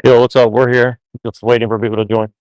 Yo, what's up? We're here. Just waiting for people to join.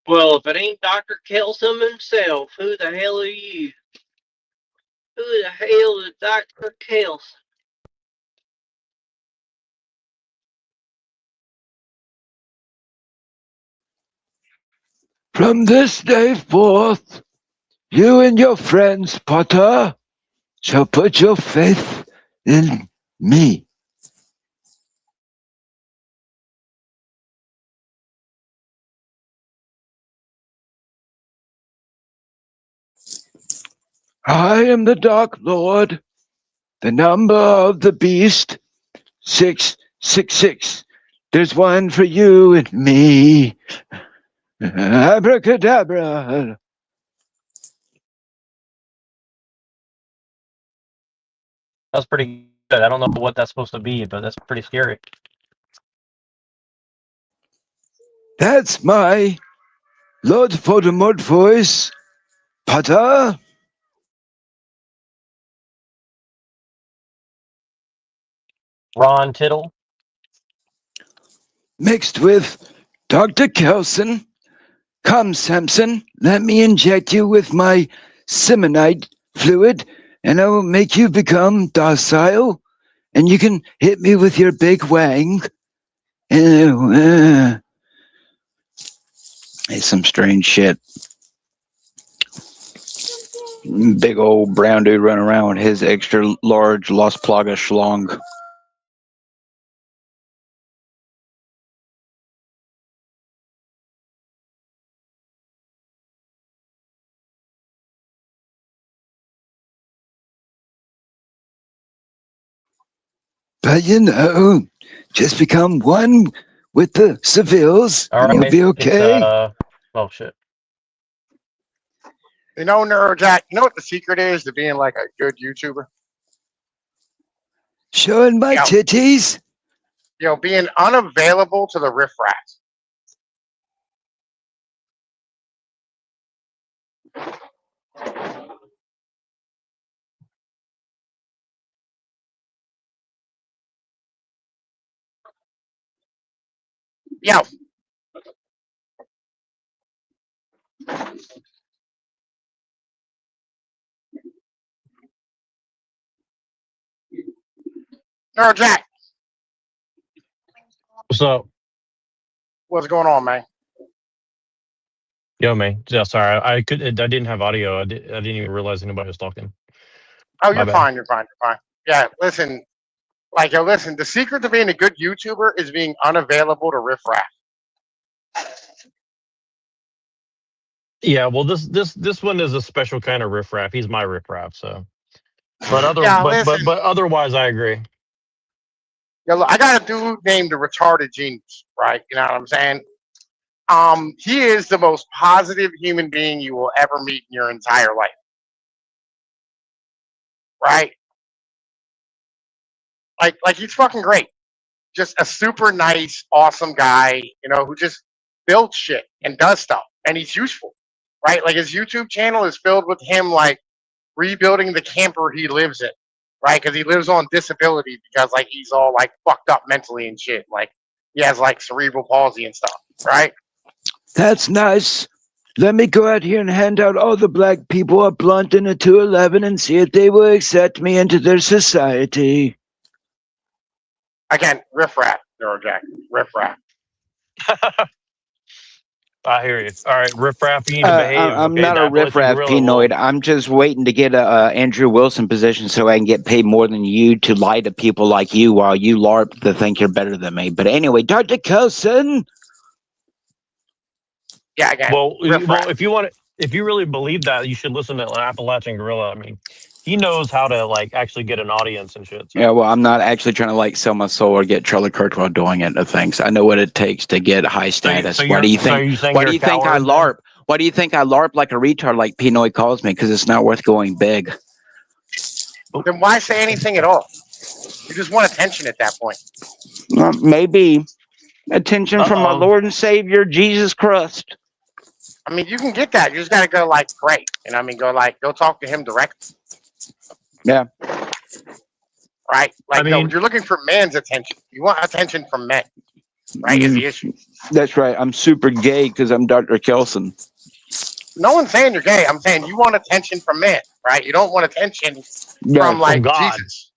Well, if it ain't Dr. Kelsom himself, who the hell are you? Who the hell is Dr. Kelsom? From this day forth, you and your friends, Potter, shall put your faith in me. I am the Dark Lord. The number of the beast, 666. There's one for you and me. Abracadabra. That's pretty good. I don't know what that's supposed to be, but that's pretty scary. That's my Lord Voldemort voice. Potter? Ron Tittle. Mixed with Dr. Kelson. Come, Samson, let me inject you with my Semonite fluid, and I will make you become docile, and you can hit me with your big wang. It's some strange shit. Big old brown dude running around with his extra large Las Plagas schlong. But you know, just become one with the civils, All and right. you'll be okay. Oh shit. You know, Neurojack, you know what the secret is to being like a good YouTuber? Showing my titties? You know, being unavailable to the riffraff. Yo. Neurojack. What's up? What's going on, man? Yo, man. Yeah, sorry. I didn't have audio. I didn't even realize anybody was talking. Oh, My you're bad. fine. You're fine. You're fine. Yeah, listen. Like, yo, listen. The secret to being a good YouTuber is being unavailable to riffraff. Yeah, well, this one is a special kind of riffraff. He's my riffraff, so. But otherwise, I agree. Yo, look, I got a dude named the Retarded Genius, right? You know what I'm saying? He is the most positive human being you will ever meet in your entire life. Right? Like he's fucking great. Just a super nice, awesome guy, you know, who just builds shit and does stuff, and he's useful, right? Like his YouTube channel is filled with him like rebuilding the camper he lives in, right? Because he lives on disability because like he's all like fucked up mentally and shit. Like he has like cerebral palsy and stuff, right? That's nice. Let me go out here and hand out all the black people a blunt and a 211 and see if they will accept me into their society. Again, riffraff, Neurojack, riffraff. I hear you. All right, riffraff, you need to behave. I'm okay? not a riffraff penoid. I'm just waiting to get a Andrew Wilson position so I can get paid more than you to lie to people like you while you LARP to think you're better than me. But anyway, Dr. Kelson. Yeah, again. Well, if you really believe that, you should listen to Appalachian Gorilla. I mean, he knows how to like actually get an audience and shit. So. Yeah, well, I'm not actually trying to like sell my soul or get Charlie Kirk while doing it. The things I know what it takes to get high status. Why do you think? Why do you think I LARP? Why do you think I LARP like a retard, like Pinoy calls me? Because it's not worth going big. Then why say anything at all? You just want attention at that point. Maybe attention from my Lord and Savior Jesus Christ. I mean, you can get that. You just gotta go like pray, and I mean, go talk to him directly. Yeah. Right. Like, I mean, you're looking for man's attention. You want attention from men. right? Is the issue. That's right. I'm super gay because I'm Dr. Kelson. No one's saying you're gay. I'm saying you want attention from men, right? You don't want attention from like God. Jesus.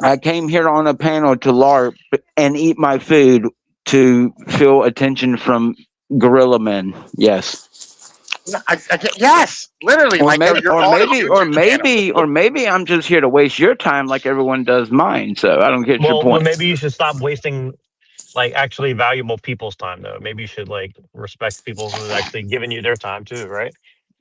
I came here on a panel to LARP and eat my food to feel attention from gorilla men. Yes. No, yes, literally. Or like maybe, you're or on a maybe, YouTube or channel. maybe, or maybe I'm just here to waste your time like everyone does mine. So I don't get your Well, point. maybe you should stop wasting like actually valuable people's time though. Maybe you should like respect people who's actually giving you their time too, right?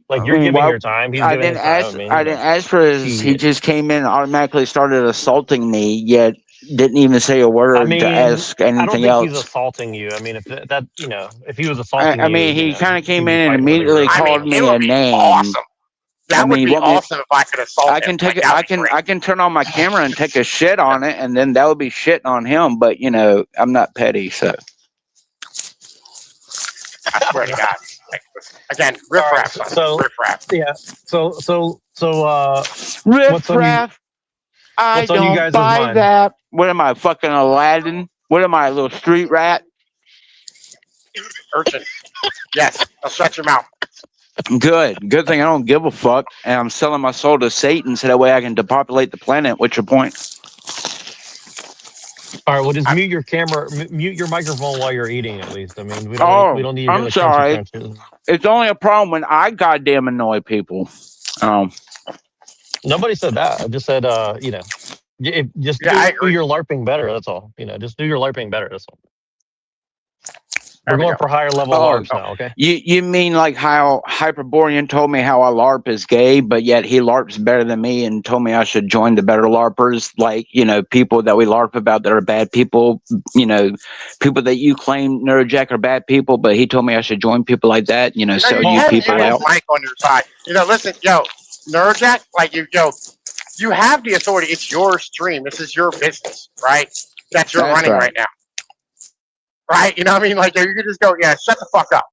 Like you're giving your time, he's I giving didn't his time. ask. I mean, I you know, didn't ask for his. He shit. just came in, and automatically started assaulting me. Yet didn't even say a word I mean, to ask I don't anything think he's else. assaulting you. I mean, if that you know, if he was assaulting I you, mean, you he know, kind of he'd came be in and fighting with you, immediately right? I mean, called me it a would be name. awesome. That would mean, be what me- awesome if I could assault I him. can take Like, it. that I would be can. great. I can turn on my camera and take a shit on it, and then that would be shitting on him. But you know, I'm not petty, so. I swear to God. Like, listen, again, All right, riffraff, son. so Riffraff. yeah, so Riff on you- raff. I what's on you don't guys' buy mind? that. What am I, fucking Aladdin? What am I, a little street rat? Urchin. Yes, I'll shut your mouth. Good. Good thing I don't give a fuck, and I'm selling my soul to Satan so that way I can depopulate the planet. What's your point? All right, well, just mute your camera, mute your microphone while you're eating. At least, I mean, we don't need to hear I'm the sorry. consequences. It's only a problem when I goddamn annoy people. Nobody said that. I just said, you know, just Yeah, I do agree. your LARPing better. That's all. You know, just do your LARPing better. That's all. There We're we going go. for higher level LARPs now. Okay. You mean like how Hyperborean told me how I LARP is gay, but yet he LARPs better than me and told me I should join the better LARPers, like, you know, people that we LARP about that are bad people, you know, people that you claim Neurojack are bad people, but he told me I should join people like that, you know, sell you you have people Eagles out. Mike on your side. You know, listen, yo, Neurojack, like you have the authority. It's your stream. This is your business, right? That you're That's running right. right now. Right? You know what I mean? Like, you could just go, yeah, shut the fuck up.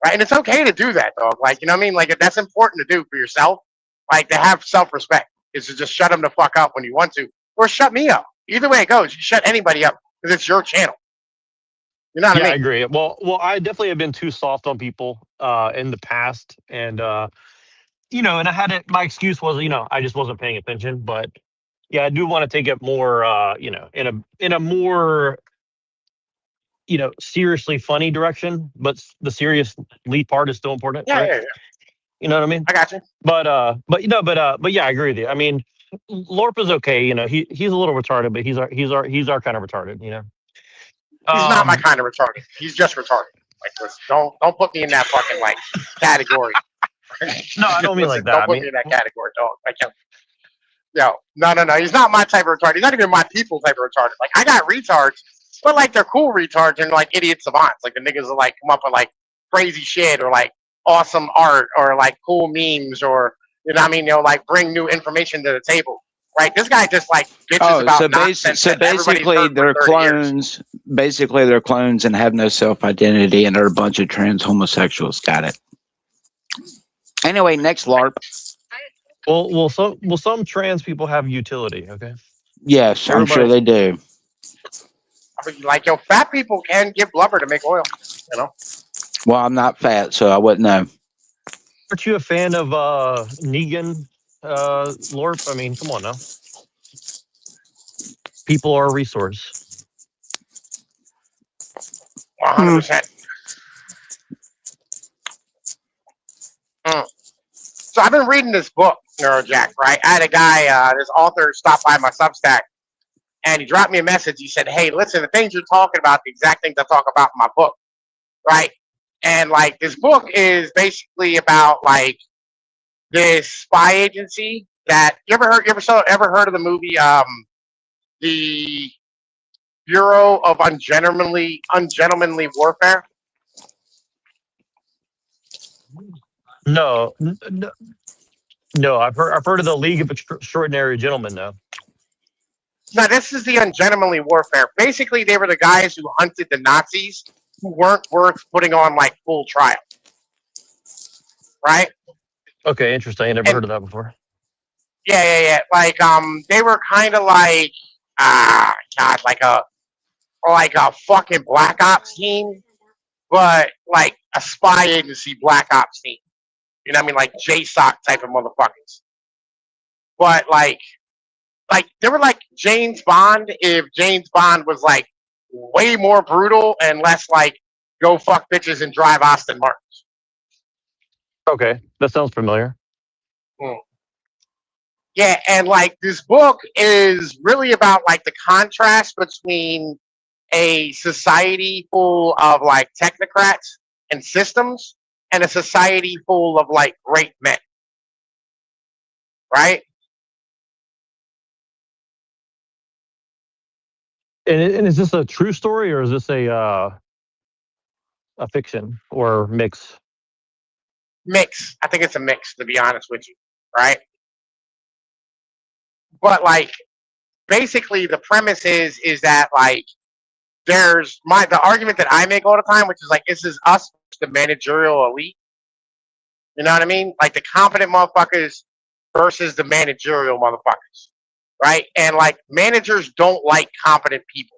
Right? And it's okay to do that, dog. Like, you know what I mean? Like, that's important to do for yourself. Like, to have self-respect is to just shut them the fuck up when you want to. Or shut me up. Either way it goes, you shut anybody up because it's your channel. You know what I Yeah, I mean? agree. Well, I definitely have been too soft on people in the past, and you know, and I had it. My excuse was, you know, I just wasn't paying attention. But yeah, I do want to take it more, you know, in a more, you know, seriously funny direction. But the serious lead part is still important, Yeah, right? yeah, yeah. You know what I mean? I got you. But you know, but yeah, I agree with you. I mean, LARP is okay. You know, he's a little retarded, but he's our kind of retarded. You know. He's not my kind of retarded. He's just retarded. Like, listen, don't put me in that fucking like category. No, I don't mean like that. Don't I put mean, me in that category, dog. Like, yo, no. He's not my type of retarded. He's not even my people type of retarded. Like, I got retards, but like they're cool retards and like idiot savants. Like the niggas will like come up with like crazy shit or like awesome art or like cool memes or you know what I mean, like bring new information to the table. Right? This guy just like bitches about nonsense. So that everybody's basically heard for they're 30 years. clones. Basically they're clones and have no self-identity and are a bunch of trans homosexuals. Got it. Anyway, next LARP. well, some trans people have utility. Okay. Yes, I'm sure Everybody- they do. I mean, like, fat people can give blubber to make oil. You know. Well, I'm not fat, so I wouldn't know. Aren't you a fan of Negan LARP? I mean, come on now. People are a resource. 100%. So I've been reading this book, Neurojack, right? I had a guy, this author stopped by my Substack, and he dropped me a message. He said, hey, listen, the things you're talking about, the exact things I talk about in my book, right? And, like, this book is basically about, like, this spy agency that, you ever heard of the movie, the Bureau of Ungentlemanly Warfare? No. I've heard of the League of Extraordinary Gentlemen though. No, this is the Ungentlemanly Warfare. Basically, they were the guys who hunted the Nazis who weren't worth putting on like full trial. Right? Okay, interesting. I never heard of that before. Yeah. Like, they were kind of like, like like a fucking Black Ops team, but like a spy agency Black Ops team. You know what I mean? Like JSOC type of motherfuckers. But like they were like James Bond if James Bond was like way more brutal and less like go fuck bitches and drive Aston Martins. Okay, that sounds familiar. Yeah, and like this book is really about like the contrast between a society full of like technocrats and systems and a society full of like great men. Right? And is this a true story or is this a fiction or mix? Mix. I think it's a mix, to be honest with you. Right? But like basically the premise is that like there's the argument that I make all the time, which is like this is us, the managerial elite. You know what I mean? Like the competent motherfuckers versus the managerial motherfuckers. Right? And like managers don't like competent people.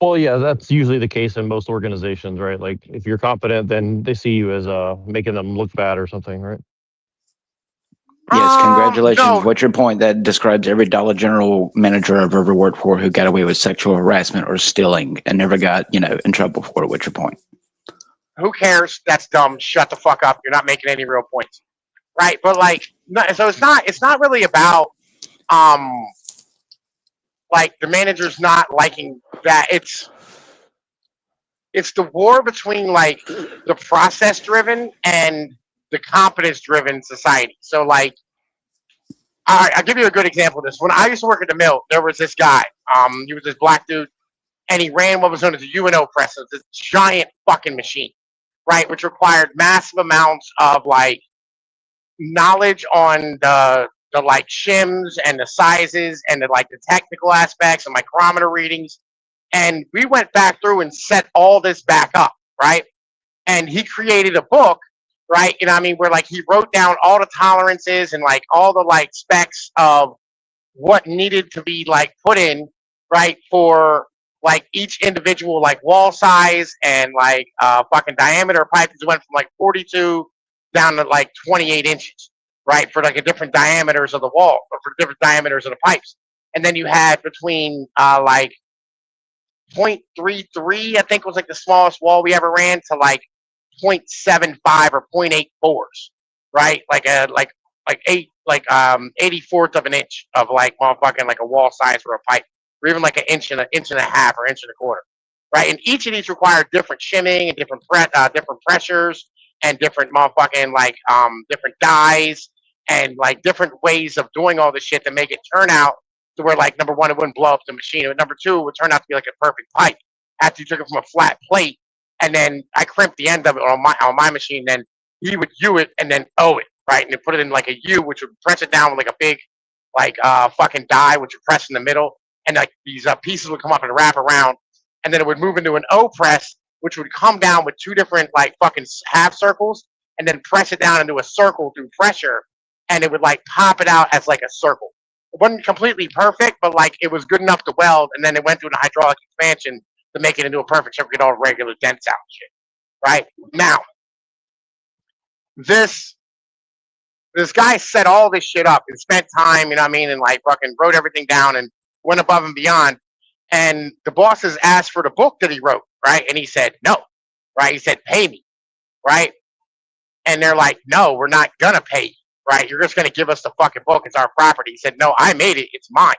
Well, yeah, that's usually the case in most organizations, right? Like if you're competent, then they see you as making them look bad or something, right? Yes, congratulations. No. What's your point? That describes every Dollar General manager I've ever worked for who got away with sexual harassment or stealing and never got, in trouble for it. What's your point? Who cares? That's dumb. Shut the fuck up. You're not making any real points. Right? But like so it's not really about like the manager's not liking that. It's the war between like the process driven and the competence driven society. So like I'll give you a good example of this. When I used to work at the mill, there was this guy. He was this black dude, and he ran what was known as a UNO press. It was this giant fucking machine, right? Which required massive amounts of like knowledge on the like shims and the sizes and the technical aspects and micrometer readings. And we went back through and set all this back up, right? And he created a book, right? You know what I mean? Where like he wrote down all the tolerances and like all the like specs of what needed to be like put in, right? For like each individual like wall size and like fucking diameter of pipe. It went from like 42 down to like 28 inches, right? For like a different diameters of the wall or for different diameters of the pipes. And then you had between like 0.33, I think was like the smallest wall we ever ran, to like 0.75 or 0.84s, right? Like 84th of an inch of like motherfucking like a wall size for a pipe, or even like an inch and a half or inch and a quarter, right? And each of these require different shimming and different pressures and different motherfucking like different dyes and like different ways of doing all this shit to make it turn out to where like number one, it wouldn't blow up the machine, and number two, it would turn out to be like a perfect pipe after you took it from a flat plate. And then I crimped the end of it on my machine. Then he would U it and then O it, right? And then put it in like a U, which would press it down with like a big, like fucking die, which would press in the middle, and like these pieces would come up and wrap around, and then it would move into an O press, which would come down with two different like fucking half circles, and then press it down into a circle through pressure, and it would like pop it out as like a circle. It wasn't completely perfect, but like it was good enough to weld, and then it went through the hydraulic expansion to make it into a perfect circle, get all regular dents out and shit. Right? Now, this guy set all this shit up and spent time, you know what I mean, and like fucking wrote everything down and went above and beyond. And the bosses asked for the book that he wrote, right? And he said, no, right? He said, pay me, right? And they're like, no, we're not gonna pay you, right? You're just gonna give us the fucking book. It's our property. He said, no, I made it. It's mine,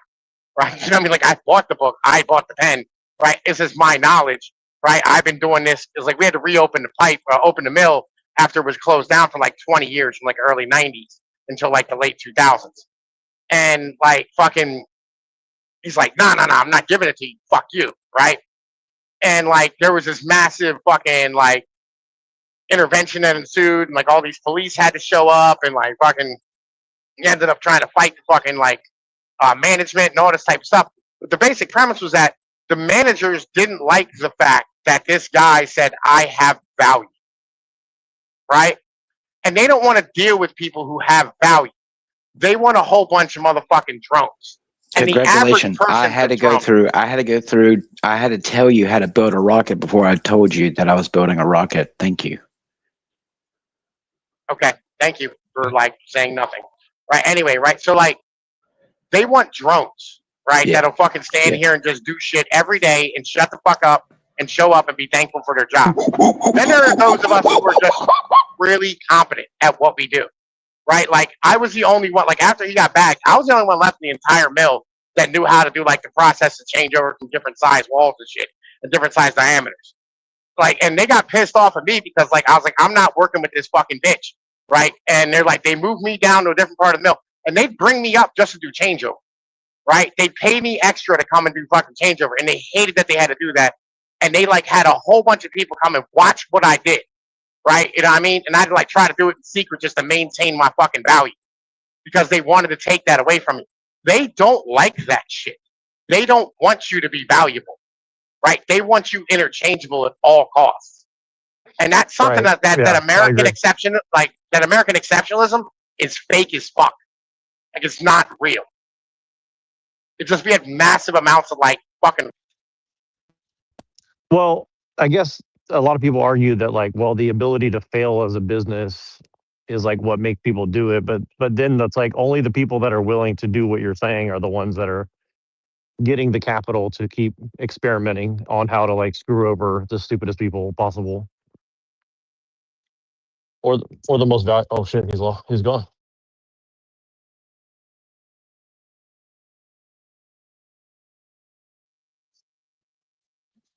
right? You know what I mean? Like I bought the book. I bought the pen. Right, this is my knowledge. Right, I've been doing this. It's like we had to reopen the pipe, open the mill after it was closed down for like 20 years, from like early 90s until like the late 2000s. And like fucking, he's like, no, I'm not giving it to you. Fuck you, right? And like there was this massive fucking like intervention that ensued, and like all these police had to show up, and like fucking, he ended up trying to fight the fucking like management and all this type of stuff. But the basic premise was that the managers didn't like the fact that this guy said, I have value, right? And they don't want to deal with people who have value. they want a whole bunch of motherfucking drones. And the average Congratulations. person I had to with go drones- through, I had to tell you how to build a rocket before I told you that I was building a rocket. Thank you. Okay, thank you for like saying nothing. Right. Anyway, right. So like, they want drones, right? Yeah. That'll fucking stand Yeah. here and just do shit every day and shut the fuck up and show up and be thankful for their job. Then there are those of us who are just really competent at what we do, right? Like I was the only one. Like after he got bagged, I was the only one left in the entire mill that knew how to do like the process to change over from different size walls and shit and different size diameters. Like, and they got pissed off at me because like I was like, I'm not working with this fucking bitch, right? And they're like, they moved me down to a different part of the mill, and they bring me up just to do changeover, right? They pay me extra to come and do fucking changeover, and they hated that they had to do that, and they like had a whole bunch of people come and watch what I did, right? You know what I mean? And I'd like try to do it in secret just to maintain my fucking value because they wanted to take that away from me. They don't like that shit. They don't want you to be valuable, right? They want you interchangeable at all costs. And that's something Right. that Yeah, I American agree. that American exceptionalism is fake as fuck. Like it's not real. It's just we have massive amounts of like fucking Well, I guess a lot of people argue that like, well, the ability to fail as a business is like what makes people do it. But then that's like only the people that are willing to do what you're saying are the ones that are getting the capital to keep experimenting on how to like screw over the stupidest people possible. Or the most valuable. Oh shit, he's gone.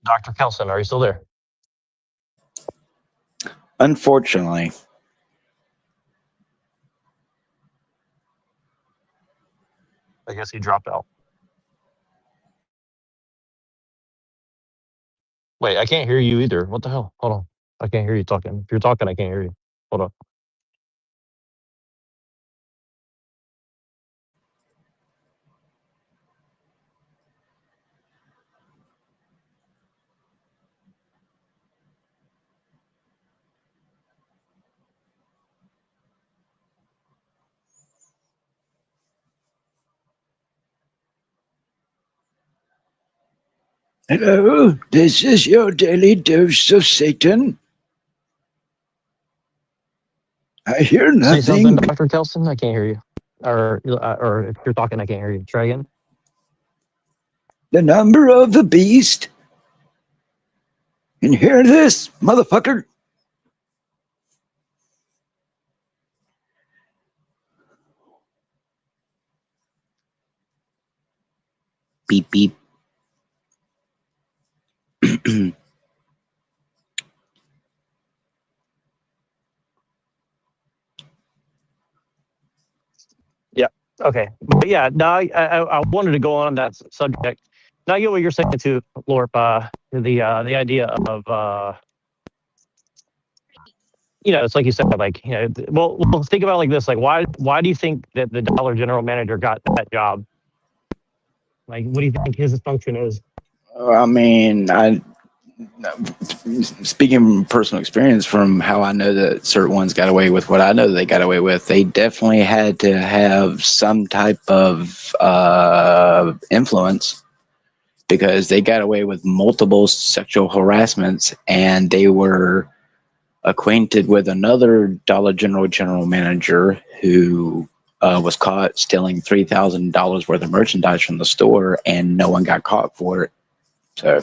Dr. Kelson, are you still there? Unfortunately, I guess he dropped out. Wait, I can't hear you either. What the hell? Hold on. I can't hear you talking. If you're talking, I can't hear you. Hold on. Hello, this is your daily dose of Satan. I hear Say something, nothing. Dr. Kelson. I can't hear you. Or if you're talking, I can't hear you. Try again. The number of the beast. And hear this, motherfucker. beep beep. Okay, but yeah, no, I wanted to go on that subject. Now, I get what you're saying too, Lorp. The idea of it's like you said, like well, think about it like this: like, why do you think that the Dollar General manager got that job? Like, what do you think his function is? I mean, speaking from personal experience, from how I know that certain ones got away with what I know they got away with, they definitely had to have some type of influence because they got away with multiple sexual harassments, and they were acquainted with another Dollar general manager who was caught stealing $3,000 worth of merchandise from the store, and no one got caught for it. So,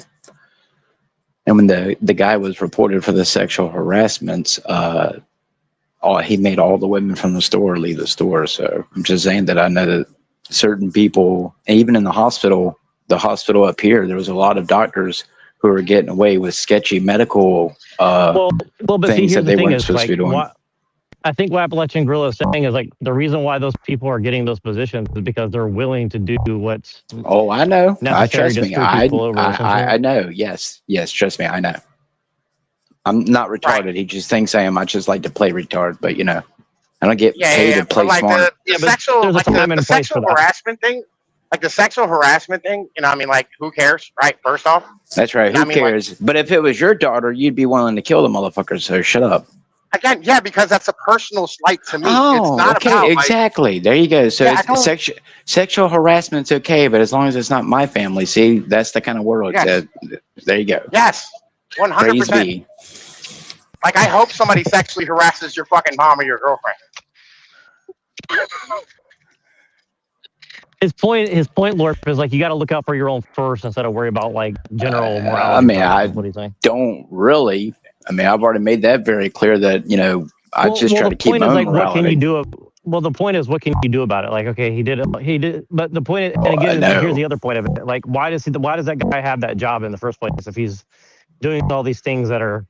and when the guy was reported for the sexual harassments, he made all the women from the store leave the store. So I'm just saying that I know that certain people, even in the hospital up here, there was a lot of doctors who were getting away with sketchy medical Well, but see, things here's that the they thing weren't is supposed like, to be doing. I think what Appalachian Gorilla is saying is like the reason why those people are getting those positions is because they're willing to do what's Oh, I know. I necessary trust to me. screw people over. I know. Yes. Trust me. I know. I'm not retarded. Right. He just thinks I am. I just like to play retard, but I don't get paid to play But like smart. the but sexual, there's a like time and the a place for sexual that. harassment thing, like the sexual harassment thing. I mean, like who cares, right? First off, That's right. Who I mean, like- cares? But if it was your daughter, you'd be willing to kill the motherfucker. So shut up. Again, yeah, because that's a personal slight to me. It's Oh, not okay, about like, exactly. There you go. So yeah, I it's don't, sexual harassment's okay, but as long as it's not my family, see, that's the kind of world yes, that. There you go. yes, Praise 100%. be. Like, I hope somebody sexually harasses your fucking mom or your girlfriend. His point, Lord, is like you got to look out for your own first instead of worry about like general I morality. mean, I What do you think? don't really. I mean, I've already made that very clear that I just try the to keep point my is own like, what can you morality. do? Well, the point is, what can you do about it? Like, okay, he did it. He did. But the point, and again, here's No, the other point of it. Like, why does that guy have that job in the first place if he's doing all these things that are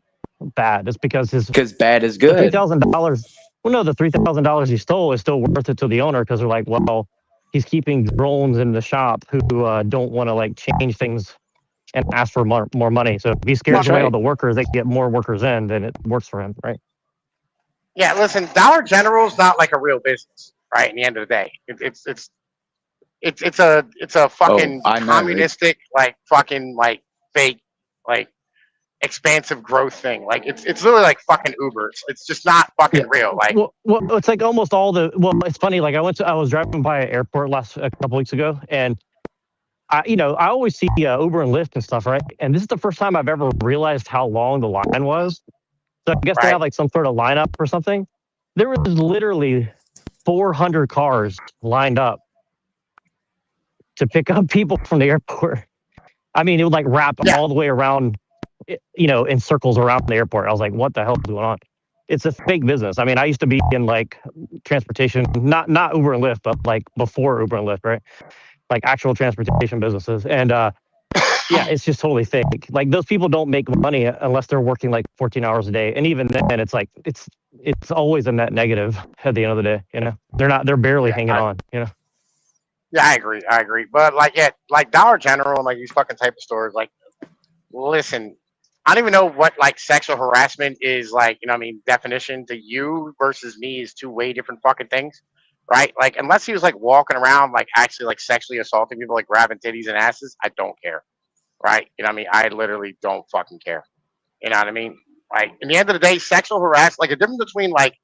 bad? It's because because bad is the good. $3,000. Well, no, the $3,000 he stole is still worth it to the owner because they're like, well, he's keeping drones in the shop who don't want to like change things and ask for more money. So if he scares That's away all right. the workers, they can get more workers in, then it works for him, right? Yeah, listen, Dollar General is not like a real business, right? In the end of the day, it's a Oh, fucking I know. communistic, like fucking like fake, like expansive growth thing. Like it's literally like fucking Uber. It's just not fucking real. Like, Well, it's like almost all the. Well, it's funny. Like I was driving by an airport a couple weeks ago, and I always see Uber and Lyft and stuff, right? And this is the first time I've ever realized how long the line was. So I guess they right? have like some sort of lineup or something. There was literally 400 cars lined up to pick up people from the airport. I mean, it would like wrap Yeah, all the way around, in circles around the airport. I was like, what the hell is going on? It's a fake business. I mean, I used to be in like transportation, not Uber and Lyft, but like before Uber and Lyft, right? Like actual transportation businesses. And yeah, it's just totally fake. Like those people don't make money unless they're working like 14 hours a day. And even then it's like it's always a net negative at the end of the day, They're barely yeah, hanging on, yeah. I agree. But like, yeah, like Dollar General and like these fucking type of stores, like, listen, I don't even know what like sexual harassment is like. You know, what I mean, definition to you versus me is two way different fucking things, right? Like, unless he was like walking around like actually like sexually assaulting people, like grabbing titties and asses, I don't care, right? You know, what I mean, I literally don't fucking care. You know what I mean? Like, in the end of the day, sexual harassment, like, the difference between like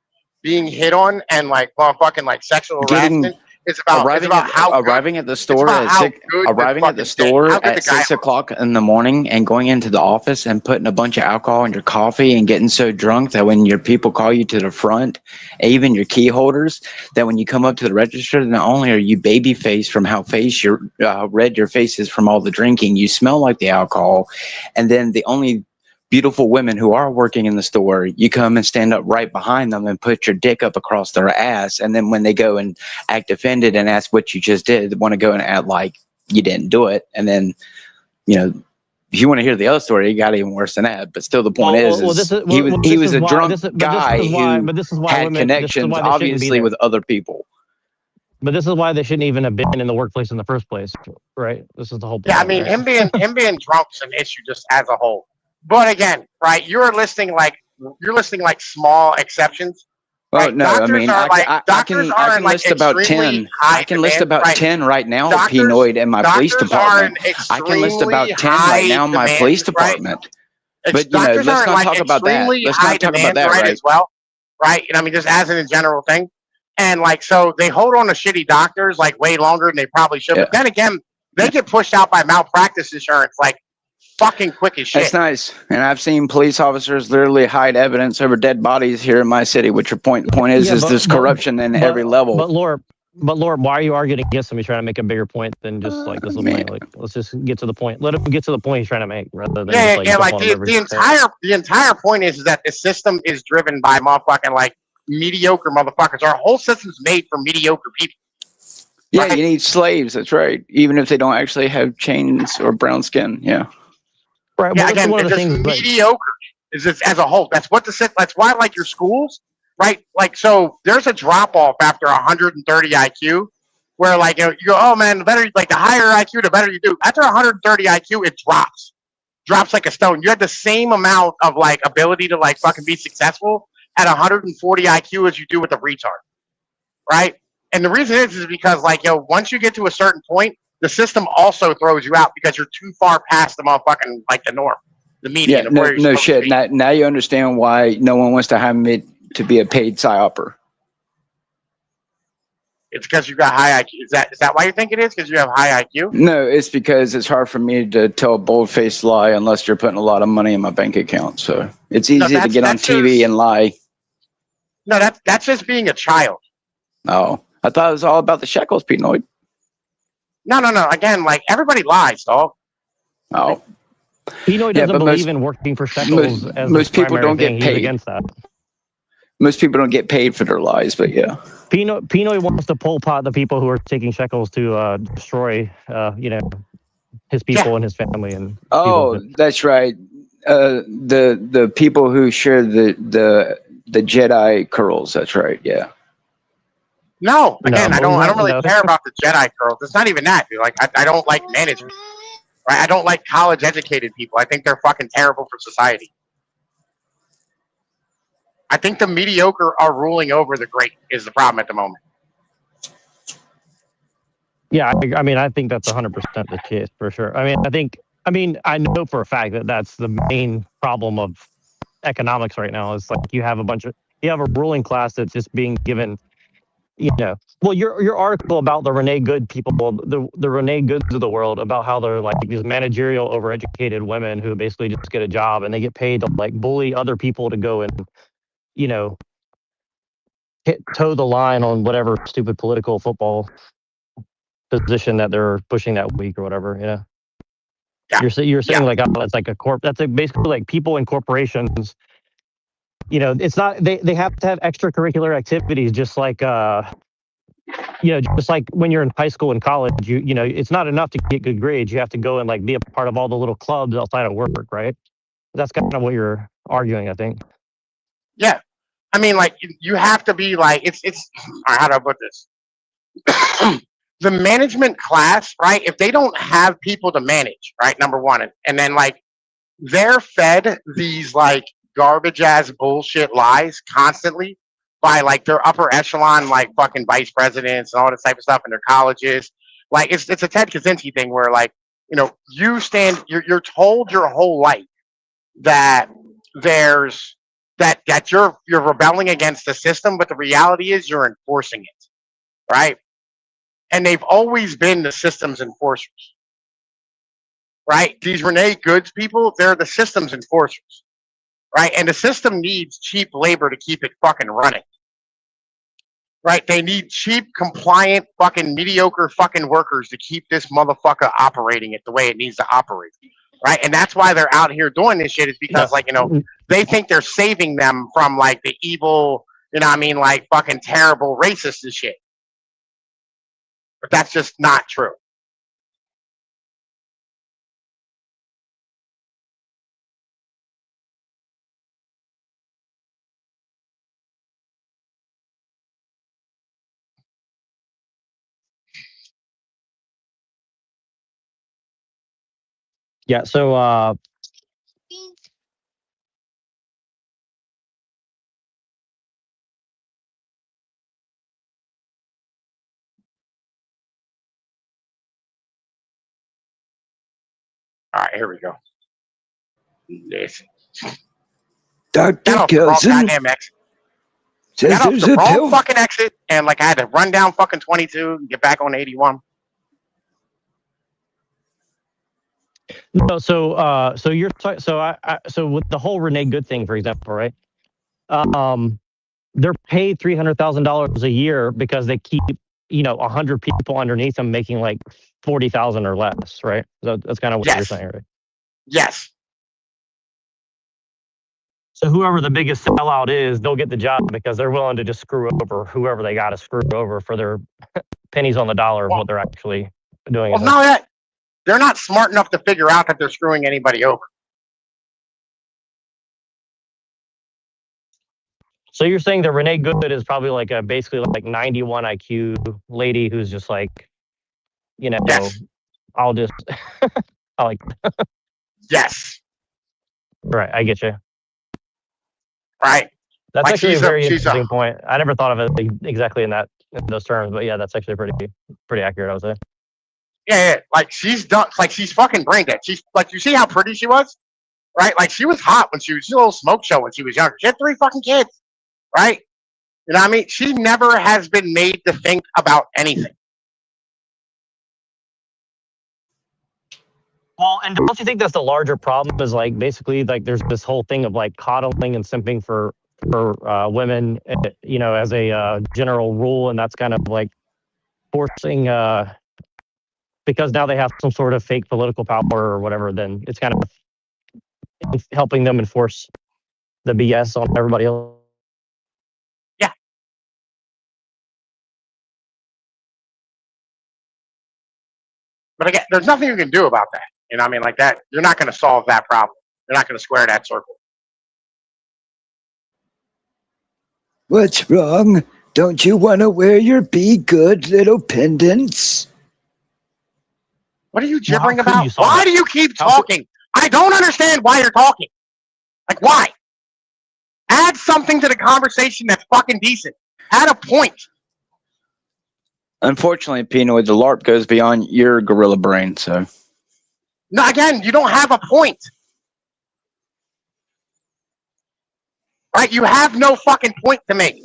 being hit on and like fucking like sexual Getting harassment is about how good. arriving at the It's store about at how six, good the arriving at fucking the thing, store how good the at guy 6 o'clock in the morning and going into the office and putting a bunch of alcohol in your coffee and getting so drunk that when your people call you to the front, even your key holders, that when you come up to the register, not only are you baby faced from how red your face is from all the drinking, you smell like the alcohol, and then the only beautiful women who are working in the store, you come and stand up right behind them and put your dick up across their ass. And then when they go and act offended and ask what you just did, they want to go and act like you didn't do it. And then, if you want to hear the other story, it got even worse than that. But still, the point he was a drunk guy who had connections, obviously, with other people. But this is why they shouldn't even have been in the workplace in the first place, right? This is the whole point. Yeah, I mean, right? him being drunk's an issue just as a whole. But again, right, you're listing like small exceptions. Well, Right? no, I Doctors mean, are like I doctors can are in like list about extremely 10. high I can list demand, about right? 10 right now, Doctors Pinoid, in my police doctors are in department. I can list about extremely 10 right high now in my demand, police right? department. But, Doctors let's are in not like talk about that. extremely Let's high not talk about demand, that, right, right? as well, right? And I mean, just as a general thing. And like, so they hold on to shitty doctors like way longer than they probably should. Yeah. But then again, they get pushed out by malpractice insurance like fucking quick as shit. That's nice. And I've seen police officers literally hide evidence over dead bodies here in my city, which your point is there's corruption in every level. But Lord, why are you arguing against him? He's trying to make a bigger point than just like this little thing. Like, let's just get to the point. Let him get to the point he's trying to make, rather than the entire point is that the system is driven by motherfucking like mediocre motherfuckers. Our whole system's made for mediocre people. Yeah, right? You need slaves. That's right. Even if they don't actually have chains or brown skin. Yeah. Right. Yeah, Well, again, one of it's the just things, mediocre is just as a whole. That's why like your schools, right? Like, so there's a drop off after 130 IQ, where like you go, oh man, the better, like the higher IQ, the better you do. After 130 IQ, it drops like a stone. You had the same amount of like ability to like fucking be successful at 140 IQ as you do with a retard, right? And the reason is because like once you get to a certain point, the system also throws you out because you're too far past the motherfucking like the norm. the median Yeah, of no, where you're no supposed to shit. be. Now you understand why no one wants to hire me to be a paid psyoper. It's because you got high IQ. Is that why you think it is? Because you have high IQ? No, it's because it's hard for me to tell a bold-faced lie unless you're putting a lot of money in my bank account. So it's easy to that's- get on that's TV just- and lie. No, that's just being a child. Oh, I thought it was all about the shekels, Penoid. No. Again, like everybody lies, dog. Oh, Pinoy Yeah, doesn't but believe most- in working for shekels as most the people primary don't get thing. He's paid. against that. most people don't get paid for their lies, but yeah. Pinoy wants to Pol Pot the people who are taking shekels to destroy, his people and his family. And Oh, that's right. The people who share the Jedi curls. That's right. Yeah. No, again, No, I don't really no. care about the Jedi girls. It's not even that, dude. Like, I don't like management. Right? I don't like college educated people. I think they're fucking terrible for society. I think the mediocre are ruling over the great is the problem at the moment. Yeah, I mean, I think that's 100% the case for sure. I know for a fact that that's the main problem of economics right now. Is like you have a ruling class that's just being given, well, your article about the Renee Good people, the Renee Goods of the world, about how they're like these managerial overeducated women who basically just get a job and they get paid to like bully other people to go and, toe the line on whatever stupid political football position that they're pushing that week or whatever, Yeah. You're saying like, oh, that's like that's like basically like people in corporations, it's not, they have to have extracurricular activities, just like, just like when you're in high school and college, it's not enough to get good grades. You have to go and like be a part of all the little clubs outside of work, right? That's kind of what you're arguing, I think. Yeah. I mean, like, you have to be like, it's all right, how do I put this? The management class, right? If they don't have people to manage, right? Number one. And then, like, they're fed these, like, garbage ass bullshit lies constantly by, like, their upper echelon, like, fucking vice presidents and all this type of stuff in their colleges. Like, it's a Ted Kaczynski thing where, like, you're told your whole life that there's that you're rebelling against the system, but the reality is you're enforcing it, right? And they've always been the system's enforcers, right? These Renee Goods people, they're the system's enforcers, right? And the system needs cheap labor to keep it fucking running, right? They need cheap, compliant, fucking mediocre fucking workers to keep this motherfucker operating it the way it needs to operate. Right, and that's why they're out here doing this shit, is because, like, they think they're saving them from, like, the evil, like, fucking terrible racist and shit. But that's just not true. Yeah. So, All right, here we go. Listen. Dr. Got off the wrong Kelson goddamn exit. says Got off there's the a wrong pill. fucking exit, and, like, I had to run down fucking 22 and get back on 81. no. So you're so with the whole Renee Good thing, for example, right? They're paid $300,000 a year because they keep 100 people underneath them making like 40,000 or less, right? So that's kind of what you're Yes. saying, right? Yes. So whoever the biggest sellout is, they'll get the job because they're willing to just screw over whoever they got to screw over for their pennies on the dollar of what they're actually doing. Well, no, that they're not smart enough to figure out that they're screwing anybody over. So you're saying that Renee Good is probably like a basically like 91 IQ lady who's just like, Yes. I'll just, I like, Yes. right. I get you. Right. That's Like, actually a she's a- very she's a- interesting point. I never thought of it exactly in those terms, but yeah, that's actually pretty accurate, I would say. Yeah. Like, she's done. Like, she's fucking brain dead. She's like, you see how pretty she was? right? Like she was hot when she was a little smoke show when she was younger. She had 3 fucking kids, right? You know what I mean? She never has been made to think about anything. Well, and don't you think that's the larger problem? Is like basically like there's this whole thing of like coddling and simping for women, you know, as a general rule, and that's kind of like forcing because now they have some sort of fake political power or whatever. Then it's kind of helping them enforce the BS on everybody else. But again, there's nothing you can do about that. You know what I mean? Like that, you're not going to solve that problem. You're not going to square that circle. What's wrong? Don't you want to wear your be good little pendants? What are you Well, how gibbering could about? you solve Why that? do you keep How could- talking? I don't understand why you're talking. Like, why? Add something to the conversation that's fucking decent. Add a point. Unfortunately, Pinoy, the LARP goes beyond your gorilla brain. So No, again, you don't have a point. Right? You have no fucking point to make.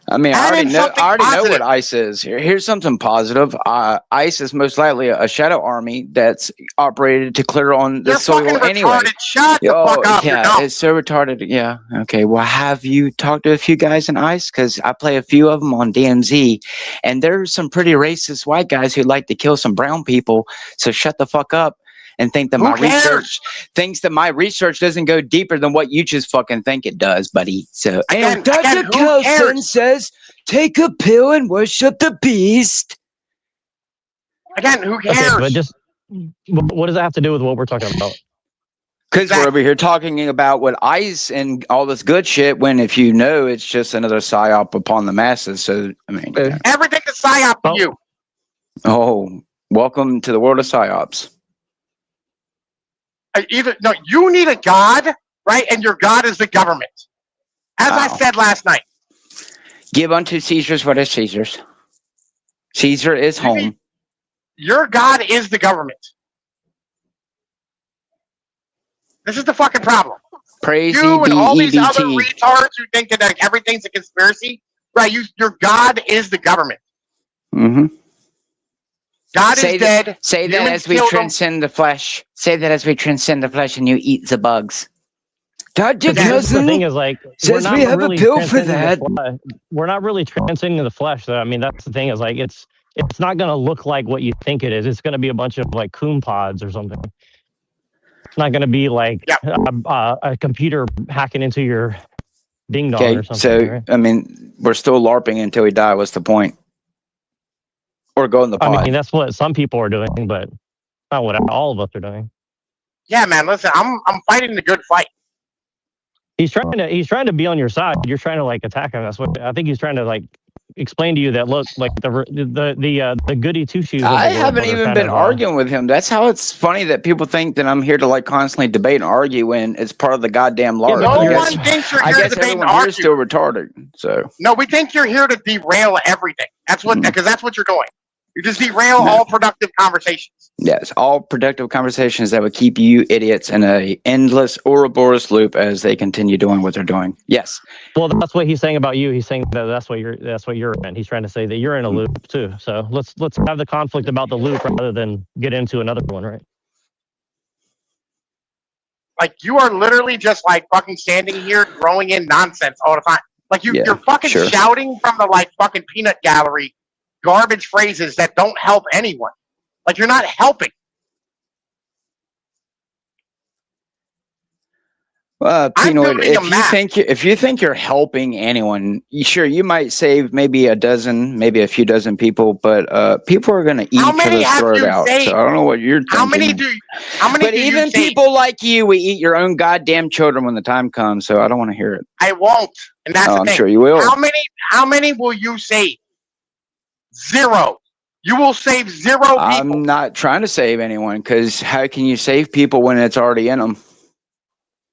I mean, Add in I something already know positive. what ICE is. Here's something positive. ICE is most likely a shadow army that's operated to clear on the You're soil fucking anyway. retarded. Shut the fuck up. You're yeah, dumb. it's so retarded. Yeah. Okay. Well, have you talked to a few guys in ICE? Because I play a few of them on DMZ, and there's some pretty racist white guys who like to kill some brown people. So shut the fuck up and think that Who my cares? research thinks that my research doesn't go deeper than what you just fucking think it does, buddy. So Again, And Dr. who Kelson cares? says, take a pill and worship the beast. Again, who Okay, cares? but just what does that have to do with what we're talking about? because we're Exactly. over here talking about what ICE and all this good shit, when if you know it's just another psyop upon the masses. So I mean, Okay. Everything is psyop to Oh. you. oh, welcome to the world of psyops. No, you need a god, right? And your god is the government. As I Wow. said last night. Give unto Caesar's what is Caesar's. Caesar is You home. need- Your god is the government. This is the fucking problem. Praise You and all these other EBT. retards who think that like, everything's a conspiracy, right? Your god is the government. Mm-hmm. God Say is that- dead. Say that Humans as we killed him. transcend the flesh. Say that as we transcend the flesh and you eat the bugs. Dr. Again, That's the thing Kelson is like says we have a pill for transcending that. the flesh. We're not really transcending the flesh, though. I mean, that's the thing is like it's not going to look like what you think it is. It's going to be a bunch of like coon pods or something. It's not going to be like Yeah. a computer hacking into your ding dong Okay, or something. so right? I mean, we're still LARPing until we die. What's the point? Or go in the pod. I mean, that's what some people are doing, but not what all of us are doing. Yeah, man. Listen, I'm fighting the good fight. He's trying to be on your side. You're trying to like attack him. That's what I think he's trying to like explain to you that look like the goody two shoes. I haven't even been arguing with him. That's how it's funny that people think that I'm here to like constantly debate and argue when it's part of the goddamn LARP. but No I you're- guess, one thinks you're I here to guess debate and everyone here is argue. still retarded. So No, we think you're here to derail everything. That's what, because that's what you're doing. You just derail No. all productive conversations. yes, all productive conversations that would keep you idiots in a endless Ouroboros loop as they continue doing what they're doing. Yes. Well, that's what he's saying about you. He's saying that that's what you're in. He's trying to say that you're in a loop too. So let's have the conflict about the loop rather than get into another one, right? Like you are literally just like fucking standing here throwing in nonsense all the time. Like Yeah, you're fucking sure. shouting from the like fucking peanut gallery garbage phrases that don't help anyone. Like you're not helping. I'm Pinoid, building a map. if you think you're helping anyone, sure, you might save maybe a dozen, maybe a few dozen people, but people are going to eat How each many other's have throat you out. saved? So I don't know what you're thinking. How many But do even you save? people like you, we eat your own goddamn children when the time comes. So I don't want to hear it. I won't. And that's Oh, the I'm thing. sure you will. How many will you save? 0. You will save 0 people. I'm not trying to save anyone because how can you save people when it's already in them?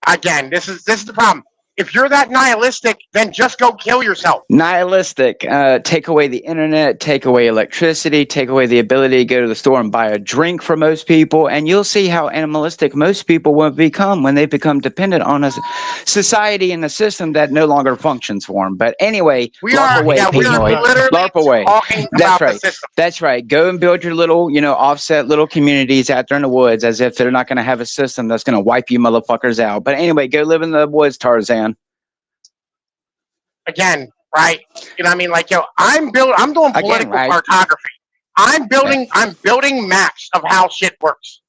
Again, this is the problem. if you're that nihilistic, then just go kill yourself. Nihilistic. Take away the internet, take away electricity, take away the ability to go to the store and buy a drink for most people, and you'll see how animalistic most people will become when they become dependent on a society and a system that no longer functions for them. But anyway, We LARP are, away, yeah, we are Pinoid. literally LARP away. talking That's about right. the system. That's right. Go and build your little, offset little communities out there in the woods, as if they're not going to have a system that's going to wipe you motherfuckers out. But anyway, go live in the woods, Tarzan. Again, right? You know what I mean? Like, yo, I'm doing political right. cartography. I'm building maps of how shit works.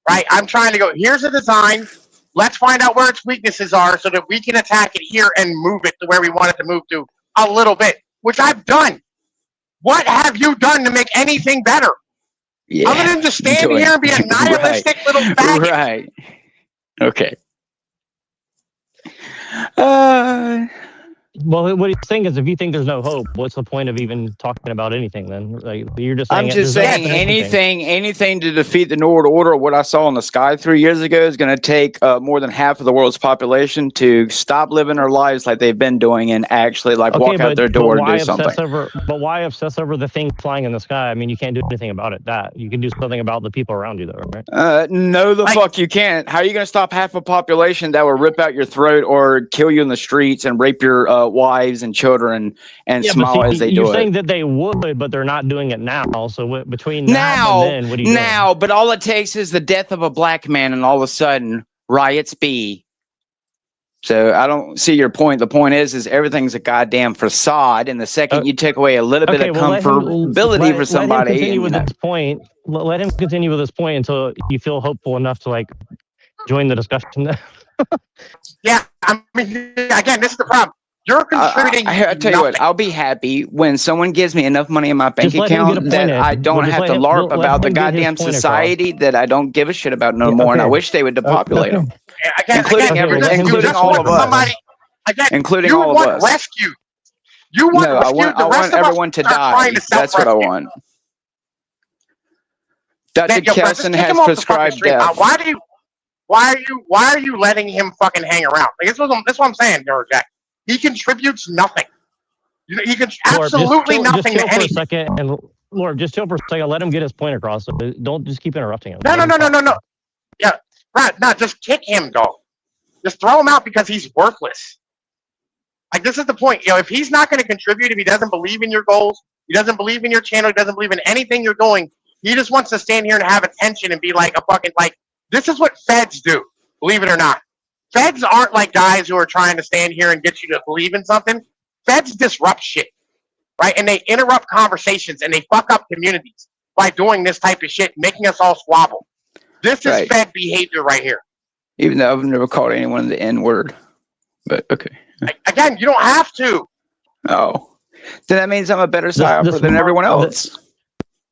Right? I'm trying to go, here's a design. Let's find out where its weaknesses are so that we can attack it here and move it to where we want it to move to a little bit, which I've done. What have you done to make anything better? Yeah. Other than just stand here and be a nihilistic little faggot. Right. Okay. Well, what he's saying is, if you think there's no hope, what's the point of even talking about anything? Then, like, you're just saying. I'm just saying anything to defeat the New World Order. What I saw in the sky 3 years ago is going to take more than half of the world's population to stop living their lives like they've been doing and actually walk out their door and do something. But why obsess over the thing flying in the sky? I mean, you can't do anything about it. That you can do something about the people around you, though, right? No, the fuck you can't. How are you going to stop half a population that will rip out your throat or kill you in the streets and rape your wives and children and smile as they do it? You're saying that they would, but they're not doing it now. So between now and then, what are you doing? But all it takes is the death of a black man, and all of a sudden riots be. So I don't see your point. The point is everything's a goddamn facade, and the second you take away a little bit of comfortability for somebody, let him continue with this point until you feel hopeful enough to join the discussion. Yeah, I mean, again, this is the problem. You're contributing. I tell you what, I'll be happy when someone gives me enough money in my bank account that I don't have to LARP about the goddamn society that I don't give a shit about no more, and I wish they would depopulate them. Including all of us. Including all of us. Rescued. You want rescued. I want everyone to die. That's what I want. Dr. Kelson has prescribed death. Why are you letting him fucking hang around? That's what I'm saying, Jack. He contributes nothing. He can absolutely nothing to anything. For a second, and Lord, just chill for a second. Let him get his point across. Don't just keep interrupting him. No. Yeah, right. No, just kick him, dog. Just throw him out because he's worthless. This is the point. If he's not going to contribute, if he doesn't believe in your goals, he doesn't believe in your channel, he doesn't believe in anything you're doing, he just wants to stand here and have attention and be like a fucking this is what feds do, believe it or not. Feds aren't like guys who are trying to stand here and get you to believe in something. Feds disrupt shit, right? And they interrupt conversations and they fuck up communities by doing this type of shit, making us all squabble. This is Fed behavior right here. Even though I've never called anyone the N-word, but okay. Again, you don't have to. Oh, then that means I'm a better psyoper than everyone else.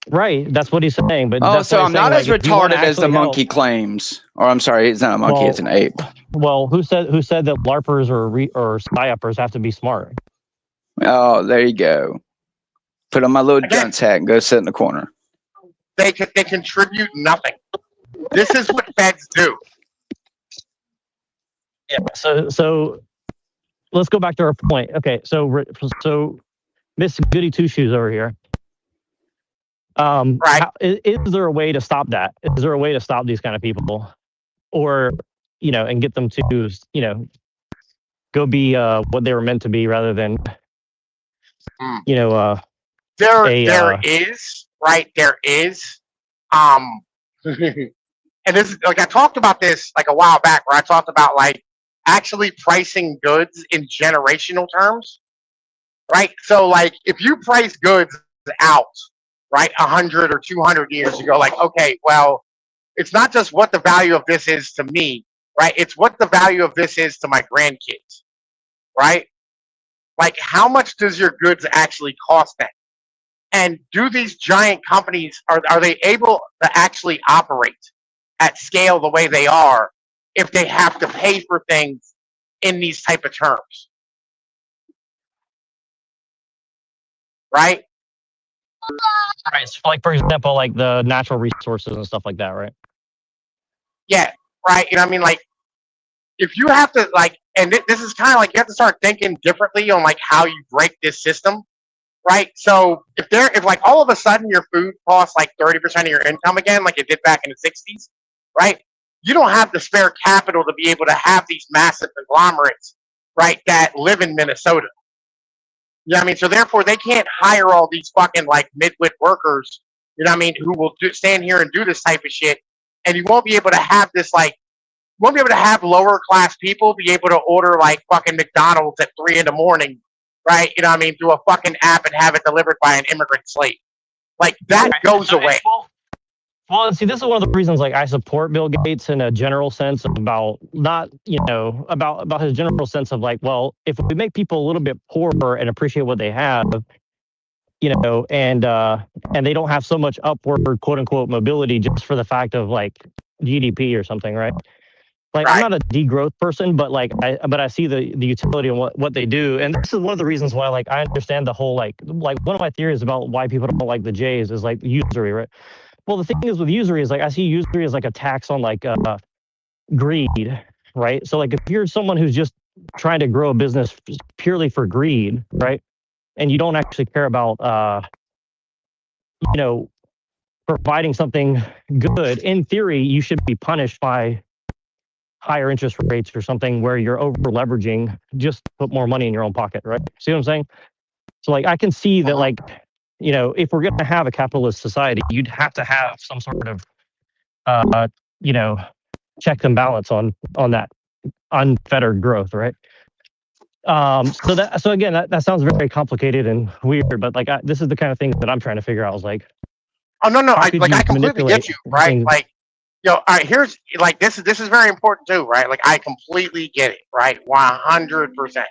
Right, that's what he's saying. But so I'm not as retarded as the monkey claims. Or I'm sorry, it's not a monkey; it's an ape. Well, who said that LARPers or psyopers have to be smart? Oh, there you go. Put on my little dunce hat and go sit in the corner. They contribute nothing. This is what feds do. Yeah. So let's go back to our point. Okay. So Miss Goody Two Shoes over here. Right. Is there a way to stop that? Is there a way to stop these kind of people, or and get them to go be what they were meant to be rather than there is and this is I talked about this a while back where I talked about actually pricing goods in generational terms, right? So if you price goods out, right, 100 or 200 years ago, okay, well, it's not just what the value of this is to me, right? It's what the value of this is to my grandkids, right? How much does your goods actually cost them? And do these giant companies, are they able to actually operate at scale the way they are if they have to pay for things in these type of terms? Right? Right. So for example, the natural resources and stuff like that, right? Yeah, right. if you have to like, and this is kind of like you have to start thinking differently on like how you break this system, right? So if like all of a sudden your food costs like 30% of your income again, like it did back in the 60s, right? You don't have the spare capital to be able to have these massive conglomerates, right, that live in Minnesota. You know what I mean? So therefore they can't hire all these fucking like midwit workers, you know what I mean, who will stand here and do this type of shit. And you won't be able to have this like, you won't be able to have lower class people be able to order like fucking McDonald's at 3 in the morning, right? You know what I mean? Through a fucking app and have it delivered by an immigrant slave. Like that goes away. Well, see, this is one of the reasons, like, I support Bill Gates in a general sense about not, about his general sense of like, well, if we make people a little bit poorer and appreciate what they have, and they don't have so much upward quote unquote mobility just for the fact of like GDP or something, right? Like, Right. I'm not a degrowth person, but like, I see the utility in what they do, and this is one of the reasons why, like, I understand the whole like one of my theories about why people don't like the Jays is like usury, right? Well, the thing is with usury is like I see usury as like a tax on like greed, right? So like if you're someone who's just trying to grow a business purely for greed, right, and you don't actually care about providing something good, in theory, you should be punished by higher interest rates or something where you're over leveraging just to put more money in your own pocket, right? See what I'm saying? So like I can see that like, if we're going to have a capitalist society, you'd have to have some sort of, check and balance on that unfettered growth, right? So again, that sounds very complicated and weird, but like this is the kind of thing that I'm trying to figure out. I was like, oh no, I could you completely manipulate get you, right? things? Like, all right, here's like this is very important too, right? Like I completely get it, right? 100%,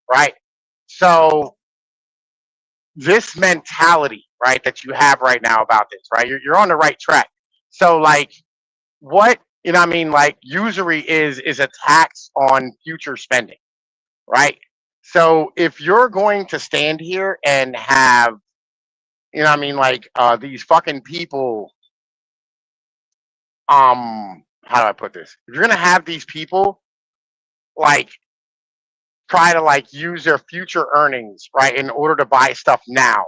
right? So this mentality, right, that you have right now about this, right? You're on the right track. So like what, I mean, like usury is a tax on future spending, right? So if you're going to stand here and have, like these fucking people, how do I put this? If you're gonna have these people like try to like use their future earnings, right, in order to buy stuff now,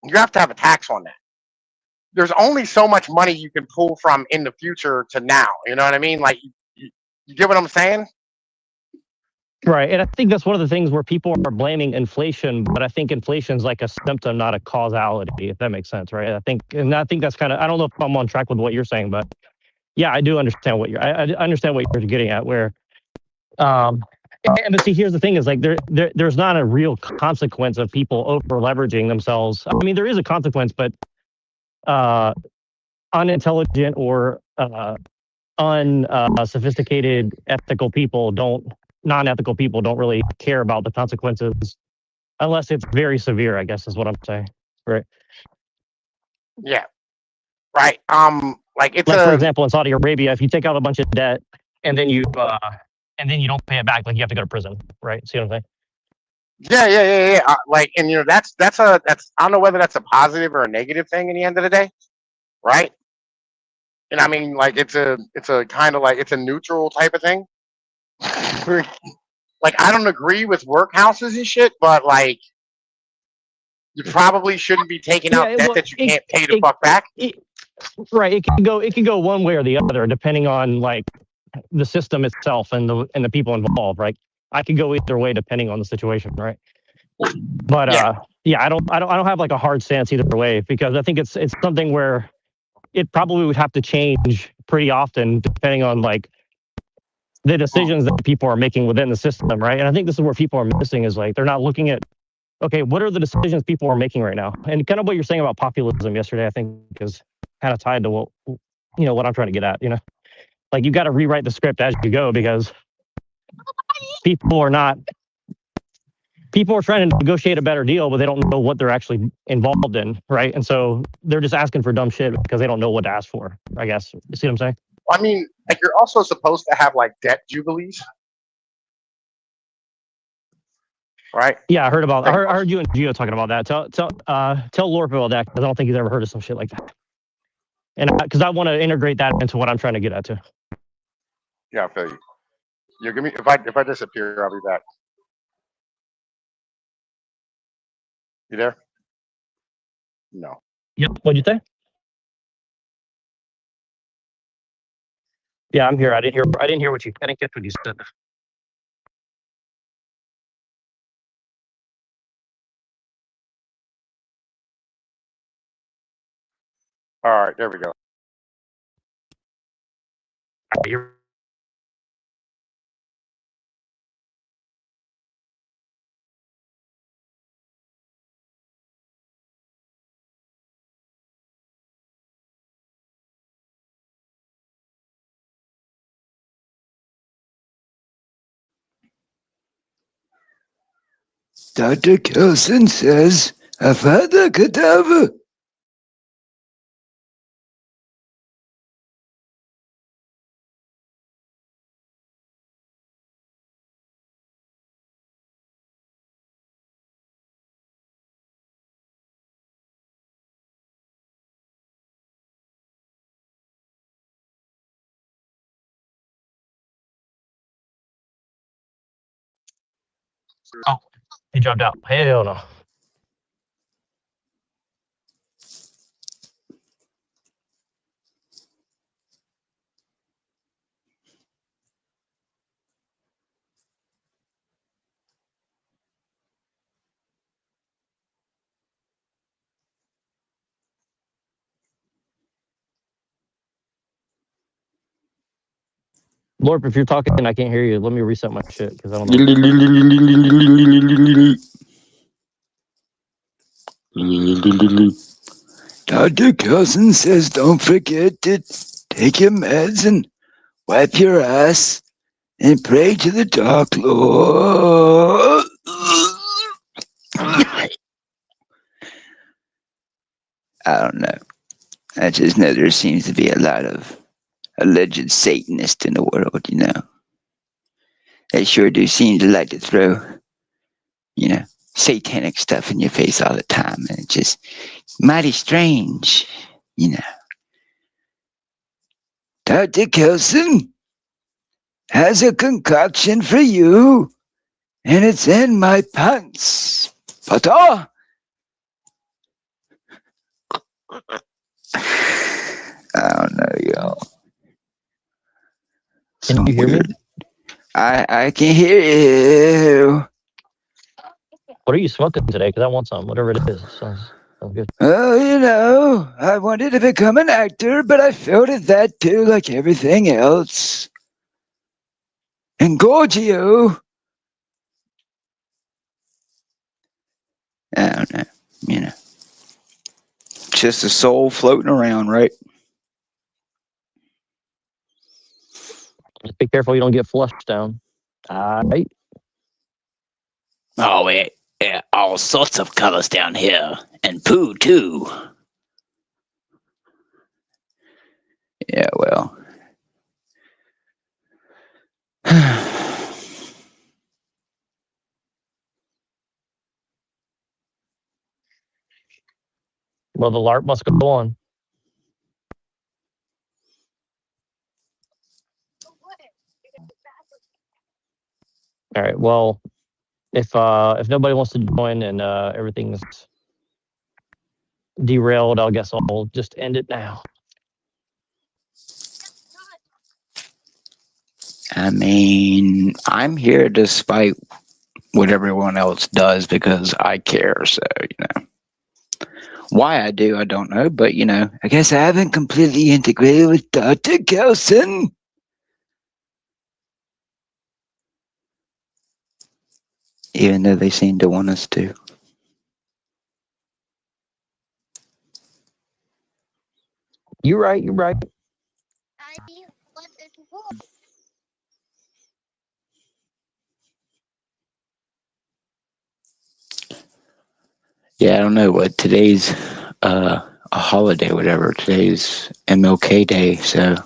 you have to have a tax on that. There's only so much money you can pull from in the future to now. You know what I mean? Like, you get what I'm saying? Right. And I think that's one of the things where people are blaming inflation, but I think inflation's like a symptom, not a causality, if that makes sense, right? I think that's kind of, I don't know if I'm on track with what you're saying, but yeah, I do understand I understand what you're getting at where, but see, here's the thing is like there's not a real consequence of people over leveraging themselves. I mean, there is a consequence, but unintelligent or unsophisticated non-ethical people don't really care about the consequences unless it's very severe, I guess is what I'm saying. Right. Yeah. Right. Like it's like for example, in Saudi Arabia, if you take out a bunch of debt and then you don't pay it back, like you have to go to prison, right? See what I'm saying? Yeah. Like, and that's I don't know whether that's a positive or a negative thing in the end of the day, right? And I mean, like it's a kind of like it's a neutral type of thing. Like I don't agree with workhouses and shit, but like you probably shouldn't be taking out debt that you can't pay the fuck back. Right. It can go one way or the other depending on like the system itself and the people involved, right? I could go either way depending on the situation, right? But I don't have like a hard stance either way because I think it's something where it probably would have to change pretty often depending on like the decisions that people are making within the system, right? And I think this is where people are missing is like they're not looking at, okay, what are the decisions people are making right now? And kind of what you're saying about populism yesterday, I think is kind of tied to what I'm trying to get at, like you got to rewrite the script as you go because people are trying to negotiate a better deal, but they don't know what they're actually involved in, right? And so they're just asking for dumb shit because they don't know what to ask for, I guess. You see what I'm saying? I mean, like you're also supposed to have like debt jubilees, right? Yeah, I heard you and Gio talking about that. Tell Lorp about that because I don't think he's ever heard of some shit like that. And because I want to integrate that into what I'm trying to get at too. Yeah, I feel you. You give me if I disappear, I'll be back. You there? No. Yep. What'd you say? Yeah, I'm here. I didn't hear what you. I didn't catch what you said. All right, there we go. You're Dr. Kelson says, Avada Kedavra. oh, he dropped out. Hell no. Lord, if you're talking, I can't hear you. Let me reset my shit because I don't know. Dr. Kelson says, don't forget to take your meds and wipe your ass and pray to the Dark Lord. I don't know. I just know there seems to be a lot of alleged Satanists in the world, you know. They sure do seem to like to throw, you know, satanic stuff in your face all the time. And it's just mighty strange, you know. Dr. Kelson has a concoction for you, and it's in my pants. Pata? I don't know, y'all. Can you hear me? I can hear you. What are you smoking today? Because I want some. Whatever it is. Sounds good. Oh, you know, I wanted to become an actor, but I failed at that too, like everything else. And Gorgio, I don't know, you know. Just a soul floating around, right? Just be careful you don't get flushed down. All right. Oh, yeah, all sorts of colors down here, and poo too. Yeah, well. Well, the LARP must go on. All right. Well, if nobody wants to join and everything's derailed, I guess I'll just end it now. I mean, I'm here despite what everyone else does because I care, so, you know. Why I do, I don't know, but, you know, I guess I haven't completely integrated with Dr. Kelson. Even though they seem to want us to. You're right. You're right. Yeah, I don't know what today's a holiday, whatever. Today's MLK Day, so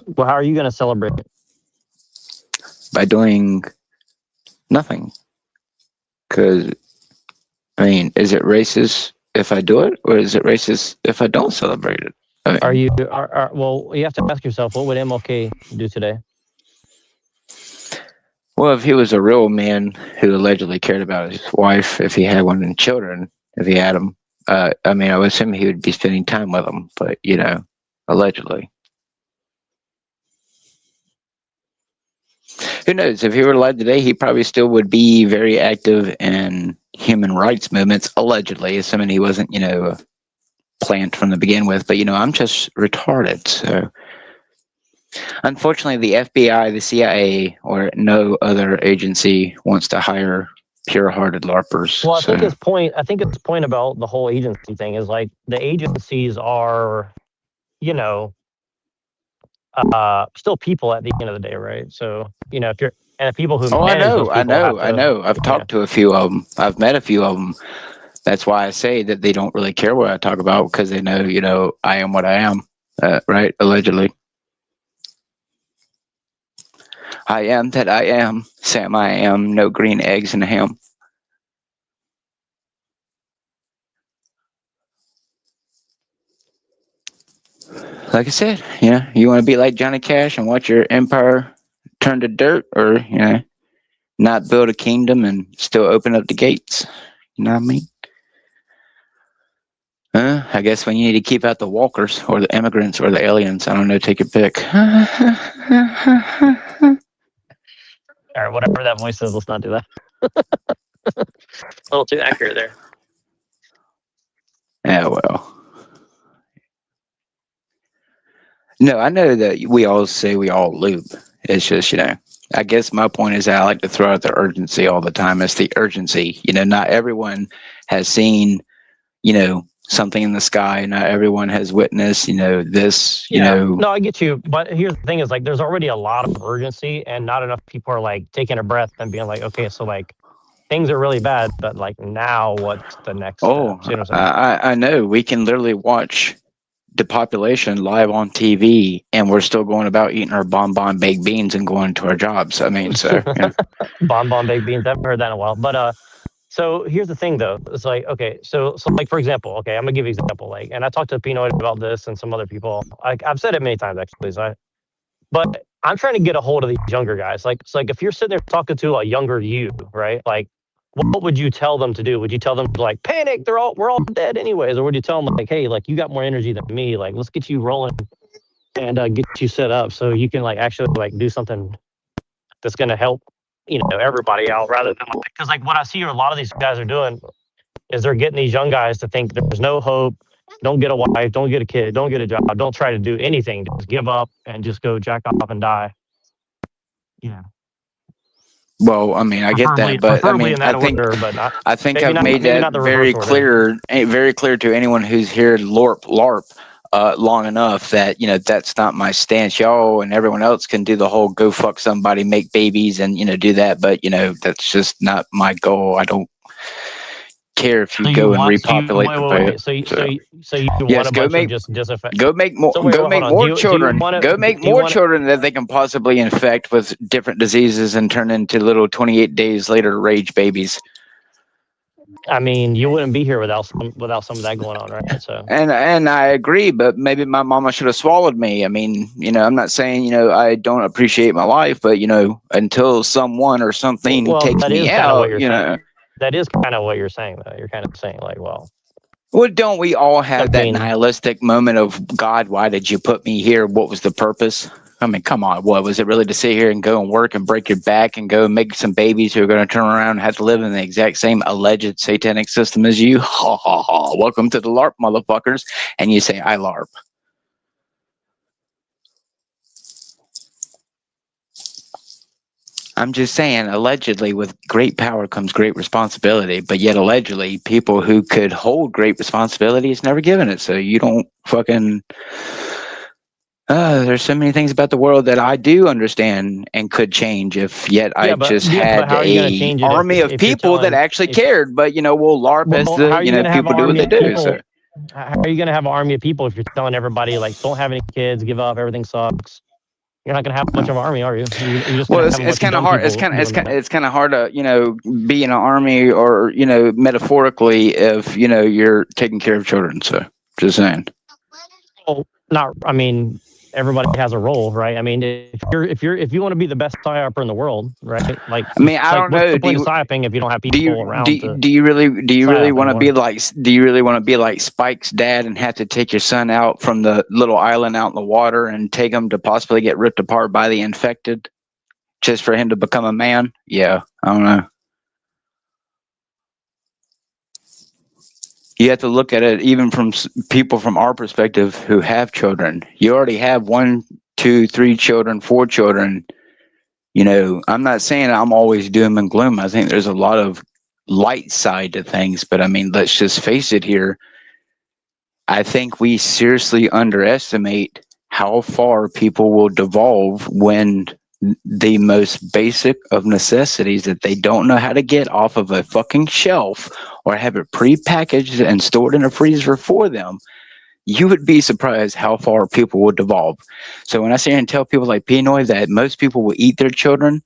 Well, how are you going to celebrate it? by doing nothing. Because, I mean, is it racist if I do it, or is it racist if I don't celebrate it? Are you? Well, you have to ask yourself, what would MLK do today? Well, if he was a real man who allegedly cared about his wife, if he had one and children, if he had them, I mean, I would assume he would be spending time with them, but, allegedly. Who knows? If he were alive today, he probably still would be very active in human rights movements, allegedly, assuming he wasn't, a plant from the begin with. But, I'm just retarded, so... Unfortunately, the FBI, the CIA, or no other agency wants to hire pure-hearted LARPers. Well, I think his point about the whole agency thing is like the agencies are, still people at the end of the day, right? So, if you're and the people who manage those people I know. I've talked to a few of them. I've met a few of them. That's why I say that they don't really care what I talk about, because they know, I am what I am, right? Allegedly. I am that I am. Sam, I am. No green eggs and ham. Like I said, you want to be like Johnny Cash and watch your empire turn to dirt, or, not build a kingdom and still open up the gates. You know what I mean? I guess when you need to keep out the walkers or the immigrants or the aliens, I don't know, take your pick. All right, whatever that voice is, let's not do that. A little too accurate there. Yeah, well. No, I know that we all say we all loop. It's just, I guess my point is that I like to throw out the urgency all the time. It's the urgency. Not everyone has seen, something in the sky. Not everyone has witnessed, this, No, I get you. But here's the thing is, like, there's already a lot of urgency and not enough people are, like, taking a breath and being like, okay, so, like, things are really bad, but, like, now what's the next step? See what I'm saying? I know. We can literally watch the population live on TV, and we're still going about eating our bonbon baked beans and going to our jobs. I mean, so bonbon baked beans. I haven't heard that in a while. But so here's the thing, though. It's like, okay, so like, for example, okay, I'm gonna give you an example. Like, and I talked to Pinoid about this and some other people. I've said it many times actually. But I'm trying to get a hold of these younger guys. Like, it's like if you're sitting there talking to a younger you, right? Like, what would you tell them to do? Would you tell them to, like, panic? We're all dead anyways, or would you tell them, like, hey, like, you got more energy than me, like, let's get you rolling and get you set up so you can, like, actually, like, do something that's gonna help, everybody out, rather than, like, because, like, what I see a lot of these guys are doing is they're getting these young guys to think there's no hope, don't get a wife, don't get a kid, don't get a job, don't try to do anything, just give up and just go jack off and die. Well, I mean, I get that, but I mean, I think I've made that very clear to anyone who's heard LARP long enough that that's not my stance. Y'all and everyone else can do the whole go fuck somebody, make babies, and do that, but that's just not my goal. I don't care if you go and repopulate the planet. So you want to just disinfect. Go make more children. Go make more children that they can possibly infect with different diseases and turn into little 28 days later rage babies. I mean, you wouldn't be here without some of that going on, right? So and I agree, but maybe my mama should have swallowed me. I mean, I'm not saying I don't appreciate my life, but until someone or something takes me out, That is kind of what you're saying, though. You're kind of saying, like, well, don't we all have that nihilistic moment of, God, why did you put me here? What was the purpose? I mean, come on. What was it really, to sit here and go and work and break your back and go and make some babies who are going to turn around and have to live in the exact same alleged satanic system as you? Ha, ha, ha. Welcome to the LARP, motherfuckers. And you say, I LARP. I'm just saying, allegedly, with great power comes great responsibility, but yet allegedly, people who could hold great responsibility is never given it. So you don't fucking... there's so many things about the world that I do understand and could change if yet I just had a army of people that actually cared. But, LARP as the, people do what they do. So. How are you going to have an army of people if you're telling everybody, like, don't have any kids, give up, everything sucks? You're not going to have much of an army, are you? It's kind of hard. It's kind of hard to, be in an army or, metaphorically if, you're taking care of children. So just saying. Well, not. I mean, everybody has a role, right? I mean, if you want to be the best psyoper in the world, right? Like, I mean, I like don't what's know. the point of psyoping if you don't have Do people you around to do you really psyop want to anymore? be like Spike's dad and have to take your son out from the little island out in the water and take him to possibly get ripped apart by the infected just for him to become a man? Yeah, I don't know. You have to look at it even from people from our perspective who have children. You already have 1, 2, 3 children, 4 children. You know, I'm not saying I'm always doom and gloom. I think there's a lot of light side to things, but I mean, let's just face it here. I think we seriously underestimate how far people will devolve when the most basic of necessities that they don't know how to get off of a fucking shelf or have it pre-packaged and stored in a freezer for them. You would be surprised how far people will devolve. So when I sit here and tell people like Pinoy that most people will eat their children,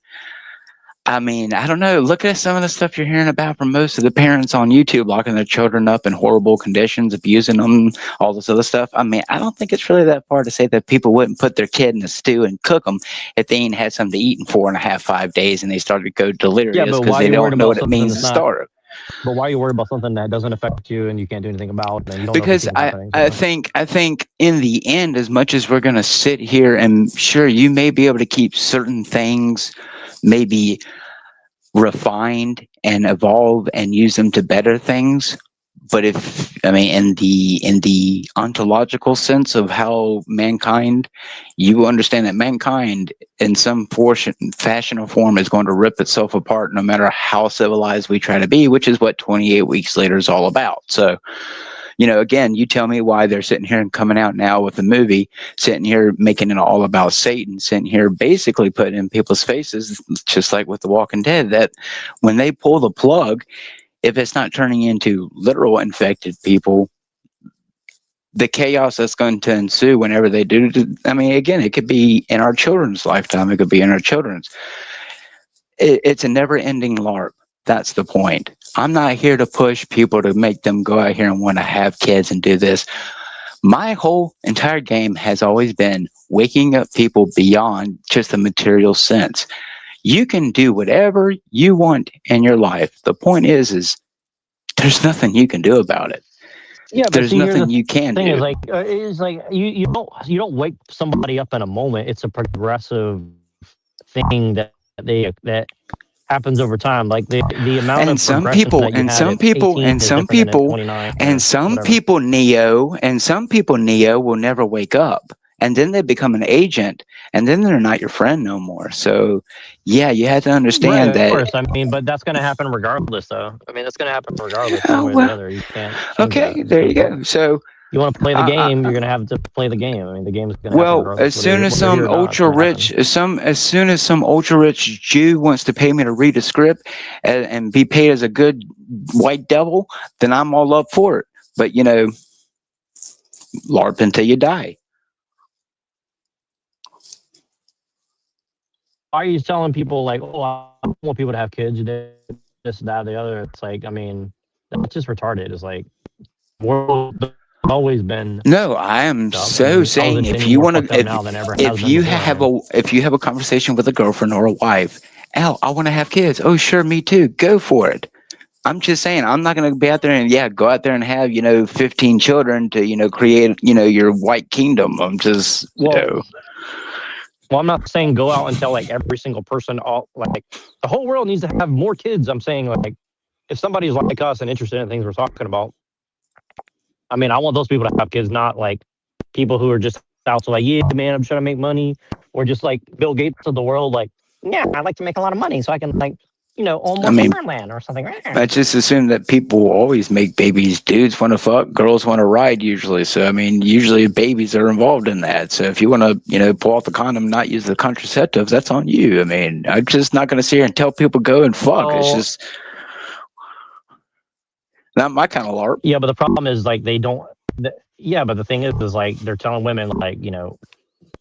I mean, I don't know. Look at some of the stuff you're hearing about from most of the parents on YouTube, locking their children up in horrible conditions, abusing them, all this other stuff. I mean, I don't think it's really that far to say that people wouldn't put their kid in a stew and cook them if they ain't had something to eat in 4.5, 5 days and they started to go delirious Yeah, but because why they are you worried don't know about what it something means that's to not? starve. But why are you worried about something that doesn't affect you and you can't do anything about, and you don't know if Because it's even happening? I So, think in the end, as much as we're going to sit here and sure, you may be able to keep certain things maybe refined and evolve and use them to better things. But if I mean in the ontological sense of how mankind, you understand that mankind in some portion, fashion or form is going to rip itself apart no matter how civilized we try to be, which is what 28 Weeks Later is all about. So, you know, again, you tell me why they're sitting here and coming out now with a movie, sitting here making it all about Satan, sitting here basically putting in people's faces, just like with The Walking Dead, that when they pull the plug, if it's not turning into literal infected people, the chaos that's going to ensue whenever they do, I mean, again, it could be in our children's lifetime, it could be in our children's. It's a never ending LARP. That's the point. I'm not here to push people to make them go out here and want to have kids and do this. My whole entire game has always been waking up people beyond just the material sense. You can do whatever you want in your life. The point is there's nothing you can do about it. yeah, but There's see, here's nothing the you can thing: is do. like it's like you don't wake somebody up in a moment. It's a progressive thing that happens over time. Like the amount And of some progression people, that you and had some at people, 18 and is some different than at people, 29 and or some whatever. people, Neo will never wake up. And then they become an agent, and then they're not your friend no more. So, yeah, you have to Right, understand of that. course. I mean, but that's going to happen regardless, though. I mean, that's going to happen regardless, one Oh, way or the well, other. You can't change okay, that. there you So, go. So, you want to play the I, game, you're going to have to play the game. I mean, the game's going to happen well, regardless, as soon as whether you're some here or not. It's ultra going to rich, happen. as soon as some ultra rich Jew wants to pay me to read a script and be paid as a good white devil, then I'm all up for it. But you know, LARP until you die. Why are you telling people like, oh, I want people to have kids, this, that, the other? It's like, I mean, that's just retarded. It's like, world has always been No, I am up. I so mean, hell, saying it's any more fucked up now than ever has been before. I mean, if you have a conversation with a girlfriend or a wife, Al, I want to have kids. Oh, sure, me too. Go for it. I'm just saying, I'm not going to be out there and go out there and have 15 children to create your white kingdom. I'm just well, I'm not saying go out and tell like every single person, all like the whole world needs to have more kids. I'm saying like if somebody's like us and interested in things we're talking about, I mean, I want those people to have kids, not like people who are just out to like, yeah, man, I'm trying to make money, or just like Bill Gates of the world, like, yeah, I'd like to make a lot of money so I can like, own more farmland or something. I just assume that people will always make babies. Dudes want to fuck, girls want to ride usually. So, I mean, usually babies are involved in that. So if you want to, pull off the condom, not use the contraceptives, that's on you. I mean, I'm just not going to sit here and tell people go and fuck. It's just not my kind of LARP. Yeah, but the problem is like they don't. Yeah, but the thing is like they're telling women like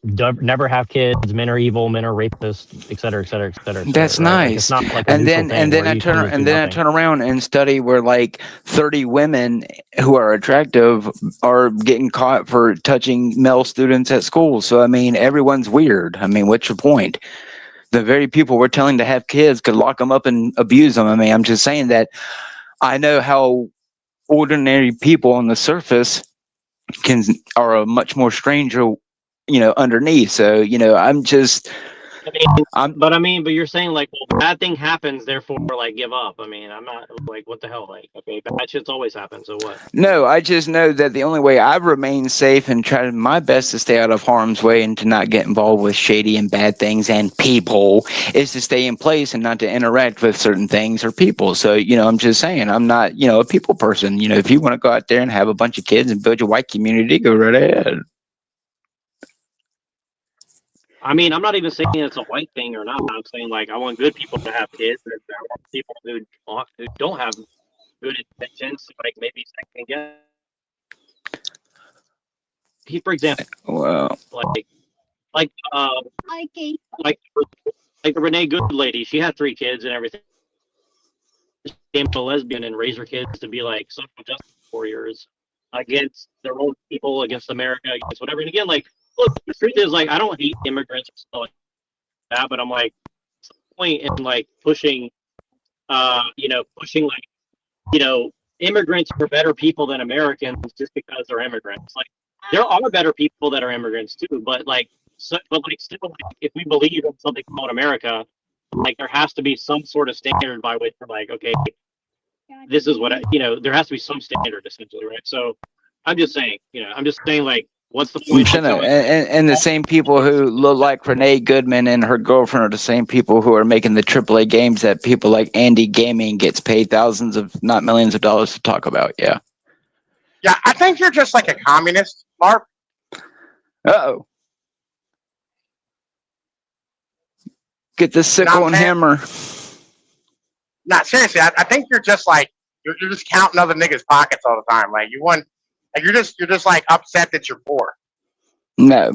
never have kids. Men are evil. Men are rapists, et cetera, et cetera, et cetera. Et cetera, That's right? Like, nice. it's not like a And neutral then thing where I you turn choose to do nothing. around and study where like 30 women who are attractive are getting caught for touching male students at school. So I mean, everyone's weird. I mean, what's your point? The very people we're telling to have kids could lock them up and abuse them. I mean, I'm just saying that I know how ordinary people on the surface are a much more stranger, underneath. So I'm just But you're saying like, well, bad thing happens, therefore, like, give up. I mean, I'm not like, what the hell? Like, okay, bad shit's always happened. So what? no, I just know that the only way I remain safe and try my best to stay out of harm's way and to not get involved with shady and bad things and people is to stay in place and not to interact with certain things or people. So, I'm just saying, I'm not, a people person. If you want to go out there and have a bunch of kids and build your white community, go right ahead. I mean, I'm not even saying it's a white thing or not. I'm saying like I want good people to have kids, and I want people who don't have good intentions, like maybe second guess. For example, Well, like the Renee Good lady, she had 3 kids and everything. She became a lesbian and raised her kids to be like social justice warriors against their own people, against America, against whatever. And again, like, look, the truth is, like, I don't hate immigrants or stuff like that, but I'm like, what's the point in like pushing immigrants are better people than Americans just because they're immigrants. Like, there are better people that are immigrants too, but still, if we believe in something called America, like, there has to be some sort of standard by which we're like, okay, this is what there has to be some standard essentially, right? So I'm just saying, like, what's the point? And the same people who look like Renee Goodman and her girlfriend are the same people who are making the AAA games that people like Andy Gaming gets paid thousands of, not millions of dollars to talk about. Yeah. Yeah, I think you're just like a communist, Mark. Uh-oh. Get the sickle and hammer. Not seriously. I think you're just like you're just counting other niggas' pockets all the time. Like you're just like upset that you're poor. No.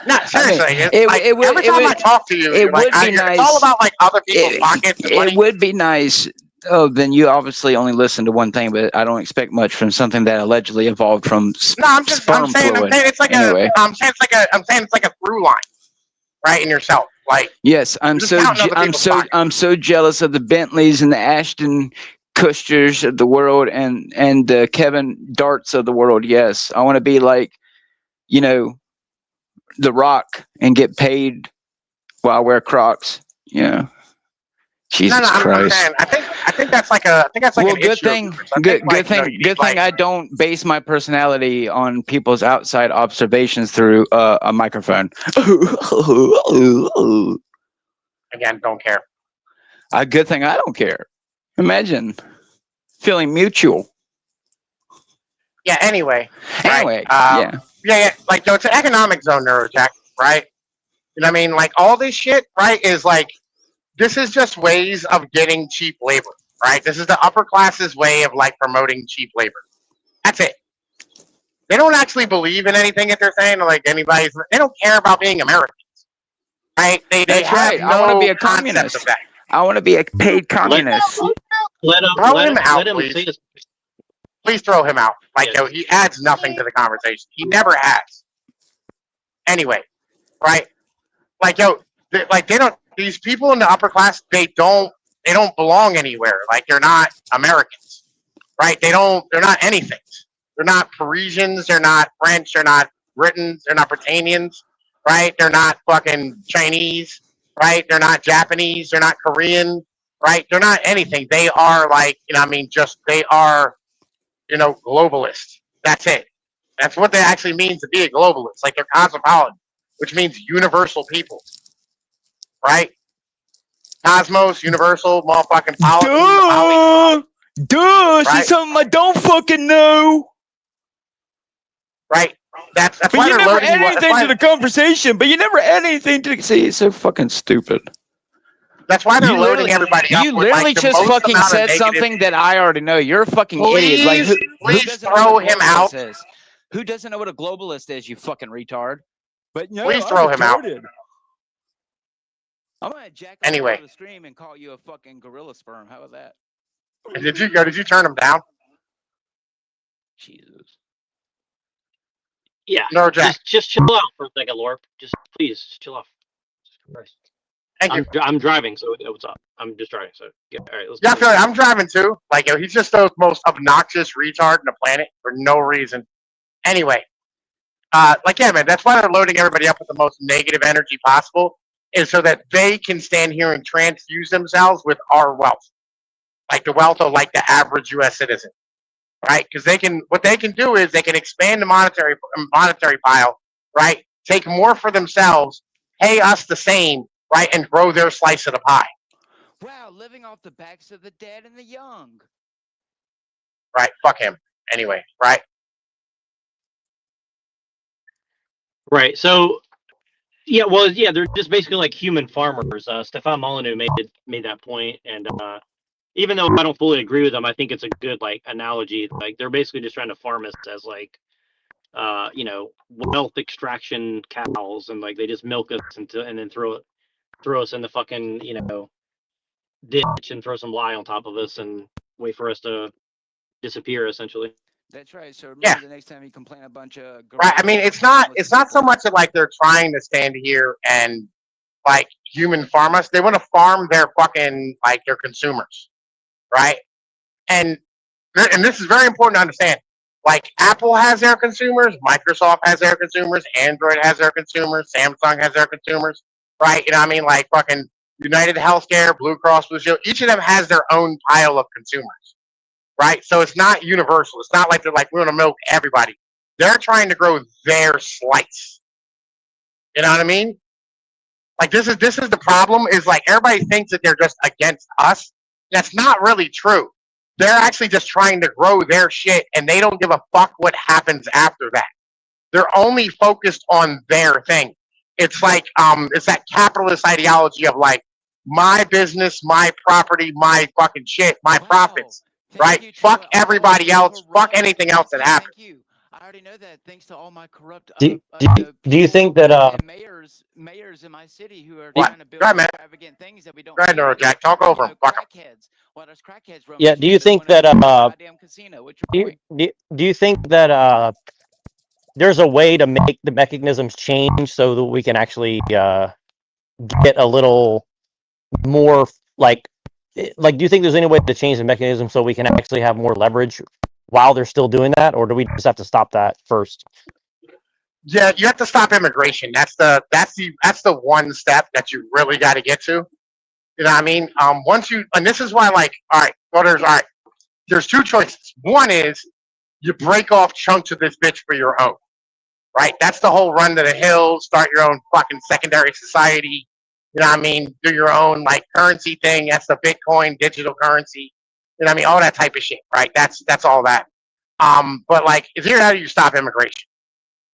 Not seriously. I mean, every time I talk to you, it would be nice. It's all about like other people's pockets. It would be nice. Oh, then you obviously only listen to one thing, but I don't expect much from something that allegedly evolved from I'm saying it's like a through line, right, in yourself. Like, yes, I'm so jealous of the Bentleys and the Ashton Kutchers of the world and the Kevin Darts of the world. Yes, I want to be like, The Rock and get paid while I wear Crocs. Yeah. Jesus Christ! I think that's like a well, an good issue. thing. Good thing I don't base my personality on people's outside observations through a microphone. Again, don't care. A good thing I don't care. Imagine feeling mutual. Yeah. Anyway. Right? Yeah. Like, it's an economic zone, Neurojack, right? You know what I mean? Like, all this shit, right, is like, this is just ways of getting cheap labor, right? This is the upper class's way of like promoting cheap labor. That's it. They don't actually believe in anything that they're saying, or like they don't care about being Americans, right? They That's have right. no I want to be a concept communist. of that. I want to be a paid communist. Let him out, say please. this. Please throw him out. Like, Yes. he adds nothing to the conversation. He never has. Anyway, right? Like, they don't. These people in the upper class, they don't belong anywhere. Like, they're not Americans, right? They're not anything. They're not Parisians. They're not French. They're not Britons. They're not Britannians, right? They're not fucking Chinese, right? They're not Japanese. They're not Korean, right? They're not anything. They are like, they are, globalists. That's it. That's what they actually mean to be a globalist. Like, they're cosmopolitan, which means universal people. Right? Cosmos, universal, motherfucking policy. Duh! She's something I don't fucking know. Right? That's But why you they're never loading add you. anything to the conversation. But you never add anything to see. It's so fucking stupid. That's why they're loading everybody up. You with, literally like, the just most fucking amount of said negative- something that I already know. You're a fucking idiot. Like, who Please doesn't throw know what him bullshit out. says? Who doesn't know what a globalist is, you fucking retard? But no, Please I'm throw him out. retarded. I'm gonna jack Anyway. the stream and call you a fucking gorilla sperm. How about that? Did you turn him down? Jesus. Yeah. No, Jack. Just chill out for a second, Lorp. Just please chill off. Christ. Thank you. I'm driving, so what's up? I'm just driving, so yeah. All right, let's Yeah, I go. feel like I'm driving too. Like, yo, he's just the most obnoxious retard on the planet for no reason. Anyway, like, yeah, man, that's why they're loading everybody up with the most negative energy possible, is so that they can stand here and transfuse themselves with our wealth, like the wealth of like the average U.S. citizen, right? Because what they can do is they can expand the monetary pile, right? Take more for themselves, pay us the same, right, and grow their slice of the pie. Wow, living off the backs of the dead and the young. Right, fuck him. Anyway, right? Right. So, yeah. Well, yeah. They're just basically like human farmers. Stefan Molyneux made that point, and even though I don't fully agree with them, I think it's a good like analogy. Like they're basically just trying to farm us as like, wealth extraction cows, and like they just milk us and then throw us in the fucking ditch and throw some lye on top of us and wait for us to disappear essentially. That's right. So remember Yeah. the next time you complain a bunch of Right. I mean, it's not so much that like they're trying to stand here and like human farm us. They want to farm their fucking like their consumers, right? And this is very important to understand. Like Apple has their consumers, Microsoft has their consumers, Android has their consumers, Samsung has their consumers, right? You know what I mean? Like fucking United Healthcare, Blue Cross Blue Shield, each of them has their own pile of consumers, right? So it's not universal. It's not like they're like, we want to milk everybody. They're trying to grow their slice. You know what I mean? Like this is the problem is like everybody thinks that they're just against us. That's not really true. They're actually just trying to grow their shit and they don't give a fuck what happens after that. They're only focused on their thing. It's like it's that capitalist ideology of like my business, my property, my fucking shit, my profits. Right? Fuck everybody else. Fuck anything else that happens. Thank you. I already know that thanks to all my corrupt Do you think that and mayors in my city who are What? trying to build Go ahead, man. extravagant things that we don't Go ahead, need Neurojack. Talk over him. Fuck him. crackheads. Well, there's crackheads roaming Yeah, the do you streets. They think wanna that, open a goddamn casino? What's your point? do you think that there's a way to make the mechanisms change so that we can actually get a little more like do you think there's any way to change the mechanism so we can actually have more leverage while they're still doing that, or do we just have to stop that first? Yeah, you have to stop immigration. That's the one step that you really got to get to. You know what I mean? And this is why, like, there's two choices. One is you break off chunks of this bitch for your own, right? That's the whole run to the hills, start your own fucking secondary society. You know what I mean? Do your own like currency thing. That's the Bitcoin digital currency. You know what I mean? All that type of shit, right? That's all that. But like, here's how you stop immigration,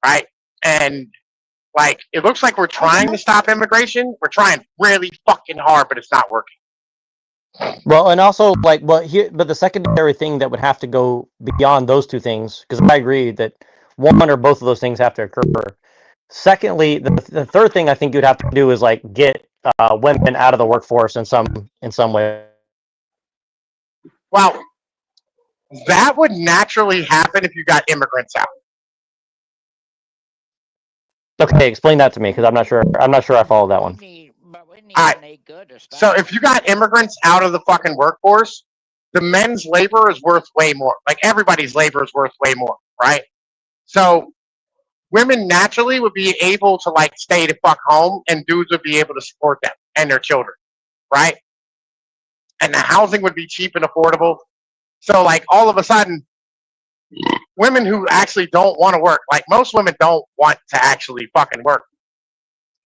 right? And like, it looks like we're trying to stop immigration. We're trying really fucking hard, but it's not working. Well, and also like, but the secondary thing that would have to go beyond those two things, because I agree that one or both of those things have to occur. Secondly, the third thing I think you'd have to do is like get women out of the workforce in some way. Well, that would naturally happen if you got immigrants out. Okay, explain that to me because I'm not sure I follow that one. Alright. So if you got immigrants out of the fucking workforce, the men's labor is worth way more. Like everybody's labor is worth way more, right? So women naturally would be able to like stay the fuck home and dudes would be able to support them and their children, right? And the housing would be cheap and affordable. So like all of a sudden, women who actually don't want to work, like most women don't want to actually fucking work.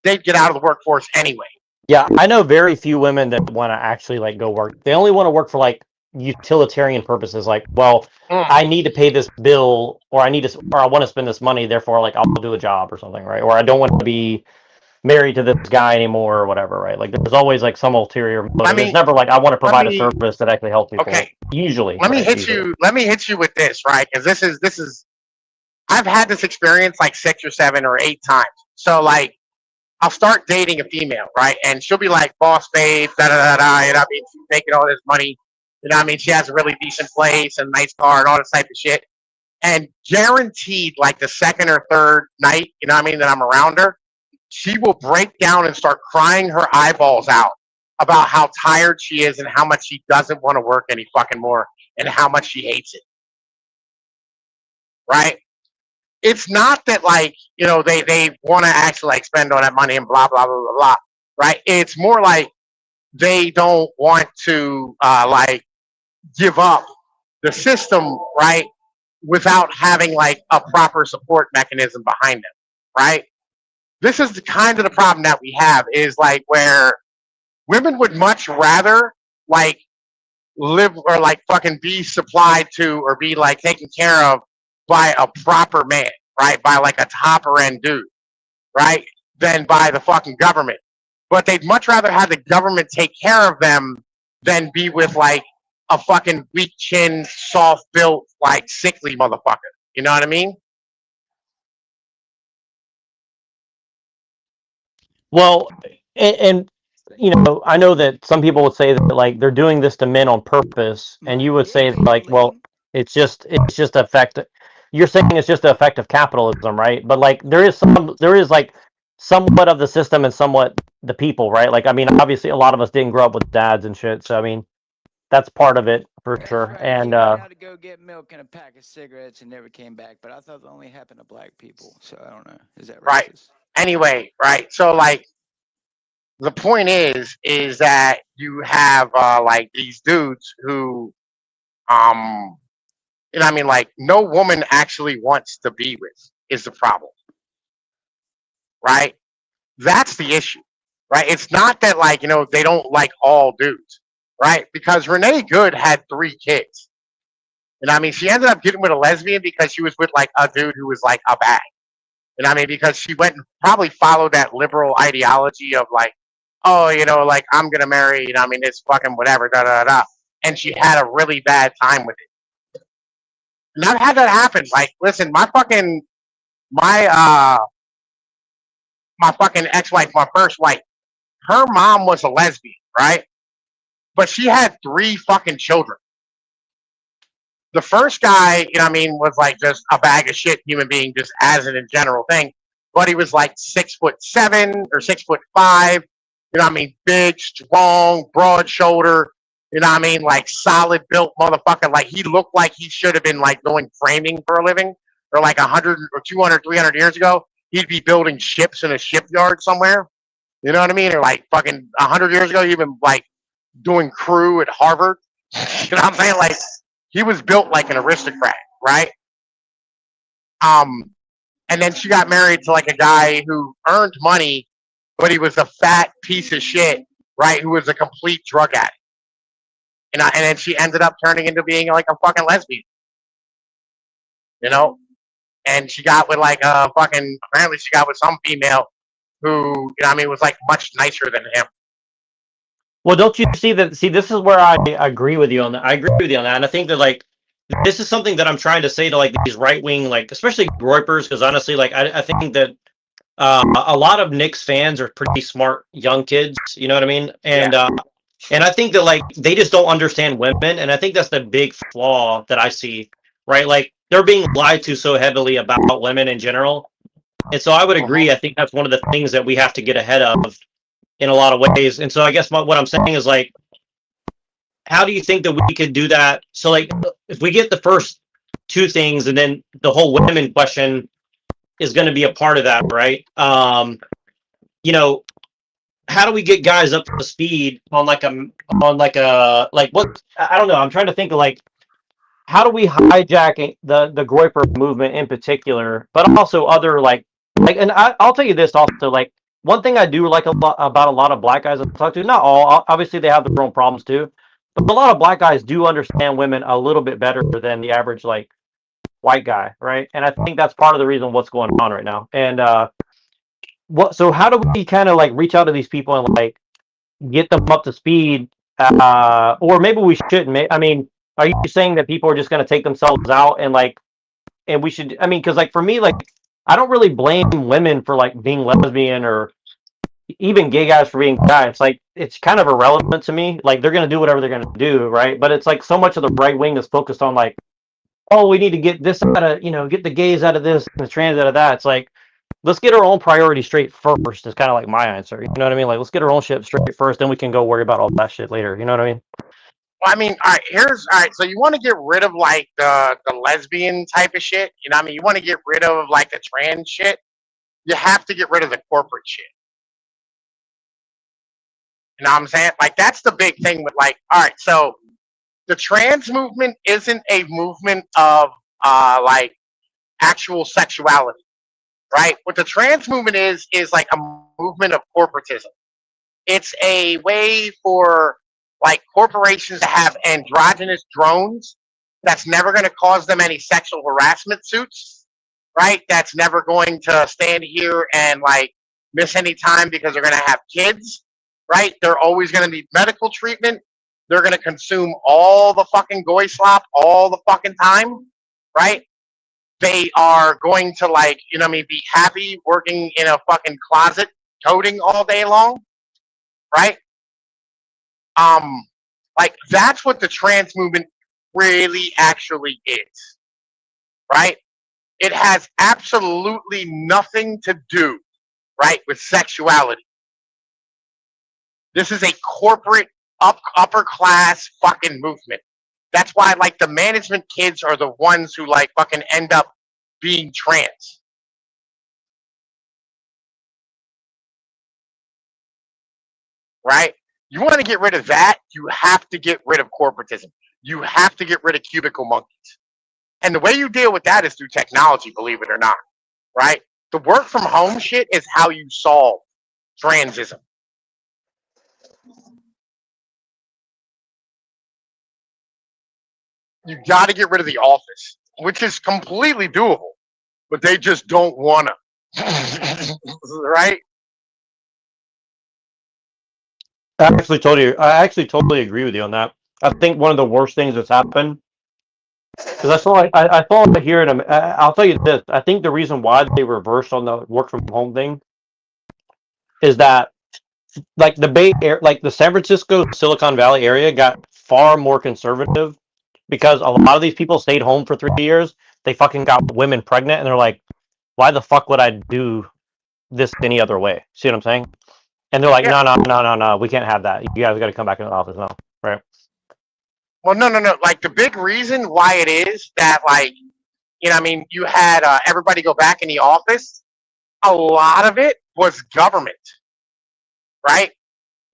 They'd get out of the workforce anyway. Yeah, I know very few women that want to actually like go work. They only want to work for like utilitarian purposes, like, well, I need to pay this bill, or I want to spend this money, therefore, like, I'll do a job or something, right? Or I don't want to be married to this guy anymore, or whatever, right? Like, there's always like some ulterior motive. It's never like I want to provide a service that actually helps people. Okay. Usually. Let me hit you with this, right? Because this is I've had this experience like 6 or 7 or 8 times. So like, I'll start dating a female, right? And she'll be like, boss babe, da da da da. You know what I mean? She's making all this money. You know what I mean? She has a really decent place and nice car and all this type of shit. And guaranteed, like the second or third night, you know what I mean, that I'm around her, she will break down and start crying her eyeballs out about how tired she is and how much she doesn't want to work any fucking more and how much she hates it. Right? It's not that like, you know, they want to actually like spend all that money and blah, blah, blah, blah, blah. Right? It's more like they don't want to like give up the system, right? Without having like a proper support mechanism behind them. Right? This is the kind of the problem that we have is like where women would much rather like live or like fucking be supplied to or be like taken care of by a proper man, right? By like a topper end dude, right? Than by the fucking government. But they'd much rather have the government take care of them than be with like a fucking weak chin, soft built, like sickly motherfucker. You know what I mean? Well, and you know, I know that some people would say that like they're doing this to men on purpose, and you would say like, well, it's just effect. You're saying it's just the effect of capitalism, right? But like there is like somewhat of the system and somewhat the people, right? Like I mean, obviously a lot of us didn't grow up with dads and shit, so I mean, that's part of it for sure. Right. And He went out to go get milk and a pack of cigarettes and never came back. But I thought that only happened to black people. So I don't know. Is that Right. racist? Anyway, right? So like the point is that you have like these dudes who you know what I mean, like no woman actually wants to be with is the problem. Right? That's the issue. Right? It's not that like, you know, they don't like all dudes, right? Because Renee Good had 3 kids. You know what I mean? She ended up getting with a lesbian because she was with like a dude who was like a bag. You know what I mean? Because she went and probably followed that liberal ideology of like, oh, you know, like I'm gonna marry, you know what I mean, it's fucking whatever, da da da. And she had a really bad time with it. And I've had that happen. Like, listen, my fucking my fucking ex-wife, my first wife, her mom was a lesbian, right? But she had 3 fucking children. The first guy, you know what I mean, was like just a bag of shit human being, just as an in general thing. But he was like 6'7" or 6'5", you know what I mean, big, strong, broad shoulder, you know what I mean, like solid built motherfucker. Like he looked like he should have been like doing framing for a living, or like 100 or 200, 300 years ago, he'd be building ships in a shipyard somewhere. You know what I mean? Or like fucking 100 years ago, he'd been like doing crew at Harvard. You know what I'm saying? Like he was built like an aristocrat, right? And then she got married to like a guy who earned money, but he was a fat piece of shit, right? Who was a complete drug addict. And then she ended up turning into being like a fucking lesbian, you know? And she got with like a fucking, apparently she got with some female who, you know what I mean, was like much nicer than him. well, don't you see that? See, this is where I agree with you on that. I agree with you on that, and I think that like this is something that I'm trying to say to like these right wing, like especially Groypers, because honestly, like I think that a lot of Knicks fans are pretty smart young kids. You know what I mean? And and I think that like they just don't understand women, and I think that's the big flaw that I see. Right? Like they're being lied to so heavily about women in general, and so I would agree. I think that's one of the things that we have to get ahead of in a lot of ways. And so I guess what I'm saying is like, how do you think that we could do that? So like, if we get the first 2 things, and then the whole women question is going to be a part of that, right? You know, how do we get guys up to speed on like what? I don't know. I'm trying to think of like, how do we hijack the Groyper movement in particular, but also other like, and I'll tell you this also, like, one thing I do like about a lot of black guys I talk to, not all, obviously they have their own problems too, but a lot of black guys do understand women a little bit better than the average like white guy, right? And I think that's part of the reason what's going on right now. And so how do we kind of like reach out to these people and like get them up to speed? Or maybe we shouldn't. I mean, are you saying that people are just going to take themselves out and like and we should. I mean, because like for me, like I don't really blame women for like being lesbian or even gay guys for being guys. It's like it's kind of irrelevant to me. Like they're gonna do whatever they're gonna do, right? But it's like so much of the right wing is focused on like, oh, we need to get this out of, get the gays out of this and the trans out of that. It's like, let's get our own priority straight first. Is kind of like my answer. You know what I mean? Like, let's get our own shit straight first, then we can go worry about all that shit later. You know what I mean? Well, I mean, all right. So you want to get rid of like the lesbian type of shit? You know, what I mean, you want to get rid of like the trans shit. You have to get rid of the corporate shit. You know what I'm saying? Like that's the big thing with like, all right, so the trans movement isn't a movement of like actual sexuality, right? What the trans movement is like a movement of corporatism. It's a way for like corporations to have androgynous drones that's never going to cause them any sexual harassment suits, right? That's never going to stand here and like miss any time because they're going to have kids, right? They're always going to need medical treatment. They're going to consume all the fucking goy slop all the fucking time, right? They are going to like, be happy working in a fucking closet coding all day long, right? Like that's what the trans movement really actually is, right? It has absolutely nothing to do, right, with sexuality. This is a corporate upper class fucking movement. That's why like the management kids are the ones who like fucking end up being trans. Right? You want to get rid of that, you have to get rid of corporatism. You have to get rid of cubicle monkeys. And the way you deal with that is through technology, believe it or not. Right? The work from home shit is how you solve transism. You got to get rid of the office, which is completely doable, but they just don't want to. Right? I actually totally agree with you on that. I think one of the worst things that's happened because I saw it here. I'll tell you this. I think the reason why they reversed on the work from home thing is that like the Bay Area, like the San Francisco Silicon Valley area got far more conservative because a lot of these people stayed home for 3 years. They fucking got women pregnant and they're like, why the fuck would I do this any other way? See what I'm saying? And they're like, no, we can't have that. You guys got to come back in the office now, right? Well, no. Like the big reason why it is that, like, you had everybody go back in the office. A lot of it was government, right?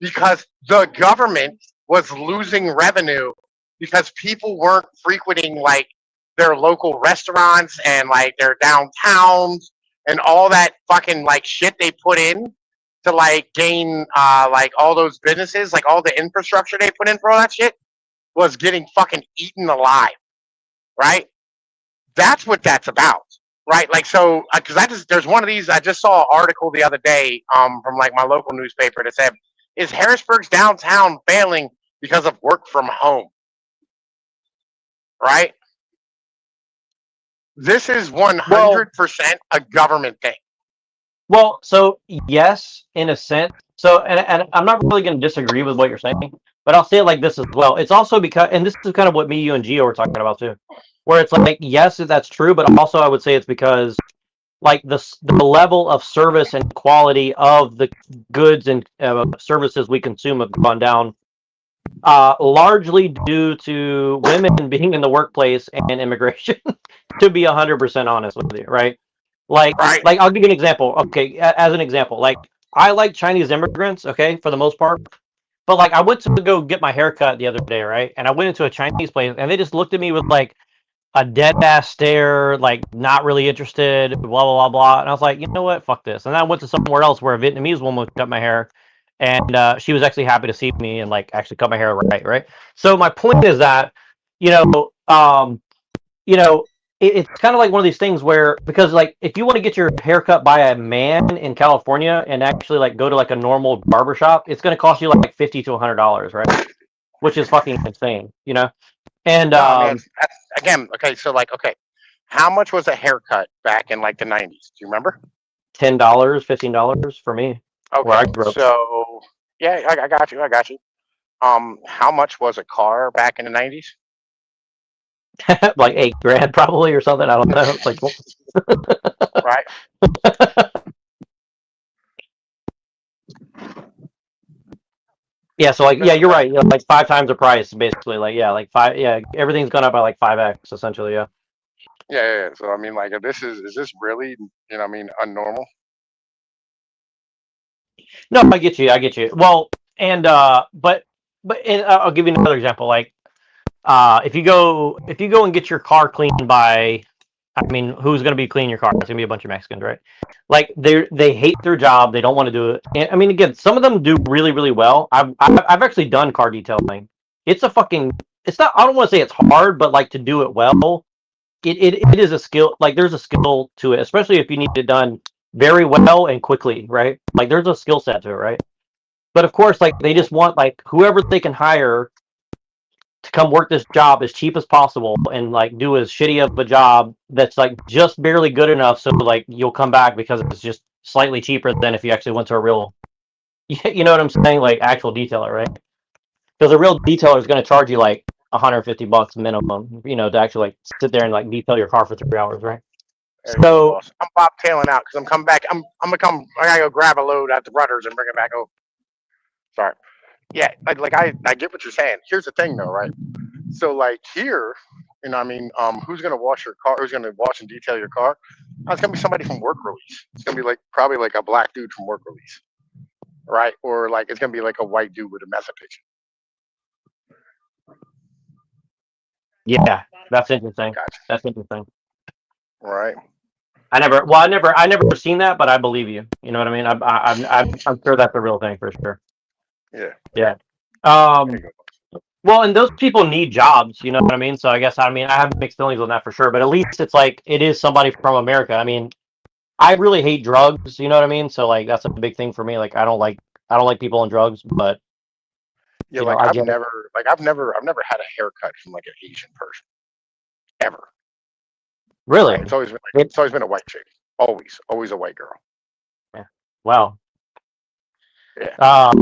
Because the government was losing revenue because people weren't frequenting like their local restaurants and like their downtowns and all that fucking like shit they put in to like gain like all those businesses, like all the infrastructure they put in for all that shit was getting fucking eaten alive, right? That's what that's about, right? Like so, because there's one of these. I just saw an article the other day from like my local newspaper that said, "Is Harrisburg's downtown failing because of work from home?" Right? This is 100% a government thing. Well, so yes, in a sense. So, and I'm not really going to disagree with what you're saying, but I'll say it like this as well. It's also because, and this is kind of what me, you, and Gio were talking about too, where it's like, yes, that's true, but also I would say it's because like the level of service and quality of the goods and services we consume have gone down, largely due to women being in the workplace and immigration. To be 100% honest with you, right? Like I'll give you an example. Okay, as an example, like I like Chinese immigrants, okay, for the most part. But like I went to go get my hair cut the other day, right? And I went into a Chinese place and they just looked at me with like a dead ass stare, like not really interested, blah blah blah blah. And I was like, you know what, fuck this. And then I went to somewhere else where a Vietnamese woman cut my hair, and she was actually happy to see me and like actually cut my hair right. So my point is that, it's kind of like one of these things where, because like if you want to get your hair cut by a man in California and actually like go to like a normal barbershop, it's going to cost you like $50 to $100, right? Which is fucking insane, And man, again, okay, so like, okay, How much was a haircut back in like the 90s? Do you remember? $10, $15 for me. Where I Okay, grew up. so yeah, I got you. I got you. How much was a car back in the 90s? Like $8,000 probably or something. I don't know. It's like, Right. yeah. So like, yeah, you're right. You know, like 5 times the price, basically. Like, yeah, like five. Yeah, everything's gone up by like 5x essentially. Yeah. Yeah. So I mean, like, if is this really, I mean, unnormal? No, I get you. I get you. Well, and but and I'll give you another example. Like, if you go and get your car cleaned by, I mean, who's going to be cleaning your car? It's going to be a bunch of Mexicans, right? Like they hate their job. They don't want to do it. And, I mean, again, some of them do really really well. I've actually done car detailing. It's a fucking. It's not. I don't want to say it's hard, but like to do it well, it is a skill. Like there's a skill to it, especially if you need it done very well and quickly, right? Like there's a skill set to it, right? But of course, like they just want like whoever they can hire to come work this job as cheap as possible and like do as shitty of a job that's like just barely good enough so like you'll come back because it's just slightly cheaper than if you actually went to a real you know what I'm saying, like actual detailer, right? Because a real detailer is going to charge you like $150 minimum, you know, to actually like sit there and like detail your car for 3 hours, right? There you go, So boss. I'm bobtailing out because I'm coming back. I'm gonna come. I gotta go grab a load at the Rudders and bring it back over. Sorry. Yeah, I get what you're saying. Here's the thing though, right? So like here, I mean, who's gonna wash your car? Who's gonna wash and detail your car? Oh, it's gonna be somebody from work release. It's gonna be like probably like a black dude from work release, right? Or like it's gonna be like a white dude with a meth addiction. yeah, that's interesting. Gotcha. That's interesting. Right. I never seen that, but I believe you. You know what I mean? I'm sure that's a real thing for sure. Yeah. Yeah. There you go. Well, and those people need jobs. You know what I mean? So I guess I have mixed feelings on that for sure. But at least it's like it is somebody from America. I mean, I really hate drugs. You know what I mean? So like that's a big thing for me. Like I don't like people on drugs. But Yeah, you know, like I I've get it. never had a haircut from like an Asian person ever. Really. Right? It's always been It- it's always been a white chick. Always a white girl. Wow. Yeah.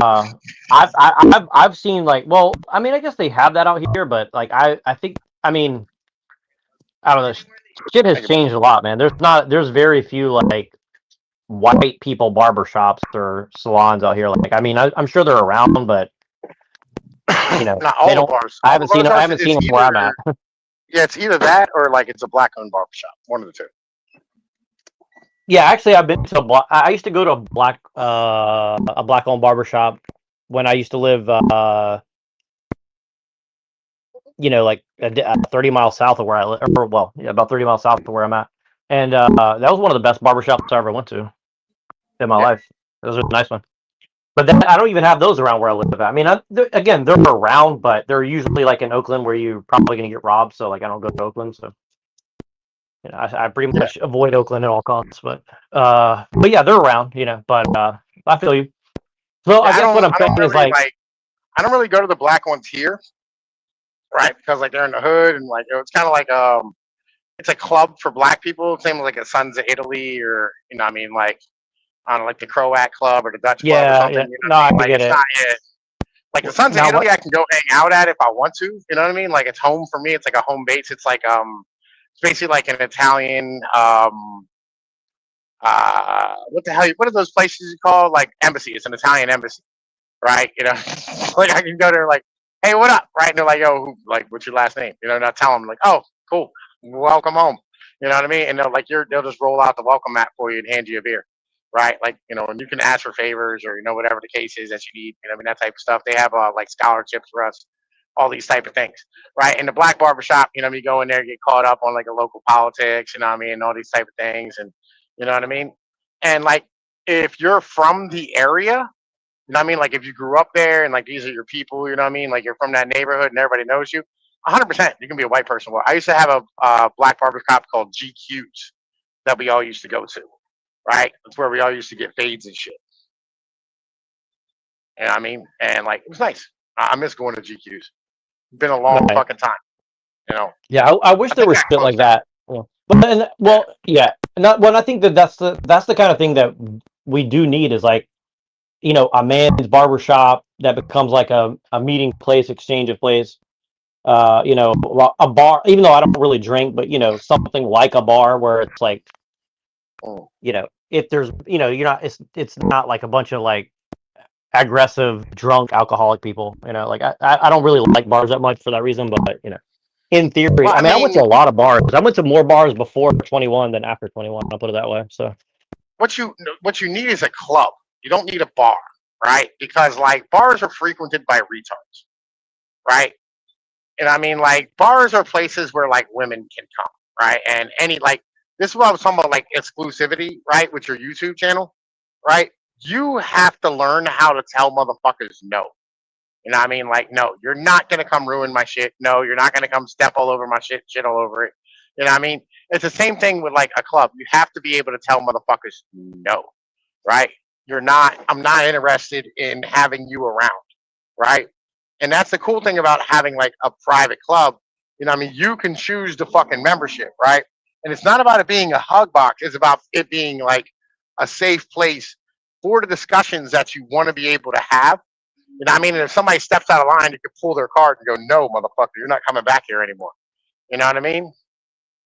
I've seen like, well, I mean, I guess they have that out here, but like I think, I mean, I don't know. Shit has Thank you, changed a lot, man. There's very few like white people barbershops or salons out here. Like, I mean, I'm sure they're around, but you know, Not they all the don't. bars. I All haven't the seen them. I bars, haven't seen it's them where I'm at. either yeah, it's either that or like it's a black owned barbershop. One of the two. Yeah, actually, I've been to I used to go to a black owned barbershop when I used to live you know, like 30 miles south of where I live, or well, yeah, about 30 miles south of where I'm at. And that was one of the best barbershops I ever went to in my Yeah. life. It was a nice one. But then I don't even have those around where I live at. I mean, again, they're around, but they're usually like in Oakland where you're probably going to get robbed. So like, I don't go to Oakland. So, you know, I pretty much avoid Oakland at all costs. But yeah, they're around, you know, but I feel you. So I guess what I'm saying is like, I don't really go to the black ones here, right? Because like they're in the hood and like it's kind of like it's a club for black people, same as like a Sons of Italy or what I mean, like on like the Croat Club or the Dutch Club or yeah, something. yeah, You know no, what I I mean? Like get it's it. not it. Like the Sons of Now, Italy, I can go hang out at if I want to. You know what I mean? Like it's home for me. It's like a home base. It's like it's basically like an Italian what the hell? What are those places you call like embassy? It's an Italian embassy, right? You know, like I can go there like, hey, what up? Right? And they're like, yo, like, what's your last name? You know, and I tell them like, oh, cool, welcome home. You know what I mean? And they'll just roll out the welcome mat for you and hand you a beer, right? Like, and you can ask for favors or whatever the case is that you need. You know, I mean that type of stuff. They have like scholarships for us, all these type of things, right? In the black barbershop, you go in there, get caught up on like a local politics, you know what I mean, all these type of things, and you know what I mean. And like, if you're from the area, you know what I mean? Like if you grew up there and like these are your people, you know what I mean? Like you're from that neighborhood and everybody knows you, 100%. You can be a white person. Well, I used to have a black barber shop called GQ's that we all used to go to, right? That's where we all used to get fades and shit. You know what I mean? And like it was nice. I miss going to GQ's. It's been a long Right. fucking time. You know. Yeah, I wish I there think was I shit like closed down. that. Yeah. But and well, yeah. Not well. I think that's the kind of thing that we do need is like a man's barbershop that becomes like a meeting place, exchange of place. A bar. Even though I don't really drink, but something like a bar where it's like Mm. if there's you're not it's not like a bunch of like aggressive drunk alcoholic people. Like I don't really like bars that much for that reason, but in theory, Well, I I mean, I went to mean, a lot of bars. I went to more bars before 21 than after 21. I'll put it that way. So what you need is a club. You don't need a bar, right? Because like bars are frequented by retards, right? And I mean, like bars are places where like women can come, right? And any like this is what I was talking about, like exclusivity, right? With your YouTube channel, right? You have to learn how to tell motherfuckers no. You know what I mean? Like, no, you're not gonna come ruin my shit. No, you're not gonna come step all over my shit all over it. You know what I mean? It's the same thing with like a club. You have to be able to tell motherfuckers no, right? I'm not interested in having you around, right? And that's the cool thing about having like a private club. You know what I mean? You can choose the fucking membership, right? And it's not about it being a hug box, it's about it being like a safe place for the discussions that you want to be able to have. You know what I mean? And if somebody steps out of line, you can pull their card and go, no, motherfucker, you're not coming back here anymore. You know what I mean?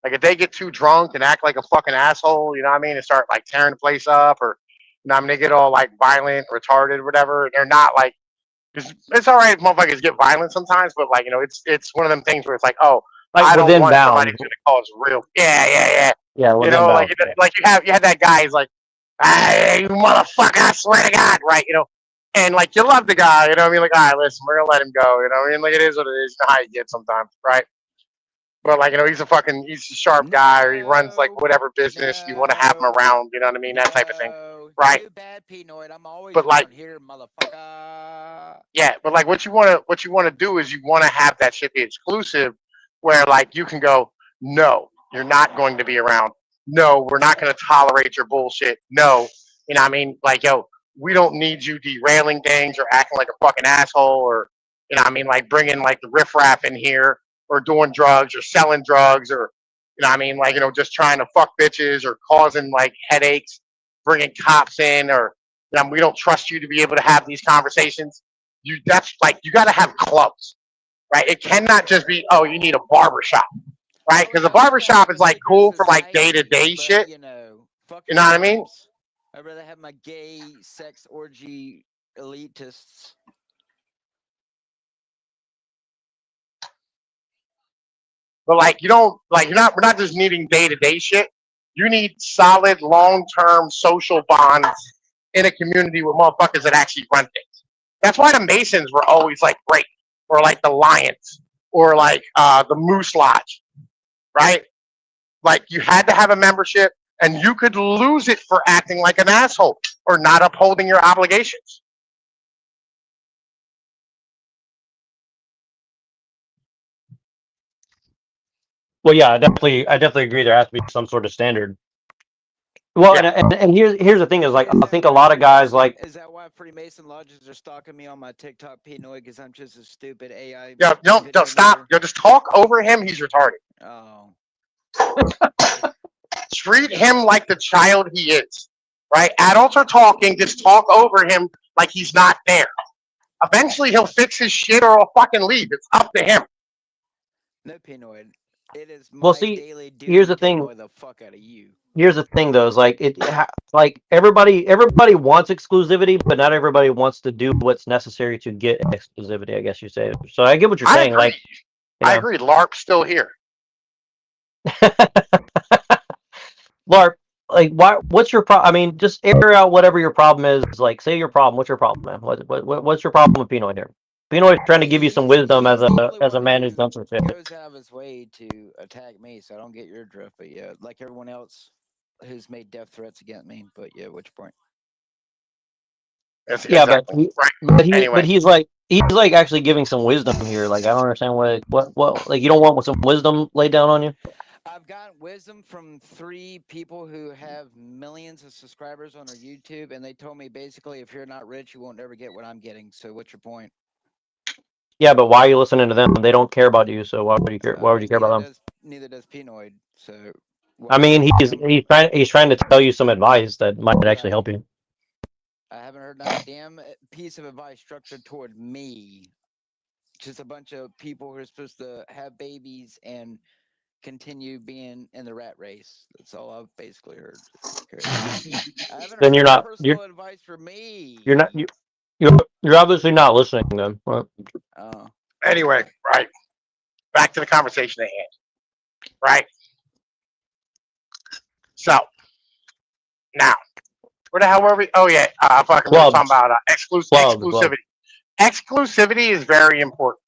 Like if they get too drunk and act like a fucking asshole, you know what I mean, and start like tearing the place up, or I mean, they get all like violent, retarded, or whatever. They're not like, because it's all right if motherfuckers get violent sometimes, but like it's one of them things where it's like, oh, like I don't within want somebody bounds. to cause real, yeah. Yeah, You within know, bounds. like you had that guy. He's like, hey, you motherfucker, I swear to God, right? And like you love the guy, you know what I mean? Like, all right, listen, we're gonna let him go, you know what I mean? Like it is what it is, you know how you get sometimes, right? But like, he's a sharp guy, or he runs like whatever business you want to have him around, you know what I mean? That type of thing, right? Too bad, Pinoid. I'm always But like, around here, motherfucker. yeah, but like what you wanna do is you wanna have that shit be exclusive, where like you can go, no, you're not going to be around. No, we're not gonna tolerate your bullshit. No, you know what I mean? Like, yo, we don't need you derailing things or acting like a fucking asshole, or you know what I mean, like bringing like the riffraff in here, or doing drugs or selling drugs, or you know what I mean, like just trying to fuck bitches or causing like headaches, bringing cops in, or we don't trust you to be able to have these conversations. That's like you got to have clubs, right? It cannot just be, oh, you need a barber shop, right? Because a barber shop is like cool for like day to day shit. Fuck You know what I mean? clubs. I'd rather have my gay sex orgy elitists. But like we're not just needing day to day shit. You need solid long term social bonds in a community with motherfuckers that actually run things. That's why the Masons were always like great, or like the Lions, or like the Moose Lodge, right? Like you had to have a membership, and you could lose it for acting like an asshole or not upholding your obligations. Well, yeah, I definitely agree. There has to be some sort of standard. Well, Yeah. and here's the thing is like I think a lot of guys like Is that why Freemason lodges are stalking me on my TikTok, Pinoid? Because I'm just a stupid AI. Yo, don't stop. Yo, just talk over him. He's retarded. Oh. Treat him like the child he is, right? Adults are talking. Just talk over him like he's not there. Eventually, he'll fix his shit or he'll fucking leave. It's up to him. No, Pinoid. It is my Well, see, daily duty here's the to thing. annoy the fuck out of you. Here's the thing, though, is like like everybody wants exclusivity, but not everybody wants to do what's necessary to get exclusivity. I guess you say. So I get what you're I saying. agree. Like, I agree. LARP's still here. LARP, like, what's your problem? I mean, just air out whatever your problem is. Like, say your problem. What's your problem, man? What's your problem with Pinoid here? Pinoid's trying to give you some wisdom as a man who's done some shit. Goes out of his way to attack me, so I don't get your drift. But yeah, like everyone else who's made death threats against me. But yeah, which point? Yeah, Exactly. Anyway. but he's like actually giving some wisdom here. Like, I don't understand what like you don't want some wisdom laid down on you. I've gotten wisdom from 3 people who have millions of subscribers on their YouTube, and they told me basically, if you're not rich, you won't ever get what I'm getting. So what's your point? Yeah, but why are you listening to them? They don't care about you, so why would you care? Why would you care about them? neither does Penoid. So. I mean, he's trying to tell you some advice that might actually Yeah. help you. I haven't heard not a damn piece of advice structured toward me. Just a bunch of people who are supposed to have babies and continue being in the rat race. That's all I've basically heard. I haven't Then you're heard not personal advice for me. you're not you're obviously not listening then. Well, Oh. Anyway, right. Back to the conversation at hand. Right. So now, where the hell were we? Oh yeah, fucking. We were talking Clubs. about Clubs. exclusivity. Exclusivity is very important,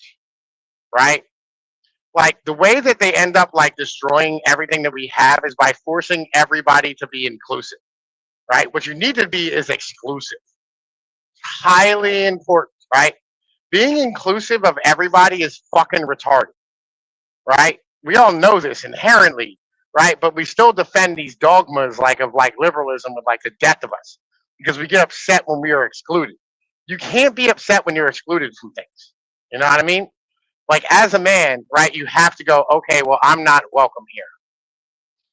right? Like the way that they end up like destroying everything that we have is by forcing everybody to be inclusive, right? What you need to be is exclusive. Highly important, right? Being inclusive of everybody is fucking retarded, right? We all know this inherently, right? But we still defend these dogmas like of like liberalism with like the death of us because we get upset when we are excluded. You can't be upset when you're excluded from things. You know what I mean? Like as a man, right? You have to go, okay, well, I'm not welcome here.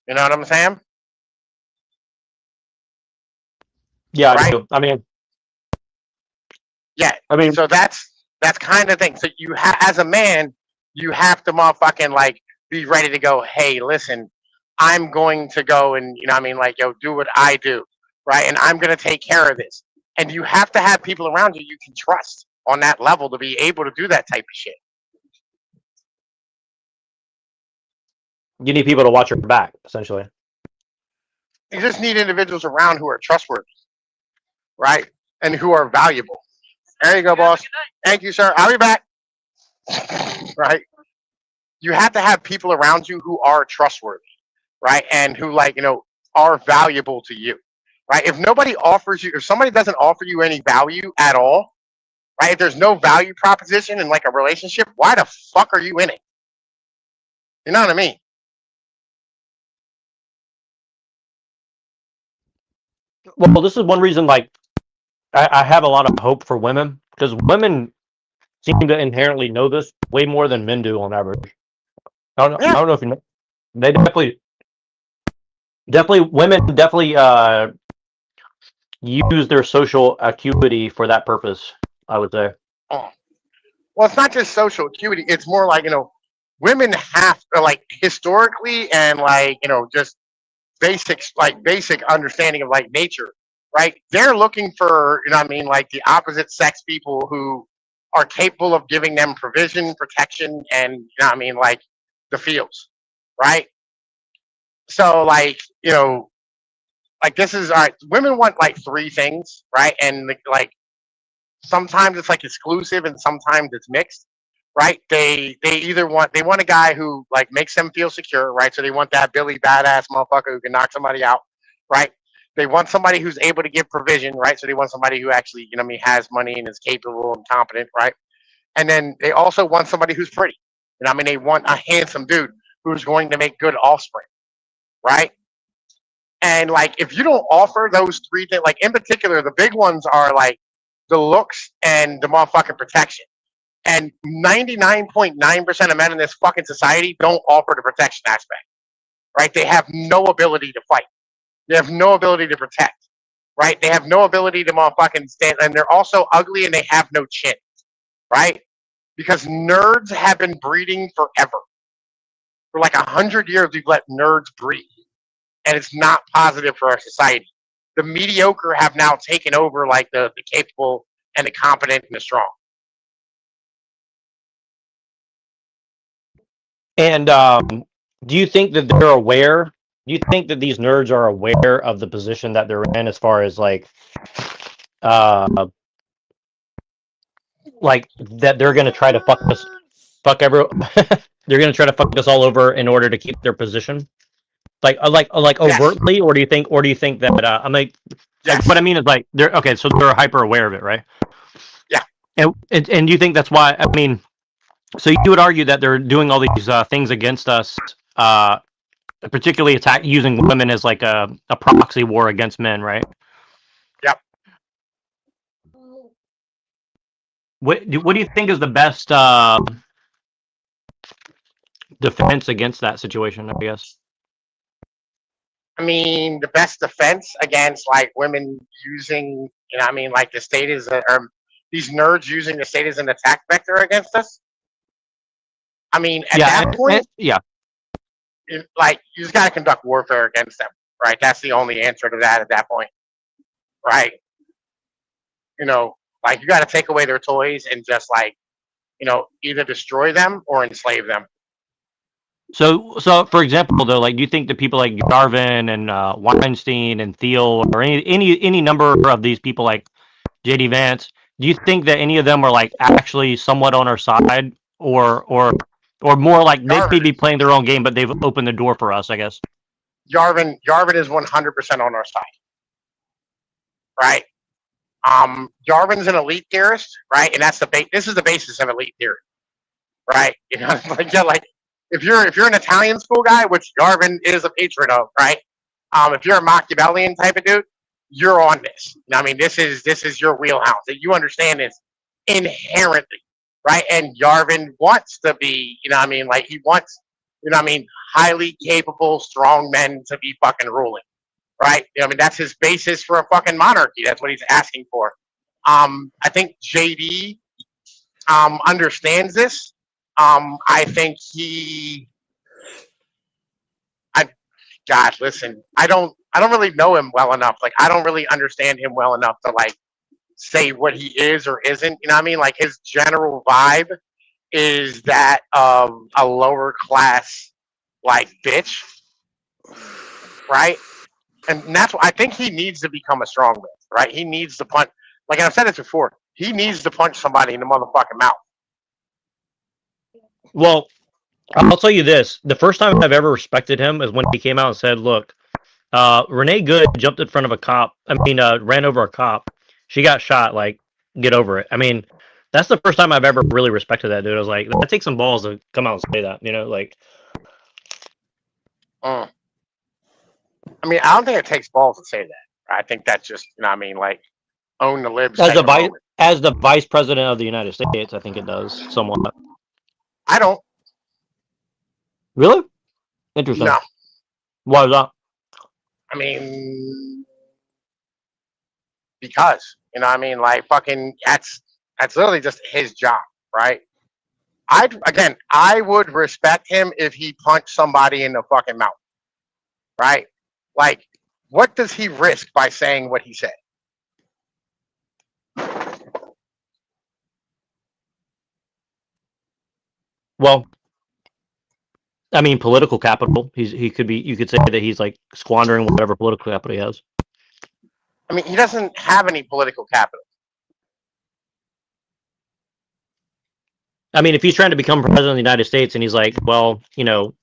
You know what I'm saying? Yeah, I Right? do. Yeah. I mean, So that's kind of thing. So you as a man, you have to motherfucking like be ready to go, hey, listen, I'm going to go and you know what I mean, like, yo, do what I do, right? And I'm gonna take care of this. And you have to have people around you can trust on that level to be able to do that type of shit. you need people to watch your back, essentially. You just need individuals around who are trustworthy, right? And who are valuable. There you go, boss. Thank you, sir. I'll be back. Right? You have to have people around you who are trustworthy, right? And who like, you know, are valuable to you. Right? If nobody offers you, if somebody doesn't offer you any value at all, right? If there's no value proposition in like a relationship, why the fuck are you in it? You know what I mean? Well, this is one reason, like, I have a lot of hope for women because women seem to inherently know this way more than men do on average. I Yeah. don't know if you know. They women definitely use their social acuity for that purpose. I would say. Oh. Well, it's not just social acuity. It's more like, you know, women have to, like, historically and like, you know, just basic understanding of like nature, right? They're looking for, you know what I mean, like the opposite sex people who are capable of giving them provision, protection, and you know what I mean, like the feels, right? So like, you know, like this is all right. Women want like three things, right? And like sometimes it's like exclusive and sometimes it's mixed, right? They want a guy who like makes them feel secure, right? So they want that Billy badass motherfucker who can knock somebody out, right? They want somebody who's able to give provision, right? So they want somebody who actually, you know what I mean, has money and is capable and competent, right? And then they also want somebody who's pretty. You know what I mean? They want a handsome dude who's going to make good offspring, right? And like if you don't offer those three things, like in particular, the big ones are like the looks and the motherfucking protection. And 99.9% of men in this fucking society don't offer the protection aspect, right? They have no ability to fight. They have no ability to protect, right? They have no ability to motherfucking stand, and they're also ugly and they have no chin, right? Because nerds have been breeding forever. For like 100 years, we've let nerds breed, and it's not positive for our society. The mediocre have now taken over like the capable and the competent and the strong. And do you think that they're aware? Do you think that these nerds are aware of the position that they're in, as far as like that they're gonna try to fuck they're gonna try to fuck us all over in order to keep their position, like Yes. overtly, or do you think that I'm like Yes. what I mean is like they're okay, so they're hyper aware of it, right? Yeah. And do you think that's why? I mean, so you would argue that they're doing all these things against us, particularly using women as like a proxy war against men, right? Yep. What do you think is the best defense against that situation, I guess. I mean, the best defense against like women using, you know, what I mean, like the state is, or these nerds using the state as an attack vector against us. I mean, at that point, yeah. Like you just got to conduct warfare against them, right? That's the only answer to that at that point, right? You know, like you got to take away their toys and just like, you know, either destroy them or enslave them. So for example, though, like, do you think that people like Garvin and Weinstein and Thiel or any number of these people like JD Vance, do you think that any of them are like actually somewhat on our side, or more like they may be playing their own game, but they've opened the door for us, I guess? Yarvin is 100% on our side, right? Yarvin's an elite theorist, right? And that's this is the basis of elite theory, right? You know, like yeah, like if you're an Italian school guy, which Yarvin is a patron of, right? If you're a Machiavellian type of dude, you're on this. You know, I mean, this is your wheelhouse. That you understand this inherently, right? And Yarvin wants to be, you know, what I mean, like he wants, you know, what I mean, highly capable, strong men to be fucking ruling, right? You know, I mean, that's his basis for a fucking monarchy. That's what he's asking for. I think JD understands this. I think God, listen, I don't really know him well enough. Like, I don't really understand him well enough to like say what he is or isn't. You know what I mean? Like his general vibe is that of a lower class like bitch, right? And that's what I think he needs to become a strongman, right? He needs to punch. Like I've said it before, he needs to punch somebody in the motherfucking mouth. Well, I'll tell you this: the first time I've ever respected him is when he came out and said, "Look, Renee Good jumped in front of a cop. Ran over a cop. She got shot. Like, get over it." I mean, that's the first time I've ever really respected that dude. I was like, that takes some balls to come out and say that. You know, like. I mean, I don't think it takes balls to say that. I think that's just, you know what I mean, like, own the libs. As the vice president of the United States, I think it does somewhat. I don't. Really? Interesting. No. Why is that? I mean, because, you know what I mean, like, fucking, that's literally just his job, right? I would respect him if he punched somebody in the fucking mouth, right? Like, what does he risk by saying what he said? Well, I mean, political capital. You could say that he's like squandering whatever political capital he has. I mean, he doesn't have any political capital. I mean, if he's trying to become president of the United States and he's like, well, you know,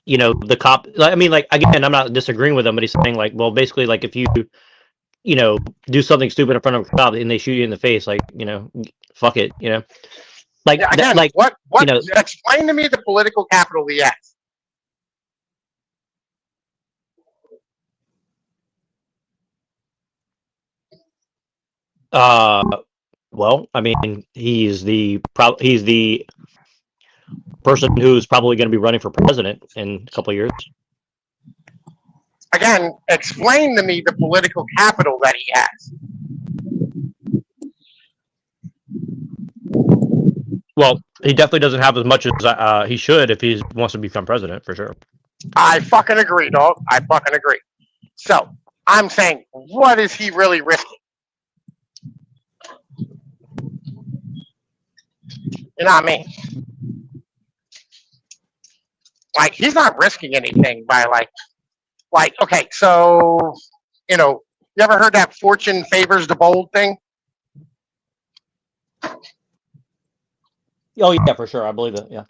the cop. I mean, like, again, I'm not disagreeing with him, but he's saying like, well, basically, like, if you do something stupid in front of a cop and they shoot you in the face, like, fuck it, like, yeah, again, like, what? Explain to me the political capital he has. Well, I mean, he's the person who's probably going to be running for president in a couple of years. Again, explain to me the political capital that he has. Well, he definitely doesn't have as much as he should if he wants to become president, for sure. I fucking agree, dog. I fucking agree. So, I'm saying, what is he really risking? You know what I mean? Like, he's not risking anything by like, okay, so, you ever heard that fortune favors the bold thing? Oh, yeah, for sure. I believe it, yeah.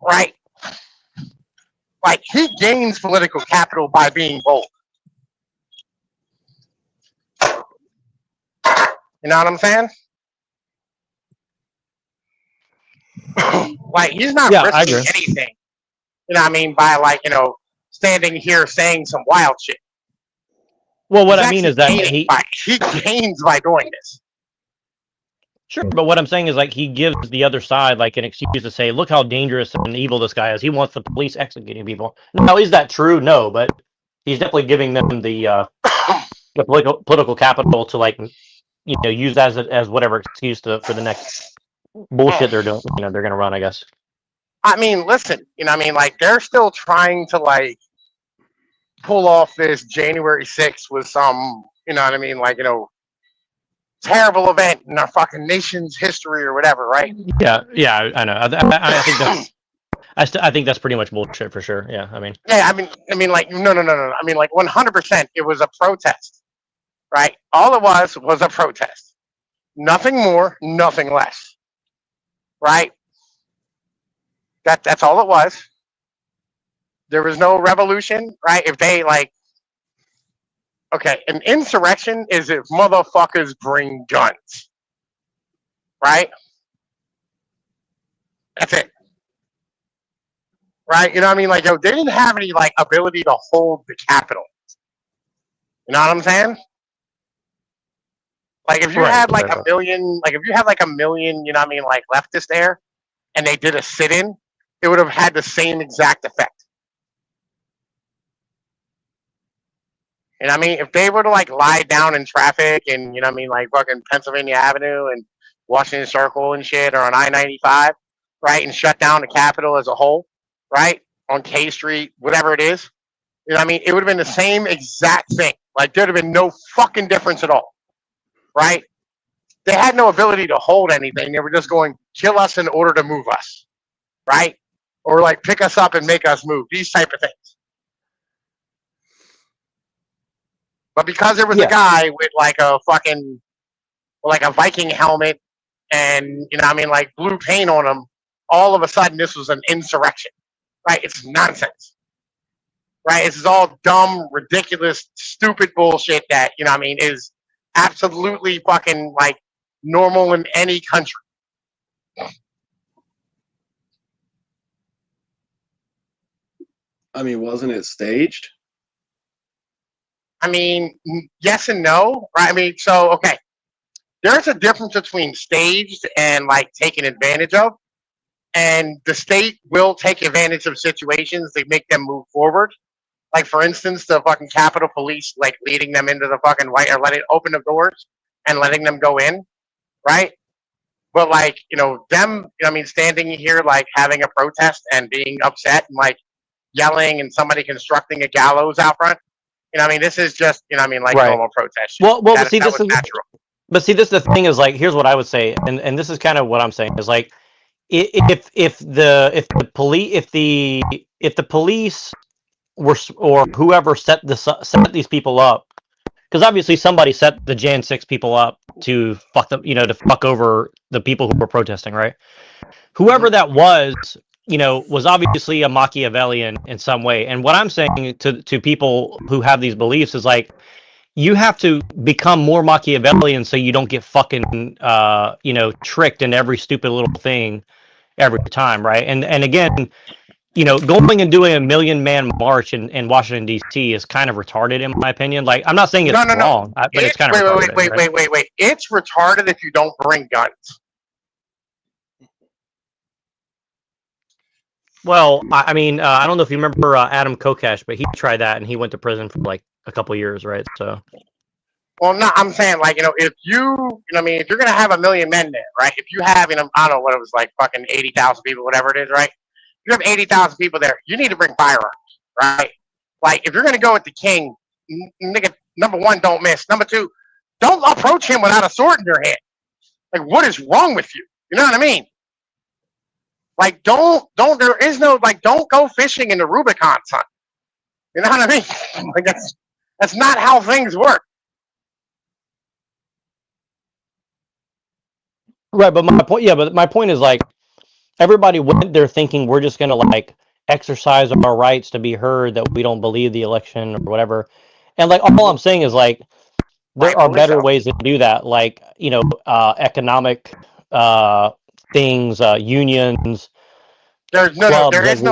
Right? Like, he gains political capital by being bold. You know what I'm saying? Like, he's not risking anything. You know what I mean? By, like, standing here saying some wild shit. Well, what I mean is that he gains by doing this. Sure, but what I'm saying is like he gives the other side like an excuse to say, "Look how dangerous and evil this guy is. He wants the police executing people." Now, is that true? No, but he's definitely giving them the political capital to like use as whatever excuse for the next bullshit they're doing. They're gonna run, I guess. I mean, listen, like they're still trying to like pull off this January 6th with some, like, terrible event in our fucking nation's history or whatever, right? Yeah, I know. I think that's I think that's pretty much bullshit for sure. Yeah, I mean. Yeah, I mean, like, no. I mean, like, 100%, it was a protest, right? All it was a protest. Nothing more, nothing less, right? That's all it was. There was no revolution, right? If they like, okay, an insurrection is if motherfuckers bring guns, right? That's it, right? You know what I mean? Like, they didn't have any like ability to hold the Capitol. You know what I'm saying? Like, if you had like a million, you know what I mean, like leftists there, and they did a sit-in, it would have had the same exact effect. You know what I mean? If they were to like lie down in traffic and, like fucking Pennsylvania Avenue and Washington Circle and shit, or on I-95, right, and shut down the Capitol as a whole, right, on K Street, whatever it is, you know what I mean? It would have been the same exact thing. Like, there'd have been no fucking difference at all, right? They had no ability to hold anything. They were just going, kill us in order to move us, right? Or like pick us up and make us move. These type of things. But because there was a guy with like a fucking, like a Viking helmet and, like blue paint on him, all of a sudden this was an insurrection, right? It's nonsense, right? This is all dumb, ridiculous, stupid bullshit that, is absolutely fucking like normal in any country. I mean, wasn't it staged? I mean, yes and no, right? I mean, so, okay. There's a difference between staged and like taken advantage of. And the state will take advantage of situations to make them move forward. Like, for instance, the fucking Capitol Police, like leading them into the fucking white, or letting open the doors and letting them go in, right? But like, them, standing here, like having a protest and being upset and like yelling and somebody constructing a gallows out front. This is just, like normal protest. Well, see, this is natural. But see, this is the thing is like, here's what I would say, and this is kind of what I'm saying is like, if the police were, or whoever set these people up, because obviously somebody set the Jan 6 people up to fuck them, to fuck over the people who were protesting, right? Whoever that was obviously a Machiavellian in some way. And what I'm saying to people who have these beliefs is like, you have to become more Machiavellian so you don't get fucking, tricked in every stupid little thing every time, right? And again, going and doing a 1 million man march in Washington D.C. is kind of retarded in my opinion. Like, I'm not saying it's wrong, but it's kind of retarded. Wait. It's retarded if you don't bring guns. Well, I mean, I don't know if you remember Adam Kokesh, but he tried that and he went to prison for like a couple years, right? So. Well, no, I'm saying like, if you, if you're gonna have 1 million men there, right? If you have, I don't know what it was like, fucking 80,000 people, whatever it is, right? If you have 80,000 people there, you need to bring firearms, right? Like, if you're gonna go with the king, nigga, number one, don't miss. Number two, don't approach him without a sword in your hand. Like, what is wrong with you? You know what I mean? Like, don't go fishing in the Rubicon, son. You know what I mean? Like, that's not how things work. Right, but my point is like, everybody went there thinking we're just gonna like exercise our rights to be heard, that we don't believe the election or whatever. And like, all I'm saying is like, there are better ways to do that, like, economic things, unions. There's no better way to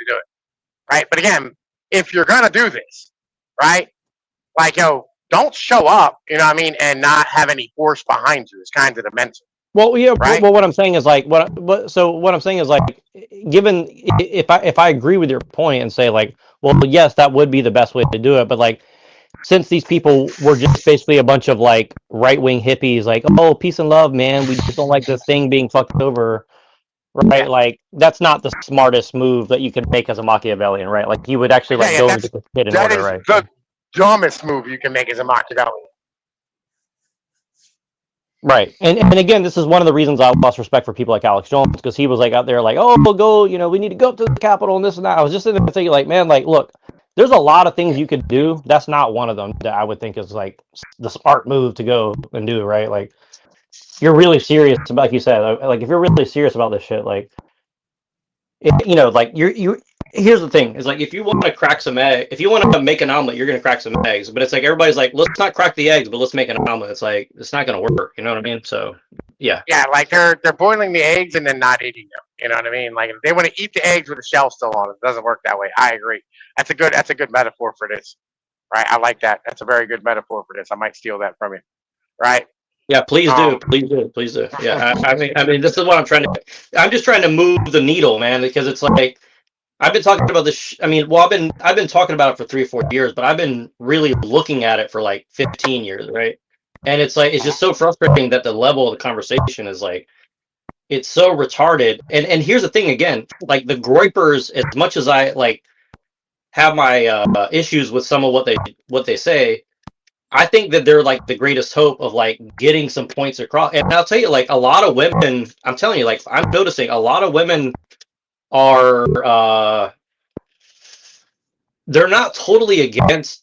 do it, right? But again, if you're gonna do this, right, like, don't show up, you know what I mean, and not have any force behind you. It's kind of the mental, Well, yeah. right? Well, what I'm saying is like what I'm saying is like, given if I agree with your point and say like, well, yes, that would be the best way to do it, but like, since these people were just basically a bunch of like right wing hippies, like, oh, peace and love, man, we just don't like this thing being fucked over, right? Yeah. Like, that's not the smartest move that you can make as a Machiavellian, right? Like, you would actually like Yeah, go and get the shit in that order, is right? the dumbest move you can make as a Machiavellian. Right. And again, this is one of the reasons I lost respect for people like Alex Jones, because he was like out there like, oh, we'll go, we need to go up to the Capitol and this and that. I was just sitting there thinking like, man, like, look, there's a lot of things you could do. That's not one of them that I would think is like the smart move to go and do, right? Like, you're really serious about, like you said, like if you're really serious about this shit, like, like you here's the thing, is like, if you want to crack some egg, if you want to make an omelet, you're gonna crack some eggs, but it's like everybody's like, let's not crack the eggs, but let's make an omelet. It's like, it's not gonna work, you know what I mean? So yeah. Yeah, like they're boiling the eggs and then not eating them. You know what I mean? Like if they want to eat the eggs with the shell still on it. It doesn't work that way. I agree. That's a good metaphor for this. Right? I like that. That's a very good metaphor for this. I might steal that from you. Right? Yeah, please do. Yeah, I mean, this is what I'm just trying to move the needle, man, because it's like, I've been talking about this. I mean, well, I've been talking about it for 3 or 4 years, but I've been really looking at it for like 15 years, right? And it's like, it's just so frustrating that the level of the conversation is like, it's so retarded. And here's the thing again, like the Groypers, as much as I like have my issues with some of what they say, I think that they're like the greatest hope of like getting some points across. And I'll tell you, like, a lot of women, I'm telling you, like, I'm noticing a lot of women are they're not totally against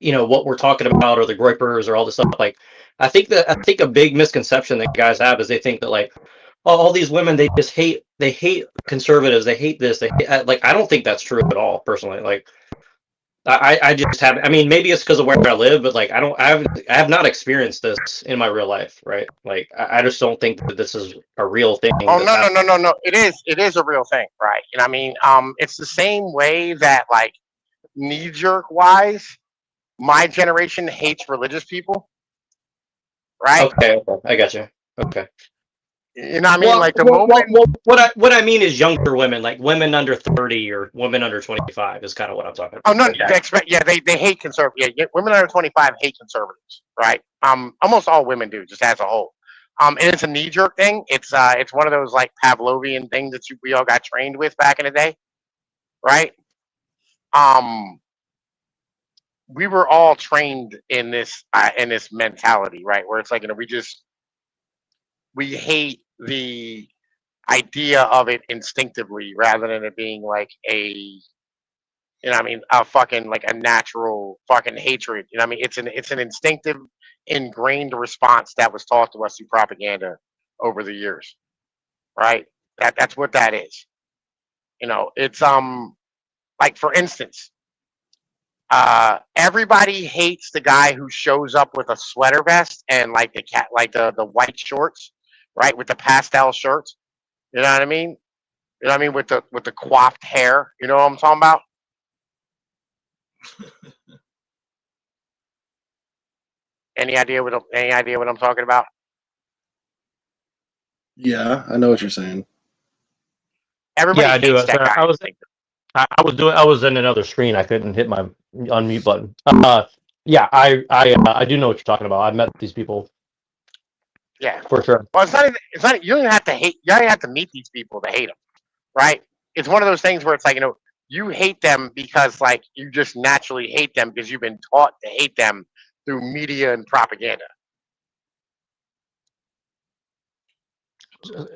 what we're talking about, or the Groypers or all this stuff. Like, I think a big misconception that guys have is they think that like, oh, all these women, they hate conservatives, they hate this, like, I don't think that's true at all, personally. Like, I just have, I mean, maybe it's because of where I live, but like, I have not experienced this in my real life, right? Like, I just don't think that this is a real thing. Oh no. It is a real thing, right? And I mean, it's the same way that like knee jerk wise, my generation hates religious people, right? Okay, I got you. Okay. You know what I mean? Like the moment. What I mean is younger women, like women under 30 or women under 25, is kind of what I'm talking about. Oh no, they hate conservatives. Yeah, women under 25 hate conservatives, right? Almost all women do, just as a whole. And it's a knee jerk thing. It's one of those like Pavlovian things that we all got trained with back in the day, right? We were all trained in this mentality, right? Where it's like, we hate the idea of it instinctively rather than it being like a fucking like a natural fucking hatred. You know what I mean? It's an instinctive, ingrained response that was taught to us through propaganda over the years, right? That's what that is. It's like, for instance, everybody hates the guy who shows up with a sweater vest and like the white shorts, right? With the pastel shirts. You know what I mean? You know what I mean? With the coiffed hair. You know what I'm talking about? Any idea what I'm talking about? Yeah, I know what you're saying. Everybody Yeah, I do. hates that guy. I was in another screen. I couldn't hit my unmute button. Yeah, I do know what you're talking about. I've met these people Yeah. for sure. Well, it's not. You don't even have to hate. You don't even have to meet these people to hate them, right? It's one of those things where it's like, you hate them because like you just naturally hate them because you've been taught to hate them through media and propaganda.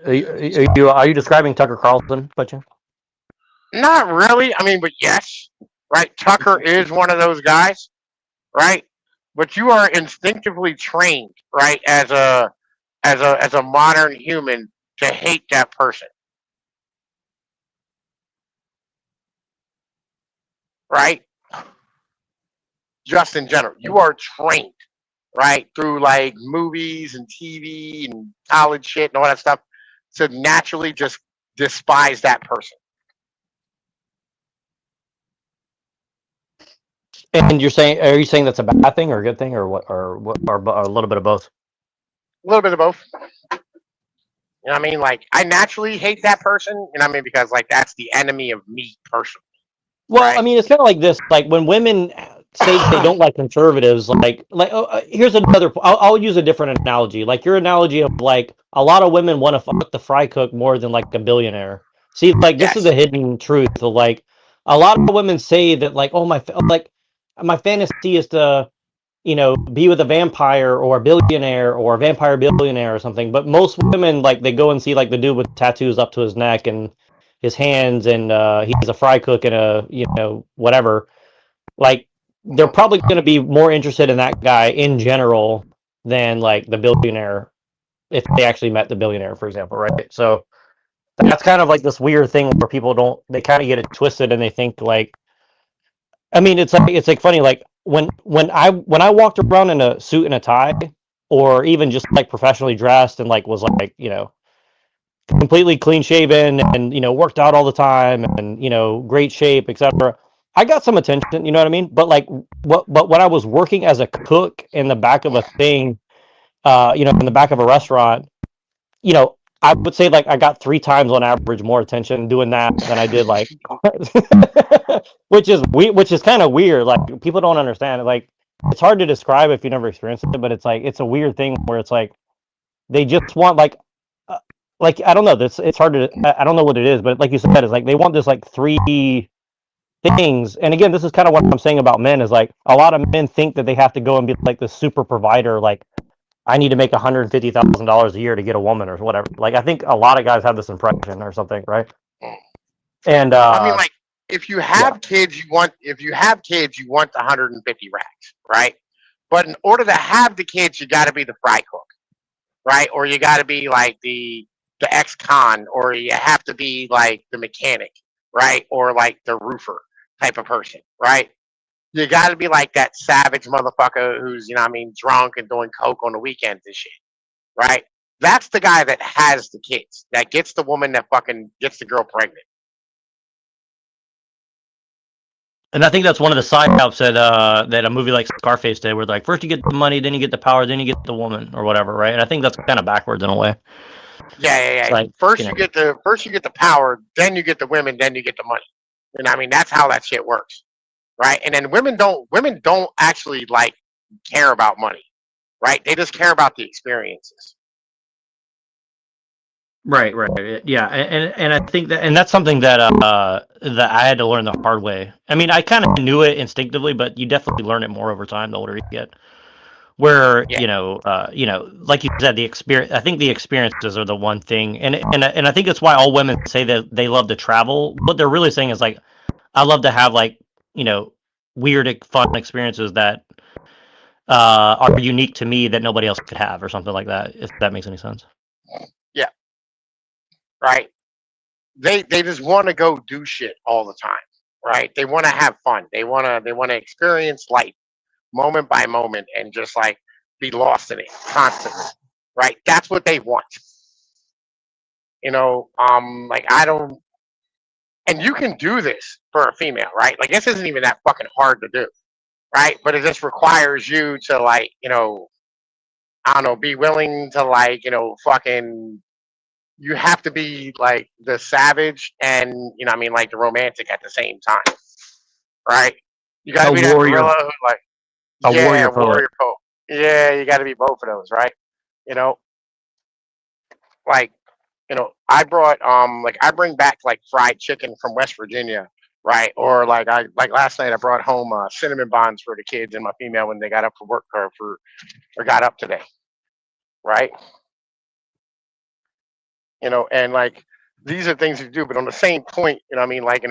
Are you describing Tucker Carlson, Butcher? Not really. I mean, but yes, right? Tucker is one of those guys, right? But you are instinctively trained, right, as a modern human to hate that person. Right? Just in general. You are trained, right, through like movies and TV and college shit and all that stuff, to naturally just despise that person. And are you saying that's a bad thing or a good thing or what, or a little bit of both? A little bit of both. You know what I mean? Like, I naturally hate that person. You know what I mean? Because like that's the enemy of me personally. Well, I Right. mean, it's kind of like this. Like when women say they don't like conservatives, here's another. I'll use a different analogy. Like your analogy of like a lot of women want to fuck the fry cook more than like a billionaire. See, like this is Yes. the hidden truth. Of, like a lot of women say that like, oh my fantasy is to be with a vampire or a billionaire or a vampire billionaire or something. But most women like they go and see like the dude with tattoos up to his neck and his hands, and he's a fry cook and a whatever. Like they're probably going to be more interested in that guy in general than like the billionaire if they actually met the billionaire, for example, right? So that's kind of like this weird thing where people don't they kind of get it twisted and they think like I mean, it's like funny. Like when I walked around in a suit and a tie, or even just like professionally dressed and like was like completely clean shaven and worked out all the time and great shape, etc. I got some attention. You know what I mean? But like but when I was working as a cook in the back of a thing, in the back of a restaurant, I would say like I got 3 times on average more attention doing that than I did like, which is kind of weird. Like people don't understand it. Like it's hard to describe if you never experienced it, but it's like it's a weird thing where it's like they just want uh, like I don't know. It's hard to I don't know what it is, but like you said, it's like they want this like 3 things. And again, this is kind of what I'm saying about men is like a lot of men think that they have to go and be like the super provider, like I need to make $150,000 a year to get a woman or whatever. Like I think a lot of guys have this impression or something, right? And I mean, like, if you yeah, have kids, you want the 150 racks, right? But in order to have the kids, you got to be the fry cook, right? Or you got to be like the ex-con, or you have to be like the mechanic, right? Or like the roofer type of person, right? You got to be like that savage motherfucker who's, you know what I mean, drunk and doing coke on the weekends and shit, right? That's the guy that has the kids, that gets the woman that fucking gets the girl pregnant. and I think that's one of the side ups that a movie like Scarface did, where like first you get the money, then you get the power, then you get the woman or whatever, right? And I think that's kind of backwards in a way. Yeah. Like First you get the power, then you get the women, then you get the money. And I mean that's how that shit works, right? And then women don't actually like care about money, right? They just care about the experiences. right, yeah, and I think that and that's something that I had to learn the hard way. I mean, I kind of knew it instinctively, but you definitely learn it more over time the older you get. Where Yeah, like you said, the experience. I think the experiences are the one thing, and I think it's why all women say that they love to travel. What they're really saying is like, I love to have like weird, fun experiences that are unique to me that nobody else could have, or something like that. If that makes any sense. yeah, right. They just want to go do shit all the time, right? They want to have fun. They want to experience life moment by moment and just like be lost in it constantly, right? That's what they want. Like I don't, and you can do this for a female, right? Like this isn't even that fucking hard to do, right? But it just requires you to like, I don't know, be willing to like, fucking. You have to be like the savage and I mean, like the romantic at the same time, right? You got to A be that warrior, gorilla who like, a yeah, warrior poet. warrior poet. Yeah, you got to be both of those, right? You know, like I bring back like fried chicken from West Virginia, right? Or like last night I brought home cinnamon buns for the kids and my female when they got up for work or got up today, right? And like these are things you do, but on the same point, I mean, like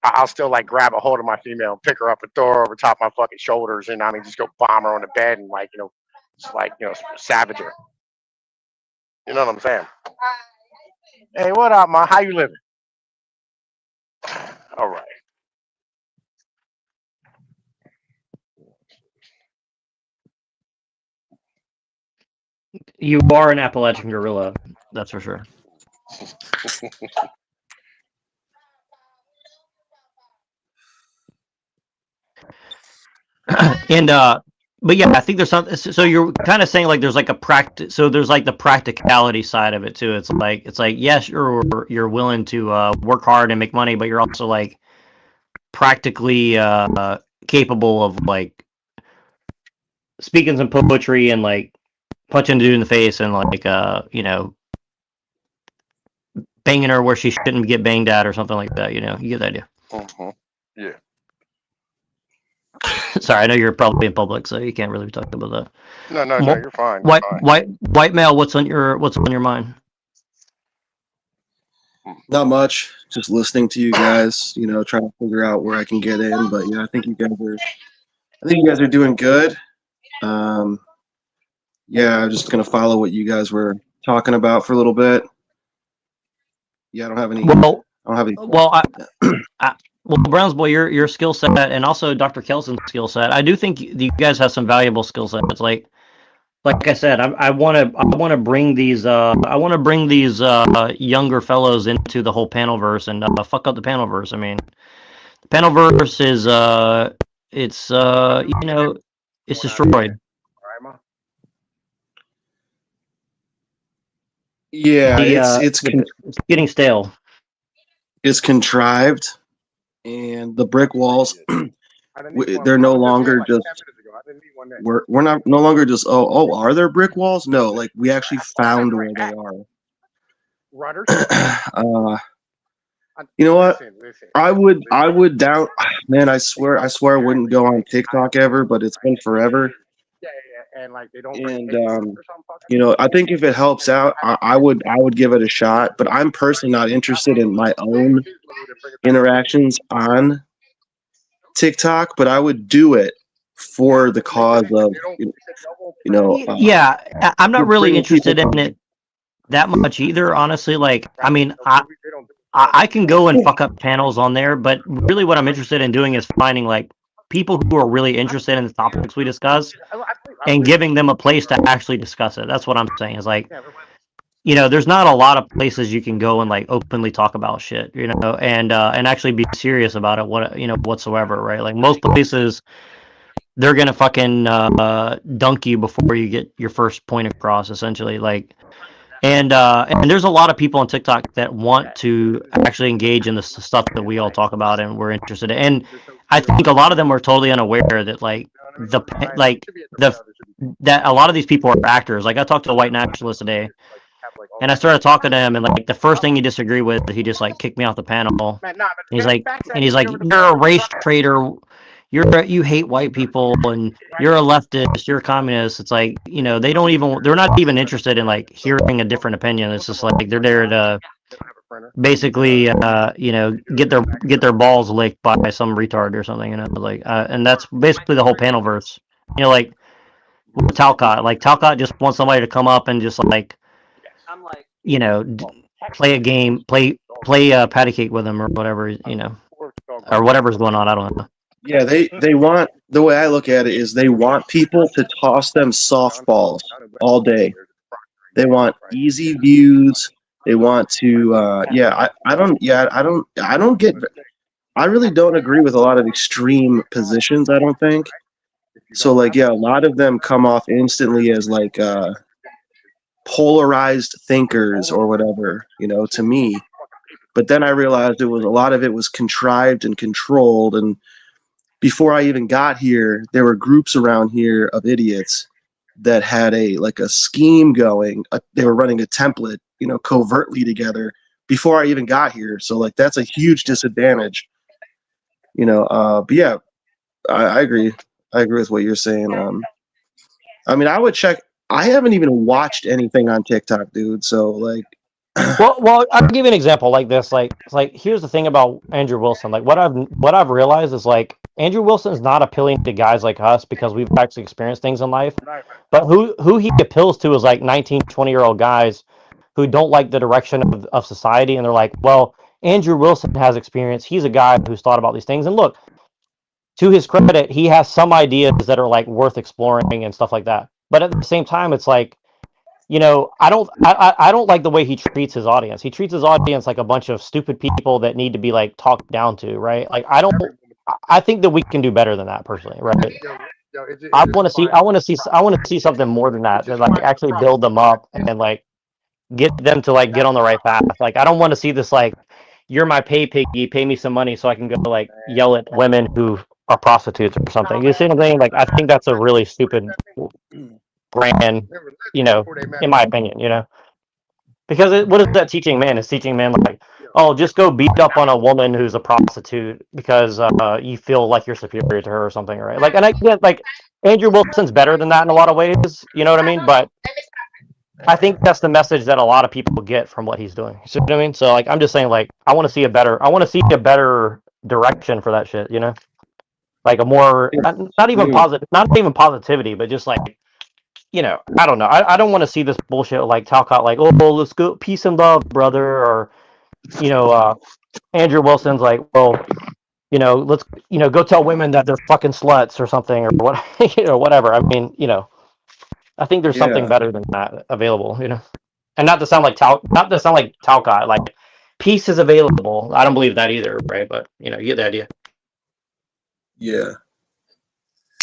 I'll still like grab a hold of my female and pick her up and throw her over top my fucking shoulders, and I mean just go bomb her on the bed and like just like savage her. You know what I'm saying? Hey, what up, ma? How you living? All right. You are an Appalachian gorilla, that's for sure. And but yeah, I think there's something. So you're kind of saying like there's like a practice. So there's like the practicality side of it too. It's like yes, you're willing to work hard and make money, but you're also like practically capable of like speaking some poetry and like punching a dude in the face and like you know, banging her where she shouldn't get banged at or something like that. You know, you get the idea. Yeah. Sorry, I know you're probably in public, so you can't really be talking about that. No, Mo- you're fine. You're fine. White male. What's on your mind? Not much. Just listening to you guys. You know, trying to figure out where I can get in. But yeah, I think you guys are doing good. Yeah, I'm just gonna follow what you guys were talking about for a little bit. Yeah, I don't have any. Well, I don't have any. well, well, Browns boy, your skill set and also Dr. Kelson's skill set. I do think you guys have some valuable skill sets. Like I said, I want to bring these younger fellows into the whole panelverse and fuck up the panelverse. I mean, the panelverse is it's you know, it's destroyed. Yeah, it's getting stale. It's contrived, and the brick walls. They're no longer just. We're not no longer just are there brick walls? No, like we actually found where they are. You know what? I would doubt. Man, I swear I wouldn't go on TikTok ever, but it's been forever. And like they don't. And you know, I think if it helps out, I would give it a shot. But I'm personally not interested in my own interactions on TikTok, but I would do it for the cause of you know. Yeah, I'm not really interested in it that much either, honestly. Like, I mean, I can go and fuck up panels on there, but really what I'm interested in doing is finding like people who are really interested in the topics we discuss and giving them a place to actually discuss it. That's what I'm saying is like, you know, there's not a lot of places you can go and like openly talk about shit, you know, and actually be serious about it, you know, whatsoever, right? Like most places, they're gonna fucking dunk you before you get your first point across, essentially. Like, and there's a lot of people on TikTok that want to actually engage in the stuff that we all talk about and we're interested in. And I think a lot of them are totally unaware that like that a lot of these people are actors. Like I talked to a white nationalist today, and I started talking to him, and like the first thing he disagreed with, he just like kicked me off the panel. And he's like, you're a race traitor. You hate white people, and you're a leftist. You're a communist. It's like, you know, they're not even interested in like hearing a different opinion. It's just like they're there to basically, you know, get their balls licked by some retard or something. You know, like, and that's basically the whole panelverse. You know, like Talcott. Like Talcott just wants somebody to come up and just like, you know, play a game, play patty cake with him or whatever, you know, or whatever's going on. I don't know. Yeah, they want, the way I look at it is they want people to toss them softballs all day. They want easy views. They want to I really don't agree with a lot of extreme positions, I don't think. So like yeah, a lot of them come off instantly as like polarized thinkers or whatever, you know, to me. But then I realized a lot of it was contrived and controlled, and before I even got here, there were groups around here of idiots that had a scheme going. They were running a template, you know, covertly together before I even got here. So like that's a huge disadvantage, you know. But yeah, I agree. I agree with what you're saying. I mean, I would check. I haven't even watched anything on TikTok, dude. So like. Well, I'll give you an example like this. Like here's the thing about Andrew Wilson. Like what I've realized is like Andrew Wilson is not appealing to guys like us because we've actually experienced things in life. But who he appeals to is like 19, 20-year-old guys who don't like the direction of society, and they're like, well, Andrew Wilson has experience. He's a guy who's thought about these things. And look, to his credit, he has some ideas that are like worth exploring and stuff like that. But at the same time, it's like, you know, I don't like the way he treats his audience. He treats his audience like a bunch of stupid people that need to be like talked down to, right? Like I don't I think that we can do better than that personally, right? It I just want to see, fine. I want to see something more than that, It's that just like fine. actually build them up and like get them to like get on the right path. Like I don't want to see this like, you're my pay piggy, pay me some money so I can go like yell at women who are prostitutes or something. You see what I'm saying? Like I think that's a really stupid brand, you know, in my opinion, you know. Because what is that teaching man? It's teaching man like, oh, just go beat up on a woman who's a prostitute because you feel like you're superior to her or something, right? Like, and I get like Andrew Wilson's better than that in a lot of ways, you know what I mean? But I think that's the message that a lot of people get from what he's doing. You see what I mean? So like, I'm just saying like, I want to see a better direction for that shit, you know? Like a more not even Dude, positive, not even positivity, but just like, you know, I don't know. I don't want to see this bullshit like Talcott, like, oh, let's go peace and love, brother, or you know, Andrew Wilson's like, well, you know, let's, you know, go tell women that they're fucking sluts or something or what, you know, whatever. I mean, you know, I think there's something yeah, better than that available, you know, and not to sound like not to sound like Talcott, like peace is available. I don't believe that either, right? But you know, you get the idea. yeah,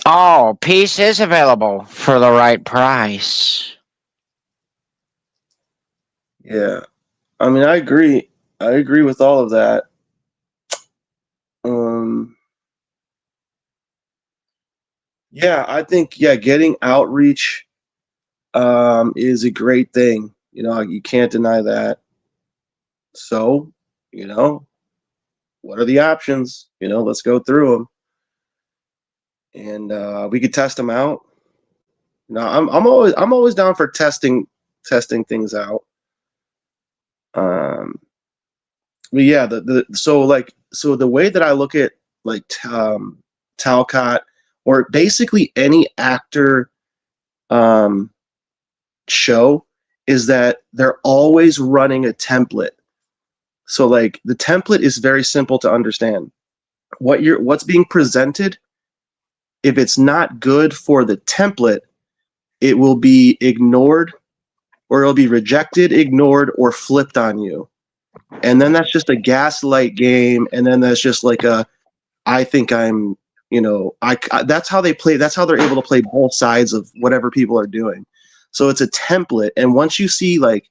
Oh, peace is available for the right price. yeah. I mean, I agree. I agree with all of that. Yeah, I think getting outreach is a great thing. You know, you can't deny that. So, you know, what are the options? You know, let's go through them, and we could test them out. No, I'm always down for testing things out. But yeah, so the way that I look at like Talcott or basically any actor show is that they're always running a template. So like the template is very simple to understand. What's being presented, if it's not good for the template, it will be ignored or it'll be rejected, ignored, or flipped on you. And then that's just a gaslight game. And then that's just like I think I'm, you know, that's how they play. That's how they're able to play both sides of whatever people are doing. So it's a template. And once you see like,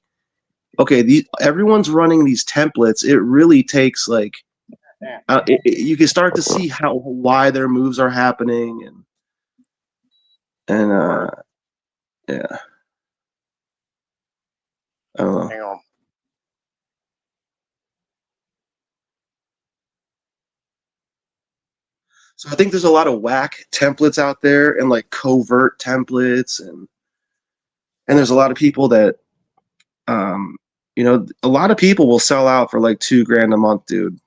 okay, everyone's running these templates, it really takes like, you can start to see why their moves are happening. And yeah. I don't know. Hang on. So I think there's a lot of whack templates out there and like covert templates and there's a lot of people that you know, a lot of people will sell out for like $2,000 a month, dude.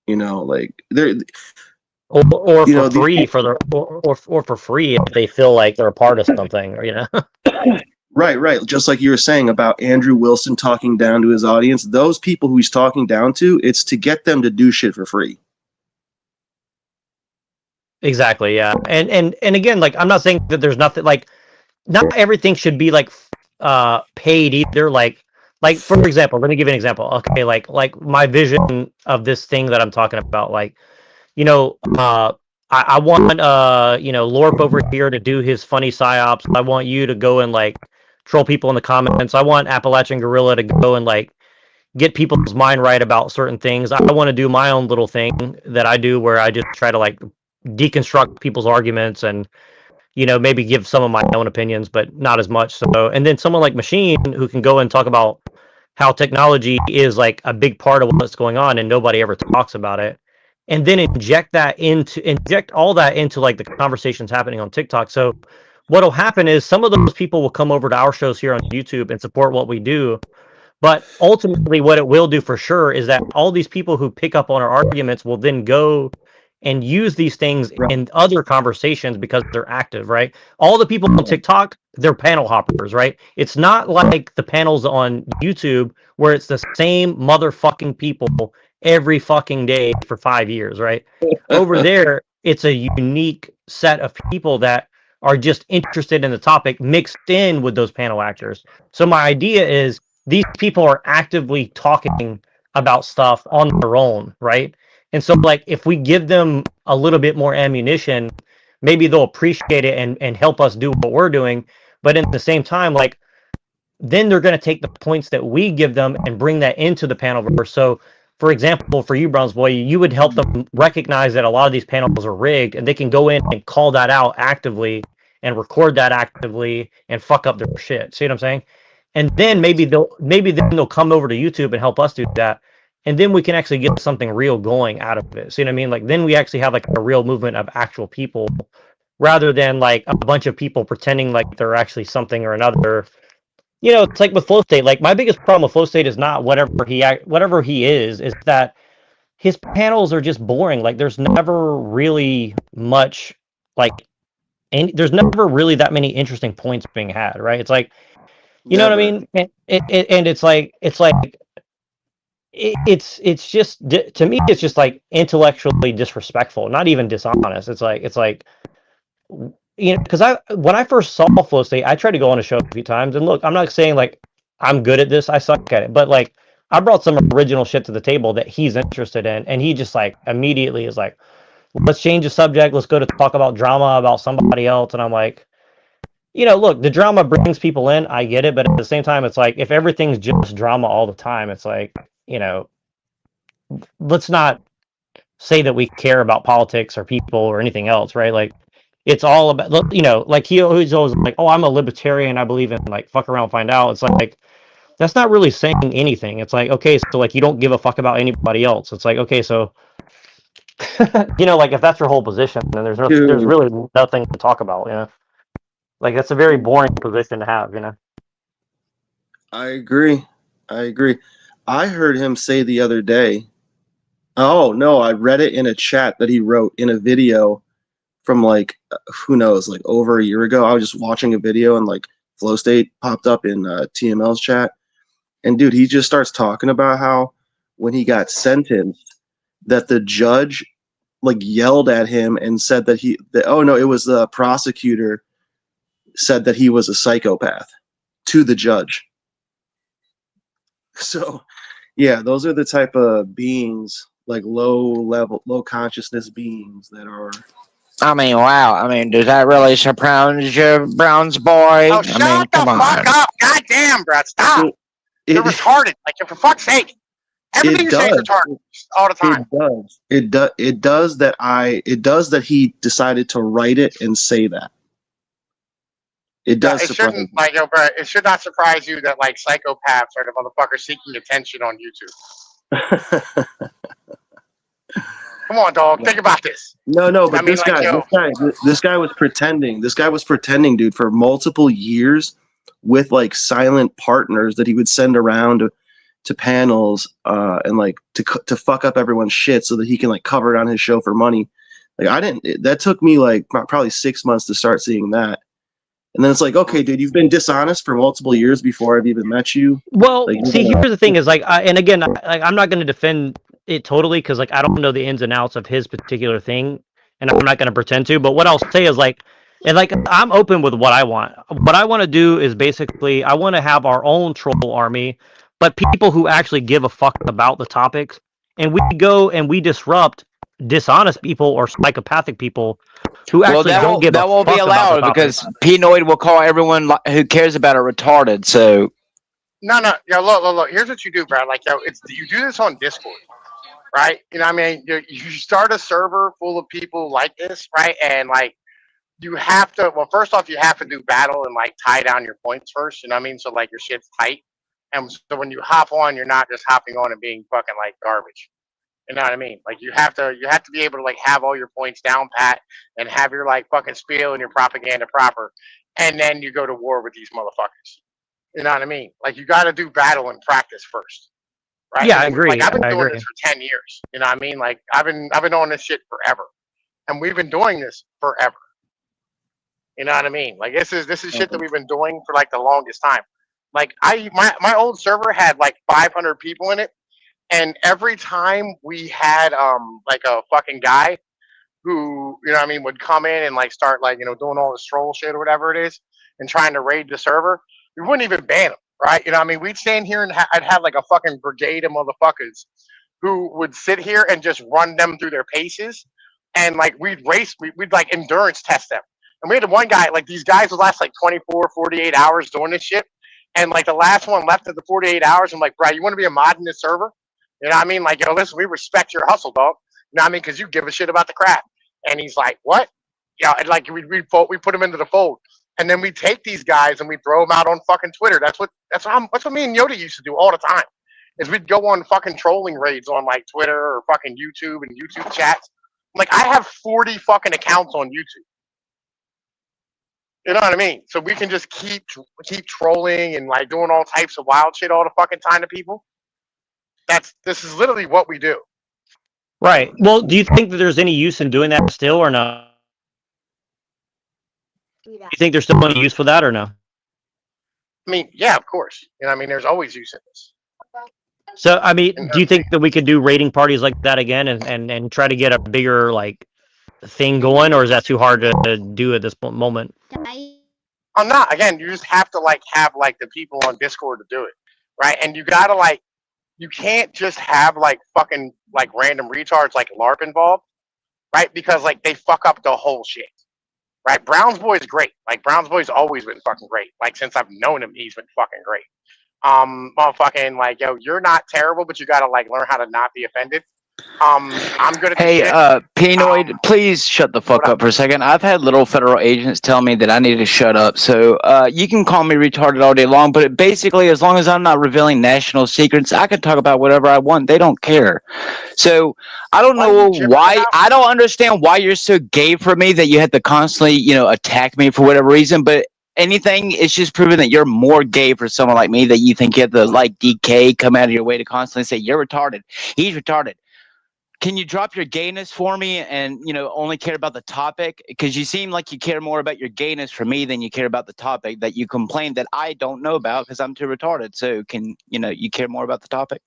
You know, like they're Or you for know, free for the or for free if they feel like they're a part of something, or you know. Right. Just like you were saying about Andrew Wilson talking down to his audience, those people who he's talking down to, it's to get them to do shit for free. Exactly, yeah. And again, like I'm not saying that there's nothing like not everything should be like paid either. Like for example, let me give you an example. Okay, like my vision of this thing that I'm talking about, like, you know, I want you know, Lorp over here to do his funny psyops. I want you to go and like troll people in the comments. I want Appalachian Gorilla to go and like get people's mind right about certain things. I want to do my own little thing that I do where I just try to like deconstruct people's arguments and, you know, maybe give some of my own opinions, but not as much. So, and then someone like Machine who can go and talk about how technology is like a big part of what's going on and nobody ever talks about it. And then inject all that into like the conversations happening on TikTok. So what'll happen is some of those people will come over to our shows here on YouTube and support what we do. But ultimately, what it will do for sure is that all these people who pick up on our arguments will then go and use these things in other conversations because they're active, right? All the people on TikTok, they're panel hoppers, right? It's not like the panels on YouTube where it's the same motherfucking people every fucking day for 5 years, right? Over there, it's a unique set of people that are just interested in the topic mixed in with those panel actors. So my idea is these people are actively talking about stuff on their own, right? And so like if we give them a little bit more ammunition, maybe they'll appreciate it and help us do what we're doing. But in the same time, like then they're going to take the points that we give them and bring that into the panelverse. So, for example, for you, Bronze Boy, you would help them recognize that a lot of these panels are rigged, and they can go in and call that out actively and record that actively and fuck up their shit. See what I'm saying? And then maybe they'll come over to YouTube and help us do that, and then we can actually get something real going out of it. See what I mean? Like then we actually have like a real movement of actual people, rather than like a bunch of people pretending like they're actually something or another. You know, it's like with Flow State. Like my biggest problem with Flow State is not whatever he is that his panels are just boring. Like there's never really much like, and there's never really that many interesting points being had, right? It's like, you know what I mean? And it's like it's just to me it's just like intellectually disrespectful, not even dishonest. It's like you know, because when I first saw Flow State, I tried to go on a show a few times, and look, I'm not saying like I'm good at this, I suck at it, but like I brought some original shit to the table that he's interested in, and he just like immediately is like, let's change the subject, let's go to talk about drama about somebody else, and I'm like, you know, look, the drama brings people in, I get it, but at the same time, it's like if everything's just drama all the time, it's like, you know, let's not say that we care about politics or people or anything else, right? Like it's all about, you know, like he's always like, oh, I'm a libertarian, I believe in like fuck around, find out. It's like that's not really saying anything. It's like, okay, so like you don't give a fuck about anybody else. It's like, okay, so you know, like if that's your whole position, then there's really nothing to talk about, you know. Like that's a very boring position to have, you know. I agree. I heard him say the other day. Oh no, I read it in a chat that he wrote in a video from like who knows, like over a year ago. I was just watching a video and like Flow State popped up in TML's chat, and dude, he just starts talking about how when he got sentenced, that the judge like yelled at him and said that oh no, it was the prosecutor said that he was a psychopath to the judge. So yeah, those are the type of beings, like low consciousness beings that are. I mean, wow. I mean, does that really surprise you, Browns boy? Oh, shut I mean, the come on. fuck up! God damn, bro, stop! You're retarded. Like, for fuck's sake, everything you say is retarded all the time. It does that he decided to write it and say that. It does. It shouldn't, like, yo, bro. It should not surprise you that like psychopaths are the motherfuckers seeking attention on YouTube. Come on, dog. Think about this. No, but this guy was pretending. This guy was pretending, dude, for multiple years with like silent partners that he would send around to panels and like to fuck up everyone's shit so that he can like cover it on his show for money. Like that took me like probably 6 months to start seeing that. And then it's like, okay, dude, you've been dishonest for multiple years before I've even met you. Well, like, see, here's the thing is like, and again, I'm not going to defend it totally because like I don't know the ins and outs of his particular thing, and I'm not going to pretend to. But what I'll say is like, and like I'm open with what I want. What I want to do is basically I want to have our own troll army, but people who actually give a fuck about the topics, and we go and we disrupt dishonest people or psychopathic people who actually don't give a fuck. That won't be allowed because Pinoid will call everyone who cares about it retarded. So no, yo, look. Here's what you do, bro. Like, yo, you do this on Discord, right? You know what I mean? You start a server full of people like this, right? And like, you have to. Well, first off, you have to do battle and like tie down your points first. You know what I mean? So like your shit's tight, and so when you hop on, you're not just hopping on and being fucking like garbage. You know what I mean? Like you have to be able to like have all your points down pat and have your like fucking spiel and your propaganda proper, and then you go to war with these motherfuckers. You know what I mean? Like you got to do battle and practice first, right? Yeah, I agree. Like I've been doing this for 10 years. You know what I mean? Like I've been on this shit forever, and we've been doing this forever. You know what I mean? Like this is shit that we've been doing for like the longest time. Like my old server had like 500 people in it. And every time we had like a fucking guy who, you know what I mean, would come in and like start like, you know, doing all this troll shit or whatever it is and trying to raid the server, we wouldn't even ban him, right? You know what I mean? We'd stand here and I'd have like a fucking brigade of motherfuckers who would sit here and just run them through their paces, and like we'd like endurance test them. And we had one guy, like these guys would last like 24, 48 hours doing this shit. And like the last one left at the 48 hours, I'm like, bro, you want to be a mod in this server? You know what I mean? Like, yo, listen, we respect your hustle, dog. You know what I mean? Because you give a shit about the crap. And he's like, what? Yeah, and like we put him into the fold. And then we take these guys and we throw them out on fucking Twitter. That's what me and Yoda used to do all the time. Is we'd go on fucking trolling raids on like Twitter or fucking YouTube and YouTube chats. Like I have 40 fucking accounts on YouTube. You know what I mean? So we can just keep trolling and like doing all types of wild shit all the fucking time to people. This is literally what we do. Right. Well, do you think that there's any use in doing that still or no? Do you think there's still any use for that or no? I mean, yeah, of course. You know what I mean? There's always use in this. So, I mean, do you think that we could do raiding parties like that again and try to get a bigger, like, thing going, or is that too hard to do at this moment? I'm not. Again, you just have to, like, have, like, the people on Discord to do it, right? And you gotta, like, you can't just have, like, fucking, like, random retards, like, LARP involved, right? Because, like, they fuck up the whole shit, right? Browns Boy's great. Like, Browns Boy's always been fucking great. Like, since I've known him, he's been fucking great. Motherfucking, like, yo, you're not terrible, but you gotta, like, learn how to not be offended. I'm good at this Hey, shit. Pinoid, please shut the fuck up for a second. I've had little federal agents tell me that I need to shut up. So you can call me retarded all day long, but basically, as long as I'm not revealing national secrets, I can talk about whatever I want. They don't care. So I don't know why. I don't understand why you're so gay for me that you have to constantly, attack me for whatever reason. But anything, it's just proven that you're more gay for someone like me, that you think you have to, like, DK, come out of your way to constantly say, you're retarded. He's retarded. Can you drop your gayness for me and, only care about the topic? Because you seem like you care more about your gayness for me than you care about the topic that you complain that I don't know about because I'm too retarded. So can, you care more about the topic?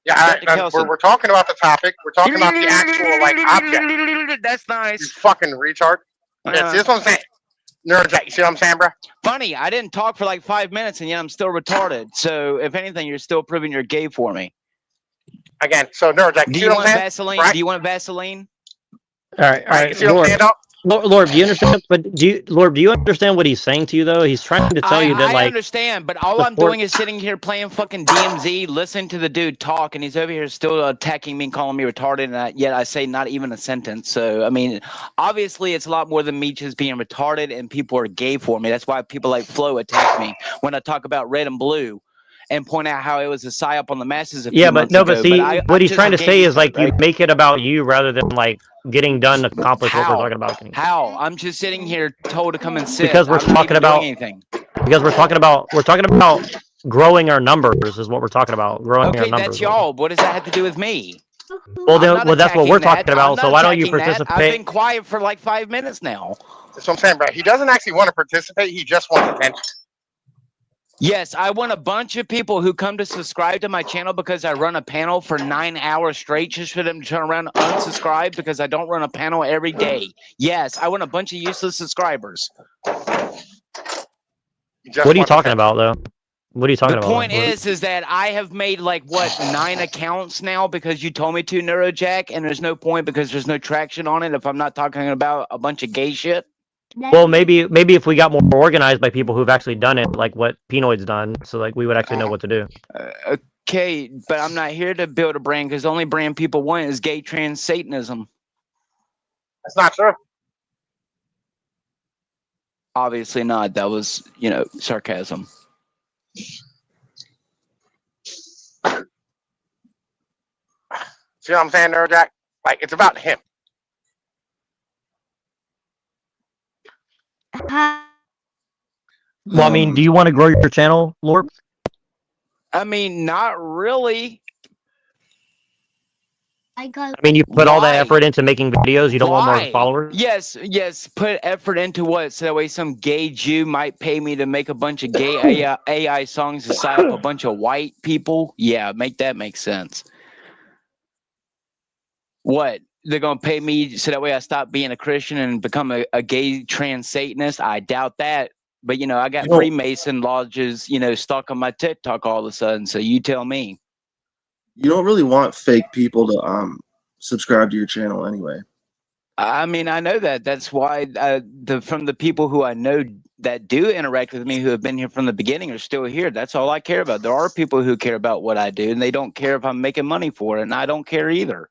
Yeah, we're talking about the topic. We're talking about the actual, like, object. That's nice. You fucking retard. Yeah, see, that's what I'm saying. Neurojack, you see what I'm saying, bro? Funny, I didn't talk for like 5 minutes and yet I'm still retarded. So if anything, you're still proving you're gay for me. Again, so Neurojack, do you want Vaseline? Right? Do you want Vaseline? All right. See what I'm saying, dog? Lord, do you understand? But do you understand what he's saying to you though? He's trying to tell you that, like, I understand, but all I'm doing is sitting here playing fucking DMZ, listening to the dude talk, and he's over here still attacking me and calling me retarded, and yet I say not even a sentence. So I mean, obviously, it's a lot more than me just being retarded, and people are gay for me. That's why people like Flo attack me when I talk about red and blue. And point out how it was a psyop on the masses. Yeah, but no, but see, what he's trying to say is, like, you make it about you rather than, like, getting done to accomplish what we're talking about. How? I'm just sitting here told to come and sit. Because we're talking about anything. Because we're talking about growing our numbers is what we're talking about. Growing our numbers. Okay, that's y'all. What does that have to do with me? Well, that's what we're talking about. So why don't you participate? I've been quiet for like 5 minutes now. That's what I'm saying, bro. He doesn't actually want to participate. He just wants attention. Yes, I want a bunch of people who come to subscribe to my channel because I run a panel for 9 hours straight just for them to turn around and unsubscribe because I don't run a panel every day. Yes, I want a bunch of useless subscribers. What are you talking about, though? What are you talking about? The point is that I have made, like, 9 accounts now because you told me to, Neurojack, and there's no point because there's no traction on it if I'm not talking about a bunch of gay shit. Well, maybe if we got more organized by people who've actually done it, like what Pinoid's done, so like we would actually know what to do. Okay, but I'm not here to build a brand because the only brand people want is gay, trans, Satanism. That's not true. Obviously not. That was, sarcasm. See what I'm saying, Neurojack? Like, it's about him. Well, I mean, do you want to grow your channel, Lord? I mean, not really. I mean, you put all that effort into making videos. You don't want more followers? Yes. Put effort into what? So that way some gay Jew might pay me to make a bunch of gay AI songs to sign up a bunch of white people? Yeah, make that make sense. What? They're going to pay me so that way I stop being a Christian and become a gay trans Satanist? I doubt that. But, I got Freemason lodges, stuck on my TikTok all of a sudden. So you tell me. You don't really want fake people to subscribe to your channel anyway. I mean, I know that. That's why from the people who I know that do interact with me, who have been here from the beginning, are still here. That's all I care about. There are people who care about what I do, and they don't care if I'm making money for it, and I don't care either.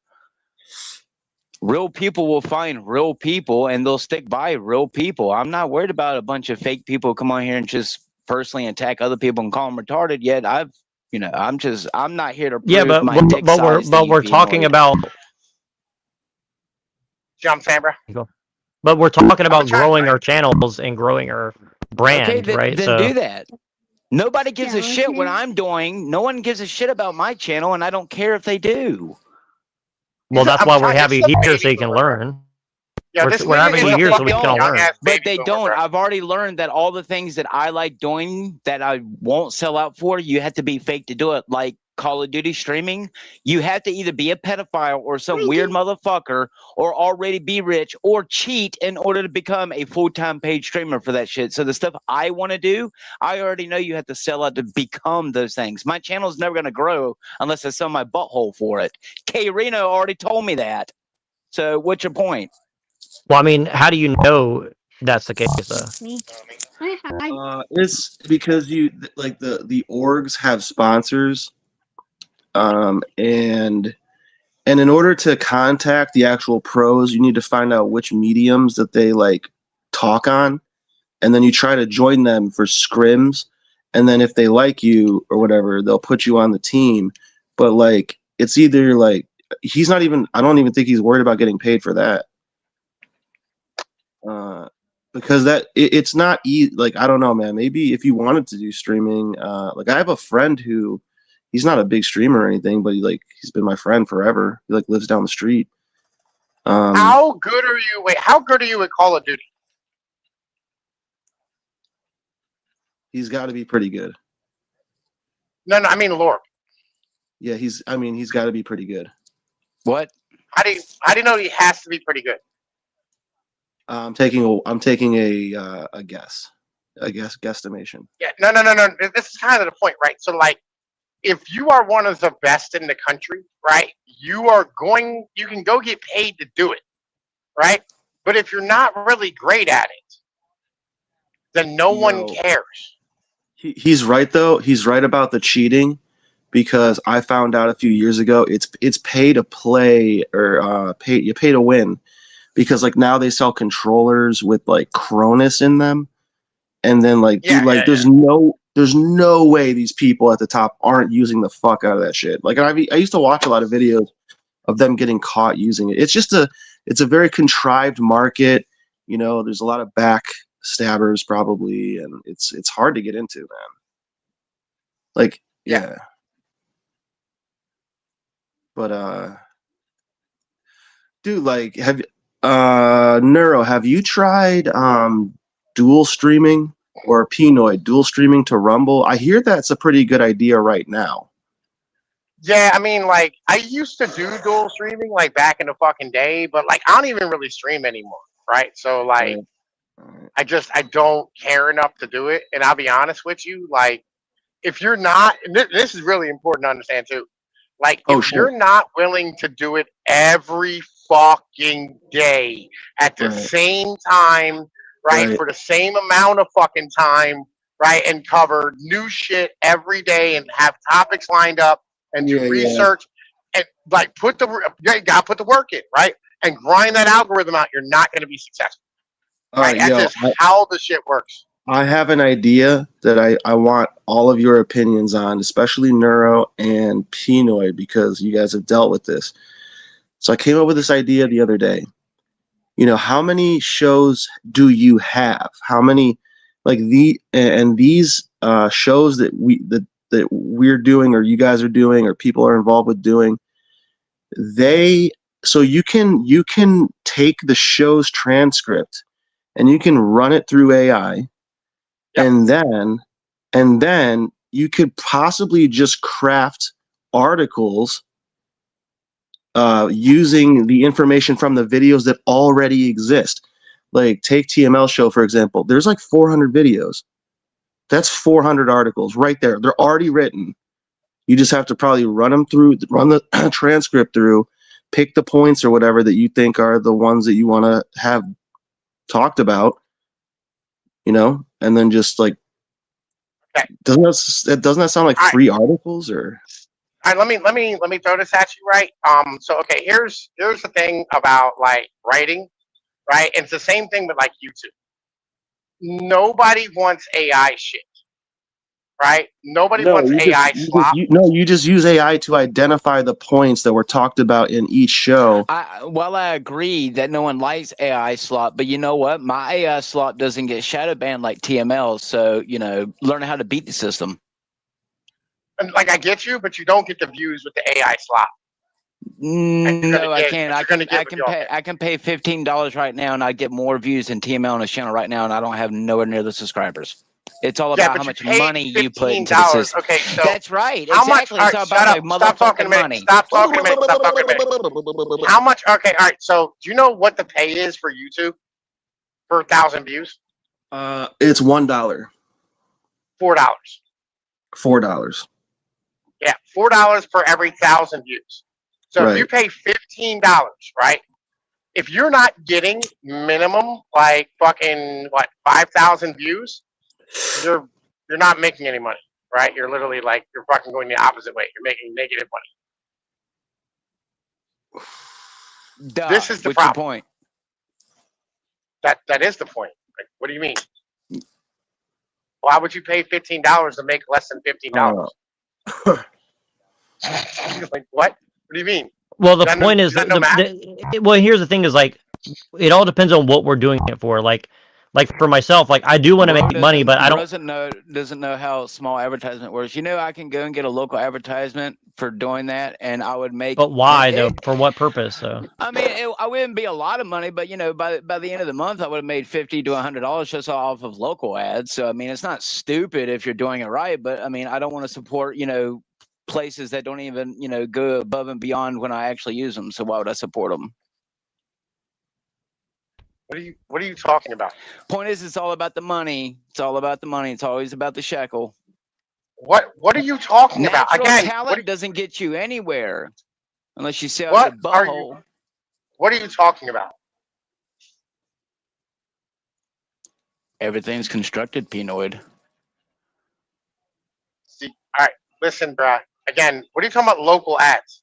Real people will find real people, and they'll stick by real people. I'm not worried about a bunch of fake people who come on here and just personally attack other people and call them retarded. Yet I'm not here to prove Yeah, but my dick size to but you, we're talking Pinoid. about Jump, Sambra. but we're talking about trying, growing right? our channels and growing our brand, Okay, then, right? then So do that. Nobody gives a shit what Skeleton. I'm doing. No one gives a shit about my channel, and I don't care if they do. well, that's I'm why we trying- have it's you the here so baby you can boomer. learn. Yeah, We're- this we're nigga having is you a here so fucking we can all young learn. ass But baby they boomer, don't. bro. I've already learned that all the things that I like doing that I won't sell out for, you have to be fake to do it. Like Call of Duty streaming, you have to either be a pedophile or some weird motherfucker, or already be rich or cheat in order to become a full-time paid streamer for that shit. So the stuff I want to do, I already know you have to sell out to become those things. My channel's never going to grow unless I sell my butthole for it. K Reno already told me that. So what's your point? Well, I mean, how do you know that's the case, though? Me. Hi. It's because like the orgs have sponsors, and in order to contact the actual pros, you need to find out which mediums that they like talk on, and then you try to join them for scrims, and then if they like you or whatever, they'll put you on the team. But like, it's either like he's not even. I don't even think he's worried about getting paid for that. Because it's not like, I don't know, man. Maybe if you wanted to do streaming, like I have a friend who, he's not a big streamer or anything, but he's been my friend forever. He like lives down the street. How good are you? Wait, how good are you at Call of Duty? He's got to be pretty good. No, I mean Lord. Yeah, he's got to be pretty good. What? How do you know he has to be pretty good? I'm taking a guess, guesstimation. Yeah, no. This is kind of the point, right? So, like, if you are one of the best in the country, right, you can go get paid to do it, right? But if you're not really great at it, then no one cares. He's right though. He's right about the cheating, because I found out a few years ago it's pay to play, or you pay to win. Because like now they sell controllers with like Cronus in them, and then like there's no way these people at the top aren't using the fuck out of that shit. Like I used to watch a lot of videos of them getting caught using it. It's a very contrived market. You know, there's a lot of backstabbers probably, and it's hard to get into, man. Like yeah. But dude, like Neuro, have you tried dual streaming, or Pinoid dual streaming to Rumble? I hear that's a pretty good idea right now. Yeah, I mean, like, I used to do dual streaming, like, back in the fucking day, but, like, I don't even really stream anymore, right? So, like, I don't care enough to do it, and I'll be honest with you, like, if you're not, and this is really important to understand, too, like, if you're not willing to do it every fucking day at the same time, right, for the same amount of fucking time, right, and cover new shit every day and have topics lined up and do research and like you gotta put the work in, right, and grind that algorithm out, you're not going to be successful. Right? That's just how the shit works. I have an idea that I want all of your opinions on, especially Neuro and Pinoid, because you guys have dealt with this. So I came up with this idea the other day. You know, how many shows do you have? How many, like these shows that we're doing, or you guys are doing, or people are involved with doing, so you can take the show's transcript and you can run it through AI. And then you could possibly just craft articles using the information from the videos that already exist. Like take TML show, for example. There's like 400 videos. That's 400 articles right there. They're already written. You just have to probably run the transcript through, pick the points or whatever that you think are the ones that you want to have talked about, and then just like, Okay. doesn't that sound like All right. free articles or? All right, let me throw this at you, right? So okay, here's the thing about like writing, right? It's the same thing with like YouTube. Nobody wants AI shit, right? Nobody No, wants AI slop. you just use AI to identify the points that were talked about in each show. Well, I agree that no one likes AI slop, but you know what? My AI slop doesn't get shadow banned like TML, so learn how to beat the system. And like I get you, but you don't get the views with the AI slop. No, I can't. I can pay $15 right now, and I get more views than TML on his channel right now, and I don't have nowhere near the subscribers. It's all about how much money you put into the system. Okay, so that's right. How Exactly. much? It's All all right, about stop talking a minute. money. Stop talking a minute. Stop talking a minute. How much? Okay, all right. So do you know what the pay is for YouTube per 1,000 views? It's $1. $4. $4. Yeah, $4 per every 1,000 views. So if you pay $15, right? If you're not getting minimum like fucking 5,000 views, you're not making any money, right? You're literally like you're fucking going the opposite way. You're making negative money. Duh, This is the what's your problem. point? That is the point. Like, what do you mean? Why would you pay $15 to make less than $15? Like what? What do you mean? Well, the point is well, here's the thing: is like it all depends on what we're doing it for. Like for myself, like I do want to make money, but I don't. Doesn't know how small advertisement works. I can go and get a local advertisement for doing that, and I would make. But why though? For what purpose though? I mean, I wouldn't be a lot of money, but by the end of the month, I would have made $50 to $100 just off of local ads. So I mean, it's not stupid if you're doing it right, but I mean, I don't want to support places that don't even go above and beyond when I actually use them. So why would I support them? What are you talking about? Point is, it's all about the money. It's all about the money. It's always about the shekel. What are you talking about? Again, talent doesn't get you anywhere unless you sell your butthole. What are you talking about? Everything's constructed, Pinoid. See, all right, listen, bruh. Again, what are you talking about? Local ads?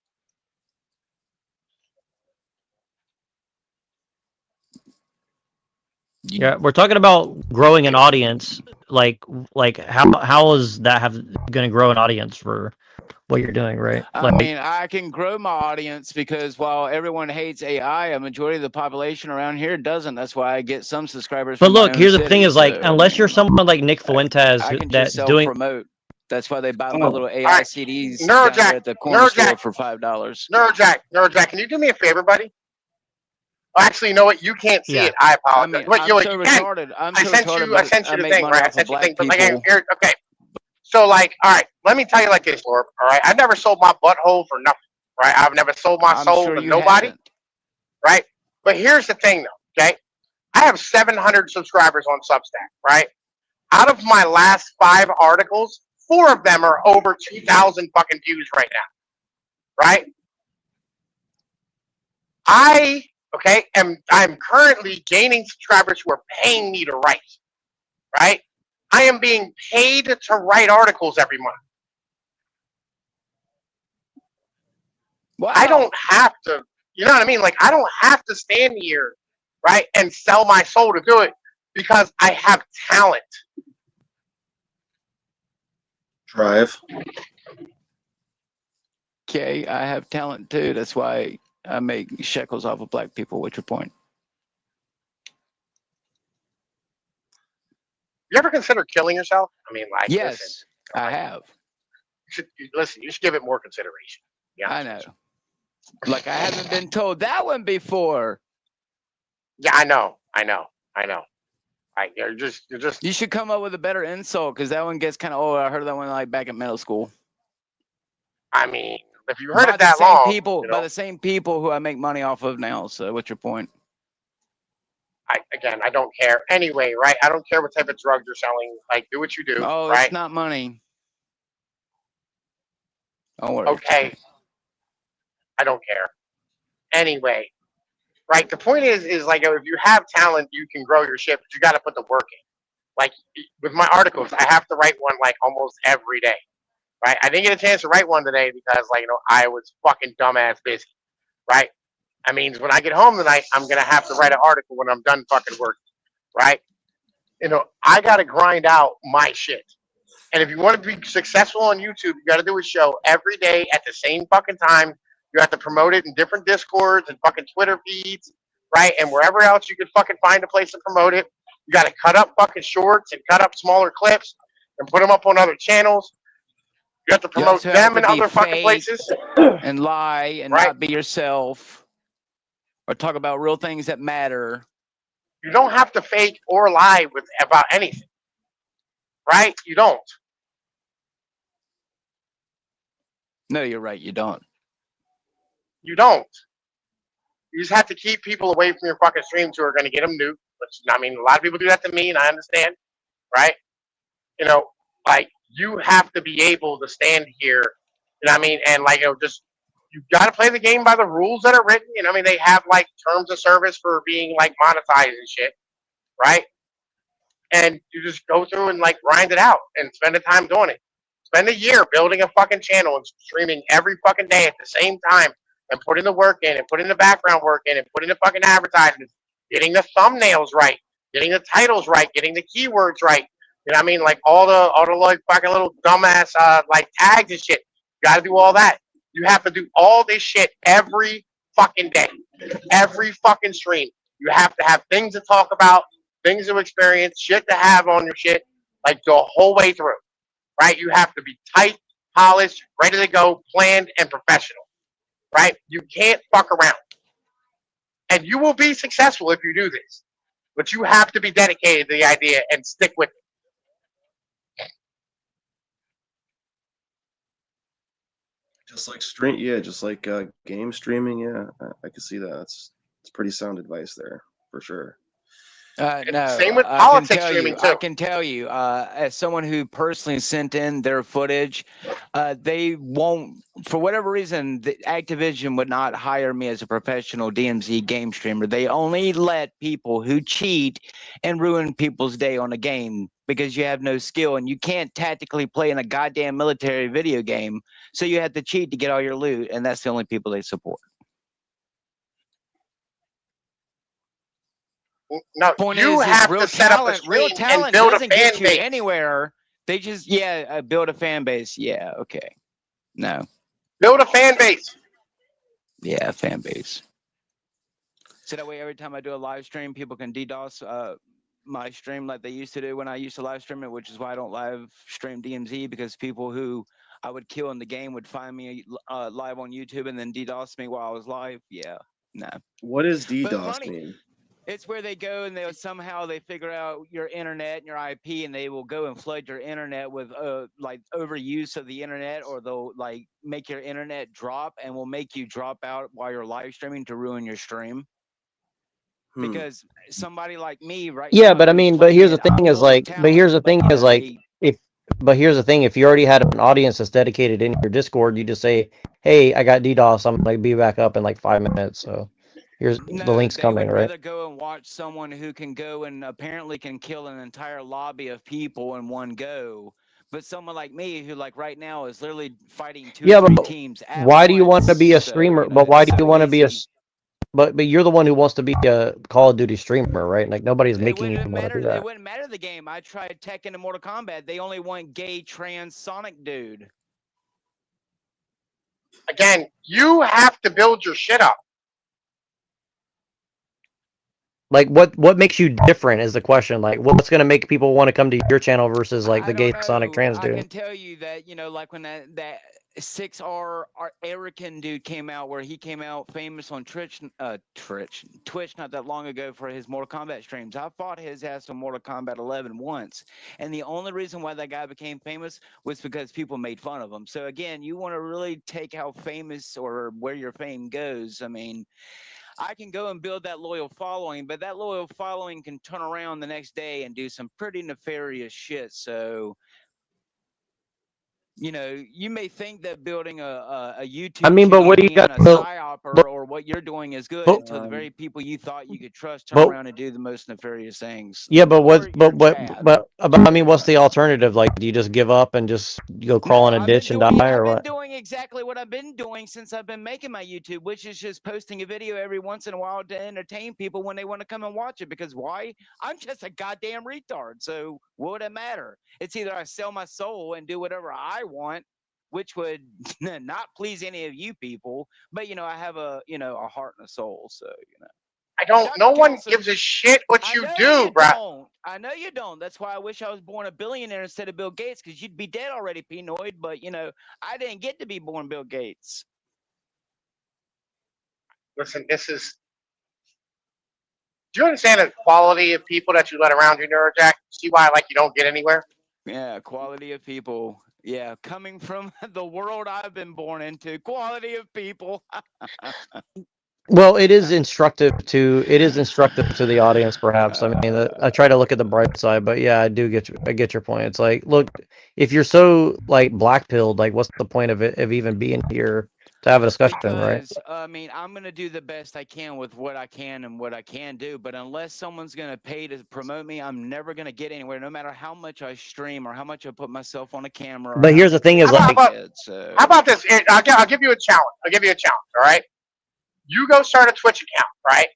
Yeah, we're talking about growing an audience. Like how is that going to grow an audience for what you're doing, right? I mean, I can grow my audience because while everyone hates AI, a majority of the population around here doesn't. That's why I get some subscribers. But look, here's the thing: is like unless you're someone like Nick Fuentes that's doing promote. That's why they buy my little AI CDs Neurojack, at the corner store for $5. Neurojack, can you do me a favor, buddy? Oh, actually, you know what? You can't see it. I apologize. I'm so retarded. I sent you the thing, right? I sent you the thing, but like, here, okay. So, like, all right, let me tell you like this, Lord. All right, I never sold my butthole for nothing, right? I've never sold my soul to nobody, right? But here's the thing, though. Okay, I have 700 subscribers on Substack, right? Out of my last 5 articles, 4 of them are over 2,000 fucking views right now, right? I'm currently gaining subscribers who are paying me to write, right? I am being paid to write articles every month. Wow. I don't have to, you know what I mean? Like, I don't have to stand here, right, and sell my soul to do it because I have talent. Drive. Okay, I have talent too. That's why I make shekels off of black people. What's your point? You ever consider killing yourself? I mean, like, yes, listen, I have. You should give it more consideration. Yeah, I know. Like, I haven't been told that one before. Yeah, I know. Like, you're just. You should come up with a better insult because that one gets kind of old. I heard that one like back in middle school. I mean, if you heard it that long, by the same people who I make money off of now. So, what's your point? I don't care anyway, right? I don't care what type of drugs you're selling. Like, do what you do. Oh, right? It's not money. Don't worry. Okay, I don't care. Anyway, right? The point is like if you have talent, you can grow your shit, but you got to put the work in. Like with my articles, I have to write one like almost every day, right? I didn't get a chance to write one today because like I was fucking dumbass busy, right? That means when I get home tonight, I'm gonna have to write an article when I'm done fucking working, right? I gotta grind out my shit. And if you want to be successful on YouTube, you got to do a show every day at the same fucking time. You have to promote it in different Discords and fucking Twitter feeds, right? And wherever else you can fucking find a place to promote it. You got to cut up fucking shorts and cut up smaller clips and put them up on other channels. You have to promote them in other fucking places. And lie and Right. not be yourself. Or talk about real things that matter. You don't have to fake or lie about anything, right? You don't. No, you're right. You don't. You don't. You just have to keep people away from your fucking streams who are going to get them nuked. Which, I mean, a lot of people do that to me, and I understand, right? Like, you have to be able to stand here, I mean? And, like, just, you got to play the game by the rules that are written. I mean, they have, like, terms of service for being, like, monetized and shit, right? And you just go through and, like, grind it out and spend the time doing it. Spend a year building a fucking channel and streaming every fucking day at the same time and putting the work in and putting the background work in and putting the fucking advertisements, getting the thumbnails right, getting the titles right, getting the keywords right. You know what I mean? Like all the like fucking little dumbass like tags and shit. You gotta do all that. You have to do all this shit every fucking day. Every fucking stream. You have to have things to talk about, things to experience, shit to have on your shit, like the whole way through. Right? You have to be tight, polished, ready to go, planned, and professional. Right? You can't fuck around. And you will be successful if you do this. But you have to be dedicated to the idea and stick with it. Just like just like game streaming. Yeah, I can see that. It's pretty sound advice there for sure. No, same with politics streaming I too. can tell you, as someone who personally sent in their footage, they won't, for whatever reason, Activision would not hire me as a professional DMZ game streamer. They only let people who cheat and ruin people's day on a game because you have no skill and you can't tactically play in a goddamn military video game. So you have to cheat to get all your loot, and that's the only people they support. No, Point you is have real to set up a talent, real stream and talent build a doesn't fan get you base. anywhere. They just build a fan base. Yeah, okay. No. Build a fan base. Yeah, fan base. So that way every time I do a live stream, people can DDoS my stream like they used to do when I used to live stream it, which is why I don't live stream DMZ, because people who I would kill in the game would find me live on YouTube and then DDoS me while I was live. Yeah, no. What does But DDoS funny, mean? it's where they go and they figure out your internet and your IP, and they will go and flood your internet with like overuse of the internet, or they'll like make your internet drop and will make you drop out while you're live streaming to ruin your stream. Because somebody like me right Yeah, now but I who's mean, but playing here's the it, I'm thing is building like, but here's the talent, thing is like, I but here's the thing, if you already had an audience that's dedicated in your Discord, you just say, hey, I got DDoS, I'm gonna be back up in like 5 minutes. So here's the link's they coming, would right? rather go and watch someone who can go and apparently can kill an entire lobby of people in one go. But someone like me, who like right now is literally fighting two Yeah, or three but teams at why do you want to be a once, so, streamer? you know, But why it's do you so want to be a easy. but you're the one who wants to be a Call of Duty streamer, right? Like nobody's making you want to do It that. wouldn't matter the game. I tried Tekken and Mortal Kombat. They only want gay trans Sonic dude. Again, you have to build your shit up. Like what makes you different is the question. Like what's gonna make people want to come to your channel versus like the gay Sonic trans I dude? can tell you that, you know, like when that 6R Erican dude came out, where he came out famous on Twitch not that long ago for his Mortal Kombat streams. I fought his ass on Mortal Kombat 11 once, and the only reason why that guy became famous was because people made fun of him. So again, you want to really take how famous or where your fame goes. I mean, I can go and build that loyal following, but that loyal following can turn around the next day and do some pretty nefarious shit. So you know, you may think that building a YouTube I mean, but channel what do you being got? a psyop But, or what you're doing is good but, until the very people you thought you could trust turn but around and do the most nefarious things. yeah, but Or what? you're Chad. But I mean, what's the alternative? Like, do you just give up and just go crawl in a ditch and die, I've or been what? doing exactly what I've been doing since I've been making my YouTube, which is just posting a video every once in a while to entertain people when they want to come and watch it. Because why? I'm just a goddamn retard. So what would it matter? It's either I sell my soul and do whatever I want, which would not please any of you people. But you know, I have a heart and a soul. So you know. I don't. Dr. No one Kelson, gives a shit what I you know do, you bro. don't. I know you don't. That's why I wish I was born a billionaire instead of Bill Gates, because you'd be dead already, Pinoid. But you know, I didn't get to be born Bill Gates. Listen, this is. Do you understand the quality of people that you let around you, Neurojack? See why, like, you don't get anywhere? Yeah, quality of people. Yeah, coming from the world I've been born into, quality of people. Well, it is instructive to the audience, perhaps. I mean, I try to look at the bright side, but yeah, I get your point. It's like, look, if you're so like black-pilled, like, what's the point of it of even being here to have a discussion, right? Because I mean, I'm gonna do the best I can with what I can and what I can do. But unless someone's gonna pay to promote me, I'm never gonna get anywhere. No matter how much I stream or how much I put myself on a camera. Or But here's the thing: is How like, about, how about this? I'll give you a challenge. I'll give you a challenge. All right. You go start a Twitch account, right?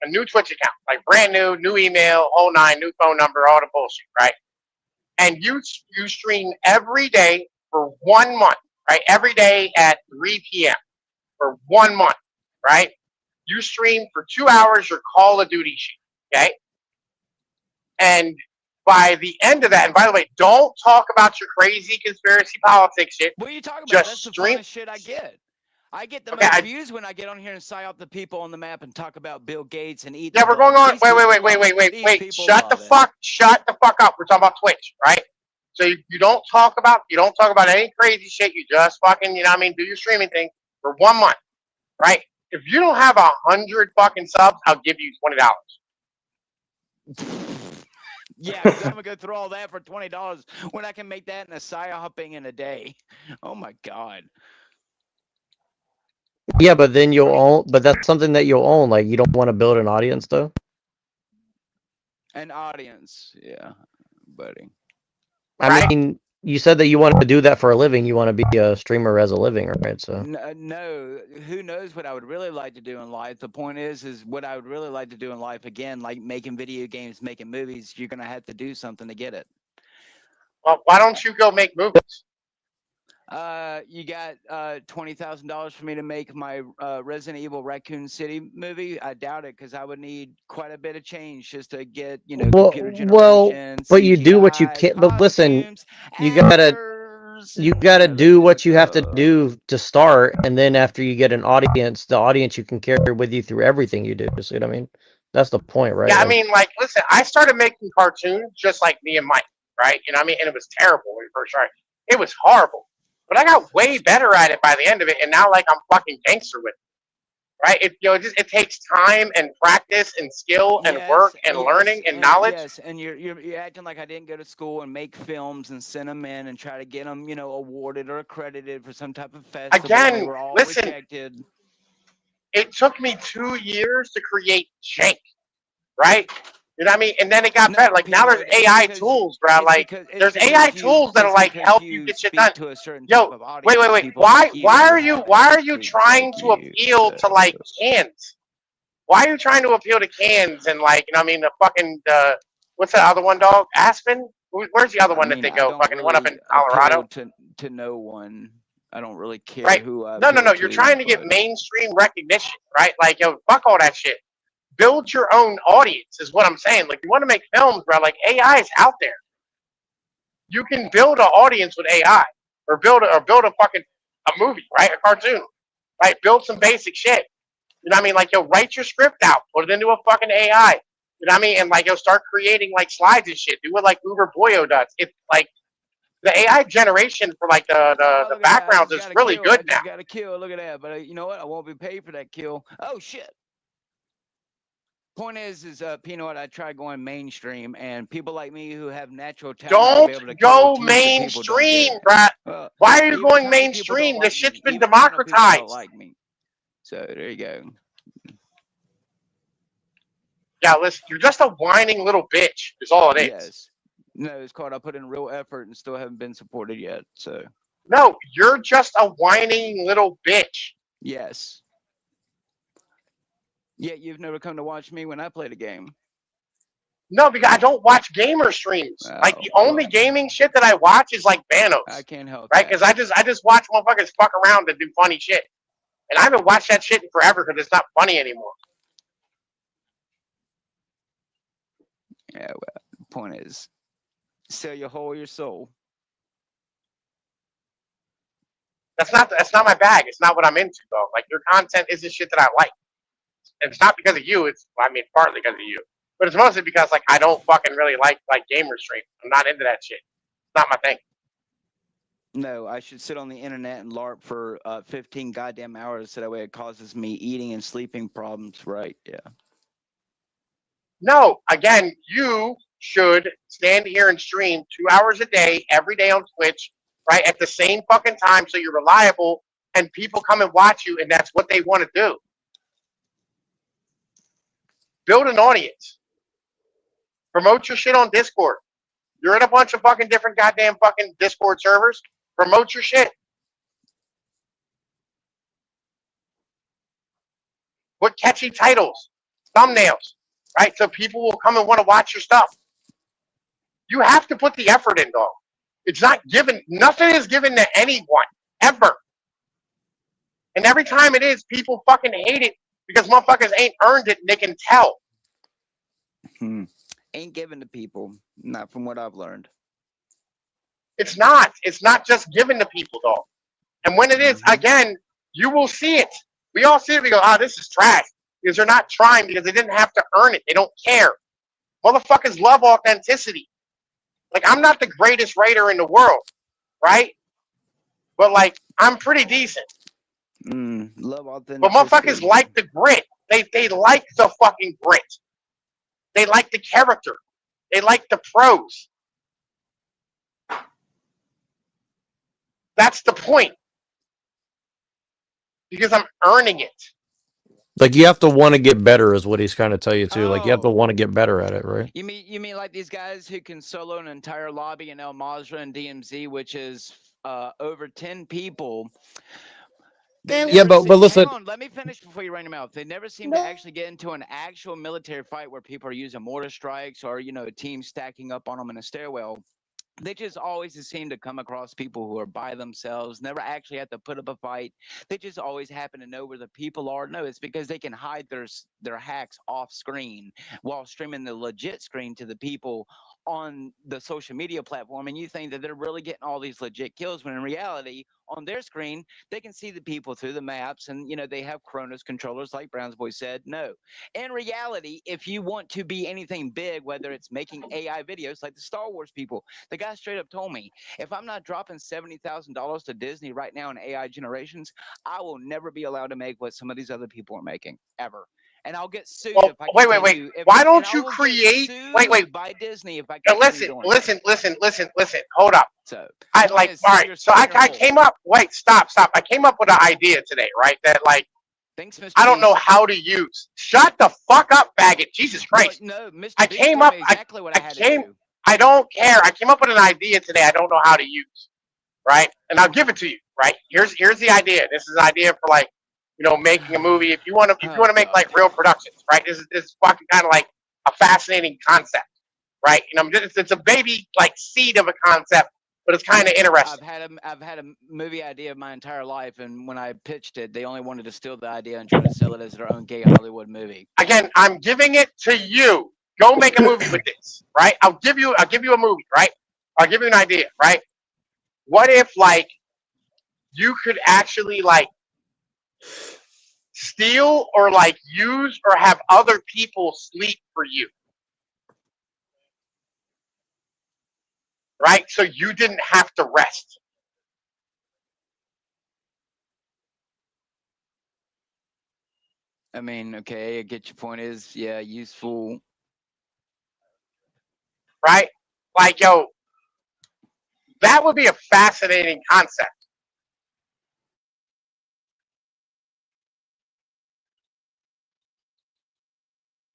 A new Twitch account, like brand new email, whole nine, new phone number, all the bullshit, right? And you stream every day for 1 month, right? Every day at 3 p.m. for 1 month, right? You stream for 2 hours your Call of Duty shit, okay? And by the end of that, and by the way, don't talk about your crazy conspiracy politics shit. What are you talking about? Just That's the stream. funnest shit I get. I get the Okay, most views when I get on here and psyop the people on the map and talk about Bill Gates and eat. Yeah, we're going on. Wait. Shut the fuck up. We're talking about Twitch, right? So you don't talk about any crazy shit. You just fucking, you know what I mean, do your streaming thing for 1 month, right? If you don't have 100 fucking subs, I'll give you $20. Yeah, 'cause I'm gonna go through all that for $20 when I can make that in a psyoping in a day. Oh my god. yeah, but then you'll own. But that's something that you'll own. Like, you don't want to build an audience, though. An audience, yeah, buddy. I mean, you said that you want to do that for a living. You want to be a streamer as a living, right? So No, who knows what I would really like to do in life? The point is what I would really like to do in life, again, like making video games, making movies, you're gonna have to do something to get it. Well, why don't you go make movies? You got $20,000 for me to make my Resident Evil Raccoon City movie? I doubt it, because I would need quite a bit of change just to get, you know, computer generation. But you do what you CGI, can. But listen, costumes, you gotta actors, do what you have to do to start, and then after you get an audience, the audience you can carry with you through everything you do. See what I mean? That's the point, right? Yeah, I Like, mean, like, listen, I started making cartoons just like me and Mike, right? You know what I mean? And it was terrible when we first started. It was horrible. But I got way better at it by the end of it, and now, like, I'm fucking gangster with it, right? It takes time and practice and skill and work and learning and knowledge. Yes, and you're acting like I didn't go to school and make films and send them in and try to get them, you know, awarded or accredited for some type of festival. Again, they were all listen, rejected. It took me 2 years to create Jake, right? You know what I mean? And then it got better. Like, now there's AI tools, bro. Like, there's AI tools that'll, like, help you get shit done. Yo, wait. Why are you trying to appeal to, like, cans? Why are you trying to appeal to cans and, like, you know what I mean, the fucking, what's that other one, dog? Aspen? Where's the other one that they go? Fucking one up in Colorado? To no one. I don't really care right. who I No. You're trying to get mainstream recognition, right? Like, yo, fuck all that shit. Build your own audience is what I'm saying. Like, you want to make films, bro, like, AI is out there. You can build an audience with AI, or build a fucking movie, right? A cartoon, right? Build some basic shit. You know what I mean? Like, yo, write your script out, put it into a fucking AI. You know what I mean? And, like, yo, start creating, like, slides and shit. Do it like Uber Boyo does. It's like the AI generation for, like, the backgrounds is really good now. I got a kill. Look at that. But you know what? I won't be paid for that kill. Oh shit. Point is Peanut, I tried going mainstream, and people like me who have natural talent to be able Don't to kill go teams of people don't get mainstream, it. bruh. Well, Why are you even going tiny people don't mainstream? like This shit's me. been Even tiny people don't democratized. like me. So there you go. Yeah, listen, you're just a whining little bitch, is all it is. Yes. No, it's called I put in real effort and still haven't been supported yet. So No, you're just a whining little bitch. yes. Yet you've never come to watch me when I play the game. No, because I don't watch gamer streams. Like the Oh, only well. gaming shit that I watch is like I Banos, can't help right? that. Because I just watch motherfuckers fuck around and do funny shit, and I haven't watched that shit in forever because it's not funny anymore. Yeah, well, the point is, sell your whole your soul. That's not my bag. It's not what I'm into though. Like your content isn't shit that I like. And it's not because of you. It's partly because of you, but it's mostly because like I don't fucking really like gamer stream. I'm not into that shit. It's not my thing. No, I should sit on the internet and LARP for 15 goddamn hours so that way it causes me eating and sleeping problems, right? Yeah. No, again, you should stand here and stream 2 hours a day, every day on Twitch, right? At the same fucking time so you're reliable and people come and watch you and that's what they want to do. Build an audience. Promote your shit on Discord. You're in a bunch of fucking different goddamn fucking Discord servers. Promote your shit. Put catchy titles, thumbnails, right? So people will come and want to watch your stuff. You have to put the effort in, dog. It's not given. Nothing is given to anyone, ever. And every time it is, people fucking hate it because motherfuckers ain't earned it and they can tell. Ain't given to people, not from what I've learned. It's not. It's not just given to people, though. And when it is, again, you will see it. We all see it. We go, this is trash. Because they're not trying because they didn't have to earn it. They don't care. Motherfuckers love authenticity. Like, I'm not the greatest writer in the world, right? But, like, I'm pretty decent. Love authenticity. But motherfuckers like the grit. They like the fucking grit. They like the character. They like the prose. That's the point. Because I'm earning it. Like you have to want to get better, is what he's kind of tell you too. Like you have to want to get better at it, right? You mean like these guys who can solo an entire lobby in El Mazrah and DMZ, which is over 10 people. Yeah, but listen. Hang on, let me finish before you run your mouth. They never seem to actually get into an actual military fight where people are using mortar strikes or teams stacking up on them in a stairwell. They just always seem to come across people who are by themselves, never actually have to put up a fight. They just always happen to know where the people are. No, it's because they can hide their hacks off screen while streaming the legit screen to the people on the social media platform. And you think that they're really getting all these legit kills when in reality, on their screen, they can see the people through the maps and, they have Chronos controllers like Brown's Boy said. No. In reality, if you want to be anything big, whether it's making AI videos like the Star Wars people, the guy straight up told me, if I'm not dropping $70,000 to Disney right now in AI generations, I will never be allowed to make what some of these other people are making, ever. And I'll get sued if I continue. Wait. Why don't you create? Wait. By Disney if I listen. Hold up. So all right. So I came up. Wait, stop. I came up with an idea today, right? That like, thanks, Mr. I don't know how to use. Shut the fuck up, faggot. Jesus Christ. No, Mr. I came up. Exactly what I had to do. I don't care. I came up with an idea today. I don't know how to use, right? And I'll give it to you, right? Here's the idea. This is an idea for like, making a movie. If you want to make like real productions, right? This is fucking kind of like a fascinating concept, right? It's a baby like seed of a concept, but it's kind of interesting. I've had a movie idea my entire life, and when I pitched it, they only wanted to steal the idea and try to sell it as their own gay Hollywood movie. Again, I'm giving it to you. Go make a movie with this, right? I'll give you a movie, right? I'll give you an idea, right? What if like you could actually like steal or like use or have other people sleep for you? Right? So you didn't have to rest. I mean, okay, I get your point. Is yeah, useful. right? Like, yo, that would be a fascinating concept.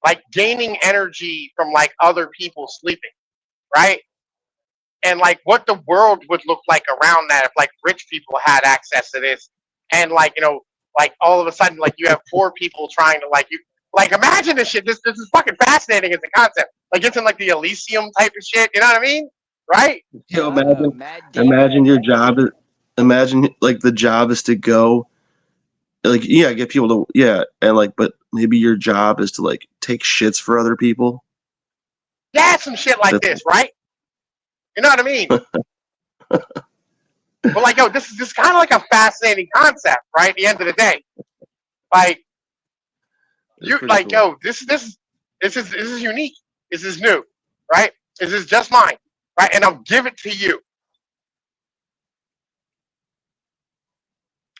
Like gaining energy from like other people sleeping, right? And like what the world would look like around that if like rich people had access to this, and like like all of a sudden like you have poor people trying to like you like imagine this shit. This is fucking fascinating as a concept. Like it's in like the Elysium type of shit. You know what I mean? Right? Yo, Matt Damon. imagine your job is, imagine like the job is to go, like, yeah, get people to, yeah, and like, but maybe your job is to like take shits for other people. Yeah, some shit like That's- this, right? You know what I mean? But like, yo, this is kind of like a fascinating concept, right? At the end of the day, like It's you pretty like, cool. yo, this is unique. This is new, right? This is just mine, right? And I'll give it to you.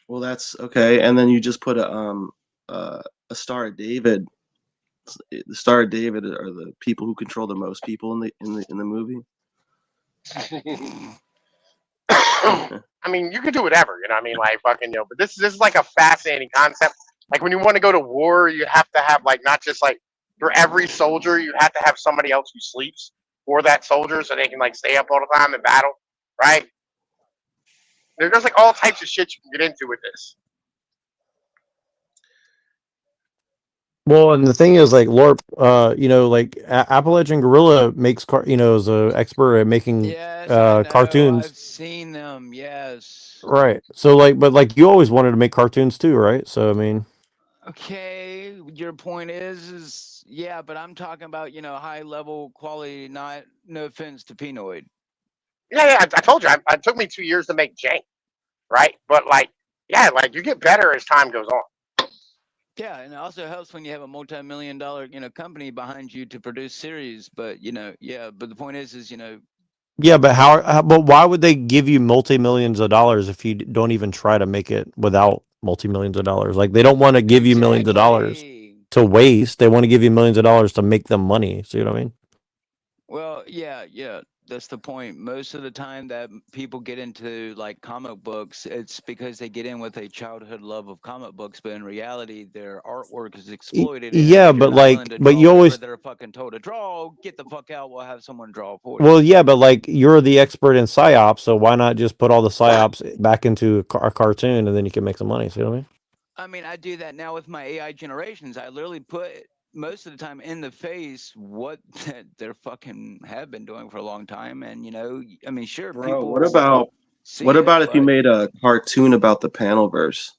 Well, that's okay. And then you just put a Star of David. The Star of David are the people who control the most people in the movie. I mean, you can do whatever, you know what I mean? Like fucking, but this is like a fascinating concept. Like when you want to go to war, you have to have like not just like for every soldier, you have to have somebody else who sleeps for that soldier so they can like stay up all the time in battle, right? There's like all types of shit you can get into with this. Well, and the thing is, like LORP, like Appalachian Gorilla makes is a expert at making Yes, I know. cartoons. I've seen them. Yes. Right. So like, but like you always wanted to make cartoons too, right? So I mean, Okay, your point is yeah, but I'm talking about high level quality. Not no offense to Pinoid. Yeah, I told you, it took me 2 years to make Jank, right? But like, yeah, like you get better as time goes on. Yeah, and it also helps when you have a multi-million-dollar company behind you to produce series. But yeah. But the point is yeah, but but why would they give you multi-millions of dollars if you don't even try to make it without multi-millions of dollars? Like they don't want to give you millions of dollars exactly. to waste. They want to give you millions of dollars to make them money. See what I mean? Well, yeah, that's the point. Most of the time that people get into like comic books, it's because they get in with a childhood love of comic books, but in reality, their artwork is exploited. And Yeah, if you're but not like, willing to but draw you whatever always, they're fucking told to draw, get the fuck out. We'll have someone draw for you. well, yeah, but like you're the expert in psyops, so why not just put all the psyops back into a cartoon and then you can make some money? See what I mean? I mean, I do that now with my AI generations. I literally put most of the time in the face what they're fucking have been doing for a long time, and I mean, sure, Bro, people what about see what it, about if you but made a cartoon about the Panelverse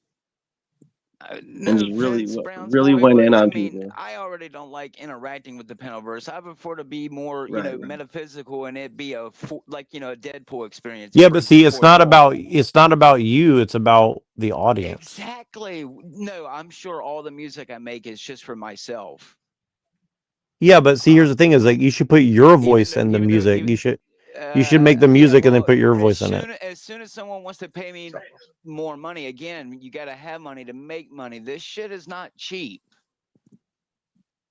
no and just really offense, Browns really boy, went but in I on mean, people? I already don't like interacting with the Panelverse. I prefer to be more, Right. metaphysical, and it be a like a Deadpool experience. Yeah, It but brings see, it it's forth not more. about you. It's about the audience. Exactly. No, I'm sure all the music I make is just for myself. Yeah, but see, here's the thing: is like you should put your voice in the even though music. You should make the yeah, music and then well, put your voice in it. as soon as someone wants to pay me more money, again, you got to have money to make money. This shit is not cheap.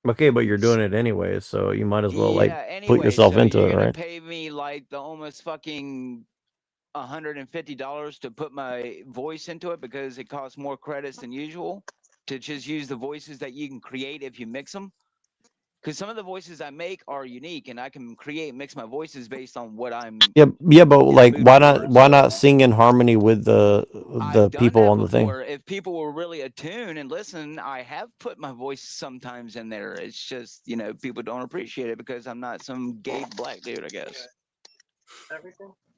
Okay, but you're doing it anyway, so you might as well like Yeah, put anyway, yourself so into you're it, gonna right? pay me like the almost fucking $150 to put my voice into it because it costs more credits than usual to just use the voices that you can create if you mix them. Because some of the voices I make are unique, and I can mix my voices based on what I'm. Yeah, but like, mood why for, not sing in harmony with the I've done people that on the thing? before. If people were really attuned and listen, I have put my voice sometimes in there. It's just people don't appreciate it because I'm not some gay black dude, I guess.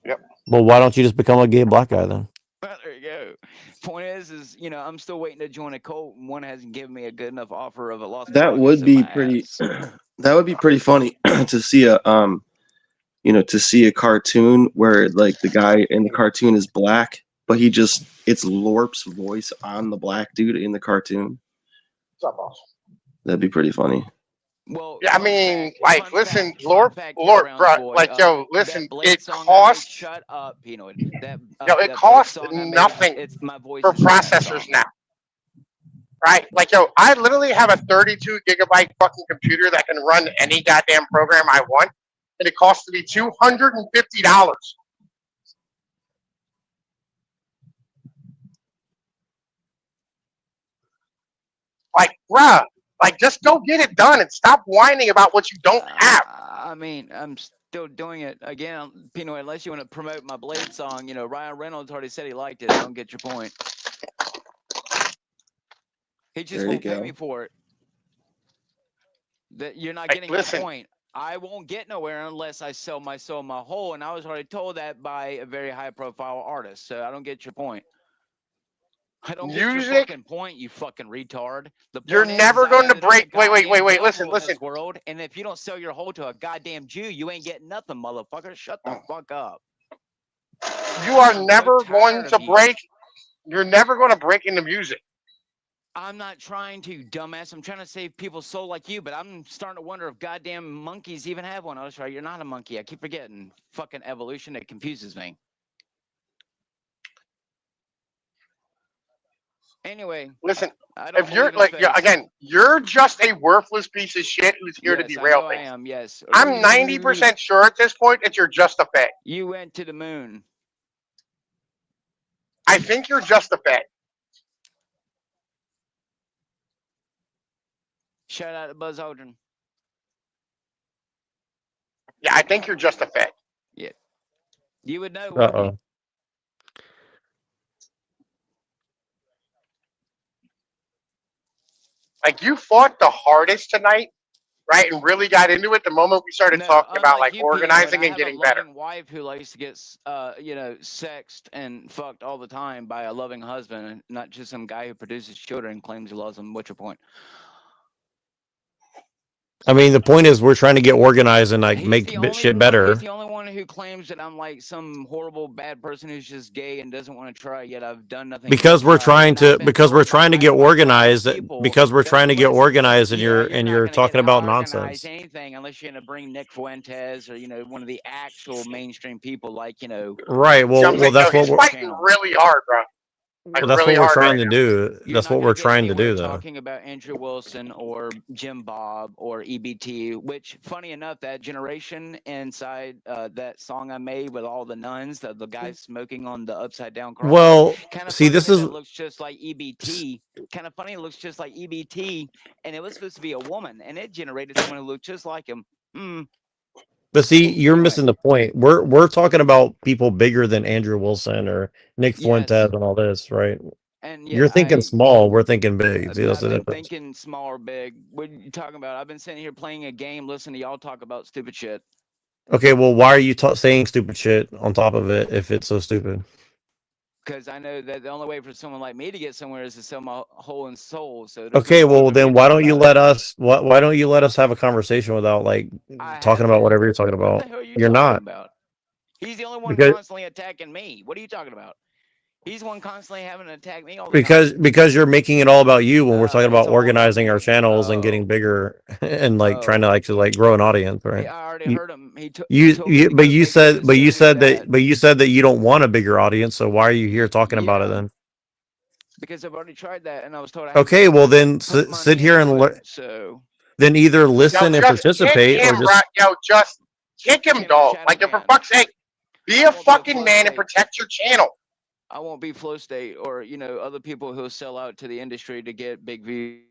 Yep. Well, why don't you just become a gay black guy then? Well, there you go. Point is I'm still waiting to join a cult, and one hasn't given me a good enough offer of a Las That Vegas would in be my pretty. ass. That would be pretty funny to see to see a cartoon where like the guy in the cartoon is black, but it's Lorp's voice on the black dude in the cartoon. What's up, boss? That'd be pretty funny. Well, Yeah, I fun mean, fact, like, fun listen, fact, Lorp, fun fact, Lorp, Browns bro, boy, like, yo, that listen, Blade it song I made, costs, shut up, Pinoid. That yo, it that Blade costs song I made, nothing it's my voice for is for that processors song. now. right? Like, yo, I literally have a 32 gigabyte fucking computer that can run any goddamn program I want, and it costs me $250. Like, bruh, like, just go get it done and stop whining about what you don't have. I mean, I'm still doing it again, Pino. Unless you want to promote my Blade song, you know, Ryan Reynolds already said he liked it. I don't get your point. He just There you won't pay go. me for it. That you're not Like, getting listen. the point. I won't get nowhere unless I sell my soul, my whole, and I was already told that by a very high-profile artist. So I don't get your point. I don't get your Music, fucking point, you fucking retard. The you're point is never I going know to that there's a break. Wait, goddamn listen, devil in listen. this world, and if you don't sell your whole to a goddamn Jew, you ain't getting nothing, motherfucker. Shut the fuck up. You are I'm so never going tired to of you. break. You're never going to break into music. I'm not trying to, dumbass. I'm trying to save people's soul like you, but I'm starting to wonder if goddamn monkeys even have one. I was right. You're not a monkey. I keep forgetting. Fucking evolution. It confuses me. Anyway, Listen, I don't if you're believe in like, space. again, you're just a worthless piece of shit who's here to Yes, I derail know I things. am. Yes. I'm 90% sure at this point that you're just a fed. You went to the moon. I think you're just a fed. Shout out to Buzz Aldrin. Yeah, I think you're just a fed. Yeah. You would know, Uh wouldn't you? oh. Like, you fought the hardest tonight, right? And really got into it the moment we started No, talking about unlike like you, Pino, organizing I and have getting a better. loving wife who likes to get, you know, sexed and fucked all the time by a loving husband, and not just some guy who produces children and claims he loves them. What's your point? I mean, the point is we're trying to get organized and like He's make the only shit one. better. He's the only one who claims that I'm like some horrible bad person who's just gay and doesn't want to try. Yet I've done nothing. Because but we're try, trying and I've to been because we're told trying to by get high-profile organized people because we're that trying to get listen, organized and yeah, you're not you're gonna talking get about organized nonsense. anything unless you're gonna bring Nick Fuentes or, you know, one of the actual mainstream people like, you know, Right. See what I'm Well, saying? that's No, what he's we're fighting really hard, bro. Like, well, that's really what we're hard trying right to now. do. you're That's not what gonna we're get trying to anywhere do, though. talking about Andrew Wilson or Jim Bob or EBT, which, funny enough, that generation inside that song I made with all the nuns, the guys smoking on the upside down cross. Well, Kind of see, funny this that is it looks just like EBT. Kind of funny it looks just like EBT, and it was supposed to be a woman, and it generated someone who looked just like him. but see, you're Anyway, missing the point. We're talking about people bigger than Andrew Wilson or Nick Fuentes yes, and all this, right? and You're yeah, thinking small, we're thinking big. See, that's I've the been difference. thinking small or big. What are you talking about? I've been sitting here playing a game, listening to y'all talk about stupid shit. Okay, well, why are you saying stupid shit on top of it if it's so stupid? Because I know that the only way for someone like me to get somewhere is to sell my whole and soul. So there's Okay, no point well for me then to why talk don't you about let it. us why don't you let us have a conversation without like I talking about haven't. whatever you're talking What about? the hell are you You're talking not. about? He's the only one Because constantly attacking me. What are you talking about? He's the one constantly having to attack me all the time. because you're making it all about you when we're talking It's about all about organizing our me. channels and getting Oh, bigger and like trying to oh. actually like grow an audience, right? I already You heard him. He told me to but go you make said episode but you said that you don't want a bigger audience, so why are you here talking about it yeah, then? because I've already tried that, and I was told I had to Okay, well then put sit money here and into it. So then either Yo, listen and just kick participate or him, just right? Yo, just kick him, can I dog. chat Like, him for man? fuck's sake, be I a won't be a fucking flow man and state. protect your channel. I won't be Flow State or, you know, other people who sell out to the industry to get big views.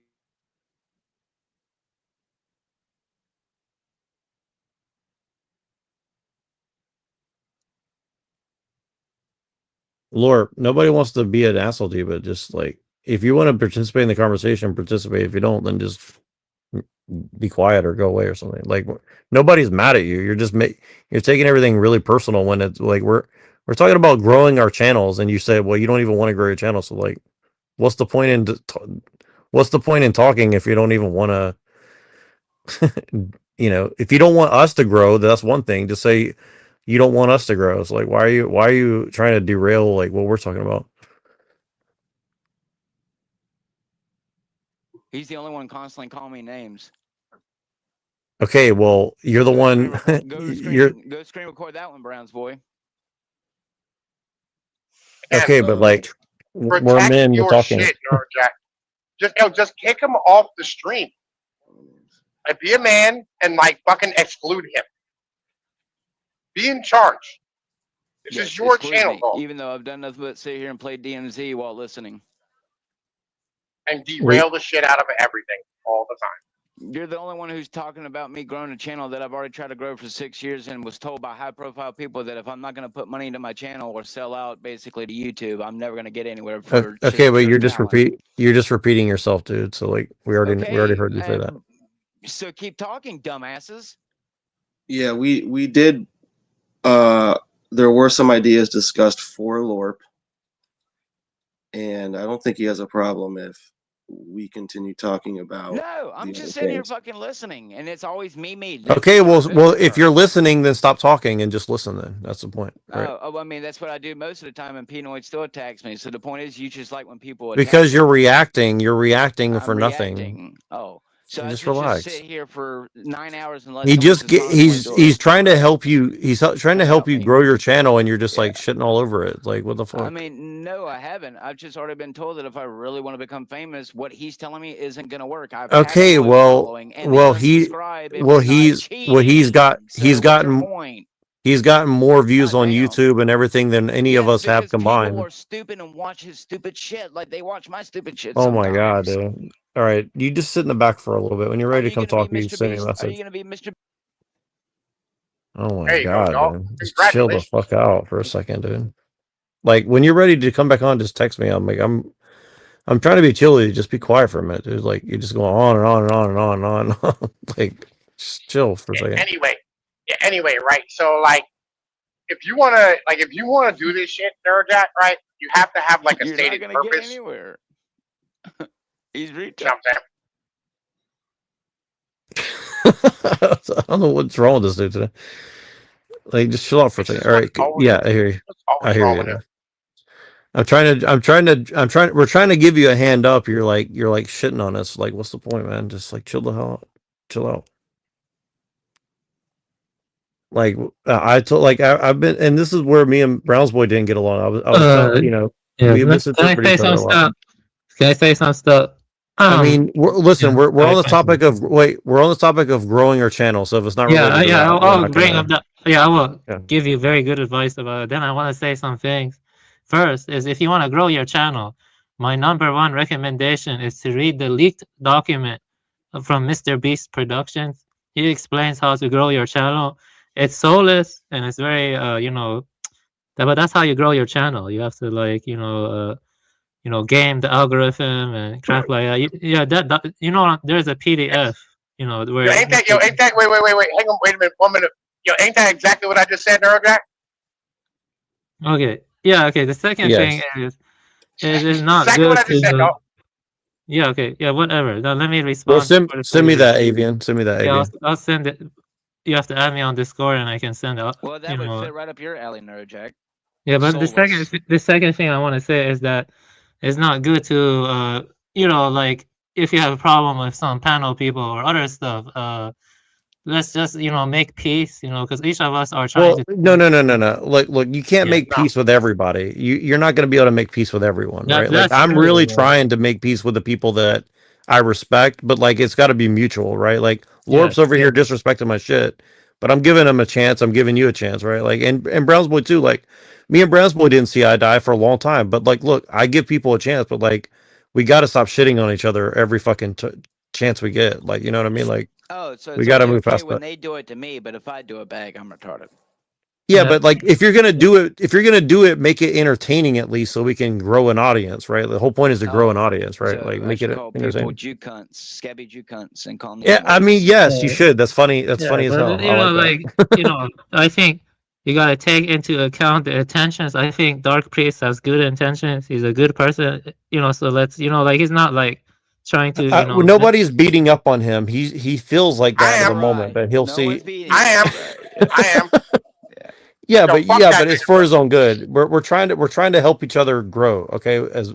Lord, nobody wants to be an asshole to you, but just like if you want to participate in the conversation, participate. If you don't, then just be quiet or go away or something. Like nobody's mad at you. You're just you're taking everything really personal when it's like we're talking about growing our channels, and you said, well, you don't even want to grow your channel. So like, what's the point in what's the point in talking if you don't even want to? You know, if you don't want us to grow, that's one thing. Just say you don't want us to grow. It's like why are you trying to derail like what we're talking about? He's the only one constantly calling me names. Okay, well, you're the Go one. You're go screen record that one, Browns boy. Again, okay, but like we're protect men. We're your talking. shit, Jack. Just kick him off the stream. Like, be a man and like fucking exclude him. Be in charge. This Yes, is your exclude channel, me, dog, even though I've done nothing but sit here and play DMZ while listening. and derail the shit out of everything all the time. You're the only one who's talking about me growing a channel that I've already tried to grow for 6 years and was told by high-profile people that if I'm not going to put money into my channel or sell out basically to YouTube, I'm never going to get anywhere. For Okay, but just you're just talent. you're just repeating yourself, dude. So like we already Okay, heard you say that. So keep talking, dumbasses. Yeah, we did. There were some ideas discussed for LORP, and I don't think he has a problem if we continue talking about. No, I'm the just other sitting here things. fucking listening, and it's always me. Okay, well, if you're listening, then stop talking and just listen. Then that's the point, right? Oh, I mean, that's what I do most of the time, and Pinoid still attacks me. So the point is, you just like when people attack Because you. you're reacting for I'm nothing. reacting. Oh, so I Just should relax. just sit here for 9 hours and let He someone just just knock on my door. he's trying to help you. He's trying to help you me. grow your channel, and you're just like shitting all over it. Like what the fuck? I mean, no, I haven't. I've just already been told that if I really want to become famous, what he's telling me isn't going to work. I've had a Okay, loyal well, following, and well they he, unsubscribe if well you're not he's cheating. got So what's your point? he's gotten more views on Goddamn. YouTube and everything than any of us have Because people combined. are stupid and watch his stupid shit like they watch my stupid shit. Oh my god, sometimes. dude! All right, you just sit in the back for a little bit. When you're ready to come talk, you send me a Are you message. going to be Mr. Oh There my you go, god, dog. dude! Just chill the fuck out for a second, dude. Like when you're ready to come back on, just text me. I'm trying to be chilly. Just be quiet for a minute, dude. Like you're just going on and on and on and on and on. And on. Like just chill for a second. Anyway, right? So like, if you wanna do this shit, Nerdjack, right? You have to have like a You're stated not gonna purpose. get anywhere. He's You know retarded. what I'm saying? I don't know what's wrong with this dude today. Like, just chill out for a second. All right, yeah, I hear you. I hear you. Now. We're trying to give you a hand up. You're like shitting on us. Like, what's the point, man? Just like chill the hell out. Chill out. Like I've been, and this is where me and Browns Boy didn't get along. I was telling, you know, we misinterpreted each other a lot. Can I say some stuff? I mean, we're on the topic of we're on the topic of growing our channel. So if it's not related to that, I'll bring up that. Yeah, I will give you very good advice about it. Then I want to say some things. First is if you want to grow your channel, my number one recommendation is to read the leaked document from Mr. Beast Productions. He explains how to grow your channel. It's soulless and it's very but that's how you grow your channel. You have to game the algorithm and crap like that. There's a PDF, where Ain't that wait, hang on, wait a minute, 1 minute. Ain't that exactly what I just said, Nerdjack? Okay. Yeah, okay. The second thing is not exactly good what I just said, no. Yeah, okay. Yeah, whatever. Now let me respond. Well, send me that, Avian. Send me that, Yeah, Avian. I'll send it. You have to add me on Discord and I can send it. Well, that would fit right up your alley, Nerdjack. Yeah, but the second thing I want to say is that it's not good to like if you have a problem with some panel people or other stuff, let's just make peace, because each of us are trying to. No. Look, you can't make peace with everybody. You're not going to be able to make peace with everyone, right? Like I'm really trying to make peace with the people that I respect, but like it's got to be mutual, right? Like LORP's over here disrespecting my shit, but I'm giving him a chance. I'm giving you a chance, right? Like and Browns Boy too. Like me and Browns Boy didn't see eye to eye for a long time, but like, look, I give people a chance, but like we got to stop shitting on each other every fucking chance we get. Like, you know what I mean? Like, so we got to move okay past when that. they do it to me, but if I do it back, I'm retarded. Yeah, but like if you're gonna do it, make it entertaining at least, so we can grow an audience, right? The whole point is to grow an audience, right? So like I make should it call people entertaining. Jew cunts, scabby Jew cunts, and call them. Yeah, I mean, yes, you should. That's funny. That's funny as hell. I think you gotta take into account the intentions. I think Dark Priest has good intentions. He's a good person, So let's, like he's not like trying to. Nobody's beating up on him. He feels like that at the moment, but he'll see. I am. Yeah, but it's for his own good. We're trying to help each other grow. Okay, let's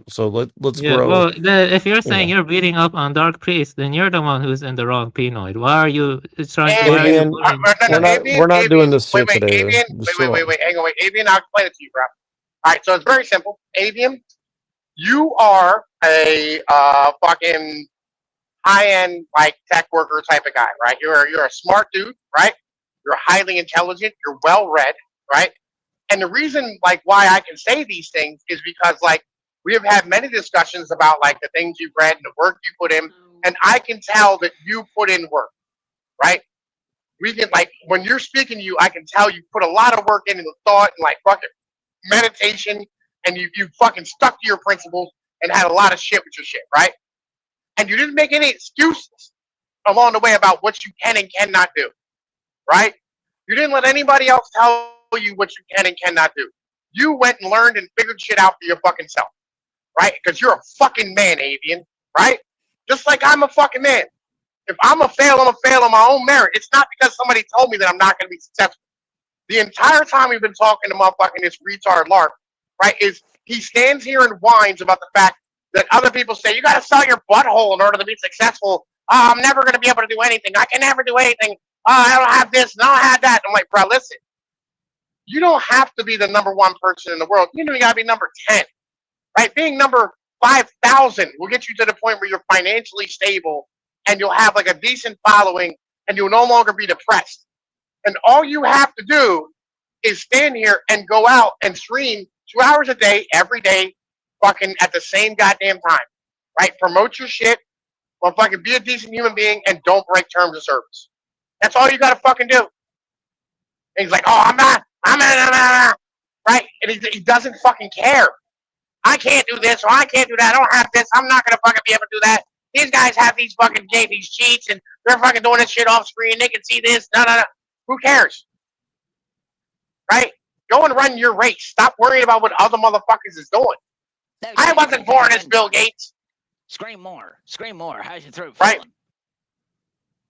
grow. Well, if you're saying you're beating up on Dark Priest, then you're the one who's in the wrong Pinoid. Why are you trying to? We're not doing this shit today. Avian, wait, hang on, Avian, I'll explain it to you, bro. All right, so it's very simple. Avian, You are a fucking high-end like tech worker type of guy, right? You're a smart dude, right? You're highly intelligent. You're well-read, right? And the reason like why I can say these things is because like we have had many discussions about like the things you've read and the work you put in, and I can tell that you put in work, right? We can like when you're speaking to you, I can tell you put a lot of work into thought and like fucking meditation, and you fucking stuck to your principles and had a lot of shit with your shit, right? And you didn't make any excuses along the way about what you can and cannot do, right? You didn't let anybody else tell you what you can and cannot do. You went and learned and figured shit out for your fucking self, right? Because you're a fucking man, Avian, right? Just like I'm a fucking man. If I'm a fail on my own merit. It's not because somebody told me that I'm not going to be successful. The entire time we've been talking to motherfucking this retard LARP, right, is he stands here and whines about the fact that other people say, you got to sell your butthole in order to be successful. Oh, I'm never going to be able to do anything. I can never do anything. Oh, I don't have this and I don't have that. I'm like, bro, listen. You don't have to be the number one person in the world. You got to be number 10, right? Being number 5,000 will get you to the point where you're financially stable and you'll have like a decent following and you'll no longer be depressed. And all you have to do is stand here and go out and stream 2 hours a day, every day, fucking at the same goddamn time, right? Promote your shit, or fucking be a decent human being and don't break terms of service. That's all you got to fucking do. And he's like, oh, I'm not, right? And he doesn't fucking care. I can't do this, or I can't do that. I don't have this. I'm not going to fucking be able to do that. These guys have these fucking these cheats, and they're fucking doing this shit off screen. They can see this. No. Who cares? Right? Go and run your race. Stop worrying about what other motherfuckers is doing. No, I wasn't born as Bill Gates. Scream more. Scream more. How's your throat Right. feeling?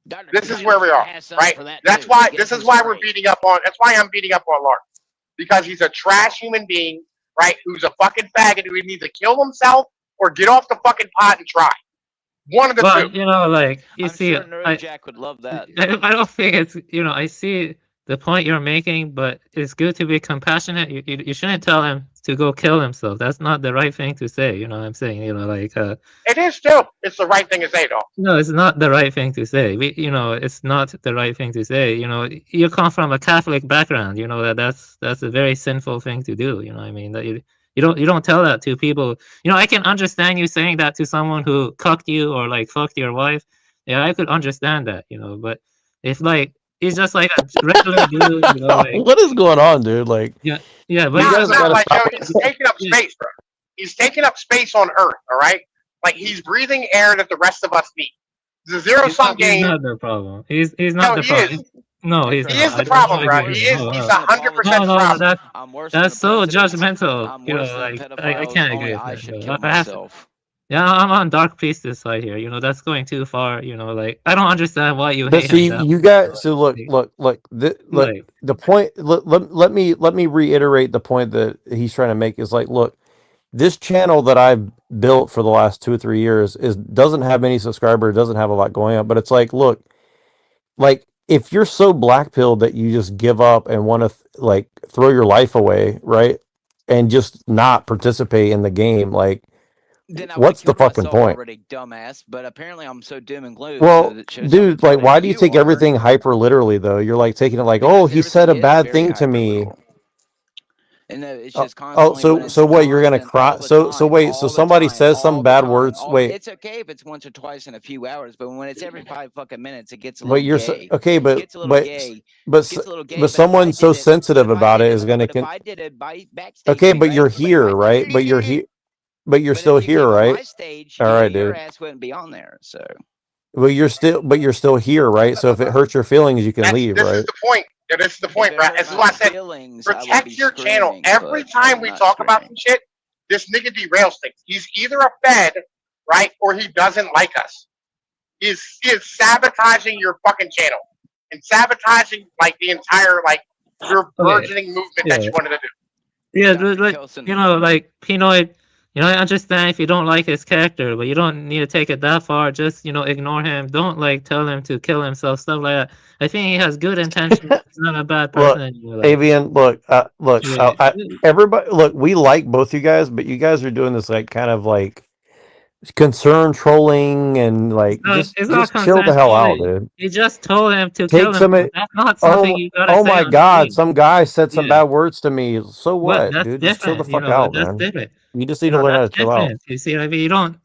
Dr. This is Potato where we are. has something Right? for that That's too. why. Get This some is why we're spray. beating up on. That's why I'm beating up on Lark, because he's a trash human being, right? Who's a fucking faggot who needs to kill himself or get off the fucking pot and try. One of the Well, two. like you I'm see, sure Nerd Jack would love that. I don't think it's I see the point you're making, but it's good to be compassionate. You shouldn't tell him to go kill himself. That's not the right thing to say. You know what I'm saying? It is too. It's the right thing to say, though. No, it's not the right thing to say. It's not the right thing to say. You come from a Catholic background. That's a very sinful thing to do. You know what I mean? That you don't tell that to people. I can understand you saying that to someone who cucked you or like fucked your wife. Yeah, I could understand that. But if like he's just like a regular dude, What is going on, dude? Like, yeah, but You No, guys it's not gotta like, stop he's taking up space, bro. He's taking up space on Earth, all right? Like, he's breathing air that the rest of us need. It's a zero-sum he's game. not the problem. He's No, not the he problem. is. No, he's He not. is the I don't problem, bro. agree. He is. No, He's no. 100% No, no, problem. I'm worse than that's the so president. judgmental. I'm worse than I pedophiles. can't Only agree I with should that. kill I have to, myself. yeah, I'm on Dark Priestess side here. That's going too far. Like I don't understand why you but hate see, him that you much. guys. So look. Like, The point. Let me reiterate the point that he's trying to make is like, look, this channel that I've built for the last 2 or 3 years doesn't have many subscribers, doesn't have a lot going on, but it's like, look, like if you're so black-pilled that you just give up and want to like throw your life away, right, and just not participate in the game, like, Then I what's would the kill fucking myself point? already, dumbass. But apparently I'm so dim and glue Well, that it shows up dude, like, better why than do you take are. everything hyper literally though? You're like taking it like, oh, Because he said a everything is bad very thing to me. hyper-literal. And it's Oh, just constantly when it's so what? You're gonna constant all cry? the So time, wait. So all the somebody time, says some all the bad time. words. Wait, It's okay if it's once or twice in a few hours, but when it's every 5 fucking minutes, it gets a but little you're so, gay. okay, It gets a little gay. but It gets a little gay. but But if I someone so did it, sensitive but if I about did it it, is gonna but if I did it backstage, okay, me, but right? you're But if here, I right? did But you're it, here. But you're but still if you here, came on right? my stage, All right, your dude. ass wouldn't be on there. So Well, you're still here, right? So if it hurts your feelings, you can leave, This is right? the point. Yeah, this is the if point, it bro. hurt This is my why I said feelings, I would protect be your channel. screaming, Every but time I'm we not talk about screaming. some shit, this nigga derails things. He's either a fed, right, or he doesn't like us. He is sabotaging your fucking channel and sabotaging like the entire like your okay, burgeoning movement that yeah, you wanted to do. yeah. Dr. Like Kelson, like Pinoy. You know, I understand if you don't like his character, but you don't need to take it that far. Just, you know, ignore him. Don't like tell him to kill himself, stuff like that. I think he has good intentions. He's not a bad Look, person anyway. Like, Avian, look, yeah. everybody, look, we like both you guys, but you guys are doing this like kind of like concern trolling and like No, just it's not chill the concern hell out, trolling. dude. You just told him to kill Take some. himself. That's not something you gotta Oh say my on God! stream. Some guy said some Yeah. bad words to me. So But what, that's dude? Just chill the different, you fuck know, out, that's man. different. You just need You to know, learn how to that's chill out. different. You see, I mean, you don't,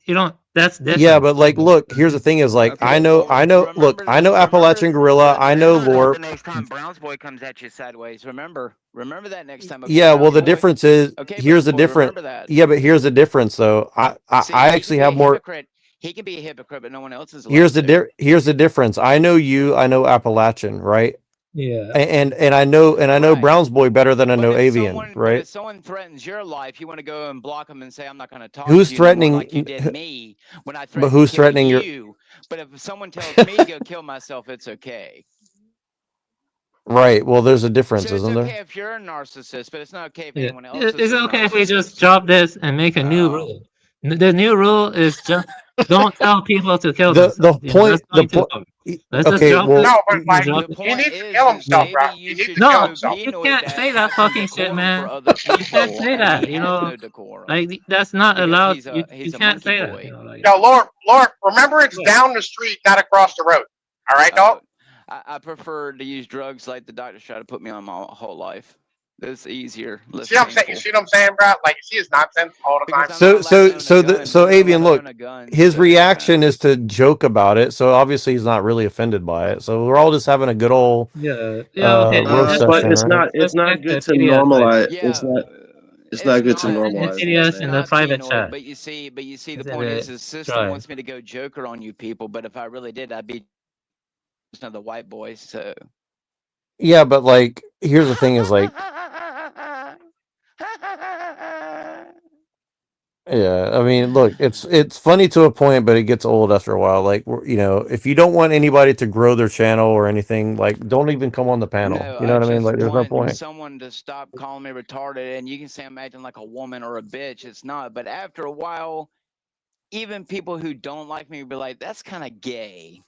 that's different. Yeah, but like, look, here's the thing: is like, Okay, I know, well, look, I know remember Appalachian Gorilla, I know remember that Lore. the next time Browns boy comes at you sideways. Remember that next time. Okay, Yeah, well, Browns the boy? difference is Okay, here's the Browns boy, difference. remember that. Yeah, but here's the difference, though. I See, he actually can be have a more. hypocrite. He can be a hypocrite, but no one else is allowed Here's to. here's the difference. I know you. I know Appalachian, right? Yeah. And I know Right. Browns boy better than I know But Avian, if right? someone threatens your life, you want to go and block them and say, "I'm not going to talk Who's to you no more," threatening? like you did me when I But threatened who's to kill threatening your? you. But if someone tells me to go kill myself, it's okay. Right. Well, there's a difference, So it's isn't okay there? if you're a narcissist, but it's not okay if Yeah. anyone else is It's a okay if we just narcissist. drop this and make a new rule. The new rule is just don't tell people to kill The themselves. You know, point that's the going too point. far. Let's just Okay, drop well, it. No, but like Drop The it. he point needs to is, kill himself, bro. maybe He you needs should to kill No, himself. you Pinoy can't say that some fucking shit, decorum man. for other You can't people, say and that. he You has know, no decorum like that's not because allowed. he's You a can't monkey say that. boy. You know, like. Yo, Lord, remember it's What? down the street, not across the road. All right, dog? I prefer to use drugs like the doctors try to put me on my whole life. It's easier, less See what I'm saying? You painful. see what I'm saying, bro? Like, you see his nonsense all the time. Because I'm not allowed to own a gun. So I'm not Avian, allowed to look, own a gun. his So reaction is to joke about it. So obviously he's not really offended by it. So we're all just having a good old Yeah. Okay. roast But session, right? it's not Check the good to PDF. normalize. yeah, It's not good to Send normalize these PDFs things. in the private Pinoy, chat. but you see, the It's in point is, the the system drive. wants me to go Joker on you people. But if I really did, I'd be just another white boy. So Yeah, but like, here's the thing: is like, yeah, I mean, look, it's funny to a point, but it gets old after a while. Like, you know, if you don't want anybody to grow their channel or anything, like, don't even come on the panel. no, You know I what I mean? just Like, there's no want point. someone to stop calling me retarded. And you can say I'm acting like a woman or a bitch. It's not. But after a while, even people who don't like me will be like, "That's kind of gay."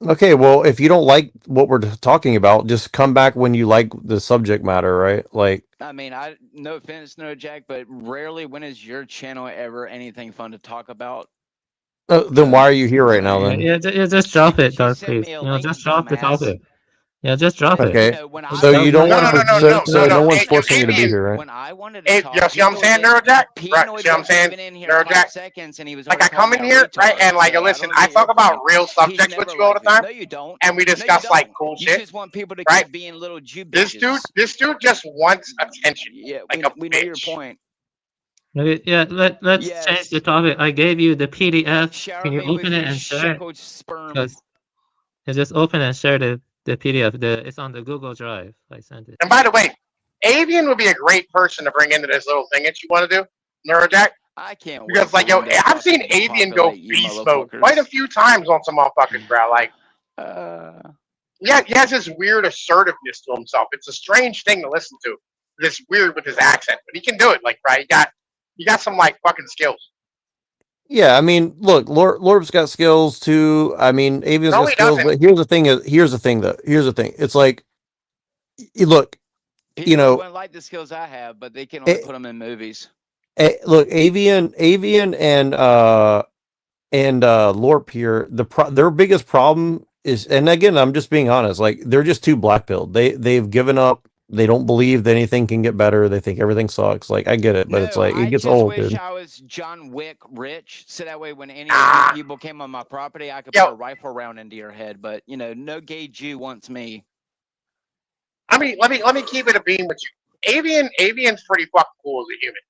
Okay, well, if you don't like what we're talking about, just come back when you like the subject matter, right? Like, I mean, no offense, no Jack, but rarely when is your channel ever anything fun to talk about? then why are you here right now then? Yeah, just drop it, Dark, sent please. me a You know, link, just drop the dumbass. topic. Yeah, just drop it. Okay, when so I you don't No, want no, to, no, so, so no one's Hey, forcing you to be Avian, here, right? when I wanted to Hey, talk, you see what I'm saying, Neurojack? Right, see what I'm saying? in here Neurojack? 5 seconds, and he was Like, I already calling come in me a here, right, retard, and like, so listen, don't I get your talk about point. real He's subjects with never you all the liked me. time, No, you don't. and we No, you discuss like don't. cool You shit. just want people to Right? keep being little Jew This bitches. dude just wants attention, Yeah, like a we know your bitch. point. Okay, yeah, let's change Yes. the topic. I gave you the PDF. Shower Can you me with open it your and share it? shackled sperm. Because you just open and share the PDF. It's on the Google Drive. I sent it. And by the way, Avian would be a great person to bring into this little thing that you want to do, Neurojack. I can't wait Because for like, yo, one day I've seen fucking Avian go populate you beast mode motherfuckers. quite a few times on some motherfuckers, bro. Like, yeah, he has this weird assertiveness to himself. It's a strange thing to listen to. This weird with his accent, but he can do it. Like, right? He got some like fucking skills. Yeah, I mean, look, Lorp's got skills too. I mean, Avian's No, got he skills, doesn't. but here's the thing though. Here's the thing. It's like, look, People you know, wouldn't like the skills I have, but they can only put them in movies. look, Avian and Lorp here, their biggest problem is, and again, I'm just being honest, like they're just too black-pilled. They've given up. They don't believe that anything can get better. They think everything sucks. Like, I get it, but it's like it gets old, wish dude. I was John Wick rich, so that way when any of you people came on my property, I could Yo. put a rifle round into your head. But you know, no gay Jew wants me. I mean, let me keep it a beam with you. Avian's pretty fucking cool as a human,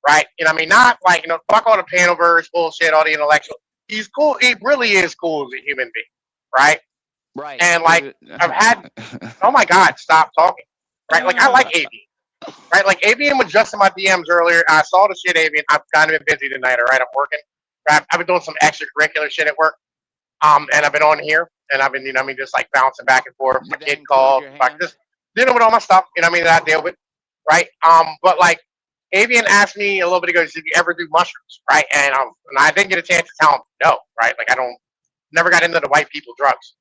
right? You know, what I mean, not like, you know, fuck all the panelverse bullshit, all the intellectual. He's cool. He really is cool as a human being, right? Right. And like, I've had, oh my God, stop talking, right? Like, I like Avian, right? Like, Avian was just in my DMs earlier. I saw the shit, Avian. I've kind of been busy tonight, all right? I'm working. I've been doing some extracurricular shit at work. And I've been on here, and I've been, you know, what I mean, just like bouncing back and forth. My kid called, like, just dealing with all my stuff, you know, what I mean, that I deal with, right? But like, Avian asked me a little bit ago, did you ever do mushrooms, right? And I didn't get a chance to tell him no, right? Like never got into the white people drugs,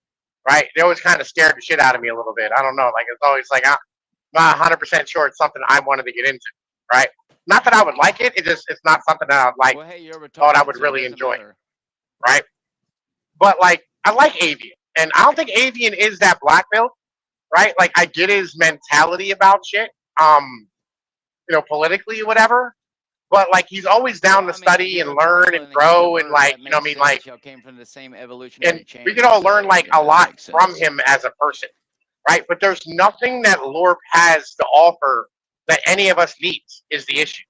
right? They always kind of scared the shit out of me a little bit. I don't know, like it's always like I'm not 100% sure it's something I wanted to get into, right? Not that I would like it, it's not something that I like. Well, hey, you're Thought I retarded, would so it really doesn't enjoy, matter. right? But like I like Avian, and I don't think Avian is that black belt, right? Like I get his mentality about shit, politically, whatever. But like he's always down to study and learn and grow and like like y'all came from the same evolutionary and chain. we can all learn like a that lot makes from sense. him as a person, right? But there's nothing that Lorp has to offer that any of us needs is the issue.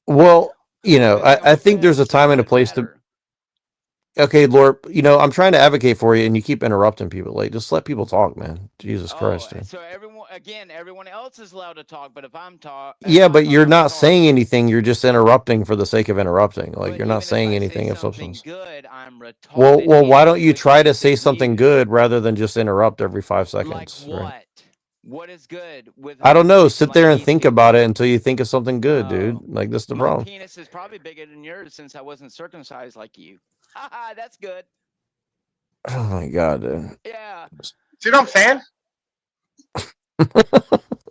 Well, I think there's a time and a place to. Okay, Lorp, I'm trying to advocate for you, and you keep interrupting people. Like, just let people talk, man. Jesus Christ. Man. So everyone else is allowed to talk, but if I'm talking, Yeah, but you're not saying anything. You're just interrupting for the sake of interrupting. Like, you're not saying anything of substance. good, I'm retarded. Well, why don't you try to say something good rather than just interrupt every 5 seconds? Like what? Right? What is good with? I don't know. Sit there and think about it until you think of something good, dude. Like, this is the My problem. penis is probably bigger than yours since I wasn't circumcised like you. Haha, that's good. Oh my god, dude. Yeah. See what I'm saying?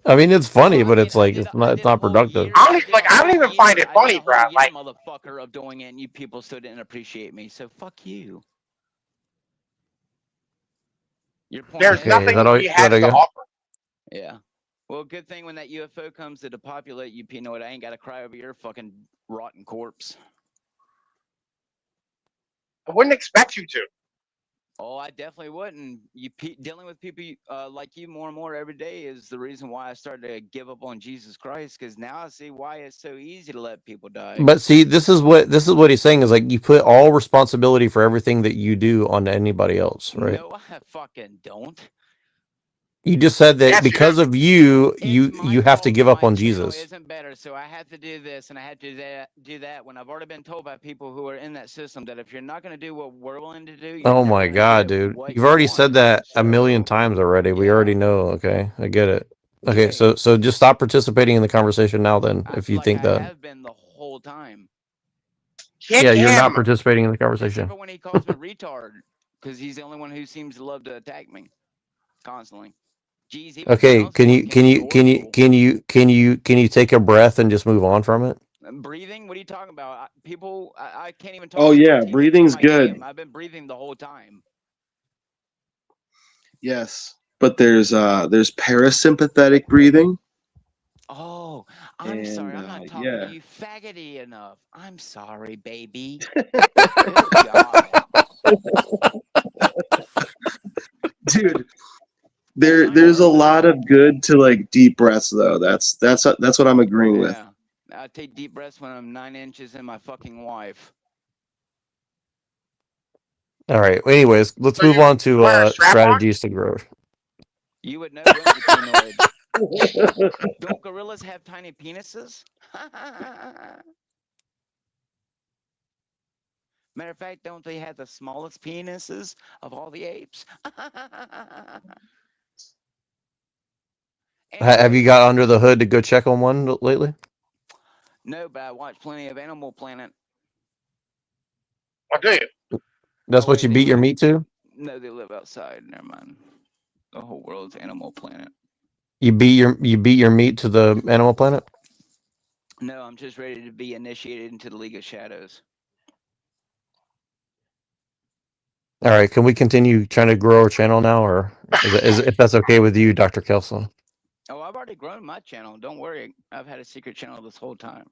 I mean, it's funny, but it's like it's not productive. I don't even find it funny, bro. Like, motherfucker, of doing it, and you people still didn't appreciate me. So fuck you. There's nothing he has to offer. Yeah. Well, good thing when that UFO comes to depopulate you, Pinoid, I ain't got to cry over your fucking rotten corpse. I wouldn't expect you to. Oh, I definitely wouldn't. Dealing with people like you more and more every day is the reason why I started to give up on Jesus Christ. Because now I see why it's so easy to let people die. But see, this is what he's saying is like you put all responsibility for everything that you do on anybody else, right? No, I fucking don't. You just said that because of you have to give up on Jesus. Isn't better, so I have to do this and I have to do that when I've already been told by people who are in that system that if you're not going to do what we're willing to do, Oh my god, dude. You've already said that a million times already. We already know, okay? I get it. Okay, so just stop participating in the conversation now then if you think that. I have been the whole time. Yeah, you're not participating in the conversation. Except for when he calls me retard because he's the only one who seems to love to attack me constantly. Jeez, Okay, can you take a breath and just move on from it? Breathing? What are you talking about? I can't even talk. Oh yeah, breathing's good. I've been breathing the whole time. Yes, but there's parasympathetic breathing. Oh, I'm sorry. I'm not talking to you faggoty enough. I'm sorry, baby. Dude, there's a lot of good to like deep breaths though. That's what I'm agreeing with. I take deep breaths when I'm 9 inches in my fucking wife. All right. Anyways, let's move on to strategies to grow. You would know, wouldn't you, Don't gorillas have tiny penises? Matter of fact, don't they have the smallest penises of all the apes? Have you got under the hood to go check on one lately? No, but I watch plenty of Animal Planet. I do. That's what you beat your meat to? No, they live outside. Never mind. The whole world's Animal Planet. You beat your meat to the Animal Planet? No, I'm just ready to be initiated into the League of Shadows. All right, can we continue trying to grow our channel now, or if that's okay with you, Dr. Kelson? Oh, I've already grown my channel. Don't worry. I've had a secret channel this whole time.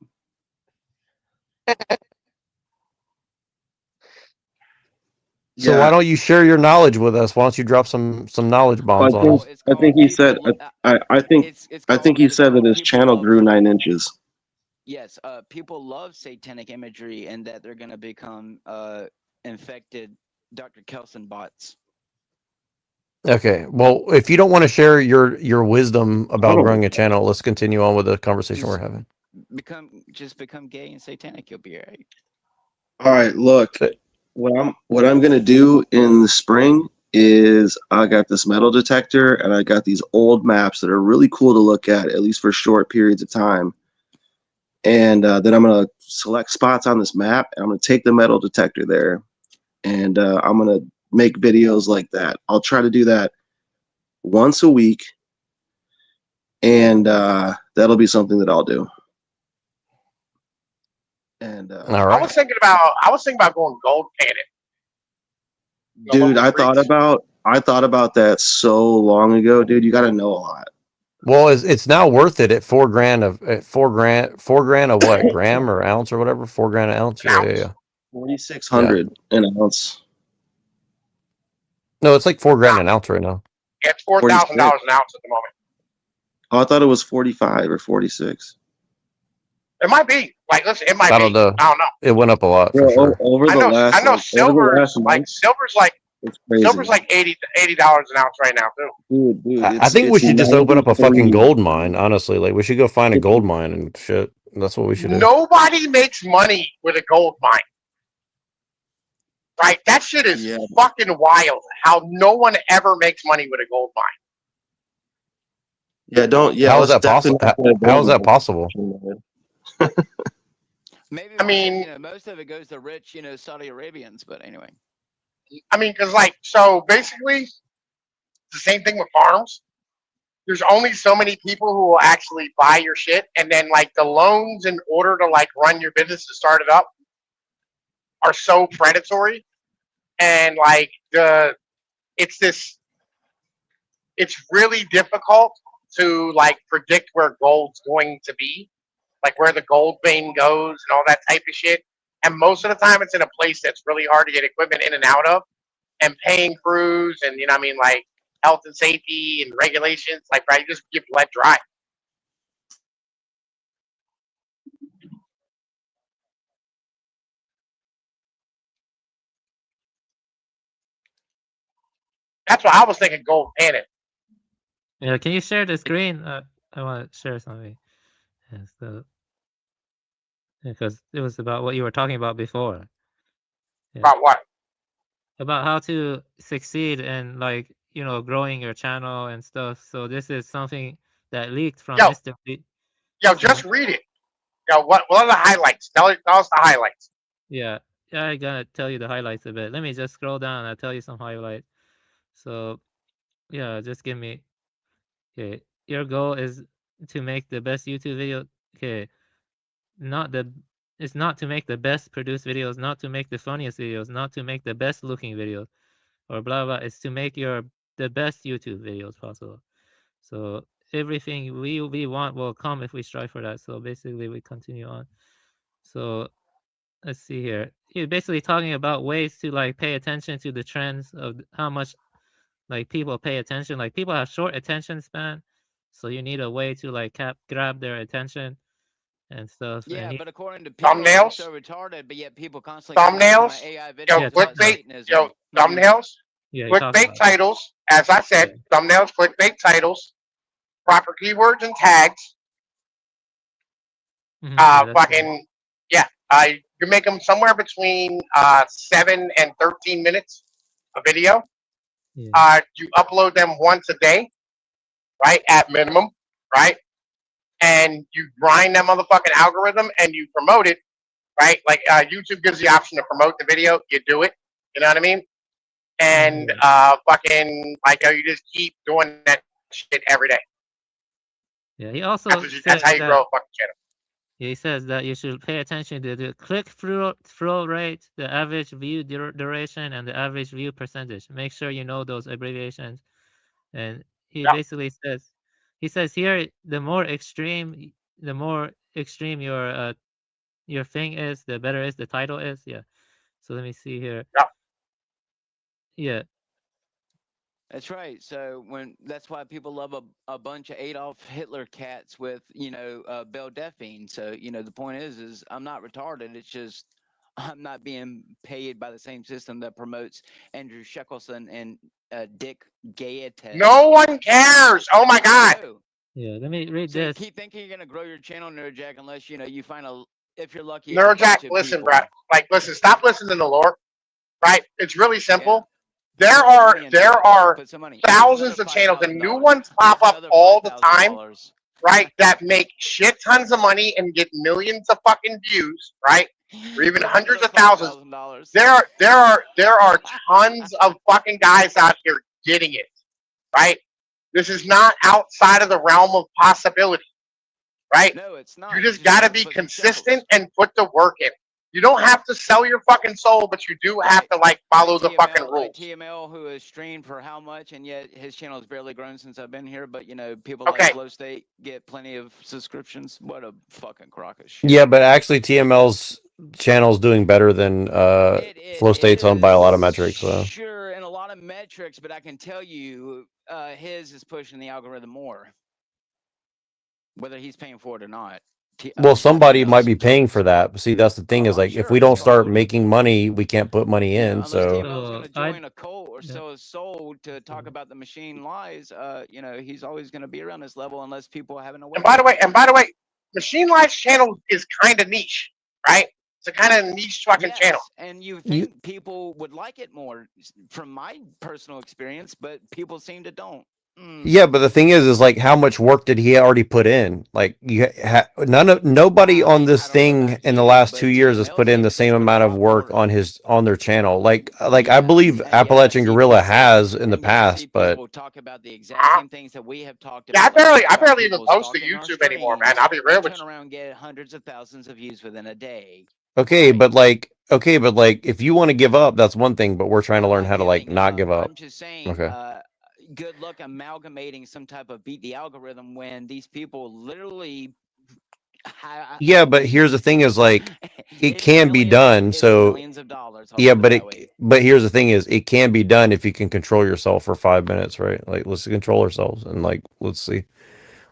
So why don't you share your knowledge with us? Why don't you drop some knowledge bombs on us? I think he said he said that his channel grew 9 inches. Yes, people love satanic imagery and that they're going to become infected Dr. Kelson bots. Okay, well, if you don't want to share your wisdom about growing a channel, let's continue on with the conversation we're having. Become gay and satanic, you'll be right. All right, look, what I'm gonna do in the spring is I got this metal detector and I got these old maps that are really cool to look at least for short periods of time. And then I'm going to select spots on this map and I'm going to take the metal detector there and I'm going to make videos like that. I'll try to do that once a week, and that'll be something that I'll do. And All I right. was thinking about going gold panning. The dude, local I thought streets. about that so long ago, dude. You got to know a lot. Well, it's now worth it at $4,000 of at $4,000 a what gram or ounce or whatever, $4,000 an ounce. An Yeah, ounce. yeah, yeah. 4,600 an ounce. No, it's like $4,000 an ounce right now. It's $4,000 an ounce at the moment. Oh, I thought it was 45 or 46. It might be. Like, listen, it might I be. don't know. I don't know. It went up a lot for Bro, sure. over the last, I know over the silver. last Like month, silver's it's crazy. like $80 an ounce right now too. Dude, I think we should just open up a fucking gold mine. Honestly, like we should go find a gold mine and shit. That's what we should do. Nobody makes money with a gold mine. Right? That shit is fucking wild. How no one ever makes money with a gold mine. Yeah, don't. Yeah, How is let's that possible? definitely not How is that possible? Maybe I mean, most of it goes to rich, Saudi Arabians. But anyway, I mean, because like, so basically, it's the same thing with farms. There's only so many people who will actually buy your shit, and then like the loans in order to like run your business and start it up are so predatory, and like it's really difficult to like predict where gold's going to be, like where the gold vein goes and all that type of shit. And most of the time, it's in a place that's really hard to get equipment in and out of, and paying crews and like health and safety and regulations. Like, right, you just get bled dry. That's why I was thinking gold panning. Yeah, can you share the screen? I want to share something. Yeah, so, because it was about what you were talking about before. Yeah. About what? About how to succeed in growing your channel and stuff. So this is something that leaked from Mr. B. Yo, just read it. Yo, what are the highlights? Tell us the highlights. Yeah, I gotta tell you the highlights a bit. Let me just scroll down and I'll tell you some highlights. So, yeah, just give me. Okay, your goal is to make the best YouTube video. Okay, it's not to make the best produced videos, not to make the funniest videos, not to make the best looking videos, or blah blah. It's to make the best YouTube videos possible. So everything we want will come if we strive for that. So basically, we continue on. So let's see here. He's basically talking about ways to like pay attention to the trends of how much like people pay attention. Like people have short attention span, so you need a way to like grab their attention and stuff. yeah. And But according to people, Thumbnails? it's so retarded, but yet people constantly Thumbnails? AI Yo, videos about clickbait. Satanism. Yo, thumbnails. yeah, he talks Clickbait about it. titles. As I said, thumbnails, clickbait titles, proper keywords and tags. Mhm, yeah, that's right. Fucking yeah. You make them somewhere between 7 and 13 minutes a video. Yeah. You upload them once a day, right? At minimum, right? And you grind that motherfucking algorithm and you promote it, right? Like YouTube gives the option to promote the video. You do it. You know what I mean? And fucking like you just keep doing that shit every day. Yeah, he also That's how you said grow a that fucking channel. he says that you should pay attention to the click-through rate, the average view duration, and the average view percentage. Make sure you know those abbreviations. And he basically says, here, the more extreme your thing is, the better is the title is. Yeah. So let me see here. Yeah. That's right. So that's why people love a bunch of Adolf Hitler cats with Belle Delphine. So the point is I'm not retarded. It's just I'm not being paid by the same system that promotes Andrew Shekelson and Dick Gayetes. No one cares. Oh my God. Yeah. Let me read So this. keep thinking you're gonna grow your channel, Nerdjack, unless you find if you're lucky. Nerdjack, listen, bro. Like, listen. Stop listening to lore. Right? It's really simple. there are thousands of channels and new ones pop up all the time, right? That make shit tons of money and get millions of fucking views, right? Or even hundreds of thousands. There are tons of fucking guys out here getting it, right? This is not outside of the realm of possibility, right? No, it's not. You just got to be consistent and put the work in. You don't have to sell your fucking soul, but you do have to like follow the fucking rules. Like TML, who has streamed for how much, and yet his channel has barely grown since I've been here. But you know, people Okay. like Flow State get plenty of subscriptions. What a fucking crock of shit. Yeah, but actually TML's channel's doing better than Flow State's owned by a lot of metrics. So Sure, and a lot of metrics, but I can tell you, his is pushing the algorithm more, whether he's paying for it or not. well, somebody might be paying for that. But see, that's the thing is like if we don't start making money, we can't put money in. So Going to join a cult or sell his soul to talk about the machine lies. You know, he's always going to be around this level unless people are having a way. And by the way, Machine Life's channel is kind of niche, right? It's a kind of niche fucking channel. And you think people would like it more, from my personal experience, but people seem to don't. yeah, but the thing is like how much work did he already put in? Like nobody on this thing in the last 2 years has put in the same amount of work on their channel. Like I believe Appalachian Gorilla has in the past, but People talk about the exact same things that we have talked Yeah, about. I barely even post to YouTube anymore, man. I'll be real with Turn around and get hundreds of thousands of views within a day. okay, but like if you want to give up, that's one thing, but we're trying to learn how to like not give up. I'm just saying, Okay. Good luck amalgamating some type of beat the algorithm when these people literally. Yeah, but here's the thing is like it can be done. So yeah, but here's the thing is it can be done if you can control yourself for 5 minutes, right? Like let's control ourselves and like let's see.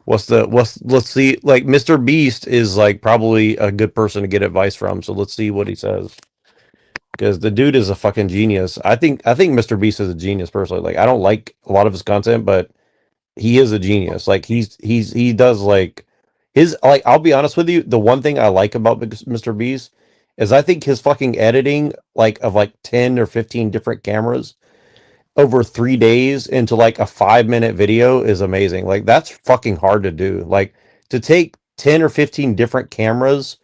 Let's see, like Mr. Beast is like probably a good person to get advice from, so let's see what he says. Because the dude is a fucking genius. I think Mr. Beast is a genius personally. Like I don't like a lot of his content, but he is a genius. Like he does like his like I'll be honest with you, the one thing I like about Mr. Beast is I think his fucking editing like of like 10 or 15 different cameras over 3 days into like a 5-minute video is amazing. Like that's fucking hard to do. Like to take 10 or 15 different cameras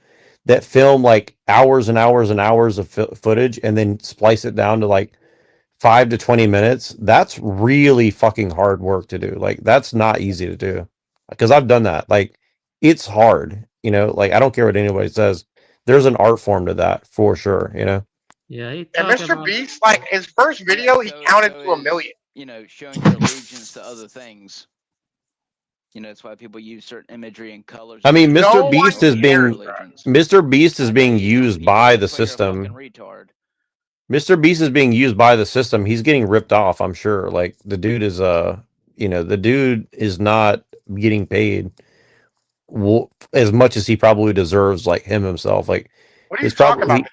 that film like hours and hours and hours of footage and then splice it down to like 5 to 20 minutes. That's really fucking hard work to do. Like that's not easy to do because I've done that. Like it's hard, you know, like I don't care what anybody says. There's an art form to that for sure, you know? Yeah, And Mr. Beast, like his first video, he counted to 1 million. You know, showing your allegiance to other things. You know, that's why people use certain imagery and colors. I mean, Mr. Beast is being used by the system. Mr. Beast is being used by the system. He's getting ripped off, I'm sure. Like the dude is the dude is not getting paid as much as he probably deserves, like himself. Like what are you talking about?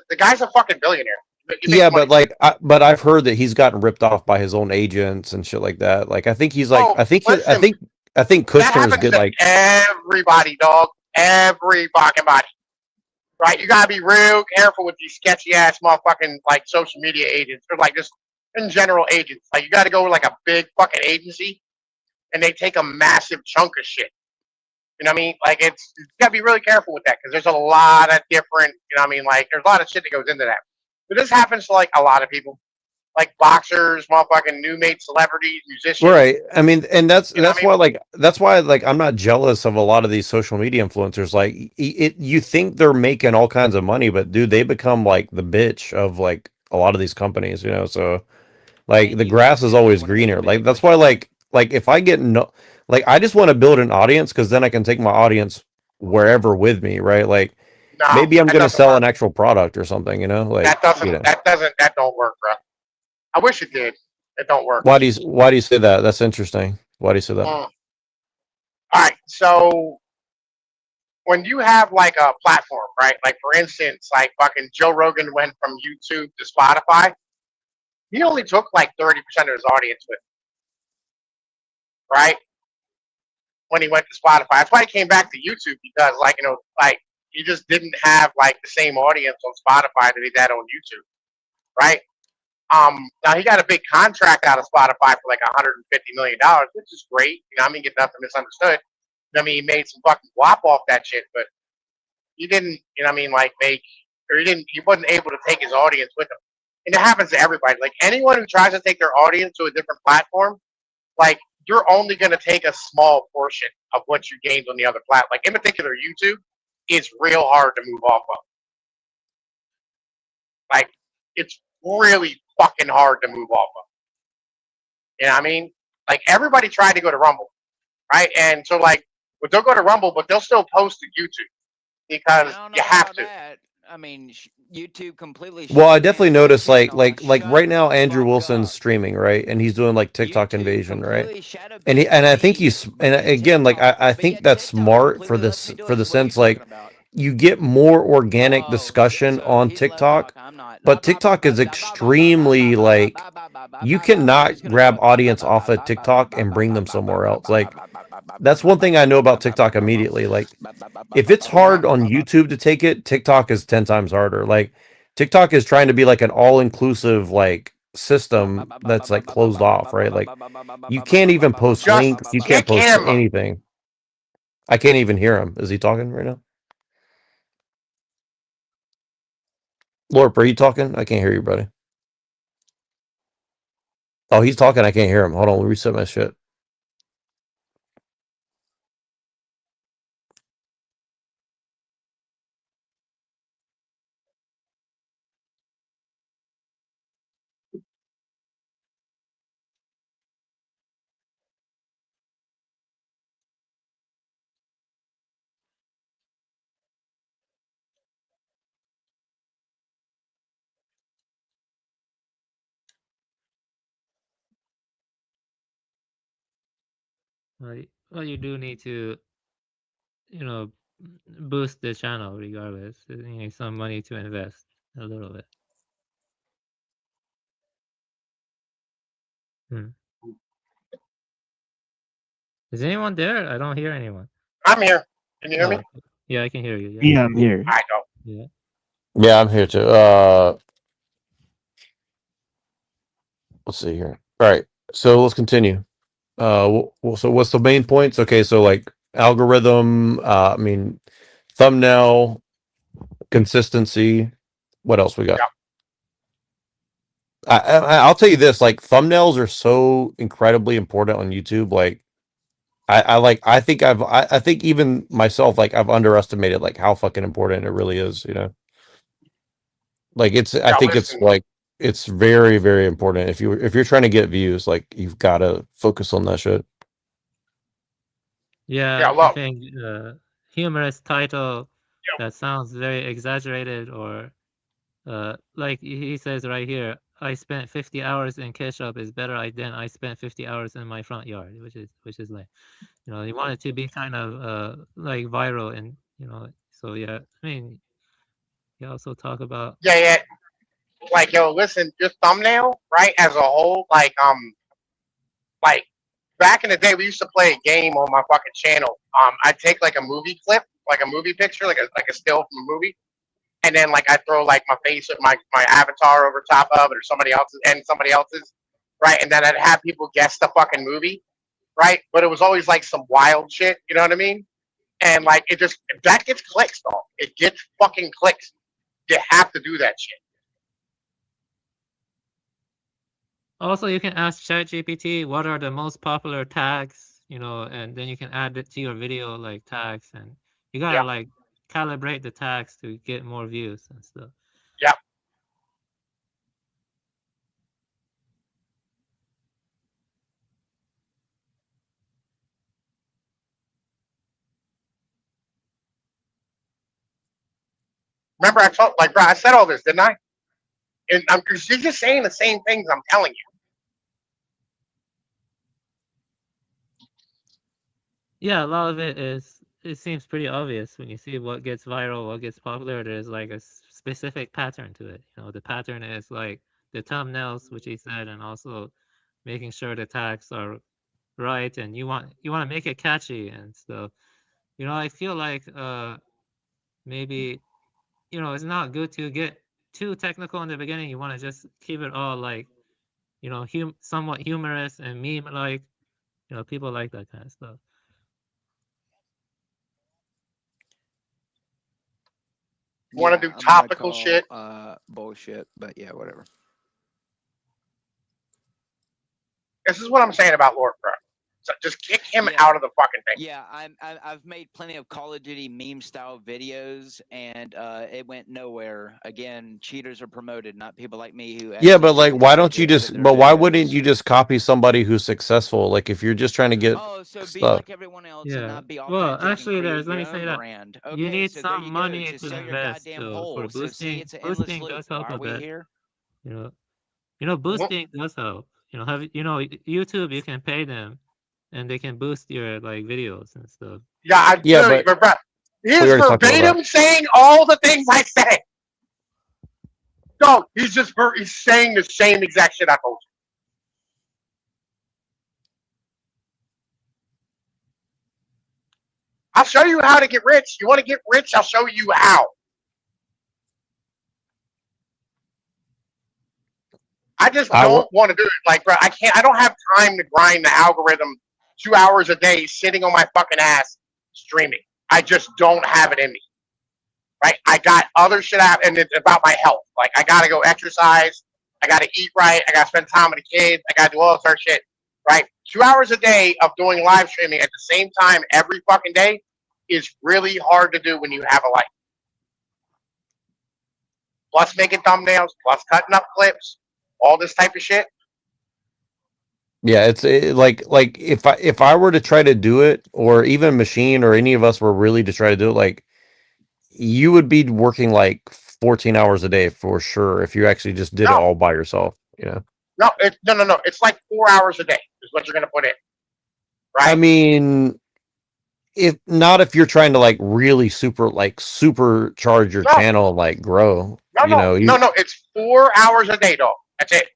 The guy's a fucking billionaire. Yeah, but like, but I've heard that he's gotten ripped off by his own agents and shit like that. Like, I think he's like, I think Kushner is good. Like everybody, dog, every fucking body. Right? You gotta be real careful with these sketchy ass motherfucking like social media agents or like just in general agents. Like, you gotta go with like a big fucking agency, and they take a massive chunk of shit. You know what I mean? Like, you gotta be really careful with that because there's a lot of different. You know what I mean? Like, there's a lot of shit that goes into that. But this happens to like a lot of people, like boxers, motherfucking new made celebrities, musicians. Right. I mean, and that's why I'm not jealous of a lot of these social media influencers. Like, you think they're making all kinds of money, but dude, they become like the bitch of like a lot of these companies, you know. So, like, the grass is always greener. Like, that's why like if I get I just want to build an audience because then I can take my audience wherever with me, right? Like. No, maybe I'm gonna sell an actual product or something, you know. Like that don't work, bro. I wish it did. It don't work. Why do you say that? That's interesting. Why do you say that? All right, so when you have like a platform, right? Like for instance, like fucking Joe Rogan went from YouTube to Spotify. He only took like 30% of his audience with him, right? When he went to Spotify, that's why he came back to YouTube because, like, you know, like. He just didn't have like the same audience on Spotify that he had on YouTube, right? Now he got a big contract out of Spotify for like $150 million, which is great. You know, I mean, get nothing misunderstood. I mean, he made some fucking guap off that shit, but he didn't, you know, what I mean, like he wasn't able to take his audience with him. And it happens to everybody. Like anyone who tries to take their audience to a different platform, like you're only going to take a small portion of what you gained on the other platform. Like in particular, YouTube is real hard to move off of. Like it's really fucking hard to move off of. You know what I mean? Like everybody tried to go to Rumble, right? And so like, but they'll go to Rumble, but they'll still post to YouTube because you have to. I mean, YouTube completely. Well, I definitely noticed like right now Andrew Wilson's streaming, right? And he's doing like TikTok invasion, right? And I think again like I think that's smart for the sense like you get more organic discussion on TikTok, but TikTok is extremely like you cannot grab audience off of TikTok and bring them somewhere else. Like that's one thing I know about TikTok immediately. Like if it's hard on YouTube to take it, TikTok is 10 times harder. Like TikTok is trying to be like an all-inclusive like system that's like closed off, right? Like you can't even post links, you can't post anything. I can't even hear him. Is he talking right now? Lorp, are you talking? I can't hear you, buddy. Oh, he's talking. I can't hear him. Hold on, let me reset my shit. Well, you do need to, you know, boost the channel regardless. You need some money to invest a little bit. Is anyone there? I don't hear anyone. I'm here. Can you hear me? Yeah, I can hear you. Yeah, I'm here. I know. Yeah. Yeah, I'm here too. Let's see here. All right, so let's continue. So what's the main points? Okay, so like algorithm, I mean, thumbnail, consistency. What else we got? Yeah. I'll tell you this: like thumbnails are so incredibly important on YouTube. Like, I think even myself, like I've underestimated like how fucking important it really is. You know, like I think it's like it's very, very important. If you're trying to get views, like you've got to focus on that shit. Yeah, I think humorous title that sounds very exaggerated, or like he says right here, I spent 50 hours in ketchup is better than I spent 50 hours in my front yard, which is like, you know, you want it to be kind of like viral, and you know, so yeah, I mean, you also talk about Like yo, listen, just thumbnail, right? As a whole, like back in the day, we used to play a game on my fucking channel. I'd take like a movie clip, like a movie picture, like a still from a movie, and then like I throw like my face with my avatar over top of it, or somebody else's, right? And then I'd have people guess the fucking movie, right? But it was always like some wild shit, you know what I mean? And like it just that gets clicks, dog. It gets fucking clicks. You have to do that shit. Also, you can ask ChatGPT what are the most popular tags, you know, and then you can add it to your video like tags, and you gotta like calibrate the tags to get more views and stuff. Yeah. Remember, I told, like, bro, I said all this, didn't I? And you're just saying the same things I'm telling you. Yeah, a lot of it seems pretty obvious when you see what gets viral, what gets popular. There's like a specific pattern to it. You know, the pattern is like the thumbnails, which he said, and also making sure the tags are right, and you want to make it catchy and stuff. You know, I feel like maybe, you know, it's not good to get too technical in the beginning. You want to just keep it all like, you know, somewhat humorous and meme like. You know, people like that kind of stuff. Want to Yeah, do I'm gonna topical call, shit? bullshit, but yeah, whatever. This is what I'm saying about Lord Pro. So just kick him Yeah. out of the fucking thing. Yeah, I've made plenty of Call of Duty meme style videos, and it went nowhere. Again, cheaters are promoted, not people like me who. Yeah, actually but like, take why time don't to you edit just? their But why wouldn't videos. you just copy somebody who's successful? Like, if you're just trying to get Oh, so be stuff. like everyone else and Yeah. not be Well, authentic and actually, create let your me say own that brand. you Okay, need so there some you money go. to To sell your invest goddamn for hole. So see, boosting. it's an endless Boosting loop. does Why help are a we bit. here? You know, boosting does help. You know, YouTube, you can pay them, and they can boost your like videos and stuff. Yeah, I Yeah, do. But bro, we he's already talked about verbatim that. saying all the things I said. No, he's saying the same exact shit I told you. I'll show you how to get rich. You want to get rich? I'll show you how. I just don't want to do it. Like, bro, I can't. I don't have time to grind the algorithm 2 hours a day sitting on my fucking ass streaming. I just don't have it in me. Right? I got other shit out, and it's about my health. Like, I gotta go exercise. I gotta eat right. I gotta spend time with the kids. I gotta do all this other shit. Right? 2 hours a day of doing live streaming at the same time every fucking day is really hard to do when you have a life. Plus making thumbnails, plus cutting up clips, all this type of shit. Yeah, it's like if I were to try to do it, or even Machine or any of us were really to try to do it, like, you would be working like 14 hours a day for sure if you actually just did it all by yourself. You know? No, no. It's like 4 hours a day is what you're gonna put in. Right? I mean, if you're trying to like really supercharge your channel and like grow. No. It's 4 hours a day, dog. That's it.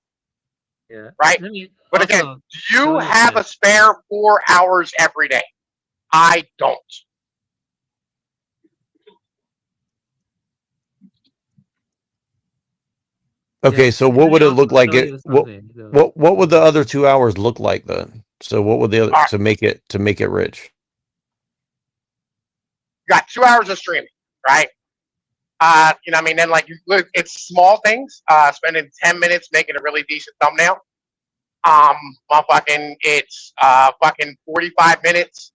Yeah. Right? But again, do you have a spare 4 hours every day? I don't. Okay, so what would it look like? show you What something, what would the other 2 hours look like then? So what would the other to make it rich? You got 2 hours of streaming, right? You know what I mean? Then like it's small things. Spending 10 minutes making a really decent thumbnail. It's fucking 45 minutes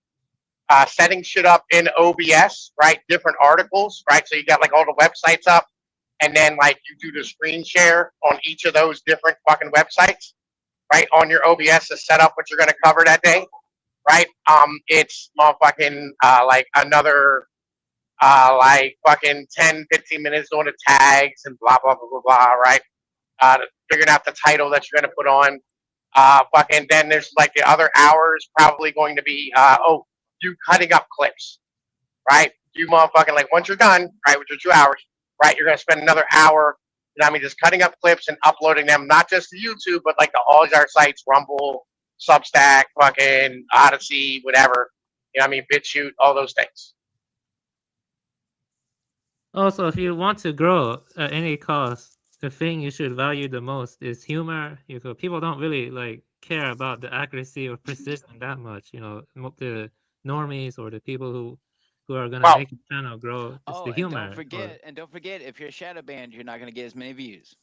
setting shit up in OBS, right? Different articles, right? So you got like all the websites up, and then like you do the screen share on each of those different fucking websites, right? On your OBS to set up what you're gonna cover that day, right? It's motherfucking like another like fucking 10, 15 minutes doing the tags and blah blah blah blah blah, right? Figuring out the title that you're gonna put on. Fucking then there's like the other hours probably going to be you cutting up clips, right? You motherfucking like once you're done, right, with your 2 hours, right, you're gonna spend another hour, you know what I mean, just cutting up clips and uploading them not just to YouTube, but like to all these other sites, Rumble, Substack, fucking Odyssey, whatever. You know what I mean, BitChute, all those things. Also, if you want to grow at any cost, the thing you should value the most is humor. People don't really like care about the accuracy or precision that much. You know, the normies or the people who are gonna make the channel grow. It's the humor. Don't forget, if you're a shadow banned, you're not gonna get as many views.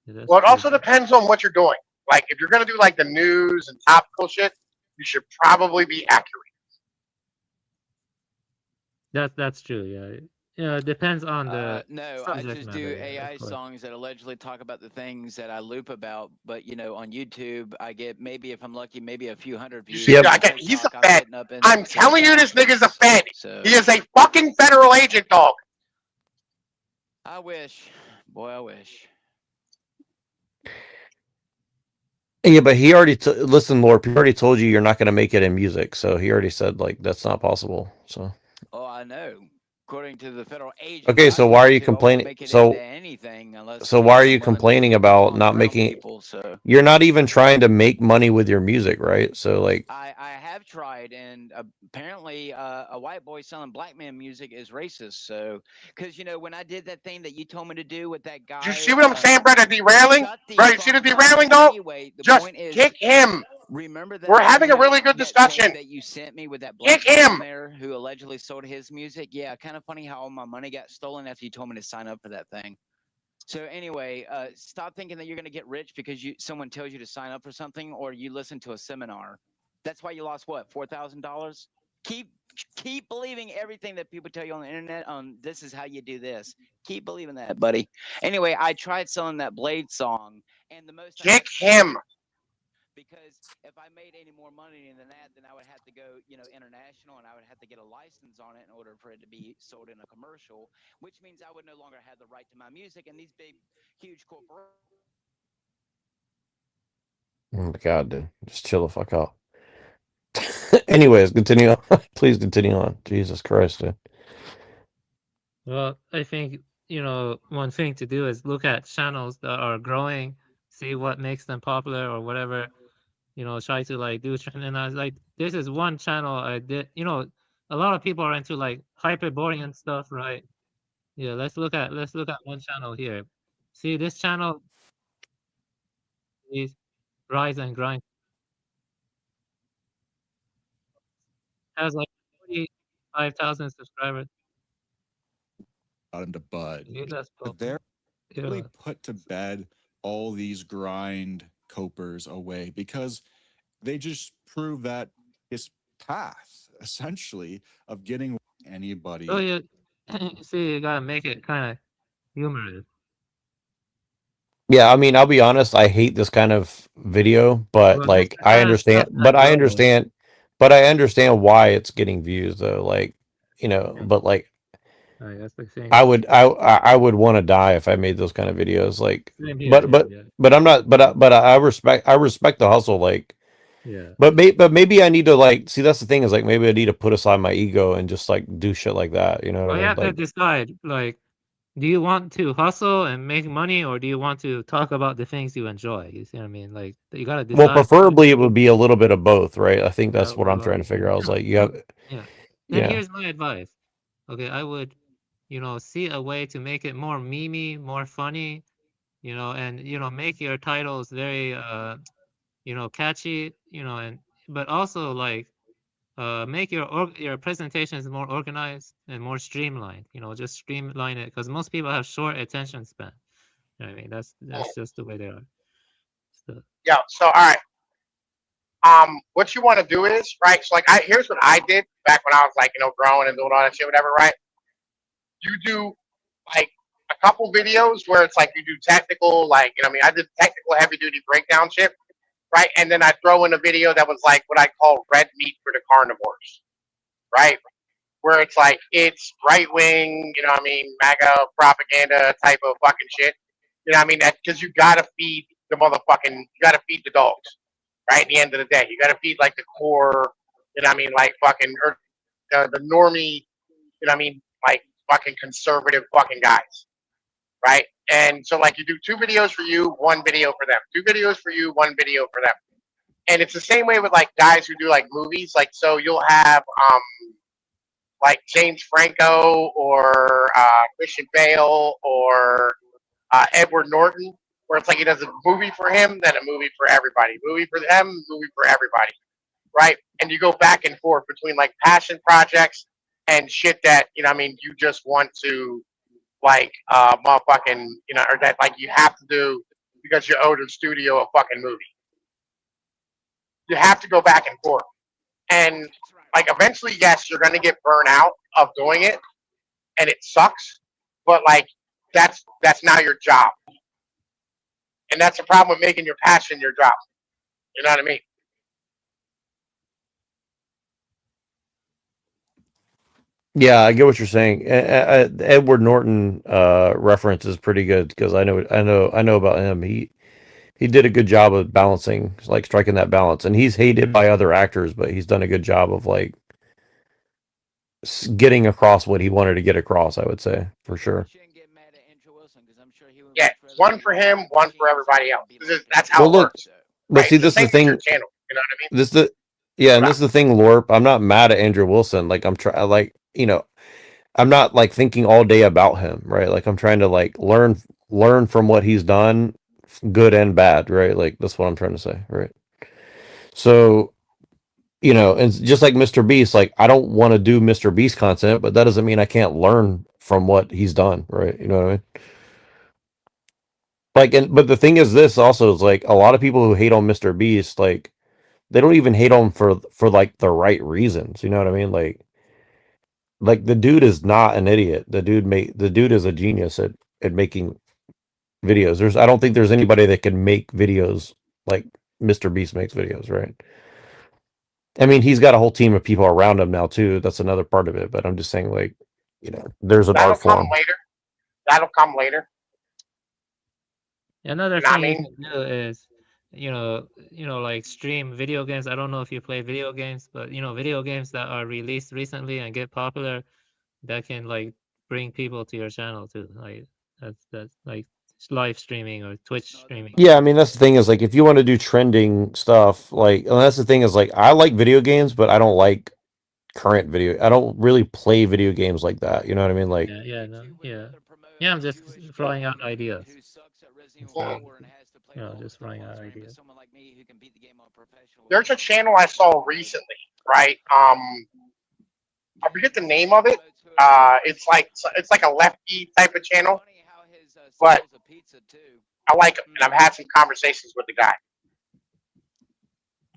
Well, it also depends on what you're doing. Like if you're gonna do like the news and topical shit, you should probably be accurate. That's true. Yeah. Yeah, it depends on the No, I just do AI songs that allegedly talk about the things that I loop about. But you know, on YouTube, I get maybe if I'm lucky, maybe a few hundred views. He's a fed. I'm telling you, this nigga's a fed. He is a fucking federal agent, dog. I wish, boy, I wish. Yeah, but he already listen, Lord. He already told you you're not going to make it in music, so he already said like that's not possible. So. Oh, I know. According to the federal agent. Okay, so why are you complaining? So anything unless. So why are you I'm willing to complaining go about on not your own making? people. So You're not even trying to make money with your music, right? So like, I have tried, and apparently a white boy selling black man music is racist. So because when I did that thing that you told me to do with that Do you guy, see what I'm saying, brother? Derailing, shut the bro. You see the fuck up. derailing though? Anyway, the Just point is, kick him. remember that We're having a thing, really good that discussion. thing that you sent me with that black Kick guy on him. there who allegedly sold his music? Yeah, kind of funny how all my money got stolen after you told me to sign up for that thing. So anyway, stop thinking that you're going to get rich because someone tells you to sign up for something or you listen to a seminar. That's why you lost what, $4,000? Keep believing everything that people tell you on the internet. This is how you do this. Keep believing that, buddy. Anyway, I tried selling that Blade song, and the most kick him. Because if I made any more money than that, then I would have to go, international, and I would have to get a license on it in order for it to be sold in a commercial, which means I would no longer have the right to my music, and these big, huge corporations. oh my God, dude, just chill the fuck out. Anyways, continue on. Please continue on. Jesus Christ, dude. Well, I think, one thing to do is look at channels that are growing, see what makes them popular or whatever, try to like do. And I was like, this is one channel I did, a lot of people are into like hyperborean and stuff, right? Yeah, let's look at one channel here. See this channel is Rise and Grind. Has like 45,000 subscribers. Got into Bud. Yeah, that's But cool. they're really Yeah. put to bed all these grind copers away because they just prove that this path essentially of getting anybody. Oh yeah, see, you gotta make it kind of humorous. Yeah, I mean, I'll be honest, I hate this kind of video, but Well, like that's the kind of stuff that grows. but I understand why it's getting views though. Like, but like Right, that's the thing. I would want to die if I made those kind of videos. Like, Same here, yeah. but I'm not. But I respect the hustle. Like, Yeah. but maybe I need to like see. That's the thing is like maybe I need to put aside my ego and just like do shit like that. You know what Well, you I have mean? to Like, decide, like, do you want to hustle and make money, or do you want to talk about the things you enjoy? You see what I mean? Like, you gotta well, decide. preferably it would be a little bit of both, right? I think that's Yeah, what I'm well, trying to figure out. I was like, you have, yeah. Then yeah. here's my advice. Okay, I would, see a way to make it more memey, more funny, and make your titles very catchy, but also like make your presentations more organized and more streamlined. Just streamline it because most people have short attention span. You know what I mean, that's just the way they are. So, Yeah. So all right. What you want to do is right. So like, here's what I did back when I was like, growing and doing all that shit, whatever. Right. You do like a couple videos where it's like you do technical, like I did technical heavy duty breakdown shit, right? And then I throw in a video that was like what I call red meat for the carnivores, right? Where it's like it's right wing, MAGA propaganda type of fucking shit. Because you gotta feed the motherfucking, you gotta feed the dogs, right? At the end of the day, you gotta feed like the core, like fucking the normie, like fucking conservative fucking guys, right? And so like you do 2 videos for you, 1 video for them. 2 videos for you, 1 video for them. And it's the same way with like guys who do like movies. Like so you'll have like James Franco or Christian Bale or Edward Norton, where it's like he does a movie for him, then a movie for everybody, movie for them, movie for everybody, right? And you go back and forth between like passion projects and shit that you just want to like motherfucking or that like you have to do because you owe the studio a fucking movie. You have to go back and forth, and like eventually, yes, you're gonna get burnt out of doing it, and it sucks. But like that's now your job, and that's the problem with making your passion your job. You know what I mean? Yeah, I get what you're saying. Edward Norton reference is pretty good because I know about him. He did a good job of balancing, like striking that balance, and he's hated by other actors, but he's done a good job of like getting across what he wanted to get across. I would say for sure. Shouldn't get mad at Andrew Wilson because Yeah, one for him, one for everybody else. That's how Well, it look, works, but right? see, It's the this is same the with your thing. channel. You know what I mean? This the yeah, and this is the thing, Lorp. I'm not mad at Andrew Wilson. Like I'm trying, like I'm not like thinking all day about him, right? Like I'm trying to like learn from what he's done, good and bad, right? Like that's what I'm trying to say, right? So and just like Mr. Beast, like I don't want to do Mr. Beast content, but that doesn't mean I can't learn from what he's done, right? You know what I mean? Like, but the thing is, this also is like a lot of people who hate on Mr. Beast, like they don't even hate on him for like the right reasons. You know what I mean? Like the dude is not an idiot. The dude is a genius at making videos. I don't think there's anybody that can make videos like Mr. Beast makes videos, right? I mean, he's got a whole team of people around him now too. That's another part of it. But I'm just saying, like, there's an That'll art come form. later. That'll come later. Another You know what I thing you mean? can do is, like stream video games. I don't know if you play video games, but video games that are released recently and get popular, that can like bring people to your channel too. Like that's like live streaming or Twitch streaming. Yeah, I mean that's the thing is like if you want to do trending stuff, like and that's the thing is like I like video games, but I don't like current video. I don't really play video games like that. You know what I mean? Like Yeah. I'm just throwing out ideas. Just throwing out ideas. There's a channel I saw recently, right? I forget the name of it. It's like a lefty type of channel, but I like him, and I've had some conversations with the guy.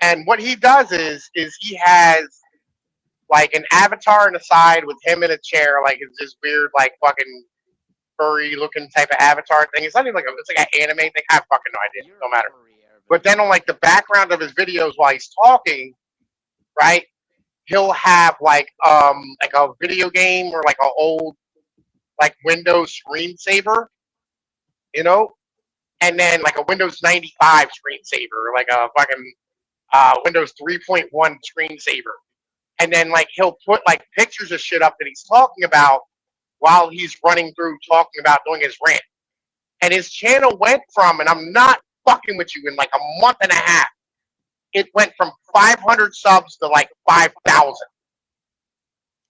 And what he does is he has like an avatar on the side with him in a chair, like it's this weird, like fucking furry looking type of avatar thing. It's not even it's like an anime thing. I have fucking no idea. No matter. But then on like the background of his videos while he's talking, right? He'll have like a video game or like an old like Windows screensaver, and then like a Windows 95 screensaver, or like a fucking Windows 3.1 screensaver. And then like he'll put like pictures of shit up that he's talking about while he's running through talking about doing his rant. And his channel went from, and I'm not fucking with you, in like a month and a half, it went from 500 subs to like 5,000.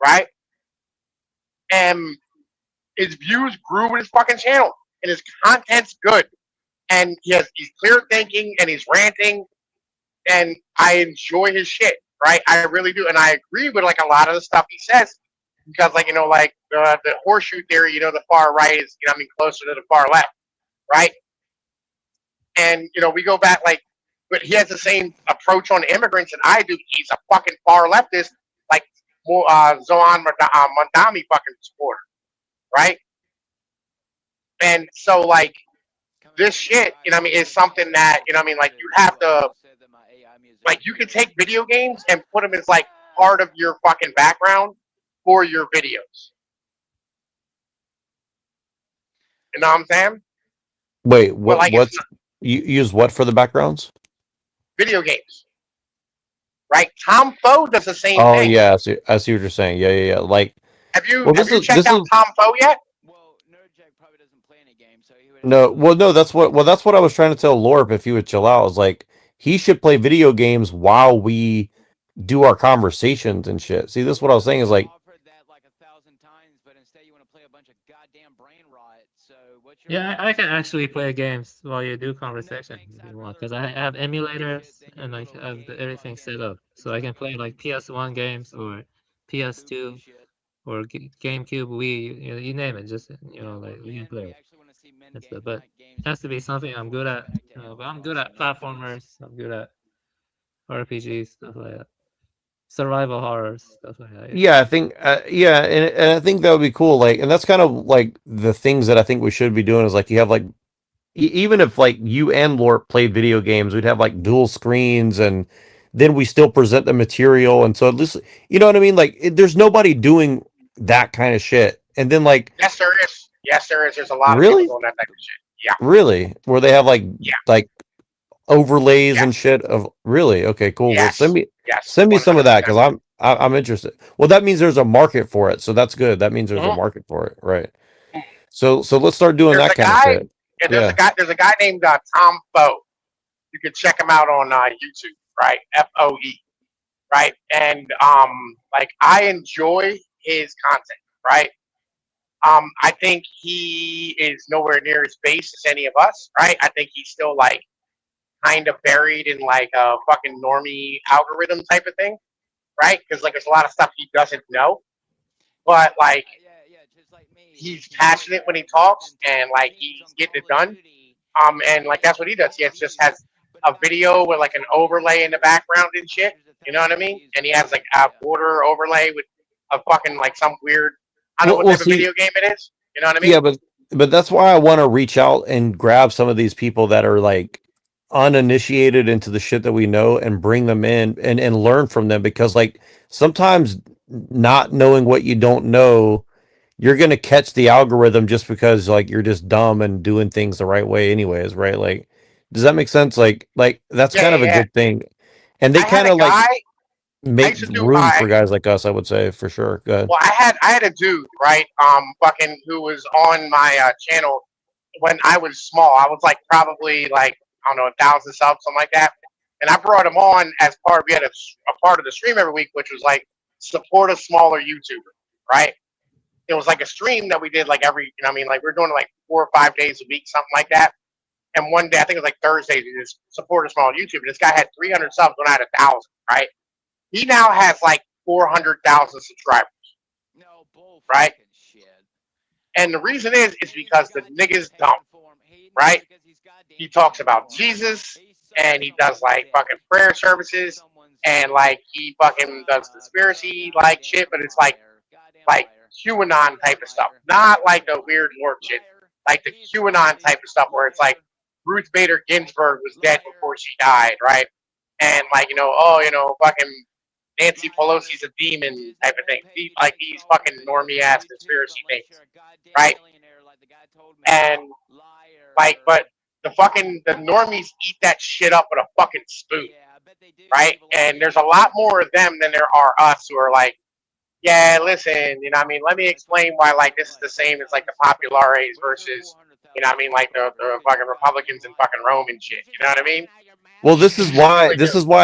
Right? And his views grew with his fucking channel. And his content's good. And he's clear thinking and he's ranting. And I enjoy his shit. Right? I really do. And I agree with like a lot of the stuff he says. Because like, the horseshoe theory, the far right is, closer to the far left. Right? And, we go back but he has the same approach on immigrants that I do. He's a fucking far leftist, like Zohan Mondami fucking supporter. Right? And so like this shit, is something that, like you have to, like you can take video games and put them as like part of your fucking background for your videos. You know what I'm saying? Wait, Well, like what's you use what for the backgrounds? video games. Right? Tom Foe does the same Oh thing. yeah, I see what you're saying. Yeah. Like Have you well, checked out Tom Foe yet? No, that's what I was trying to tell Lorp if he would chill out. Is like he should play video games while we do our conversations and shit. See, this is what I was saying is like Yeah, I can actually play games while you do conversation if you want, because I have emulators and I have everything set up, so I can play like PS1 games or PS2 or GameCube, Wii, you name it. Just like we can play it. But it has to be something I'm good at. But I'm good at platformers. I'm good at RPGs, stuff like that. Survival horrors, stuff like that. yeah, I think and I think that would be cool. Like, and that's kind of like the things that I think we should be doing is like you have like even if like you and Lorp played video games, we'd have like dual screens and then we still present the material. And so at least, you know what I mean? Like there's nobody doing that kind of shit. And then like, Yes, there is. Yes, there is. There's a lot Really? of people doing that type of shit. Yeah. really, where they have like, overlays and shit of really? Okay, cool. Well, Yes. send me Yes. some of that. Cause I'm interested. Well, that means there's a market for it. So that's good. That means there's a Mhm. market for it. Right. So let's start doing There's that a kind of guy, shit. and there's Yeah. a guy. There's a guy named Tom Foe. You can check him out on YouTube, right? FOE, right? And like I enjoy his content, right? I think he is nowhere near as base as any of us, right? I think he's still like kind of buried in like a fucking normie algorithm type of thing, right? Because like there's a lot of stuff he doesn't know, but like he's passionate when he talks and like he's getting it done. And like that's what he does. He just has a video with like an overlay in the background and shit. You know what I mean? And he has like a border overlay with a fucking like some weird. I don't know what type of video game it is. You know what I mean? Yeah, but that's why I want to reach out and grab some of these people that are like uninitiated into the shit that we know and bring them in and learn from them, because like sometimes not knowing what you don't know, you're gonna catch the algorithm just because like you're just dumb and doing things the right way anyways, right? Like, does that make sense? Like that's kind of a good thing. And they kind of like make room for guys like us, I would say, for sure. Go ahead. Well, I had a dude, right? Fucking who was on my channel when I was small. I was like probably like I don't know 1,000 subs, something like that. And I brought him on as part. We had a part of the stream every week, which was like support a smaller YouTuber, right? It was like a stream that we did like every, you know, what I mean, like we were doing it like 4 or 5 days a week, something like that. And one day, I think it was like Thursdays, we just support a small YouTuber. This guy had 300 subs when I had 1,000, right? He now has like 400,000 subscribers. Right? And the reason is because the nigga's dumb, right? He talks about Jesus and he does like fucking prayer services and like he fucking does conspiracy like shit, but it's like QAnon type of stuff, not like the weird Lord shit, like the QAnon type of stuff where it's like Ruth Bader Ginsburg was dead before she died, right? And like, you know, oh, you know, fucking Nancy Pelosi's a demon type of thing. Like these fucking normie ass conspiracy things, right? And like, but the normies eat that shit up with a fucking spoon, right? And there's a lot more of them than there are us who are like, yeah, listen, you know what I mean? Let me explain why like this is the same as like the populares versus, you know what I mean, like the fucking Republicans in fucking Rome and shit. You know what I mean? Well, this is why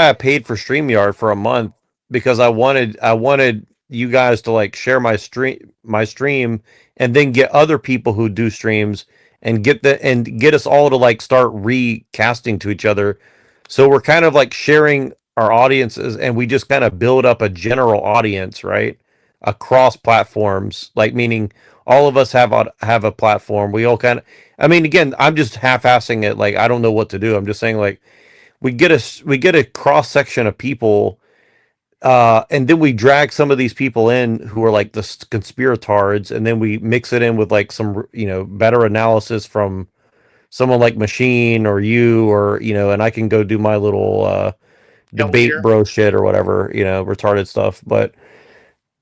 I paid for StreamYard for a month, because I wanted you guys to like share my stream and then get other people who do streams and get us all to like start recasting to each other. So we're kind of like sharing our audiences and we just kind of build up a general audience, right? Across platforms, like meaning all of us have a platform. We all kind of, I mean, again, I'm just half-assing it. Like, I don't know what to do. I'm just saying like, we get a cross section of people, and then we drag some of these people in who are like the conspiratards, and then we mix it in with like some, you know, better analysis from someone like Machine or you, or, you know, and I can go do my little debate bro shit or whatever, you know, retarded stuff. But,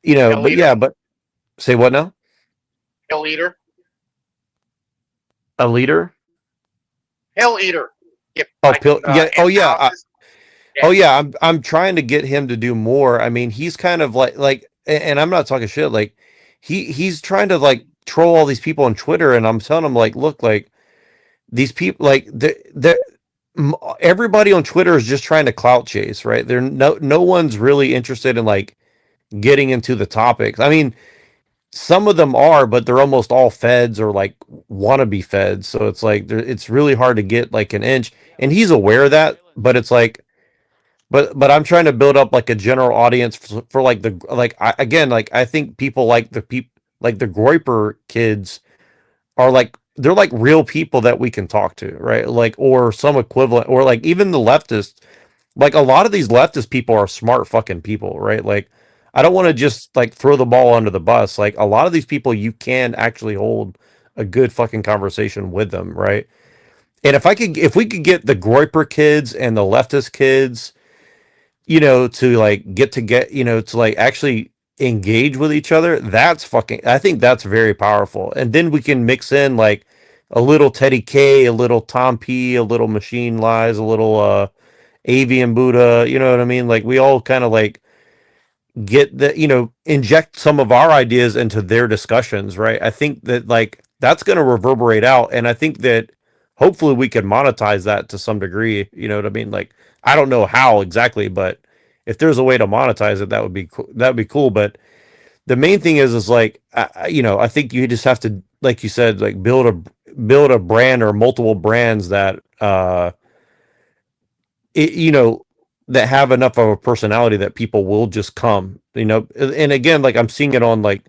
you know, but say what now? Hill Eater. A leader? Hill Eater. I'm trying to get him to do more. I mean, he's kind of like, and I'm not talking shit. Like, he's trying to like troll all these people on Twitter, and I'm telling him like, look, like these people, like everybody on Twitter is just trying to clout chase, right? They're no one's really interested in like getting into the topics. I mean, some of them are, but they're almost all feds or like wannabe feds. So it's like it's really hard to get like an inch, and he's aware of that. But it's like, but I'm trying to build up like a general audience for like I think people like the Groyper kids are like, they're like real people that we can talk to, right? Like, or some equivalent, or like even the leftists. Like a lot of these leftist people are smart fucking people, right? Like, I don't want to just like throw the ball under the bus. Like a lot of these people, you can actually hold a good fucking conversation with them, right? And if we could get the Groyper kids and the leftist kids, you know, to like you know, to like actually engage with each other, I think that's very powerful. And then we can mix in like a little Teddy K, a little Tom P, a little Machine Lies, a little Avian Buddha, you know what I mean? Like we all kind of like get the, you know, inject some of our ideas into their discussions, right? I think that like that's going to reverberate out. And I think that hopefully we can monetize that to some degree. You know what I mean? Like, I don't know how exactly, but if there's a way to monetize it, that would be cool. That would be cool. But the main thing is like, I think you just have to, like you said, like build a brand or multiple brands that, that have enough of a personality that people will just come, and again, like I'm seeing it on like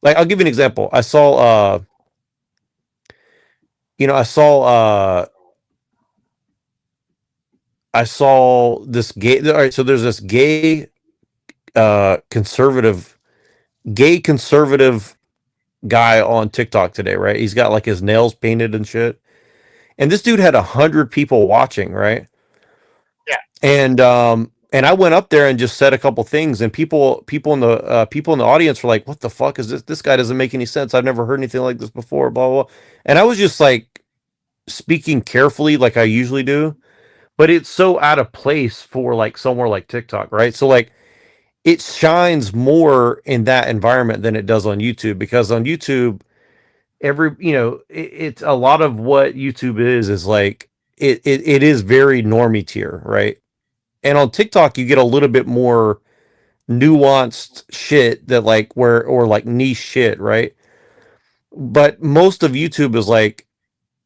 I'll give you an example. I saw I saw this gay. All right, so there's this gay conservative guy on TikTok today, right? He's got like his nails painted and shit. And this dude had 100 people watching, right? Yeah. And I went up there and just said a couple things, and people in the audience were like, "What the fuck is this? This guy doesn't make any sense. I've never heard anything like this before." Blah blah. Blah. And I was just like speaking carefully, like I usually do, but it's so out of place for like somewhere like TikTok, right? So like it shines more in that environment than it does on YouTube, because on YouTube, it's a lot of what YouTube is like it is very normie tier, right? And on TikTok, you get a little bit more nuanced shit that like or like niche shit, right? But most of YouTube is like,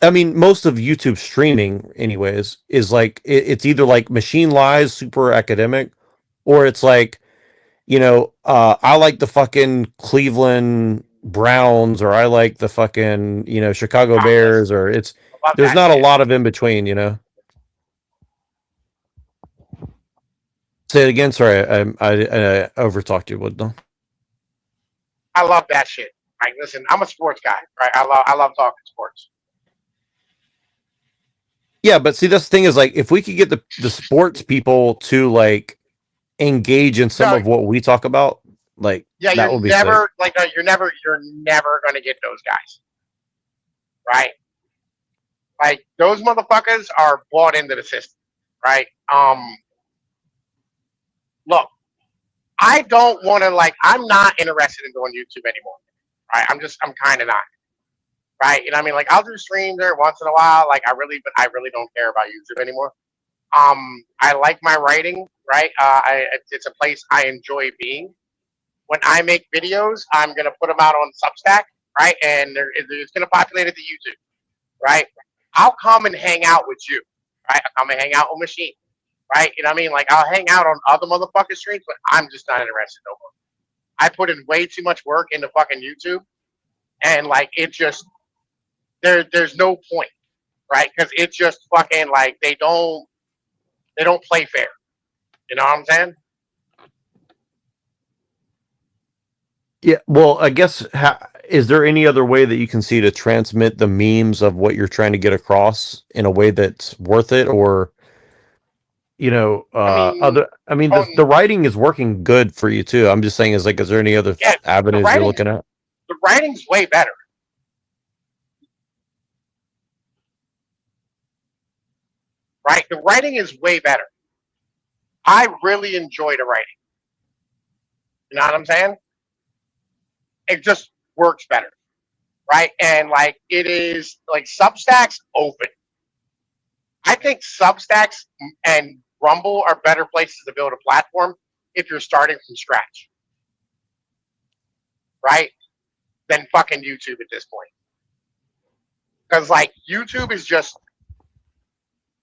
most of YouTube streaming, anyways, is like it's either like Machine Lies, super academic, or it's like, I like the fucking Cleveland Browns, or I like the fucking, Chicago Bears, or there's not a lot of in between, Say it again. Sorry, I overtalked you. What? No? I love that shit. Like, listen, I'm a sports guy, right? I love talking sports. Yeah, but see, this thing is like, if we could get the sports people to like engage in some of what we talk about, like, yeah, that you're would be never sick. like you're never gonna get those guys, right? Like, those motherfuckers are bought into the system, right? Look, I don't want to, like, I'm not interested in doing YouTube anymore, right? I'm kind of not, right? You know what I mean? Like, I'll do streams there once in a while, like, but I really don't care about YouTube anymore. I like my writing, right? It's a place I enjoy being. When I make videos, I'm gonna put them out on Substack, right? And it's gonna populate it to YouTube, right? I'll come and hang out with you, right? I'll come and hang out with Machine, right? You know what I mean? Like, I'll hang out on other motherfucker streams, but I'm just not interested no more. I put in way too much work into fucking YouTube, and like, it just there's no point, right? Because it's just fucking like they don't play fair. You know what I'm saying? Yeah. Well, I guess, is there any other way that you can see to transmit the memes of what you're trying to get across in a way that's worth it, or the writing is working good for you too. I'm just saying, is there any other avenues you're looking at? The writing's way better. Right? The writing is way better. I really enjoy the writing. You know what I'm saying? It just works better. Right? And like, it is like, Substack's open. I think Substacks and Rumble are better places to build a platform if you're starting from scratch. Right? Than fucking YouTube at this point. Because like, YouTube is just,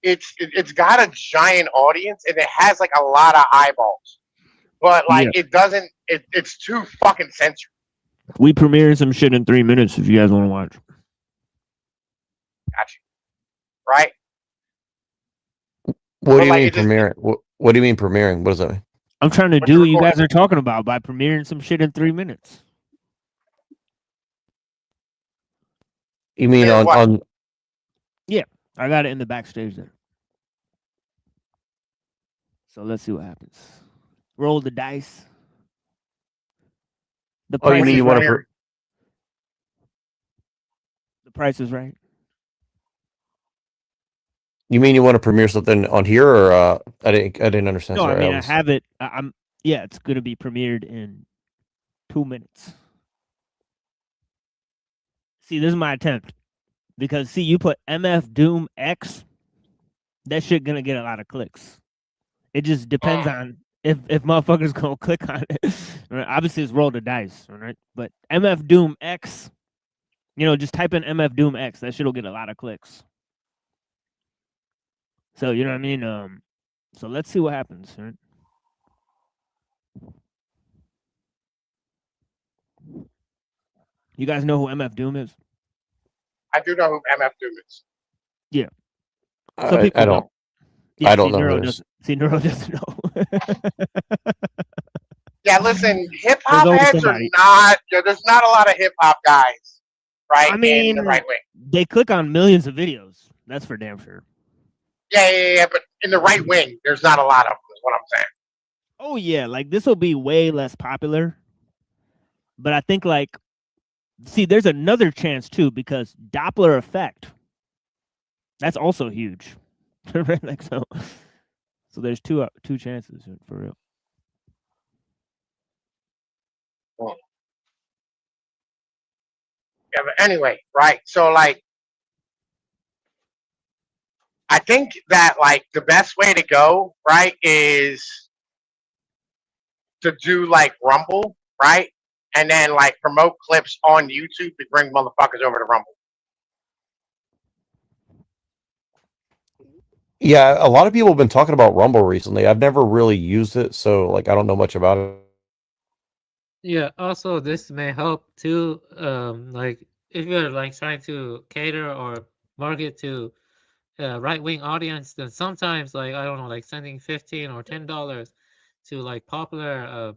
it's got a giant audience, and it has like a lot of eyeballs, but like, it's too fucking censored. We premiered some shit in 3 minutes if you guys want to watch. Gotcha. Right? What do you mean premiering? What do you mean premiering? What does that mean? I'm trying to do what you guys are talking about by premiering some shit in 3 minutes. You mean on? Yeah, I got it in the backstage there. So let's see what happens. Roll the dice. The price you mean you want to? The price is right. You mean you want to premiere something on here, or I didn't understand. No, Sorry, I have it. It's going to be premiered in 2 minutes. See, this is my attempt. Because see, you put MF Doom X, that shit gonna get a lot of clicks. It just depends on if motherfuckers gonna click on it. Right? Obviously, it's roll the dice, all right? But MF Doom X, you know, just type in MF Doom X. That shit'll get a lot of clicks. So you know what I mean? So let's see what happens, right? You guys know who MF Doom is? I do know who MF Doom is. Yeah. I don't. Yeah, I don't know. Neuro who it is. doesn't. See, Neuro doesn't know. Yeah, listen, hip hop always heads are somebody. not. There's not a lot of hip hop guys, right? I in mean, the right wing. they click on millions of videos. That's for damn sure. Yeah. But in the right wing, there's not a lot of them. Is what I'm saying. Oh yeah, like this will be way less popular. But I think like, see, there's another chance too because Doppler effect. That's also huge. Like so there's two chances for real. Yeah, but anyway, right? So like, I think that like the best way to go, right, is to do like Rumble, right, and then like promote clips on YouTube to bring motherfuckers over to Rumble. Yeah, a lot of people have been talking about Rumble recently. I've never really used it, so like I don't know much about it. Yeah, also this may help too. Like if you're like trying to cater or market to a right-wing audience, then sometimes like I don't know, like sending $15 or $10 to like popular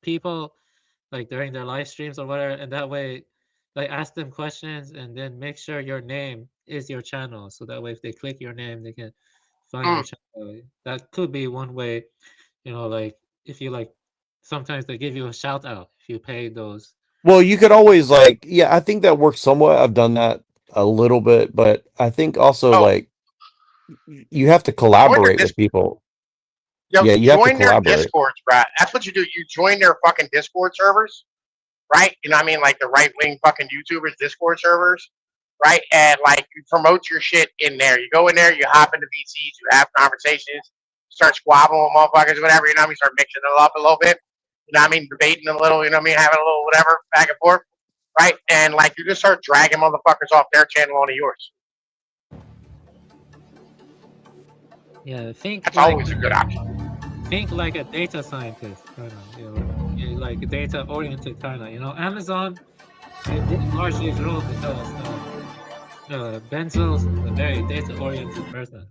people like during their live streams or whatever, and that way like ask them questions and then make sure your name is your channel. So that way if they click your name, they can find your channel. That could be one way, you know, like if you like sometimes they give you a shout out if you pay those. Well, you could always like, yeah, I think that works somewhat. I've done that a little bit, but I think also like you have to collaborate with people. Yo, Yeah, you have to join their collaborate. Discords, bro. That's what you do. You join their fucking Discord servers, right? You know what I mean? Like the right wing fucking YouTubers Discord servers, right? And like you promote your shit in there. You go in there, you hop into VCs, you have conversations, start squabbling with motherfuckers, whatever. You know what I mean? Start mixing it up a little bit. You know what I mean? Debating a little. You know what I mean? Having a little whatever back and forth, right? And like you just start dragging motherfuckers off their channel onto yours. Yeah, think That's like always a good option. Think like a data scientist, kind of, you know, like a data-oriented kind of, you know. Amazon, it didn't largely grow because Benzo's a very data-oriented person.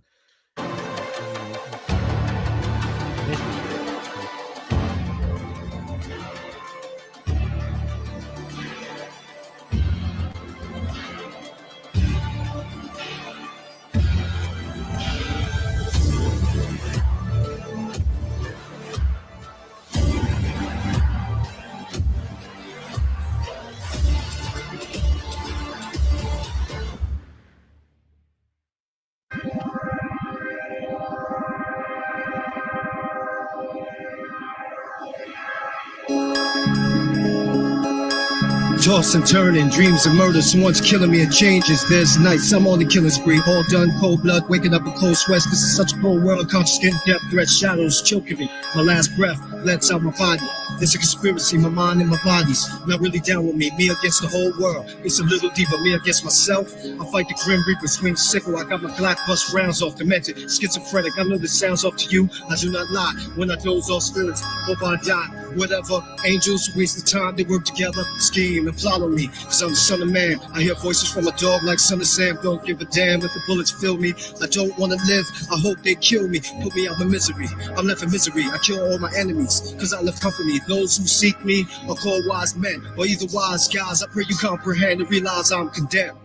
Toss and turning, dreams of murder. Someone's killing me, it changes. There's nights, I'm on the killing spree. All done, cold blood, waking up in cold sweats. This is such a cold world, conscious getting death threats, shadows choking me. My last breath lets out my body. It's a conspiracy, my mind and my body's not really down with me. Me against the whole world. It's a little deeper, me against myself. I fight the grim reaper, swing sickle. I got my Glock bust rounds off, demented, schizophrenic. I know this sounds off to you. I do not lie when I doze off spirits. Hope I die. Whatever, angels waste the time, they work together, scheme and follow me. Cause I'm the son of man. I hear voices from a dog like Son of Sam. Don't give a damn if the bullets fill me. I don't wanna live, I hope they kill me. Put me out of misery. I'm left in misery. I kill all my enemies, cause I left company. Those who seek me are called wise men, or either wise guys. I pray you comprehend and realize I'm condemned.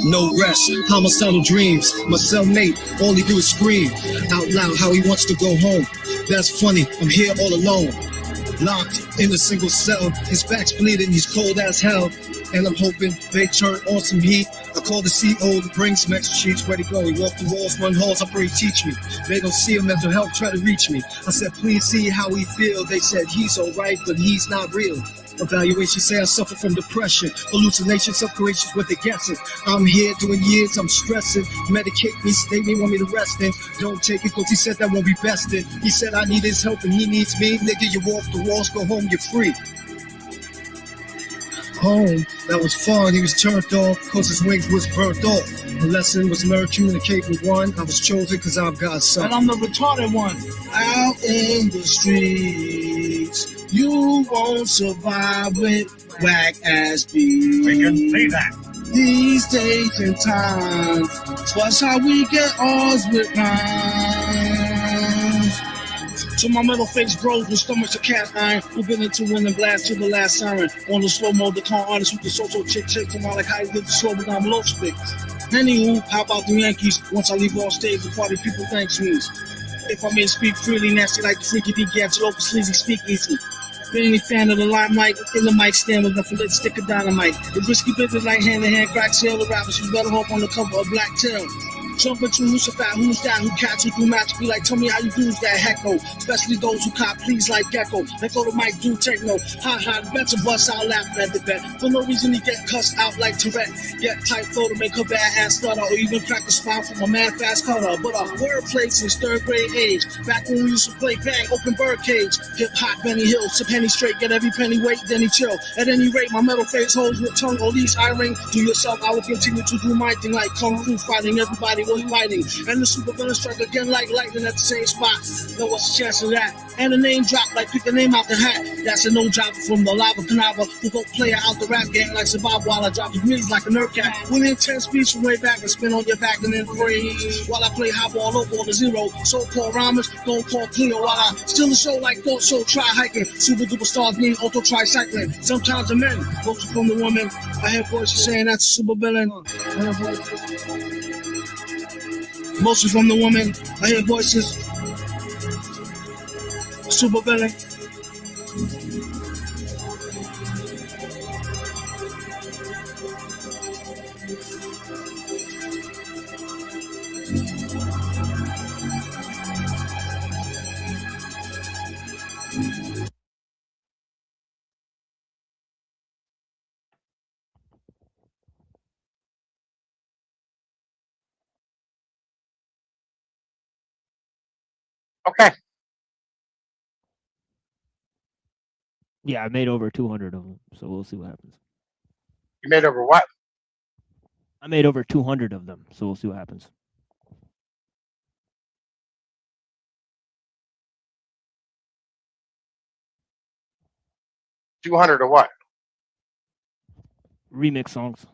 No rest, homicidal dreams. My cellmate, all he do is scream out loud how he wants to go home. That's funny, I'm here all alone, locked in a single cell. His back's bleeding, he's cold as hell, and I'm hoping they turn on some heat. I call the CO to bring some extra sheets. Where'd he go? He walked the walls, run halls, I pray he teach me. They don't see him, mental health try to reach me. I said, please see how he feel. They said he's alright, but he's not real. Evaluation say I suffer from depression. Hallucinations, self-creations, what they guessing. I'm here doing years, I'm stressing. Medicate me, sedate me, want me to rest in. Don't take it, cause he said that won't be best in. He said I need his help and he needs me. Nigga, you off the walls, go home, you're free. Home, that was fun, he was turned off, cause his wings was burnt off. The lesson was learn, communicate with one. I was chosen cause I'm God's son. And I'm the retarded one. Out in the streets, you won't survive with whack ass beats. We can see that. These days and times, that's how we get ours with rhymes. To my metal face bros with stomachs of cast iron, who've been into winning blast to the last siren. On the slow mode, the car artist with the social chick to my like how you live the slow down below stick. Anywho, how about the Yankees? Once I leave off stage, the party people thanks me. If I may speak freely, nasty like the freaky deep gats, local sleazy speak easy. Been any fan of the limelight, in the mic stand with nothing but stick of dynamite. It's risky business like hand-to-hand crack sale. The rappers who's better hope on the cover of Black Tail. Jumping to who's about, who's that, who catch you through match, be like, tell me how you do that heck no. Especially those who cop please like Gecko. Let go to Mike, do techno. Ha, the bet's a bust out laughing at the bet. For no reason he get cussed out like Tourette. Get tight flow to make her bad ass stutter, or even crack a spine from a mad fast cutter. But a wordplay since third grade age. Back when we used to play bang, open birdcage. Hip hop, Benny Hill, sip penny straight, get every penny weight, then he chill. At any rate, my metal face holds with tongue, or least I ring. Do yourself, I will continue to do my thing like Kung Fu fighting everybody was fighting. And the super villain strike again like lightning at the same spot. Now what's the chance of that? And the name drop like pick a name out the hat. That's a no drop from the lava canava who go play out the rap game like Sabab while I drop his knees like a nerve cat. With intense speech from way back and spin on your back and then freeze. While I play high ball, low ball to zero. So-called rhymers don't call Cleo while I steal the show like thought so try hiking. Super duper stars mean auto tricycling. Sometimes the men, mostly from the women. I hear voices saying that's a super villain. Mostly from the woman, I hear voices. Super villain. Okay. Yeah, I made over 200 of them, so we'll see what happens. You made over what? I made over 200 of them, so we'll see what happens. $200 or what? Remix songs.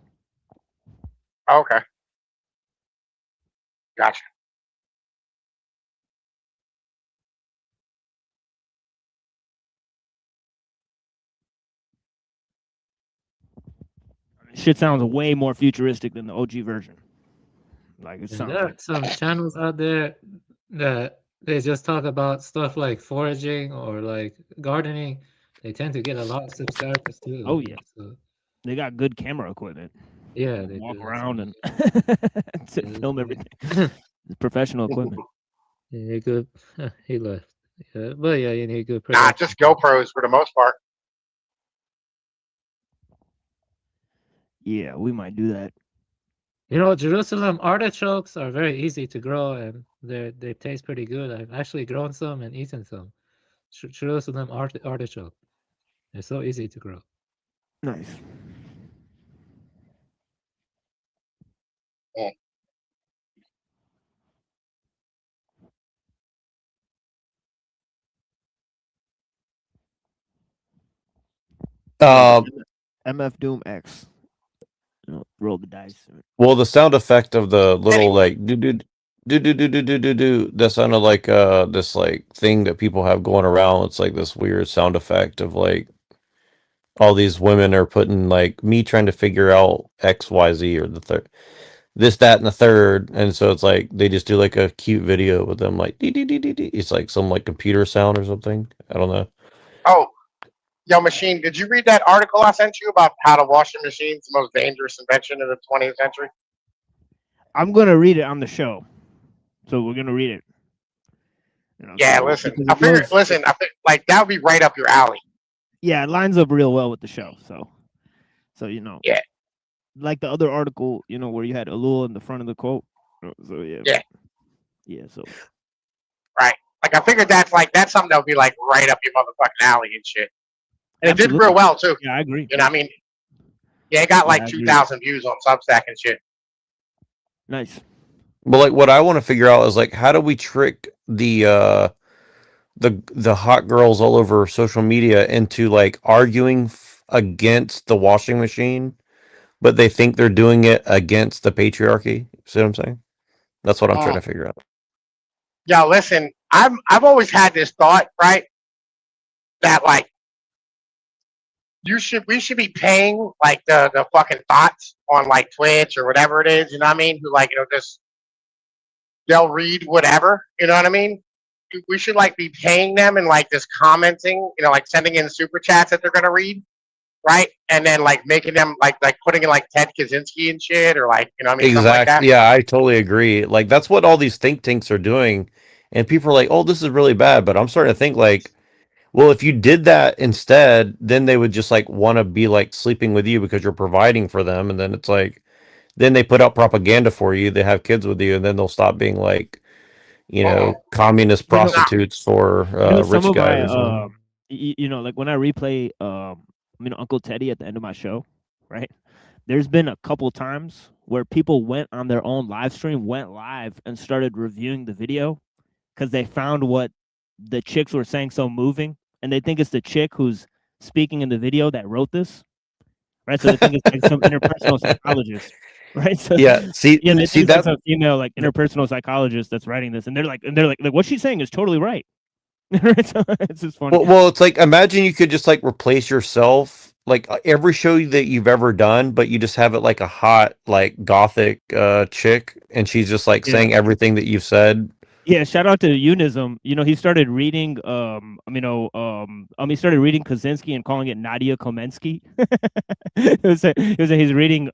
Oh, okay. Gotcha. Shit sounds way more futuristic than the OG version. Like it And sounds. there are Like, some channels out there that they just talk about stuff like foraging or like gardening. They tend to get a lot of subscribers too. oh yeah, So they got good camera equipment. yeah, they Walk do. around and Yeah. film everything. It's professional equipment. You need good. He left. Yeah, but yeah, you need good. Nah, production. just GoPros for the most part. Yeah, we might do that. You know, Jerusalem artichokes are very easy to grow and they taste pretty good. I've actually grown some and eaten some. Jerusalem artichoke. They're so easy to grow. Nice. MF Doom X. Roll the dice. Well, the sound effect of the little like do that sounded like this like thing that people have going around. It's like this weird sound effect of like all these women are putting like me trying to figure out XYZ or the third this, that, and the third. And so it's like they just do like a cute video with them like it's like some like computer sound or something. I don't know. Oh, yo, Machine, did you read that article I sent you about how the washing machine's the most dangerous invention of the 20th century? I'm gonna read it on the show, so we're gonna read it. Yeah, listen. I figured, like that would be right up your alley. Yeah, it lines up real well with the show. So Yeah. like the other article, where you had Alul in the front of the quote. So Yeah. So Right. Like I figured that's something that would be like right up your motherfucking alley and shit. And it did absolutely. real well too. Yeah, I agree. You know what I mean? Yeah, it got Yeah, like I agree. 2,000 views on Substack and shit. Nice. But like, what I want to figure out is like, how do we trick the hot girls all over social media into like arguing against the washing machine, but they think they're doing it against the patriarchy? See what I'm saying? That's what I'm trying to figure out. Yeah, listen, I've always had this thought, right? That like we should be paying like the fucking bots on like Twitch or whatever it is, you know what I mean? Who like, just they'll read whatever, you know what I mean? We should like be paying them and like just commenting, like sending in super chats that they're gonna read, right? And then like making them like putting in like Ted Kaczynski and shit, or like, you know what I mean, something like that. Exactly. Yeah, I totally agree. Like that's what all these think tanks are doing, and people are like, "Oh, this is really bad." But I'm starting to think like, well, if you did that instead, then they would just like want to be like sleeping with you because you're providing for them, and then it's like, then they put out propaganda for you. They have kids with you, and then they'll stop being like, communist prostitutes for some rich of guys. my like when I replay Uncle Teddy at the end of my show, right? There's been a couple times where people went on their own live stream, went live and started reviewing the video because they found what the chicks were saying so moving, and they think it's the chick who's speaking in the video that wrote this, right? So they think it's like some interpersonal psychologist, right? So Yeah, see, they think see it's like that. some female like interpersonal psychologist that's writing this, and they're like what she's saying is totally right. So it's just funny. Well, it's like imagine you could just like replace yourself, like every show that you've ever done, but you just have it like a hot, like gothic chick, and she's just like saying everything that you've said. Yeah, shout out to Unism. He started reading he started reading Kaczynski and calling it Nadia Komensky. He's reading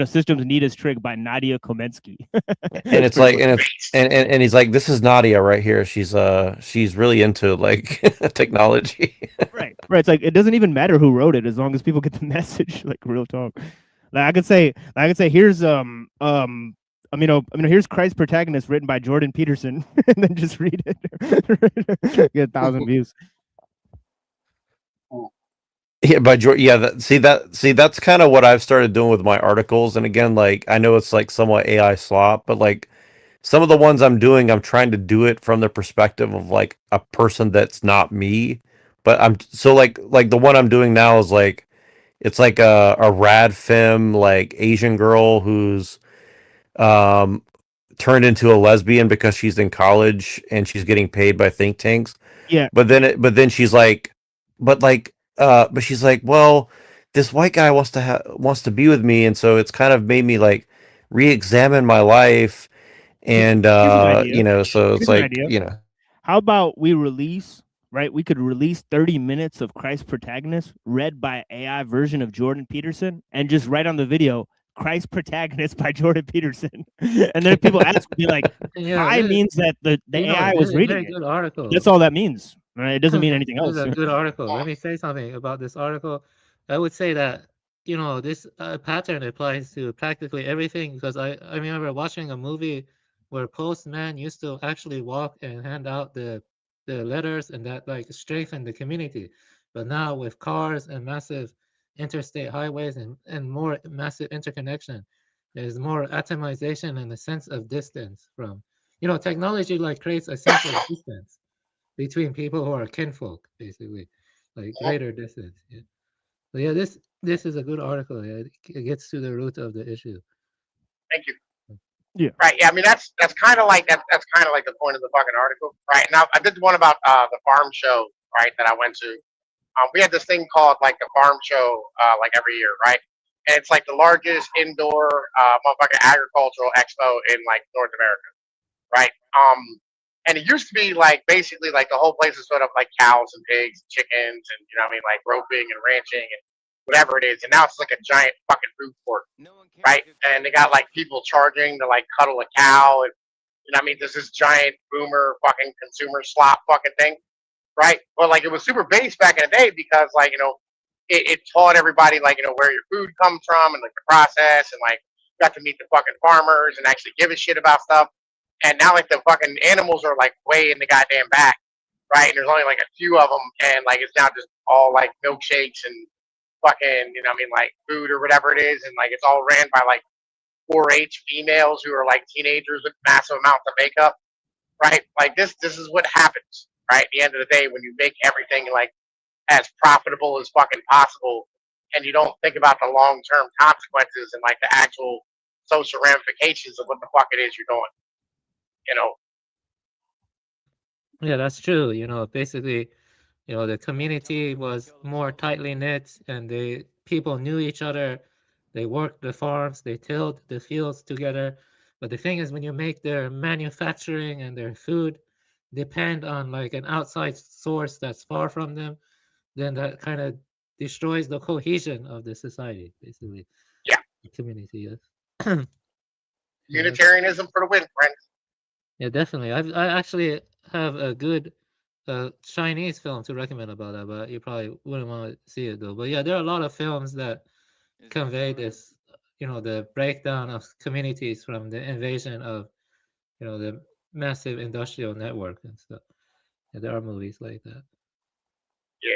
Systems Need Is Trick by Nadia Komensky. And it's like and he's like, this is Nadia right here. She's really into like technology. Right. It's like it doesn't even matter who wrote it as long as people get the message, like real talk. Like I could say here's here's Christ's Protagonist written by Jordan Peterson, and then just read it. Get 1,000 views. Yeah, by Jordan. Yeah, that's kind of what I've started doing with my articles. And again, like I know it's like somewhat AI slop, but like some of the ones I'm doing, I'm trying to do it from the perspective of like a person that's not me. But I'm so like the one I'm doing now is like it's like a rad femme like Asian girl who's turned into a lesbian because she's in college and she's getting paid by think tanks. Yeah. But then she's like, but she's like, well, this white guy wants to be with me, and so it's kind of made me like re-examine my life, and so it's like, How about we release, right? We could release 30 minutes of Christ's Protagonist read by AI version of Jordan Peterson, and just write on the video, Christ's Protagonist by Jordan Peterson. And then people ask me like, I means that the AI was reading it. Good article. That's all that means. Right? It doesn't mean anything else. This is a good article. Let me say something about this article. I would say that this pattern applies to practically everything, because I remember watching a movie where postman used to actually walk and hand out the letters, and that like strengthened the community. But now with cars and massive interstate highways and more massive interconnection, there's more atomization and a sense of distance from technology like creates a sense of distance between people who are kinfolk, basically, like greater distance. Yeah. So yeah, this is a good article. Yeah, it gets to the root of the issue. Thank you. Yeah. Right. Yeah. I mean, that's kind of like that's kind of like the point of the fucking article, right? Now, I did one about the farm show, right, that I went to. We had this thing called like the farm show, like every year, right? And it's like the largest indoor motherfucking agricultural expo in like North America, right? And it used to be like basically like the whole place is sort of like cows and pigs and chickens and like roping and ranching and whatever it is. And now it's like a giant fucking food court, right? And they got like people charging to like cuddle a cow, and there's this giant boomer fucking consumer slop fucking thing, right? But like it was super base back in the day because like it taught everybody like where your food comes from and like the process and like got to meet the fucking farmers and actually give a shit about stuff. And now like the fucking animals are like way in the goddamn back, right? And there's only like a few of them, and like it's now just all like milkshakes and fucking like food or whatever it is, and like it's all ran by like 4-H females who are like teenagers with massive amounts of makeup, right? Like this is what happens, right? At the end of the day, when you make everything like as profitable as fucking possible, and you don't think about the long term consequences and like the actual social ramifications of what the fuck it is you're doing, Yeah, that's true. Basically, the community was more tightly knit, and people knew each other. They worked the farms, they tilled the fields together. But the thing is, when you make their manufacturing and their food depend on like an outside source that's far from them, then that kind of destroys the cohesion of the society, basically. Yeah. The community, yes. Unitarianism for the win, friends. Yeah, definitely. I actually have a good Chinese film to recommend about that, but you probably wouldn't want to see it though. But yeah, there are a lot of films that convey this, the breakdown of communities from the invasion of, the massive industrial network and stuff. Yeah, there are movies like that. Yeah.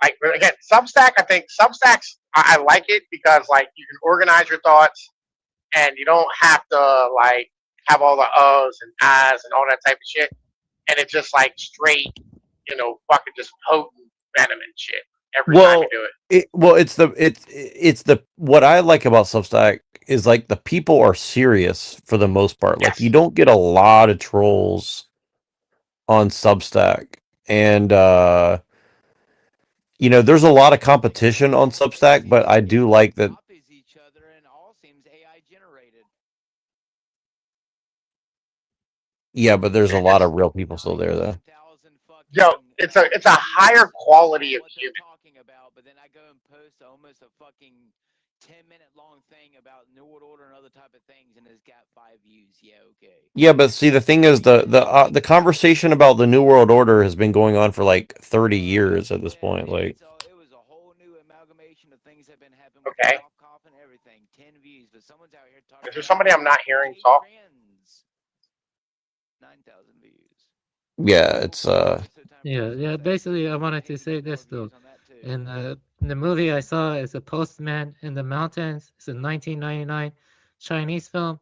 Like again, Substack. I think Substacks. I like it because like you can organize your thoughts, and you don't have to like have all the uhs and ahs and all that type of shit. And it's just like straight, fucking just potent venom and shit every time you do it. It's the what I like about Substack is like the people are serious for the most part. Like you don't get a lot of trolls on Substack, and there's a lot of competition on Substack, but I do like that. Yeah, but there's a lot of real people still there, though. Yo, it's a higher quality of human. But then I go and post almost a fucking 10-minute long thing about New World Order and other type of things, and it's got 5 views. Yeah, okay. Yeah, but see, the thing is, the conversation about the New World Order has been going on for like 30 years at this point. Like, It was a whole new amalgamation of things that have been happening with Okay. Cop and everything. 10 views, but someone's out here talking. Is there somebody I'm not hearing talk? 9,000 views. yeah, it's Yeah. Basically, I wanted to say this though. In the movie I saw is A Postman in the Mountains. It's a 1999 Chinese film.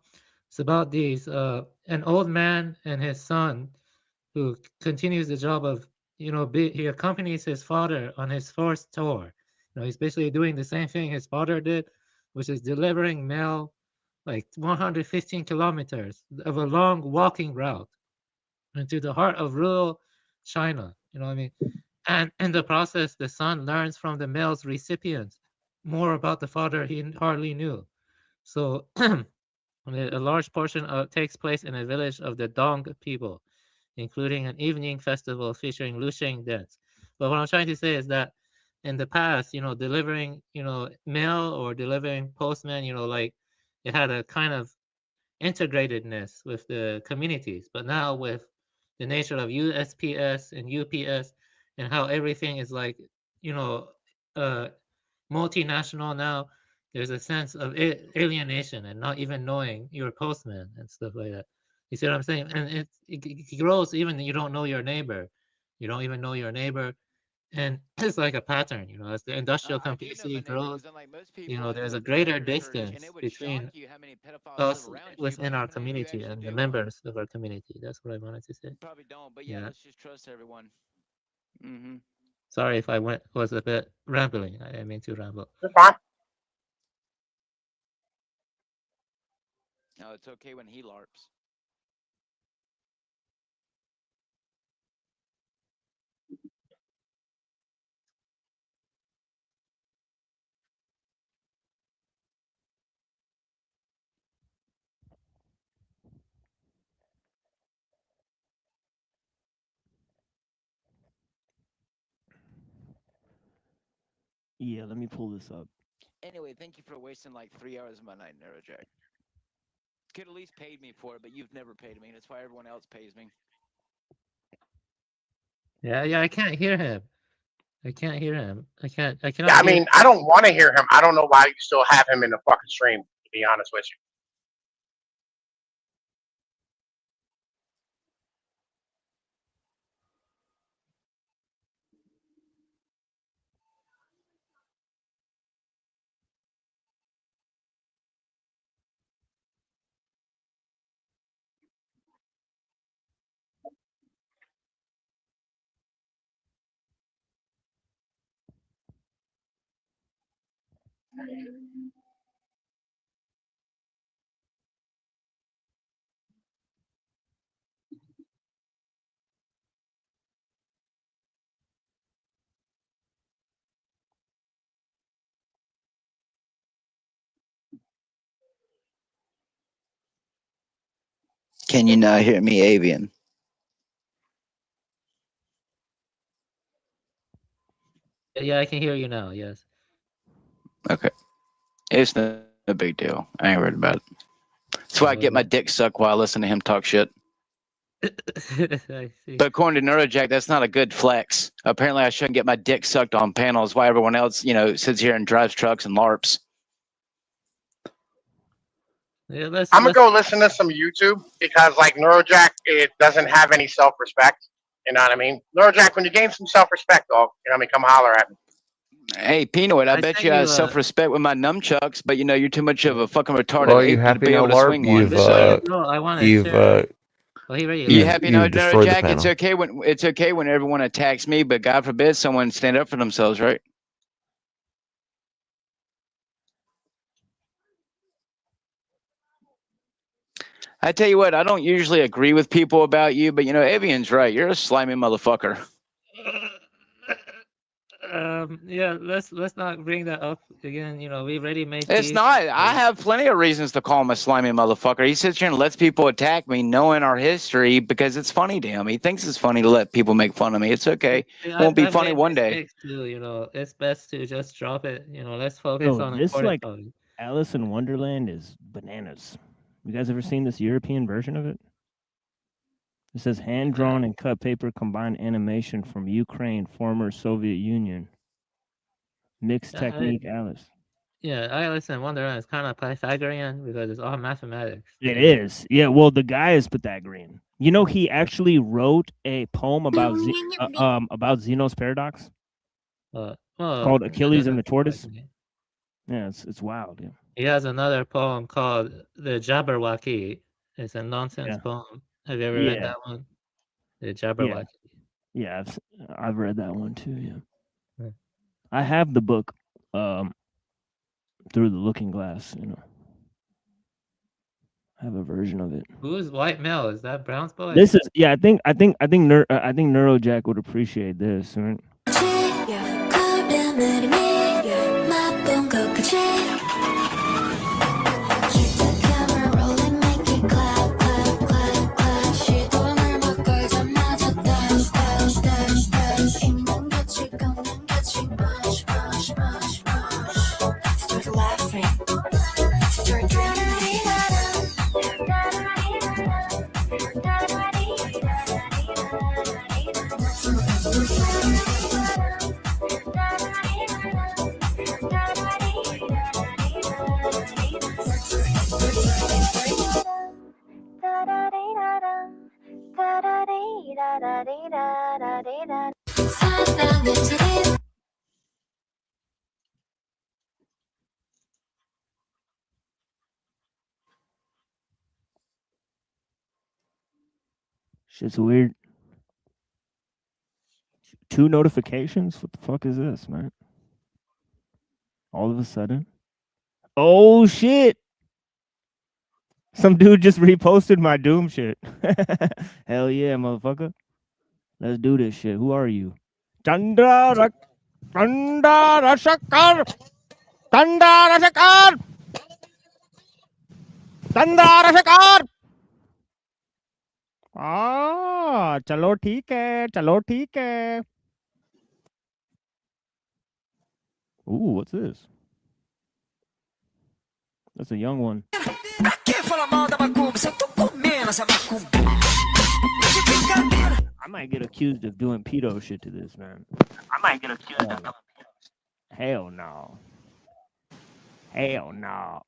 It's about an old man and his son who continues the job of he accompanies his father on his first tour. He's basically doing the same thing his father did, which is delivering mail like 115 kilometers of a long walking route into the heart of rural China. You know what I mean? And in the process, the son learns from the mail's recipients more about the father he hardly knew. So a large portion takes place in a village of the Dong people, including an evening festival featuring Lusheng dance. But what I'm trying to say is that in the past, delivering, mail or delivering postman, like it had a kind of integratedness with the communities. But now with the nature of USPS and UPS and how everything is like, multinational now, there's a sense of alienation and not even knowing your postman and stuff like that. You see what I'm saying? And it grows even you don't know your neighbor. You don't even know your neighbor. And it's like a pattern, as the industrial complexity grows, there's a greater distance between us within our community and the members of our community. That's what I wanted to say. Probably don't, but yeah, let's just trust everyone. Mm-hmm. Sorry if I was a bit rambling. I didn't mean to ramble. You're fine. No, it's okay when he LARPs. Yeah, let me pull this up. Anyway, thank you for wasting like 3 hours of my night, Neurojack. Could at least paid me for it, but you've never paid me. That's why everyone else pays me. Yeah, I can't hear him. I can't hear him. I cannot Yeah, I hear. mean, I don't want to hear him. I don't know why you still have him in the fucking stream, to be honest with you. Can you not hear me, Avian? Yeah, I can hear you now. Yes. Okay. It's no big deal. I ain't worried about it. That's why I get my dick sucked while I listen to him talk shit. I see. But according to Neurojack, that's not a good flex. Apparently, I shouldn't get my dick sucked on panels while everyone else, sits here and drives trucks and LARPs. Yeah, I'm gonna go listen to some YouTube because, like, Neurojack, it doesn't have any self-respect. You know what I mean? Neurojack, when you gain some self-respect, dog, you know what I mean? Come holler at me. Hey, Pinoid, I bet sent you I you, have self-respect with my nunchucks, but you're too much of a fucking retarded Well, are you ape to happy be now, able to LARP? swing one. No, I want to share. Oh, he ready? You happy now, you've destroyed the Neurojack? panel. It's okay when everyone attacks me, but God forbid someone stand up for themselves, right? I tell you what, I don't usually agree with people about you, but Evian's right. You're a slimy motherfucker. Yeah, let's not bring that up again. You know, we already made It's peace. not. I have plenty of reasons to call him a slimy motherfucker. He sits here and lets people attack me, knowing our history, because it's funny to him. He thinks it's funny to let people make fun of me. It's okay. It won't be I've funny made one day. mistakes too. You know, it's best to just drop it. You know, let's focus Yo, on this important like topics. Alice in Wonderland is bananas. You guys ever seen this European version of it? It says hand drawn and cut paper combined animation from Ukraine, former Soviet Union. Mixed Yeah, technique, Alice. Yeah, Alice in Wonderland is kind of Pythagorean because it's all mathematics. It is. Yeah, well, the guy is Pythagorean. You know, he actually wrote a poem about Zeno's paradox. Well, Called Achilles and the Tortoise. Pythagorean. Yeah, it's wild. Yeah. He has another poem called The Jabberwocky. It's a nonsense poem. Have you ever read that one? The Jabberwocky. Yeah, I've read that one too. Yeah. Yeah. I have the book, Through the Looking Glass. I have a version of it. Who's White Male? Is that Brown's boy? This is I think Neurojack would appreciate this. Right? Shit's weird. 2 notifications? What the fuck is this, man? All of a sudden. Oh shit. Some dude just reposted my Doom shit. Hell yeah, motherfucker. Let's do this shit. Who are you? Chandrashakar! Chandrashakar! Chandrashakar! Chandrashakar! चलो ठीक है, चलो ठीक है. Ooh, what's this? That's a young one. I might get accused of doing pedo shit to this, man. Hell no. Hell no.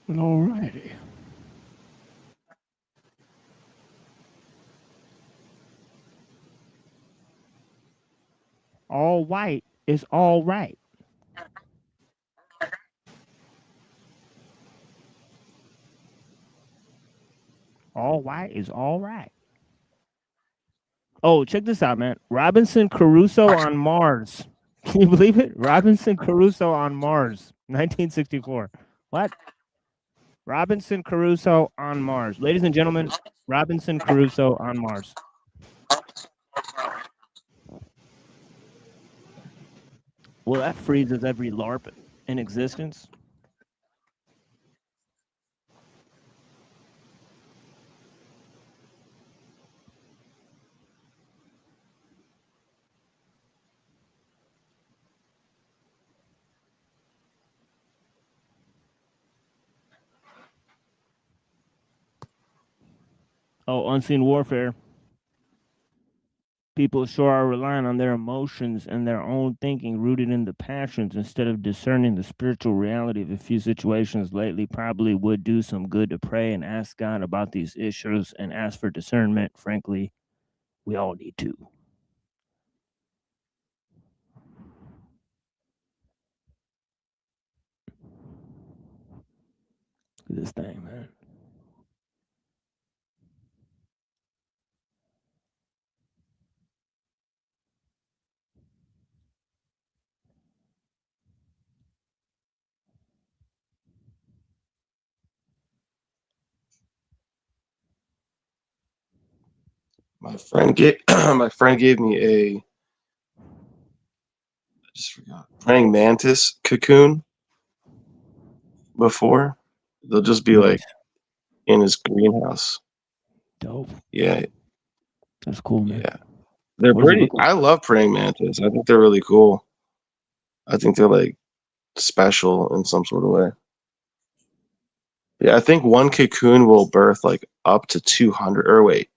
Alrighty. All white is all right. All white is all right. Oh, check this out, man. Robinson Crusoe on Mars. Can you believe it? Robinson Crusoe on Mars, 1964. What? Robinson Crusoe on Mars. Ladies and gentlemen, Robinson Crusoe on Mars. Well, that freezes every LARP in existence. Oh, Unseen Warfare. People sure are relying on their emotions and their own thinking rooted in the passions instead of discerning the spiritual reality of a few situations lately. Probably would do some good to pray and ask God about these issues and ask for discernment. Frankly, we all need to. Look at this thing, man. My friend gave me a, I just forgot, praying mantis cocoon before. They'll just be like in his greenhouse. Dope. Yeah. That's cool, man. Yeah. They're What does it pretty, look like? I love praying mantis. I think they're really cool. I think they're like special in some sort of way. Yeah, I think one cocoon will birth like up to 200, or wait,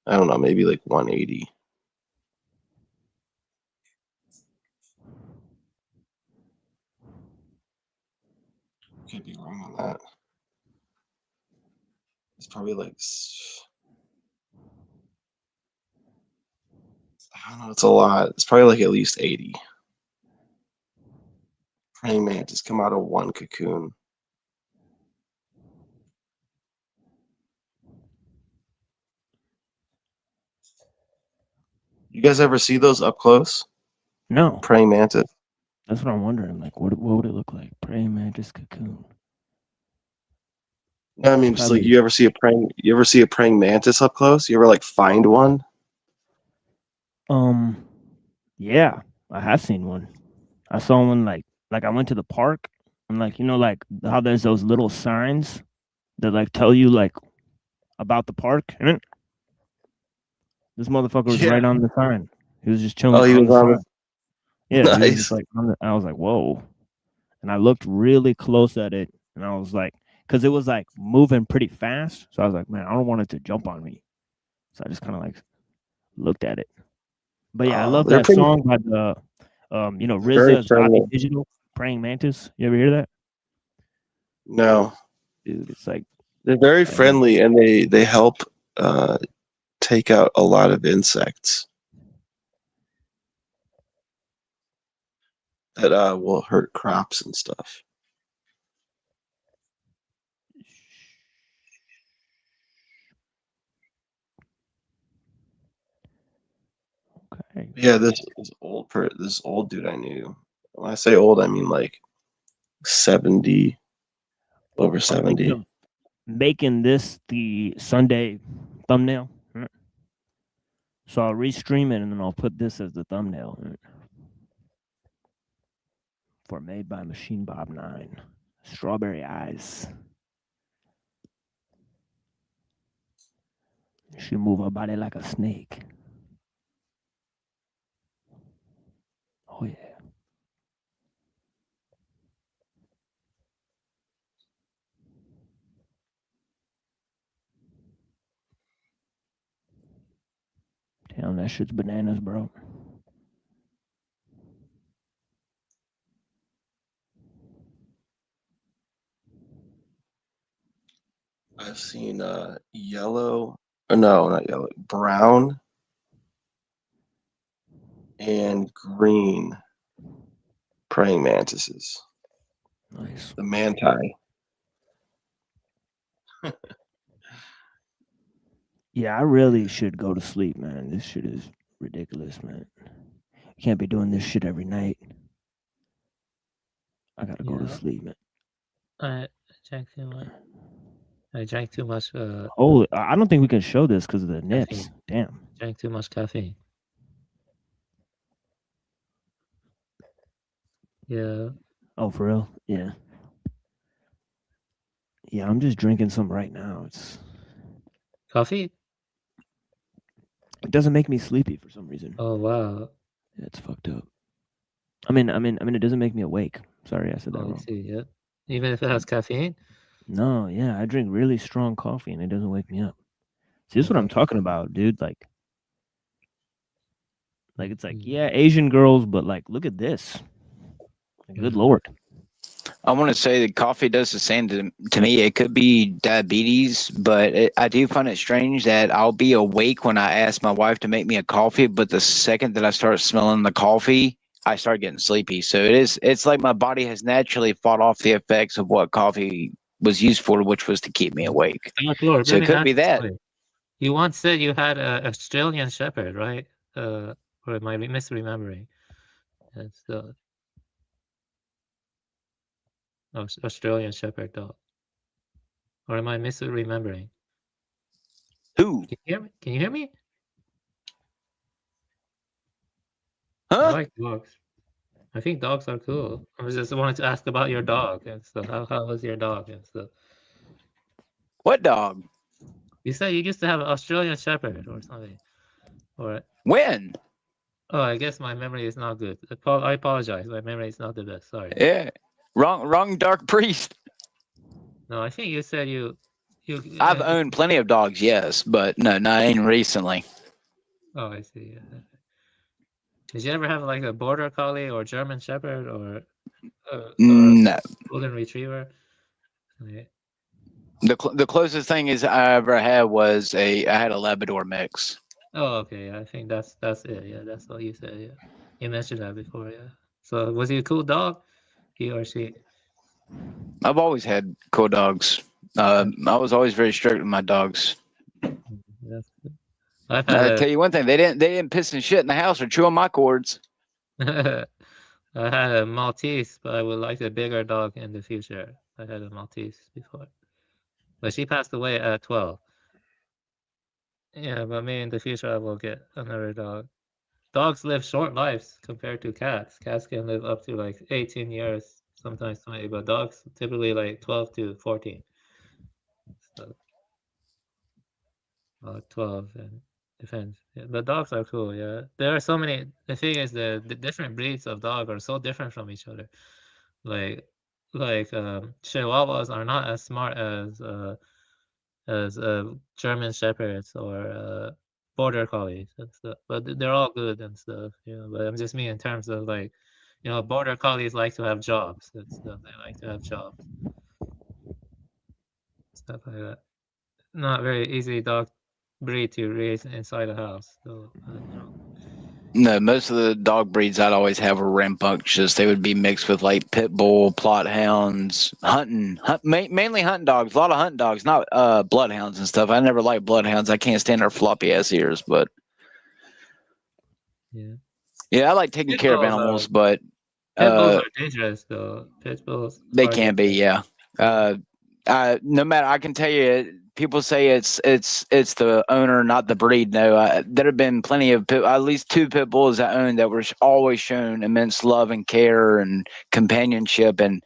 I don't know, maybe like 180. Could be wrong on that. It's probably like, I don't know, it's a lot. It's probably like at least 80. Praying mantis come out of one cocoon. You guys ever see those up close? No. Praying mantis? That's what I'm wondering. Like, what would it look like? Praying mantis cocoon. No, I mean, just like Probably- you ever see a praying mantis up close? You ever like find one? Yeah, I have seen one. I saw one like I went to the park and like, you know, like how there's those little signs that like tell you like about the park. And this motherfucker was Yeah. right on the sign. He was just chilling. Oh, he on was the on the- sign. Yeah, he was Nice. just like I was like, whoa. And I looked really close at it and I was like, because it was like moving pretty fast. So I was like, man, I don't want it to jump on me. So I just kind of like looked at it. But yeah, I love they're that pretty- song by the you know, Very RZA, friendly. Bobby Digital, Praying Mantis. You ever hear that? No. Dude, it's like They're very friendly and they help take out a lot of insects that will hurt crops and stuff. Okay. Yeah, this old dude I knew. When I say old, I mean like 70, over 70. Making this the Sunday thumbnail. So I'll restream it and then I'll put this as the thumbnail for Made by Machine Bob 9. Strawberry eyes. She move her body like a snake. Oh yeah. Damn, that shit's bananas, bro. I've seen yellow, no, not yellow, brown and green praying mantises. Nice. The manti. Yeah, I really should go to sleep, man. This shit is ridiculous, man. You can't be doing this shit every night. I gotta go to Yeah. sleep, man. I drank too much. I drank too much. Oh, I don't think we can show this because of the nips. Caffeine. Damn. Drank too much caffeine. Yeah. Oh, for real? Yeah. Yeah, I'm just drinking some right now. Coffee? It doesn't make me sleepy for some reason. Oh wow. Yeah, it's fucked up. I mean, it doesn't make me awake. Sorry, I said that Oh, I wrong. see. Yeah. Even if it has caffeine. No, yeah, I drink really strong coffee and it doesn't wake me up. See, this is what I'm talking about, dude. Like it's like, yeah, Asian girls, but like, look at this. Good lord. I want to say that coffee does the same to me. It could be diabetes, but I do find it strange that I'll be awake when I ask my wife to make me a coffee, but the second that I start smelling the coffee, I start getting sleepy. So it's like my body has naturally fought off the effects of what coffee was used for, which was to keep me awake. Lord, So it could be that. You once said you had an Australian Shepherd, right? Or am I misremembering? It's the Australian Shepherd dog. Or am I misremembering? Who? Can you hear me? Can you hear me? Huh? I like dogs. I think dogs are cool. I just wanted to ask about your dog and stuff. How was your dog and stuff? What dog? You said you used to have an Australian Shepherd or something. Or When? oh, I guess my memory is not good. I apologize. My memory is not the best. Sorry. Yeah. Wrong dark priest. No, I think you said you I've owned plenty of dogs, yes, but no, not even recently. Oh, I see. Yeah. Did you ever have like a Border Collie or German Shepherd or No. Golden Retriever? Yeah. The closest thing is I ever had was I had a Labrador mix. Oh, okay. I think that's it. Yeah, that's what you said. Yeah, you mentioned that before. Yeah. So was he a cool dog? He or she? I've always had cool dogs. I was always very strict with my dogs. That's good. I've I had tell you one thing, they didn't piss and shit in the house or chew on my cords. I had a Maltese, but I would like a bigger dog in the future. I had a Maltese before, but she passed away at 12. Yeah, but maybe in the future I will get another dog. Dogs live short lives compared to cats. Cats can live up to like 18 years, sometimes 20, but dogs typically like 12 to 14. So, 12 and depends. Yeah, but dogs are cool. Yeah, there are so many. The thing is, the different breeds of dog are so different from each other. Like Chihuahuas are not as smart as German Shepherds or Border Collies and stuff, but they're all good and stuff. You know, but I'm just mean in terms of like, you know, Border Collies like to have jobs and stuff. They like to have jobs, stuff like that. Not very easy dog breed to raise inside a house. So you know. No, most of the dog breeds I'd always have were rambunctious. They would be mixed with like pit bull, plot hounds, mainly hunting dogs. A lot of hunting dogs, not bloodhounds and stuff. I never liked bloodhounds. I can't stand their floppy ass ears. But yeah, I like taking Pit care of bulls animals. But Pit bulls are dangerous though. Pit bulls. they are can be, yeah. No matter, I can tell you, people say it's the owner, not the breed. No, there have been plenty of at least 2 pit bulls I owned that were always shown immense love and care and companionship. And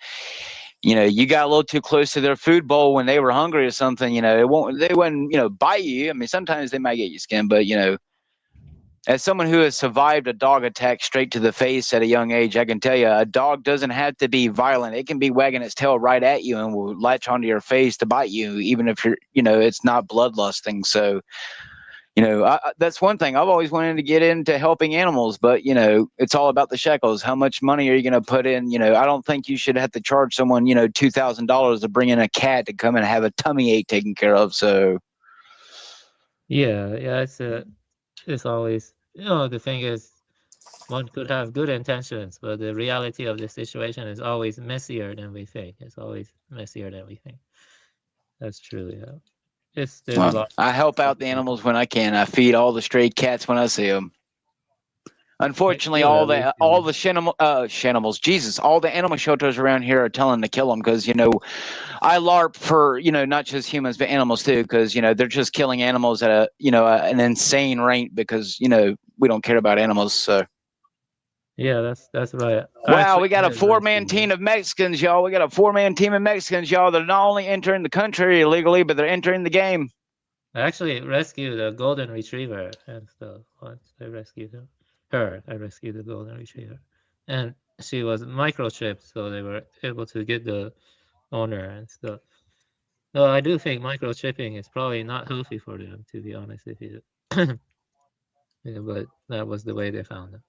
you got a little too close to their food bowl when they were hungry or something. They wouldn't bite you. I mean, sometimes they might get you skinned, but as someone who has survived a dog attack straight to the face at a young age, I can tell you a dog doesn't have to be violent. It can be wagging its tail right at you and will latch onto your face to bite you, even if it's not bloodlusting. So, that's one thing. I've always wanted to get into helping animals, but, it's all about the shekels. How much money are you going to put in? I don't think you should have to charge someone, $2,000 to bring in a cat to come and have a tummy ache taken care of. So, Yeah, it's always, the thing is, one could have good intentions, but the reality of the situation is always messier than we think. It's always messier than we think. That's true, yeah. There's a well, lot. I help out the animals when I can. I feed all the stray cats when I see them. Unfortunately, all the shanimals, Jesus, all the animal shelters around here are telling to kill them because I LARP for not just humans but animals too because they're just killing animals at an insane rate because we don't care about animals. So Yeah, that's right. wow, we got a 4-man team of Mexicans, y'all. We got a 4-man team of Mexicans, y'all. They're not only entering the country illegally, but they're entering the game. I actually rescued a golden retriever and stuff. Once I rescued her. I rescued the golden retriever, and she was microchipped, so they were able to get the owner and stuff. No, I do think microchipping is probably not healthy for them, to be honest with you. Yeah, but that was the way they found them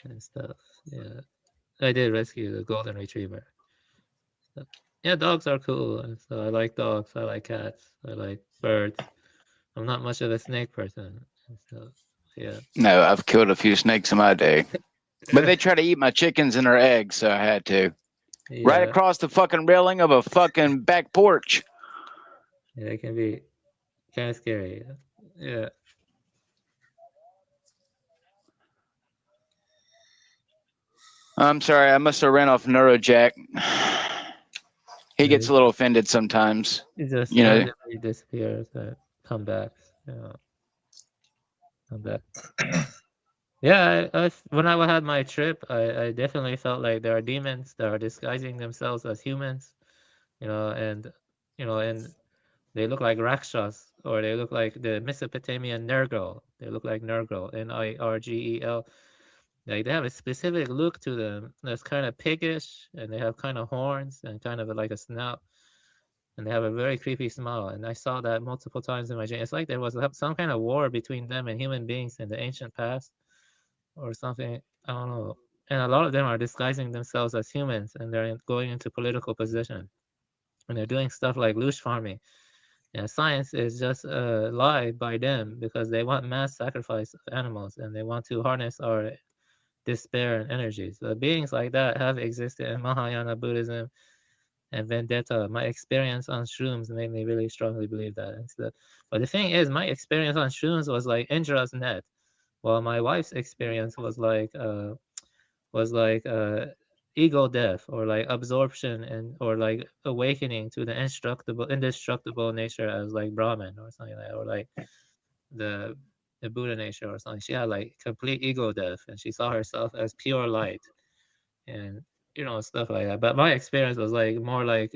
and stuff. Yeah, I did rescue the golden retriever. So, yeah, dogs are cool, and so I like dogs. I like cats. I like birds. I'm not much of a snake person, and so yeah. No, I've killed a few snakes in my day, but they try to eat my chickens and their eggs, so I had to. Yeah. Right across the fucking railing of a fucking back porch. Yeah, it can be kind of scary. Yeah. I'm sorry, I must have ran off Neurojack. He gets a little offended sometimes. It just You know. randomly disappears and come back. Come back. Yeah, when I had my trip, I definitely felt like there are demons that are disguising themselves as humans, and they look like Rakshas, or they look like the Mesopotamian Nergal. They look like Nergal, Nirgel. Like they have a specific look to them that's kind of piggish, and they have kind of horns and kind of like a snout, and they have a very creepy smile. And I saw that multiple times in my dream. It's like there was some kind of war between them and human beings in the ancient past, or something. I don't know. And a lot of them are disguising themselves as humans, and they're going into political position, and they're doing stuff like loosh farming. Yeah, science is just a lie by them because they want mass sacrifice of animals, and they want to harness our despair and energies. So beings like that have existed in Mahayana Buddhism and Vendetta. My experience on shrooms made me really strongly believe that. But the thing is, my experience on shrooms was like Indra's net, while my wife's experience was like ego death, or like absorption, and or like awakening to the indestructible nature as like Brahman or something like that, or like the Buddha nature or something. She had like complete ego death, and she saw herself as pure light, and stuff like that. But my experience was like more like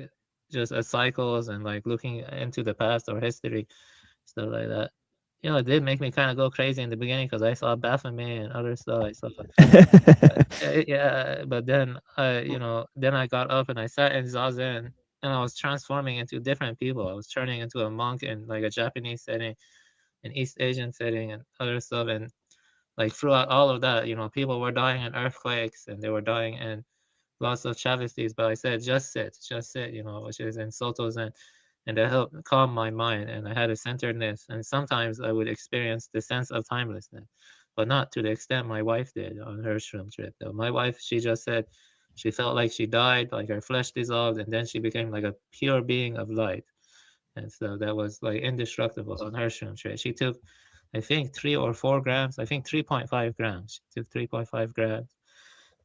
just as cycles and like looking into the past or history, stuff like that. It did make me kind of go crazy in the beginning because I saw Baphomet and other stuff. I saw, yeah, but then then I got up and I sat in Zazen, and I was transforming into different people. I was turning into a monk in like a Japanese setting, an East Asian setting, and other stuff. And like throughout all of that, people were dying in earthquakes, and they were dying in lots of travesties. But I said, just sit, which is in Soto Zen. And that helped calm my mind, and I had a centeredness. And sometimes I would experience the sense of timelessness, but not to the extent my wife did on her shroom trip. Though my wife, she just said she felt like she died, like her flesh dissolved, and then she became like a pure being of light. And so that was like indestructible on her shroom trip. She took, I think, 3 or 4 grams. I think 3.5 grams. She took 3.5 grams,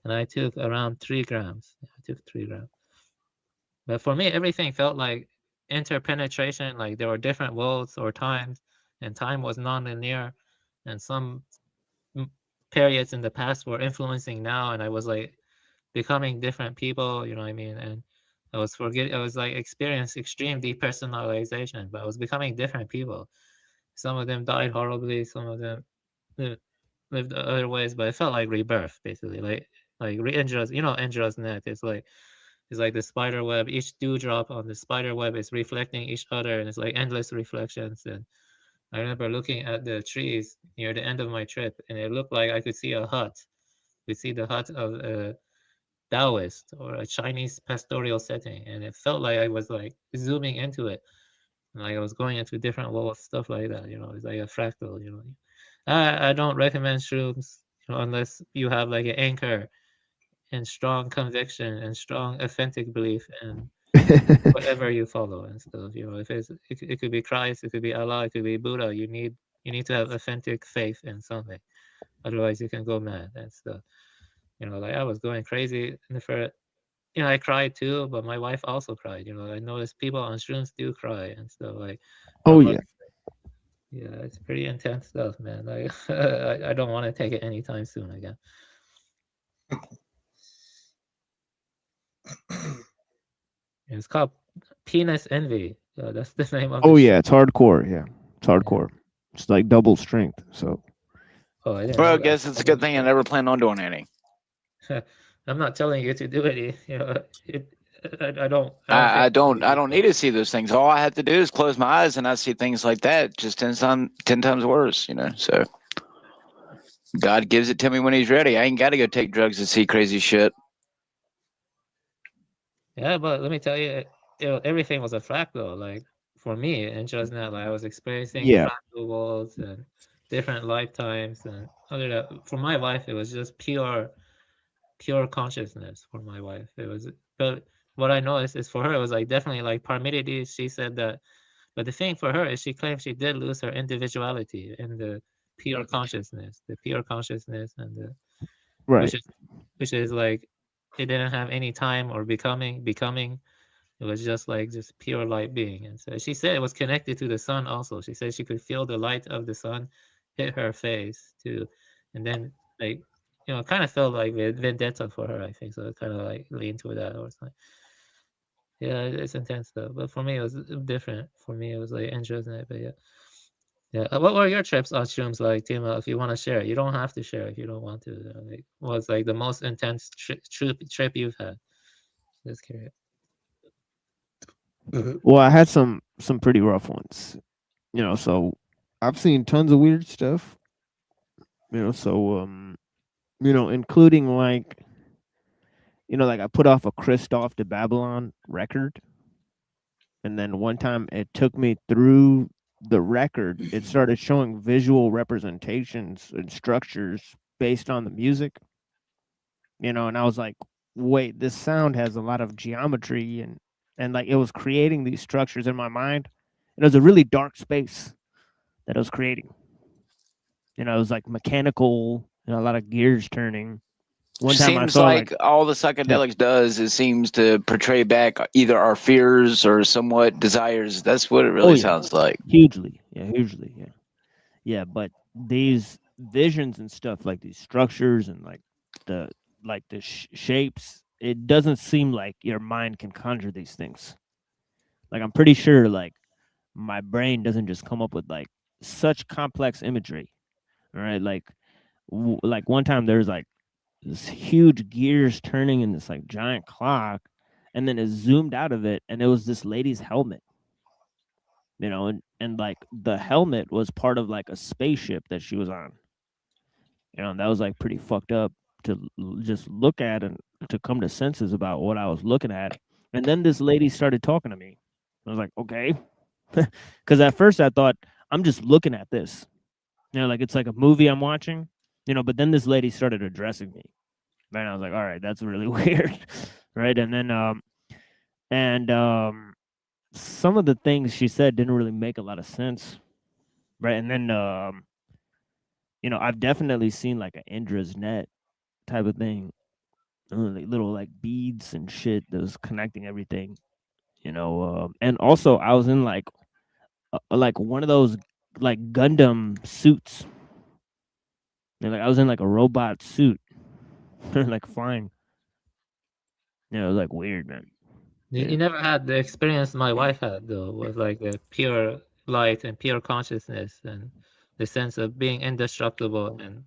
and I took around 3 grams. I took 3 grams. But for me, everything felt like interpenetration, like there were different worlds or times, and time was non-linear, and some periods in the past were influencing now, and I was like becoming different people, you know what I mean? And I was like experiencing extreme depersonalization, but I was becoming different people. Some of them died horribly, some of them lived other ways, but it felt like rebirth, basically. Like Indra's, Indra's net. It's like the spider web. Each dewdrop on the spider web is reflecting each other, and it's like endless reflections. And I remember looking at the trees near the end of my trip, and it looked like I could see a hut. We see the hut of a Taoist or a Chinese pastoral setting, and it felt like I was like zooming into it, and like I was going into different worlds, stuff like that. It's like a fractal. I don't recommend shrooms, unless you have like an anchor and strong conviction and strong authentic belief and whatever you follow and stuff. If it could be Christ, it could be Allah, it could be Buddha. You need to have authentic faith in something, otherwise you can go mad and stuff. Like I was going crazy in the first. I cried too, but my wife also cried. I noticed people on shrooms do cry and stuff. Like, Oh yeah. Yeah, it's pretty intense stuff, man. Like, I don't want to take it anytime soon again. It's called Penis Envy. That's the name of Oh the yeah, it's hardcore. Yeah, it's hardcore. It's like double strength. So. Oh, I didn't Well, I know that. guess it's a good thing I never planned on doing any. I'm not telling you to do any. I don't. I don't need to see those things. All I have to do is close my eyes and I see things like that, just 10 times worse, So God gives it to me when he's ready. I ain't got to go take drugs to see crazy shit. Yeah, but let me tell you, everything was a fractal. Like for me, and just now, like I was experiencing Yeah. fractal worlds and different lifetimes, and other that. For my wife, it was just pure consciousness. For my wife, it was. But what I noticed is for her, it was like definitely like Parmenides. She said that, but the thing for her is she claims she did lose her individuality in the pure consciousness, and the Right. which is like it didn't have any time or becoming. It was just pure light being. And so she said it was connected to the sun also. She said she could feel the light of the sun hit her face too, and then it kind of felt like vendetta for her, I think. So it kind of like leaned to that or something. Yeah, it's intense though. But for me, it was different. For me, it was like interesting. But yeah. What were your trips on shrooms like, Timo? If you want to share, you don't have to share if you don't want to. Like, what's like the most intense trip you've had? Just curious. Well, I had some pretty rough ones. So I've seen tons of weird stuff. So including like I put off a Christoph to Babylon record, and then one time it took me through the record. It started showing visual representations and structures based on the music. And I was like, wait, this sound has a lot of geometry and like it was creating these structures in my mind. And it was a really dark space that it was creating. It was like mechanical, a lot of gears turning. One time Seems like all the psychedelics does is seems to portray back either our fears or somewhat desires. That's what it really sounds like. Hugely. Yeah, but these visions and stuff, like these structures and like the shapes, it doesn't seem like your mind can conjure these things. Like I'm pretty sure like my brain doesn't just come up with like such complex imagery. All right, like one time there's like this huge gears turning in this like giant clock, and then it zoomed out of it and it was this lady's helmet. And like the helmet was part of like a spaceship that she was on. And that was like pretty fucked up to just look at and to come to senses about what I was looking at. And then this lady started talking to me. I was like, okay. Because at first I thought, I'm just looking at this. Like it's like a movie I'm watching, but then this lady started addressing me. And I was like, all right, that's really weird. Right. And then, some of the things she said didn't really make a lot of sense. Right. And then, I've definitely seen like an Indra's net type of thing. Little like beads and shit that was connecting everything. And also I was in like one of those like Gundam suits. Like I was in like a robot suit, like flying. It was like weird, man. You never had the experience my wife had though, with like the pure light and pure consciousness and the sense of being indestructible and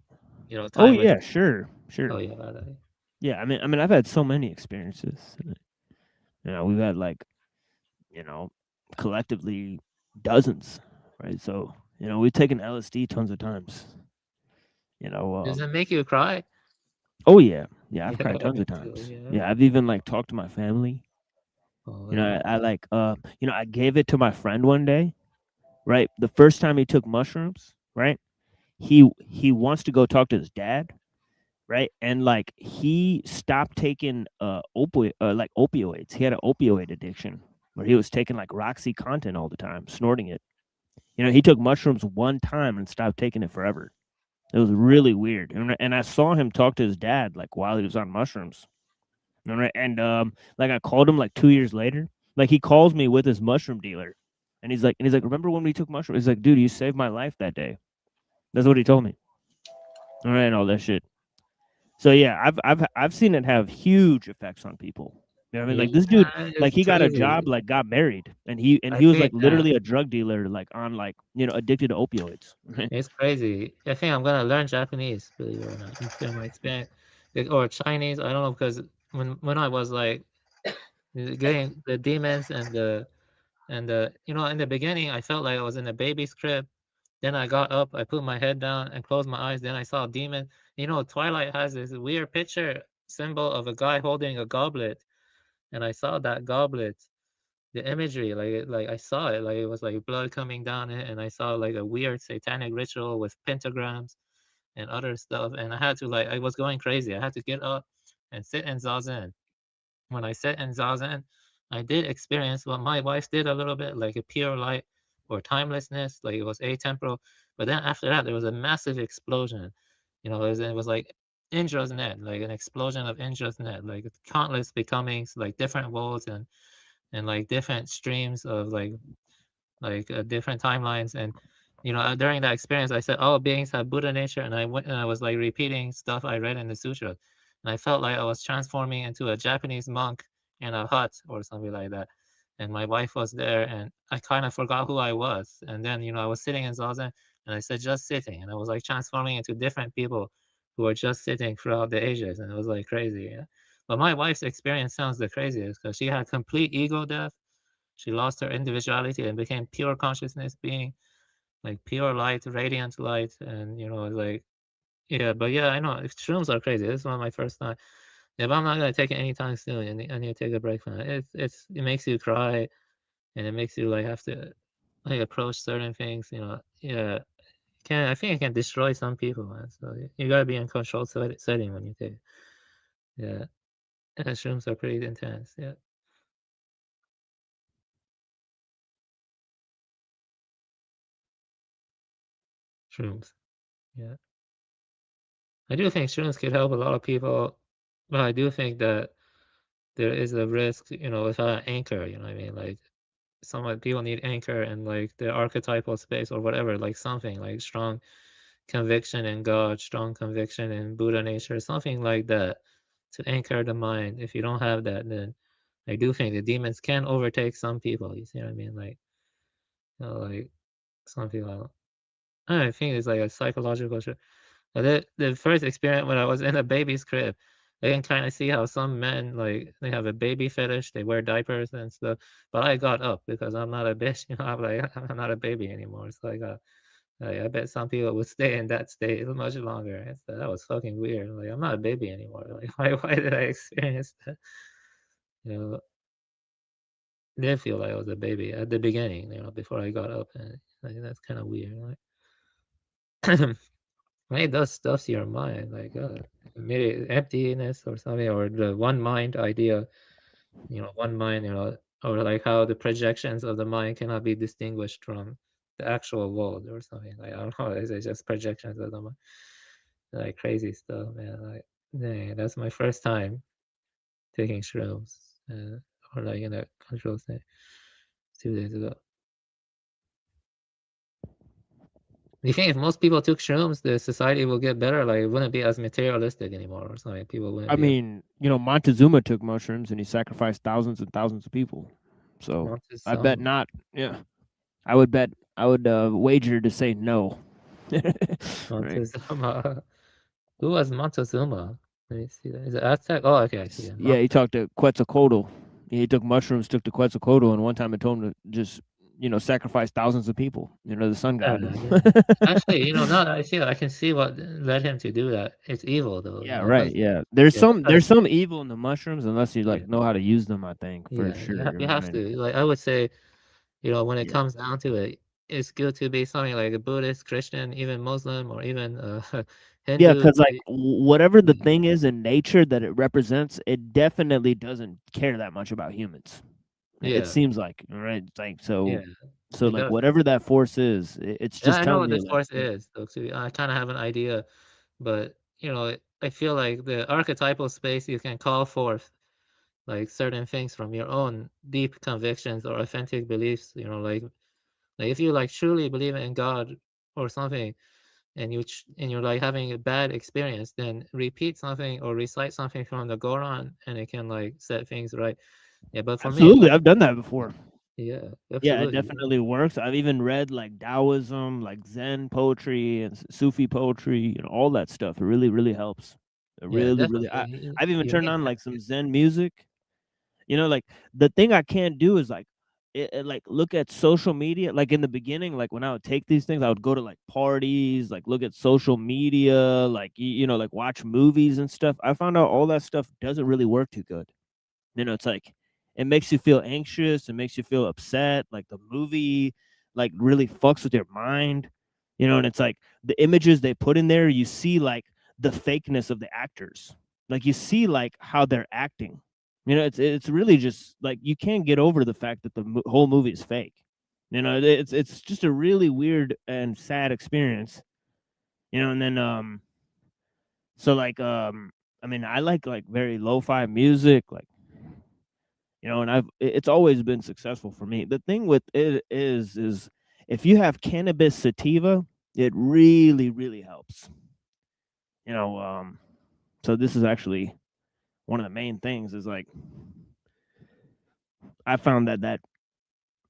Oh timeless. yeah, sure. Oh yeah, that- Yeah, I mean, I've had so many experiences. We've had like, collectively dozens, right? So, we've taken LSD tons of times. Does it make you cry? Oh yeah, yeah, I've Yeah, cried tons me of too, times. yeah. Yeah, I've even like talked to my family. Oh, I like, I gave it to my friend one day, right? The first time he took mushrooms, right? He wants to go talk to his dad, right? And like he stopped taking opioids. He had an opioid addiction where he was taking like Roxycontin all the time, snorting it. He took mushrooms one time and stopped taking it forever. It was really weird. And I saw him talk to his dad like while he was on mushrooms. And like I called him like 2 years later. Like he calls me with his mushroom dealer. And he's like, remember when we took mushrooms? He's like, dude, you saved my life that day. That's what he told me. All right, and all that shit. So yeah, I've seen it have huge effects on people. You know what I mean? Like this dude, Yeah, like it's he got a crazy. job, like got married, and he I was think like literally a drug dealer, like on like addicted to opioids. it's crazy. I think I'm gonna learn Japanese, believe it or not, after my experience, or Chinese. I don't know, because when I was like getting the demons and the in the beginning, I felt like I was in a baby's crib. Then I got up, I put my head down and closed my eyes. Then I saw a demon. Twilight has this weird picture symbol of a guy holding a goblet, and I saw that goblet, the imagery, like I saw it, like it was like blood coming down it, and I saw like a weird satanic ritual with pentagrams and other stuff, and I had to I was going crazy. I had to get up and sit in zazen. When I sit in zazen, I did experience what my wife did a little bit, like a pure light or timelessness, like it was atemporal. But then after that, there was a massive explosion. It was like Indra's net, like an explosion of Indra's net, like countless becomings, like different worlds and like different streams of different timelines. And during that experience, I said all beings have Buddha nature, and I went and I was like repeating stuff I read in the sutra, and I felt like I was transforming into a Japanese monk in a hut or something like that. And my wife was there, and I kind of forgot who I was. And then I was sitting in zazen, and I said just sitting, and I was like transforming into different people who were just sitting throughout the ages, and it was like crazy. Yeah. But my wife's experience sounds the craziest because she had complete ego death. She lost her individuality and became pure consciousness being, like pure light, radiant light. And yeah, but yeah, I know shrooms are crazy. This is one of my first time. Yeah, but I'm not gonna take it anytime soon. I need to take a break from it. It makes you cry, and it makes you have to approach certain things. Yeah, I think it can destroy some people, man. So you gotta be in controlled setting when you take it. Yeah, and shrooms are pretty intense. Yeah. Shrooms. Yeah. I do think shrooms could help a lot of people, but I do think that there is a risk, without an anchor, you know what I mean? Like some people need anchor and like the archetypal space or whatever, like something like strong conviction in God, strong conviction in Buddha nature, something like that to anchor the mind. If you don't have that, then I do think the demons can overtake some people. You see what I mean? Like some people. I think it's like a psychological. But the first experience when I was in a baby's crib, I can kind of see how some men they have a baby fetish, they wear diapers and stuff. But I got up because I'm not a bitch, I'm like I'm not a baby anymore. So I bet some people would stay in that state much longer. And so that was fucking weird. Like I'm not a baby anymore. Like why did I experience that? You know, I did feel like I was a baby at the beginning, before I got up, and that's kind of weird. Like it does stuff to your mind, maybe emptiness or something, or the one mind idea, one mind, or like how the projections of the mind cannot be distinguished from the actual world or something. Like I don't know, it's just projections of the mind, like crazy stuff, man. Like, dang, that's my first time taking shrooms, or like in a controlled state 2 days ago. Do you think if most people took shrooms, the society will get better? Like, it wouldn't be as materialistic anymore, or something. People wouldn't. I be mean, you know, Montezuma took mushrooms and he sacrificed thousands and thousands of people. So I bet Montezuma. not. Yeah, I would bet. I would wager to say no. Right. Montezuma. Who was Montezuma? Let me see that. Is it Aztec? Oh, okay, I see. Yeah, he talked to Quetzalcoatl. He took mushrooms, took to Quetzalcoatl, and one time I told him to just, you know, sacrifice thousands of people. You know, the sun god. Actually, you know, now that I see it, I can see what led him to do that. It's evil, though. Yeah, you know, right. 'cause- Yeah, there's yeah, some because- there's some evil in the mushrooms unless you like know how to use them. I think for yeah, sure. you have to. Like, I would say, you know, when it comes down to it, it's good to be something like a Buddhist, Christian, even Muslim, or even Hindu. Yeah, because like whatever the thing is in nature that it represents, it definitely doesn't care that much about humans. Yeah. It seems like, right? It's like so. Yeah, So it like does. whatever that force is, it's Yeah, just I know telling what you. this Like, force is, though, too. I kind of have an idea, but you know, I feel like the archetypal space you can call forth like certain things from your own deep convictions or authentic beliefs. You know, like if you like truly believe in God or something, and you're like having a bad experience, then repeat something or recite something from the Quran, and it can like set things right. Yeah, but for me, Absolutely, I've done that before. yeah, Yeah, it absolutely. definitely works. I've even read like Taoism, like Zen poetry and Sufi poetry, you know, all that stuff. It really, really helps. It Yeah, really, really. definitely. I've even You turned need on that. like some Zen music. You know, like the thing I can't do is like, like look at social media. Like in the beginning, like when I would take these things, I would go to like parties, like look at social media, like you know, like watch movies and stuff. I found out all that stuff doesn't really work too good. You know, it's like it makes you feel anxious, it makes you feel upset, like the movie like really fucks with your mind. You know, and it's like the images they put in there, you see like the fakeness of the actors. Like you see like how they're acting. You know, it's really just like you can't get over the fact that the whole movie is fake. You know, it's just a really weird and sad experience. You know, and then so like I mean, I like very lo-fi music, like, you know, and it's always been successful for me. The thing with it is if you have cannabis sativa, it really, really helps. You know, so this is actually one of the main things is like I found that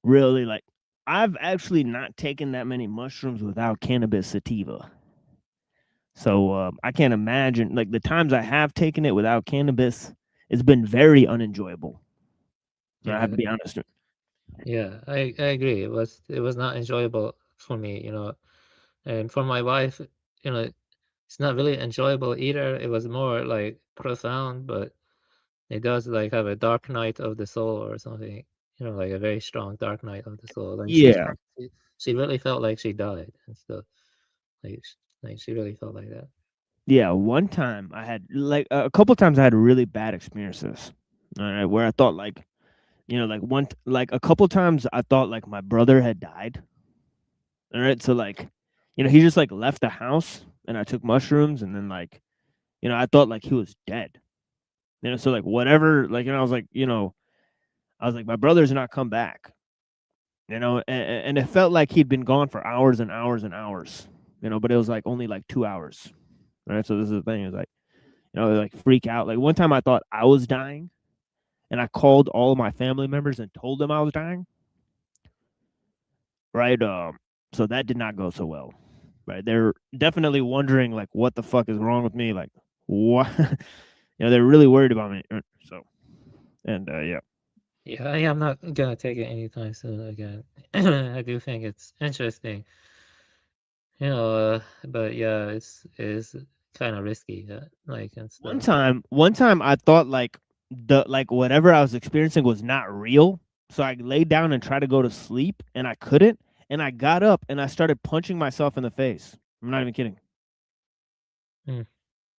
really like I've actually not taken that many mushrooms without cannabis sativa. So I can't imagine like the times I have taken it without cannabis, it's been very unenjoyable. I have to be honest. Yeah, I agree. It was not enjoyable for me, you know, and for my wife, you know, it's not really enjoyable either. It was more like profound, but it does like have a dark night of the soul or something, you know, like a very strong dark night of the soul. And Yeah. she really felt like she died and stuff. Like she really felt like that. Yeah, one time I had like a couple times I had really bad experiences. All right, where I thought like, you know, like a couple times I thought like my brother had died. All right, so like, you know, he just like left the house and I took mushrooms and then like, you know, I thought like he was dead. You know, so like whatever, like, you know, I was like, my brother's not come back. You know, and it felt like he'd been gone for hours and hours and hours. You know, but it was like only like 2 hours. Right. So this is the thing is like, you know, like freak out. Like one time I thought I was dying and I called all of my family members and told them I was dying. Right. So that did not go so well. Right. They're definitely wondering like what the fuck is wrong with me? Like what you know, they're really worried about me. So and yeah. Yeah, I'm not gonna take it anytime soon again. I do think it's interesting. You know, but yeah, it's kind of risky. Like and One stuff. time I thought like whatever I was experiencing was not real. So I laid down and tried to go to sleep and I couldn't. And I got up and I started punching myself in the face. I'm not even kidding. And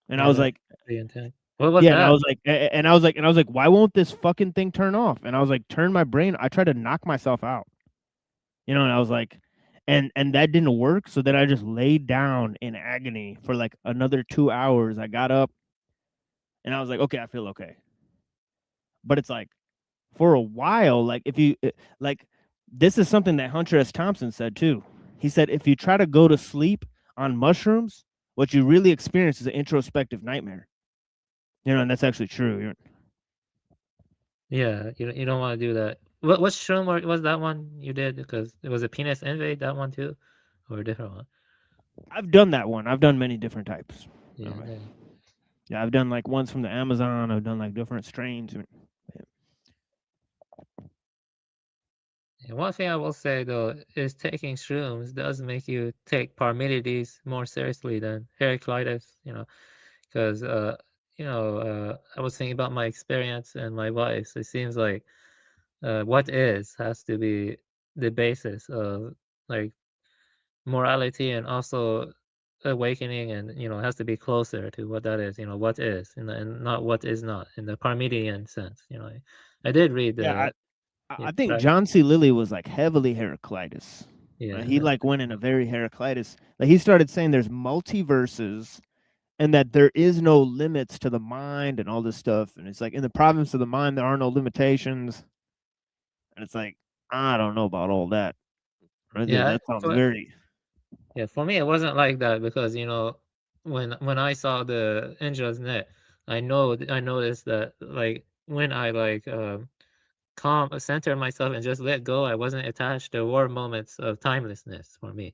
Yeah, I was that's like, pretty intense. What was yeah, that? and I was like, why won't this fucking thing turn off? And I was like, turn my brain. I tried to knock myself out. You know, and I was like, and that didn't work. So then I just laid down in agony for like another 2 hours. I got up and I was like, okay, I feel okay. But it's like for a while, like if you like, this is something that Hunter S. Thompson said too. He said if you try to go to sleep on mushrooms, what you really experience is an introspective nightmare. You know, and that's actually true. Yeah, you don't want to do that. What shroom was that one you did? Because it was a penis invade, that one too, or a different one? I've done that one. I've done many different types. Yeah, yeah. Yeah, I've done like ones from the Amazon. I've done like different strains. And one thing I will say though is taking shrooms does make you take Parmenides more seriously than Heraclitus, you know, because I was thinking about my experience and my wife's. It seems like what is has to be the basis of like morality and also awakening, and has to be closer to what that is, what is, and not what is not in the Parmenidean sense. I did read the I think John C. Lilly was like heavily Heraclitus. Yeah. He like went in a very Heraclitus. Like he started saying there's multiverses and that there is no limits to the mind and all this stuff. And it's like in the province of the mind, there are no limitations. And it's like, I don't know about all that. Yeah, That sounds very. Yeah, for me it wasn't like that because when I saw the Indra's net, I noticed that like when I like center myself and just let go, I wasn't attached. There were moments of timelessness for me.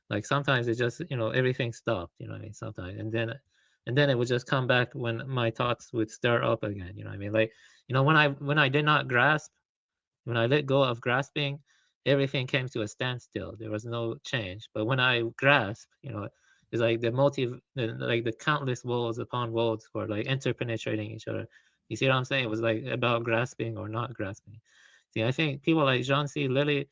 Like sometimes it just everything stopped. You know what I mean? Sometimes, and then it would just come back when my thoughts would stir up again. You know what I mean? Like when I did not grasp, when I let go of grasping, everything came to a standstill. There was no change. But when I grasp, it's like like the countless worlds upon worlds were like interpenetrating each other. You see what I'm saying? It was like about grasping or not grasping. See, I think people like John C. Lilly,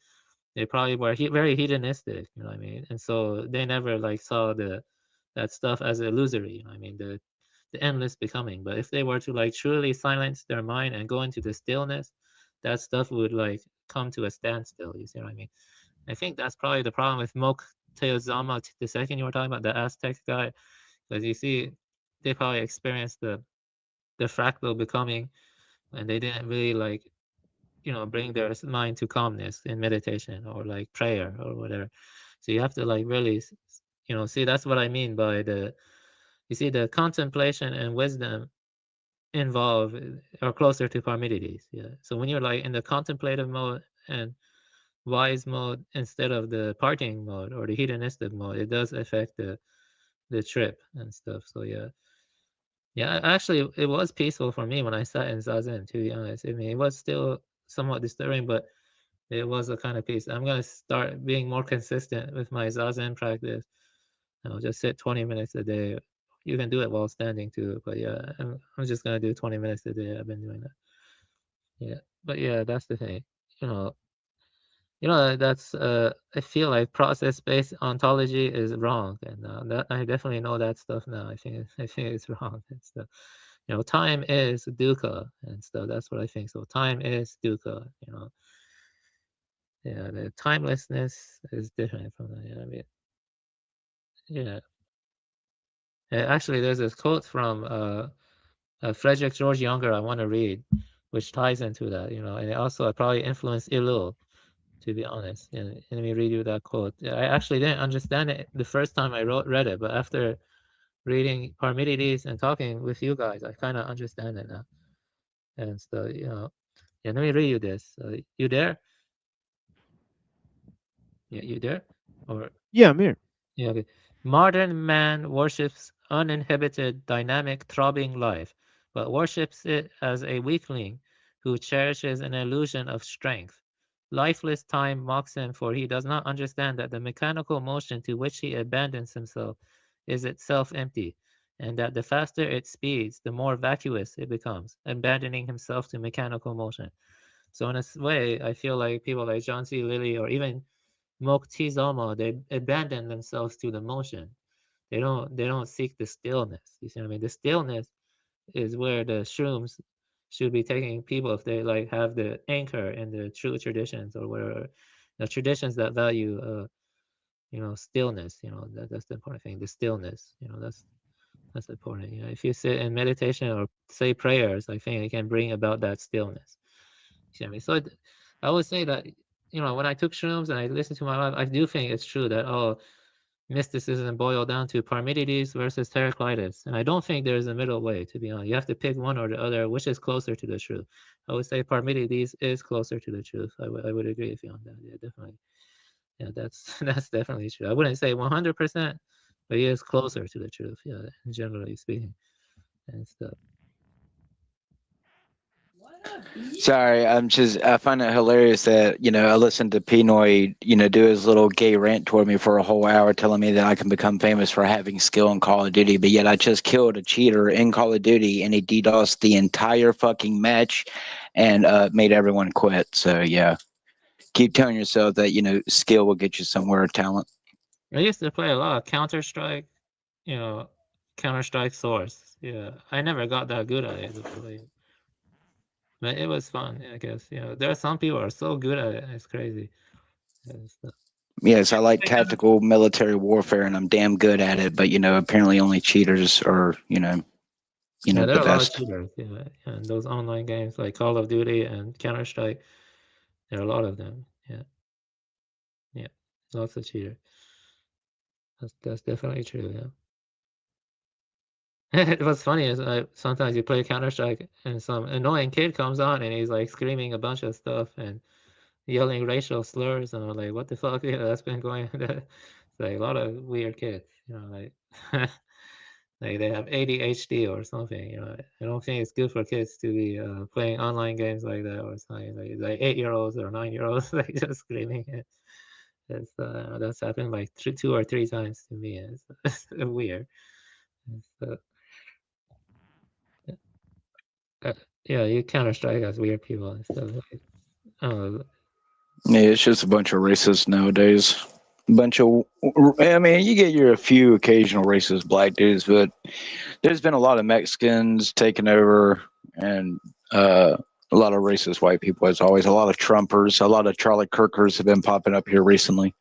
they probably were very hedonistic, you know what I mean? And so they never like saw that stuff as illusory, you know what I mean? The endless becoming. But if they were to like truly silence their mind and go into the stillness, that stuff would like come to a standstill. You see what I mean? I think that's probably the problem with Moctezuma II you were talking about, the Aztec guy, because you see, they probably experienced the fractal becoming, and they didn't really like bring their mind to calmness in meditation or like prayer or whatever. So you have to like really see, that's what I mean by the contemplation and wisdom involved are closer to Parmenides. Yeah. So when you're like in the contemplative mode and wise mode instead of the partying mode or the hedonistic mode, it does affect the trip and stuff. So yeah, actually it was peaceful for me when I sat in Zazen, to be honest. I mean, it was still somewhat disturbing, but it was a kind of peace. I'm gonna start being more consistent with my Zazen practice. I'll just sit 20 minutes a day. You can do it while standing too, but yeah, I'm just gonna do 20 minutes a day. I've been doing that. Yeah, but yeah, that's the thing. That's I feel like process-based ontology is wrong, and that I definitely know that stuff now. I think it's wrong and stuff. Time is dukkha and stuff. That's what I think. So time is dukkha. Yeah, the timelessness is different from that. I mean, yeah. Actually, there's this quote from Frederick George Younger I want to read, which ties into that, and it also probably influenced Elul, to be honest. And let me read you that quote. I actually didn't understand it the first time I read it, but after reading Parmenides and talking with you guys, I kind of understand it now. And so, yeah, let me read you this. You there? Yeah, you there? Or Yeah, I'm here. yeah, okay. Modern man worships uninhibited, dynamic, throbbing life, but worships it as a weakling who cherishes an illusion of strength. Lifeless time mocks him, for he does not understand that the mechanical motion to which he abandons himself is itself empty, and that the faster it speeds, the more vacuous it becomes, abandoning himself to mechanical motion. So in a way, I feel like people like John C. Lilly or even Moctezuma, they abandon themselves to the motion. They don't seek the stillness. You see what I mean? The stillness is where the shrooms should be taking people if they like have the anchor in the true traditions or whatever, the traditions that value stillness. That's the important thing. The stillness. That's important. If you sit in meditation or say prayers, I think it can bring about that stillness. You know what I mean? So I would say that, you know, when I took shrooms and I listened to my wife, I do think it's true that mysticism boiled down to Parmenides versus Heraclitus, and I don't think there's a middle way. To be honest, you have to pick one or the other, which is closer to the truth. I would say Parmenides is closer to the truth. I would agree with you on that. Yeah, definitely. Yeah, that's that's definitely true. I wouldn't say 100%, but he is closer to the truth. Yeah, generally speaking, and stuff. Sorry, I find it hilarious that, I listened to Pinoy, do his little gay rant toward me for a whole hour telling me that I can become famous for having skill in Call of Duty, but yet I just killed a cheater in Call of Duty and he DDoSed the entire fucking match and made everyone quit. So yeah. Keep telling yourself that, skill will get you somewhere, talent. I used to play a lot of Counter-Strike, Counter-Strike Source. Yeah, I never got that good at it, but it was fun, I guess. There are some people who are so good at it, it's crazy. Yes, I like tactical military warfare and I'm damn good at it, but apparently only cheaters are, Yeah, there the are a lot of best. cheaters, and those online games like Call of Duty and Counter-Strike, there are a lot of them. Yeah, lots of cheaters. That's definitely true. Yeah. What's funny is sometimes you play Counter-Strike and some annoying kid comes on and he's like screaming a bunch of stuff and yelling racial slurs, and I'm like, what the fuck? That's been going. It's like a lot of weird kids, like like they have ADHD or something. I don't think it's good for kids to be playing online games like that or something. Like 8-year-olds or 9-year-olds like just screaming. That's happened like 2 or 3 times to me. It's weird. Yeah, you Counter-Strike as weird people and stuff. Yeah, it's just a bunch of racists nowadays. I mean, you get a few occasional racist black dudes, but there's been a lot of Mexicans taking over and a lot of racist white people, as always. A lot of Trumpers, a lot of Charlie Kirkers have been popping up here recently.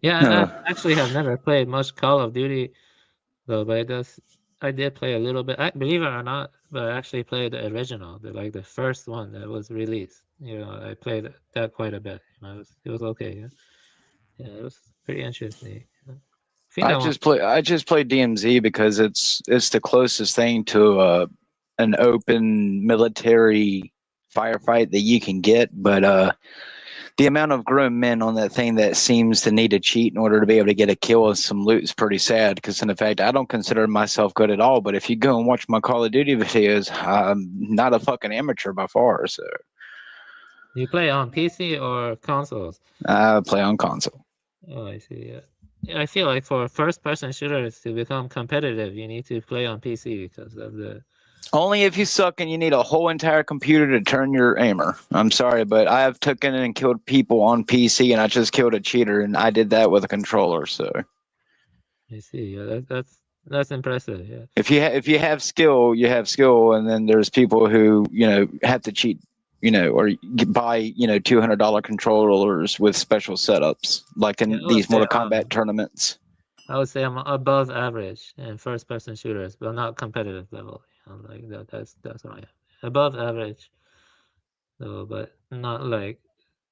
Yeah, I actually have never played much Call of Duty though, but I did play a little bit. Believe it or not, but I actually played the original, the first one that was released. I played that quite a bit. It was okay. Yeah, it was pretty interesting. I just play DMZ because it's the closest thing to an open military firefight that you can get, but the amount of grown men on that thing that seems to need to cheat in order to be able to get a kill and some loot is pretty sad. Because in fact, I don't consider myself good at all. But if you go and watch my Call of Duty videos, I'm not a fucking amateur by far. So you play on PC or consoles? I play on console. Oh, I see. Yeah, I feel like for first-person shooters to become competitive, you need to play on PC because of the. Only if you suck and you need a whole entire computer to turn your aimer. I'm sorry, but I have taken and killed people on PC, and I just killed a cheater, and I did that with a controller. So I see. Yeah, that's impressive. Yeah. If you have skill, you have skill, and then there's people who have to cheat, or buy $200 controllers with special setups, like in these Mortal Kombat tournaments. I would say I'm above average in first-person shooters, but not competitive level. Like that's what I am. Above average, though, but not like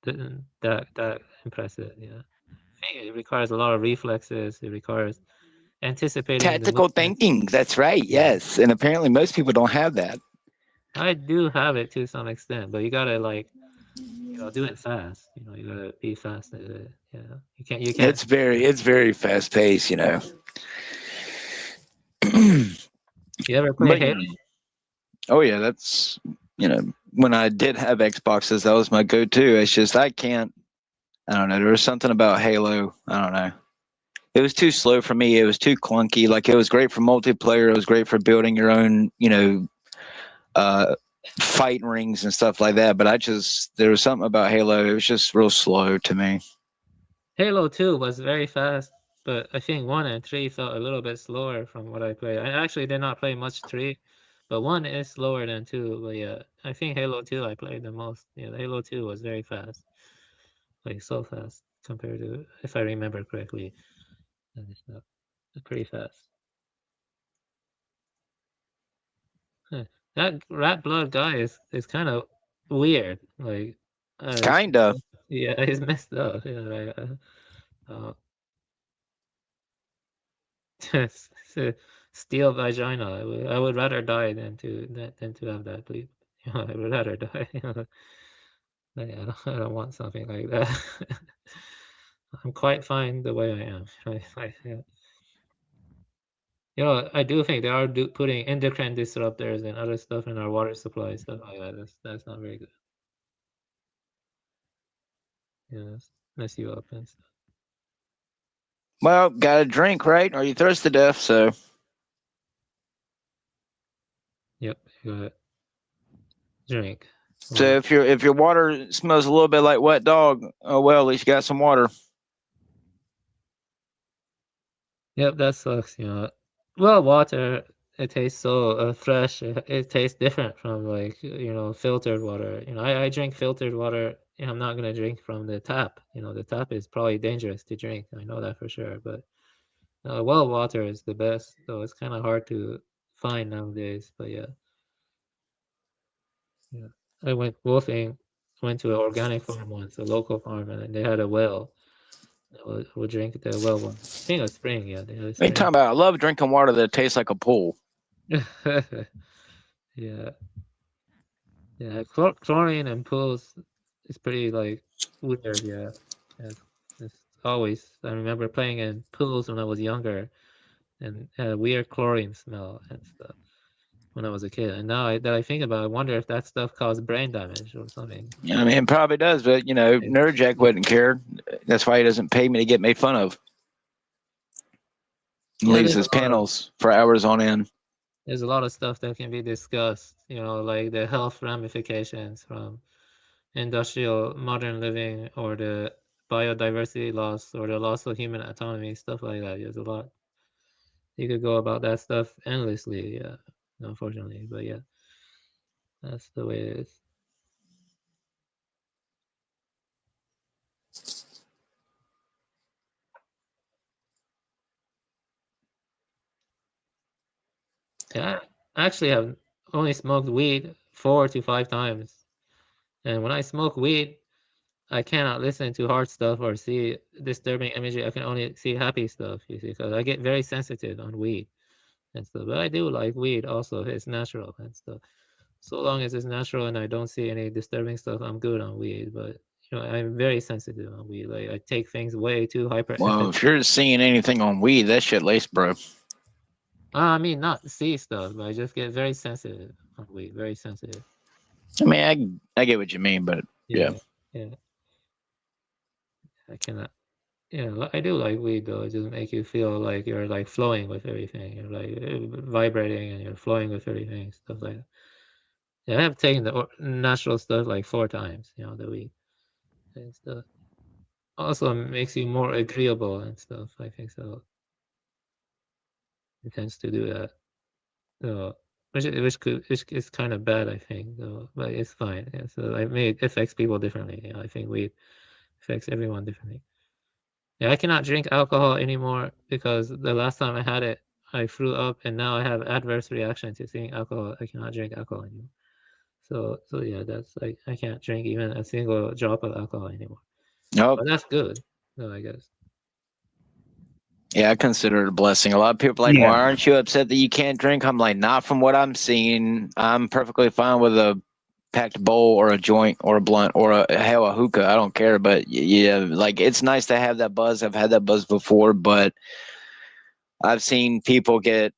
that impressive. Yeah, I think it requires a lot of reflexes. It requires anticipating Tactical thinking. That's right. Yes, and apparently most people don't have that. I do have it to some extent, but you gotta do it fast. You gotta be fast at it. Yeah, you can't. It's very fast paced. You ever play Halo? Oh yeah, that's when I did have Xboxes, that was my go-to. It's just I don't know. There was something about Halo. I don't know. It was too slow for me. It was too clunky. Like it was great for multiplayer. It was great for building your own, fighting rings and stuff like that. But there was something about Halo. It was just real slow to me. Halo 2 was very fast, but I think 1 and 3 felt a little bit slower from what I played. I actually did not play much 3, but 1 is slower than 2. But yeah, I think Halo 2 I played the most. Yeah, Halo 2 was very fast, like so fast compared to, if I remember correctly. It's pretty fast. That rat blood guy is kind of weird. Like, Kinda. yeah, he's messed up. Yeah, like, s- steel vagina. I would rather die than to have that, please. I would rather die. Like, I don't want something like that. I'm quite fine the way I am. Yeah. I do think they are putting endocrine disruptors and other stuff in our water supply, stuff like that. That's not very good. Mess you up and stuff. Well, gotta drink, right? Or you thirst to death, so. Yep, you gotta drink. So if your water smells a little bit like wet dog, oh well, at least you got some water. Yep, that sucks, Well, water, it tastes so fresh. It tastes different from like, filtered water. I drink filtered water. I'm not gonna drink from the tap. The tap is probably dangerous to drink. I know that for sure. But well water is the best, though it's kind of hard to find nowadays. But yeah. I went wolfing, went to an organic farm once, a local farm, and they had a well. We'll drink the well one. I think a spring, yeah. They had a What are you spring. talking about? I love drinking water that tastes like a pool. Yeah. Yeah, chlorine and pools is pretty like weird, yeah. It's always, I remember playing in pools when I was younger and had a weird chlorine smell and stuff when I was a kid. And now that I think about it, I wonder if that stuff caused brain damage or something. Yeah, I mean, it probably does, but Nerdjack wouldn't care. That's why he doesn't pay me to get made fun of. He Yeah, leaves there's his panels for hours on end. There's a lot of stuff that can be discussed, like the health ramifications from industrial modern living or the biodiversity loss or the loss of human autonomy, stuff like that. There's a lot. You could go about that stuff endlessly, yeah, unfortunately, but yeah, that's the way it is. Yeah, I actually have only smoked weed 4 to 5 times. And when I smoke weed, I cannot listen to hard stuff or see disturbing imagery. I can only see happy stuff, you see, because I get very sensitive on weed and stuff. But I do like weed also. It's natural and stuff. So long as it's natural and I don't see any disturbing stuff, I'm good on weed. But I'm very sensitive on weed. Like I take things way too hyper. Well, if you're seeing anything on weed, that shit laced, bro. I mean, not see stuff, but I just get very sensitive on weed. Very sensitive. I mean, I get what you mean, but yeah. I cannot. Yeah, I do like weed though. It just make you feel like you're like flowing with everything. You're like vibrating and you're flowing with everything, stuff like that. Yeah, I have taken the natural stuff like 4 times, the weed and stuff. Also makes you more agreeable and stuff. I think so. It tends to do that. So, which is kind of bad, I think, though, but it's fine. Yeah, so I mean, it affects people differently. I think weed affects everyone differently. Yeah, I cannot drink alcohol anymore because the last time I had it, I threw up, and now I have adverse reaction to seeing alcohol. I cannot drink alcohol anymore. So yeah, that's like I can't drink even a single drop of alcohol anymore. Nope. But that's good, though, I guess. Yeah, I consider it a blessing. A lot of people are like, Yeah. why aren't you upset that you can't drink? I'm like, not from what I'm seeing. I'm perfectly fine with a packed bowl or a joint or a blunt or a hookah. I don't care. But yeah, like it's nice to have that buzz. I've had that buzz before, but I've seen people get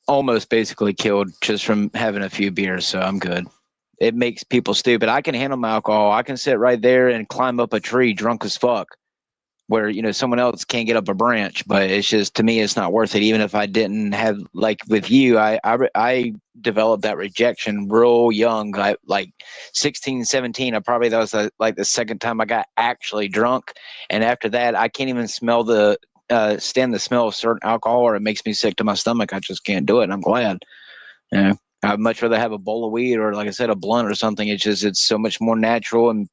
almost basically killed just from having a few beers. So I'm good. It makes people stupid. I can handle my alcohol. I can sit right there and climb up a tree drunk as fuck, where someone else can't get up a branch. But it's just, to me, it's not worth it. Even if I didn't have, like with you, I developed that rejection real young, like 16, 17. That was like the second time I got actually drunk, and after that I can't even stand the smell of certain alcohol, or it makes me sick to my stomach. I just can't do it, and I'm glad. I'd much rather have a bowl of weed or, like I said, a blunt or something. It's so much more natural and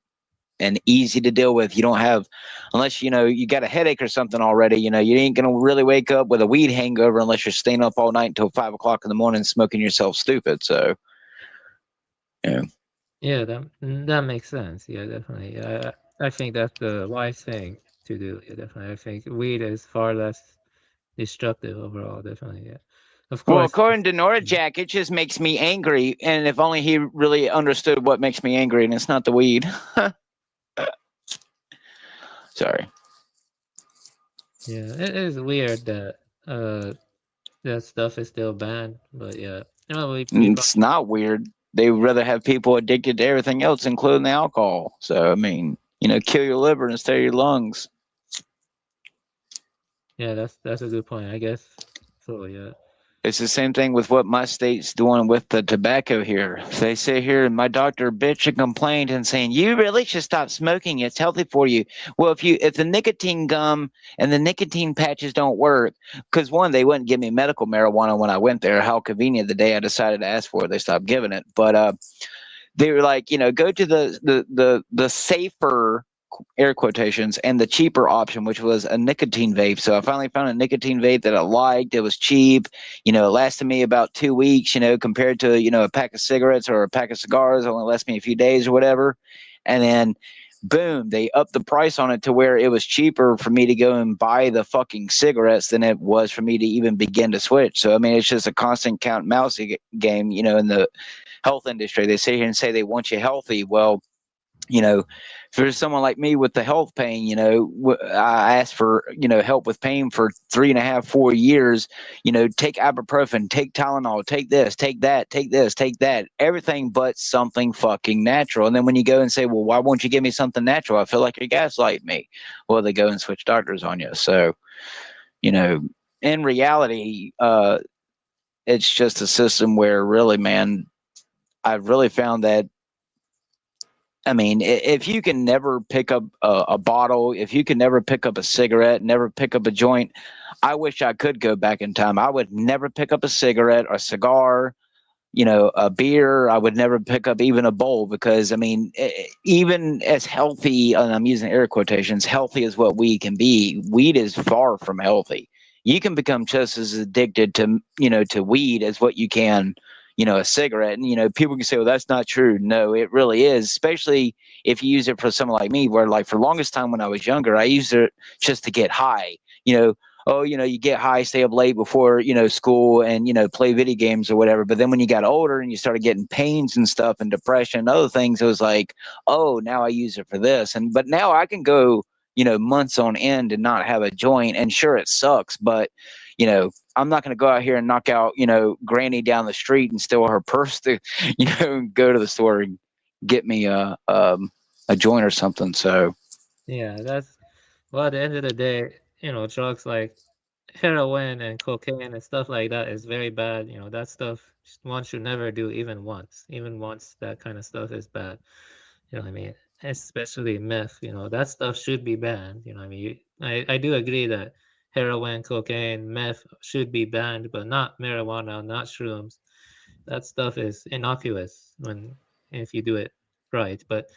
and easy to deal with. You don't have, unless you got a headache or something already. You ain't gonna really wake up with a weed hangover unless you're staying up all night until 5 o'clock in the morning smoking yourself stupid. So, yeah. Yeah, that makes sense. Yeah, definitely. I think that's the wise thing to do. Yeah, definitely. I think weed is far less destructive overall. Definitely. Yeah. Of Well, course. according to Norjack, it just makes me angry. And if only he really understood what makes me angry, and it's not the weed. Sorry. Yeah, it is weird that that stuff is still banned, but yeah, It's not weird. They would rather have people addicted to everything else, including the alcohol. So, I mean, kill your liver instead of your lungs. Yeah, that's a good point. I guess so. Yeah. It's the same thing with what my state's doing with the tobacco here. They sit here and my doctor bitched and complained and saying, you really should stop smoking. It's healthy for you. Well, if the nicotine gum and the nicotine patches don't work, because one, they wouldn't give me medical marijuana when I went there. How convenient the day I decided to ask for it, they stopped giving it. But they were like, go to the safer air quotations and the cheaper option, which was a nicotine vape. So I finally found a nicotine vape that I liked. It was cheap. It lasted me about 2 weeks, compared to, a pack of cigarettes or a pack of cigars only lasted me a few days or whatever. And then boom, they upped the price on it to where it was cheaper for me to go and buy the fucking cigarettes than it was for me to even begin to switch. So, I mean, it's just a constant cat and mouse game, in the health industry. They sit here and say they want you healthy. Well, for someone like me with the health pain, I asked for, help with pain for 3.5, 4 years, take ibuprofen, take Tylenol, take this, take that, take this, take that, everything but something fucking natural. And then when you go and say, well, why won't you give me something natural? I feel like you're gaslighting me. Well, they go and switch doctors on you. So, in reality, it's just a system where really, man, I've really found that, I mean, if you can never pick up a bottle, if you can never pick up a cigarette, never pick up a joint, I wish I could go back in time. I would never pick up a cigarette or a cigar, a beer. I would never pick up even a bowl because, I mean, even as healthy, and I'm using air quotations, healthy as what weed can be, weed is far from healthy. You can become just as addicted to, to weed as what you can, a cigarette. And, people can say, well, that's not true. No, it really is, especially if you use it for someone like me, where like for the longest time when I was younger, I used it just to get high, you get high, stay up late before, school and, play video games or whatever. But then when you got older and you started getting pains and stuff and depression and other things, it was like, oh, now I use it for this. But now I can go, months on end and not have a joint. And sure, it sucks, but, I'm not going to go out here and knock out, Granny down the street and steal her purse to, go to the store and get me a joint or something. So, Yeah, well, at the end of the day, drugs like heroin and cocaine and stuff like that is very bad. That stuff one should never do even once. Even once, that kind of stuff is bad. You know what I mean? Especially meth, that stuff should be banned. I mean? I do agree that heroin, cocaine, meth should be banned, but not marijuana, not shrooms. That stuff is innocuous if you do it right. But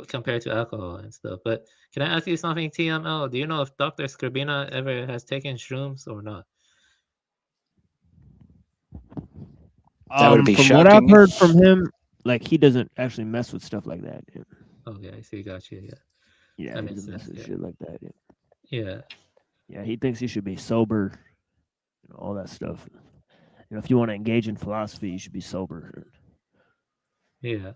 compared to alcohol and stuff. But can I ask you something, TML? Do you know if Dr. Scribina ever has taken shrooms or not? that would be From what I've shocking. heard from him, like he doesn't actually mess with stuff like that. Yeah, Okay, I see. Got you. Yeah. yeah, That he makes doesn't mess sense. with Yeah. shit like that. Yeah. Yeah. Yeah, he thinks he should be sober, all that stuff. If you want to engage in philosophy, you should be sober. Yeah. I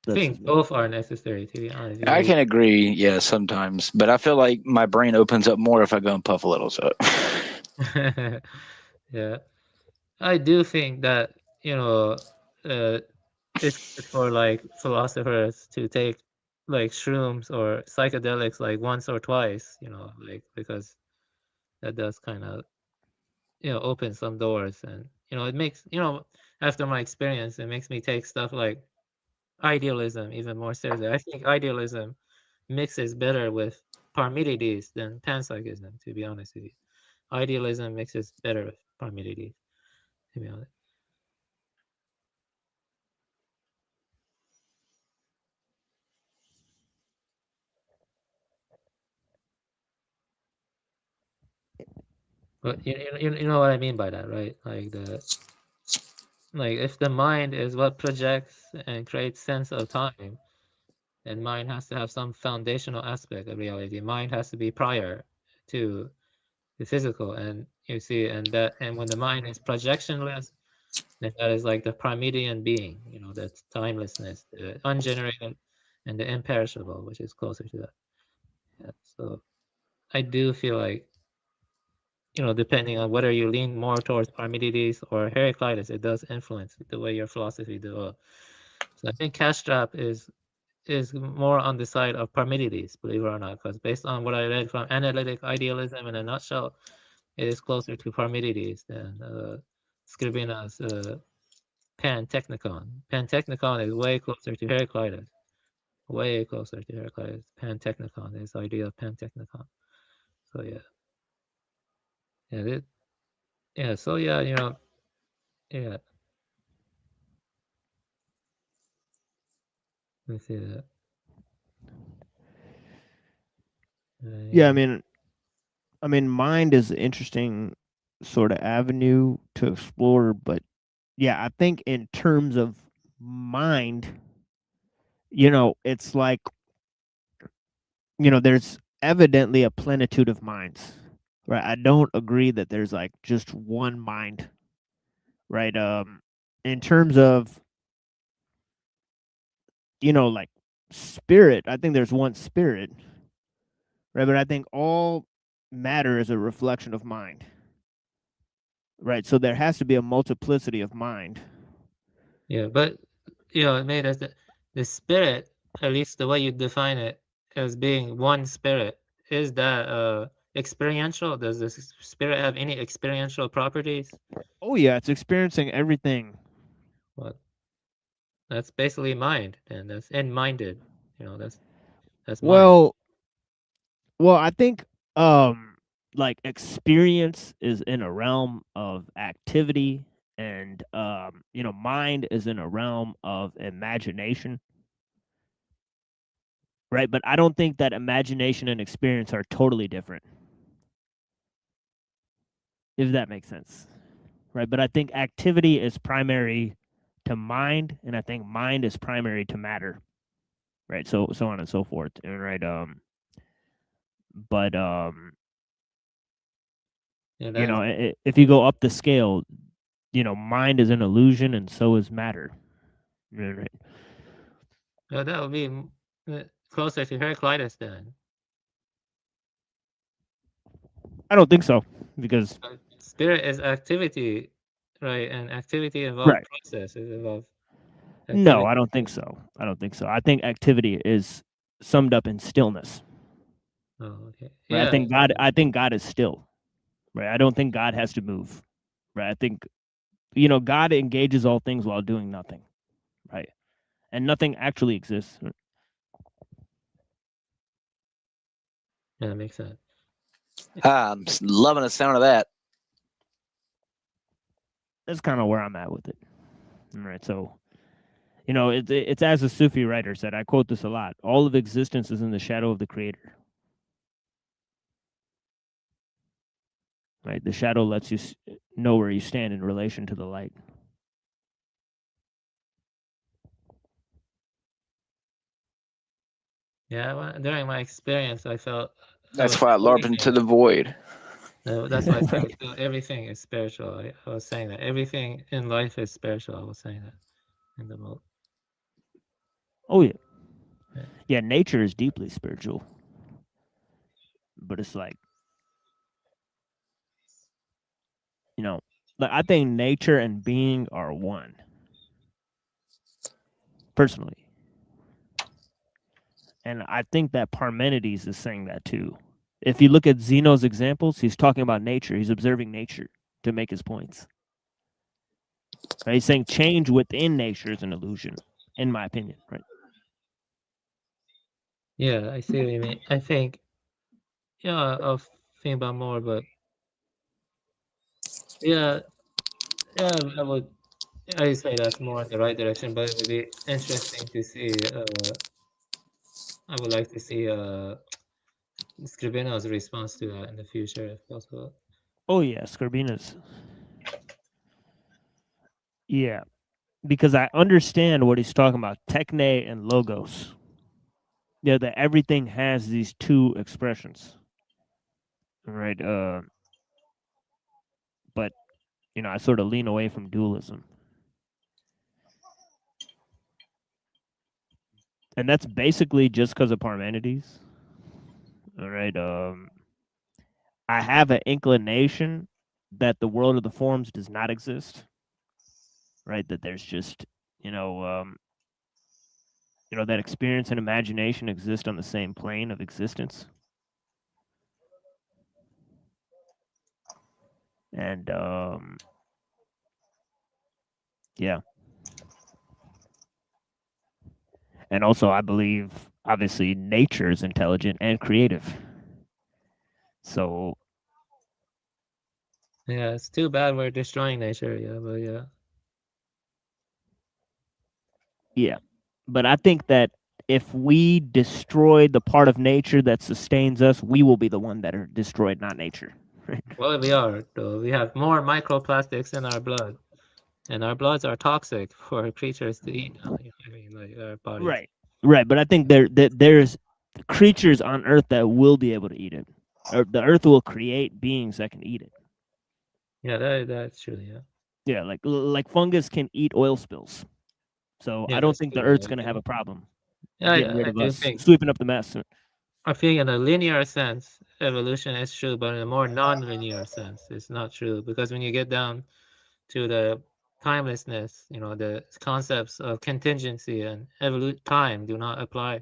That's think his main both thing. are necessary, to be honest. I can agree, yeah, sometimes, but I feel like my brain opens up more if I go and puff a little. So, Yeah. I do think that, it's good for like philosophers to take like shrooms or psychedelics like once or twice, like because that does kind of open some doors. And it makes after my experience, it makes me take stuff like idealism even more seriously. I think idealism mixes better with Parmenides than panpsychism, to be honest with you. Idealism mixes better with Parmenides, to be honest. But you know what I mean by that, right? Like if the mind is what projects and creates sense of time, then mind has to have some foundational aspect of reality. Mind has to be prior to the physical, and you see, and when the mind is projectionless, then that is like the primedian being, that's timelessness, the ungenerated and the imperishable, which is closer to that. Yeah, so I do feel like, depending on whether you lean more towards Parmenides or Heraclitus, it does influence the way your philosophy develops. So I think Castrop is more on the side of Parmenides, believe it or not, because based on what I read from Analytic Idealism in a nutshell, it is closer to Parmenides than Scribina's Pantechnicon. Pantechnicon is way closer to Heraclitus. Way closer to Heraclitus. Pantechnicon, this idea of Pantechnicon. So yeah. So yeah, yeah. Let me see that. Yeah, I mean, mind is an interesting sort of avenue to explore, but yeah, I think in terms of mind, it's like, there's evidently a plenitude of minds, right? I don't agree that there's like just one mind, right? In terms of, like spirit, I think there's one spirit, right? But I think all matter is a reflection of mind, right? So there has to be a multiplicity of mind. Yeah, but it made us the spirit, at least the way you define it as being one spirit, is that experiential? Does the spirit have any experiential properties? Oh yeah, it's experiencing everything. What? That's basically mind, and that's end-minded. That's mind. Well, I think like experience is in a realm of activity, and mind is in a realm of imagination, right? But I don't think that imagination and experience are totally different, if that makes sense, right? But I think activity is primary to mind, and I think mind is primary to matter, right? So on and so forth, and right. But if you go up the scale, mind is an illusion, and so is matter. Right. Well, that would be closer to Heraclitus then. I don't think so, because spirit is activity, right? And activity involves Right. process. It involves No, I don't think so. I think activity is summed up in stillness. Oh, okay. Right? Yeah. I think God is still. Right? I don't think God has to move. Right? I think God engages all things while doing nothing. Right? And nothing actually exists. Yeah, that makes sense. I'm loving the sound of that. That's kind of where I'm at with it. All right. So, it's as a Sufi writer said, I quote this a lot: all of existence is in the shadow of the creator. Right? The shadow lets you know where you stand in relation to the light. Yeah, during my experience, I felt That's why I LARP into the void. That's why I felt everything is spiritual. I was saying that everything in life is spiritual. I was saying that in the book. Oh yeah. Yeah, nature is deeply spiritual. But it's like, I think nature and being are one. Personally. And I think that Parmenides is saying that too. If you look at Zeno's examples, he's talking about nature. He's observing nature to make his points. Right? He's saying change within nature is an illusion, in my opinion. Right? Yeah, I see what you mean. I think, I'll think about more, but I say that's more in the right direction, but it would be interesting to see. I would like to see Scribino's response to that in the future, if possible. Oh yeah, Scarbena's. Yeah, because I understand what he's talking about, techne and logos. Yeah, that everything has these two expressions, right? But I sort of lean away from dualism, and that's basically just because of Parmenides. All right. I have an inclination that the world of the forms does not exist, right? That there's just that experience and imagination exist on the same plane of existence. And yeah. And also I believe obviously nature is intelligent and creative. So Yeah, it's too bad we're destroying nature. Yeah, but yeah. yeah. But I think that if we destroy the part of nature that sustains us, we will be the one that are destroyed, not nature. Well, we are though. We have more microplastics in our blood, and our bloods are toxic for creatures to eat. I mean, like our bodies. Right. But I think there's creatures on Earth that will be able to eat it. Or the Earth will create beings that can eat it. Yeah, that's true. Yeah. Yeah, like fungus can eat oil spills. So Yeah, I don't that's think the true. Earth's Yeah, gonna have a problem yeah, getting rid I of do us, think. sweeping up the mess. I think in a linear sense, evolution is true, but in a more non-linear sense, it's not true. Because when you get down to the timelessness, the concepts of contingency and time do not apply.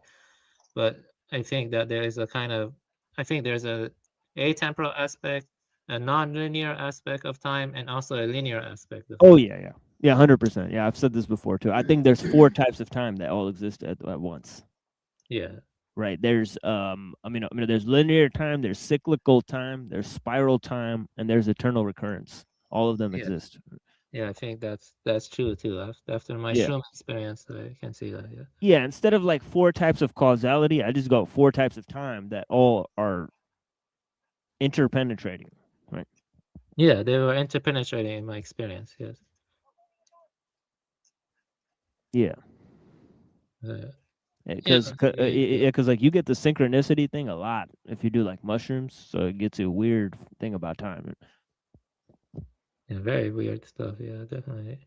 But I think that there is I think there's a atemporal aspect, a non-linear aspect of time, and also a linear aspect of Oh time. yeah, 100%. Yeah, I've said this before too. I think there's 4 types of time that all exist at once. Yeah. Right. There's there's linear time, there's cyclical time, there's spiral time, and there's eternal recurrence. All of them Yeah. exist. Yeah, I think that's true too. After my Yeah. shroom experience, I can see that. Yeah. Yeah, instead of like 4 types of causality, I just go 4 types of time that all are interpenetrating. Right. Yeah, they were interpenetrating in my experience. Yes. Yeah. Because like you get the synchronicity thing a lot if you do like mushrooms, so it gets a weird thing about time. Yeah, very weird stuff. Yeah, definitely.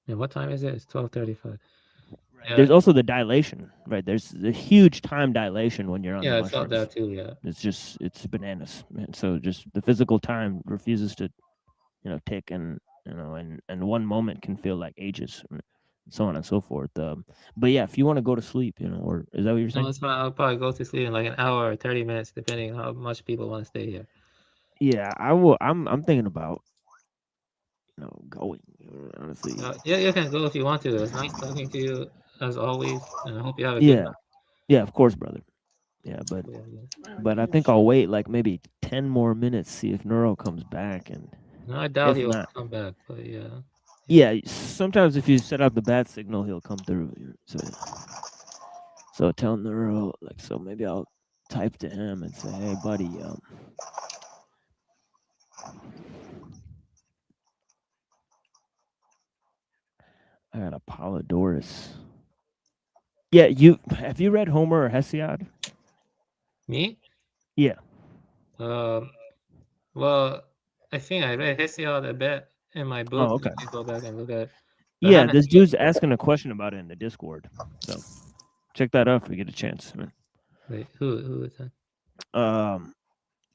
And what time is it? It's 12:35. There's also the dilation, right? There's a huge time dilation when you're on the Yeah, I mushrooms. felt that too. Yeah. It's bananas, man. So just the physical time refuses to, tick, and and one moment can feel like ages, and so on and so forth. But yeah, if you want to go to sleep, or is that what you're saying? No, it's fine. I'll probably go to sleep in like an hour or 30 minutes, depending on how much people want to stay here. Yeah, I will. I'm thinking about, going. Honestly. Yeah, you can go if you want to. It was nice talking to you as always, and I hope you have a good night. Yeah, of course, brother. Yeah, but I think I'll wait like maybe 10 more minutes, see if Neuro comes back, and No, I doubt if he'll not, come back, but yeah. yeah, sometimes if you set up the bat signal, he'll come through. So tell Neuro, so maybe I'll type to him and say, hey, buddy, I got Apollodorus. Yeah, have you read Homer or Hesiod? Me? Yeah. Well, I think I read Hesiod a bit in my book. Oh, okay. I can go back and look at it. Yeah, this dude's asking a question about it in the Discord. So check that out if we get a chance. Man. Wait, who is that?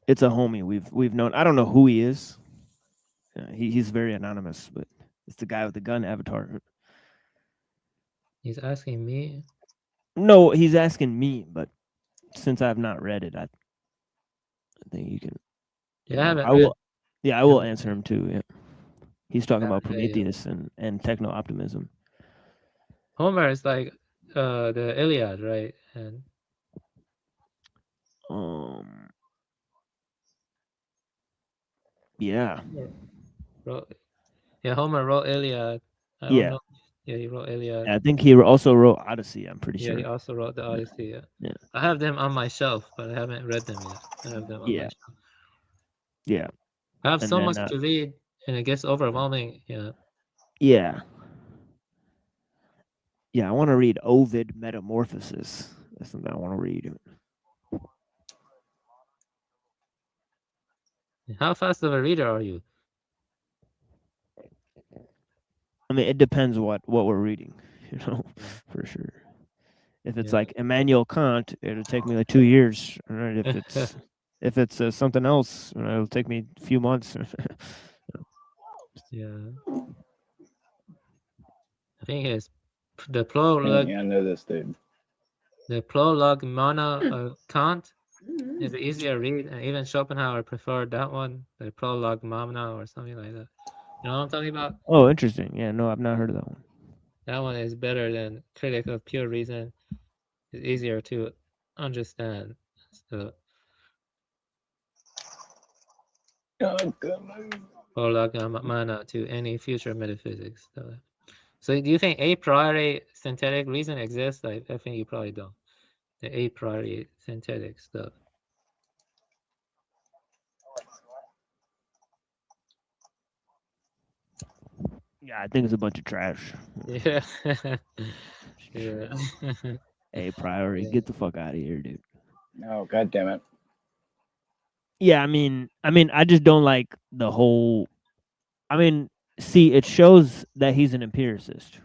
It's a homie we've known. I don't know who he is. He's very anonymous, but it's the guy with the gun avatar. He's asking me? No, he's asking me, but since I've not read it, I think you can. Yeah, I haven't I will. Yeah, I will answer him too. Yeah, he's talking about read it, Prometheus and techno optimism. Homer is like the Iliad, right? And yeah. Yeah, Homer wrote Iliad. I don't Yeah. know. Yeah, he wrote Iliad. I think he also wrote Odyssey. I'm pretty Yeah, he sure. also wrote the Odyssey. Yeah. Yeah. I have them on my shelf, but I haven't read them yet. I have them on my Yeah. shelf. Yeah. I have And so then, much to read, and it gets overwhelming. Yeah. Yeah. Yeah, I want to read Ovid Metamorphosis. That's something I want to read. How fast of a reader are you? I mean, it depends what we're reading, you know, for sure. If it's like Immanuel Kant, it'll take me like 2 years. Right? If it's something else, it'll take me a few months. Yeah. I think it's the prologue. I know this dude. The prologue Mana of Kant is an easier read, and even Schopenhauer preferred that one, the prologue Mana or something like that. You know what I'm talking about? Oh, interesting. Yeah, no, I've not heard of that one. That one is better than Critic of Pure Reason. It's easier to understand. So, prologue Mana to any future metaphysics. So do you think a priori synthetic reason exists? I think you probably don't. The a priori synthetic stuff. Yeah, I think it's a bunch of trash. Yeah. Yeah. Hey, priority, get the fuck out of here, dude. Oh, God damn it. Yeah, I mean, I just don't like the whole. I mean, see, it shows that he's an empiricist,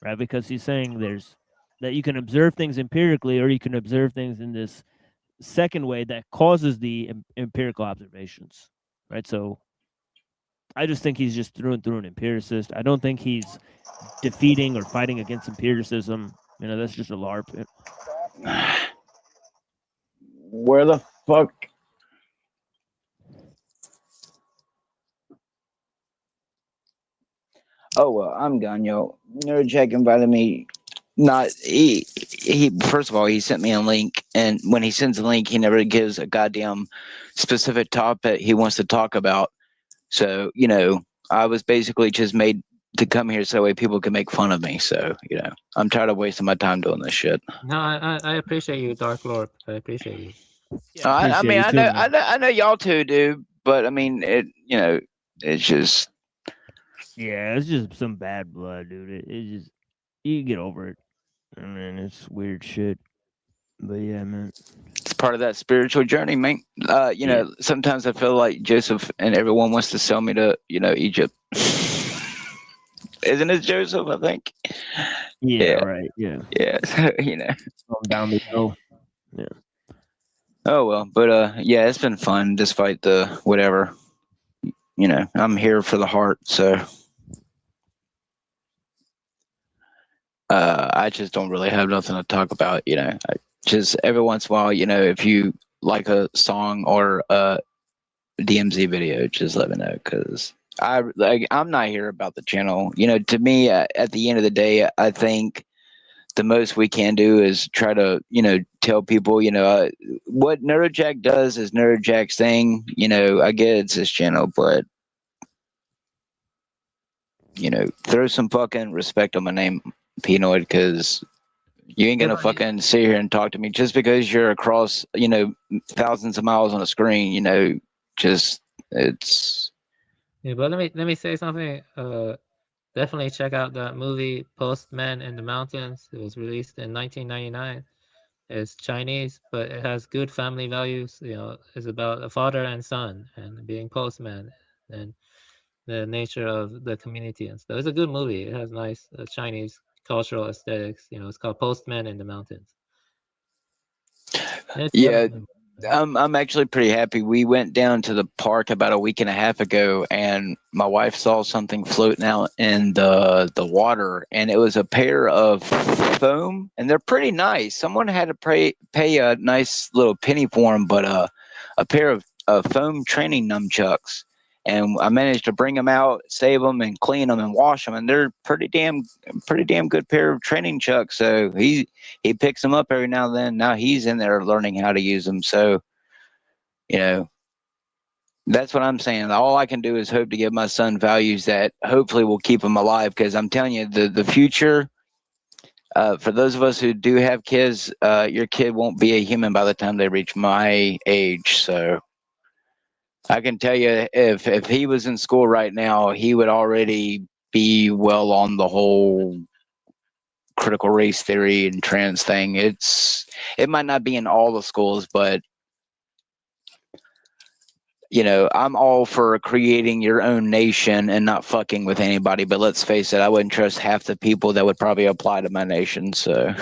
right? Because he's saying that you can observe things empirically, or you can observe things in this second way that causes the empirical observations, right? So, I just think he's just through and through an empiricist. I don't think he's defeating or fighting against empiricism. You know, that's just a LARP. Where the fuck? Oh well, I'm gone, yo. Nerdjack invited me. He first of all, he sent me a link, and when he sends a link, he never gives a goddamn specific topic he wants to talk about. So, you know, I was basically just made to come here so that way people can make fun of me. So, you know, I'm tired of wasting my time doing this shit. No, I appreciate you, Dark Lord. I appreciate you. Yeah, I mean, I know y'all too do, but I mean, it's just. Yeah, it's just some bad blood, dude. It just you get over it. I mean, it's weird shit. But yeah, man. It's part of that spiritual journey, man. You know, sometimes I feel like Joseph and everyone wants to sell me to, you know, Egypt. Isn't it Joseph, I think? Yeah, right. Yeah. Yeah. So, you know. Down the hill. Yeah. Oh well, but yeah, it's been fun despite the whatever. You know, I'm here for the heart, so I just don't really have nothing to talk about, you know. Just every once in a while, you know, if you like a song or a DMZ video, just let me know, because I'm not here about the channel. You know, to me, at the end of the day, I think the most we can do is try to, you know, tell people, you know, what Nerdjack does is Nerdjack's thing. You know, I get it's his channel, but, you know, throw some fucking respect on my name, Pinoid, because you ain't gonna fucking sit here and talk to me just because you're across, you know, thousands of miles on a screen. You know, just it's. Yeah, but let me say something. Definitely check out that movie Postman in the Mountains. It was released in 1999. It's Chinese, but it has good family values. You know, it's about a father and son and being postman and the nature of the community and stuff. It's a good movie. It has nice Chinese cultural aesthetics. You know, it's called Postman in the Mountains. Yeah, I'm actually pretty happy. We went down to the park about a week and a half ago, and my wife saw something floating out in the water, and it was a pair of foam, and they're pretty nice. Someone had to pay a nice little penny for them, but a pair of foam training nunchucks. And I managed to bring them out, save them, and clean them and wash them. And they're pretty damn good pair of training chucks. So he picks them up every now and then. Now he's in there learning how to use them. So, you know, That's what I'm saying. All I can do is hope to give my son values that hopefully will keep him alive. Because I'm telling you, the future, for those of us who do have kids, your kid won't be a human by the time they reach my age. So I can tell you, if he was in school right now, he would already be well on the whole critical race theory and trans thing. It might not be in all the schools, but you know, I'm all for creating your own nation and not fucking with anybody. But let's face it, I wouldn't trust half the people that would probably apply to my nation. So,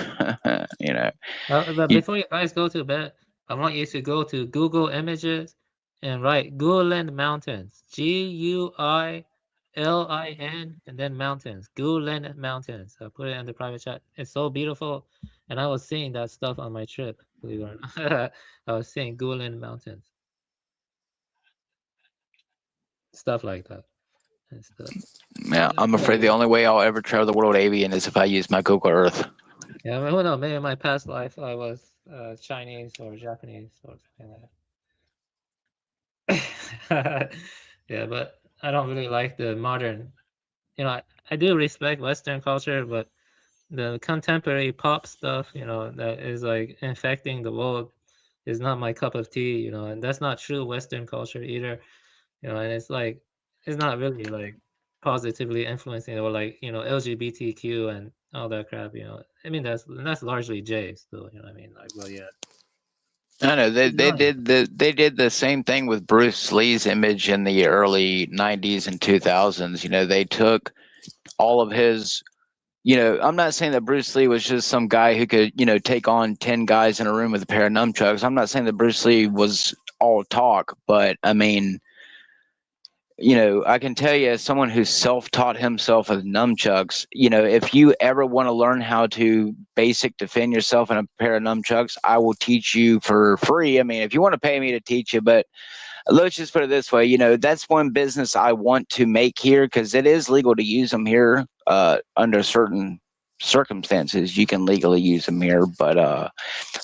you know, But you, before you guys go to bed, I want you to go to Google Images and write Guilin Mountains. Guilin and then mountains. Guilin Mountains. I put it in the private chat. It's so beautiful. And I was seeing that stuff on my trip, believe it or not. I was seeing Guilin Mountains. Stuff like that. And stuff. yeah, I'm afraid the only way I'll ever travel the world avian is if I use my Google Earth. Yeah, I mean, who knows? Maybe in my past life I was Chinese or Japanese or something like that. Yeah, but I don't really like the modern. You know, I do respect Western culture, but the contemporary pop stuff, you know, that is like infecting the world is not my cup of tea, you know, and that's not true Western culture either, you know, and it's like, it's not really like positively influencing or like, you know, LGBTQ and all that crap, you know. I mean, that's largely Jay still, you know what I mean? Like, well, yeah. I know they Nice. did the same thing with Bruce Lee's image in the early 90s and 2000s. You know, they took all of his, you know, I'm not saying that Bruce Lee was just some guy who could, you know, take on 10 guys in a room with a pair of nunchucks. I'm not saying that Bruce Lee was all talk, but I mean, you know, I can tell you as someone who self-taught himself with nunchucks, you know, if you ever want to learn how to basic defend yourself in a pair of nunchucks, I will teach you for free. I mean, if you want to pay me to teach you, but let's just put it this way, you know, that's one business I want to make here because it is legal to use them here under certain circumstances. You can legally use them here, but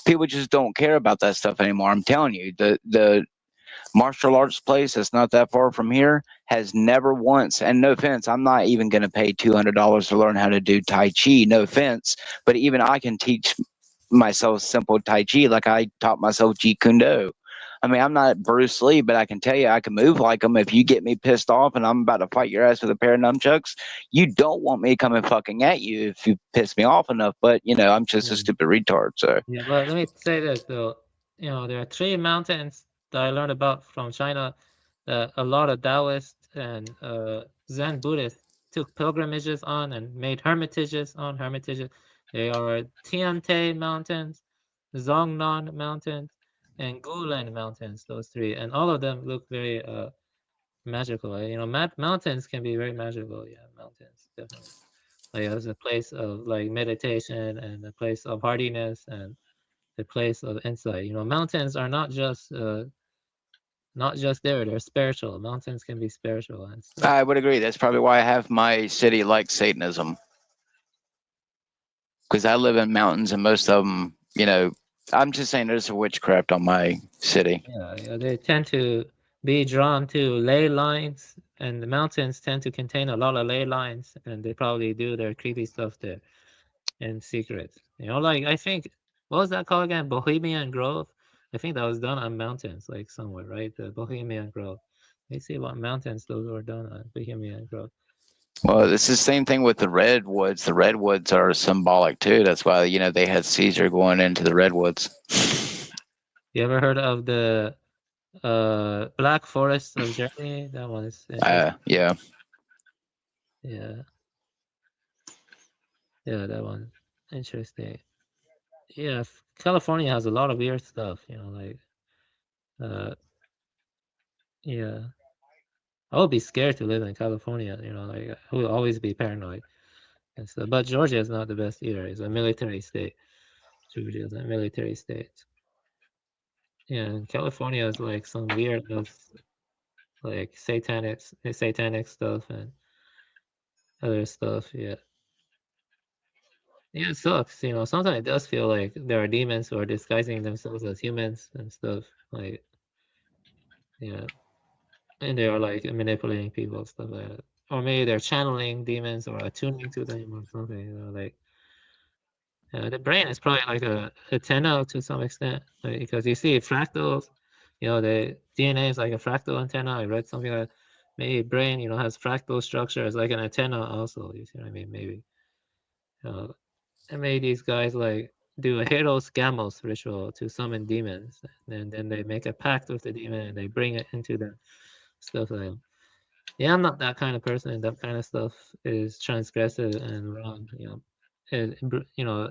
people just don't care about that stuff anymore. I'm telling you, the martial arts place that's not that far from here has never once, and no offense, I'm not even going to pay $200 to learn how to do Tai Chi, no offense, but even I can teach myself simple Tai Chi like I taught myself Jeet Kune Do. I mean, I'm not Bruce Lee, but I can tell you I can move like him. If you get me pissed off and I'm about to fight your ass with a pair of nunchucks, you don't want me coming fucking at you if you piss me off enough. But, you know, I'm just a stupid retard, so. Yeah, but let me say this though. You know, there are 3 mountains that I learned about from China that a lot of Taoists and Zen Buddhists took pilgrimages on and made hermitages. They are Tiante Mountains, Zongnan Mountains, and Gulen Mountains, those 3. And all of them look very magical. You know, mountains can be very magical. Yeah, mountains, definitely. Like as a place of like meditation and a place of hardiness and a place of insight. You know, mountains are not just there, they're spiritual. Mountains can be spiritual and stuff. I would agree. That's probably why I have my city like Satanism. Because I live in mountains and most of them, you know, I'm just saying there's a witchcraft on my city. Yeah, they tend to be drawn to ley lines, and the mountains tend to contain a lot of ley lines, and they probably do their creepy stuff there in secret. You know, like I think, what was that called again? Bohemian Grove? I think that was done on mountains, like somewhere, right? The Bohemian Grove. Let's see what mountains those were done on. Bohemian Grove. Well, it's the same thing with the redwoods. The redwoods are symbolic too. That's why, you know, they had Caesar going into the redwoods. You ever heard of the Black Forest of Germany? That one is yeah. yeah. Yeah, that one. Interesting. Yeah, California has a lot of weird stuff, you know, like yeah. I would be scared to live in California, you know, like I would always be paranoid and stuff. But Georgia is not the best either. It's a military state. Georgia is a military state. Yeah, and California is like some weird like satanic stuff and other stuff, yeah. Yeah, it sucks, you know. Sometimes it does feel like there are demons who are disguising themselves as humans and stuff. Like, yeah. and they are like manipulating people, stuff like that. Or maybe they're channeling demons or attuning to them or something. You know, like the brain is probably like a antenna to some extent, like, because you see fractals. You know, the DNA is like a fractal antenna. I read something like maybe brain, you know, has fractal structure as like an antenna also. You see what I mean? Maybe. And maybe these guys like do a Heros Gamos ritual to summon demons, and then they make a pact with the demon and they bring it into the stuff like that. Yeah, I'm not that kind of person, and that kind of stuff is transgressive and wrong. You know, you know,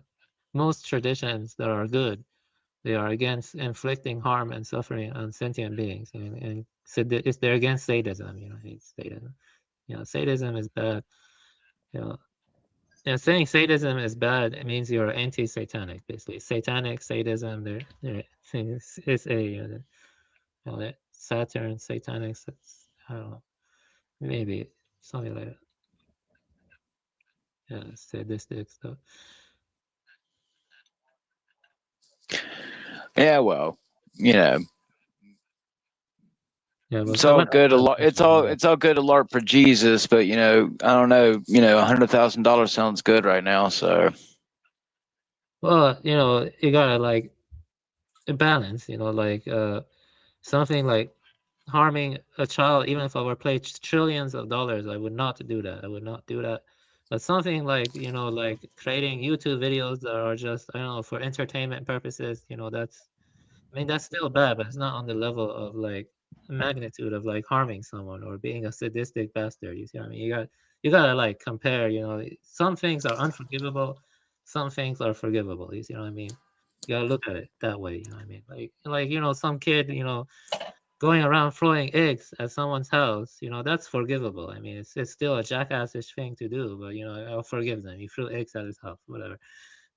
most traditions that are good, they are against inflicting harm and suffering on sentient beings, and they're against sadism. You know, it's sadism. You know, sadism is bad. You know, and saying sadism is bad, it means you're anti-satanic, basically. Satanic, sadism, it's a, you know, Saturn, satanic, I don't know, maybe something like that. Yeah, sadistic stuff. Yeah, well, you know, Yeah, but it's all good. It's all good alert for Jesus, but you know, I don't know. You know, $100,000 sounds good right now. So, well, you know, you gotta like balance. You know, like something like harming a child, even if I were paid trillions of dollars, I would not do that. I would not do that. But something like, you know, like creating YouTube videos that are just, I don't know, for entertainment purposes, you know, that's, I mean, that's still bad, but it's not on the level of like magnitude of like harming someone or being a sadistic bastard. You see what I mean? You gotta like compare, you know, some things are unforgivable, some things are forgivable. You see what I mean? You gotta look at it that way, you know what I mean? Like, you know, some kid, you know, going around throwing eggs at someone's house, you know, that's forgivable. I mean, it's still a jackassish thing to do, but you know, I'll forgive them. You threw eggs at his house, whatever.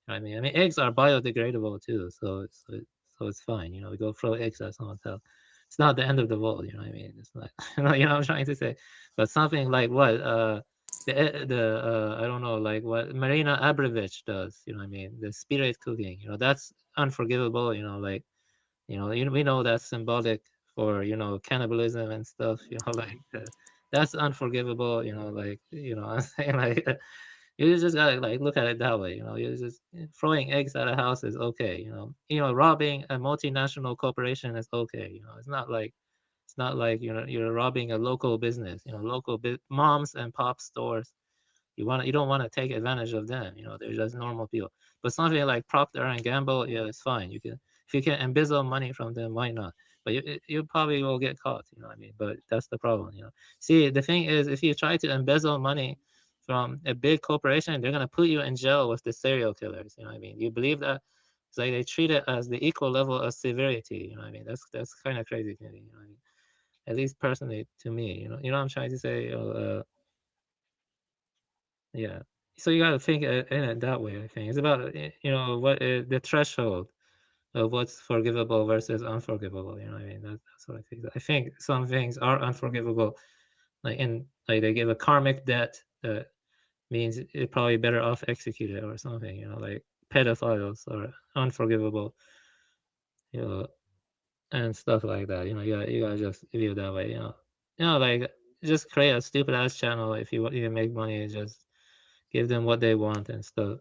You know what I mean, eggs are biodegradable too, so it's fine. You know, we go throw eggs at someone's house. It's not the end of the world. You know what I mean? It's not. You know what I'm trying to say. But something like what the I don't know, like what Marina Abramovich does. You know what I mean? The spirit cooking. You know, that's unforgivable. You know, like we know that's symbolic for, you know, cannibalism and stuff, you know, like that's unforgivable, you know, like, you know, I'm saying like you just gotta like look at it that way, you know, you just throwing eggs at a house is okay, you know, robbing a multinational corporation is okay, you know, it's not like you know you're robbing a local business, you know, local moms and pop stores. You don't want to take advantage of them, you know, they're just normal people. But something like Procter and Gamble, yeah, it's fine. If you can embezzle money from them, why not? But you probably will get caught, you know what I mean? But that's the problem, you know. See, the thing is, if you try to embezzle money from a big corporation, they're gonna put you in jail with the serial killers, you know what I mean? You believe that? It's like they treat it as the equal level of severity, you know what I mean? That's kind of crazy to me, you know what I mean? At least personally to me, you know what I'm trying to say? Yeah. So you got to think in it that way. I think it's about you know what the threshold of what's forgivable versus unforgivable. You know what I mean? That's what I think. I think some things are unforgivable, like they give a karmic debt that means it's probably better off executed or something. You know, like pedophiles are unforgivable. You know, and stuff like that. You know, you gotta just view it that way. You know, like just create a stupid ass channel if you make money. Just give them what they want and stuff.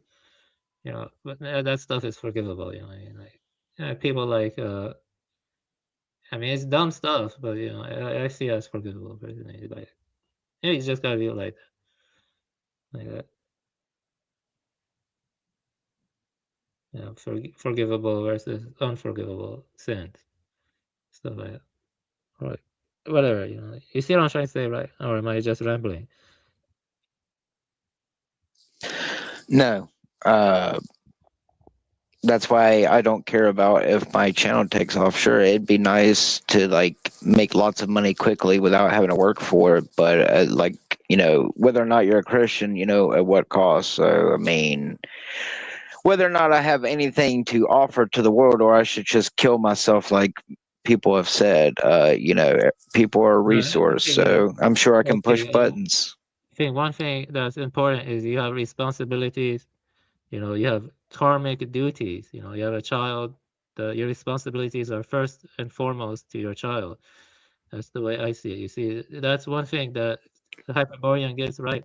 You know, but that stuff is forgivable. You know, I mean, like people like I mean, it's dumb stuff, but you know, I see it as forgivable personally. Like, yeah, you just gotta view it like that. You know, forgivable versus unforgivable sins, stuff like that. Right. Whatever, you know. You see what I'm trying to say, right? Or am I just rambling? no. That's why I don't care about if my channel takes off. Sure, it'd be nice to like make lots of money quickly without having to work for it, but like, you know, whether or not you're a Christian, you know, at what cost. So I mean, whether or not I have anything to offer to the world, or I should just kill myself, like people have said. You know, people are a resource, so I'm sure I can push buttons. I think one thing that's important is you have responsibilities. You know, you have karmic duties. You know, you have a child. Your responsibilities are first and foremost to your child. That's the way I see it. You see, that's one thing that the Hyperborean gives right,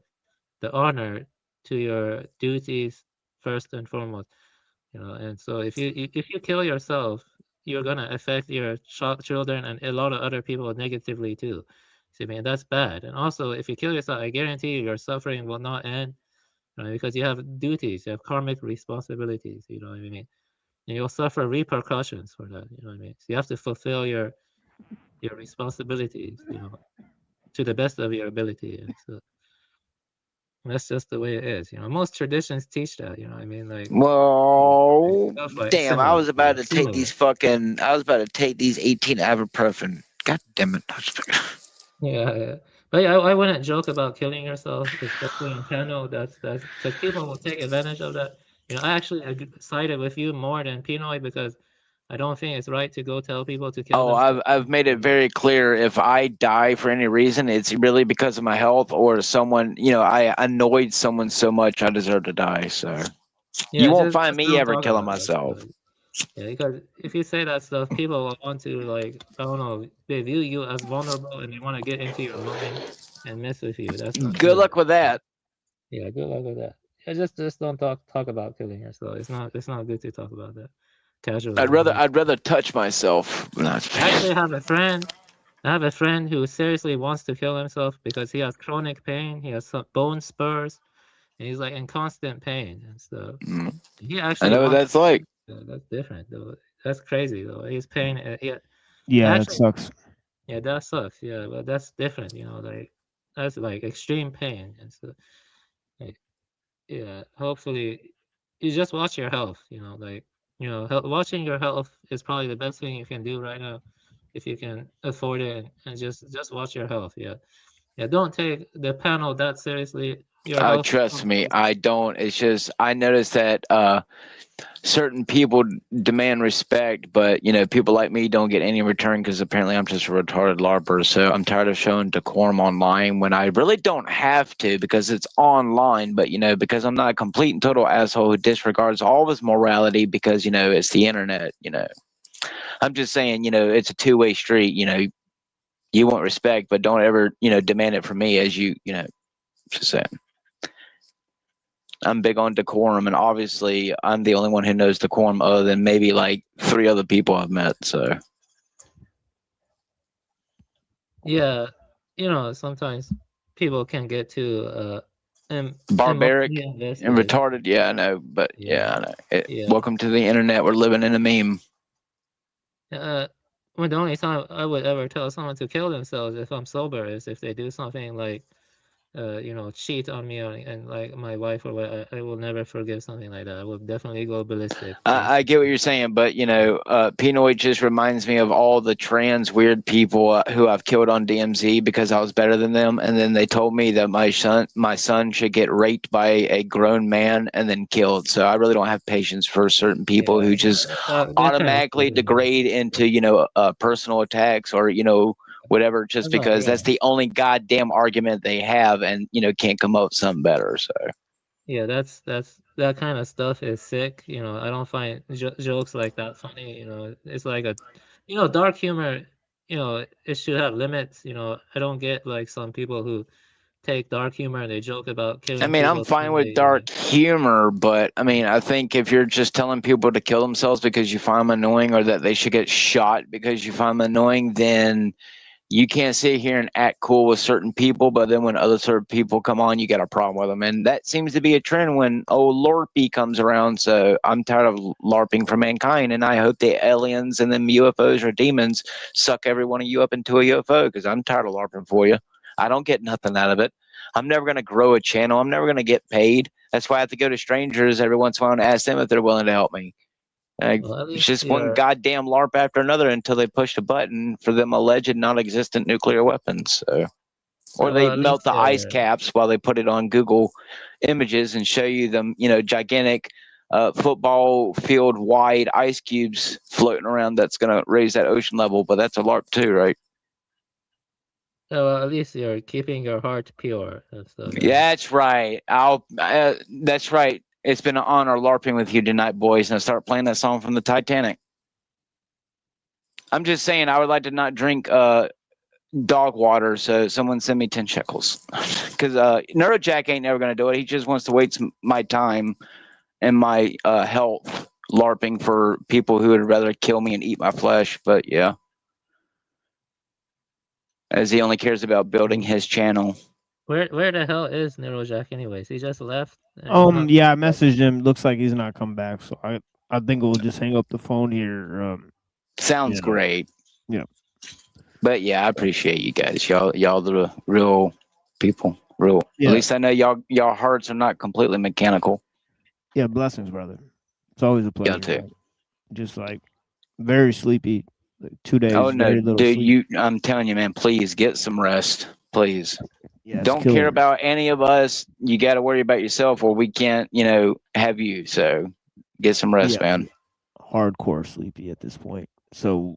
the honor to your duties first and foremost. And so if you kill yourself, you're gonna affect your children and a lot of other people negatively too. See, man, that's bad. And also, if you kill yourself, I guarantee you, your suffering will not end, because you have duties, you have karmic responsibilities. You know what I mean? And you'll suffer repercussions for that. You know what I mean? So you have to fulfill your responsibilities, to the best of your ability. And so that's just the way it is. Most traditions teach that. You know what I mean? Like, Well, stuff like damn, I similar, was about to take similar. these I was about to take these 18 ibuprofen. God damn it. Yeah. But yeah, I wouldn't joke about killing yourself, especially on channel. That's because people will take advantage of that. I actually sided with you more than Pinoy because I don't think it's right to go tell people to kill Oh, themselves. I've made it very clear. If I die for any reason, it's really because of my health or someone, I annoyed someone so much I deserve to die. So Yeah, you won't just find me don't ever talk killing about that myself. stuff. Yeah, because if you say that stuff, people will want to, like, I don't know, they view you as vulnerable and they want to get into your mind and mess with you. That's not Good luck with that. Yeah, good luck with that. Yeah, just don't talk about killing yourself. It's not good to talk about that casually. I'd rather touch myself. I actually have a friend. I have a friend who seriously wants to kill himself because he has chronic pain. He has some bone spurs, and he's like in constant pain and stuff. He actually I know what wants that's like. That's different though. That's crazy though. His pain. Yeah, actually, it sucks. Yeah, that sucks. Yeah, but that's different. Like that's like extreme pain and so. Like, yeah, hopefully, you just watch your health. Watching your health is probably the best thing you can do right now, if you can afford it, and just watch your health. Yeah, don't take the panel that seriously. Your health. Trust me, I don't. It's just I noticed that certain people demand respect, but people like me don't get any return because apparently I'm just a retarded LARPer. So I'm tired of showing decorum online when I really don't have to because it's online. But because I'm not a complete and total asshole who disregards all of his morality because it's the internet. I'm just saying it's a two-way street. You want respect, but don't ever demand it from me as you just saying. I'm big on decorum, and obviously I'm the only one who knows decorum other than maybe like 3 other people I've met. So Yeah, sometimes people can get too barbaric emotionally and invested. retarded. Yeah, I know, but yeah, I know. Yeah. Welcome to the internet. We're living in a meme. When the only time I would ever tell someone to kill themselves if I'm sober is if they do something like, cheat on me and like my wife or what. I will never forgive something like that. I will definitely go ballistic. I get what you're saying, but Pinoy just reminds me of all the trans weird people who I've killed on DMZ because I was better than them, and then they told me that my son should get raped by a grown man and then killed. So I really don't have patience for certain people who just automatically degrade into personal attacks or whatever, just because that's the only goddamn argument they have, and can't come up with something better. So yeah, that kind of stuff is sick. I don't find jokes like that funny. It's like dark humor. It should have limits. I don't get like some people who take dark humor and they joke about killing. I mean, I'm fine with dark humor, but I mean, I think if you're just telling people to kill themselves because you find them annoying or that they should get shot because you find them annoying, then you can't sit here and act cool with certain people, but then when other certain people come on, you got a problem with them. And that seems to be a trend when old LARPy comes around. So I'm tired of LARPing for mankind, and I hope the aliens and them UFOs or demons suck every one of you up into a UFO because I'm tired of LARPing for you. I don't get nothing out of it. I'm never going to grow a channel. I'm never going to get paid. That's why I have to go to strangers every once in a while and ask them if they're willing to help me. It's just one goddamn LARP after another until they push the button for them alleged non-existent nuclear weapons. So, or they melt the ice caps while they put it on Google Images and show you them, gigantic football field wide ice cubes floating around. That's going to raise that ocean level, but that's a LARP too, right? So at least you're keeping your heart pure and stuff. Yeah, that's right. That's right. It's been an honor LARPing with you tonight, boys. And I start playing that song from the Titanic. I'm just saying, I would like to not drink dog water, so someone send me 10 shekels. Because Neurojack ain't never gonna do it. He just wants to waste my time and my health LARPing for people who would rather kill me and eat my flesh. But yeah, as he only cares about building his channel. Where the hell is Neurojack anyways? He just left. and he's not Yeah, I coming back. messaged him. Looks like he's not come back, so I think we'll just hang up the phone here. Sounds you know. great. Yeah. But yeah, I appreciate you guys. Y'all the real people. Real. Yeah. At least I know y'all hearts are not completely mechanical. Yeah, blessings, brother. It's always a pleasure. Y'all too. man. Just like very sleepy. Like 2 days. Oh no, very little dude! sleep. I'm telling you, man. Please get some rest. Please. Yeah, it's Don't killing care me. about any of us. You got to worry about yourself, or we can't, have you. So get some rest, Yeah. man. Hardcore sleepy at this point. So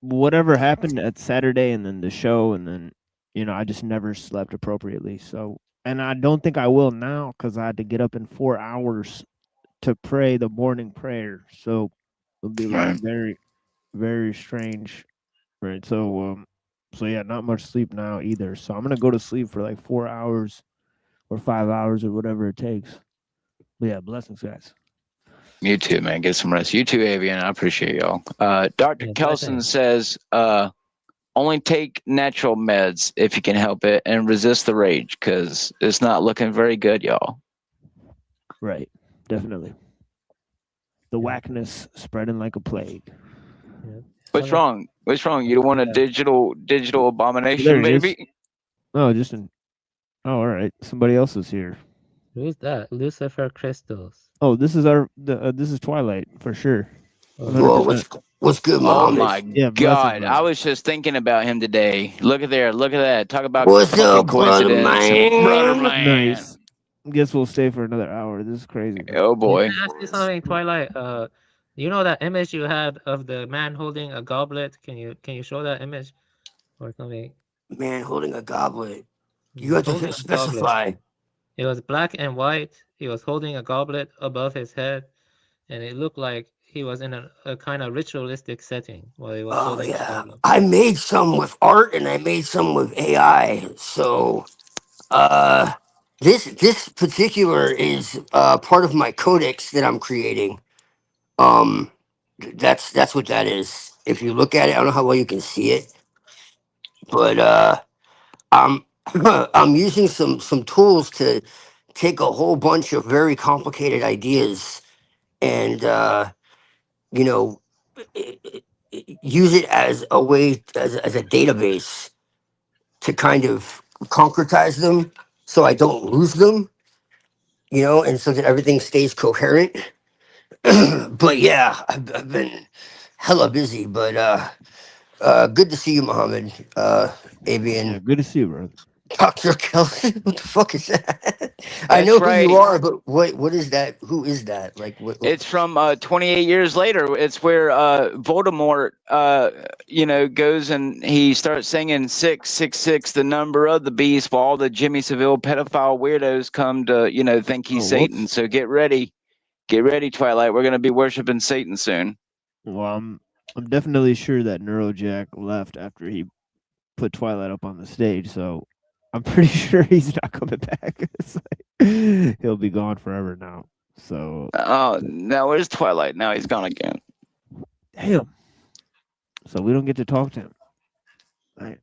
whatever happened at Saturday and then the show and then I just never slept appropriately. So and I don't think I will now because I had to get up in 4 hours to pray the morning prayer. So it'll be like Right. very, very strange. Right. So yeah, not much sleep now either. So I'm gonna go to sleep for like 4 hours or 5 hours or whatever it takes. But yeah, blessings, guys. You too, man. Get some rest. You too, Avian. I appreciate y'all. Dr. Yeah, Kelson blessings. says, only take natural meds if you can help it and resist the rage because it's not looking very good, y'all. Right. Definitely. The whackness spreading like a plague. Yeah. What's Okay. wrong? What's wrong? You don't want a Yeah. digital There abomination, it is. baby? Oh, just an. Oh, all right. Somebody else is here. Who's that? Lucifer Crystals. Oh, this is this is Twilight for sure. Oh, 100%. What's good, Oh Muhammad? my Yeah, blessings, God. I brother. was just thinking about him today. Look at there. Look at that. Talk about What's fucking up, brother coincidence. Brother man? man. Nice. Guess we'll stay for another hour. This is crazy. Man. Oh Can boy. I ask you something, Twilight? You know that image you had of the man holding a goblet? Can you show that image or something? Man holding a goblet. You have Holding to a goblet. specify. It was black and white. He was holding a goblet above his head, and it looked like he was in a kind of ritualistic setting while he was Oh holding the yeah, goblet. I made some with art and I made some with AI. So, this particular is part of my codex that I'm creating. That's what that is. If you look at it, I don't know how well you can see it, but I'm I'm using some tools to take a whole bunch of very complicated ideas and you know use it as a way as a database to kind of concretize them so I don't lose them, and so that everything stays coherent. But yeah, I've been hella busy, but good to see you, Muhammad. Avian. Yeah, good to see you, brother. Dr. Kelson, what the fuck is that? I That's know who you right. are, but what is that? Who is that? Like what? It's from 28 years later. It's where Voldemort, goes and he starts singing 666, the number of the beast, while all the Jimmy Seville pedophile weirdos come to, think he's Satan. whoops. So get ready. Get ready, Twilight. We're going to be worshiping Satan soon. Well, I'm definitely sure that Neurojack left after he put Twilight up on the stage, so I'm pretty sure he's not coming back. It's like, he'll be gone forever now. So Oh, now where's Twilight? Now he's gone again. damn. So we don't get to talk to him. Right.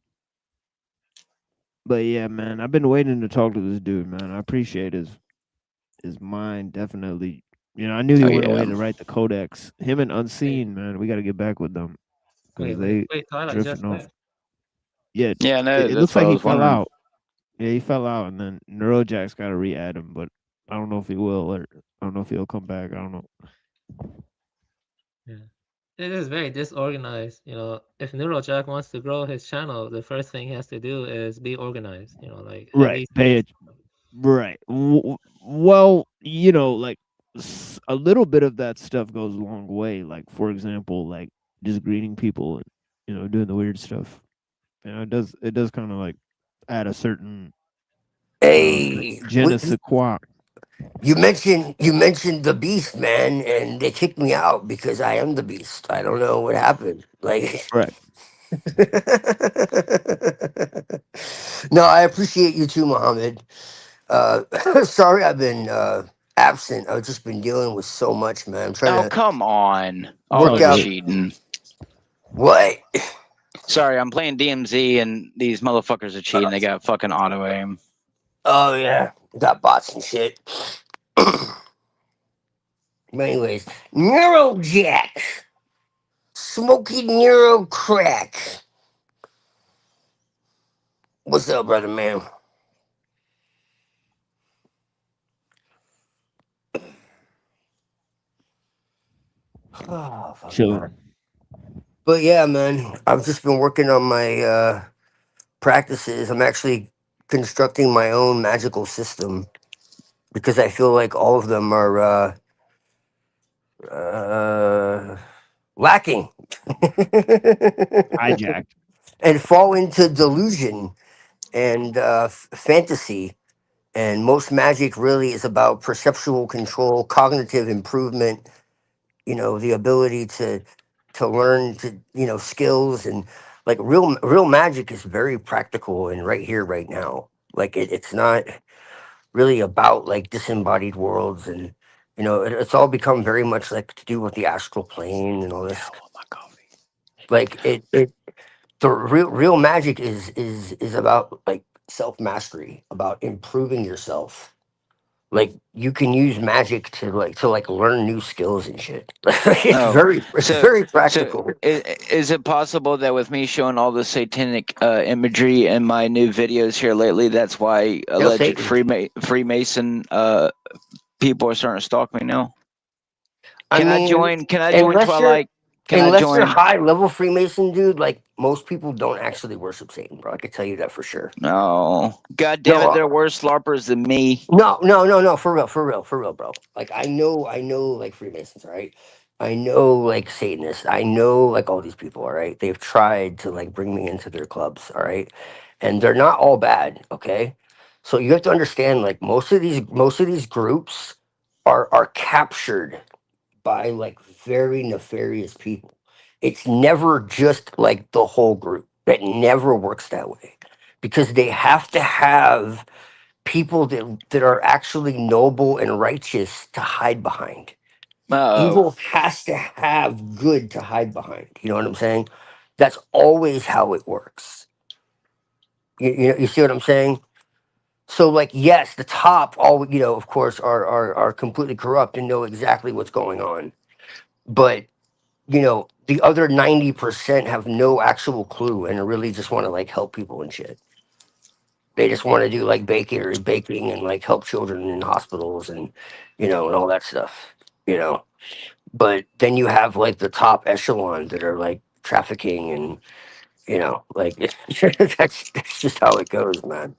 But yeah, man, I've been waiting to talk to this dude, man. I appreciate his mind, definitely. I knew he Oh, went away yeah. to write the codex. Him and Unseen, man, we got to get back with them because they Twilight just drifting off. left. Yeah, Yeah, no, it that's looks what like I he was fell wondering. out. Yeah, he fell out, and then Neurojack's got to re-add him, but I don't know if he will, or I don't know if he'll come back. I don't know. Yeah. It is very disorganized. If Neurojack wants to grow his channel, the first thing he has to do is be organized. Like at Right, least pay it. Right. Well, like a little bit of that stuff goes a long way. Like, for example, like just greeting people and doing the weird stuff. It does kind of like add a certain Hey, je ne sais quoi. you mentioned the beast, man, and they kicked me out because I am the beast. I don't know what happened. Like, Right. No, I appreciate you too, Mohammed. Sorry, I've been absent. I've just been dealing with so much, man. I'm trying Oh, to come on. It's all work Always out good. cheating. what. Sorry, I'm playing DMZ and these motherfuckers are cheating. They got fucking auto aim. Oh yeah, got bots and shit. But anyways, Neurojack, Smoky Neuro Crack. What's up, brother man? Oh, fuck, Chilling. man. But yeah, man, I've just been working on my practices. I'm actually constructing my own magical system because I feel like all of them are lacking Hijacked. and fall into delusion and fantasy. And most magic really is about perceptual control, cognitive improvement, the ability to learn skills, and like real magic is very practical and right here right now. Like it's not really about like disembodied worlds, and it's all become very much like to do with the astral plane and all this. Like the real magic is about like self mastery, about improving yourself. Like you can use magic to learn new skills and shit. it's Oh, very it's so very so practical. is it possible that with me showing all the satanic imagery in my new videos here lately, that's why Hail alleged Satan. Freemason people are starting to stalk me now? I Can I mean, join? Can I join unless you're Twilight? Can I unless you're join? high level Freemason, dude, like most people don't actually worship Satan, bro. I can tell you that for sure. No, God damn it, No, they're worse LARPers than me. no, for real, bro. Like I know, like Freemasons, all right. I know, like Satanists. I know, like all these people, all right. They've tried to like bring me into their clubs, all right, and they're not all bad, okay. So you have to understand, like most of these groups are captured by like very nefarious people. It's never just like the whole group. That never works that way because they have to have people that are actually noble and righteous to hide behind. Oh, Evil has to have good to hide behind. You know what I'm saying? That's always how it works. You see what I'm saying? So like yes, the top all of course are completely corrupt and know exactly what's going on. But the other 90% have no actual clue and really just want to like help people and shit. They just want to do like baking and like help children in hospitals and all that stuff, you know. But then you have like the top echelon that are like trafficking and like that's just how it goes, man.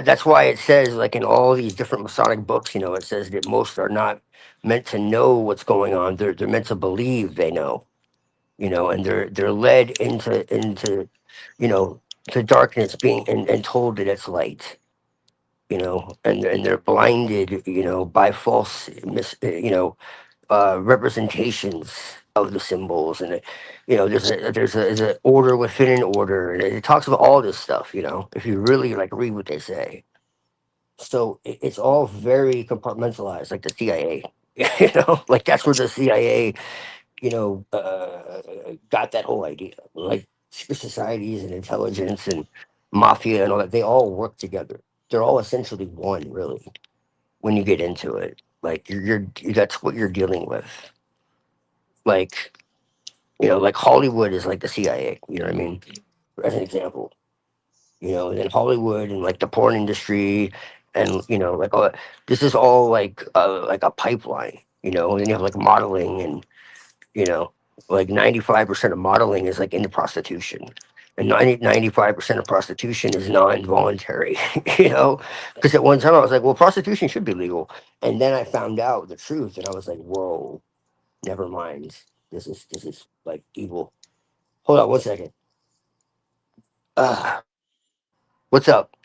That's why it says like in all these different Masonic books, it says that most are not meant to know what's going on. They're meant to believe they know, and they're led into you know to darkness being and told that it's light, and they're blinded, by false representations of the symbols, and there's an order within an order, and it talks about all this stuff, if you really like read what they say. So it's all very compartmentalized, like the CIA. Like that's where the CIA got that whole idea. Like secret societies and intelligence and mafia and all that, they all work together. They're all essentially one, really, when you get into it. Like that's what you're dealing with. Like, like Hollywood is like the CIA, you know what I mean? As an example. And then Hollywood and like the porn industry and like all that, this is all like a pipeline, and then you have like modeling and you know, like 95% of modeling is like into prostitution. And 95% of prostitution is non-voluntary, because at one time I was like, well, prostitution should be legal. And then I found out the truth and I was like, whoa, never mind. This is like evil. Hold on one second. Uh, what's up?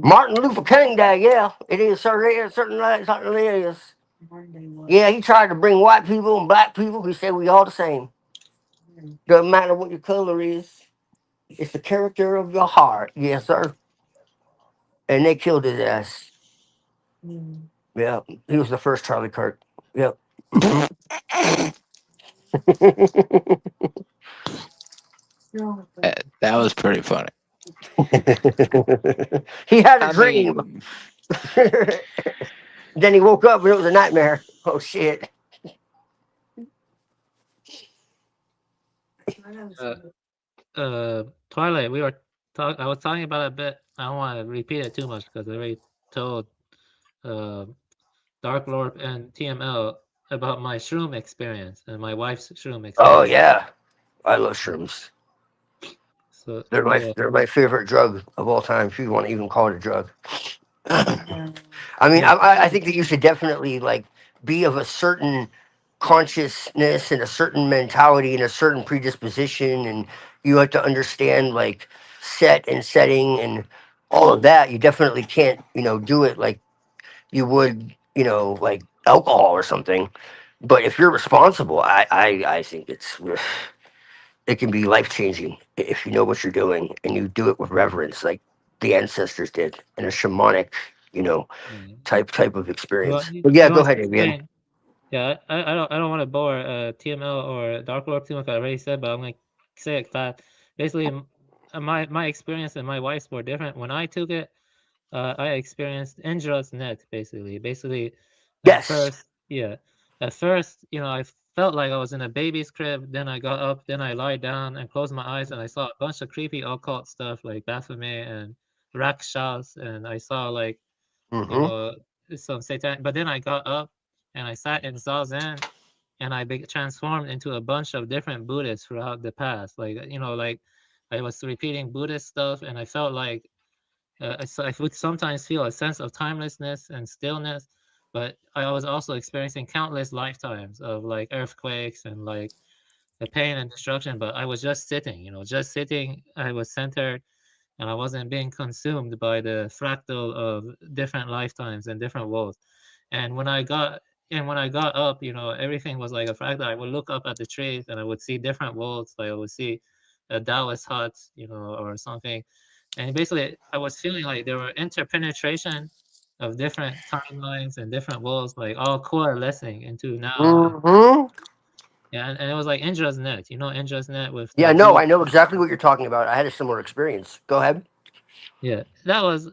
Martin Luther King Day, yeah. It is, sir. It is, certainly is. Yeah, he tried to bring white people and black people. He said we all the same. Doesn't matter what your color is. It's the character of your heart. Yes, sir. And they killed his ass. Yeah, he was the first Charlie Kirk. Yep. That was pretty funny. He had a I dream. mean, Then he woke up and it was a nightmare. Oh shit. Twilight, I was talking about it a bit. I don't want to repeat it too much because I already told Dark Lord and TML about my shroom experience and my wife's shroom experience. Oh yeah, I love shrooms. So They're my yeah. they're my favorite drug of all time. If you want to even call it a drug. I mean, I think that you should definitely like be of a certain consciousness and a certain mentality and a certain predisposition, and you have to understand like set and setting and all of that. You definitely can't, do it like you would, like alcohol or something. But if you're responsible, I think it can be life changing if you know what you're doing and you do it with reverence, like the ancestors did, in a shamanic, type of experience. But yeah, You go want to ahead, Adrian. explain? Yeah, I don't want to bore TML or Dark Lord too much. I already said, but I'm gonna say it fast. Basically, my experience and my wife's were different. When I took it, I experienced Indra's net basically. At first, I felt like I was in a baby's crib. Then I got up, then I lied down and closed my eyes, and I saw a bunch of creepy occult stuff like Baphomet and Rakshas, and I saw like some satan. But then I got up and I sat in Zazen, and I transformed into a bunch of different Buddhists throughout the past. Like I was repeating Buddhist stuff, and I felt like I would sometimes feel a sense of timelessness and stillness, but I was also experiencing countless lifetimes of like earthquakes and like the pain and destruction. But I was just sitting, just sitting. I was centered, and I wasn't being consumed by the fractal of different lifetimes and different worlds. And when I got up, everything was like a fractal. I would look up at the trees and I would see different worlds. Like I would see a Taoist hut, or something. And basically, I was feeling like there were interpenetration of different timelines and different worlds, like all coalescing into now. Yeah, and it was like Indra's net. Indra's net with Yeah, the no, blue. I know exactly what you're talking about. I had a similar experience. Go ahead. Yeah, that was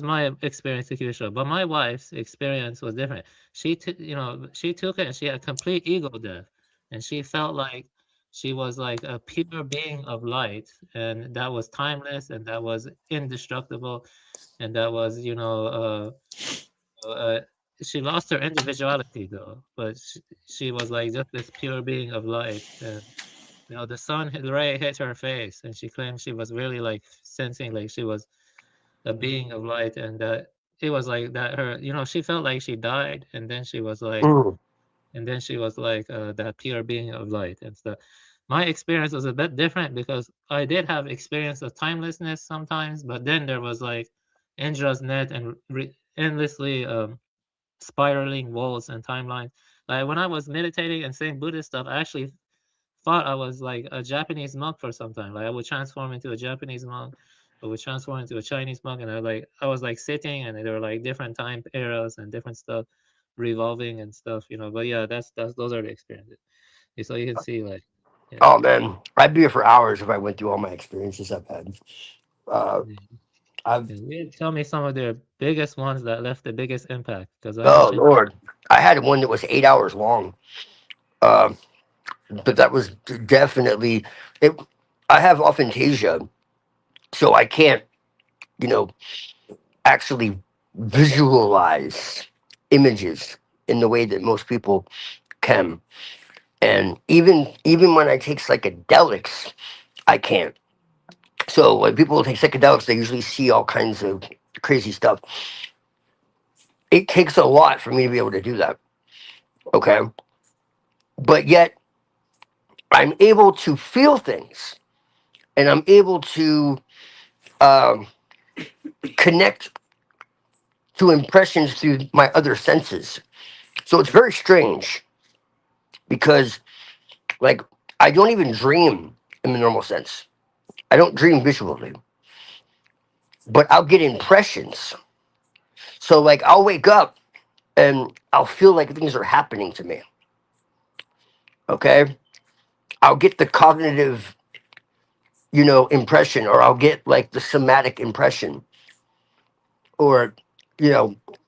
my experience with Kyushu, but my wife's experience was different. She took it and she had complete ego death, and she felt like she was like a pure being of light, and that was timeless, and that was indestructible, and that was she lost her individuality though, but she was like just this pure being of light, and the sun ray hit her face, and she claimed she was really like sensing like she was a being of light, and that it was like that she felt like she died, and then she was like that pure being of light and stuff. My experience was a bit different because I did have experience of timelessness sometimes, but then there was like Indra's net and endlessly spiraling walls and timelines. Like when I was meditating and saying Buddhist stuff, I actually thought I was like a Japanese monk for some time. Like I would transform into a Japanese monk, I would transform into a Chinese monk, and I was like sitting, and there were like different time eras and different stuff revolving and stuff. But yeah, that's those are the experiences. So you can see like. Yeah. Oh man, I'd be here for hours if I went through all my experiences I've had. Tell me some of their biggest ones that left the biggest impact, because I Oh mentioned. Lord, I had one that was 8 hours long, but that was definitely it. I have aphantasia, so I can't, actually visualize images in the way that most people can. And even when I take psychedelics, I can't. So when people take psychedelics, they usually see all kinds of crazy stuff. It takes a lot for me to be able to do that. Okay. But yet I'm able to feel things, and I'm able to um, connect to impressions through my other senses. So it's very strange because, like, I don't even dream in the normal sense. I don't dream visually, but I'll get impressions. So, like, I'll wake up and I'll feel like things are happening to me. Okay? I'll get the cognitive, impression, or I'll get like the somatic impression, or,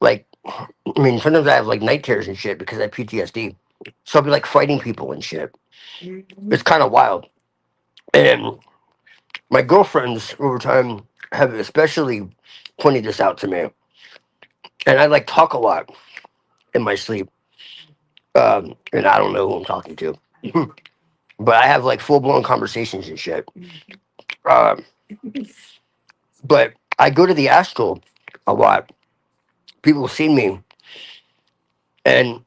like, I mean, sometimes I have like night terrors and shit because I have PTSD. So I'll be like fighting people and shit. It's kind of wild. And my girlfriends over time have especially pointed this out to me. And I like talk a lot in my sleep. And I don't know who I'm talking to. But I have like full blown conversations and shit. Um, but I go to the astral a lot. People see me. And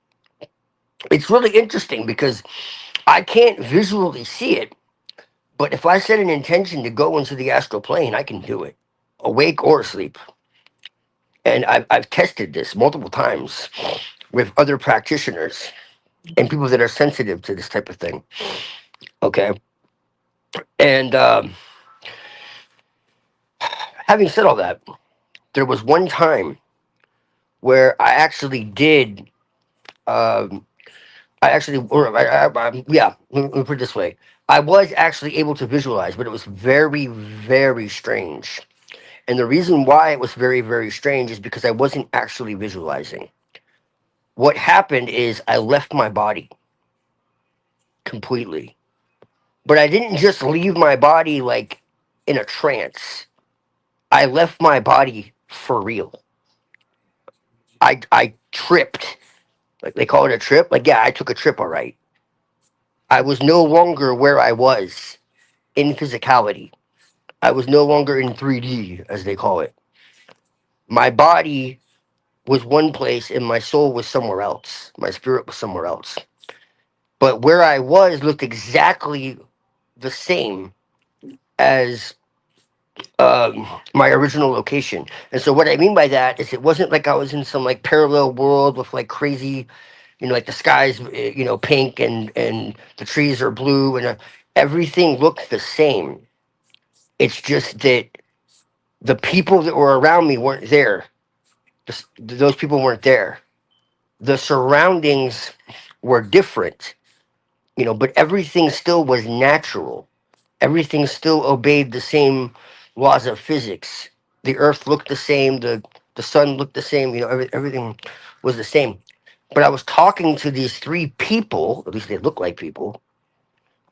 it's really interesting because I can't visually see it. But if I set an intention to go into the astral plane, I can do it, awake or asleep. And I've tested this multiple times with other practitioners and people that are sensitive to this type of thing. Okay. And having said all that, there was one time where I actually did. Yeah, let me put it this way. I was actually able to visualize, but it was very, very strange. And the reason why it was very, very strange is because I wasn't actually visualizing. What happened is I left my body completely. But I didn't just leave my body like in a trance. I left my body for real. I tripped. Like they call it a trip. Like, yeah, I took a trip, all right. I was no longer where I was in physicality. I was no longer in 3D, as they call it. My body was one place and my soul was somewhere else. My spirit was somewhere else. But where I was looked exactly the same as my original location. And so what I mean by that is it wasn't like I was in some like parallel world with like crazy, like the sky's, pink and the trees are blue and everything looked the same. It's just that the people that were around me weren't there. Those people weren't there. The surroundings were different, but everything still was natural. Everything still obeyed the same laws of physics. The earth looked the same, the sun looked the same, everything was the same. But I was talking to these three people, at least they look like people,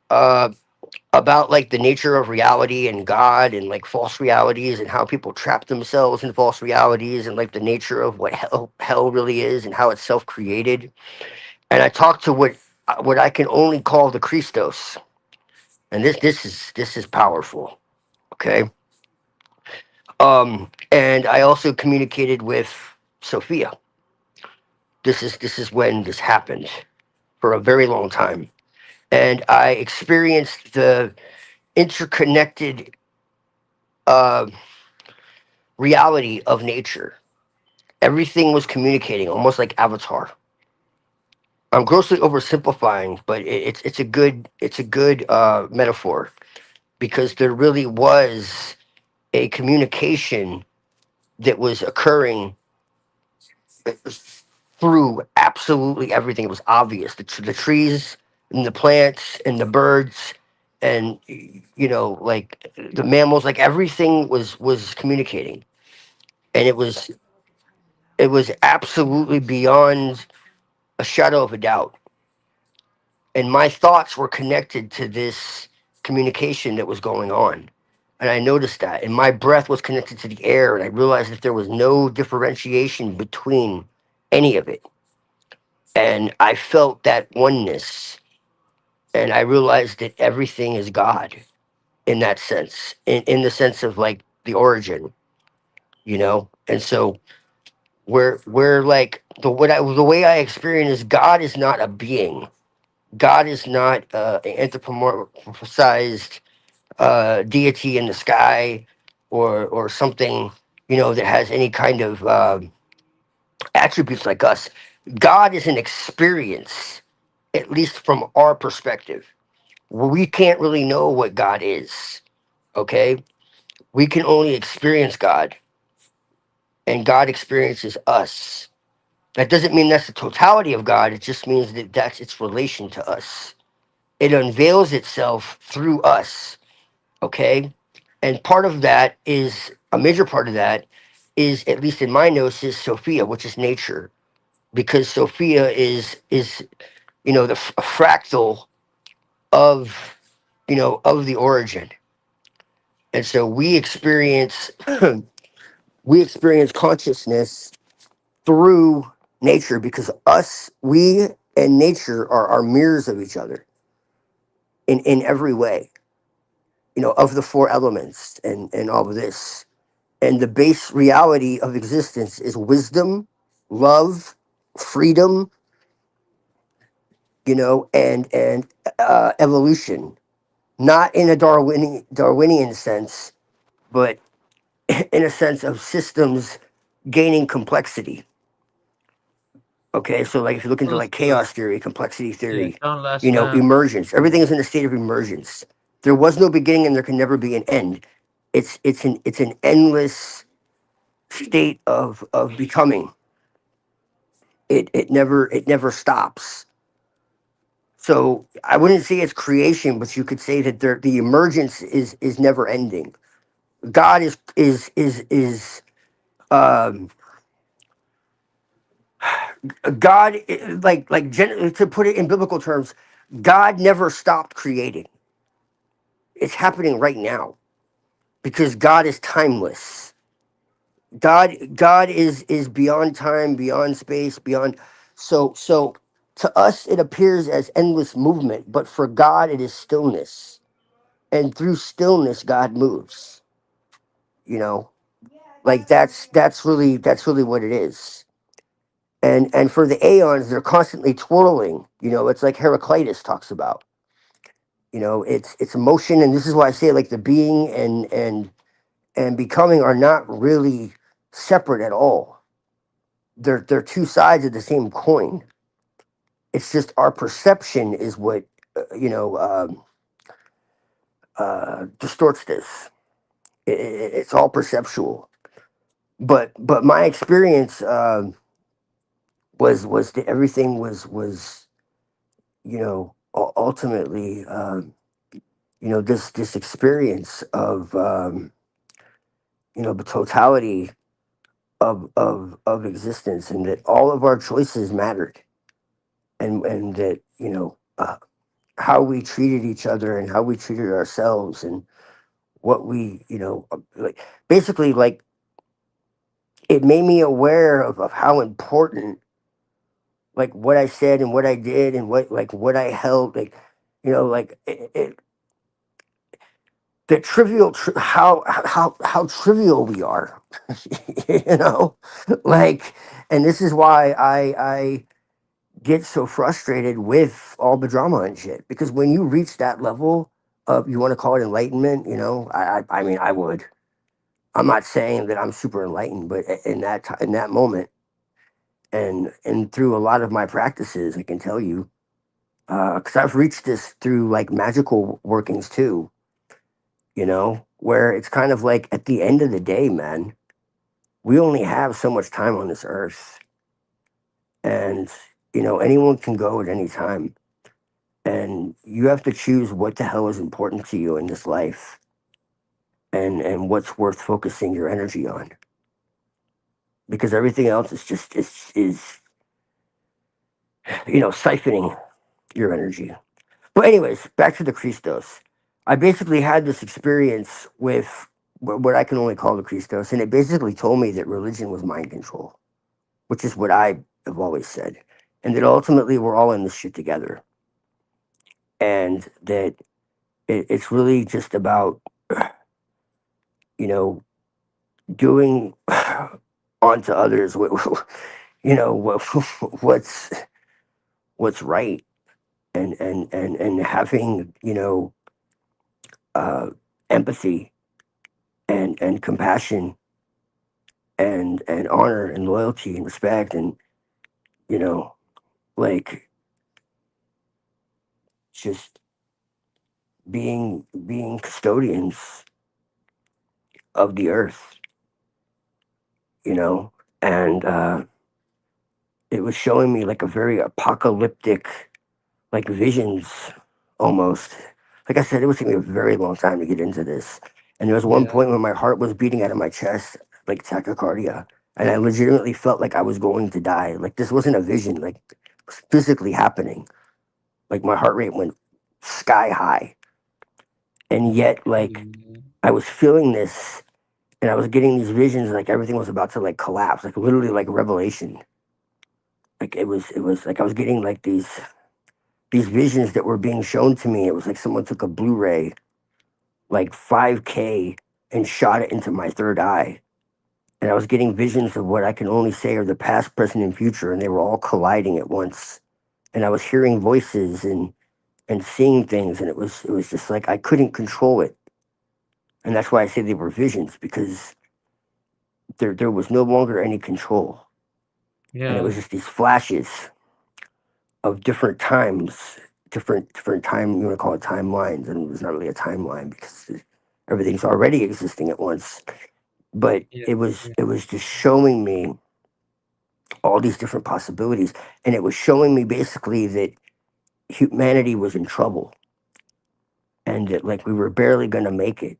about like the nature of reality and God and like false realities and how people trap themselves in false realities and like the nature of what hell really is and how it's self-created. And I talked to what I can only call the Christos. And this is powerful. Okay. And I also communicated with Sophia. This is when this happened for a very long time. And I experienced the interconnected reality of nature. Everything was communicating, almost like Avatar. I'm grossly oversimplifying, but it's a good metaphor because there really was a communication that was occurring through absolutely everything. It was obvious. The trees and the plants and the birds and like the mammals, like everything was communicating, and it was absolutely beyond a shadow of a doubt. And my thoughts were connected to this communication that was going on. And I noticed that. And my breath was connected to the air. And I realized that there was no differentiation between any of it. And I felt that oneness. And I realized that everything is God in that sense, in the sense of like the origin, And so we're like the way I experience is God is not a being. God is not an anthropomorphized deity in the sky or something that has any kind of attributes like us. God is an experience, at least from our perspective. We can't really know what God is. Okay, we can only experience God, and God experiences us. That doesn't mean that's the totality of God. It just means that that's its relation to us. It unveils itself through us. Okay, and part of that is a major part of that is, at least in my gnosis, Sophia, which is nature, because Sophia is the fractal of of the origin, and so we experience we experience consciousness through nature, because we and nature are mirrors of each other in every way, of the four elements and all of this. And the base reality of existence is wisdom, love, freedom, and evolution. Not in a Darwinian sense, but in a sense of systems gaining complexity. Okay, so like if you look into like Also, chaos theory, complexity yeah, theory, John last man. emergence, everything is in a state of emergence. There was no beginning and there can never be an end. It's an endless state of becoming. It never stops. So I wouldn't say it's creation, but you could say that the emergence is never ending. God is God, to put it in biblical terms, God never stopped creating. It's happening right now because God is timeless. God is beyond time, beyond space, beyond. So to us it appears as endless movement, but for God it is stillness, and through stillness God moves. You know, like that's really what it is. And for the aeons, they're constantly twirling. It's like Heraclitus talks about. It's emotion, and this is why I say, like, the being and becoming are not really separate at all. They're two sides of the same coin. It's just our perception is what distorts this. It's all perceptual. But my experience was that everything was ultimately this experience of the totality of existence, and that all of our choices mattered, and that how we treated each other and how we treated ourselves, and what we like, basically, like, it made me aware of how important, like, what I said and what I did and what I held, like, like, the trivial how trivial we are. you know like, and this is why I get so frustrated with all the drama and shit, because when you reach that level of, you want to call it enlightenment, I mean, I'm not saying that I'm super enlightened, but in that moment, and through a lot of my practices, I can tell you, because I've reached this through like magical workings too, where it's kind of like, at the end of the day, man, we only have so much time on this earth. And, anyone can go at any time. And you have to choose what the hell is important to you in this life, and what's worth focusing your energy on. Because everything else is just, siphoning your energy. But anyways, back to the Christos. I basically had this experience with what I can only call the Christos, and it basically told me that religion was mind control, which is what I have always said, and that ultimately we're all in this shit together, and that it's really just about, doing onto others what's right, and having empathy and compassion and honor and loyalty and respect, and you know, like just being custodians of the earth, you know, and it was showing me like a very apocalyptic, like visions almost. Like I said, it was taking me a very long time to get into this. And there was one Yeah. point when my heart was beating out of my chest, like tachycardia. And I legitimately felt like I was going to die. Like this wasn't a vision, like it was physically happening. Like my heart rate went sky high. And yet, like, I was feeling this and I was getting these visions, like everything was about to like collapse, like literally like revelation. Like it was like I was getting like these visions that were being shown to me. It was like someone took a Blu-ray, like 5K, and shot it into my third eye. And I was getting visions of what I can only say are the past, present, and future, and they were all colliding at once. And I was hearing voices and seeing things, and it was just like I couldn't control it. And that's why I say they were visions, because there was no longer any control. And it Yeah. was just these flashes of different times, different time, you want to call it timelines, and it was not really a timeline because everything's already existing at once. But Yeah. it was just showing me all these different possibilities, and it was showing me basically that humanity was in trouble, and that like we were barely going to make it.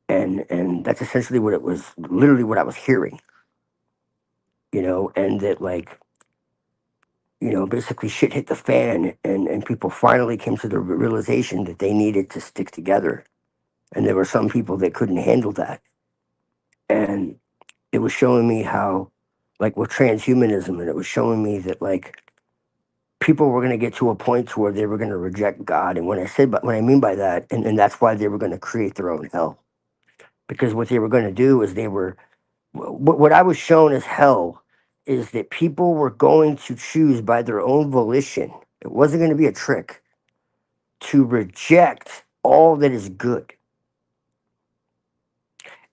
And that's essentially what it was, literally what I was hearing, you know, and that like, you know, basically shit hit the fan, and people finally came to the realization that they needed to stick together. And there were some people that couldn't handle that. And it was showing me how, like with transhumanism, and it was showing me that like people were going to get to a point to where they were going to reject God. And when I said, but what I mean by that, and that's why they were going to create their own hell, because what they were going to do is they were, what I was shown as hell is that people were going to choose by their own volition. It wasn't going to be a trick to reject all that is good.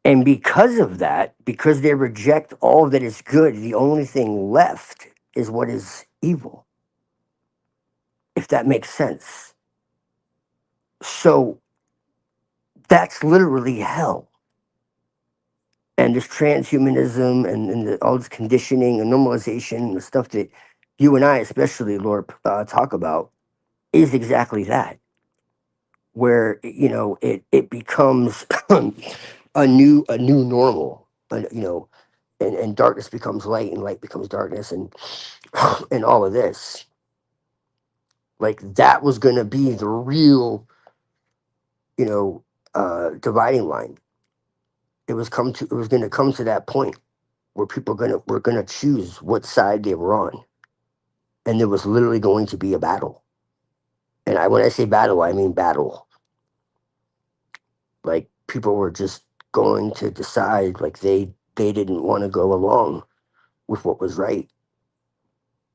And because of that, because they reject all that is good, the only thing left is what is evil, if that makes sense. So that's literally hell. And this transhumanism and all this conditioning and normalization and the stuff that you and I, especially, Lord, talk about, is exactly that. Where you know it becomes a new normal, you know, and darkness becomes light and light becomes darkness, and and all of this, like that was going to be the real, you know, dividing line. It was going to come to that point where people were gonna choose what side they were on, and there was literally going to be a battle. And when I say battle, I mean battle. Like people were just going to decide, like they didn't want to go along with what was right,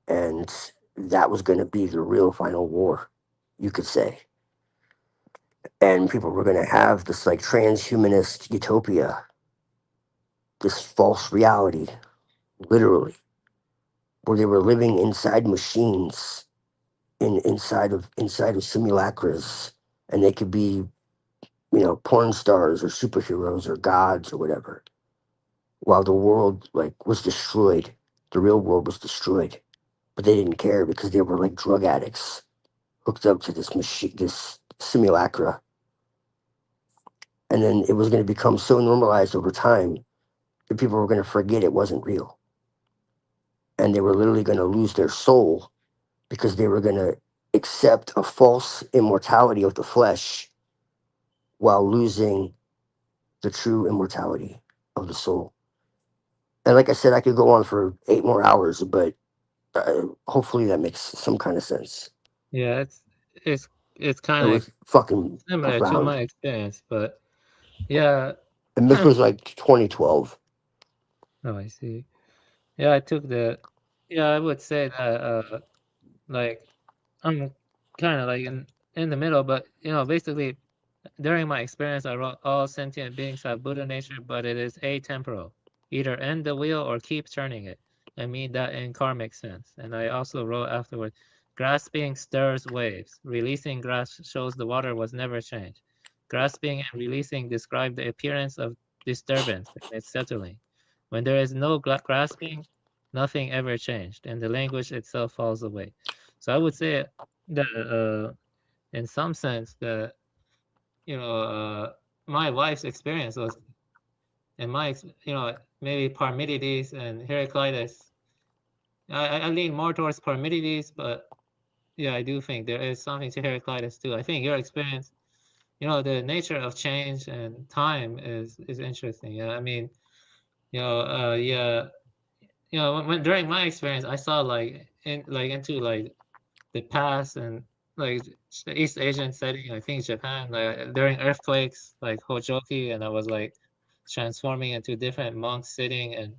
and that was going to be the real final war, you could say. And people were going to have this like transhumanist utopia, this false reality, literally, where they were living inside machines, inside of simulacras, and they could be, you know, porn stars or superheroes or gods or whatever, while the world like was destroyed. The real world was destroyed, but they didn't care because they were like drug addicts hooked up to this machine, this simulacra. And then it was going to become so normalized over time that people were going to forget it wasn't real, and they were literally going to lose their soul because they were going to accept a false immortality of the flesh while losing the true immortality of the soul. And like I said, I could go on for 8 more hours, but hopefully that makes some kind of sense. Yeah, it's It kind of was fucking similar to profound. my experience, but yeah. And this was like 2012. Oh, I see. Yeah, I took the. Yeah, I would say that like I'm kind of like in the middle, but you know, basically during my experience, I wrote all sentient beings have Buddha nature, but it is atemporal. Either end the wheel or keep turning it. I mean that in karmic sense. And I also wrote afterward, grasping stirs waves. Releasing grasp shows the water was never changed. Grasping and releasing describe the appearance of disturbance and its settling. When there is no grasping, nothing ever changed, and the language itself falls away. So I would say that in some sense, that my wife's experience was, in my maybe Parmenides and Heraclitus. I lean more towards Parmenides, but yeah, I do think there is something to Heraclitus too. I think your experience, the nature of change and time is interesting. Yeah, I mean, yeah, when during my experience, I saw into the past and like the East Asian setting. I think Japan, like during earthquakes, like Hojoki, and I was like transforming into different monks sitting and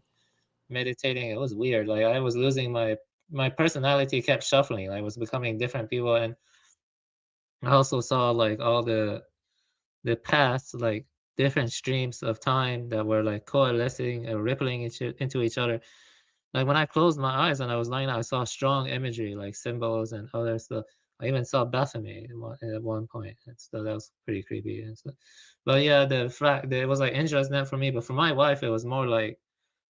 meditating. It was weird. Like I was losing my personality, kept shuffling. I was becoming different people, and I also saw like all the past, like different streams of time that were like coalescing and rippling into each other. Like when I closed my eyes and I was lying down, I saw strong imagery, like symbols and other stuff. I even saw Baphomet at one point, and so that was pretty creepy and stuff. But yeah, it was like interesting for me. But for my wife, it was more like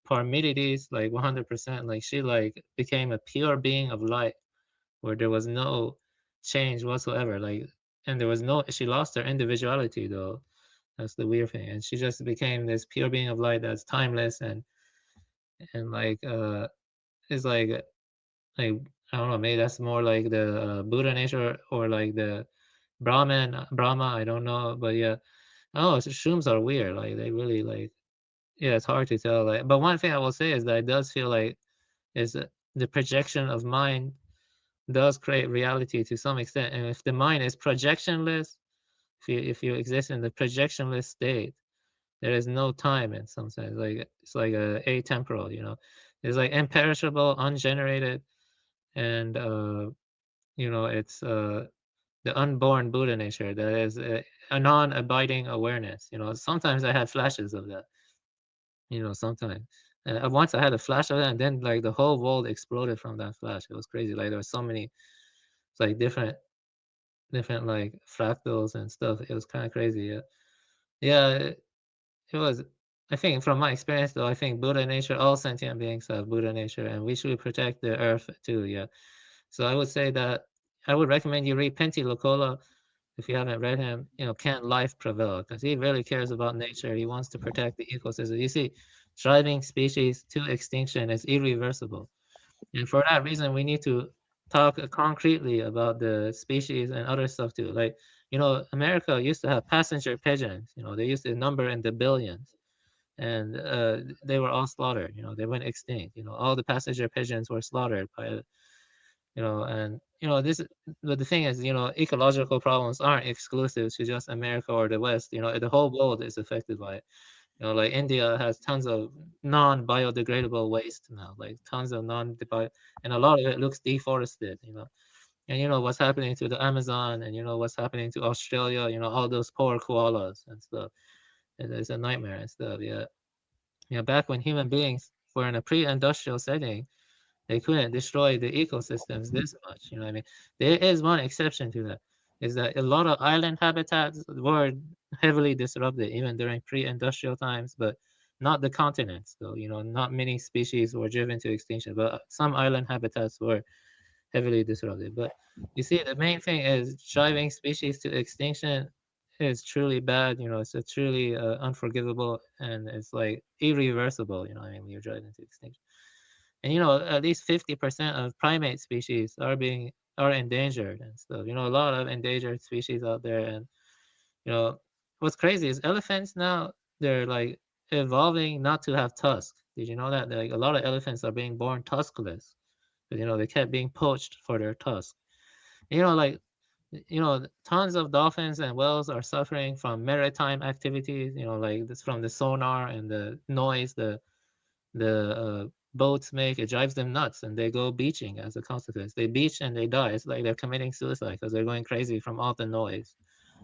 Parmenides, like 100%. Like she like became a pure being of light, where there was no change whatsoever. Like, and there was no. She lost her individuality though. That's the weird thing, and she just became this pure being of light that's timeless and like is like I don't know, maybe that's more like the Buddha nature or like the Brahma, I don't know, but yeah. Oh, shrooms are weird. Like they really like, yeah, it's hard to tell. Like, but one thing I will say is that it does feel like is the projection of mind does create reality to some extent, and if the mind is projectionless, if you exist in the projectionless state, there is no time in some sense. Like it's like a atemporal, it's like imperishable, ungenerated, and it's the unborn Buddha nature that is a non-abiding awareness. Sometimes I had flashes of that. Sometimes. Once I had a flash of that, and then like the whole world exploded from that flash. It was crazy. Like there were so many, like different like fractals and stuff. It was kind of crazy. Yeah, yeah. It was. I think from my experience, though, I think Buddha nature, all sentient beings have Buddha nature, and we should protect the earth too. Yeah. So I would say that I would recommend you read Pentti Lukola. If you haven't read him, Can Life Prevail? Because he really cares about nature. He wants to protect the ecosystem. You see, driving species to extinction is irreversible. And for that reason, we need to talk concretely about the species and other stuff too. Like, America used to have passenger pigeons. They used to number in the billions. And they were all slaughtered. They went extinct. All the passenger pigeons were slaughtered by and this, but the thing is, ecological problems aren't exclusive to just America or the West. The whole world is affected by it. Like India has tons of non-biodegradable waste now, like tons of and a lot of it looks deforested. And what's happening to the Amazon, and what's happening to Australia. All those poor koalas and stuff. It's a nightmare and stuff. Yeah. Back when human beings were in a pre-industrial setting, they couldn't destroy the ecosystems this much. You know what I mean? There is one exception to that, is that a lot of island habitats were heavily disrupted even during pre-industrial times, but not the continents. So, not many species were driven to extinction, but some island habitats were heavily disrupted. But you see, the main thing is driving species to extinction is truly bad. It's a truly unforgivable, and it's like irreversible. When you're driving to extinction. And at least 50% of primate species are endangered and stuff. A lot of endangered species out there. And what's crazy is elephants now, they're like evolving not to have tusks. Did you know that? Like a lot of elephants are being born tuskless, but they kept being poached for their tusks. Tons of dolphins and whales are suffering from maritime activities. Like this from the sonar and the noise the boats make. It drives them nuts, and they go beaching as a consequence. They beach and they die. It's like they're committing suicide because they're going crazy from all the noise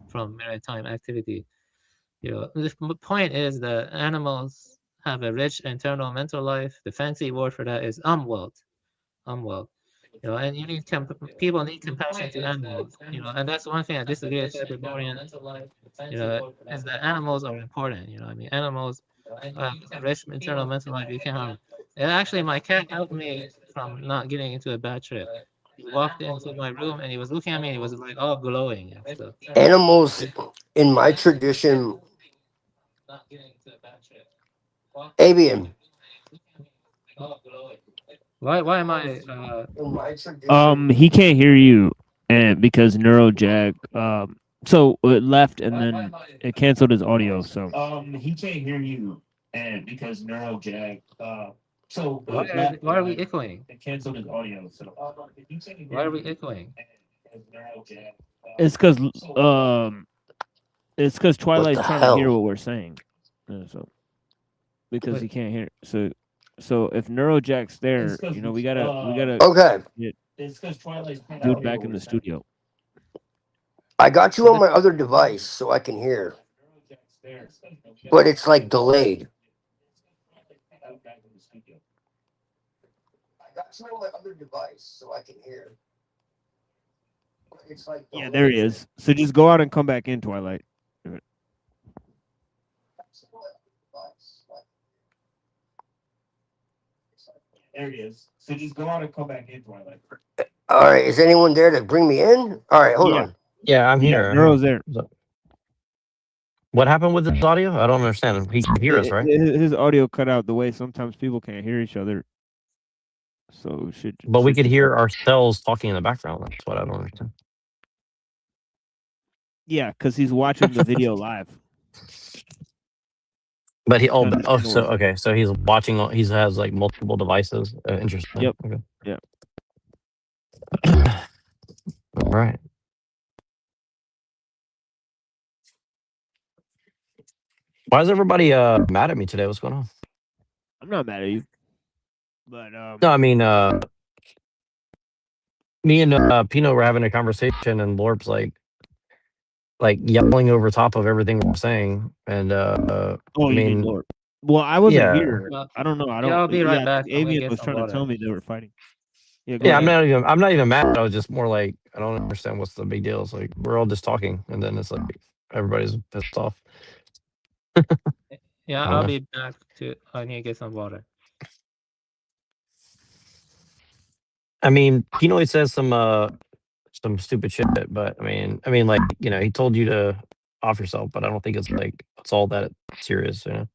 from maritime activity. The point is that animals have a rich internal mental life. The fancy word for that is umwelt. Umwelt. You know, and you need people need compassion to animals. You know, and that's one thing I disagree with Hyperborean. You know, is that animals are important. You know, I mean, animals rich internal mental life. You can't harm. And actually, my cat helped me from not getting into a bad trip. He walked into my room and he was looking at me and he was like all glowing and stuff. Animals in my tradition, avian. Why am I In my tradition, He can't hear you, and because NeuroJack, so it left and then it canceled his audio. So He can't hear you, and because NeuroJack, why are we echoing? it canceled his audio. So Why are we echoing? it's because what Twilight's the trying to hear hell? what we're saying. So because Wait. he can't hear, so if NeuroJack's there, you know, we gotta Okay, get It's because Twilight's dude back in the studio. I got you on my other device so I can hear, but it's like delayed. I got you on my other device so I can hear. But it's like Yeah, there he is. So just go out and come back in, Twilight. There he is. So just go out and come back in, Twilight. All right, is anyone there to bring me in? All right, hold Yeah. on. Yeah, I'm Yeah, here. Neuro's there. What happened with this audio? I don't understand. He can hear us, right? His audio cut out the way sometimes people can't hear each other. So But we should could just hear ourselves talking in the background. That's what I don't understand. Yeah, because he's watching the video live. But he To so understand what- okay, so he's watching. He has like multiple devices. Interesting. Yep. Okay. Yeah. All right. Why is everybody mad at me today? What's going on? I'm not mad at you, but No, I mean me and Pino were having a conversation, and Lorp's like yelling over top of everything we're saying, and oh, I you mean mean, Lord? Well, I wasn't yeah, here. Well, I don't know. I don't. yeah, I'll be right I back. think I'm gonna Avian get was some trying to water. tell me they were fighting. Yeah, go yeah. ahead. I'm not even mad. I was just more like, I don't understand what's the big deal. It's like we're all just talking, and then it's like everybody's pissed off. Yeah, I don't I'll know. be back to. I need to get some water. I mean, Pino says some stupid shit, but I mean, like, you know, he told you to off yourself, but I don't think it's all that serious, you know.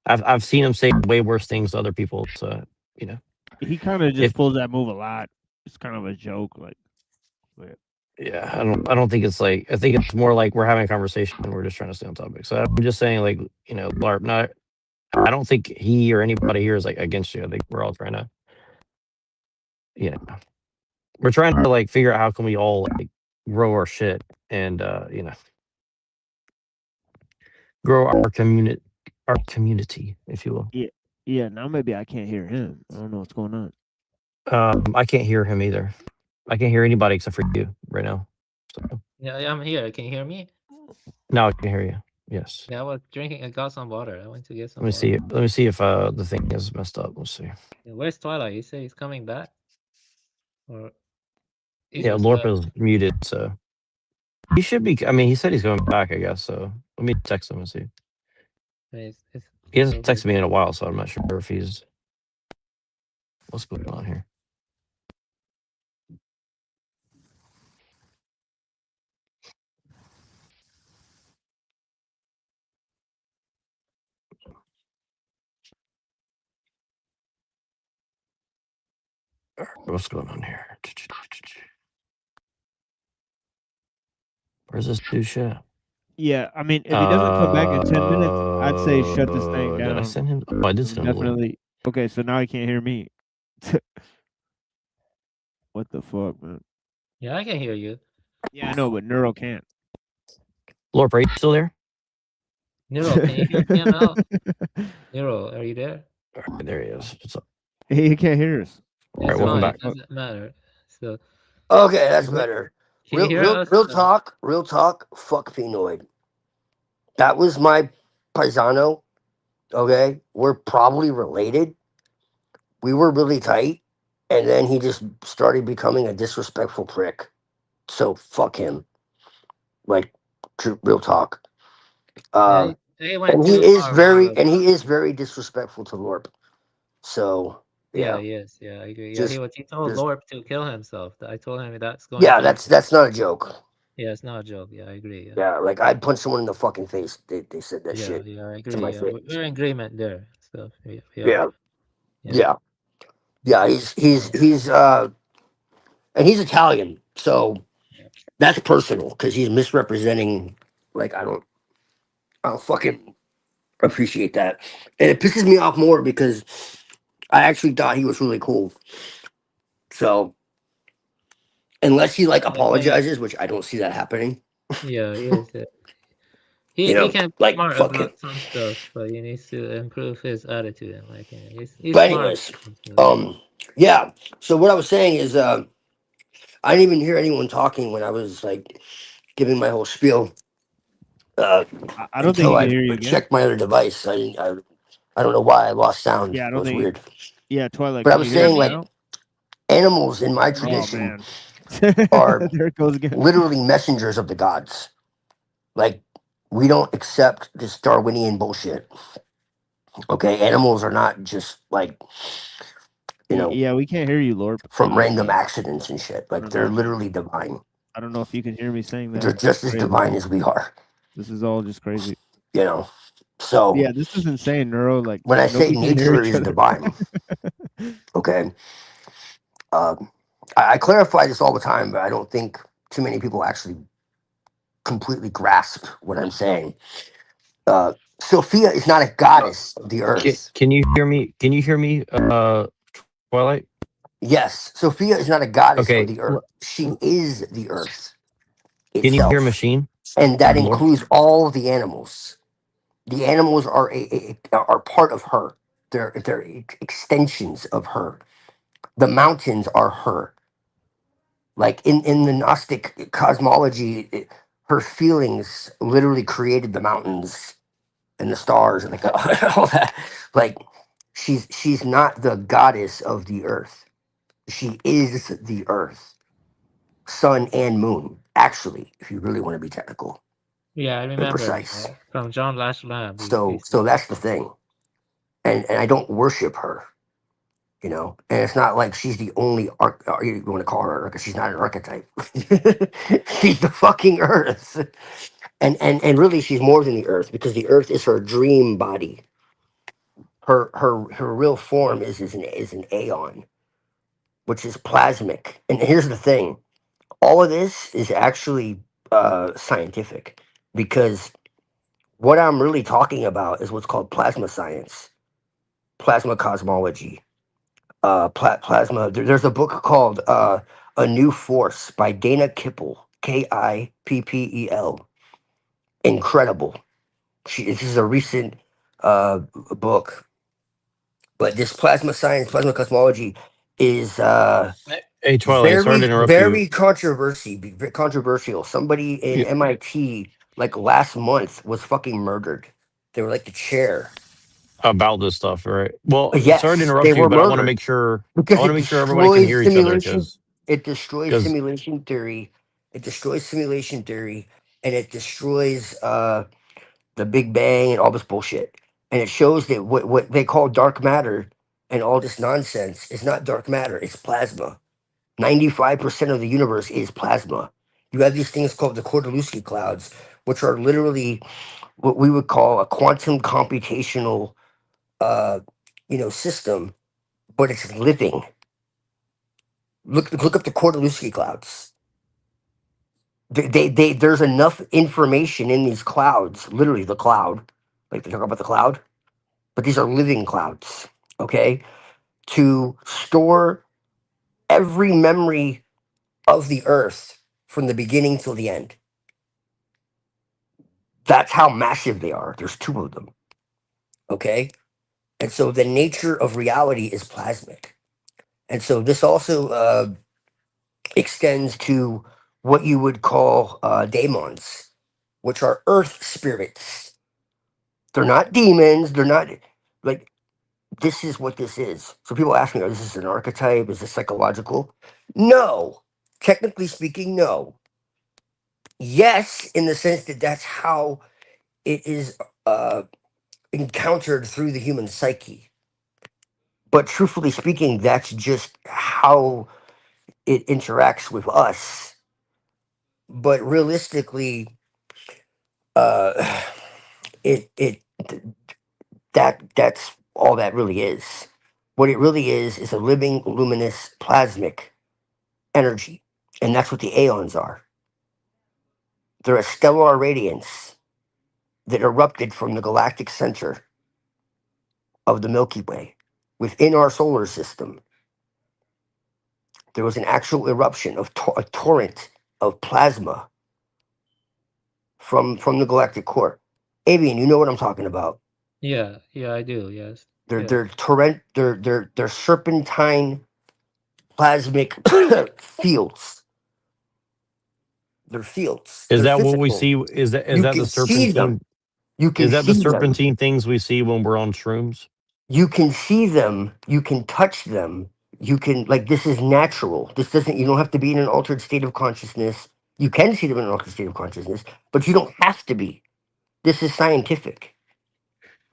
I've seen him say way worse things to other people, so you know. He kind of If just pulls that move a lot. It's kind of a joke, like. But yeah, I don't think it's like, I think it's more like we're having a conversation and we're just trying to stay on topic. So I'm just saying, like, you know, Larp, not, I don't think he or anybody here is like against you. I think we're all trying to, you know, we're trying to like figure out how can we all like grow our shit and you know, grow our community, if you will. yeah, now maybe I can't hear him. I don't know what's going on. I can't hear him either. I can't hear anybody except for you right now. So Yeah, I'm here. Can you hear me? now I can hear you. Yes. Yeah, I was drinking. I got some water. I went to get some Let me water. see. Let me see if the thing is messed up. Let's see. Yeah, where's Twilight? You say he's coming back? Or he Yeah, just Lorpa's muted, so he should be. I mean, he said he's going back, I guess. So let me text him and see. It's He hasn't texted me in a while, so I'm not sure if he's. What's going on here? What's going on here? Where's this dude shit? Yeah, I mean, if he doesn't come back in 10 minutes, I'd say shut this thing Did I down. send him? Oh, I did send him. Definitely. Okay, so now he can't hear me. What the fuck, man? Yeah, I can hear you. Yeah, I know, but Neuro can't. Lorp, are you still there? Nero, can you hear me now? Nero, are you there? All right, there he is. What's up? He can't hear us. All right, It's welcome fine. back. It doesn't matter. So Okay, that's better. can you hear us? Real talk. Fuck Pinoid. That was my paisano. Okay, we're probably related. We were really tight, and then he just started becoming a disrespectful prick. So fuck him. Like, real talk. Yeah, he went And too far with he is very disrespectful to Lorp. So Yeah, yeah, yes, yeah, I agree. Yeah, just he told just Lorp to kill himself. I told him that's going yeah, to that's not a joke. Yeah, it's not a joke. Yeah, I agree. Yeah. Yeah, like I'd punch someone in the fucking face. They said that Yeah, shit yeah, I to agree. my Yeah, face. we're in agreement there. So yeah, we are. Yeah, Yeah. yeah, yeah. And he's Italian, so that's personal because he's misrepresenting. Like I don't fucking appreciate that, and it pisses me off more because I actually thought he was really cool. So unless he like apologizes, which I don't see that happening, Yeah, he is. you He know, can be like smart fuck him. about some stuff, but he needs to improve his attitude. And like, he's But smart. anyways, yeah. So what I was saying is, I didn't even hear anyone talking when I was like giving my whole spiel. I don't think Until he can I hear you again. checked my other device. I don't know why I lost sound. Yeah, I It don't was think. weird. Yeah, Twilight. But I Can was you hear saying me like now? animals in my Oh tradition man, are there it goes again. literally messengers of the gods. Like we don't accept this Darwinian bullshit. Okay, animals are not just like Yeah, we can't hear you, Lorp. from random accidents and shit. I Like don't know they're if you. literally divine. I don't know if you can hear me saying that. They're just as Crazy. divine as we are. This is all just crazy. You know. So Yeah, this is insane, Neuro. Like when I say nobody can hear nature each is other. divine, okay. I clarify this all the time, but I don't think too many people actually completely grasp what I'm saying. Sophia is not a goddess of the earth. Can you hear me? Can you hear me, Twilight? Yes, Sophia is not a goddess of Okay. the earth. She is the earth Can you hear itself, Machine? and that Lord? includes all of the animals. The animals are part of her. They're extensions of her. The mountains are her. Like in the Gnostic cosmology, her feelings literally created the mountains and the stars and all that. Like she's not the goddess of the earth. She is the earth, sun and moon. Actually, if you really want to be technical Yeah, I and remember precise. from John Lash Lab. So that's the thing. And I don't worship her. You know, and it's not like she's the only you want to call her because she's not an archetype. She's the fucking earth, and really she's more than the earth because the earth is her dream body. Her real form is an aeon, which is plasmic. And here's the thing: all of this is actually scientific because what I'm really talking about is what's called plasma science, plasma cosmology. Plasma. There's a book called A New Force by Dana Kippel, Kippel. Incredible. This is a recent book, but this plasma science, plasma cosmology is Hey, Twilight. Sorry to interrupt you. very controversial. Somebody in Yeah. MIT like last month was fucking murdered. They were like the chair. About this stuff, right? Well, sorry to Yes, they interrupt you, were but I want to murdered make sure because it everybody can destroys hear each other simulation. because It destroys simulation theory. It destroys simulation theory, and it destroys the Big Bang and all this bullshit. And it shows that what they call dark matter and all this nonsense is not dark matter. It's plasma. 95% of the universe is plasma. You have these things called the Kordylewski clouds, which are literally what we would call a quantum computational, uh, system, but it's living. Look up the Kordylewski clouds. There's enough information in these clouds, literally the cloud, like they talk about the cloud, but these are living clouds, okay, to store every memory of the earth from the beginning till the end. That's how massive they are. There's two of them, okay? And so the nature of reality is plasmic. And so this also extends to what you would call daemons, which are earth spirits. They're not demons. They're not like this is what this is. So people ask me, oh, this is an archetype, is this psychological? No. Technically speaking, no. Yes, in the sense that that's how it is encountered through the human psyche. But truthfully speaking, that's just how it interacts with us. But realistically, uh, that's all that really is. What it really is a living, luminous, plasmic energy, and that's what the aeons are. They're a stellar radiance that erupted from the galactic center of the Milky Way within our solar system. There was an actual eruption of a torrent of plasma from the galactic core. Avian, you know what I'm talking about. Yeah, I do. Yes. They're serpentine plasmic fields. They're fields. Is They're that what we physical. see? Is that You the can see them. serpentine? You can Is that the see them. serpentine things we see when we're on shrooms? You can see them. You can touch them. You can this is natural. This doesn't. You don't have to be in an altered state of consciousness. You can see them in an altered state of consciousness, but you don't have to be. This is scientific.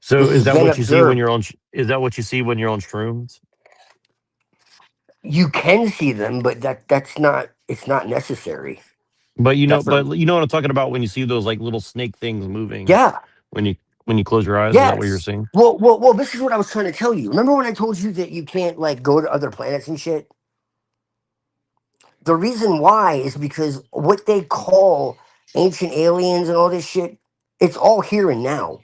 So This is has that been what you see when observed. you're on? Is that what you see when you're on shrooms? You can see them, but that's not. It's not necessary. But you know, That's not. what I'm talking about when you see those like little snake things moving Yeah. when you close your eyes. Is that what you're Yes. seeing? Well. This is what I was trying to tell you. Remember when I told you that you can't go to other planets and shit? The reason why is because what they call ancient aliens and all this shit, it's all here and now.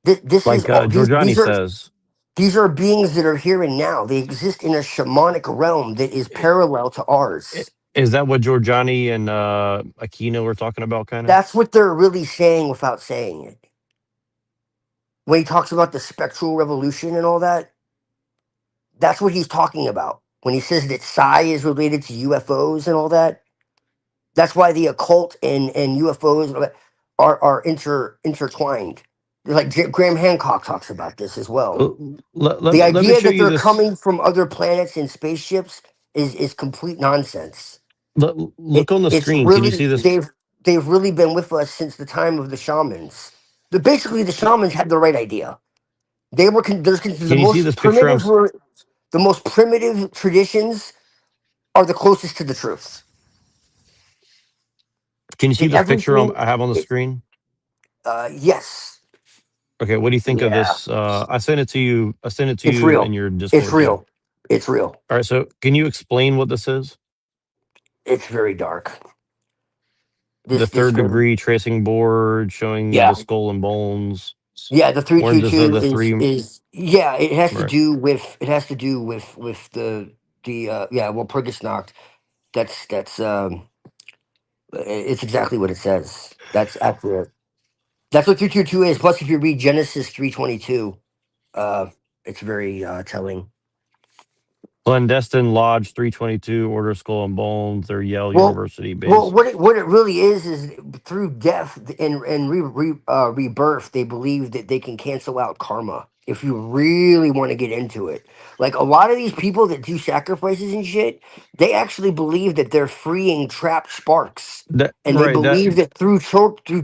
This is Like all Giorgiani says. these are beings that are here and now. They exist in a shamanic realm that is parallel to ours. Is that what Giorgiani and Aquino were talking about? Kind of. That's what they're really saying without saying it. When he talks about the spectral revolution and all that, that's what he's talking about. When he says that psi is related to UFOs and all that, that's why the occult and UFOs and all that are intertwined. Like Graham Hancock talks about this as well. Let The me idea show that you they're this. coming from other planets in spaceships is complete nonsense. Look on the It's screen. Can you really see this? they've really been with us since the time of the shamans. Basically, the shamans had the right idea. They were Can you see this picture? The most primitive traditions are the closest to the truth. Can you see And this picture everything, I have on the screen? yes, Okay, what do you think of yeah, this? I sent it to you. I sent it to it's you real. in your It's Discord. real. It's real. All right, so can you explain what this is? It's very dark. The third degree tracing board showing Yeah. the skull and bones. Yeah, the Where does 322 the three? is yeah. It has to Right. do with the Purgisnacht. That's it's exactly what it says. That's accurate. That's what 322 is. Plus, if you read Genesis 322, it's very telling. Clandestine Lodge 322, Order Skull and Bones. They're Yale University based. Well, what it really is through death and rebirth, they believe that they can cancel out karma. If you really want to get into it, like a lot of these people that do sacrifices and shit, they actually believe that they're freeing trapped sparks, and they believe that through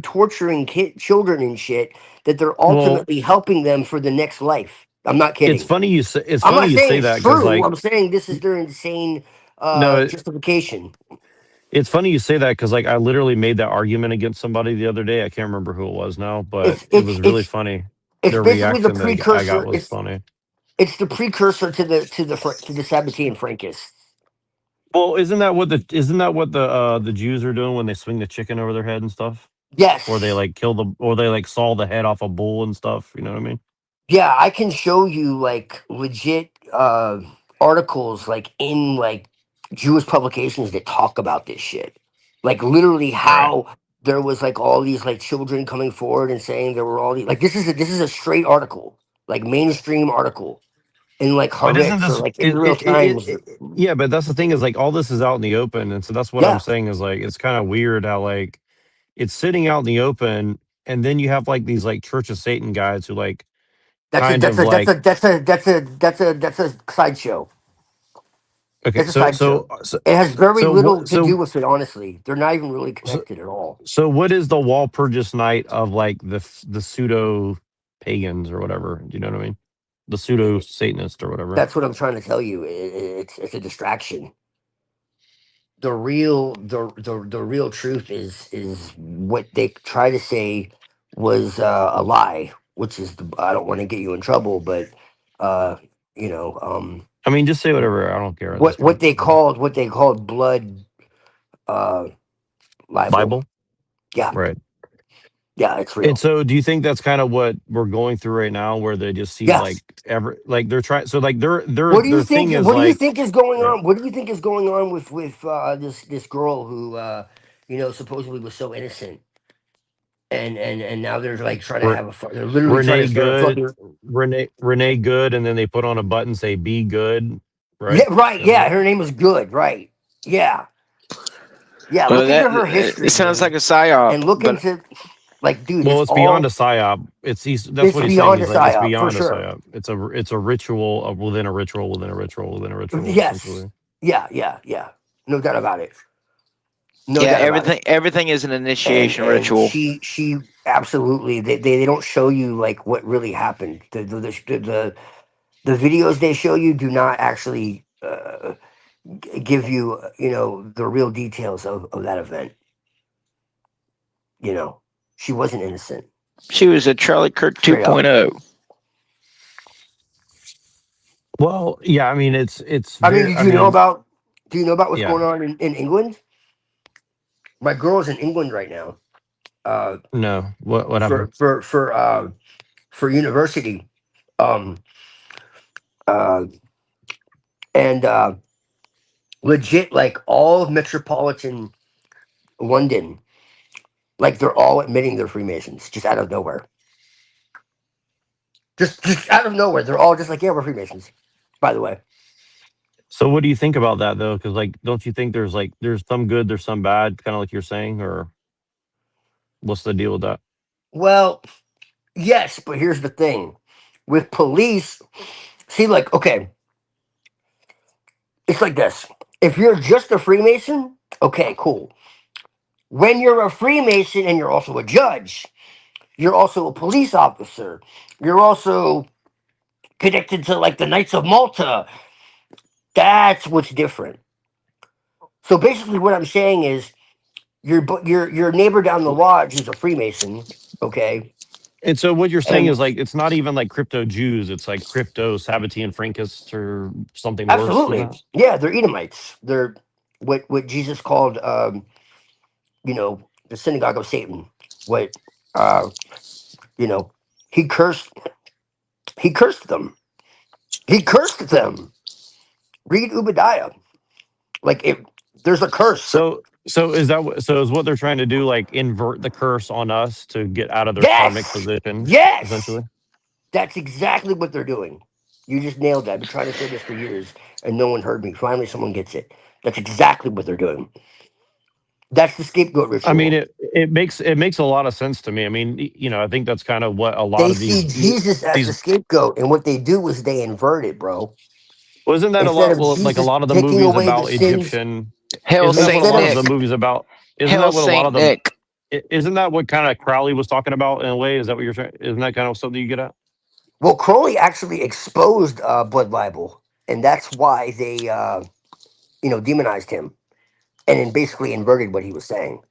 torturing children and shit, that they're ultimately helping them for the next life. I'm not kidding. It's funny you say. It's I'm funny not you saying say it's that because true. like I'm saying this is their insane no, justification. it's funny you say that because like I literally made that argument against somebody the other day. I can't remember who it was now, but it was really funny. It's Their basically the reaction that I precursor. got was funny. It's the precursor to the Sabbatean Frankists. Well, isn't that what the Jews are doing when they swing the chicken over their head and stuff? Yes. Or they like saw the head off a bull and stuff. You know what I mean? Yeah, I can show you like legit articles like in like Jewish publications that talk about this shit. Like literally how there was like all these like children coming forward and saying there were all these like this is a straight article, like mainstream article in like But isn't Haaretz or this like Israel Times. yeah, but that's the thing is like all this is out in the open, and so that's what Yeah. I'm saying is like it's kind of weird how like it's sitting out in the open and then you have like these like Church of Satan guys who like That's a kind that's of a that's like a that's a that's a that's a that's a sideshow. okay, It's a sideshow. so It has very so little what to do with it, honestly. They're not even really so connected at all. so what is the Walpurgis night of like the pseudo pagans or whatever? Do you know what I mean? The pseudo Satanist or whatever. That's what I'm trying to tell you. It's a distraction. The real truth is what they try to say was a lie, which is I don't want to get you in trouble, but uh, you know, I mean, just say whatever. I don't care at this what point. they called blood uh libel. Bible, Yeah, right? yeah, it's And real. so, do you think that's kind of what we're going through right now, where they just see like Yes. they're trying? So like their What do you thing think? is What do you like think is going right, on? What do you think is going on with this girl who supposedly was so innocent, and now they're like trying to Re- have they're literally trying to Renee start a Good, fucking Renee Good, and then they put on a button say "Be Good," yeah, right? right, Isn't yeah. it? Her name was Good, right? Yeah, yeah. Well, Look into that her it history, sounds dude, like a psyop, and look but into like, dude, Well, it's it's beyond all a psyop. That's it's what he's saying. beyond a He's like it's psyop for beyond a sure. psyop. It's a ritual of within a ritual within a ritual within a ritual, Yes, essentially. yeah. No doubt about it. No yeah, doubt about it. everything is an initiation And ritual. she absolutely they don't show you like what really happened. The videos they show you do not actually give you the real details of that event. She wasn't innocent. She was a Charlie Kirk Straight up. 2.0. Well, yeah. I mean, it's I mean, very. I do you know mean, about what's yeah. going on in England? My girl's in England right now. No. What happened? For university. Um and legit, like all of metropolitan London, like they're all admitting they're Freemasons just out of nowhere. Just out of nowhere, they're all just like, yeah, we're Freemasons. By the way, So, what do you think about that though? Because like, don't you think there's some good, there's some bad, kind of like you're saying, or what's the deal with that? well, yes, but here's the thing: with police, see, like, okay, it's like this. If you're just a Freemason, okay, cool. When you're a Freemason and you're also a judge, you're also a police officer, you're also connected to like the Knights of Malta. That's what's different. So basically, what I'm saying is, your neighbor down the lodge is a Freemason, okay? And so, what you're saying is And like it's not even like crypto Jews; it's like crypto Sabbatean Frankists or something worse than absolutely, that. yeah, they're Edomites. They're what Jesus called, the synagogue of Satan. What, uh, you know, he cursed. He cursed them. He cursed them. Read Obadiah. Like, there's a curse. So is what they're trying to do like invert the curse on us to get out of their karmic Yes, position, yes, essentially? that's exactly what they're doing. You just nailed that. I've been trying to say this for years, and no one heard me. Finally, someone gets it. That's exactly what they're doing. That's the scapegoat ritual. I mean, it makes a lot of sense to me. I mean, I think that's kind of what a lot They of see these Jesus as the scapegoat, and what they do is they invert it, bro. wasn't that a Instead lot. of Well, like a Jesus lot of the taking movies away the about sins, Egyptian. Hell Isn't that what Saint a lot of the Nick. movies about? Isn't Hell that what a lot Saint of the? Nick. Isn't that what kind of Crowley was talking about in a way? Is that what you're saying? Isn't that kind of something you get at? well, Crowley actually exposed blood libel, and that's why they, demonized him, and then basically inverted what he was saying.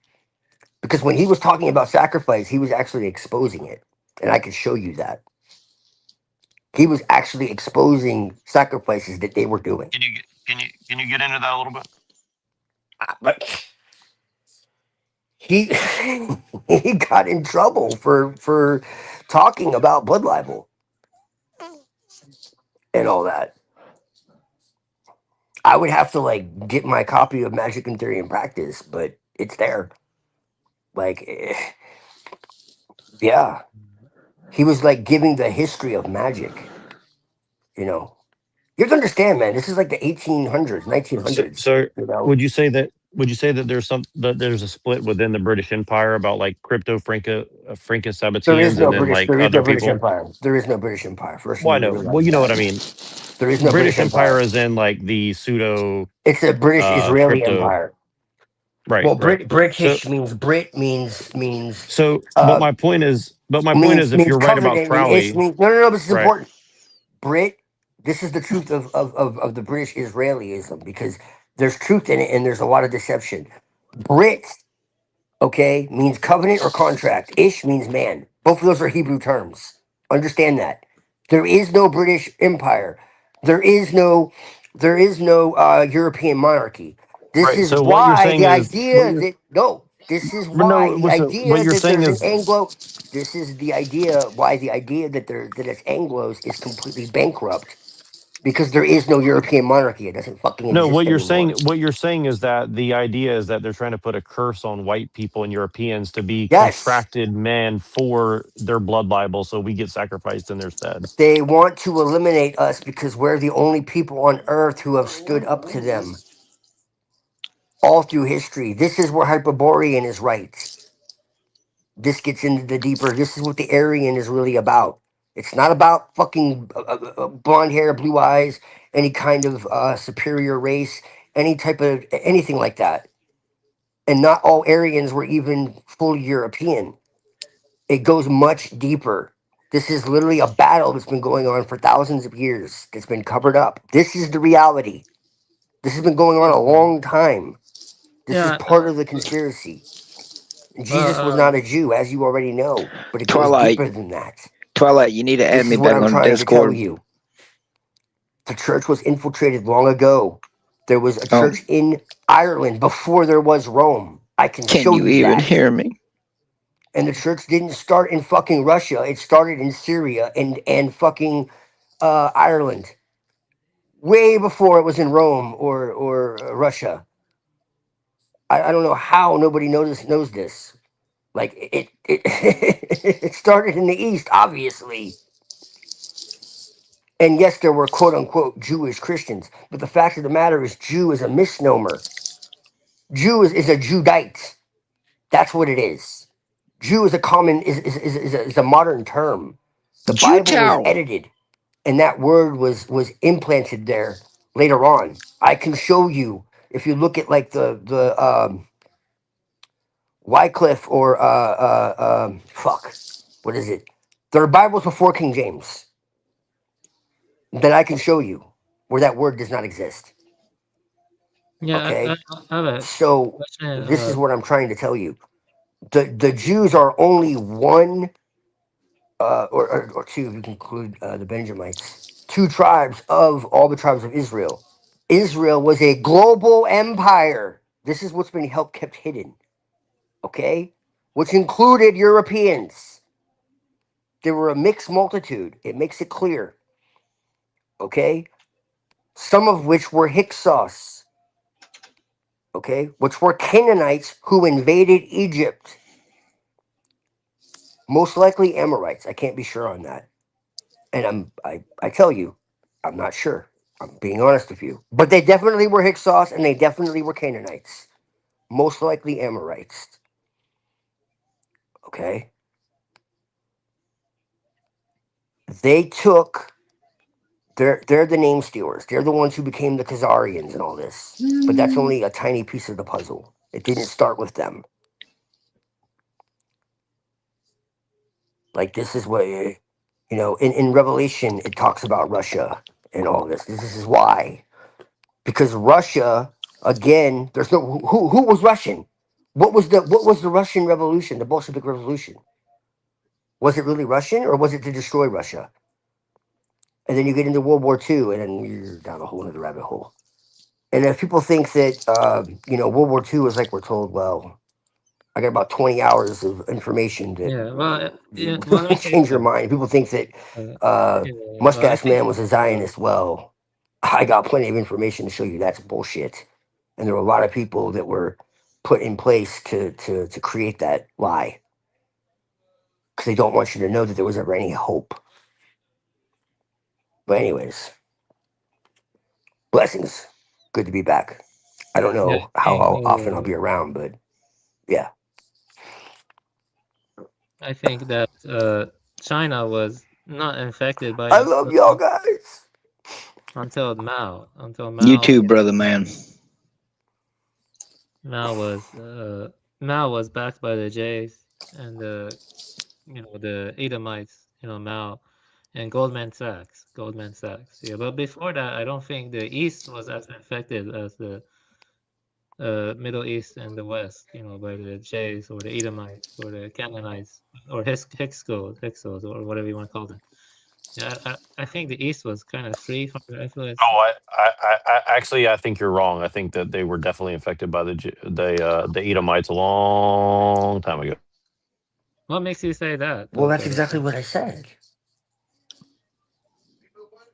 Because when he was talking about sacrifice, he was actually exposing it, and I could show you that he was actually exposing sacrifices that they were doing. Can you get into that a little bit? But he he got in trouble for talking about blood libel and all that. I would have to like get my copy of Magic in Theory and Practice, but it's there. Like, yeah, he was like giving the history of magic. You have to understand, man. This is like the 1800s, 1900s. So You know, would you say would you say that there's a split within the British Empire about like crypto Franco There is Sabbateans no and then British. like There is other no British people? Empire. There is no British Empire. First, you Well, I need to know. Well, realize you know what that I mean. there is no British British Empire Empire. is in like the pseudo It's a British Israeli crypto. Empire. Right, Well, right. So British means Brit means but my point is if means you're right about covenant and ish Crowley, means no. This is right? important. Brit. This is the truth of the British Israelism because there's truth in it and there's a lot of deception. Brit, okay, means covenant or contract. Ish means man. Both of those are Hebrew terms. Understand that. There is no British Empire. There is no European monarchy. This Right. is So what you're why saying the is idea that no, this is why no. the What idea you're that saying there's an is Anglo. This is the idea why the idea that it's Anglos is completely bankrupt because there is no European monarchy. It doesn't fucking no. exist anymore. What you're saying is that the idea is that they're trying to put a curse on white people and Europeans to be Yes, contracted men for their blood libel, so we get sacrificed in their stead. they want to eliminate us because we're the only people on earth who have stood up to them all through history. This is where Hyperborean is right. This gets into the deeper. This is what the Aryan is really about. It's not about fucking blonde hair, blue eyes, any kind of superior race, any type of anything like that. And not all Aryans were even fully European. It goes much deeper. This is literally a battle that's been going on for thousands of years. That's been covered up. This is the reality. This has been going on a long time. This is Yeah. part of the conspiracy. Jesus was not a Jew, as you already know, but it goes Twilight, deeper than that. Twilight, you need to add This me is what back I'm on trying to tell Discord. you. The church was infiltrated long ago. There was a Oh, church in Ireland before there was Rome. I can can show you you even that. hear me? And the church didn't start in fucking Russia. It started in Syria and fucking Ireland. Way before it was in Rome or Russia. I don't know how nobody knows this. Like it it started in the East, obviously. And yes, there were quote unquote Jewish Christians, but the fact of the matter is, Jew is a misnomer. Jew is a Judite. That's what it is. Jew is a common is a modern term. The Bible was Jutao. edited, and that word was implanted there later on. I can show you if you look at like the Wycliffe or fuck, what is it? There are Bibles before King James that I can show you where that word does not exist. Yeah, Okay, I have a so question. this is what I'm trying to tell you. The Jews are only one or two, if you can include the Benjamites, two tribes of all the tribes of Israel. Israel was a global empire. This is what's been kept hidden. Okay, which included Europeans. They were a mixed multitude. It makes it clear. Okay, some of which were Hyksos. Okay, which were Canaanites who invaded Egypt. Most likely Amorites. I can't be sure on that. And I tell you, I'm not sure. I'm being honest with you. But they definitely were Hyksos and they definitely were Canaanites. Most likely Amorites. Okay. They took they're the name stealers. They're the ones who became the Khazarians and all this. But that's only a tiny piece of the puzzle. It didn't start with them. Like this is what in Revelation it talks about Russia and all this. This is why. Because Russia, again, there's no who was Russian. What was the Russian Revolution, the Bolshevik Revolution? Was it really Russian or was it to destroy Russia? And then you get into World War II, and then you're down a whole other rabbit hole. And if people think that World War II is like we're told, well, I got about 20 hours of information that Yeah, well, let me say change your something. mind. People think that Yeah, well, I Mustache think Man was a Zionist. Well, I got plenty of information to show you that's bullshit. And there were a lot of people that were put in place to create that lie because they don't want you to know that there was ever any hope. But anyways, blessings. Good to be back. I don't Yeah, know I think how often I'll be around, but yeah. I think that China was not infected by I it love y'all guys. until Mao. Until You Mao, too, brother man. Mao was backed by the Jays and the Edomites, Mao and Goldman Sachs. Goldman Sachs. Yeah, but before that, I don't think the East was as infected as the Middle East and the West, by the Jays or the Edomites or the Canaanites or Hyksos or whatever you want to call them. Yeah, I think the East was kind of free from the influence. Oh, I think you're wrong. I think that they were definitely infected by the Edomites a long time ago. What makes you say that? Well, that's Okay. exactly what I said.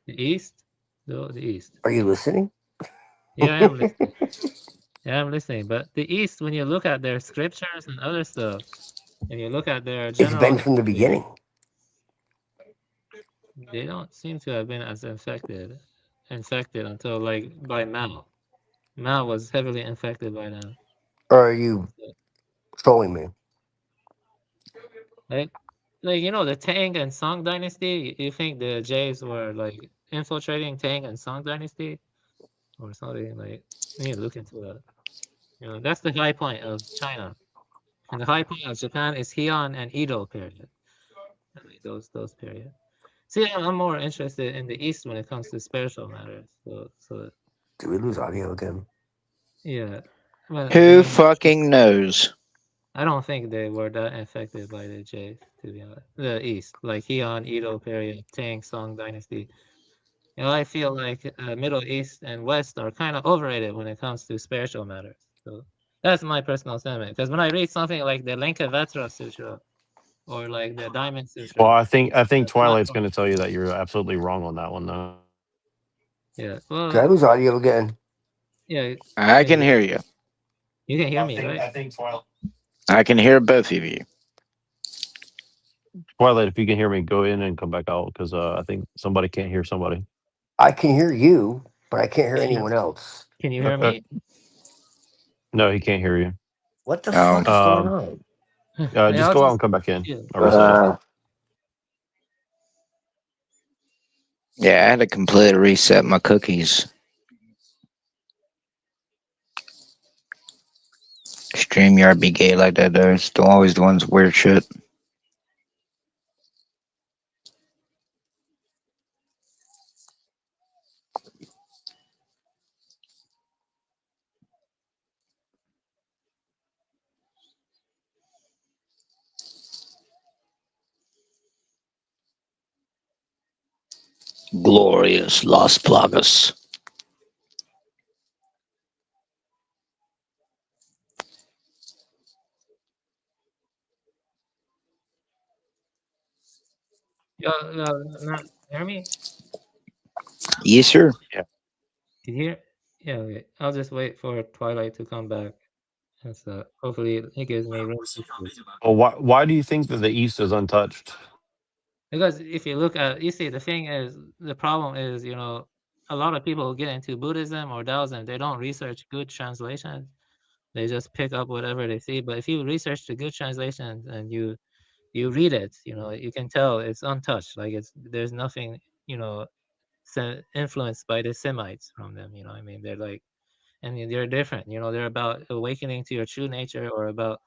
The East? The East. Are you listening? Yeah, I am listening. Yeah, I'm listening. But the East, when you look at their scriptures and other stuff, and you look at their It's general been from the history, beginning. they don't seem to have been as infected until like by Mao. Mao was heavily infected by them. Or are you trolling me? Like the Tang and Song dynasty. You think the Jays were like infiltrating Tang and Song dynasty, or something? Like, you need to look into that. That's the high point of China, and the high point of Japan is Heian and Edo period. Like those periods. See, I'm more interested in the East when it comes to spiritual matters. So Did we lose audio again? yeah. Well, Who fucking knows? I don't think they were that infected by the Jays, to be honest. The East, like Heian, Edo period, Tang, Song dynasty. I feel like Middle East and West are kind of overrated when it comes to spiritual matters. So that's my personal sentiment. Because when I read something like the Lankavatara Sutra or like the Diamond Sutra, Well, I think Twilight's going to tell you that you're absolutely wrong on that one, though. yeah. Did I Well, lose audio again? yeah. I can hear you. You can hear me, right? I think Twilight. I can hear both of you. Twilight, if you can hear me, go in and come back out because I think somebody can't hear somebody. I can hear you, but I can't hear anyone else. Can you hear me? No, he can't hear you. What the fuck is going on? Just go out and come back in. Yeah. I'll reset it. Yeah, I had to completely reset my cookies. StreamYard be gay like that, though. It's always the ones with weird shit. Glorious Las Plagas. Not hear me? Yes, sir. Yeah. Can you hear? Yeah, okay. I'll just wait for Twilight to come back. And so hopefully he gives me room to speak. Well, why do you think that the East is untouched? Because if you look at, you see, the thing is, the problem is, a lot of people who get into Buddhism or Taoism, they don't research good translations. They just pick up whatever they see. But if you research the good translations and you read it, you can tell it's untouched. Like there's nothing, influenced by the Semites from them. You know what I mean? They're like, and they're different. They're about awakening to your true nature or about,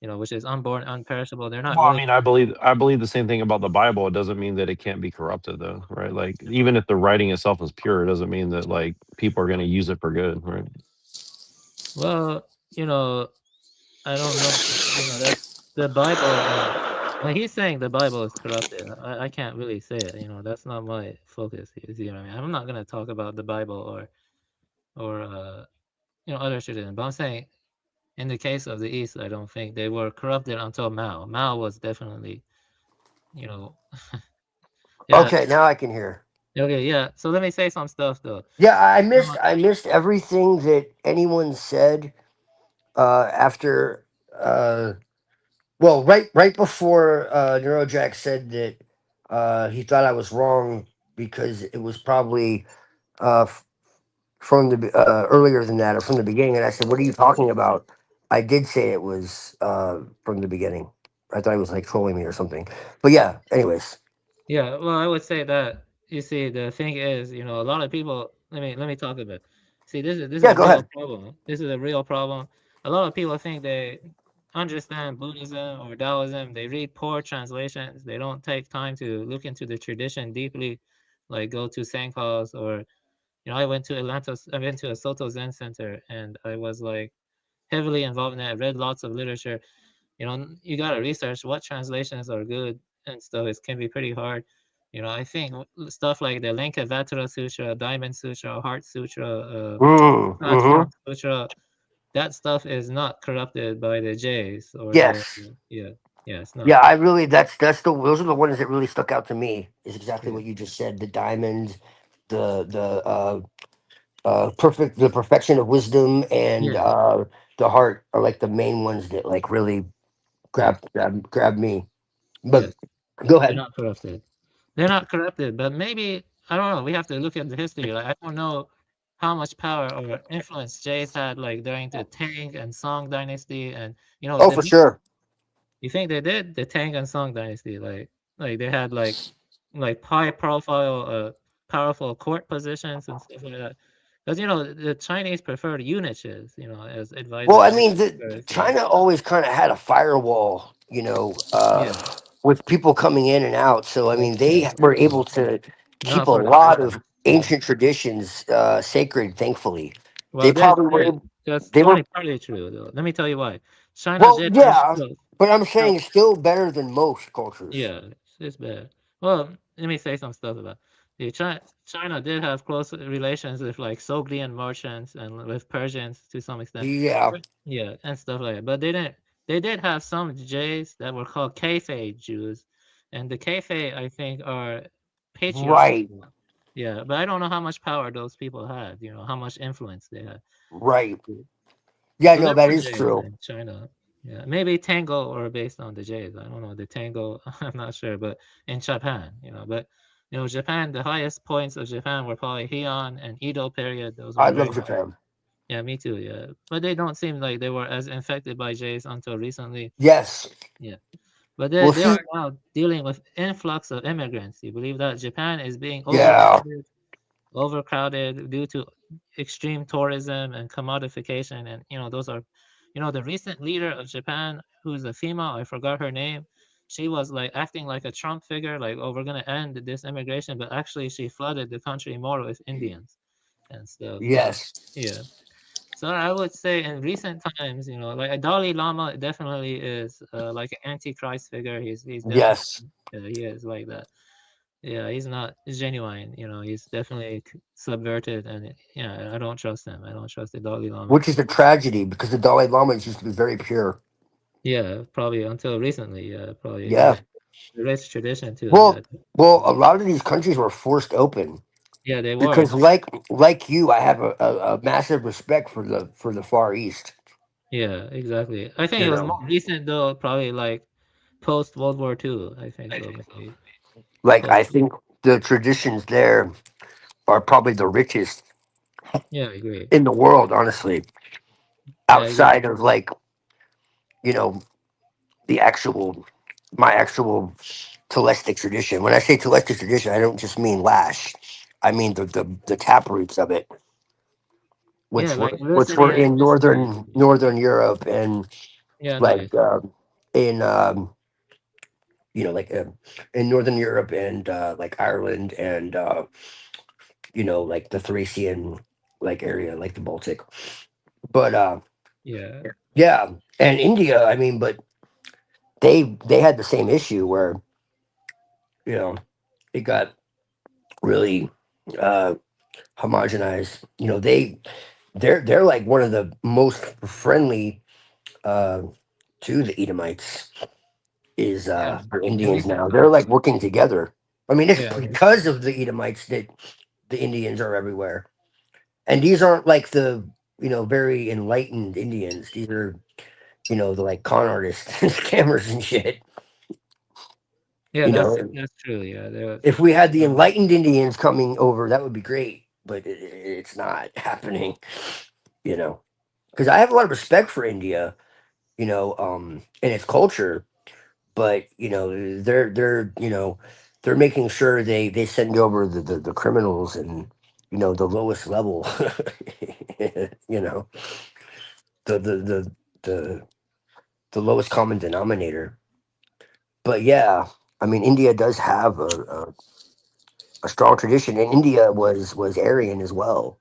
which is unborn, unperishable. They're not Well, I really. mean, I believe the same thing about the Bible. It doesn't mean that it can't be corrupted, though, right? Like, even if the writing itself is pure, it doesn't mean that like people are going to use it for good, right? Well, I don't know. That's the Bible. When he's saying the Bible is corrupted, I can't really say it. That's not my focus. You see what I mean? I'm not gonna talk about the Bible or other traditions. But I'm saying, in the case of the East, I don't think they were corrupted until Mao. Mao was definitely, yeah. Okay, now I can hear. Okay, yeah. So let me say some stuff though. Yeah, I missed everything that anyone said after well, right before Neurojack said that he thought I was wrong because it was probably from the earlier than that or from the beginning, and I said, "What are you talking about?" I did say it was from the beginning. I thought he was like trolling me or something. But yeah, anyways. Yeah, well, I would say that you see the thing is, you know, a lot of people. Let me talk a bit. See, this is Yeah, a go real ahead. problem. This is a real problem. A lot of people think they understand Buddhism or Taoism. They read poor translations. They don't take time to look into the tradition deeply, like go to Sanka's or, you know, I went to Atlanta. I went to a Soto Zen center, and I was like heavily involved in it. I read lots of literature. You know, you gotta research what translations are good and stuff. It can be pretty hard. You know, I think stuff like the Lankavatara Sutra, Diamond Sutra, Heart Sutra, Mm-hmm. Trans Sutra, that stuff is not corrupted by the Jays or the Yes. yeah, yeah, it's Yeah, not. I really that's the those are the ones that really stuck out to me. Is exactly Yeah. what you just said. The diamonds, the perfection of wisdom, and Yeah. the heart are like the main ones that like really grab me. But Yes. go They're ahead. not corrupted. They're not corrupted, but maybe I don't know. We have to look at the history. Like I don't know how much power or influence Jays had like during the Tang and Song dynasty, and you know Oh, the for sure. you think they did the Tang and Song dynasty like they had like high profile powerful court positions and stuff like that. Because you know the Chinese preferred eunuchs, you know, as Well, I advisors. mean, Yeah. China always kind of had a firewall, Yeah. with people coming in and out. So, I That's mean, true. they were able to keep Not a for the lot of Christians. Yeah. ancient traditions sacred, thankfully. They Well, probably were, that's they were, only partly true, though. Let me tell you why. China well, did have, yeah, well, but I'm now- saying still better than most cultures. yeah, it's bad. Well, let me say some stuff about China did have close relations with like Sogdian merchants and with Persians to some extent. Yeah, Yeah, and stuff like that. But they didn't. They did have some Jays that were called Kayfei Jews, and the Kayfei I think are patriarchs. right, Yeah, but I don't know how much power those people had. You know how much influence they had. right. Yeah, So no, there that were is Jays true. in China. Yeah, maybe Tango or based on the Jays. I don't know the Tango. I'm not sure, but in Japan, you know, but you know, Japan. The highest points of Japan were probably Heian and Edo period. Those were I very love high. Japan. Yeah, me too. Yeah, but they don't seem like they were as infected by Jays until recently. Yes. Yeah, but Well, they see, are now dealing with influx of immigrants. You believe that Japan is being yeah, overcrowded due to extreme tourism and commodification, and you know those are, you know, the recent leader of Japan, who's a female, I forgot her name. She was like acting like a Trump figure, like, oh, we're gonna end this immigration, but actually she flooded the country more with Indians and stuff. yes, Yeah. So I would say in recent times, you know, like a Dalai Lama definitely is like an antichrist figure. He's definitely yes. he is like that. Yeah, he's not genuine. You know, he's definitely subverted, and yeah, I don't trust him. I don't trust the Dalai Lama. Which is a tragedy because the Dalai Lama used to be very pure. Yeah, probably until recently. Yeah, probably he Yeah. had a rich tradition too. Yeah, Well, a lot of these countries were forced open yeah, they were. because, like you, I have a massive respect for the Far East. Yeah, exactly. I think You it was know, more recent though, probably like post World War II. I think so, maybe. like Post. I think the traditions there are probably the richest Yeah, I agree. in the world, honestly. Yeah, I agree. Outside of like you know the actual my actual Telestic tradition. When I say Telestic tradition, I don't just mean Lash. I mean the tap roots of it, Yeah, like which diversity were and in mystery. northern Europe and Yeah, like nice. in like in northern Europe and like Ireland and like the Thracian like area, like the Baltic. But Yeah. yeah, and India. I mean, but they had the same issue where you know it got really uh homogenized. They're like one of the most friendly uh to the Edomites is Yeah. the In Indians recent now. They're times. like working together. I mean, it's Yeah. because of the Edomites that the Indians are everywhere. And these aren't like the very enlightened Indians. These are the like con artists and scammers and shit. Yeah, You know, that's true. Yeah, there was. if we had the enlightened Indians coming over, that would be great. but it's not happening. You know, because I have a lot of respect for India. And its culture, but they're making sure they send over the criminals and the lowest level. you know the the lowest common denominator. But yeah, I mean, India does have a strong tradition, and India was Aryan as well.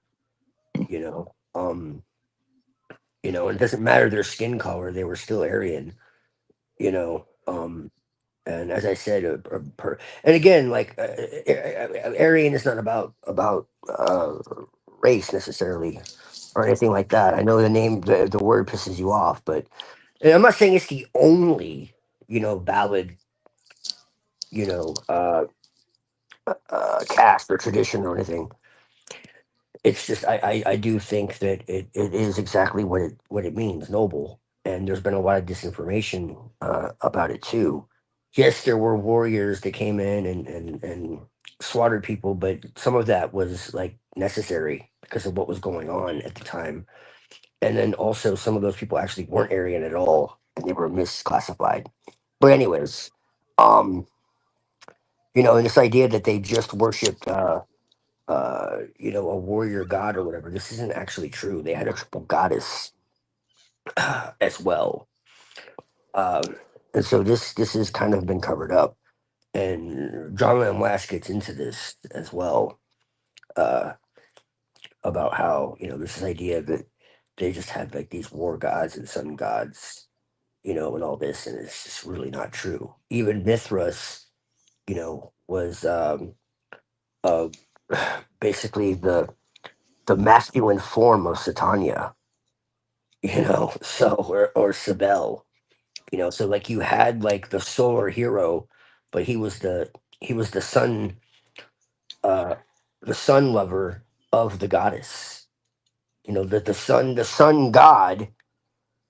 You know, and it doesn't matter their skin color; they were still Aryan. And as I said, and again, like Aryan is not about race necessarily or anything like that. I know the word pisses you off, but and I'm not saying it's the only valid you know uh, caste or tradition or anything. It's just I do think that it is exactly what it means, noble. And there's been a lot of disinformation about it too. Yes, there were warriors that came in and slaughtered people, but some of that was like necessary because of what was going on at the time. And then also some of those people actually weren't Aryan at all, and they were misclassified. But anyways, um, and this idea that they just worshipped a warrior god or whatever. This isn't actually true. They had a triple goddess as well. And so this has kind of been covered up. And John Lamb West gets into this as well, uh, about how, this idea that they just had like these war gods and sun gods, and all this, and it's just really not true. Even Mithras, was uh, basically the masculine form of Satania, so or Sibel, so like you had like the solar hero, but he was uh the sun lover of the goddess. That the sun god,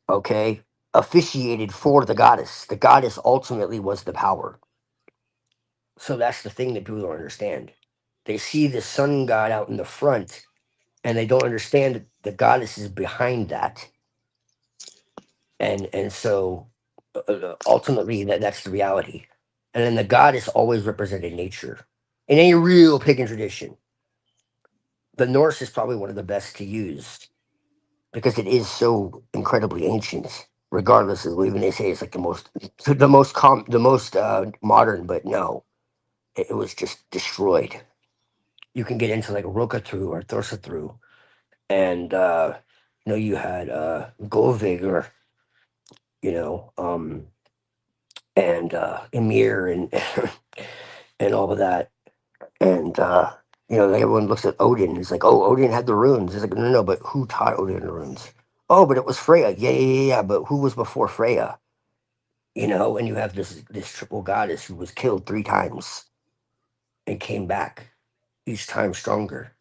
okay, officiated for the goddess. The goddess ultimately was the power. So that's the thing that people don't understand. They see the sun god out in the front, and they don't understand that the goddess is behind that. And so ultimately that's the reality. And then the goddess always represented nature in any real pagan tradition. The Norse is probably one of the best to use because it is so incredibly ancient, regardless of even they say it's like the most modern, but no, it was just destroyed. You can get into like Rokatru or Thorsatru, and you had Golvig, you know, um, and Emir and and all of that. And like everyone looks at Odin. It's like, oh, Odin had the runes. It's like, no, no, but who taught Odin the runes? Oh, but it was Freya. Yeah, yeah, yeah, yeah. But who was before Freya? And you have this triple goddess who was killed 3 times and came back each time stronger.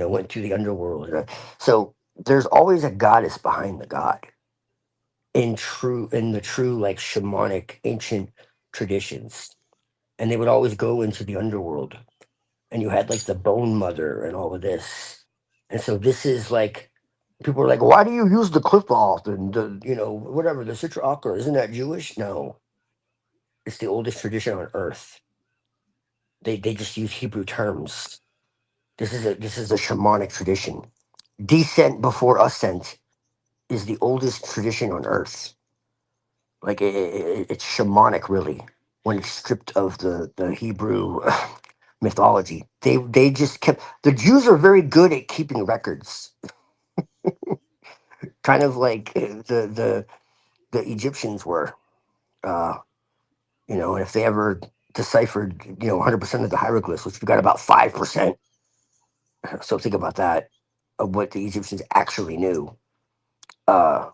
Went to the underworld. So there's always a goddess behind the god in the true like shamanic ancient traditions, and they would always go into the underworld, and you had like the bone mother and all of this. And so this is like people are like, why do you use the clipboard and the whatever the Sitra Achra? Isn't that Jewish? No, it's the oldest tradition on earth. They just use Hebrew terms. This is a shamanic tradition. Descent before ascent is the oldest tradition on earth. Like it's shamanic, really, when it's stripped of the Hebrew mythology. They just kept the Jews are very good at keeping records, kind of like the Egyptians were. Uh, and if they ever deciphered 100% of the hieroglyphs, which we got about 5%. So think about that of what the Egyptians actually knew. Uh,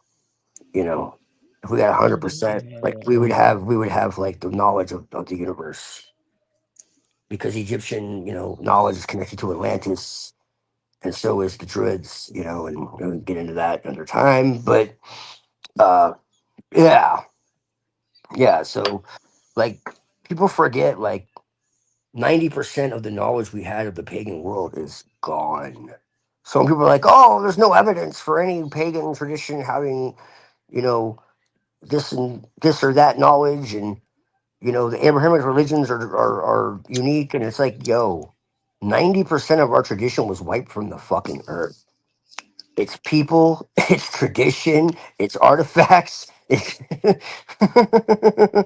you know, if we got 100%, like we would have like the knowledge of the universe, because Egyptian knowledge is connected to Atlantis, and so is the Druids. And we'll get into that another time. But uh, yeah, yeah. So like people forget, like 90% of the knowledge we had of the pagan world is gone. So when people are like, "Oh, there's no evidence for any pagan tradition having, you know, this and this or that knowledge, and the Abrahamic religions are unique," and it's like, yo, 90% of our tradition was wiped from the fucking earth. It's people, it's tradition, it's artifacts. It's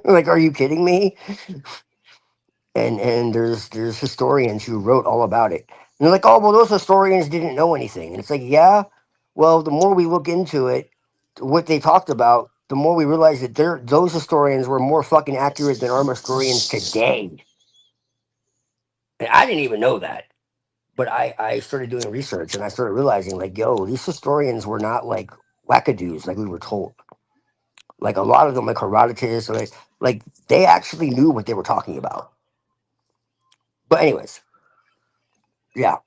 like, are you kidding me? And there's historians who wrote all about it. And they're like, "Oh, well, those historians didn't know anything." And it's like, yeah, well, the more we look into it, what they talked about, the more we realize that those historians were more fucking accurate than our historians today. And I didn't even know that. But I started doing research and I started realizing, like, yo, these historians were not like wackadoos like we were told. Like a lot of them, like Herodotus, or like they actually knew what they were talking about. But anyways, yeah,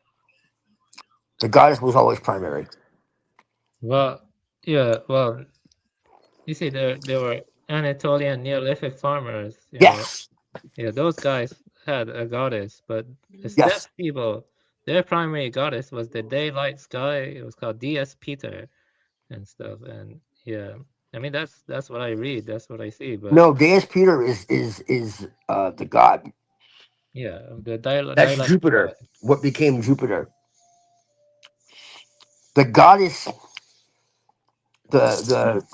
the goddess was always primary. Well, yeah, well, you see, there were Anatolian Neolithic farmers. Yes. Yeah, those guys had a goddess, but the steppe Yes. people, their primary goddess was the daylight sky. It was called Dies Peter and stuff. And yeah, I mean that's what I read, that's what I see. But No, Deus Peter is the god. yeah, the That's daylight Jupiter. sky. What became Jupiter? The goddess, the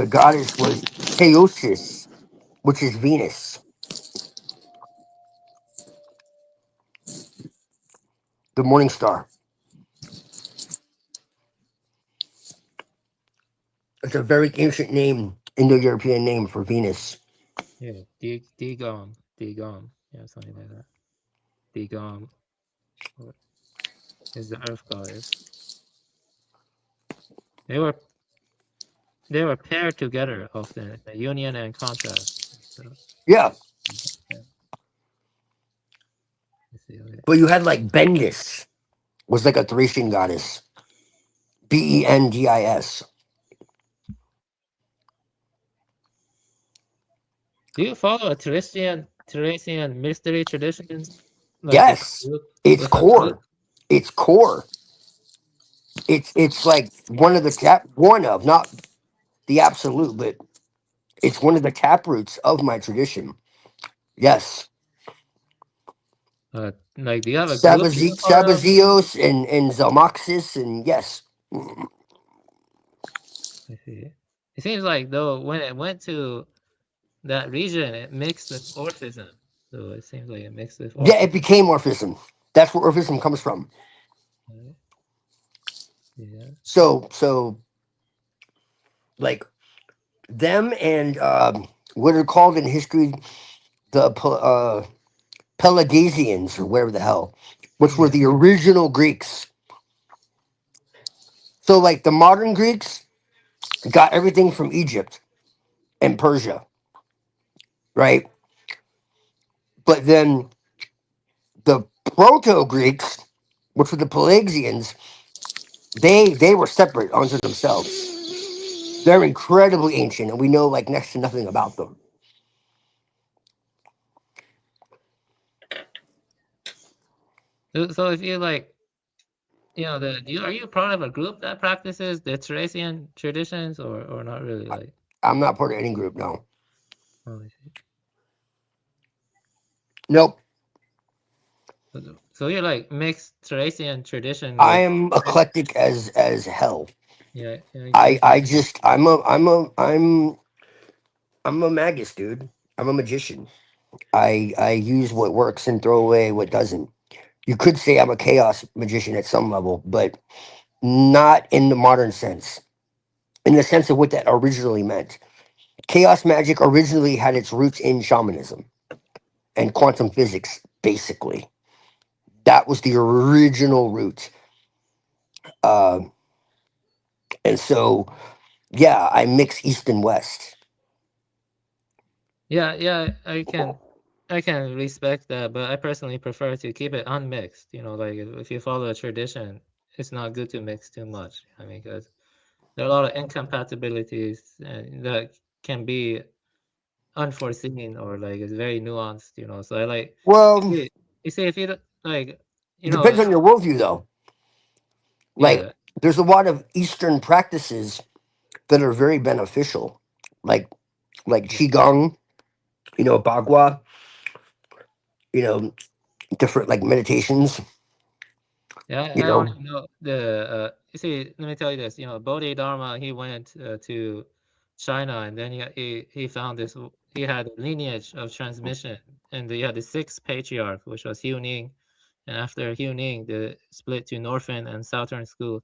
goddess was Theosis, which is Venus, the morning star. It's a very ancient name, Indo-European name for Venus. Yeah, Digom, yeah, something like that. Digom is the earth goddess. They were paired together often, the union and contrast. So, Yeah. yeah. Let's see, okay. But you had like Bendis, was like a Thracian goddess. Bendis. Do you follow a Teresian mystery tradition? Like Yes. It's with a group? core. It's core. It's like one of not the absolute, but it's one of the taproots of my tradition. Yes. Like, do you have a group you're part of? Sabazios and Zalmoxis, and yes. I see. It seems like though when it went to that region, it mixed with Orphism. So it seems like it mixed with Yeah, it Orphism. became Orphism. That's where Orphism comes from. Right? Yeah. So like them and what are called in history the Pelagasians, or whatever the hell, which were the original Greeks. So like the modern Greeks got everything from Egypt and Persia, right? But then the Proto Greeks, which were the Pelagians, they were separate unto themselves. They're incredibly ancient, and we know like next to nothing about them. So if you like, are you part of a group that practices the Teresian traditions, or not really? Like, I'm not part of any group, no. oh, I see. Nope. So you're like mixed Teresian tradition. I With, am eclectic as hell. yeah. I'm a magus, dude. I'm a magician. I use what works and throw away what doesn't. You could say I'm a chaos magician at some level, but not in the modern sense. In the sense of what that originally meant. Chaos magic originally had its roots in shamanism and quantum physics, basically. That was the original root. And so, yeah, I mix East and West. Yeah, I can respect that, but I personally prefer to keep it unmixed. Like if you follow a tradition, it's not good to mix too much. I mean, because there are a lot of incompatibilities that can be unforeseen or like it's very nuanced, you know. So I like Well, you see if you like you it know depends on your worldview, though. Like, yeah there's a lot of Eastern practices that are very beneficial, like qigong, bagua, you know, different like meditations. yeah You I know, already know the you see let me tell you this, you know, Bodhidharma, he went to China and then he found this he had a lineage of transmission and he had the sixth patriarch, which was Hu Ning, and after Hu Ning they split to Northern and Southern school,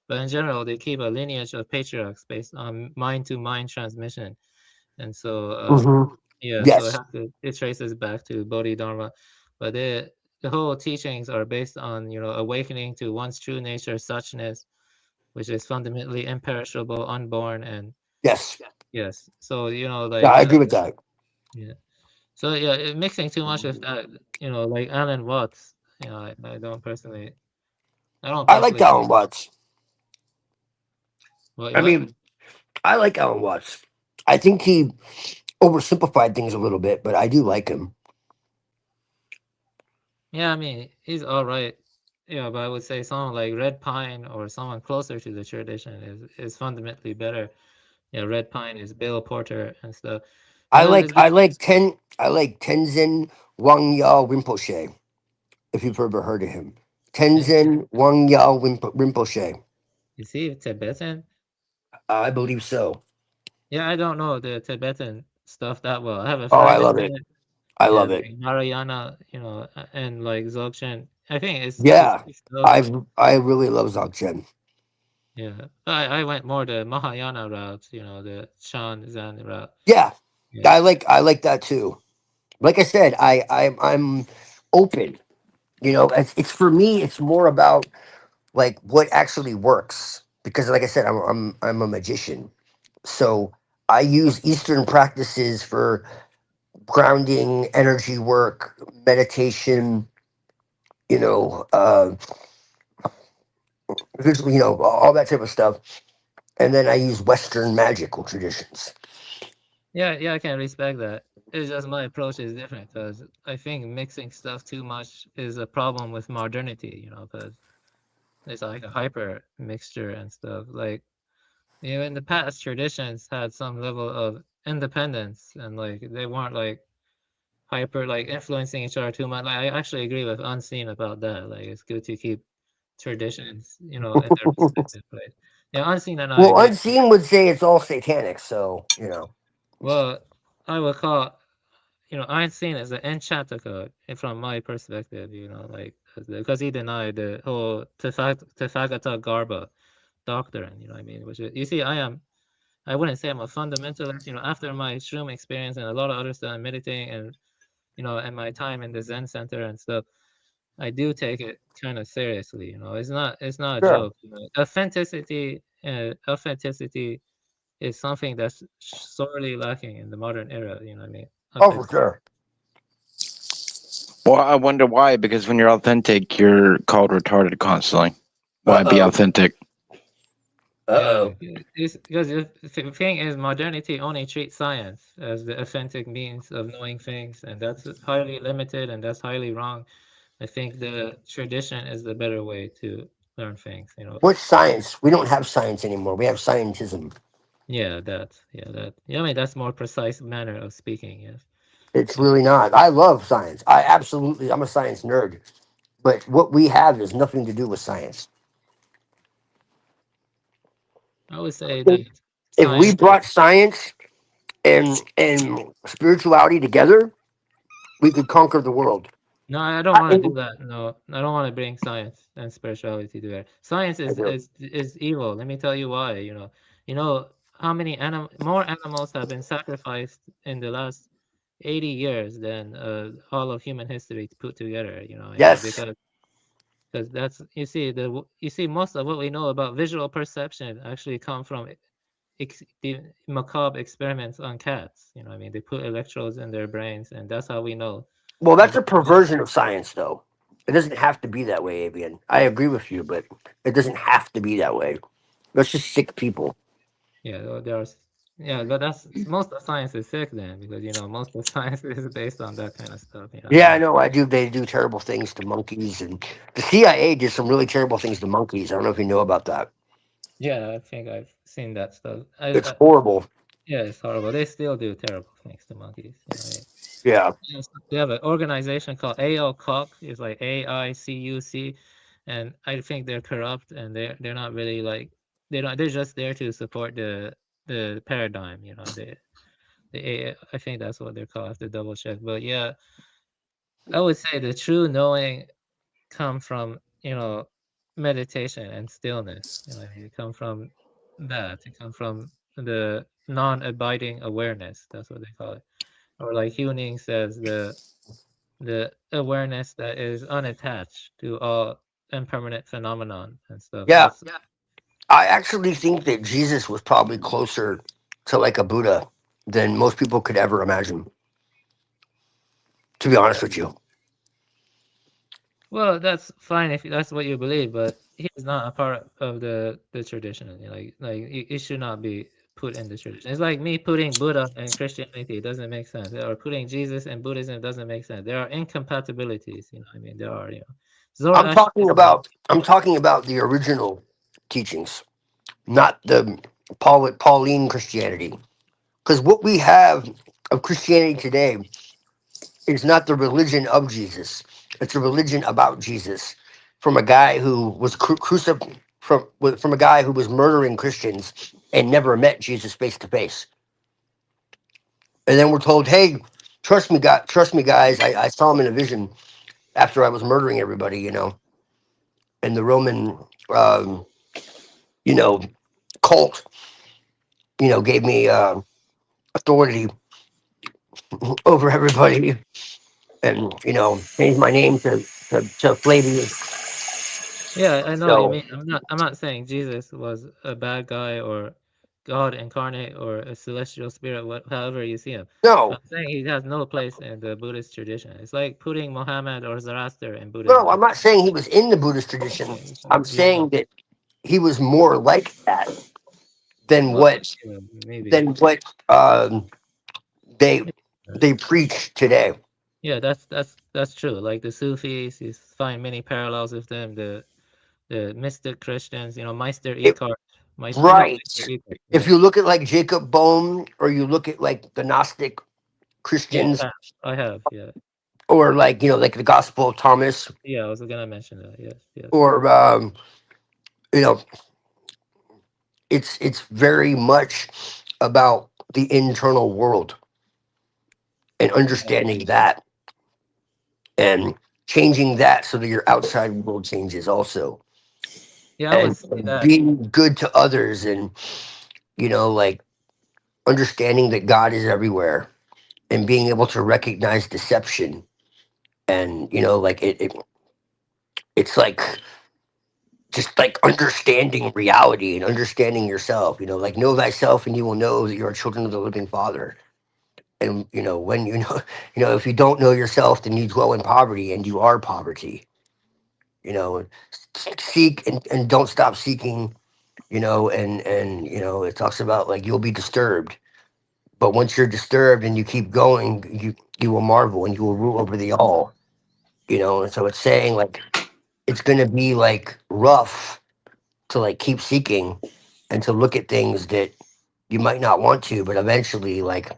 but in general they keep a lineage of patriarchs based on mind to mind transmission. And so Mhm. yeah, so Yes. it traces back to Bodhidharma, but the whole teachings are based on, you know, awakening to one's true nature, suchness, which is fundamentally imperishable, unborn, and Yes. yes. So, you know, Yeah, like I agree with that. yeah. So yeah, mixing too much with that, you know, like Alan Watts, you know, I don't personally, I don't I like personally. Alan Watts. I What? mean, I like Alan Watts. I think he oversimplified things a little bit, but I do like him. Yeah, I mean, he's all right. Yeah, but I would say someone like Red Pine or someone closer to the tradition is fundamentally better. Yeah, Red Pine is Bill Porter and stuff. You I know, like I like Tenzin Wangyal Rinpoche. If you've ever heard of him, Tenzin Wangyal Rinpoche. is he Tibetan? I believe so. Yeah, I don't know the Tibetan stuff that well. I have a Oh, I friend in love it. there. I Yeah, love it. like Narayana, you know, and like Dzogchen. I think it's Yeah, stuff. I really love Dzogchen. Yeah, I went more the Mahayana route, you know, the Shan Zen route. Yeah, Yeah. I like that too. Like I said, I'm open. You know, it's for me. It's more about like what actually works because, like I said, I'm a magician, so I use Eastern practices for grounding, energy work, meditation. You know, all that type of stuff, and then I use Western magical traditions. Yeah, I can respect that. It's just my approach is different because I think mixing stuff too much is a problem with modernity, you know, because it's like a hyper mixture and stuff. Like, you know, in the past, traditions had some level of independence and like they weren't like hyper like influencing each other too much. Like, I actually agree with Unseen about that. Like, it's good to keep traditions, you know, in their respective place. Yeah, Unseen and I Well, agree. Unseen would say it's all satanic, so you know. Well, I would call, you know, Einstein is an enchanter code from my perspective, you know, like because he denied the whole Tathagata Garba doctrine, you know what I mean? Which is, you see, I wouldn't say I'm a fundamentalist, you know, after my shroom experience and a lot of other stuff, meditating and, you know, and my time in the Zen center and stuff, I do take it kind of seriously, you know, it's not a Sure. joke, you know? Authenticity is something that's sorely lacking in the modern era, you know what I mean? Oh, for sure. Well, I wonder why. Because when you're authentic, you're called retarded constantly. Why be Uh-oh. authentic? Uh-oh. It's because the thing is, modernity only treats science as the authentic means of knowing things, and that's highly limited, and that's highly wrong. I think the tradition is the better way to learn things, you know. What's science? We don't have science anymore. We have scientism. Yeah, I mean, that's more precise manner of speaking, yes. It's really not. I love science. I'm a science nerd. But what we have has nothing to do with science. I would say that If we science, brought science and spirituality together, we could conquer the world. no, I don't want to do that. No, I don't want to bring science and spirituality together. Science I do. is evil. Let me tell you why. You know how many more animals have been sacrificed in the last 80 years than all of human history put together. You know, Yes. because that's you see most of what we know about visual perception actually come from the macabre experiments on cats. You know, what I mean, they put electrodes in their brains, and that's how we know. Well, that's a perversion of science, though. It doesn't have to be that way, Avian. I agree with you, but it doesn't have to be that way. That's just sick people. Yeah, there are Yeah, but that's most of science is sick then, because most of science is based on that kind of stuff. Yeah, I know. I do. They do terrible things to monkeys, and the CIA did some really terrible things to monkeys. I don't know if you know about that. Yeah, I think I've seen that stuff. It's horrible. Yeah, it's horrible. They still do terrible things to monkeys. Yeah. Yes, we have an organization called AICUC. It's like AICUC, and I think they're corrupt, and they're not really like they're just there to support the paradigm. I think that's what they're called. I have to double check, but yeah, I would say the true knowing come from meditation and stillness. It come from that. It come from the non-abiding awareness. That's what they call it. Or like Huning says, the awareness that is unattached to all impermanent phenomenon and stuff. Yeah. That's, I actually think that Jesus was probably closer to like a Buddha than most people could ever imagine. To be honest with you. well, that's fine if that's what you believe, but he's not a part of the tradition. It should not be put in the tradition. It's like me putting Buddha in Christianity. It doesn't make sense. Or putting Jesus in Buddhism doesn't make sense. There are incompatibilities. There are. I'm talking about the original teachings, not the Pauline Christianity. Because what we have of Christianity today is not the religion of Jesus. It's a religion about Jesus, from a guy who was crucified, from a guy who was murdering Christians and never met Jesus face to face. And then we're told, "Hey, trust me, guys. I saw him in a vision after I was murdering everybody, and the Roman, cult, gave me authority over everybody, and changed my name to Flavius." Yeah, I know what you So mean. I'm not saying Jesus was a bad guy or God incarnate or a celestial spirit, however you see him. no, I'm saying he has no place in the Buddhist tradition. It's like putting Muhammad or Zoroaster in Buddhism. no, I'm not saying he was in the Buddhist tradition. I'm saying that he was more like that than Well, what maybe. they preach today. Yeah, that's true. Like the Sufis, you find many parallels with them. The mystic Christians, Meister Eckhart. Right. Eckhart, If you look at like Jacob Boehme, or you look at like the Gnostic Christians, I have, yeah. or like like the Gospel of Thomas, Yeah, I was gonna mention that. Yes. or it's very much about the internal world and understanding that and changing that so that your outside world changes also. Yeah, I would And say that. being good to others, and like understanding that God is everywhere, and being able to recognize deception, and like it's like just like understanding reality and understanding yourself, like know thyself and you will know that you are children of the living Father. And when if you don't know yourself, then you dwell in poverty, and you are poverty. Seek and don't stop seeking. And it talks about like you'll be disturbed, but once you're disturbed and you keep going, you will marvel and you will rule over the all. And so it's saying like it's gonna be like rough to like keep seeking and to look at things that you might not want to, but eventually like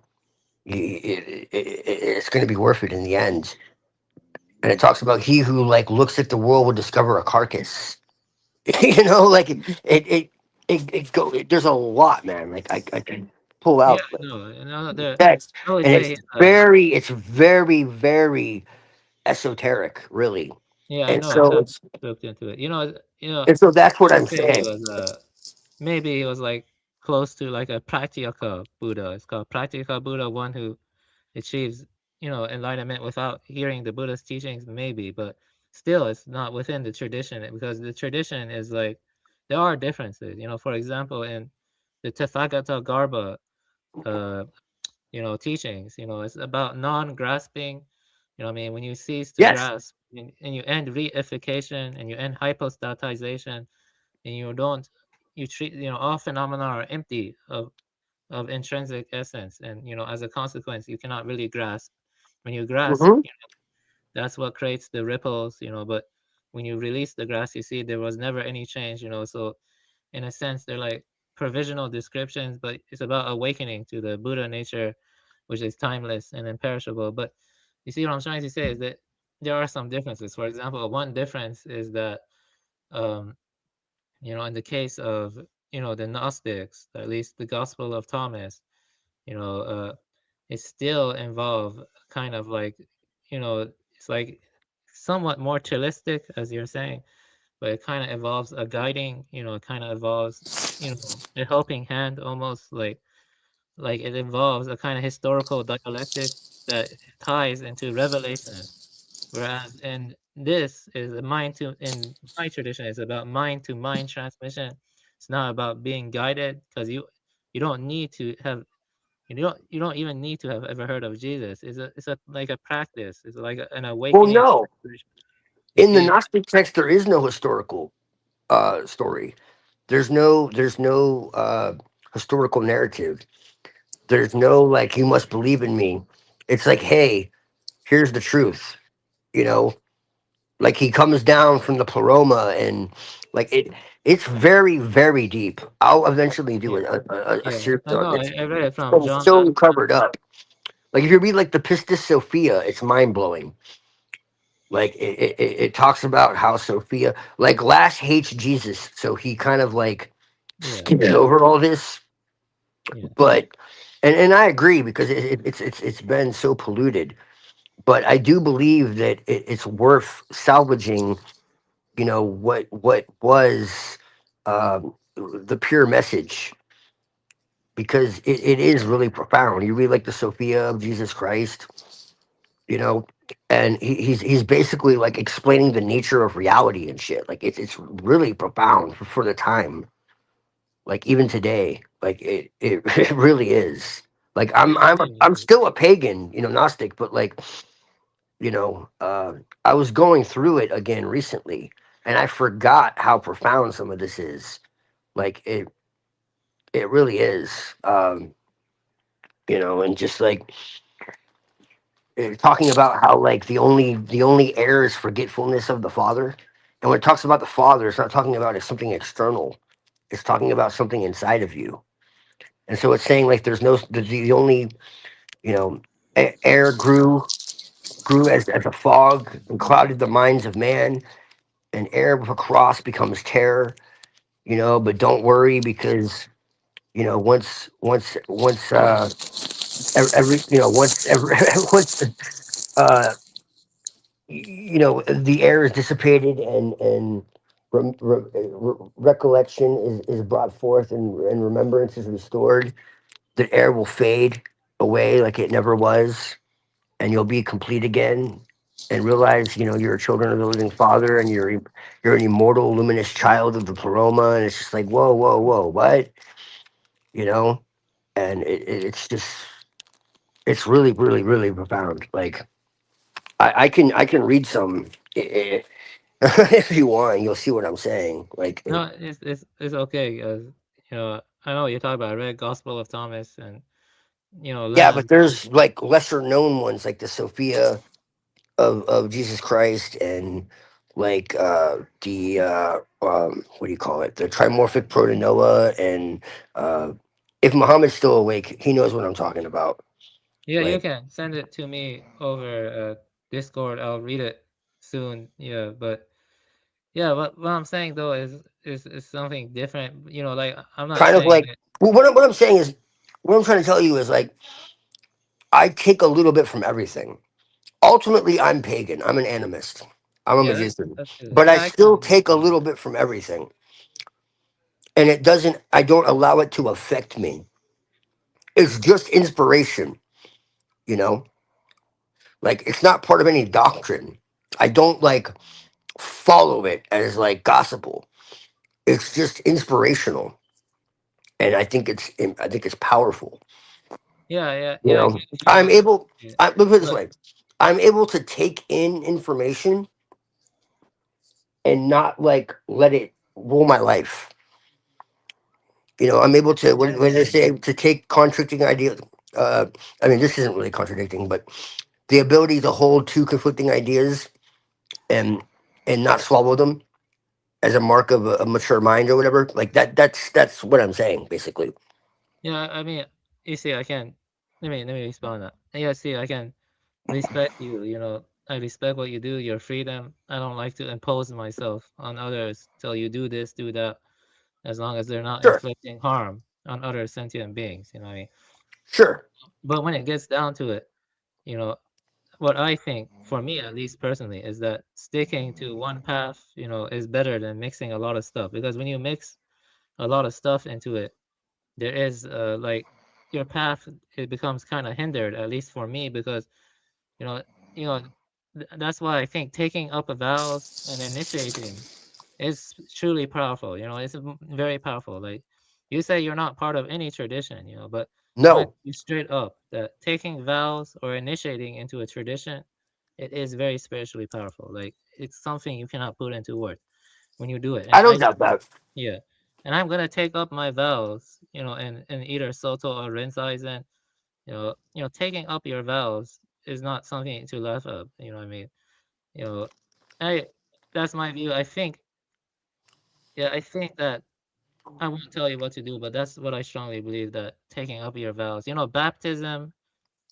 it's going to be worth it in the end. And it talks about he who like looks at the world will discover a carcass. Like it go. There's a lot, man. Like I can pull Yeah, out text, I would and say it's very, very esoteric, really. yeah, I And know. I so have it's looked into it. and so that's what I I'm would say he saying. was maybe he was like close to like a Pratyeka Buddha. It's called Pratyeka Buddha, one who achieves enlightenment without hearing the Buddha's teachings, maybe, but still it's not within the tradition, because the tradition is like there are differences. For example, in the Tathagata Garba teachings, it's about non-grasping. I mean, when you cease to Yes. grasp and you end reification and you end hypostatization, and you treat all phenomena are empty of of intrinsic essence, and as a consequence, you cannot really grasp. When you grasp, Hmm. that's what creates the ripples, but when you release the grass, you see there was never any change, so in a sense they're like provisional descriptions, but it's about awakening to the Buddha nature, which is timeless and imperishable. But you see what I'm trying to say is that there are some differences. For example, one difference is that um in the case of the Gnostics, at least the Gospel of Thomas, you know it still involve kind of like it's like somewhat moralistic, as you're saying, but it kind of involves a guiding, it kind of involves a helping hand, almost like it involves a kind of historical dialectic that ties into revelation. Whereas in this is a mind to in my tradition, it's about mind to mind transmission. It's not about being guided, because you don't need to have you don't even need to have ever heard of Jesus. It's a like a practice. It's like an Well, awakening. no. You In the see? Gnostic text, there is no historical story. There's no historical narrative. There's no like you must believe in me. It's like, hey, here's the truth. You know, like he comes down from the pleroma and like it's very very deep. I'll eventually do a Yeah, series I on know. this. I read it It's from been John so Maxwell. covered up. Like if you read like the Pistis Sophia, it's mind blowing. Like it talks about how Sophia like Lash hates Jesus, so he kind of like Yeah, skips over all this. yeah. But and I agree because it's been so polluted. But I do believe that it's worth salvaging. You know what was the pure message, because it is really profound. You read like the Sophia of Jesus Christ, you know, and he's basically like explaining the nature of reality and shit. Like it's really profound for the time. Like even today, like it it really is. Like I'm still a pagan, Gnostic, but like I was going through it again recently, and I forgot how profound some of this is. Like it really is. And just like talking about how like the only error is forgetfulness of the Father. And when it talks about the Father, it's not talking about it something external. It's talking about something inside of you. And so it's saying like there's no the only you know air grew as a fog and clouded the minds of man, and air with a cross becomes terror. But don't worry, because once every once every once the air is dissipated, and recollection is brought forth, and remembrance is restored, the air will fade away like it never was, and you'll be complete again, and realize you're a children of the living Father, and you're an immortal luminous child of the pleroma. And it's just like, whoa, whoa, whoa, what? you know and it's really really really profound. Like I can read some, if you want. You'll see what I'm saying. Like No, it's okay, because I know you're talking about. I read Gospel of Thomas, and yeah, but Lamb. there's like lesser known ones, like the Sophia of Jesus Christ, and like the what do you call it, the trimorphic proto-Noah, and if Muhammad's still awake, he knows what I'm talking about. Yeah, you Like, can send it to me over Discord. I'll read it soon. Yeah, but yeah, what I'm saying though is something different. Like I'm not kind of saying like, that. well, what I'm saying is, what I'm trying to tell you is like, I take a little bit from everything. Ultimately, I'm pagan. I'm an animist. I'm a Yeah, magician. that's good. But I Yeah, I still can take a understand. little bit from everything. And I don't allow it to affect me. It's just inspiration, you know? Like, it's not part of any doctrine. I don't like follow it as like gospel. It's just inspirational. And I think it's powerful. You Yeah. I know, get you. I'm able, Yeah, look at it this but way. I'm able to take in information and not like let it rule my life. I'm able to, when they say to take contradicting ideas. I mean, this isn't really contradicting, but the ability to hold two conflicting ideas and not swallow them as a mark of a mature mind or whatever. Like that. That's what I'm saying, basically. Yeah, I mean, you see, I can let me respond that. Yeah, see, I can respect you. I respect what you do, your freedom. I don't like to impose myself on others. Tell you do this, do that, as long as they're not Sure. inflicting harm on other sentient beings. You know what I mean? Sure. But when it gets down to it, you know, what I think, for me at least personally, is that sticking to one path, is better than mixing a lot of stuff. Because when you mix a lot of stuff into it, there is like your path, it becomes kind of hindered, at least for me, because you know you know that's why I think taking up a vow and initiating is truly powerful. It's very powerful. Like you say, you're not part of any tradition, but I'm gonna No. be straight up that taking vows or initiating into a tradition, it is very spiritually powerful. Like it's something you cannot put into words when you do it. And I don't doubt that. yeah, and I'm gonna take up my vows, in either Soto or Rinzai. Taking up your vows is not something to laugh at. You know what I mean? You know, I that's my view. I think that I won't tell you what to do, but that's what I strongly believe, that taking up your vows. Baptism,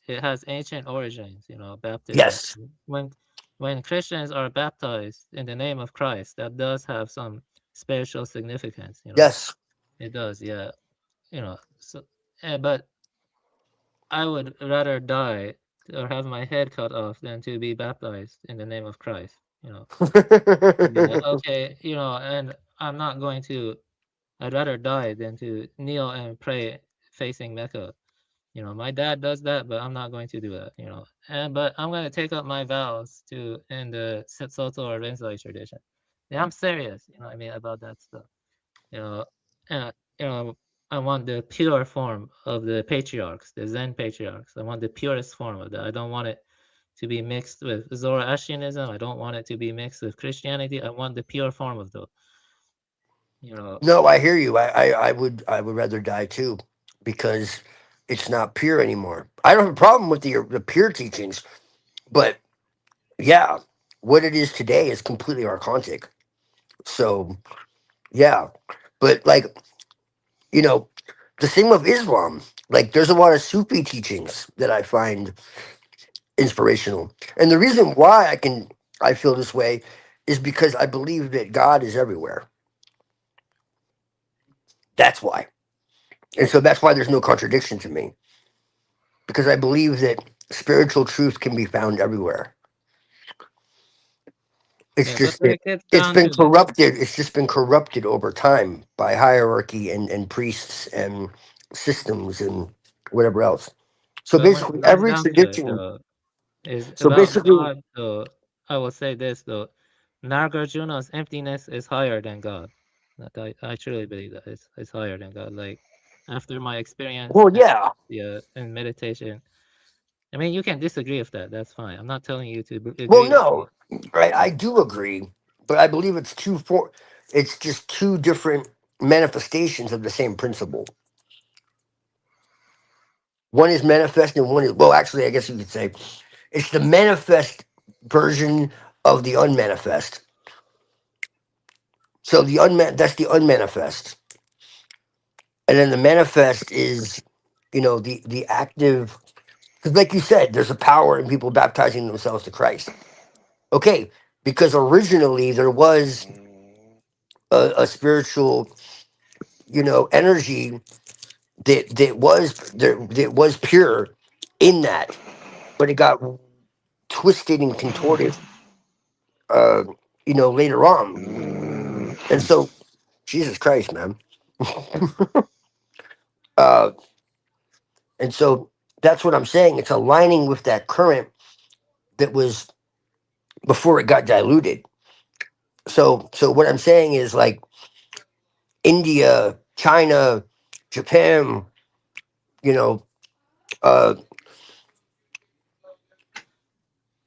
it has ancient origins. Baptism. Yes. When Christians are baptized in the name of Christ, that does have some spiritual significance. Yes. It does. Yeah. So, but I would rather die or have my head cut off than to be baptized in the name of Christ. Yeah, okay, and I'm not going to. I'd rather die than to kneel and pray facing Mecca. My dad does that, but I'm not going to do that. But I'm going to take up my vows in the Soto or Rinzai tradition. Yeah, I'm serious. What I mean, about that stuff. You know, and I want the pure form of the patriarchs, the Zen patriarchs. I want the purest form of that. I don't want it to be mixed with Zoroastrianism. I don't want it to be mixed with Christianity. I want the pure form of those. No, I hear you. I would rather die too, because it's not pure anymore. I don't have a problem with the pure teachings, but yeah, what it is today is completely archontic. So yeah, but like the same with Islam. Like there's a lot of Sufi teachings that I find inspirational, and the reason why I feel this way is because I believe that God is everywhere. That's why. And so that's why there's no contradiction to me, because I believe that spiritual truth can be found everywhere. It's Yeah, just but when that it gets it's down been to corrupted. It's just been corrupted over time by hierarchy and priests and systems and whatever else. So But when it basically, comes every down to it, tradition. is So about basically, God, though, I will say this, though. Nagarjuna's emptiness is higher than God. Like, I truly believe that it's higher than God. Like, after my experience well, yeah. in meditation, I mean, you can disagree with that. That's fine. I'm not telling you to Well, agree with no, me. I do agree, but I believe it's just two different manifestations of the same principle. One is manifest and one is, well, actually, I guess you could say it's the manifest version of the unmanifest. So that's the unmanifest. And then the manifest is, the active, because like you said, there's a power in people baptizing themselves to Christ. Okay, because originally there was a spiritual, energy that was pure in that, but it got twisted and contorted, later on. And so, Jesus Christ, man. uh, and so that's what I'm saying. It's aligning with that current that was before it got diluted. So what I'm saying is, like, India, China, Japan, you know, uh,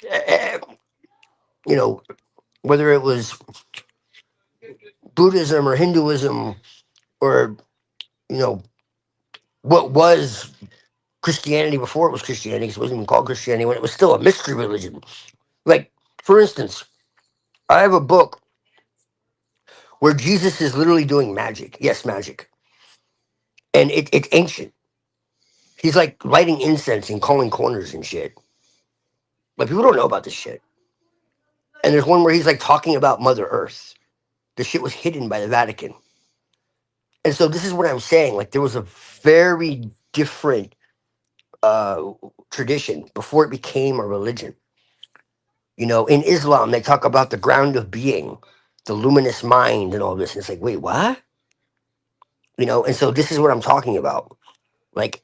eh, eh, whether it was Buddhism or Hinduism or you know, what was Christianity before it was Christianity, 'cause it wasn't even called Christianity when it was still a mystery religion. Like, for instance, I have a book where Jesus is literally doing magic. Yes, magic. And it's ancient. He's like lighting incense and calling corners and shit. Like, people don't know about this shit. And there's one where he's like talking about Mother Earth. The shit was hidden by the Vatican. And so this is what I'm saying. Like, there was a very different tradition before it became a religion. You know, in Islam, they talk about the ground of being, the luminous mind, and all this. And it's like, wait, what? You know, and so this is what I'm talking about. Like,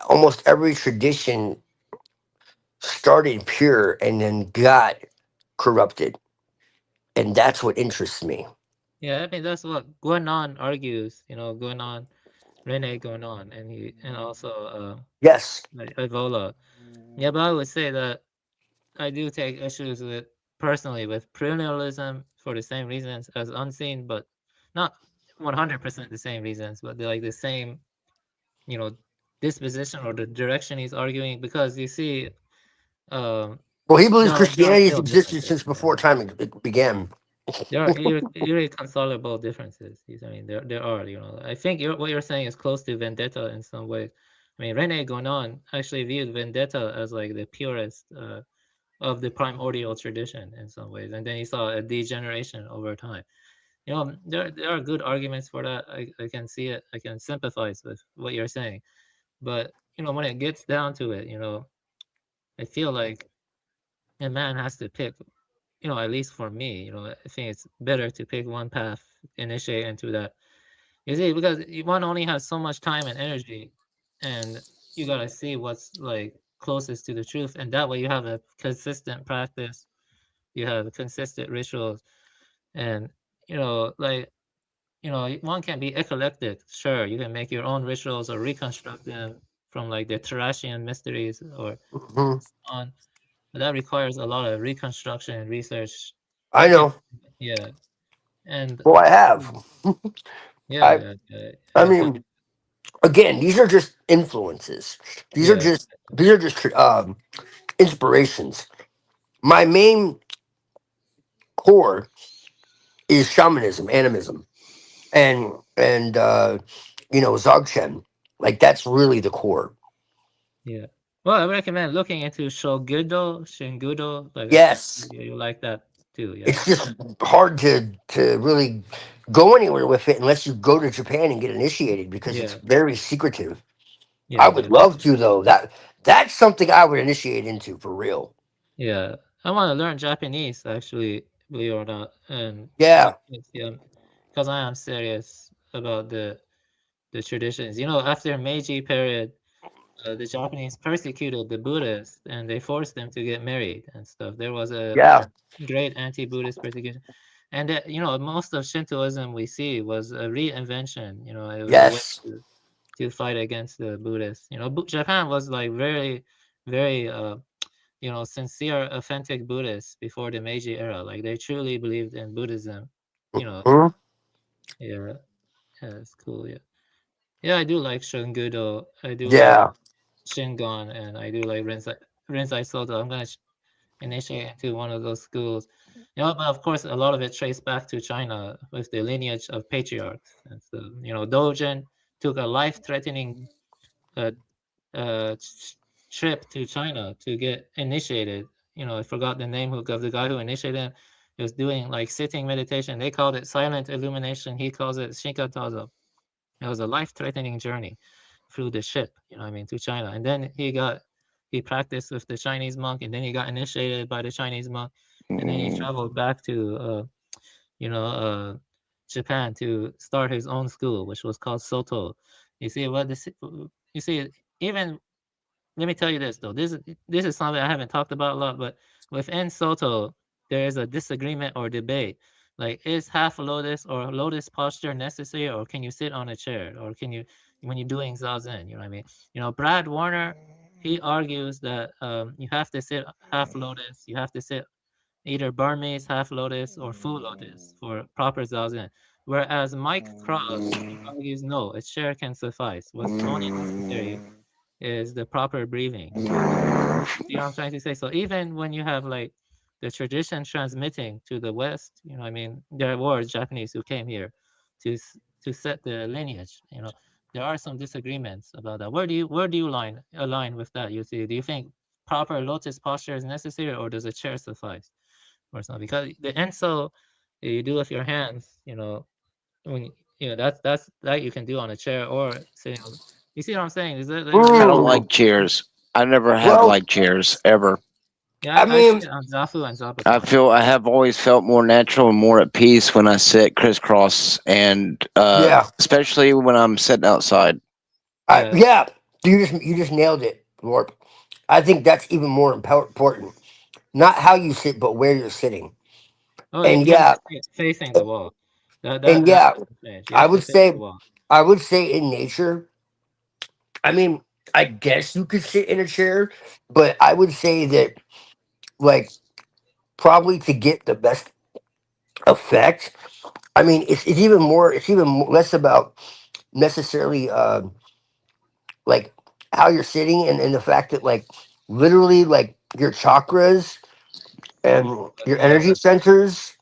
almost every tradition started pure and then got corrupted. And that's what interests me. Yeah, I mean that's what Guanon argues. You know, Guanon, Rene Guanon, and also Yes. Evola. Yeah, but I would say that I do take issues with personally with premillennialism for the same reasons as Unseen, but not 100% the same reasons, but they're like the same, you know, disposition or the direction he's arguing, because you see, Well, he believes there are Christianity has still existed differences. since before time it began. There are irreconcilable differences. I mean, there are. You know, I think what you're saying is close to Vendetta in some ways. I mean, Rene Guanon actually viewed Vendetta as like the purest of the primordial tradition in some ways, and then he saw a degeneration over time. You know, there are good arguments for that. I can see it. I can sympathize with what you're saying, but you know, when it gets down to it, you know, I feel like a man has to pick. You know, at least for me, you know, I think it's better to pick one path, initiate into that. You see, because one only has so much time and energy, and you gotta see what's like closest to the truth, and that way you have a consistent practice, you have consistent rituals, and you know, like, you know, one can be eclectic. Sure, you can make your own rituals or reconstruct them from like the Tarashian mysteries or on. But that requires a lot of reconstruction and research. I You can't, know. yeah, and Well, I have. yeah, I mean, again, these are just influences. These are yeah, just inspirations. My main core is shamanism, animism, and you know, Dzogchen. Like, that's really the core. yeah. Well, I recommend looking into Shingudo. Like, Yes. you like that too, yeah. It's just hard to really go anywhere with it unless you go to Japan and get initiated, because it's Yeah. very secretive. Yeah, I would love to, though. That's something I would initiate into for real. Yeah, I want to learn Japanese actually, believe it or not, and Yeah. because I am serious about the traditions. You know, after Meiji period, the Japanese persecuted the Buddhists and they forced them to get married and stuff. There was a great anti-Buddhist persecution, and you know, most of Shintoism we see was a reinvention. You know, it was a way to fight against the Buddhists. You know, Japan was like very, very you know, sincere, authentic Buddhists before the Meiji era. Like, they truly believed in Buddhism. You know, yeah, it's cool. Yeah, yeah, I do like Shingudo. I do like Shingon, and I do like Rinzai Soto. I'm gonna initiate into one of those schools. You know, but of course, a lot of it traced back to China with the lineage of patriarchs. And so, you know, Dogen took a life-threatening trip to China to get initiated. You know, I forgot the name of the guy who initiated him. He was doing like sitting meditation. They called it silent illumination. He calls it Shinkatazo. It was a life-threatening journey through the ship, you know what I mean, to China. And then he practiced with the Chinese monk, and then he got initiated by the Chinese monk, and then he traveled back to you know, Japan to start his own school, which was called Soto. You see what this? You see, even let me tell you this though. This is something I haven't talked about a lot, but within Soto, there is a disagreement or debate. Like, is half lotus or lotus posture necessary, or can you sit on a chair, or can you, when you're doing zazen, you know what I mean? You know, Brad Warner, he argues that you have to sit half lotus. You have to sit either Burmese half lotus or full lotus for proper zazen. Whereas Mike Cross argues no, a chair can suffice. What's only necessary is the proper breathing. You know what I'm trying to say? So even when you have like the tradition transmitting to the West, you know, I mean, there were Japanese who came here to set the lineage. You know, there are some disagreements about that. Where do you align with that? You see, do you think proper lotus posture is necessary, or does a chair suffice, or something? Because the enso you do with your hands, you know, when you know that you can do on a chair or sitting. You see what I'm saying? Is that I don't like chairs. I never have Well, liked chairs ever. Yeah, I I mean, sit on Zafu and I Zabuton. feel I have always felt more natural and more at peace when I sit crisscross, and yeah, especially when I'm sitting outside. yeah. You just nailed it, Lord. I think that's even more important. Not how you sit, but where you're sitting. Oh, And you have yeah, to sit facing the wall. and That yeah, doesn't change. You I have to would face the say, wall. I would say in nature. I mean, I guess you could sit in a chair, but I would say that like probably to get the best effect. I mean, it's even less about necessarily like how you're sitting and the fact that like literally like your chakras and your Yeah, energy centers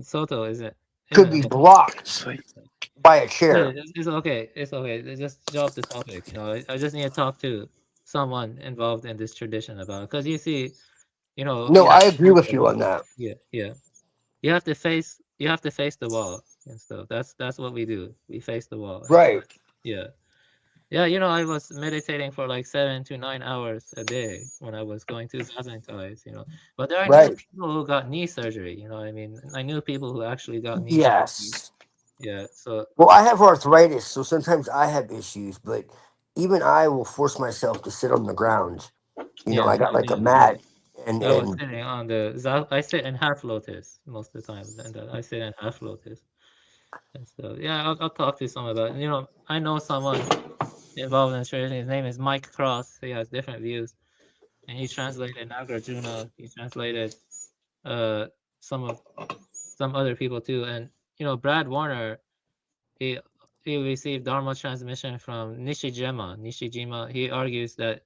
Soto is it? could Isn't be it? blocked by a chair. It's okay. It's okay. Just drop the topic. You know, I just need to talk to someone involved in this tradition about it. Because you see, you know, No, you I have agree with you on that. yeah. You have to face the wall and stuff. That's what we do. We face the wall. Right. Yeah. Yeah, you know, I was meditating for like 7 to 9 hours a day when I was going to Zazen class, you know. But I knew Right. people who got knee surgery, you know what I mean? I knew people who actually got knee surgery. Yes. Yeah, so Well, I have arthritis, so sometimes I have issues, but even I will force myself to sit on the ground. You know, yeah, I got like a yeah. mat I was and sitting on I sit in half lotus most of the time, and I sit in half lotus. And so yeah, I'll talk to someone about it. You know, I know someone involved in tradition. His name is Mike Cross. He has different views, and he translated Nagarjuna. He translated uh some other people too. And you know, Brad Warner, he he received Dharma transmission from Nishijima. He argues that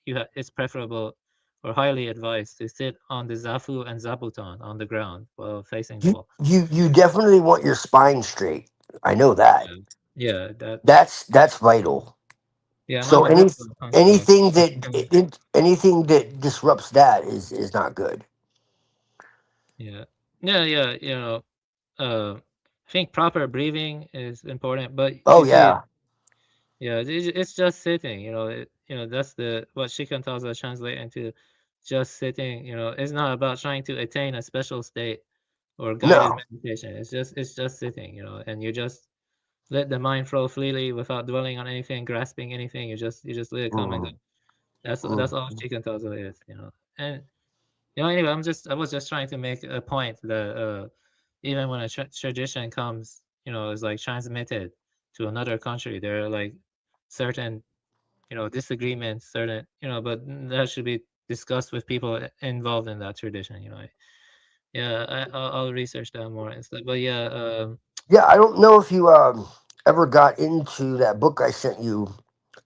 it's preferable or highly advised to sit on the Zafu and Zabuton on the ground while facing the wall. you definitely want your spine straight. I know that. Yeah, That's vital. yeah. I'm So a Buddha, so anything that disrupts that is not good. yeah. You know, I think proper breathing is important, but Oh you see, yeah. yeah, it's just sitting. You know, that's what Shikantaza translate into just sitting. You know, it's not about trying to attain a special state or guided No. meditation. It's just sitting. You know, and you just let the mind flow freely without dwelling on anything, grasping anything. You just let it come and go. That's all Shikantaza is. You know, and you know, anyway, I was just trying to make a point that even when a tradition comes, you know, is like transmitted to another country, there are like certain, you know, disagreements, certain, you know, but that should be discussed with people involved in that tradition. You know, yeah, I'll research that more and stuff. But yeah, Yeah, I don't know if you ever got into that book I sent you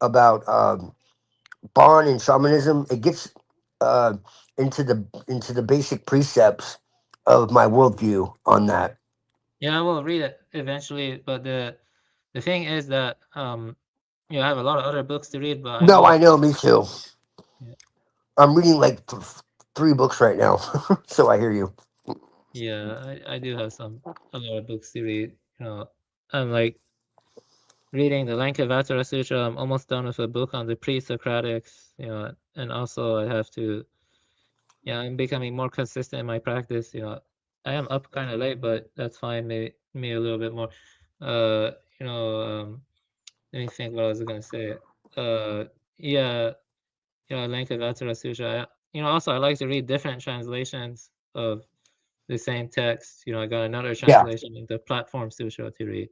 about Bon and shamanism. It gets uh into the basic precepts of my worldview on that. yeah, I will read it eventually. But the thing is that you know, I have a lot of other books to read, but I No, know. I know, me too. Yeah. I'm reading like 3 books right now, so I hear you. Yeah, I do have a lot of books to read. You know, I'm like reading the Lankavatara Sutra. I'm almost done with a book on the pre-Socratics. You know, and also I have to. Yeah, I'm becoming more consistent in my practice. You know, I am up kind of late, but that's fine. Maybe me a little bit more. You know, let me think what I was gonna say. Yeah, you know, Lankavatara Sutra. You know, also I like to read different translations of the same text. You know, I got another Yeah. translation of the Platform Sutra to read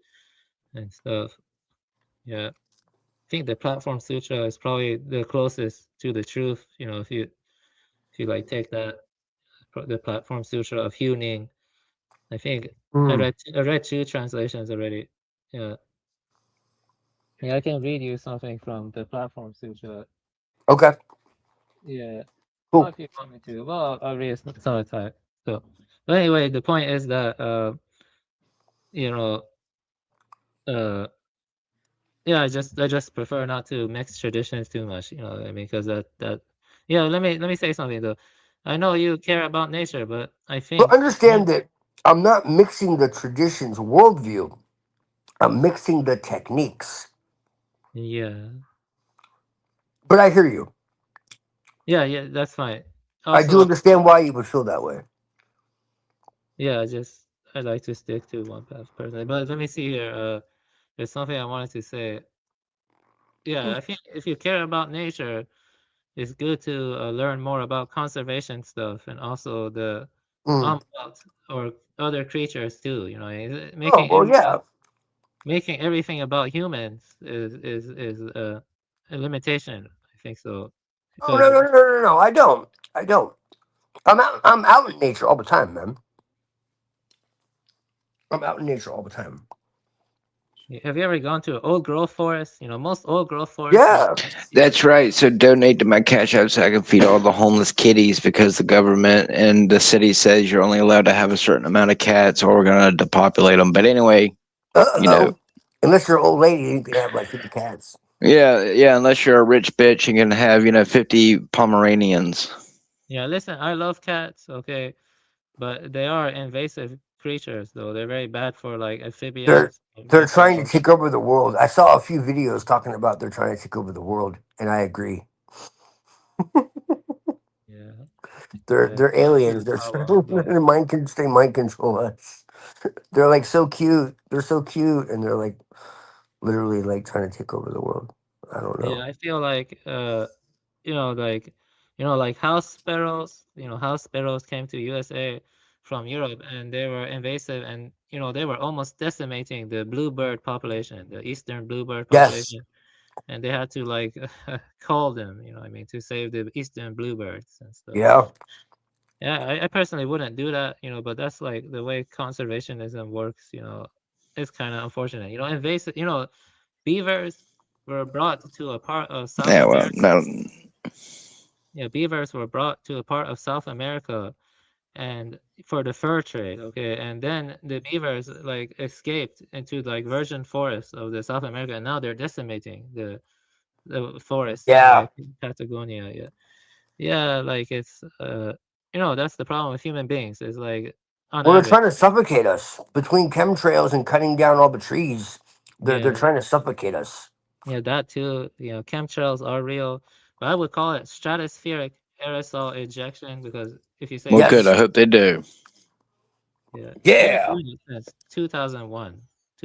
and stuff. Yeah, I think the Platform Sutra is probably the closest to the truth. You know, if you like take that the Platform Sutra of Hu Ning, I think I read two translations already. Yeah. Yeah, I can read you something from the platform too. Okay. Yeah. Cool. Well, if you want me to. Well, I'll read some of the time. So, but anyway, the point is that you know, yeah, I just prefer not to mix traditions too much. You know what I mean? Because yeah. Let me say something though. I know you care about nature, but I But think understand that I'm not mixing the traditions worldview. I'm mixing the techniques. yeah, But I hear you. yeah, that's fine. I do Also, understand why you would feel that way. yeah, I like to stick to one path personally. But let me see here. There's something I wanted to say. Yeah, I think if you care about nature, it's good to learn more about conservation stuff and also the Umwelt or other creatures too. You know, Oh well, yeah. making everything about humans is a limitation. I think so. Oh Because no! I don't. I don't. I'm out in nature all the time, man. I'm out in nature all the time. have you ever gone to an old growth forest? You know, most old growth forests. Yeah. That's right. So donate to my Cash App so I can feed all the homeless kitties because the government and the city says you're only allowed to have a certain amount of cats or we're going to depopulate them. But anyway, you know. Unless you're an old lady, you can have like 50 cats. Yeah. Unless you're a rich bitch, you can have 50 Pomeranians. Yeah, listen, I love cats, okay, but they are invasive creatures, though. They're very bad for like amphibians. They're trying to take over the world. I saw a few videos talking about they're trying to take over the world, and I agree. Yeah. They're aliens. They're they mind control us. They're like so cute. They're so cute, and they're like literally like trying to take over the world. I don't know. Yeah, I feel like like house sparrows. House sparrows came to USA from Europe, and they were invasive, and they were almost decimating the bluebird population, the eastern bluebird population, and they had to like call them, what I mean, to save the eastern bluebirds and stuff. Yeah. Yeah, I personally wouldn't do that, but that's like the way conservationism works. It's kind of unfortunate. Invasive. Beavers were brought to a part of South America. Yeah, beavers were brought to a part of South America, and for the fur trade. Okay, and then the beavers like escaped into like virgin forests of the South America, and now they're decimating the forests in like Patagonia. Yeah, like it's that's the problem with human beings. Is like on Well, they're average. trying to suffocate us between chemtrails and cutting down all the trees. They're Yeah. trying to suffocate us. Yeah, that too. Chemtrails are real, but I would call it stratospheric aerosol ejection because if you say Well, good. I hope they do. Yeah. Yeah. They've been doing it since 2001.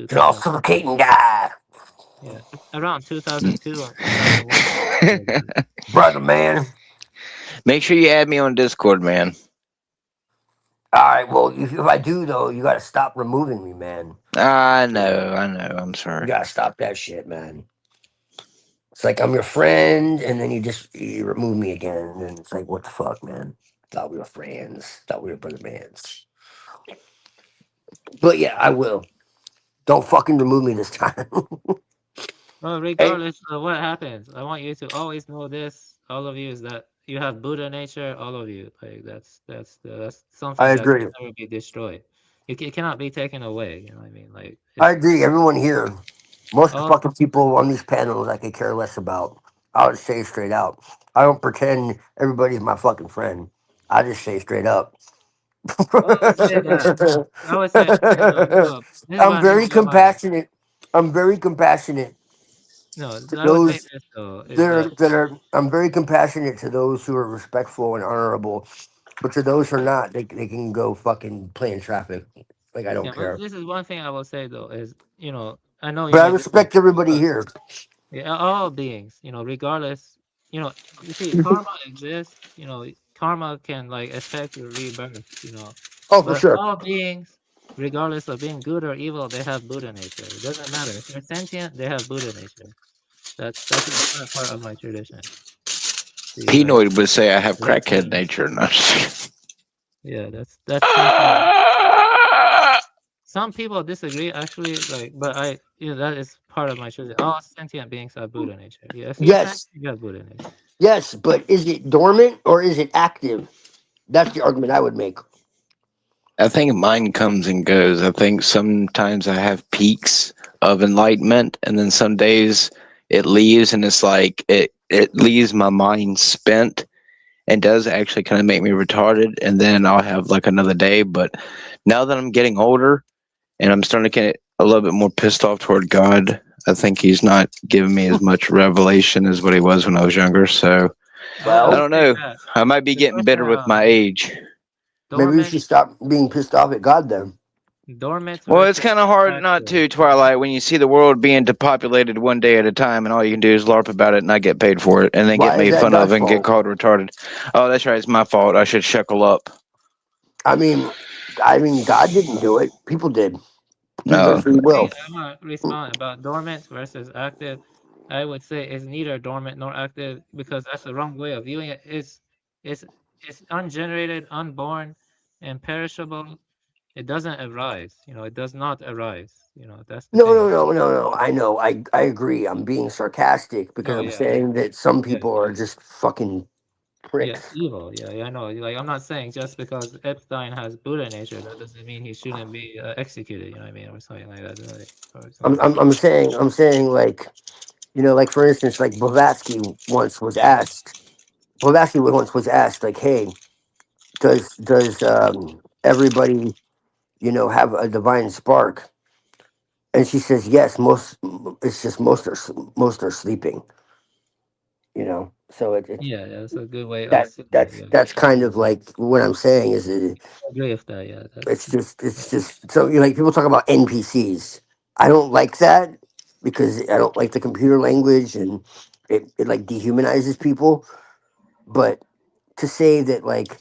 Can all suffocate and die. Yeah, around 2002 or 2001. Brother, man. Make sure you add me on Discord, man. All right. Well, if I do though, you got to stop removing me, man. I know. I'm sorry. You got to stop that shit, man. It's like I'm your friend, and then you remove me again, and it's like, what the fuck, man? Thought we were friends. Thought we were brother mans. But yeah, I will. Don't fucking remove me this time. Well, regardless of what happens, I want you to always know this, all of you, is that you have Buddha nature, all of you. Like that's something that can never be destroyed. It cannot be taken away. You know what I mean? Like I agree. Everyone here, most of the fucking people on these panels, I could care less about. I'll just say it straight out. I don't pretend everybody's my fucking friend. I just say straight up. I would say, I'm very compassionate. I'm very compassionate. No, To I would say those this though is that are, I'm very compassionate to those who are respectful and honorable, but to those who are not, they can go fucking play in traffic. Like I don't care. But this is one thing I will say though is I know you. But I respect everybody here. Yeah, all beings, regardless, you see, karma exists. Karma can like affect your rebirth. Oh, for sure. All beings, regardless of being good or evil, they have Buddha nature. It doesn't matter if they're sentient; they have Buddha nature. That's an important part of my tradition. Penoid would say I have crackhead nature. No. Yeah, that's some people disagree actually, like, but that is part of my choice. All sentient beings have Buddha nature. Yeah, if you're sentient, Yes, you have Buddha nature. yes, but is it dormant or is it active? That's the argument I would make. I think mine comes and goes. I think sometimes I have peaks of enlightenment, and then some days it leaves, and it's like it leaves my mind spent, and does actually kind of make me retarded. And then I'll have like another day. But now that I'm getting older, and I'm starting to get a little bit more pissed off toward God, I think He's not giving me as much revelation as what He was when I was younger. So I I would don't say know. that I might be the getting bitter with my age. Maybe you dormant, should stop being pissed off at God then. dormant Well, it's versus kind of hard not active. to, Twilight, when you see the world being depopulated one day at a time, and all you can do is LARP about it and not get paid for it, and then get Why is made that fun of God's and get fault? called retarded. Oh, that's right. It's my fault. I should shekel up. I mean, God didn't do it. People did through their No. free will. I'm gonna respond about dormant versus active. I would say it's neither dormant nor active because that's the wrong way of viewing it. It's ungenerated, unborn, and perishable. It doesn't arise. It does not arise. That's the No, thing. no, no, no, no. I know. I agree. I'm being sarcastic because No, I'm yeah, yeah, saying that some yeah, people are just fucking yeah, pricks. evil. Yeah, yeah, I know. Like, I'm not saying just because Epstein has Buddha nature, that doesn't mean he shouldn't be executed. You know what I mean, or something like that. Or something. I'm saying like, like for instance, like Blavatsky once was asked like, hey, does everybody, have a divine spark? And she says, yes, it's just most are sleeping, so it Yeah, that's a good way of that saying it. that's Yeah, that's kind of like what I'm saying is I agree with that. Yeah, that's it's just so like people talk about NPCs. I don't like that because I don't like the computer language and it like dehumanizes people. But to say that like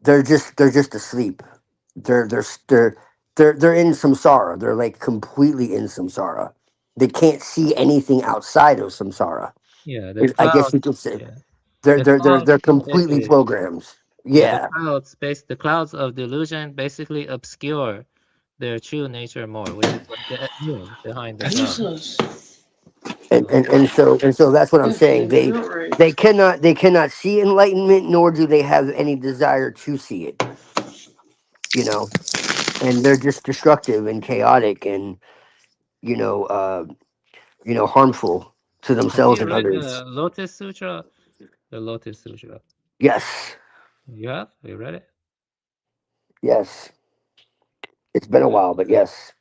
they're just asleep, they're in samsara. They're like completely in samsara. They can't see anything outside of samsara. yeah. The I guess cloud. you could say Yeah, they're the they're they're clouds. they're completely programs. Yeah, the Yeah, clouds of delusion basically obscure their true nature more, which is like the moon behind the cloud. and so that's what I'm saying. They cannot see enlightenment, nor do they have any desire to see it. And they're just destructive and chaotic and you know uh harmful to Have themselves you and read others. the Lotus Sutra? The Lotus Sutra. Yes, You have? You read it? yes. It's been a while, but yes.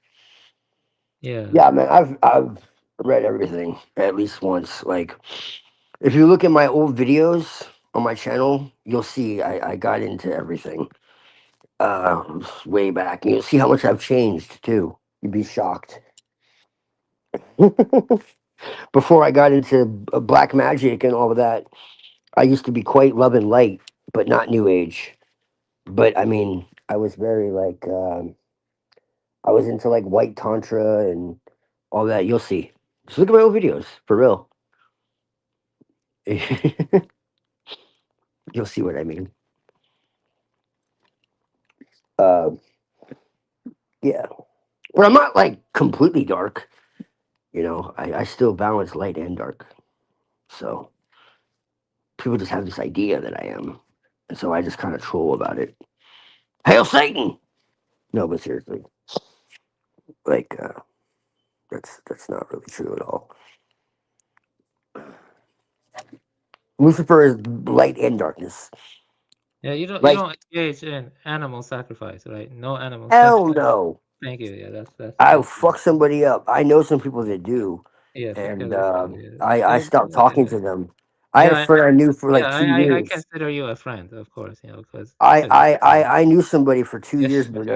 Yeah. Yeah, man, I've read everything at least once. Like, if you look at my old videos on my channel, you'll see I got into everything. Way back. And you'll see how much I've changed too. You'd be shocked. Before I got into black magic and all of that, I used to be quite love and light, but not new age. But I mean, I was very like I was into like white tantra and all that. You'll see. Just look at my old videos for real. You'll see what I mean. Uh, yeah, but I'm not like completely dark. I still balance light and dark. So people just have this idea that I am, and so I just kind of troll about it. Hail Satan! No, but seriously, like that's not really true at all. Lucifer is light and darkness. Yeah, you Like don't engage in animal sacrifice, right? No animal hell sacrifice. no. Thank you. Yeah, I'll that's fuck somebody up. I know some people that do, yeah, for and killing. Yeah. I Yeah, stopped talking to them. I had a yeah, friend I knew for like yeah. 2 years. I consider you a friend, of course. Because I knew somebody for 2 years, yes, but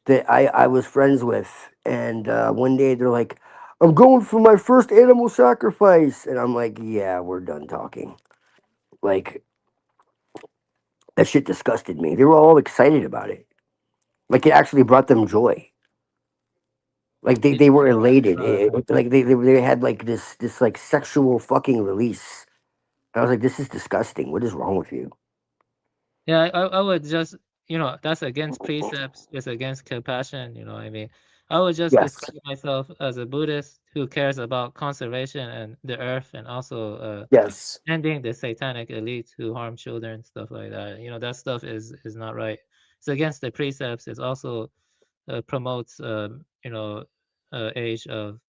that I was friends with, and one day they're like, "I'm going for my first animal sacrifice," and I'm like, "Yeah, we're done talking." Like that shit disgusted me. They were all excited about it. Like it actually brought them joy. Like they were elated. Like they had like this like sexual fucking release. I was like, this is disgusting. What is wrong with you? yeah. I would just you know, that's against precepts. It's against compassion. You know, I mean, I would just Yes. describe myself as a Buddhist who cares about conservation and the earth, and also Yes. ending the satanic elites who harm children, stuff like that. You know, that stuff is not right. It's against the precepts. It also promotes, you know, age of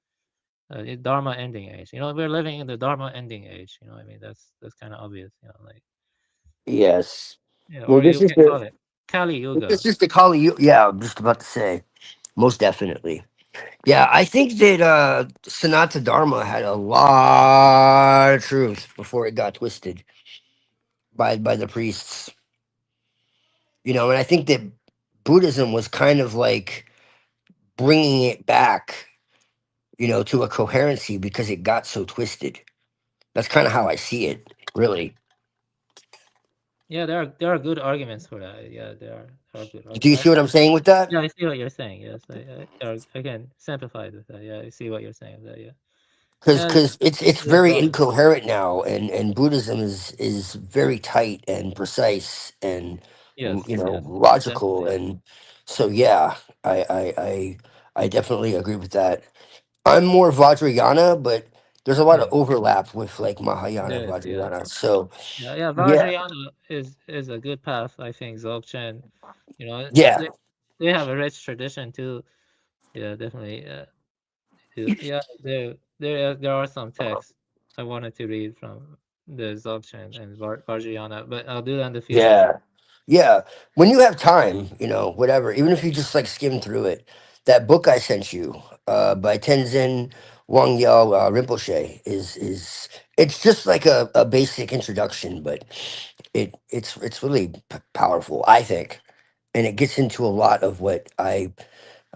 Dharma ending age. You know, we're living in the Dharma ending age. You know, I mean, that's kind of obvious. You know, like Yes. yeah, Well, or this you is can call the it Kali Yuga. this is the Kali. Yeah, I'm just about to say. Most definitely. Yeah, I think that Sanatana Dharma had a lot of truth before it got twisted by the priests. You know, and I think that Buddhism was kind of like bringing it back, you know, to a coherency because it got so twisted. That's kind of how I see it, really. Yeah, there are good arguments for that. Yeah, there are good Do you arguments. see what I'm saying with that? Yeah, I see what you're saying. Yes, I can sympathize with that. Yeah, I see what you're saying with that. Yeah, yeah, Because it's good very broad. incoherent now, and Buddhism is very tight and precise and Yes, you know yes, logical, definitely. and so yeah, I definitely agree with that. I'm more Vajrayana, but there's a lot of Yeah, overlap with like Mahayana and yes, yes. Vajrayana. So Yeah, yeah, Vajrayana is a good path. I think Dzogchen, you know, yeah, they have a rich tradition too. Yeah, definitely. Yeah, there are some texts I wanted to read from the Dzogchen and Vajrayana, but I'll do that in the future. yeah, yeah. When you have time, you know, whatever, even if you just like skim through it, that book I sent you by Tenzin Wangyal Rinpoche is it's just like a basic introduction, but it's really powerful, I think, and it gets into a lot of what I,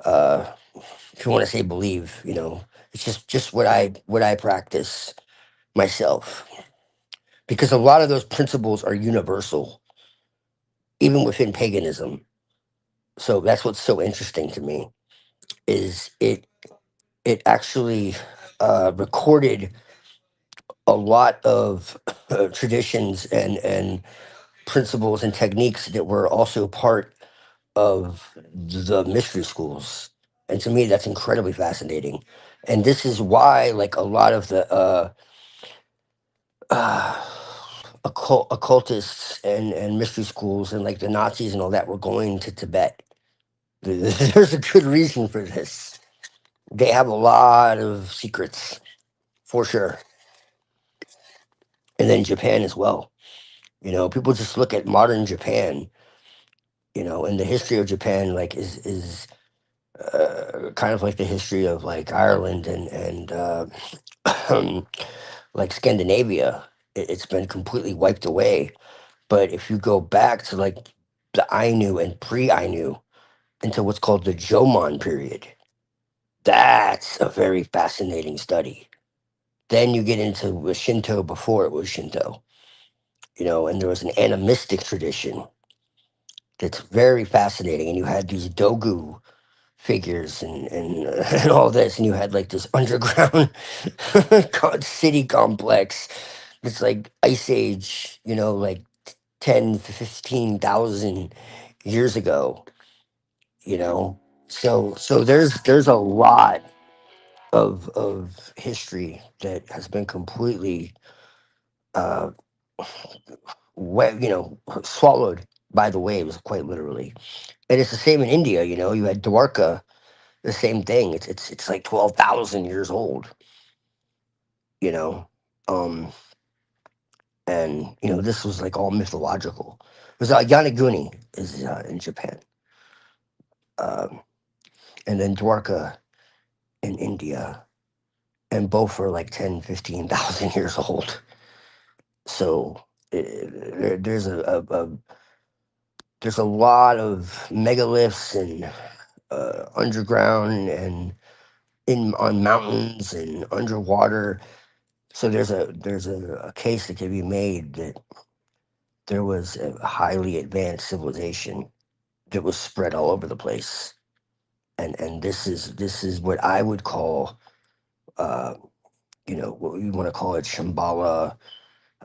uh, if you want to say believe, you know, it's just what I practice myself, because a lot of those principles are universal, even within paganism. So that's what's so interesting to me is it actually recorded a lot of traditions and principles and techniques that were also part of the mystery schools. And to me, that's incredibly fascinating. And this is why, like a lot of the uh, occultists and mystery schools and like the Nazis and all that were going to Tibet. There's a good reason for this. They have a lot of secrets, for sure. And then Japan as well. You know, people just look at modern Japan, you know, and the history of Japan like is kind of like the history of like Ireland and like Scandinavia. It's been completely wiped away. But if you go back to like the Ainu and pre-Ainu into what's called the Jomon period, that's a very fascinating study. Then you get into Shinto before it was Shinto, you know, and there was an animistic tradition that's very fascinating. And you had these Dogu figures and all this, and you had like this underground city complex. It's like Ice Age, you know, like 10, 15,000 years ago, you know. So there's a lot of history that has been completely uh you know, swallowed by the waves, quite literally. And it's the same in India, you know. You had Dwarka, the same thing. It's like 12,000 years old, you know. Um, and you know this was like all mythological. It was Yanaguni is in Japan, um, and then Dwarka in India, and both are like 10, 15,000 years old. So there's there's a lot of megaliths and underground and in on mountains and underwater. So there's a case that can be made that there was a highly advanced civilization that was spread all over the place, and this is what I would call, uh, you know, what you want to call it, Shambhala,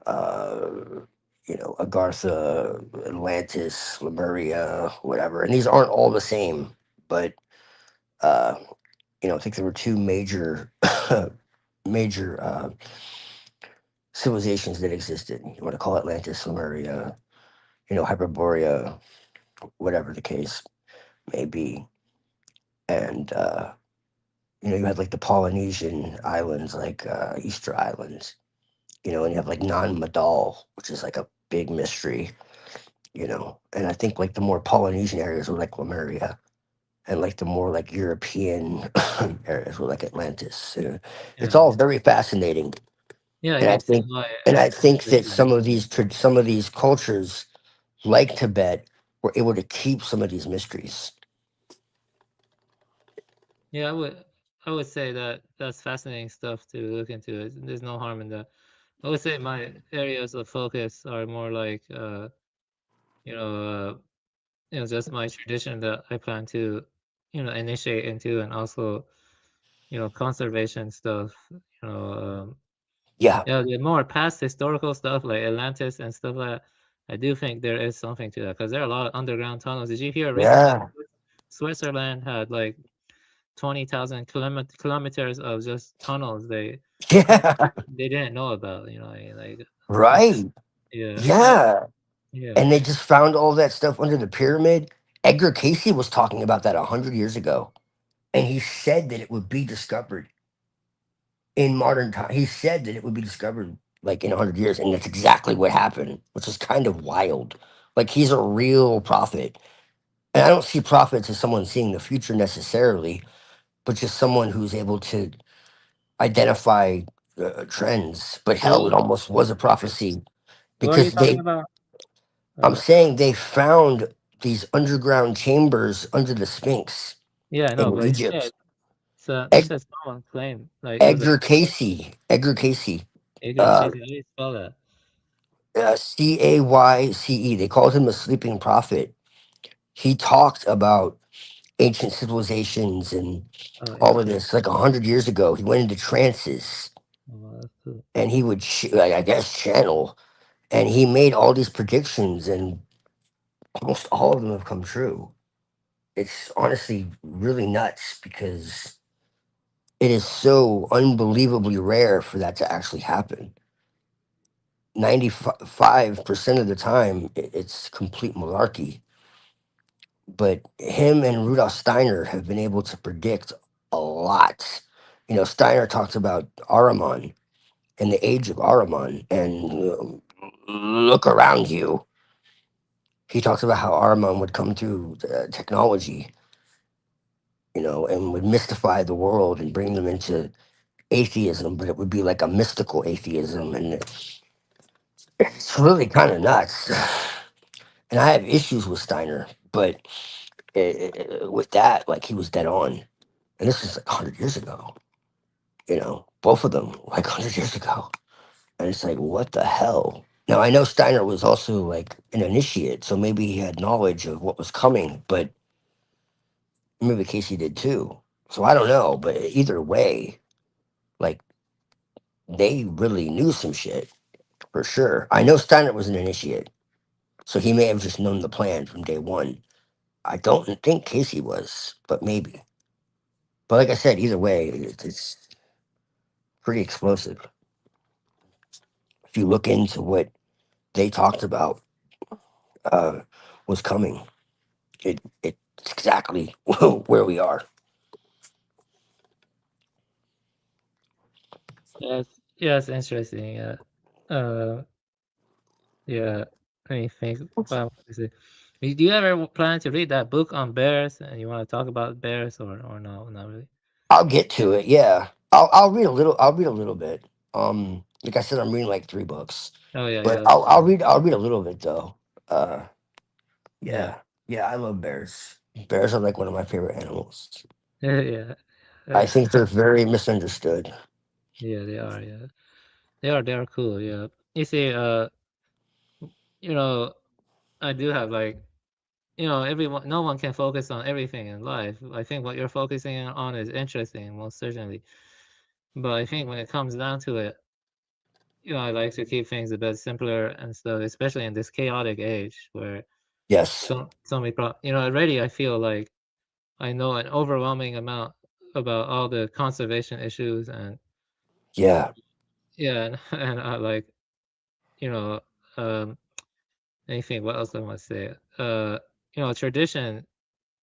uh, Agartha, Atlantis, Lemuria, whatever. And these aren't all the same, but I think there were two major major civilizations that existed. You want to call Atlantis, Lemuria, Hyperborea, whatever the case may be. And you had like the Polynesian islands, like Easter Islands, and you have like Non-Madal, which is like a big mystery, and I think like the more Polynesian areas were like Lemuria, and like the more like European areas were like Atlantis. It's all very fascinating, Yeah, I and I can see think why. and I think that some of these cultures, like Tibet, were able to keep some of these mysteries. Yeah, I would say that that's fascinating stuff to look into. There's no harm in that. I would say my areas of focus are more like just my tradition that I plan to initiate into, and also conservation stuff. Yeah. The more past historical stuff like Atlantis and stuff like that, I do think there is something to that because there are a lot of underground tunnels. Did you hear recently Yeah. Switzerland had like 20,000 kilometers of just tunnels they didn't know about, like Right. yeah. Yeah. Yeah. And they just found all that stuff under the pyramid. Edgar Casey was talking about that 100 years ago. And he said that it would be discovered in modern time. He said that it would be discovered like in 100 years. And that's exactly what happened, which is kind of wild. Like he's a real prophet. And I don't see prophets as someone seeing the future necessarily, but just someone who's able to identify trends. But hell, it almost was a prophecy What are you because talking about? I'm saying they found these underground chambers under the Sphinx Yeah, I know, in but Egypt. this is someone claimed like it was a Edgar Casey. Edgar Casey, how do you spell that? Cayce. They called him a sleeping prophet. He talked about ancient civilizations and all of this like 100 years ago. He went into trances That's cool. and he would, I guess, channel. And he made all these predictions, and almost all of them have come true. It's honestly really nuts because it is so unbelievably rare for that to actually happen. 95% of the time, it's complete malarkey. But him and Rudolf Steiner have been able to predict a lot. Steiner talks about Ahriman and the age of Ahriman, and look around you. He talks about how Ahriman would come through technology, and would mystify the world and bring them into atheism, but it would be like a mystical atheism, and it's really kind of nuts. And I have issues with Steiner, but with that, like he was dead on, and this is like 100 years ago. Both of them like 100 years ago, and it's like, what the hell? Now I know Steiner was also like an initiate, so maybe he had knowledge of what was coming, but maybe Casey did too. So I don't know, but either way, like they really knew some shit for sure. I know Steiner was an initiate, so he may have just known the plan from day one. I don't think Casey was, but maybe. But like I said, either way, it's pretty explosive. If you look into what they talked about was coming, it's exactly where we are. That's interesting. Yeah. Let me think. What I want to say. Do you ever plan to read that book on bears, and you want to talk about bears, or no, not really? I'll get to it. Yeah, I'll read a little. I'll read a little bit. Like I said, I'm reading like 3 books. Oh yeah, But yeah. I'll read a little bit though. Yeah. Yeah, I love bears. Bears are like one of my favorite animals. Yeah. I think they're very misunderstood. Yeah, they are. Yeah, they are cool. Yeah. You see, I do have like, everyone, no one can focus on everything in life. I think what you're focusing on is interesting, most certainly. But I think when it comes down to it, I like to keep things a bit simpler and stuff, especially in this chaotic age where Yes. so many already I feel like I know an overwhelming amount about all the conservation issues and Yeah. and I like, anything. What else I want to say? Tradition.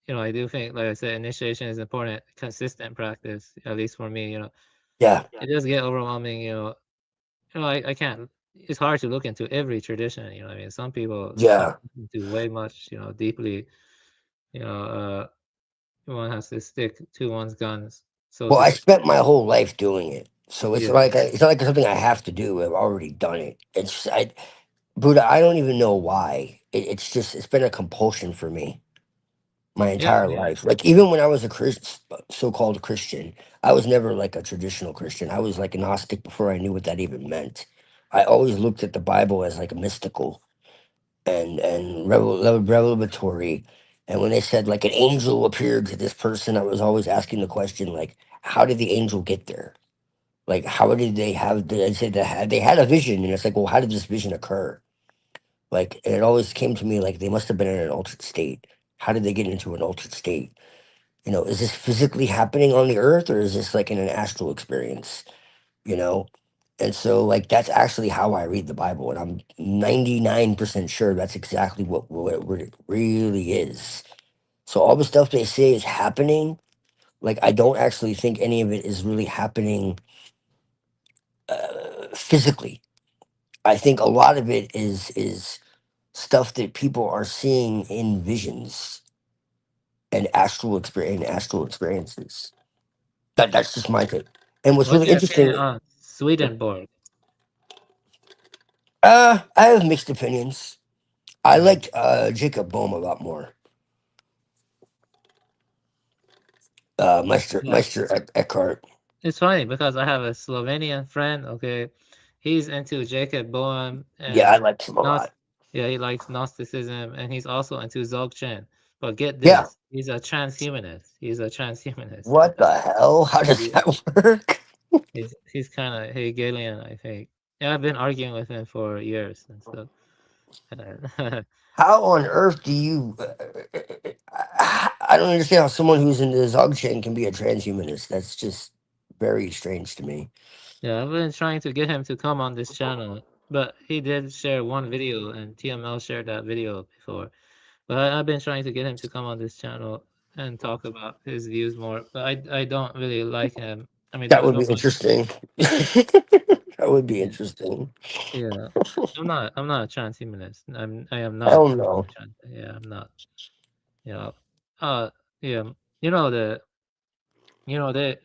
I do think, like I said, initiation is important. Consistent practice, at least for me. Yeah. It does get overwhelming. I can't. It's hard to look into every tradition. I mean, some people Yeah. do way much. Deeply. One has to stick to one's guns. So Well, to I speak. spent my whole life doing it, so it's Yeah. like it's not like something I have to do. I've already done it. Buddha. I don't even know why. It's been a compulsion for me my entire life. Like even when I was a so-called Christian, I was never like a traditional Christian. I was like a Gnostic before I knew what that even meant. I always looked at the Bible as like a mystical and revelatory. And when they said like an angel appeared to this person, I was always asking the question like, how did the angel get there? Like, how did they have? They said they had a vision, and it's like, well, how did this vision occur? Like, and it always came to me like they must have been in an altered state. How did they get into an altered state? Is this physically happening on the earth, or is this like in an astral experience? You know, and so like that's actually how I read the Bible, and I'm 99% sure that's exactly what it really is. So all the stuff they say is happening. Like I don't actually think any of it is really happening physically. I think a lot of it is stuff that people are seeing in visions and astral experiences. That's just my take. And what's What's really your opinion interesting, on Swedenborg? I have mixed opinions. I Mm. liked Jacob Bohm a lot more. Yeah. Meister Eckhart. It's funny because I have a Slovenian friend. Okay, he's into Jacob Boehm Yeah, I and liked him a lot. yeah, he likes Gnosticism and he's also into Dzogchen. But get Yeah. this, he's a transhumanist. He's a transhumanist. What the hell? How does Yeah. that work? He's kind of Hegelian, I think. Yeah, I've been arguing with him for years and stuff. How on earth do you? I don't understand how someone who's into Dzogchen can be a transhumanist. That's just very strange to me. Yeah, I've been trying to get him to come on this channel, but he did share one video, and TML shared that video before. But I've been trying to get him to come on this channel and talk about his views more. But I don't really like him. I mean, That would be nobody. interesting. That would be Yeah. interesting. Yeah, I'm not a transhumanist. I am not. Hell no. Yeah, I'm not. You know, uh, yeah, you know the, they.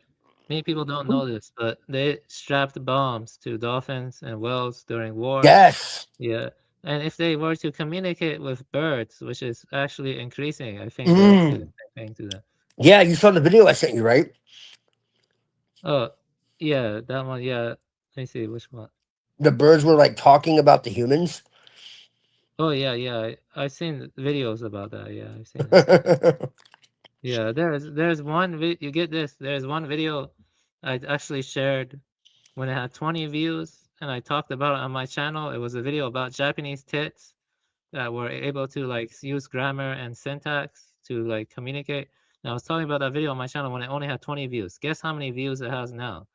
Many people don't know this, but they strapped bombs to dolphins and whales during war. Yes. Yeah, and if they were to communicate with birds, which is actually increasing, I think they'll do the same thing to them. Yeah, you saw the video I sent you, right? Oh, yeah, that one. Yeah, let me see which one. The birds were like talking about the humans. Oh yeah. I've seen videos about that. Yeah, I've seen it. Yeah, there's one you get this. There's one video I actually shared when it had 20 views, and I talked about it on my channel. It was a video about Japanese tits that were able to like use grammar and syntax to like communicate. And I was talking about that video on my channel when it only had 20 views. Guess how many views it has now?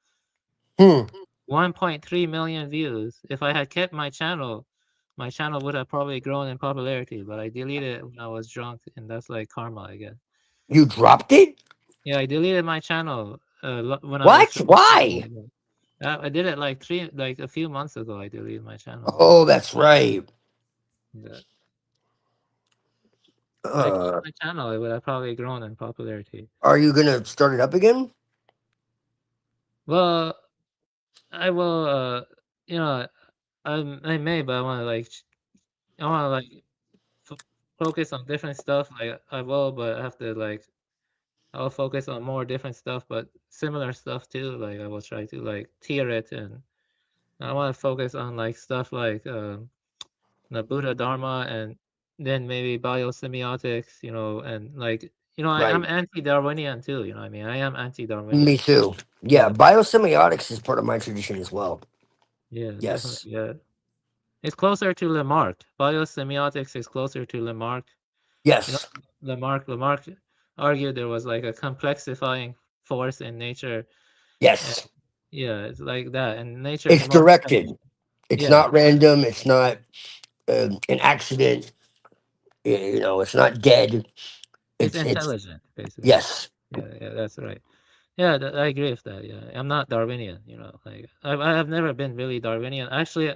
1.3 million views. If I had kept my channel would have probably grown in popularity, but I deleted it when I was drunk, and that's like karma, I guess. You dropped it? Yeah, I deleted my channel when I was What? drunk. Why? I did it like a few months ago. I deleted my channel. Oh, that's right. Yeah. If I kept my channel, it would have probably grown in popularity. Are you gonna start it up again? Well, I will. I may, but I want to focus on different stuff. Like I will, but I have to like. I'll focus on more different stuff, but similar stuff too. Like I will try to like tier it, and I want to focus on like stuff like the Buddha Dharma, and then maybe biosemiotics. And like I'm Right. anti-Darwinian too. I mean, I am anti-Darwinian. Me too. Yeah, biosemiotics is part of my tradition as well. Yeah, Yes. definitely. Yeah. It's closer to Lamarck. Biosemiotics is closer to Lamarck. You know, Yes. Lamarck argued there was like a complexifying force in nature. And Yes. yeah, it's like that. And nature is It's more directed. It's yeah, not random. It's not an accident. You know, it's not dead. it's It's intelligent, basically. yes. Yeah, that's right. Yeah, I agree with that. Yeah, I'm not Darwinian. You know, like I've never been really Darwinian. Actually,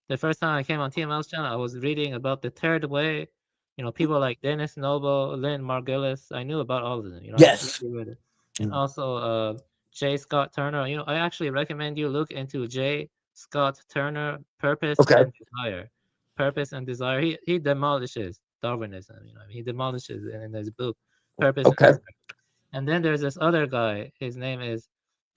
the first time I came on TML's channel, I was reading about the third way. You know, people like Dennis Noble, Lynn Margulis. I knew about all of them. You know, I Yes. really read it. And also J. Scott Turner. You know, I actually recommend you look into J. Scott Turner, Purpose Okay. and Desire. Purpose and Desire. He demolishes Darwinism. You know, he demolishes it in his book, Purpose and Okay. Desire. And then there's this other guy. His name is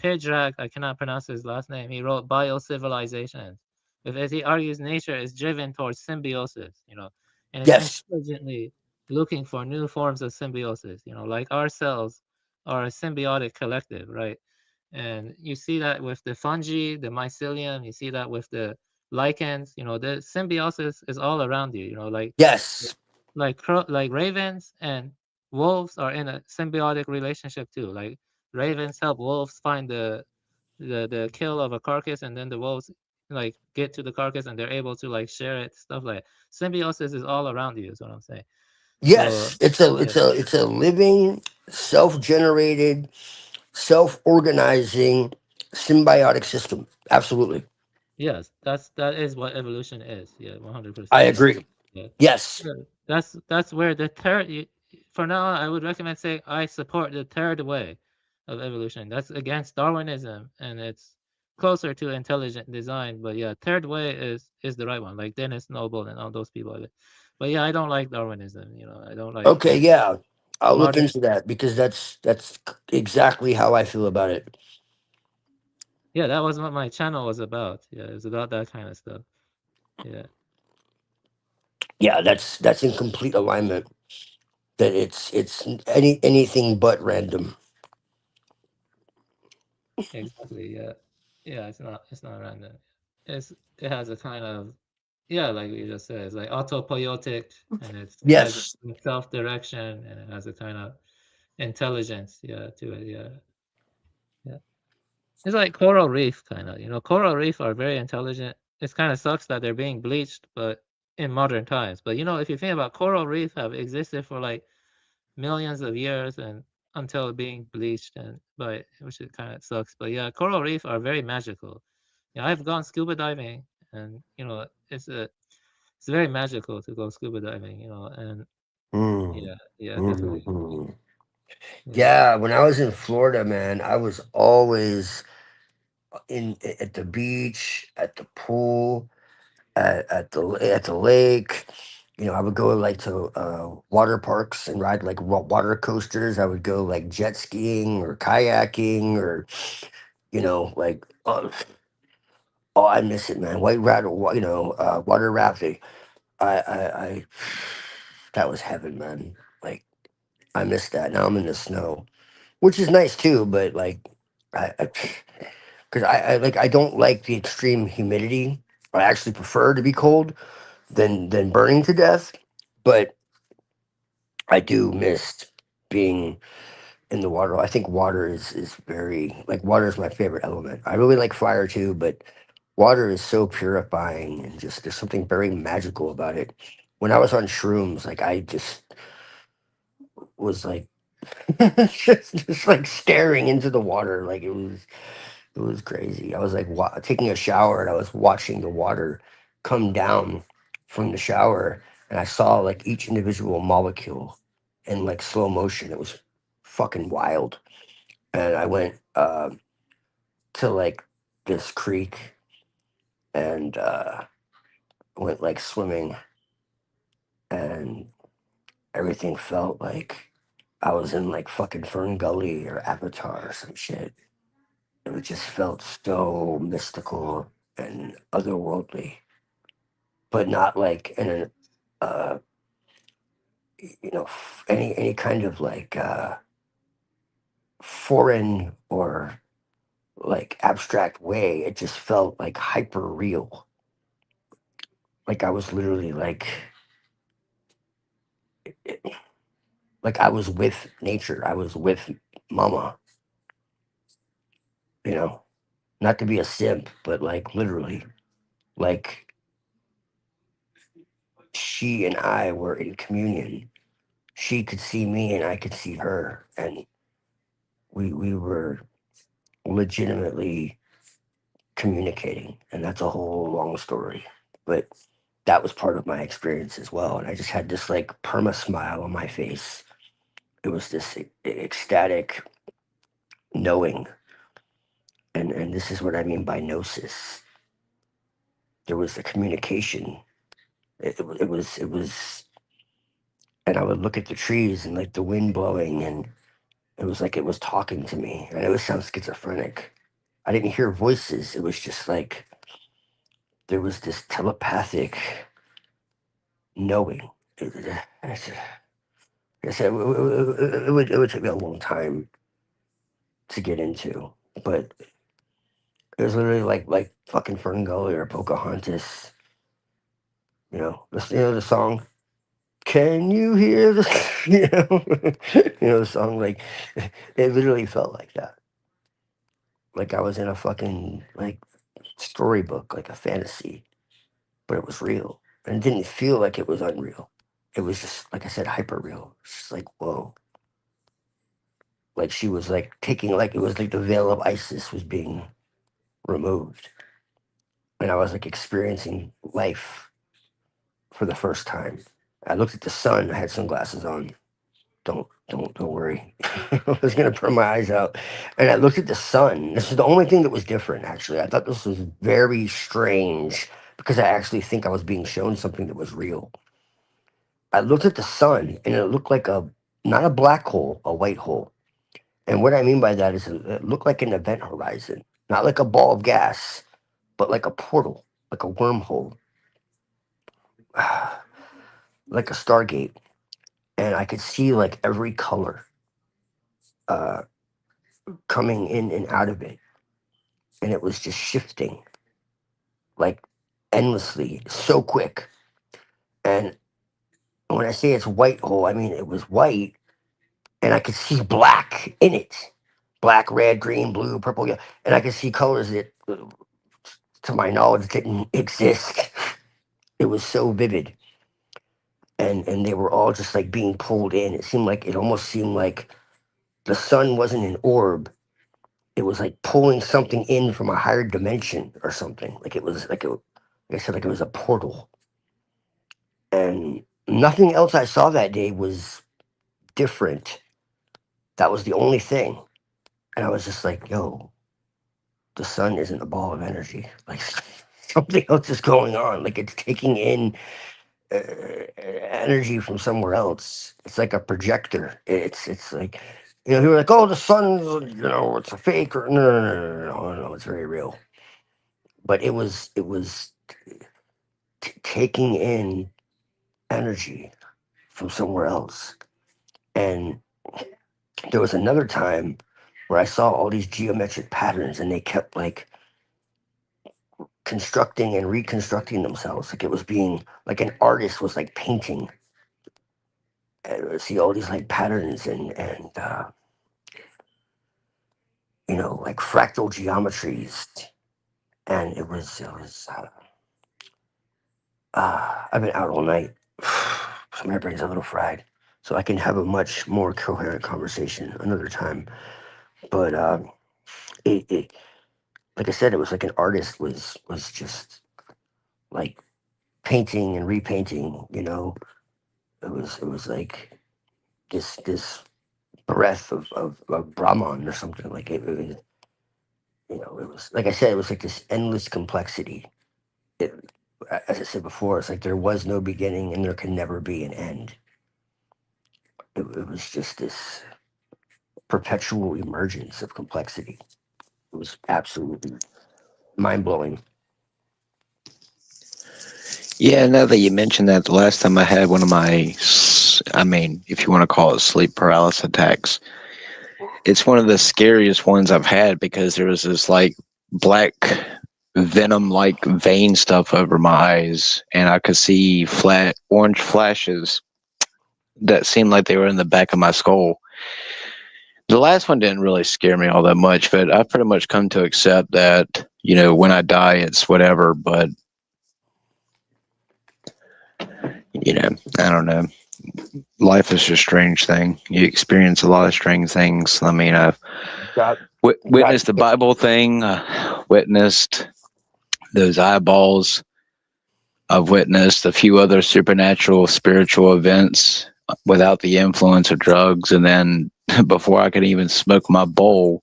Pidrak. I cannot pronounce his last name. He wrote Biocivilizations. As he argues, nature is driven towards symbiosis, you know, and it's Yes. intelligently looking for new forms of symbiosis, you know, like our cells are a symbiotic collective, right? And you see that with the fungi, the mycelium, you see that with the lichens, you know, the symbiosis is all around you, you know, Yes. like ravens and wolves are in a symbiotic relationship too. Like ravens help wolves find the kill of a carcass, and then the wolves like get to the carcass and they're able to like share it. Stuff like symbiosis is all around you. Is what I'm saying. So Yes. It's a yeah, it's a living, self-generated, self-organizing, symbiotic system. Absolutely. yes, that is what evolution is. Yeah, I 100%. agree. Yeah. Yes. Yeah, that's where the for now I would recommend saying I support the third way of evolution. That's against Darwinism and it's closer to intelligent design. But yeah, third way is the right one, like Dennis Noble and all those people. But yeah, I don't like Darwinism. You know, I don't like Okay, yeah. I'll look modern. into that because that's exactly how I feel about it. Yeah, that was what my channel was about. Yeah, it was about that kind of stuff. Yeah. Yeah, that's in complete alignment. That it's anything but random. Exactly. Yeah. Yeah. It's not random. It has a kind of yeah, like we just said, it's like autopoietic and it has Yes. a self-direction and it has a kind of intelligence, yeah, to it. Yeah. Yeah. It's like coral reef kind of, you know, coral reef are very intelligent. It kind of sucks that they're being bleached, but in modern times. But you know, if you think about coral reef have existed for like millions of years and until being bleached and but which it kind of sucks. But yeah, coral reef are very magical. Yeah, I've gone scuba diving and you know it's very magical to go scuba diving, you know, and Mm. yeah, definitely. Mhm. Yeah. Yeah, when I was in Florida, man, I was always at the beach, at the pool, at the lake. You know, I would go like to water parks and ride like water coasters. I would go like jet skiing or kayaking or you know like oh I miss it, man. White rat, you know, water rafting. I that was heaven, man. Like I miss that. Now I'm in the snow, which is nice too. But like I because I like I don't like the extreme humidity. I actually prefer to be cold than burning to death. But I do miss being in the water. I think water is very like water is my favorite element. I really like fire too, but water is so purifying and just there's something very magical about it. When I was on shrooms, like I just was like just like staring into the water, like it was crazy. I was like taking a shower and I was watching the water come down from the shower and I saw like each individual molecule in like slow motion. It was fucking wild. And I went to like this creek and went like swimming and everything felt like I was in like fucking Fern Gully or Avatar or some shit. It just felt so mystical and otherworldly, but not like in an uh you know any kind of like foreign or like abstract way. It just felt like hyper real. Like I was literally like I was with nature. I was with mama, you know, not to be a simp, but like literally, like she and I were in communion. She could see me and I could see her. And we were legitimately communicating. And that's a whole long story. But that was part of my experience as well. And I just had this like perma smile on my face. It was this ecstatic knowing. And this is what I mean by gnosis. There was a communication. It was, and I would look at the trees and like the wind blowing, and it was like it was talking to me. And it would sound schizophrenic. I didn't hear voices. It was just like there was this telepathic knowing. I said, it would take me a long time to get into, but it was literally like fucking Ferngully or Pocahontas. The song. Can you hear the the song? Like it literally felt like that. Like I was in a fucking like storybook, like a fantasy, but it was real, and it didn't feel like it was unreal. It was just like I said, hyper real. It's just like whoa. Like she was like taking like it was like the veil of Isis was being removed, and I was like experiencing life for the first time. I looked at the sun. I had sunglasses on. Don't worry. I was gonna burn my eyes out, and I looked at the sun. This is the only thing that was different. Actually, I thought this was very strange because I actually think I was being shown something that was real. I looked at the sun, and it looked like not a black hole, a white hole. And what I mean by that is it looked like an event horizon, not like a ball of gas, but like a portal, like a wormhole, like a Stargate. And I could see like every color coming in and out of it. And it was just shifting like endlessly, so quick. And when I say it's white hole, I mean it was white and I could see black in it. Black, red, green, blue, purple, yeah. And I could see colors that, to my knowledge, didn't exist. It was so vivid. And they were all just like being pulled in. It almost seemed like the sun wasn't an orb. It was like pulling something in from a higher dimension or something. Like it was like I said, like it was a portal. And nothing else I saw that day was different. That was the only thing. And I was just like, yo, the sun isn't a ball of energy. Like something else is going on. Like it's taking in energy from somewhere else. It's like a projector. It's like, people are like, oh, the sun's, it's a fake. Or no, it's very real. But it was taking in energy from somewhere else. And there was another time where I saw all these geometric patterns and they kept like constructing and reconstructing themselves. Like it was being like an artist was like painting. And I see all these like patterns and like fractal geometries. And it was I've been out all night. So my brain's a little fried. So I can have a much more coherent conversation another time. But it like I said, it was like an artist was just like painting and repainting. It was like this breath of Brahman or something. Like it was, it was like I said, it was like this endless complexity. As I said before, it's like there was no beginning and there can never be an end. It was just this perpetual emergence of complexity. It was absolutely mind-blowing. Yeah, now that you mentioned that, the last time I had one of my, if you want to call it sleep paralysis attacks, it's one of the scariest ones I've had because there was this like black venom like vein stuff over my eyes, and I could see flat orange flashes that seemed like they were in the back of my skull. The last one didn't really scare me all that much, but I've pretty much come to accept that, you know, when I die, it's whatever. But, you know, I don't know. Life is a strange thing. You experience a lot of strange things. I mean, I've witnessed the Bible thing, witnessed those eyeballs. I've witnessed a few other supernatural, spiritual events without the influence of drugs. And then before I could even smoke my bowl,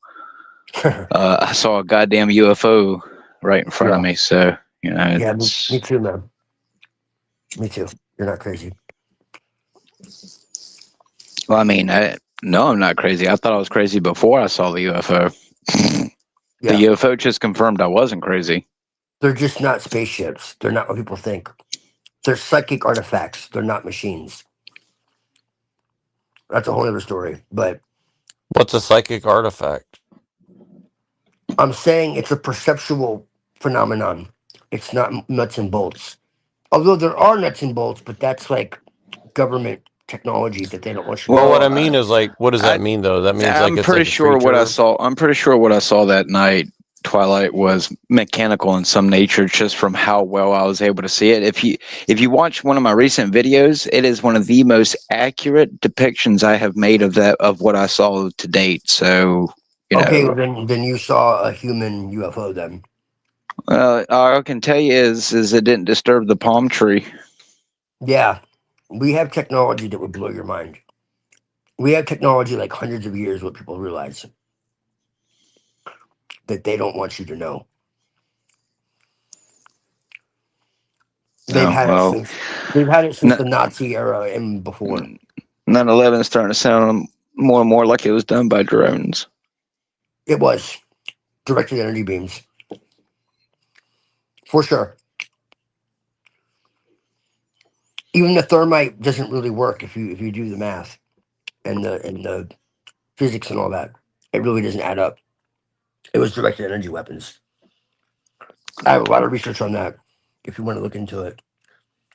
I saw a goddamn UFO right in front of me. So, you know, Yeah, me too, man. Me too. You're not crazy. well, I mean, no, I'm not crazy. I thought I was crazy before I saw the UFO. The UFO just confirmed I wasn't crazy. They're just not spaceships. They're not what people think. They're psychic artifacts. They're not machines. That's a whole other story. But What's a psychic artifact? I'm saying it's a perceptual phenomenon. It's not nuts and bolts. Although there are nuts and bolts, but that's like government technology that they don't want you to Well, know. what I mean is like, what does that mean though? That means like I'm it's pretty like a sure what I creature? saw. I'm pretty sure what I saw that night, Twilight, was mechanical in some nature, just from how well I was able to see it. If you watch one of my recent videos, it is one of the most accurate depictions I have made of what I saw to date. So, you Okay, know, well, then you saw a human UFO then. all I can tell you is it didn't disturb the palm tree. Yeah, we have technology that would blow your mind. We have technology like hundreds of years, what people realize that they don't want you to know. They've had it since the Nazi era and before. 9/11 is starting to sound more and more like it was done by drones. It was directed energy beams, for sure. Even the thermite doesn't really work if you do the math and the physics and all that. It really doesn't add up. It was directed energy weapons. I have a lot of research on that. If you want to look into it,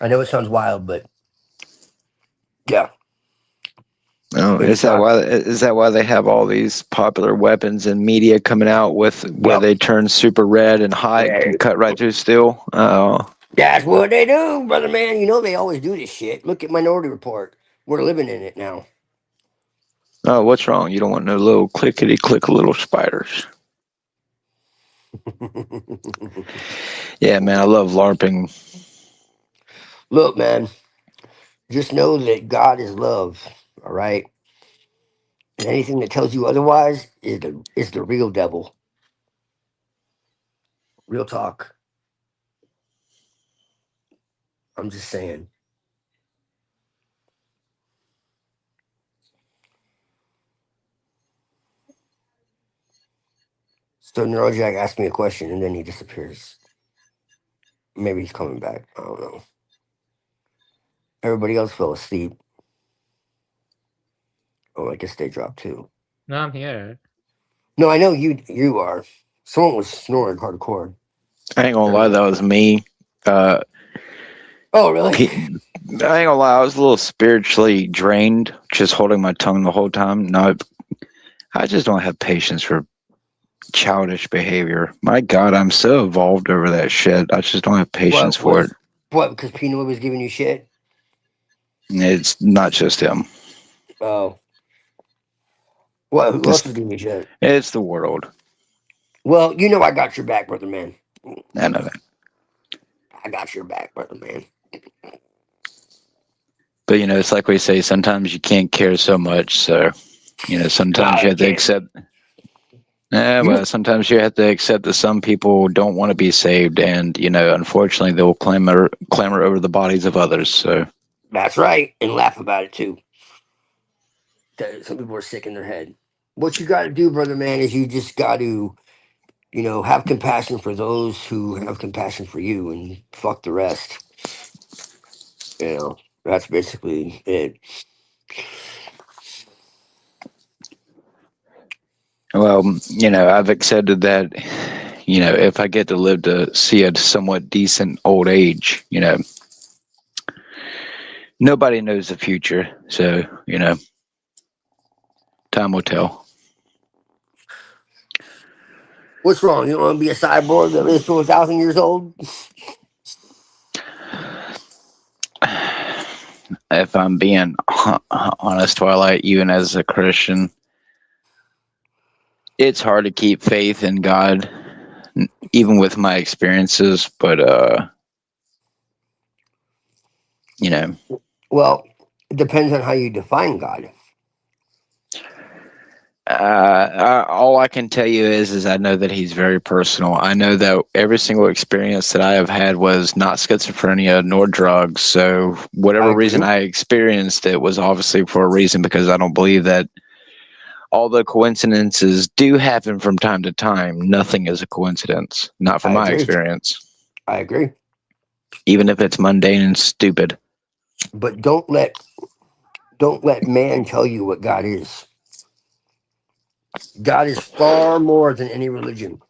I know it sounds wild, but yeah. Oh, is that why they have all these popular weapons and media coming out with where they turn super red and hot and cut right through steel? Oh, That's what they do, brother man. You know they always do this shit. Look at Minority Report. We're living in it now. oh, what's wrong? You don't want no little clickety click little spiders. Yeah, man, I love LARPing. Look, man, just know that God is love. All right, and anything that tells you otherwise is the real devil. Real talk. I'm just saying. So Neurojack asked me a question and then he disappears. Maybe he's coming back. I don't know. Everybody else fell asleep. Oh, I guess they dropped too. No, I'm here. No, I know you are. Someone was snoring hardcore. I ain't gonna lie, that was me. Oh, really? I ain't gonna lie, I was a little spiritually drained, just holding my tongue the whole time. No, I just don't have patience for childish behavior. My God, I'm so evolved over that shit. I just don't have patience for it. What? Because Pino was giving you shit? It's not just him. Oh. What? Who else was giving you shit? It's the world. Well, you know I got your back, brother man. I know that. I got your back, brother man. But you know, it's like we say, sometimes you can't care so much. So, you know, sometimes you have to accept. Well, sometimes you have to accept that some people don't want to be saved, and you know, unfortunately, they will clamor over the bodies of others. So That's right, and laugh about it too. Some people are sick in their head. What you got to do, brother man, is you just got to, you know, have compassion for those who have compassion for you, and fuck the rest. You know, that's basically it. Well, I've accepted that, if I get to live to see a somewhat decent old age, nobody knows the future. So, time will tell. What's wrong? You don't want to be a cyborg that lives to 1,000 years old? If I'm being honest, Twilight, even as a Christian, it's hard to keep faith in God, even with my experiences. But, Well, it depends on how you define God. all I can tell you is I know that he's very personal. I know that every single experience that I have had was not schizophrenia nor drugs. So whatever reason I experienced it was obviously for a reason, because I don't believe that although coincidences do happen from time to time, nothing is a coincidence. Not from my experience. I agree. Even if it's mundane and stupid. But don't let man tell you what God is. God is far more than any religion.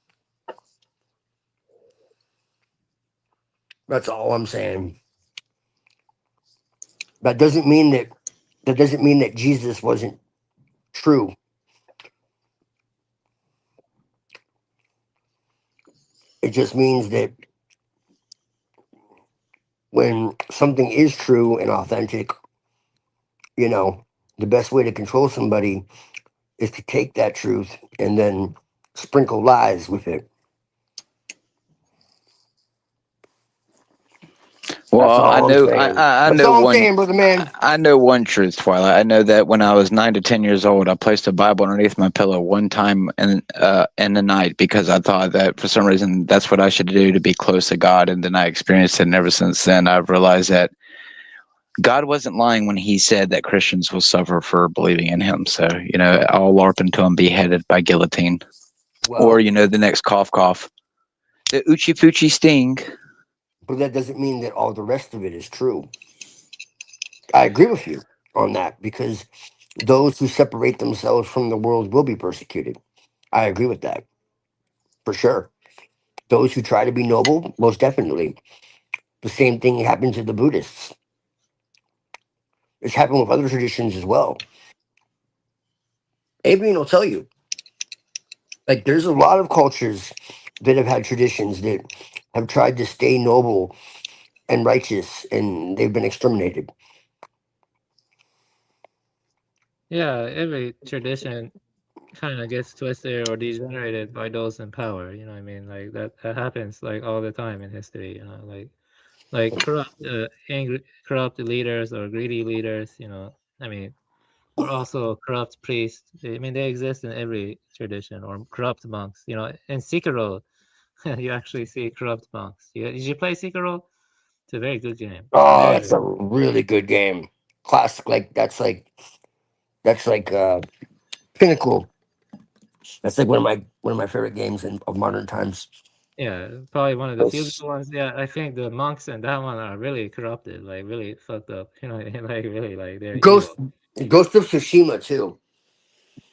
That's all I'm saying. That doesn't mean that Jesus wasn't true. It just means that when something is true and authentic, the best way to control somebody is to take that truth and then sprinkle lies with it. Well, I know, I know all I'm one. saying, brother man. I know one truth, Twilight. I know that when I was 9 to 10 years old, I placed a Bible underneath my pillow one time in the night, because I thought that for some reason that's what I should do to be close to God. And then I experienced it, and ever since then, I've realized that God wasn't lying when He said that Christians will suffer for believing in Him. So, I'll LARP until I'm beheaded by guillotine, or the next cough, the Uchi Fuchi sting. But that doesn't mean that all the rest of it is true. I agree with you on that, because those who separate themselves from the world will be persecuted. I agree with that. For sure. Those who try to be noble, most definitely. The same thing happened to the Buddhists. It's happened with other traditions as well. Adrian will tell you. Like, there's a lot of cultures that have had traditions that have tried to stay noble and righteous, and they've been exterminated. Yeah, every tradition kind of gets twisted or degenerated by those in power. You know what I mean? Like that happens like all the time in history. Like corrupt, angry, corrupt leaders or greedy leaders. I mean, or also corrupt priests. I mean, they exist in every tradition, or corrupt monks. In Sekiro, you actually see corrupt monks. Did you play Sekiro? It's a very good game. Oh, it's a really good game. Classic, that's like pinnacle. That's like one of my favorite games of modern times. Yeah, probably one of the few good ones. Yeah, I think the monks in that one are really corrupted, like really fucked up. Like really, like they're Ghost evil. Ghost of Tsushima too.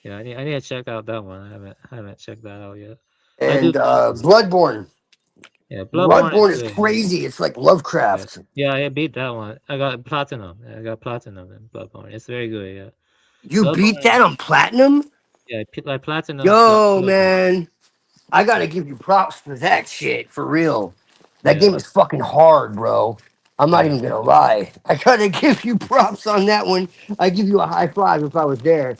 Yeah, I need to check out that one. I haven't checked that out yet. And Bloodborne. Yeah, Bloodborne is good. crazy. It's like Lovecraft. Yeah, I beat that one. I got platinum. I got platinum in Bloodborne. It's very good. Yeah. You beat that on platinum? Yeah, like platinum. Yo, man, I gotta give you props for that shit, for real. That game is fucking hard, bro. I'm not even gonna lie. I gotta give you props on that one. I give you a high five if I was there.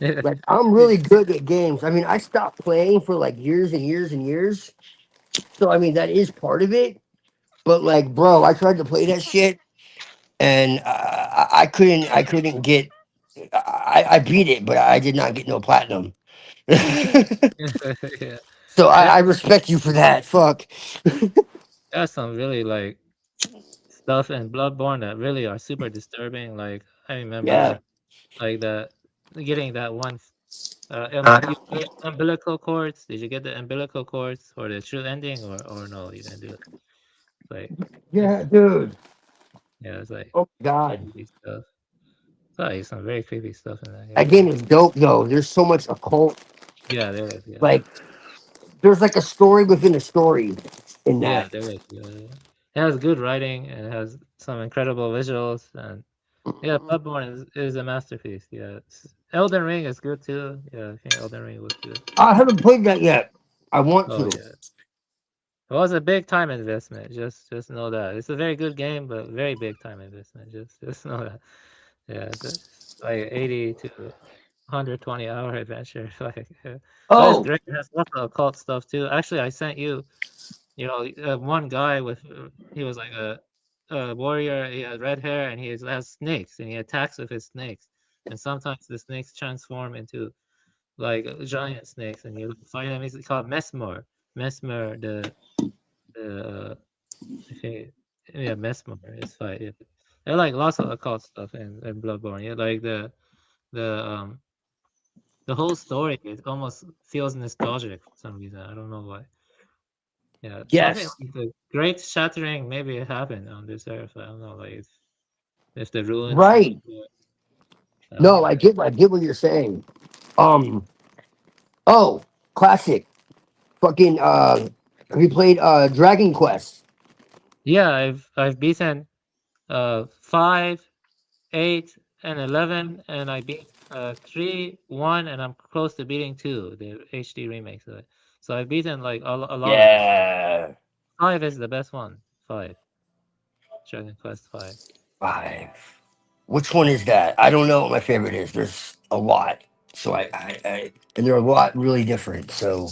Like, I'm really good at games. I mean, I stopped playing for like years and years and years. So I mean, that is part of it. But like, bro, I tried to play that shit, and I couldn't get. I beat it, but I did not get no platinum. Yeah. So I respect you for that. Fuck. There's some really like stuff in Bloodborne that really are super disturbing. Like I remember, like getting that one umbilical cords. Did you get the umbilical cords for the true ending, or no? You didn't do it. Like Yeah, dude. Yeah, it's like oh god, creepy stuff. It's like some very creepy stuff in that game. That game is dope though. There's so much occult Yeah, there is. Yeah. Like there's like a story within a story in Yeah, that. there is. Yeah. It has good writing and it has some incredible visuals and yeah, Bloodborne is a masterpiece. Yeah, Elden Ring is good too. Yeah, I think Elden Ring was good. I haven't played that yet. I want Oh to. yeah, it was a big time investment. Just know that it's a very good game, but very big time investment. Just know that. Yeah, it's like 80 to 120-hour adventure. Like, but it's Oh, great. It has lots of occult stuff too. Actually, I sent you. One guy with he was like a warrior. He had red hair and has snakes and he attacks with his snakes. And sometimes the snakes transform into like giant snakes and you fight them. It's called Mesmer. Mesmer, the I think yeah, Mesmer is fight. Yeah. There are like lots of occult stuff in Bloodborne. Yeah, like the the whole story it almost feels nostalgic for some reason. I don't know why. Yeah, something yes. like the great shattering maybe it happened on this earth. I don't know, like if the ruins still Right. exist. I don't No, know. I get what you're saying. Um. Oh, classic. Fucking. Have you played Dragon Quest? Yeah, I've beaten 5, 8, and 11, and I beat 3, 1, and I'm close to beating 2, the HD remakes of it. So I've beaten like a lot of them. Yeah. 5 is the best one. 5. Dragon Quest 5. 5. Which one is that? I don't know what my favorite is. There's a lot. So I and they're a lot really different. So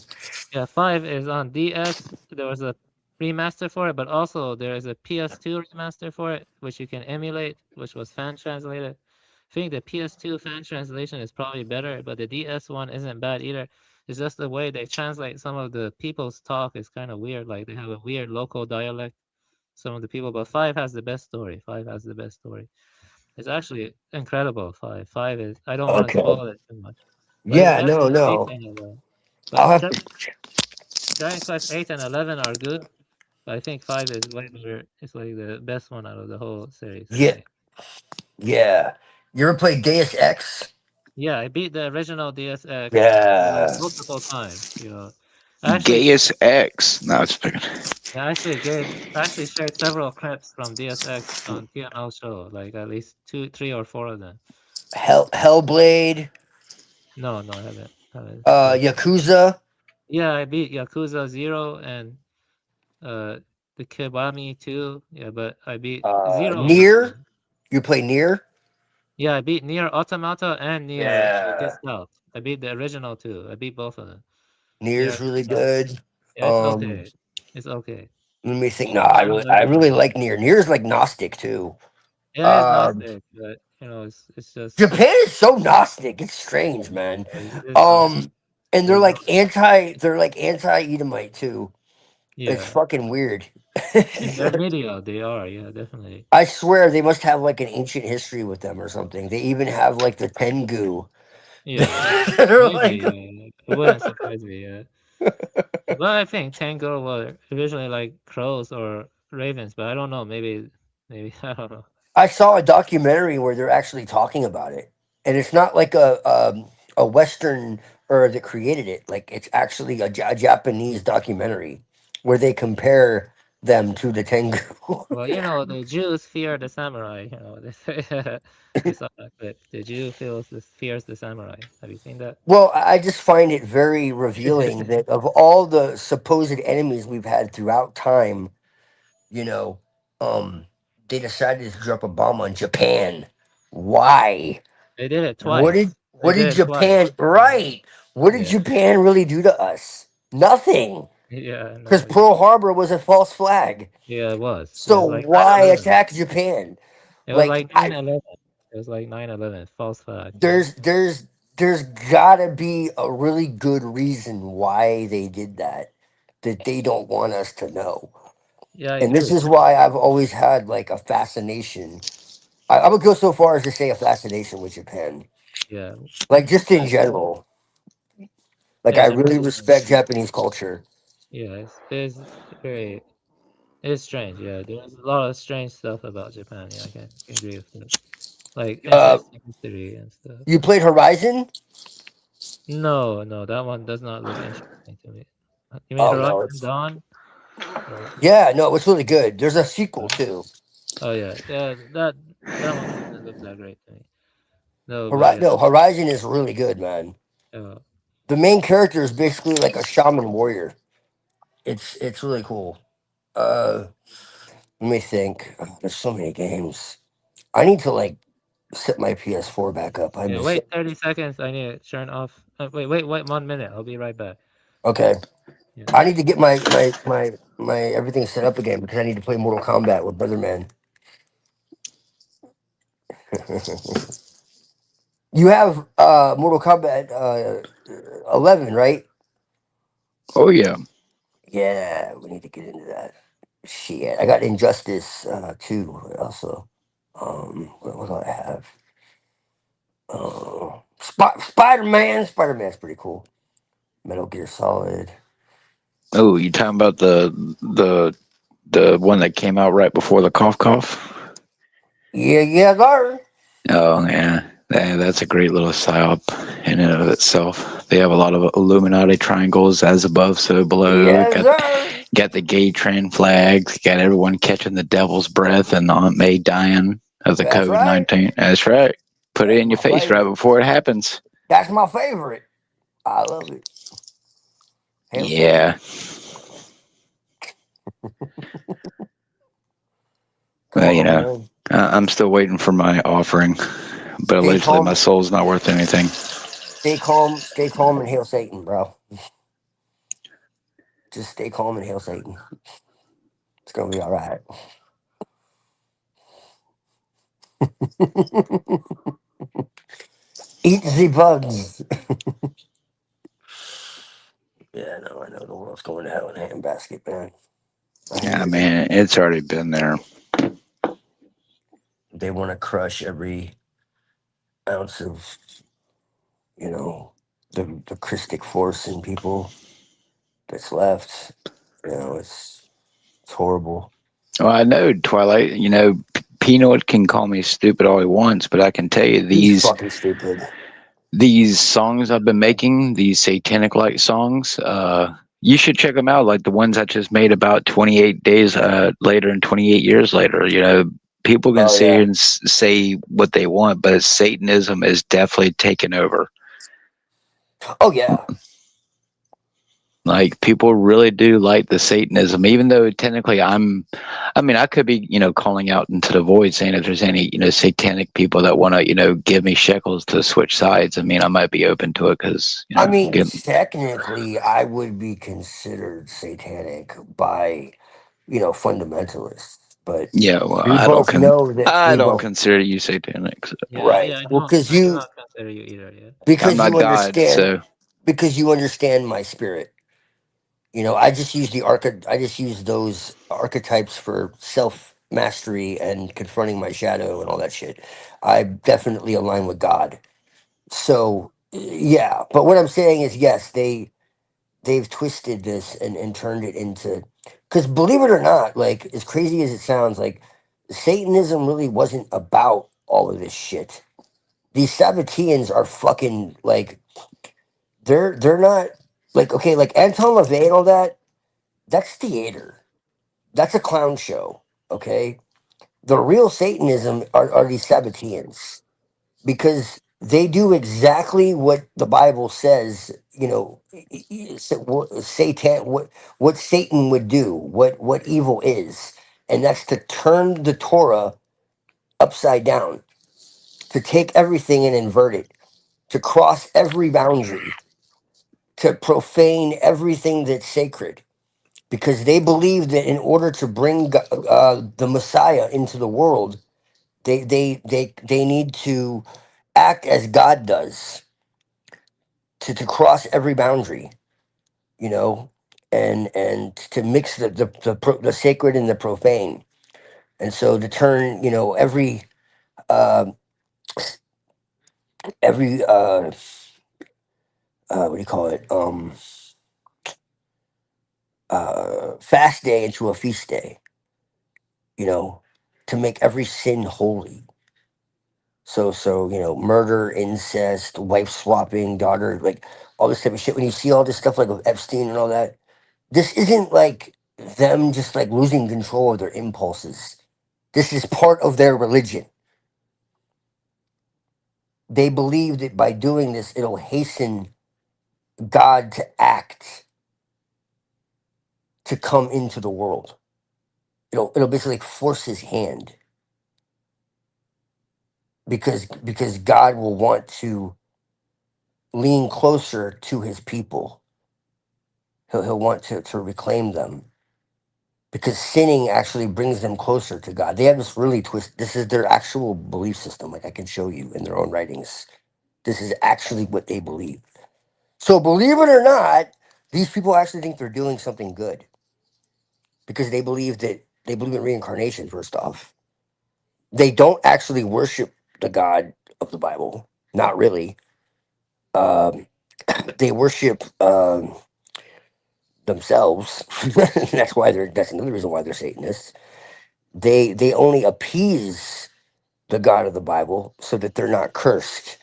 Yeah, 5 is on DS. There was a remaster for it, but also there is a PS2 remaster for it, which you can emulate, which was fan translated. I think the PS2 fan translation is probably better, but the DS one isn't bad either. It's just the way they translate some of the people's talk is kind of weird. Like they have a weird local dialect, some of the people. But 5 has the best story. 5 has the best story. It's actually incredible. 5. 5 is. I don't want to okay. spoil it too much, but it's Yeah, better no, than 8 no. and 11. I'll But have to Dragon Quest 8 and 11 are good, but I think 5 is way better. It's like the best one out of the whole series for yeah, me. yeah. You ever played Deus Ex? Yeah, I beat the original DSX Yeah. multiple times. I actually, Deus X. No, it's picking. I actually shared several clips from DSX on TNL show, like at least 2, 3, or 4 of them. Hellblade, No, I haven't shared them. Yakuza. Yeah, I beat Yakuza 0 and the Kiwami 2. Yeah, but I beat 0. Near. You play Near? Yeah, I beat Nier Automata and Nier Yeah. Gestalt. I beat the original too. I beat both of them. Near's Nier really Gestalt. good. Yeah, it's okay. It's okay. Let me think. No, It's better than I really everything. like Near. Near's like Gnostic too. Yeah, it's Gnostic, but it's just Japan is so Gnostic. It's strange, man. it's Gnostic. And There's no they're like anti-Edomite too. It's yeah. fucking weird. In their media, they are, yeah, definitely. I swear they must have like an ancient history with them or something. They even have like the Tengu. Yeah. They're Maybe, like, yeah. It wouldn't surprise me, yeah. But I think Tango were originally like crows or ravens, but I don't know. Maybe I don't know. I saw a documentary where they're actually talking about it, and it's not like a Western or that created it. Like it's actually a Japanese documentary where they compare them to the Tengu. Well, the Jews fear the samurai. They say I saw that clip. The Jew fears the samurai. Have you seen that? Well, I just find it very revealing that of all the supposed enemies we've had throughout time, you know, they decided to drop a bomb on Japan. Why? They did it What twice. did They what did did it twice. Japan right? What did Yeah. Japan really do to us? Nothing. Yeah. Because No. Yeah. Pearl Harbor was a false flag. Yeah. It was. It So was like why 9/11. attack Japan? It was Like like 9/11. It was like 9/11. False flag. Yeah. there's gotta be a really good reason why they did that they don't want us to know. Yeah. I And this agree. is why I've always had like a fascination. I would go so far as to say a fascination with Japan. Yeah. Like just in Japan. general. Like Yeah. I Japan really is. respect Japanese culture. Yeah. It's very. It's strange. Yeah. There's a lot of strange stuff about Japan. Yeah. I can agree with that. Like Uh interesting history and stuff. you played Horizon? No, no, that one does not look interesting to me. You mean Oh no, Horizon it's Dawn? Or, yeah, no, it's really good. There's a sequel too. oh yeah, yeah, that one doesn't look that great to me. No, but yeah, No, Horizon is really good, man. uh, The main character is basically like a shaman warrior. It's really cool. Let me think. There's so many games. I need to like set my PS4 back up. I yeah. miss Wait it. 30 seconds. I need to turn off. Wait 1 minute. I'll be right back. Okay. Yeah. I need to get my everything set up again because I need to play Mortal Kombat with Brother Man. You have Mortal Kombat 11, right? Oh yeah. Yeah, we need to get into that. Shit, I got Injustice 2 also. What do I have? Spider-Man. Spider-Man's pretty cool. Metal Gear Solid. Oh, you talking about the one that came out right before the cough? Yeah, sir. Oh yeah. That's a great little psyop in and of itself. They have a lot of Illuminati triangles as above, so below. Yes, sir. Got the gay trans flags. Got everyone catching the devil's breath, and Aunt May dying of the That's right. COVID-19. That's right. Put it That's in your my face right favorite. before it happens. That's my favorite. I love it. Hail Satan. Yeah. Come Well, on, man. I'm still waiting for my offering, but Stay allegedly calm. my soul's not worth anything. Stay calm, and hail Satan, bro. Just stay calm and hail Satan. It's gonna be all right. Eat the bugs. Yeah, no, I know the world's going to hell in a handbasket, man. Yeah, man, it's already been there. They want to crush every ounce of, the Christic force in people that's left. It's horrible. Well, I know Twilight. Peanut can call me stupid all he wants, but I can tell you He's fucking stupid. these songs I've been making, these satanic like songs, you should check them out. Like the ones I just made about 28 days later and 28 years later. People can sit here and say what they want, but Satanism is definitely taken over. Oh yeah. Like people really do like the Satanism, even though technically I could be, calling out into the void saying if there's any, satanic people that want to, give me shekels to switch sides. I might be open to it because, Technically, I would be considered satanic by, fundamentalists, but yeah, well, we both know that I we don't both consider you satanic. So. right. Well, because I do you not consider you either. Yeah. because I'm not you God, understand so because you understand my spirit. I just use I just use those archetypes for self mastery and confronting my shadow and all that shit. I definitely align with God. So yeah, but what I'm saying is yes, they've twisted this and turned it into, because believe it or not, like as crazy as it sounds, like Satanism really wasn't about all of this shit. These Sabbateans are fucking like they're not like okay, like Anton LaVey and all that. That's theater. That's a clown show. Okay, the real Satanism are these Sabbateans because they do exactly what the Bible says. Satan, what Satan would do, what evil is, and that's to turn the Torah upside down, to take everything and invert it, to cross every boundary, to profane everything that's sacred, because they believe that in order to bring the Messiah into the world, they need to act as God does, to cross every boundary, you know, and to mix the sacred and the profane, and so to turn uh, every what do you call it fast day into a feast day, to make every sin holy. So murder, incest, wife swapping, daughter, like all this type of shit. When you see all this stuff like with Epstein and all that, this isn't like them just like losing control of their impulses. This is part of their religion. They believe that by doing this, it'll hasten God to act, to come into the world. It'll basically like force his hand, because God will want to lean closer to his people. He'll want to reclaim them, because sinning actually brings them closer to God. They have this really this is their actual belief system. Like I can show you in their own writings. This is actually what they believe. So believe it or not, these people actually think they're doing something good, because they believe in reincarnation. First off, they don't actually worship the God of the Bible. Not really. Um, they worship themselves. That's another reason why they're Satanists. They only appease the God of the Bible so that they're not cursed,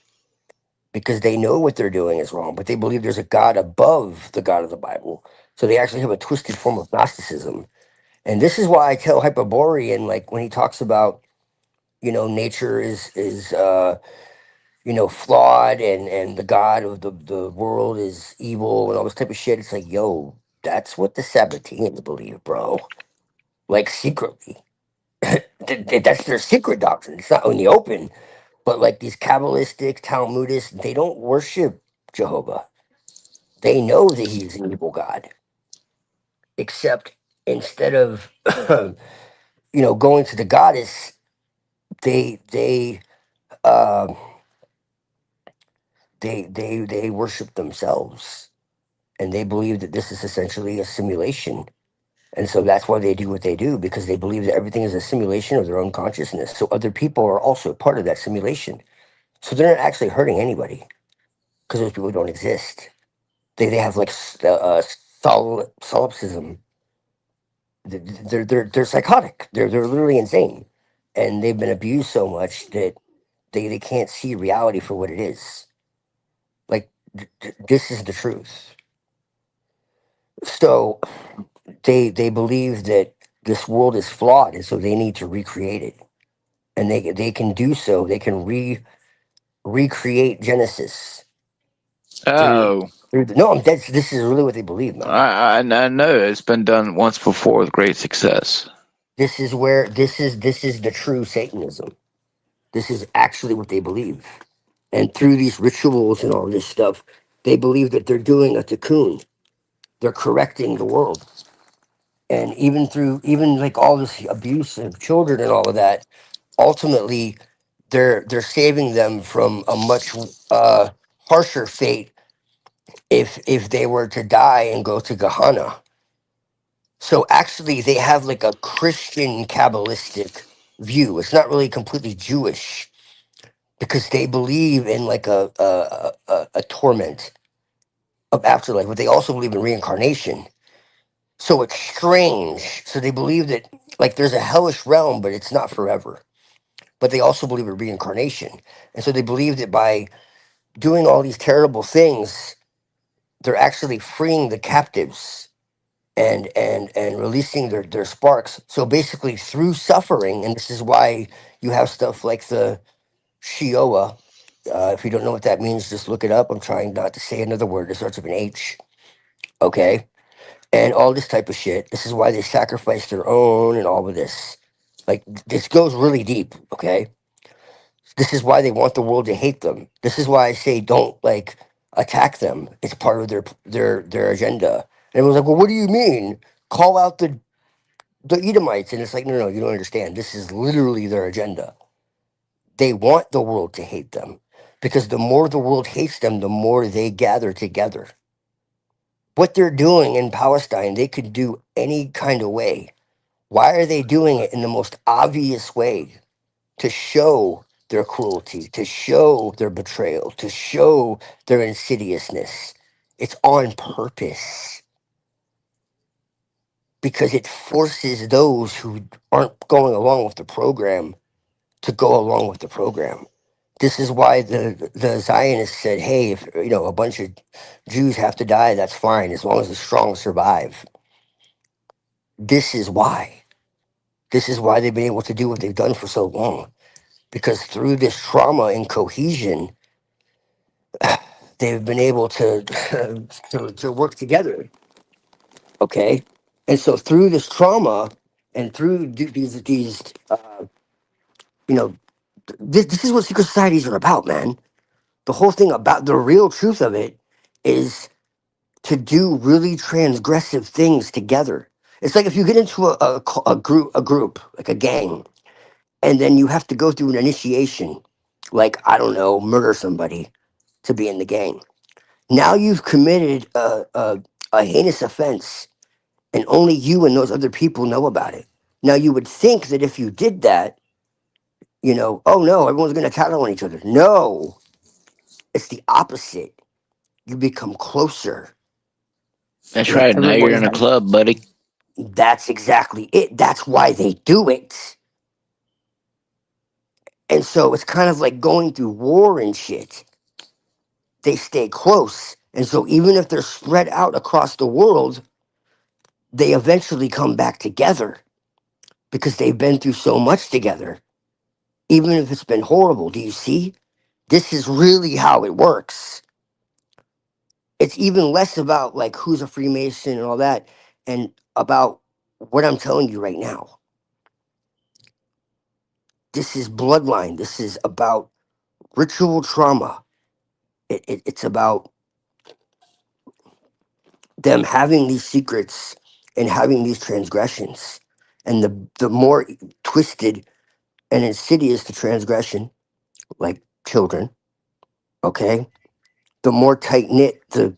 because they know what they're doing is wrong, but they believe there's a God above the God of the Bible. So they actually have a twisted form of Gnosticism. And this is why I tell Hyperborean, like when he talks about, nature is flawed, and the God of the world is evil and all this type of shit. It's like, yo, that's what the Sabbateans believe, bro. Like secretly. That's their secret doctrine. It's not in the open. But like these Kabbalistic, Talmudists, they don't worship Jehovah. They know that he's an evil God. Except instead of going to the goddess, they um they worship themselves, and they believe that this is essentially a simulation. And so that's why they do what they do, because they believe that everything is a simulation of their own consciousness. So other people are also part of that simulation. So they're not actually hurting anybody, because those people don't exist. They have like solipsism. They're psychotic. They're literally insane, and they've been abused so much that they can't see reality for what it is. Like this is the truth. So they believe that this world is flawed, and so they need to recreate it, and they can do so. They can recreate Genesis. Oh, No, I'm dead. This is really what they believe, man. I know it's been done once before with great success. This is where this is the true Satanism. This is actually what they believe. And through these rituals and all this stuff, they believe that they're doing a tikkun. They're correcting the world. And even like all this abuse of children and all of that, ultimately they're saving them from a much harsher fate if they were to die and go to Gehenna. So actually they have like a Christian Kabbalistic view. It's not really completely Jewish, because they believe in like a torment of afterlife, but they also believe in reincarnation. So it's strange. So they believe that like there's a hellish realm, but it's not forever. But they also believe in reincarnation. And so they believe that by doing all these terrible things, they're actually freeing the captives and releasing their sparks. So basically through suffering, and this is why you have stuff like the Shioa. If you don't know what that means, just look it up. I'm trying not to say another word that starts with an H. Okay. And all this type of shit. This is why they sacrifice their own and all of this. Like this goes really deep. Okay. This is why they want the world to hate them. This is why I say don't like attack them. It's part of their agenda. And everyone's like, well, what do you mean? Call out the Edomites. And it's like, no, you don't understand. This is literally their agenda. They want the world to hate them, because the more the world hates them, the more they gather together. What they're doing in Palestine, they could do any kind of way. Why are they doing it in the most obvious way? To show their cruelty, to show their betrayal, to show their insidiousness. It's on purpose, because it forces those who aren't going along with the program to go along with the program. This is why the Zionists said, "Hey, if a bunch of Jews have to die, that's fine, as long as the strong survive." This is why. This is why they've been able to do what they've done for so long, because through this trauma and cohesion, they've been able to to work together. Okay, and so through this trauma and through these this is what secret societies are about, man. The whole thing about the real truth of it is to do really transgressive things together. It's like if you get into a group like a gang, and then you have to go through an initiation, like, I don't know, murder somebody to be in the gang. Now you've committed a heinous offense, and only you and those other people know about it. Now you would think that if you did that, oh no, everyone's going to tattle on each other. No, it's the opposite. You become closer. That's And right. Now you're everyone in a has- club, buddy. That's exactly it. That's why they do it. And so it's kind of like going through war and shit. They stay close. And so even if they're spread out across the world, they eventually come back together because they've been through so much together, even if it's been horrible. Do you see? This is really how it works. It's even less about like who's a Freemason and all that, and about what I'm telling you right now. This is bloodline. This is about ritual trauma. It's about them having these secrets and having these transgressions. And the more twisted and insidious the transgression, like children, okay, the more tight knit the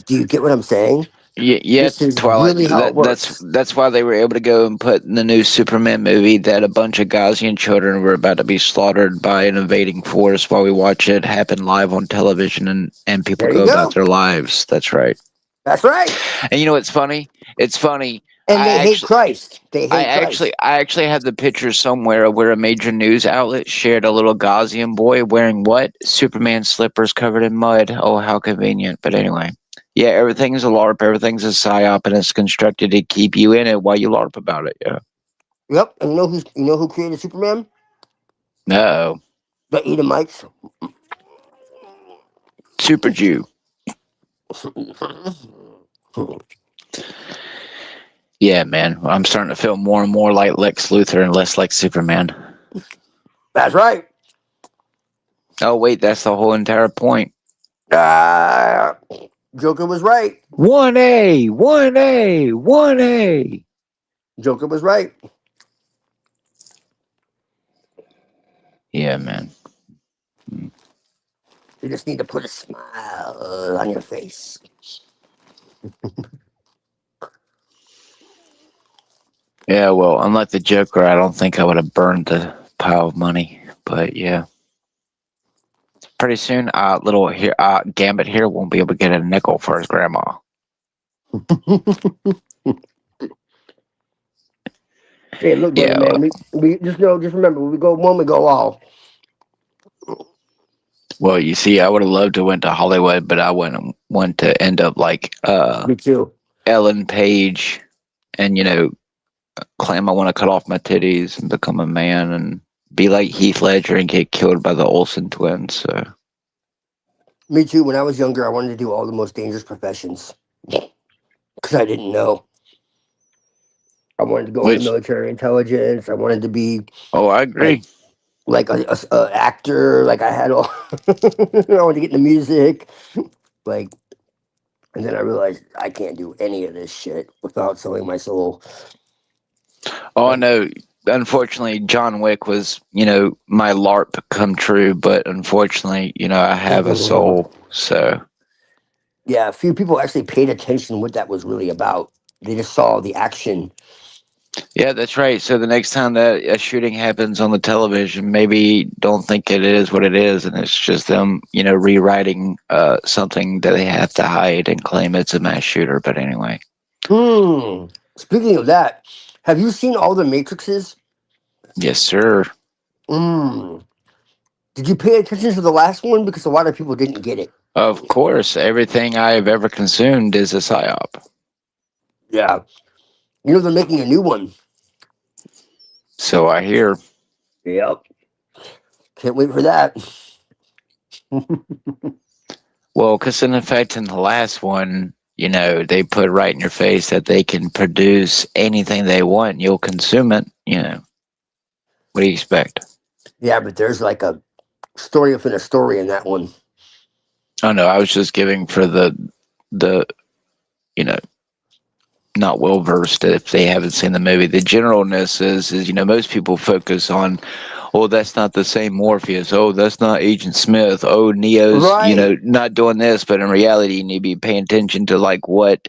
do you get what I'm saying? Yeah, This is Twilight. really how it works. That's why they were able to go and put in the new Superman movie that a bunch of Gaussian children were about to be slaughtered by an invading force while we watch it happen live on television and people There you go about go. their lives. That's right. That's right. And you know what's funny? It's funny. And they hate Christ. They hate Christ. I actually have the picture somewhere where a major news outlet shared a little Gaussian boy wearing what? Superman slippers covered in mud. Oh, how convenient. But anyway. Yeah, everything's a LARP, everything's a psyop, and it's constructed to keep you in it while you LARP about it, yeah. Yep. And you know who created Superman? No. The Edomites. Super Jew. Yeah, man. I'm starting to feel more and more like Lex Luthor and less like Superman. That's right. Oh, wait, that's the whole entire point. Joker was right. 1A, 1A, 1A. Joker was right. Yeah, man. You just need to put a smile on your face. Yeah, well, unlike the Joker, I don't think I would have burned the pile of money. But yeah. Pretty soon, little here, Gambit here won't be able to get a nickel for his grandma. Hey, look, brother, man. We just remember, when we go one, we go all. Well, you see, I would have loved to went to Hollywood, but I wouldn't want to end up like Me too. Ellen Page, and claim I want to cut off my titties and become a man and be like Heath Ledger and get killed by the Olsen twins. So. Me too. When I was younger, I wanted to do all the most dangerous professions because I didn't know. I wanted to go into military intelligence. I wanted to be. Oh, I agree. Like a actor. Like I had all. I wanted to get into music. Like, and then I realized I can't do any of this shit without selling my soul. Oh, no. Unfortunately, John Wick was, my LARP come true, but unfortunately, I have a soul, so. Yeah, a few people actually paid attention what that was really about. They just saw the action. Yeah, that's right. So the next time that a shooting happens on the television, maybe don't think it is what it is, and it's just them, rewriting something that they have to hide and claim it's a mass shooter. But anyway. Speaking of that, have you seen all the Matrixes? Yes, sir. Did you pay attention to the last one? Because a lot of people didn't get it. Of course, everything I have ever consumed is a psyop. Yeah. You know they're making a new one. So I hear. Yep. Can't wait for that. Well, because in effect, in the last one, you know, they put right in your face that they can produce anything they want. And you'll consume it. You know, what do you expect? Yeah, but there's like a story within a story in that one. Oh no, I was just giving for the, you know, not well versed if they haven't seen the movie. The generalness is you know, most people focus on, oh, that's not the same Morpheus. Oh, that's not Agent Smith. Oh, Neo's, you know, not doing this. But in reality, you need to be paying attention to like what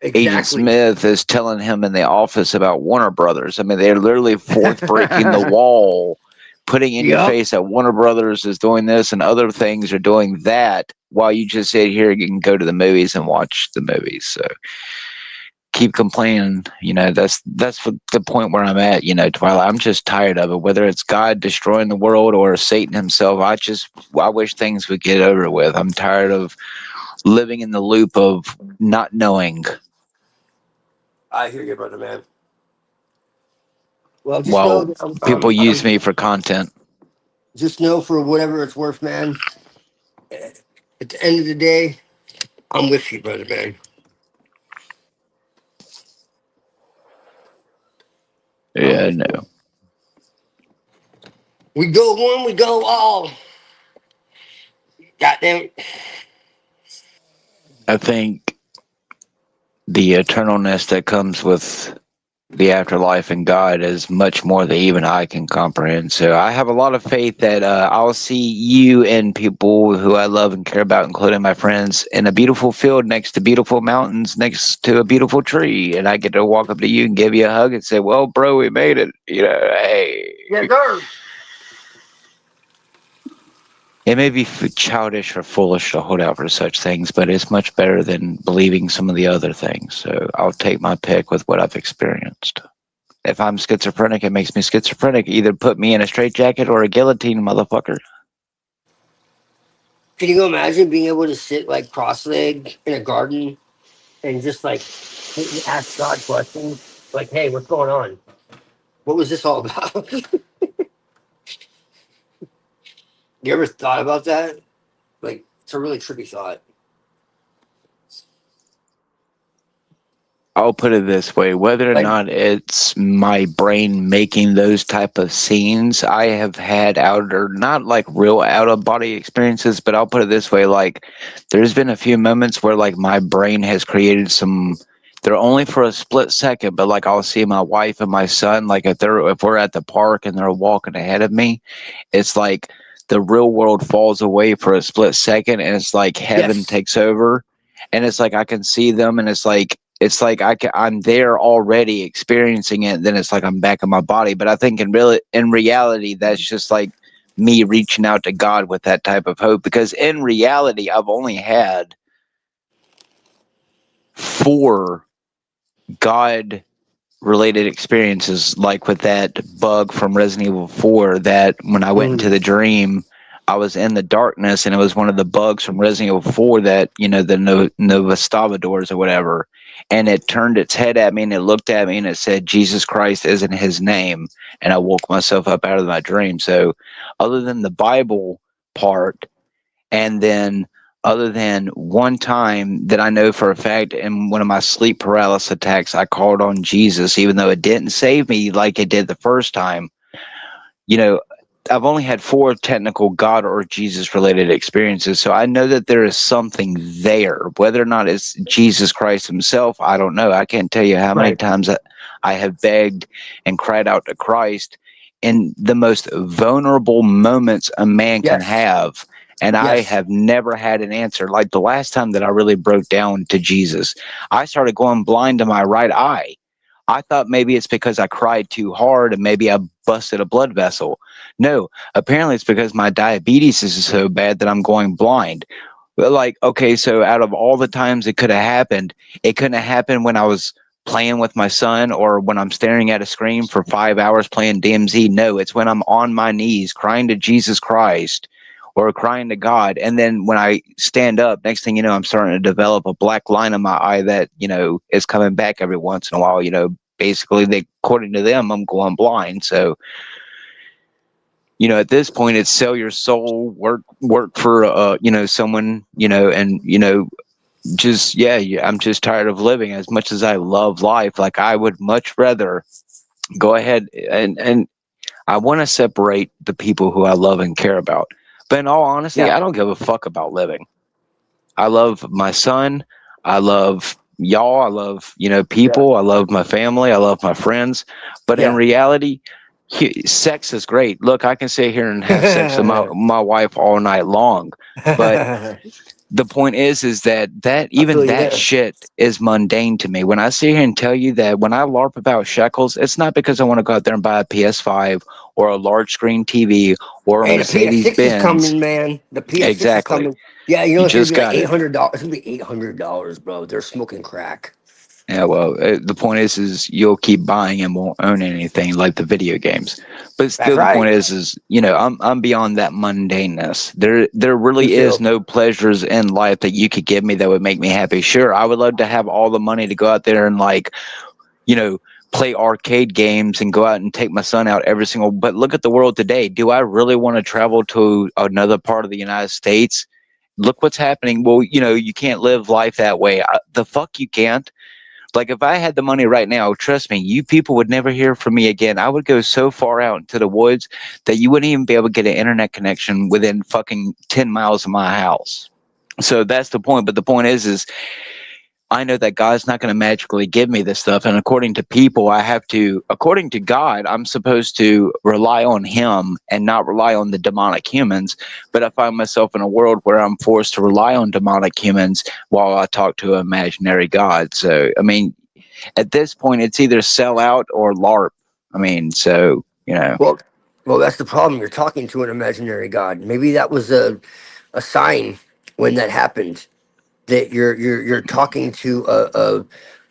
Agent Smith is telling him in the office about Warner Brothers. I mean, they're literally fourth breaking the wall, putting in your face that Warner Brothers is doing this and other things are doing that, while you just sit here and can go to the movies and watch the movies. So keep complaining, you know, that's the point where I'm at, you know, Twilight. I'm just tired of it, whether it's God destroying the world or Satan himself. I wish things would get over with. I'm tired of living in the loop of not knowing. I hear you, brother, man. Well, just Well, know that people use me for content. just know for whatever it's worth, man. At the end of the day, I'm with you, brother, man. Yeah, no. We go one, we go all. Goddamn it. I think the eternalness that comes with the afterlife and God is much more than even I can comprehend. So I have a lot of faith that I'll see you and people who I love and care about, including my friends, in a beautiful field next to beautiful mountains, next to a beautiful tree. And I get to walk up to you and give you a hug and say, well, bro, we made it. You know, hey. Yeah, sir. It may be childish or foolish to hold out for such things, but it's much better than believing some of the other things. So I'll take my pick with what I've experienced. If I'm schizophrenic, it makes me schizophrenic. Either put me in a straitjacket or a guillotine, motherfucker. Can you imagine being able to sit like cross-legged in a garden and just like ask God questions? Like, hey, what's going on? What was this all about? You ever thought about that? Like, it's a really trippy thought. I'll put it this way, whether or not it's my brain making those type of scenes, I have had not like real out of body experiences, but I'll put it this way, like there's been a few moments where like my brain has created some, they're only for a split second, but like I'll see my wife and my son, like if we're at the park and they're walking ahead of me, it's like the real world falls away for a split second and it's like heaven takes over and it's like I can see them and it's like I'm there already experiencing it. Then it's like I'm back in my body. But I think in reality, that's just like me reaching out to God with that type of hope. Because in reality, I've only had 4 God-related experiences, like with that bug from Resident Evil 4, that when I went into the dream, I was in the darkness, and it was one of the bugs from Resident Evil 4 that, you know, the Novastavadors or whatever, and it turned its head at me, and it looked at me, and it said, Jesus Christ isn't his name, and I woke myself up out of my dream. So other than the Bible part, and then other than one time that I know for a fact in one of my sleep paralysis attacks, I called on Jesus, even though it didn't save me like it did the first time, you know, I've only had 4 technical God or Jesus related experiences. So I know that there is something there. Whether or not it's Jesus Christ himself, I don't know. I can't tell you how many times I have begged and cried out to Christ in the most vulnerable moments a man can have. And I have never had an answer. Like the last time that I really broke down to Jesus, I started going blind to my right eye. I thought maybe it's because I cried too hard and maybe I busted a blood vessel. No, apparently it's because my diabetes is so bad that I'm going blind. But like, okay, so out of all the times it could have happened, it couldn't have happened when I was playing with my son or when I'm staring at a screen for 5 hours playing DMZ. No, it's when I'm on my knees crying to Jesus Christ or crying to God. And then when I stand up, next thing you know, I'm starting to develop a black line in my eye that, is coming back every once in a while. Basically, according to them, I'm going blind. So, at this point, it's sell your soul, work for, someone, and, just, I'm just tired of living. As much as I love life, like I would much rather go ahead and I want to separate the people who I love and care about. But in all honesty, Yeah. I don't give a fuck about living. I love my son. I love y'all. I love, people. I love my family. I love my friends. But in Yeah. reality, sex is great. Look, I can sit here and have sex with my wife all night long. But the point is that even feel you that there. shit is mundane to me. When I sit here and tell you that when I LARP about shekels, it's not because I want to go out there and buy a PS5 or a large screen TV or a Hey, the Mercedes PS6 is Benz. coming, man. The PS6 is Exactly. coming. Yeah, you know You it's gonna just be like got it. $800. It's gonna be $800, bro. They're smoking crack. Yeah, well, the point is you'll keep buying and won't own anything like the video games. But still, That's the point right. is I'm beyond that mundaneness. There Me really is too. no pleasures in life that you could give me that would make me happy. Sure, I would love to have all the money to go out there and play arcade games and go out and take my son out every single. But look at the world today. Do I really want to travel to another part of the United States? Look what's happening. Well, you can't live life that way. The fuck you can't. Like if I had the money right now, trust me, you people would never hear from me again. I would go so far out into the woods that you wouldn't even be able to get an internet connection within fucking 10 miles of my house. So that's the point. But the point is I know that God's not going to magically give me this stuff. And according to people, according to God, I'm supposed to rely on him and not rely on the demonic humans. But I find myself in a world where I'm forced to rely on demonic humans while I talk to an imaginary God. So, I mean, at this point, it's either sell out or LARP. I mean, so, Well, that's the problem. You're talking to an imaginary God. Maybe that was a sign when that happened, that you're talking to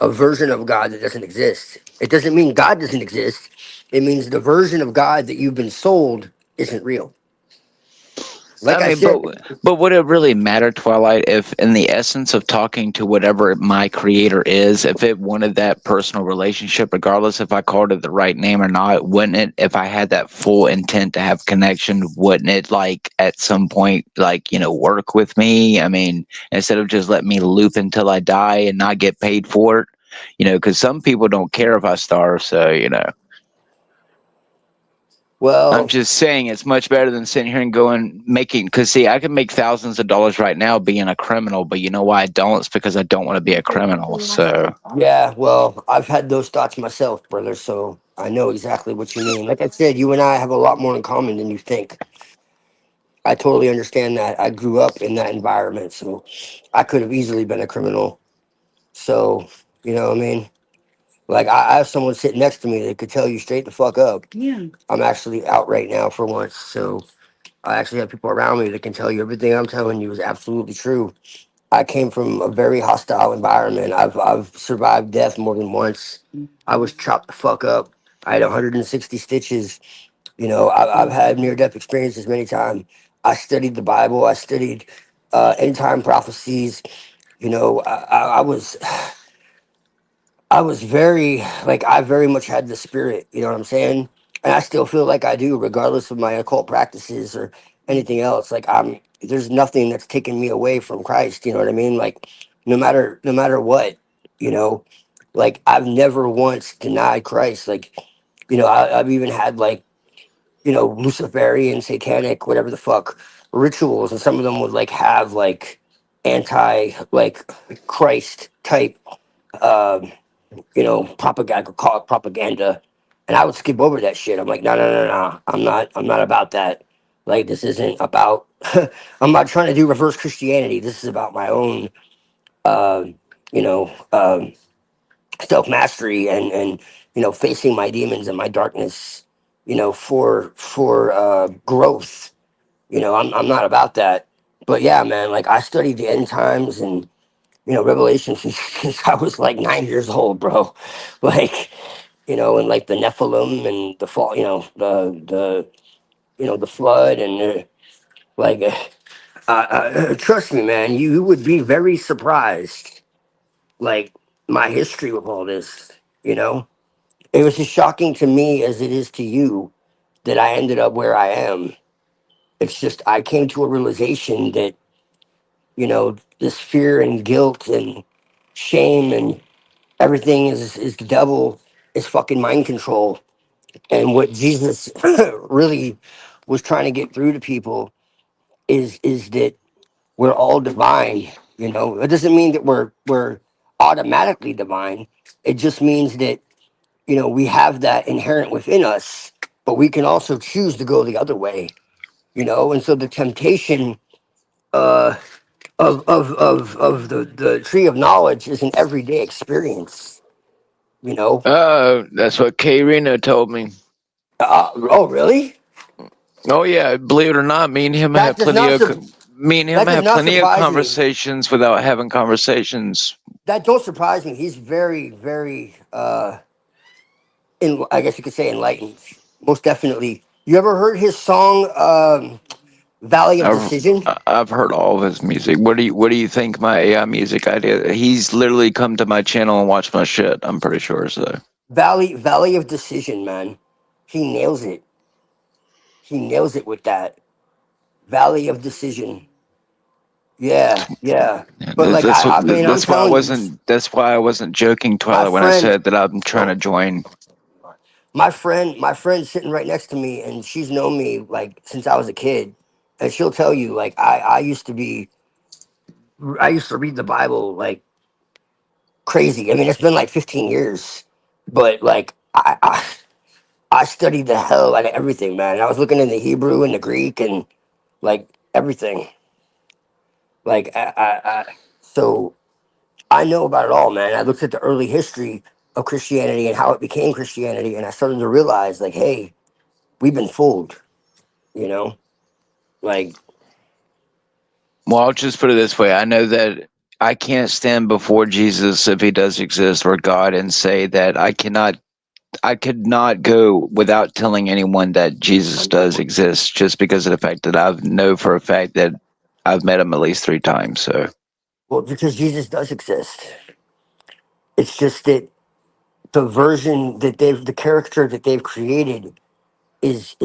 a version of God that doesn't exist. It doesn't mean God doesn't exist. It means the version of God that you've been sold isn't real. Like I said, but would it really matter, Twilight, if in the essence of talking to whatever my creator is, if it wanted that personal relationship, regardless if I called it the right name or not, wouldn't it, if I had that full intent to have connection, wouldn't it at some point, work with me? I mean, instead of just let me loop until I die and not get paid for it, because some people don't care if I starve. So, well, I'm just saying it's much better than sitting here and because see, I can make thousands of dollars right now being a criminal, but you know why I don't? It's because I don't want to be a criminal. So yeah, well, I've had those thoughts myself, brother, so I know exactly what you mean. Like I said, you and I have a lot more in common than you think. I totally understand that. I grew up in that environment, so I could have easily been a criminal. So, you know what I mean? Like, I have someone sitting next to me that could tell you straight the fuck up. Yeah. I'm actually out right now for once, so I actually have people around me that can tell you everything I'm telling you is absolutely true. I came from a very hostile environment. I've survived death more than once. I was chopped the fuck up. I had 160 stitches. I've had near death experiences many times. I studied the Bible. I studied end time prophecies. I was I was very I very much had the spirit. You know what I'm saying? And I still feel like I do, regardless of my occult practices or anything else. There's nothing that's taken me away from Christ. You know what I mean? Like no matter what, you know, I've never once denied Christ. I've even had Luciferian, satanic, whatever the fuck rituals, and some of them would have anti Christ type propaganda, call it propaganda, and I would skip over that shit. I'm like, no, no, no, no, I'm not about that. This isn't about. I'm not trying to do reverse Christianity. This is about my own, you know, self mastery and facing my demons and my darkness. For growth. I'm not about that. But yeah, man, I studied the end times and Revelation since I was 9 years old, bro. And the Nephilim and the fall, the flood and Like, trust me, man, you would be very surprised. Like my history with all this, you know, it was as shocking to me as it is to you that I ended up where I am. It's just I came to a realization that, you know, this fear and guilt and shame and everything is the devil, is fucking mind control. And what Jesus really was trying to get through to people is that we're all divine. You know, it doesn't mean that we're automatically divine. It just means that, you know, we have that inherent within us, but we can also choose to go the other way. You know, and so the temptation uh, of the tree of knowledge is an everyday experience. You know. That's what K Reno told me. Oh, really? Oh yeah, believe it or not, me and him That have does plenty not of sur- me and him that does have not plenty of surprise me. conversations without having conversations. That don't surprise me. He's very, very I guess you could say enlightened. Most definitely. You ever heard his song Valley of I've Decision? I've heard all of his music. What do you think my AI music idea? He's literally come to my channel and watched my shit. I'm pretty sure so. Valley of Decision, man. He nails it. He nails it with that. Valley of Decision. Yeah, yeah. But like I mean, I'm telling you, That's why I wasn't joking, my Twilight, when I friend, said that I'm trying to join. my friend's sitting right next to me, and she's known me like since I was a kid, and she'll tell you like I used to be, I used to read the Bible like crazy. I mean, it's been like 15 years, but like I studied the hell out of everything, man. I was looking in the Hebrew and the Greek and like everything. Like so I know about it all, man. I looked at the early history of Christianity and how it became Christianity, and I started to realize, like, hey, we've been fooled, you know? Like, Well, I'll just put it this way. I know that I can't stand before Jesus, if he does exist, or God, and say that I could not go without telling anyone that Jesus does exist, just because of the fact that I know for a fact that I've met him at least 3 times. So, well, because Jesus does exist. It's just that the version that the character that they've created is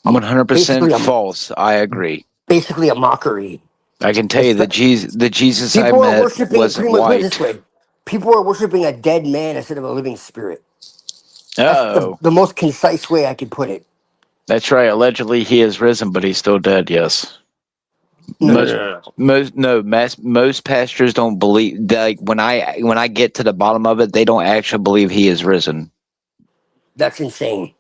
100% basically false. I agree. basically a mockery. I can tell you that the Jesus I People are met worshiping, wasn't pretty much put it this white. way, people are worshiping a dead man instead of a living spirit. That's Oh, the most concise way I could put it. that's right. Allegedly, he is risen, but he's still dead. Yes. No. Most pastors don't believe. Like when I get to the bottom of it, they don't actually believe he is risen. That's insane.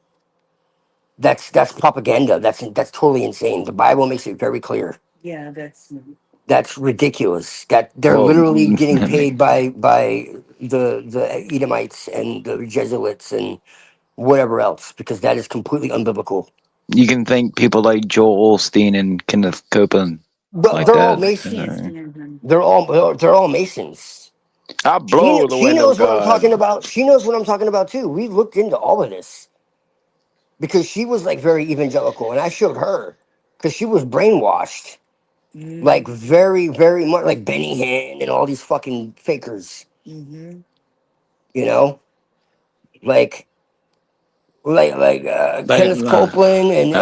That's propaganda. That's totally insane. The Bible makes it very clear. Yeah, That's ridiculous. That they're Well, literally getting paid by the Edomites and the Jesuits and whatever else, because that is completely unbiblical. you can thank people like Joel Osteen and Kenneth Copeland But like they're all that. Masons. They're all Masons. I blow the She wind of knows what I'm God. talking about. She knows what I'm talking about too. We looked into all of this because she was like very evangelical, and I showed her because she was brainwashed, like very, very much like Benny Hinn and all these fucking fakers. You know, like Like, Kenneth Copeland and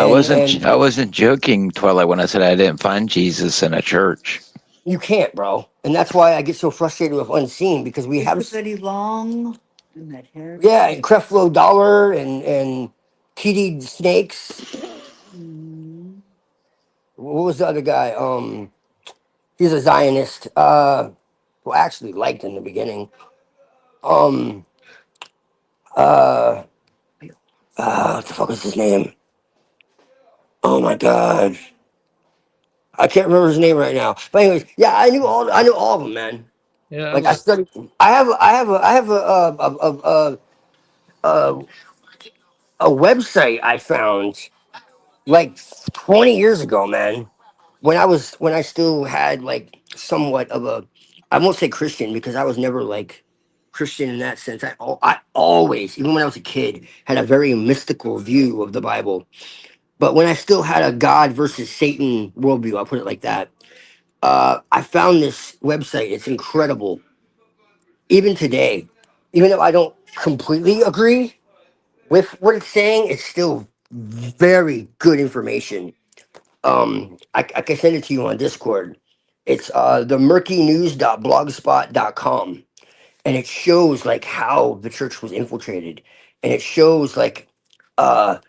I wasn't joking, Twilight, when I said I didn't find Jesus in a church. you can't, bro. And that's why I get so frustrated with Unseen, because we have Eddie Long and that hair. yeah, and Creflo Dollar and TD Snakes. What was the other guy? He's a Zionist. Well, actually liked in the beginning. Um, what the fuck is his name? Oh my god, I can't remember his name right now. But anyways, yeah, I knew all of them, man. Yeah, Like I studied. I have a website I found like 20 years ago, man. When I still had like somewhat of a, I won't say Christian because I was never like Christian in that sense. I always, even when I was a kid, had a very mystical view of the Bible. But when I still had a God versus Satan worldview, I'll put it like that. I found this website. It's incredible. Even today, even though I don't completely agree with what it's saying, it's still very good information. I can send it to you on Discord. It's the murkynews.blogspot.com, and it shows like how the church was infiltrated, and it shows like how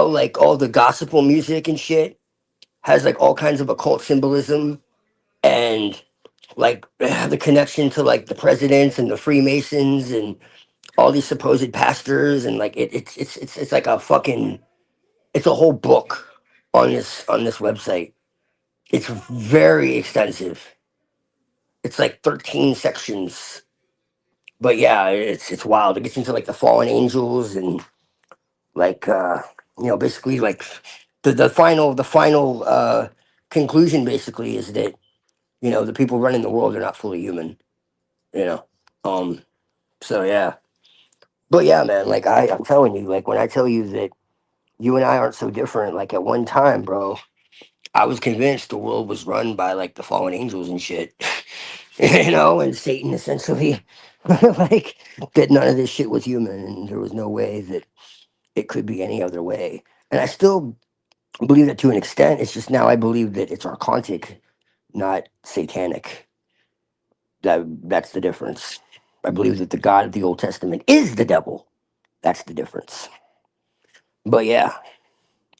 like all the gospel music and shit has like all kinds of occult symbolism, and like the connection to like the presidents and the Freemasons and all these supposed pastors, and like it's like a fucking, it's a whole book on this website. It's very extensive. It's like 13 sections. But yeah, it's wild. It gets into like the fallen angels and like basically like the final conclusion basically is that the people running the world are not fully human. You know. So yeah. But yeah, man, like I'm telling you, like when I tell you that you and I aren't so different, like at one time, bro, I was convinced the world was run by like the fallen angels and shit. And Satan essentially like that none of this shit was human and there was no way that it could be any other way. And I still believe that to an extent. It's just now I believe that it's archontic, not satanic. That's the difference. I believe that the God of the Old Testament is the devil. That's the difference. But yeah,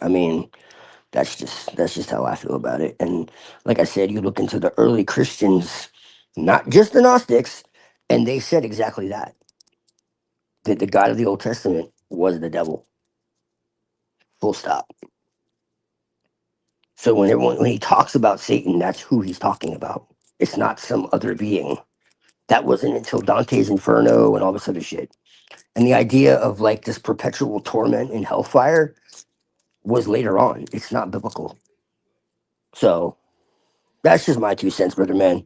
I mean, that's just how I feel about it. And like I said, you look into the early Christians, not just the Gnostics, and they said exactly that. That the God of the Old Testament was the devil. Full stop. So when he talks about Satan, that's who he's talking about. It's not some other being. That wasn't until Dante's Inferno and all this other shit. And the idea of like this perpetual torment in hellfire was later on. It's not biblical. So that's just my 2 cents, brother man.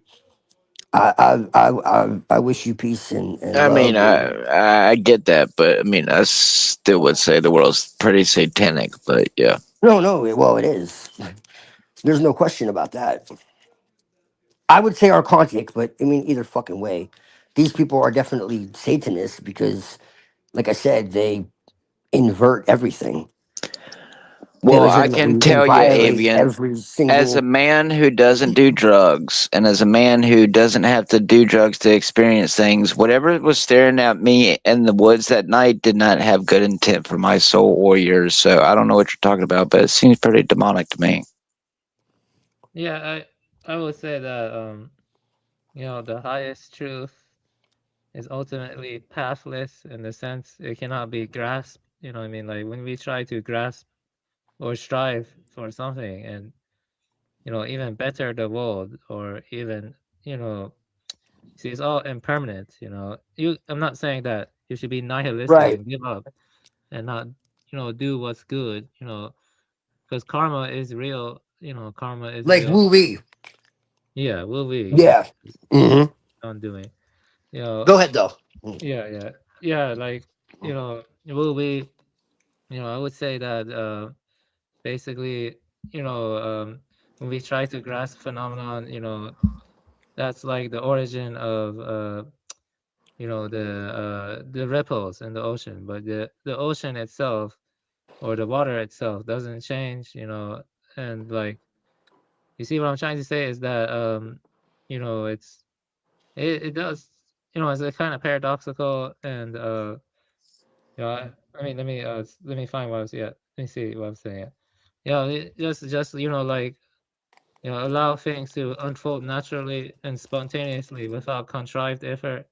I wish you peace and I mean, love. I get that, but I mean, I still would say the world's pretty satanic. But yeah, No, well, it is. There's no question about that. I would say archontic, but I mean, either fucking way. These people are definitely Satanists because, like I said, they invert everything. They well, I can legitimately tell you, violate Avian, every as a single. man who doesn't do drugs and as a man who doesn't have to do drugs to experience things, whatever was staring at me in the woods that night did not have good intent for my soul or yours. So I don't know what you're talking about, but it seems pretty demonic to me. Yeah, I would say that the highest truth is ultimately pathless in the sense it cannot be grasped. You know what I mean? Like when we try to grasp or strive for something and even better the world or even see it's all impermanent. I'm not saying that you should be nihilistic Right. and give up and not do what's good, because karma is real. Karma is Like real. woo wee. Yeah, will we? Yeah. Hmm. On doing. Go ahead though. Yeah. Like will we? I would say that basically, when we try to grasp phenomenon, that's like the origin of the ripples in the ocean, but the ocean itself or the water itself doesn't change, and like you see what I'm trying to say is that it does, it's a kind of paradoxical and I mean let me find what I was let me see what I'm saying. Just like allow things to unfold naturally and spontaneously without contrived effort.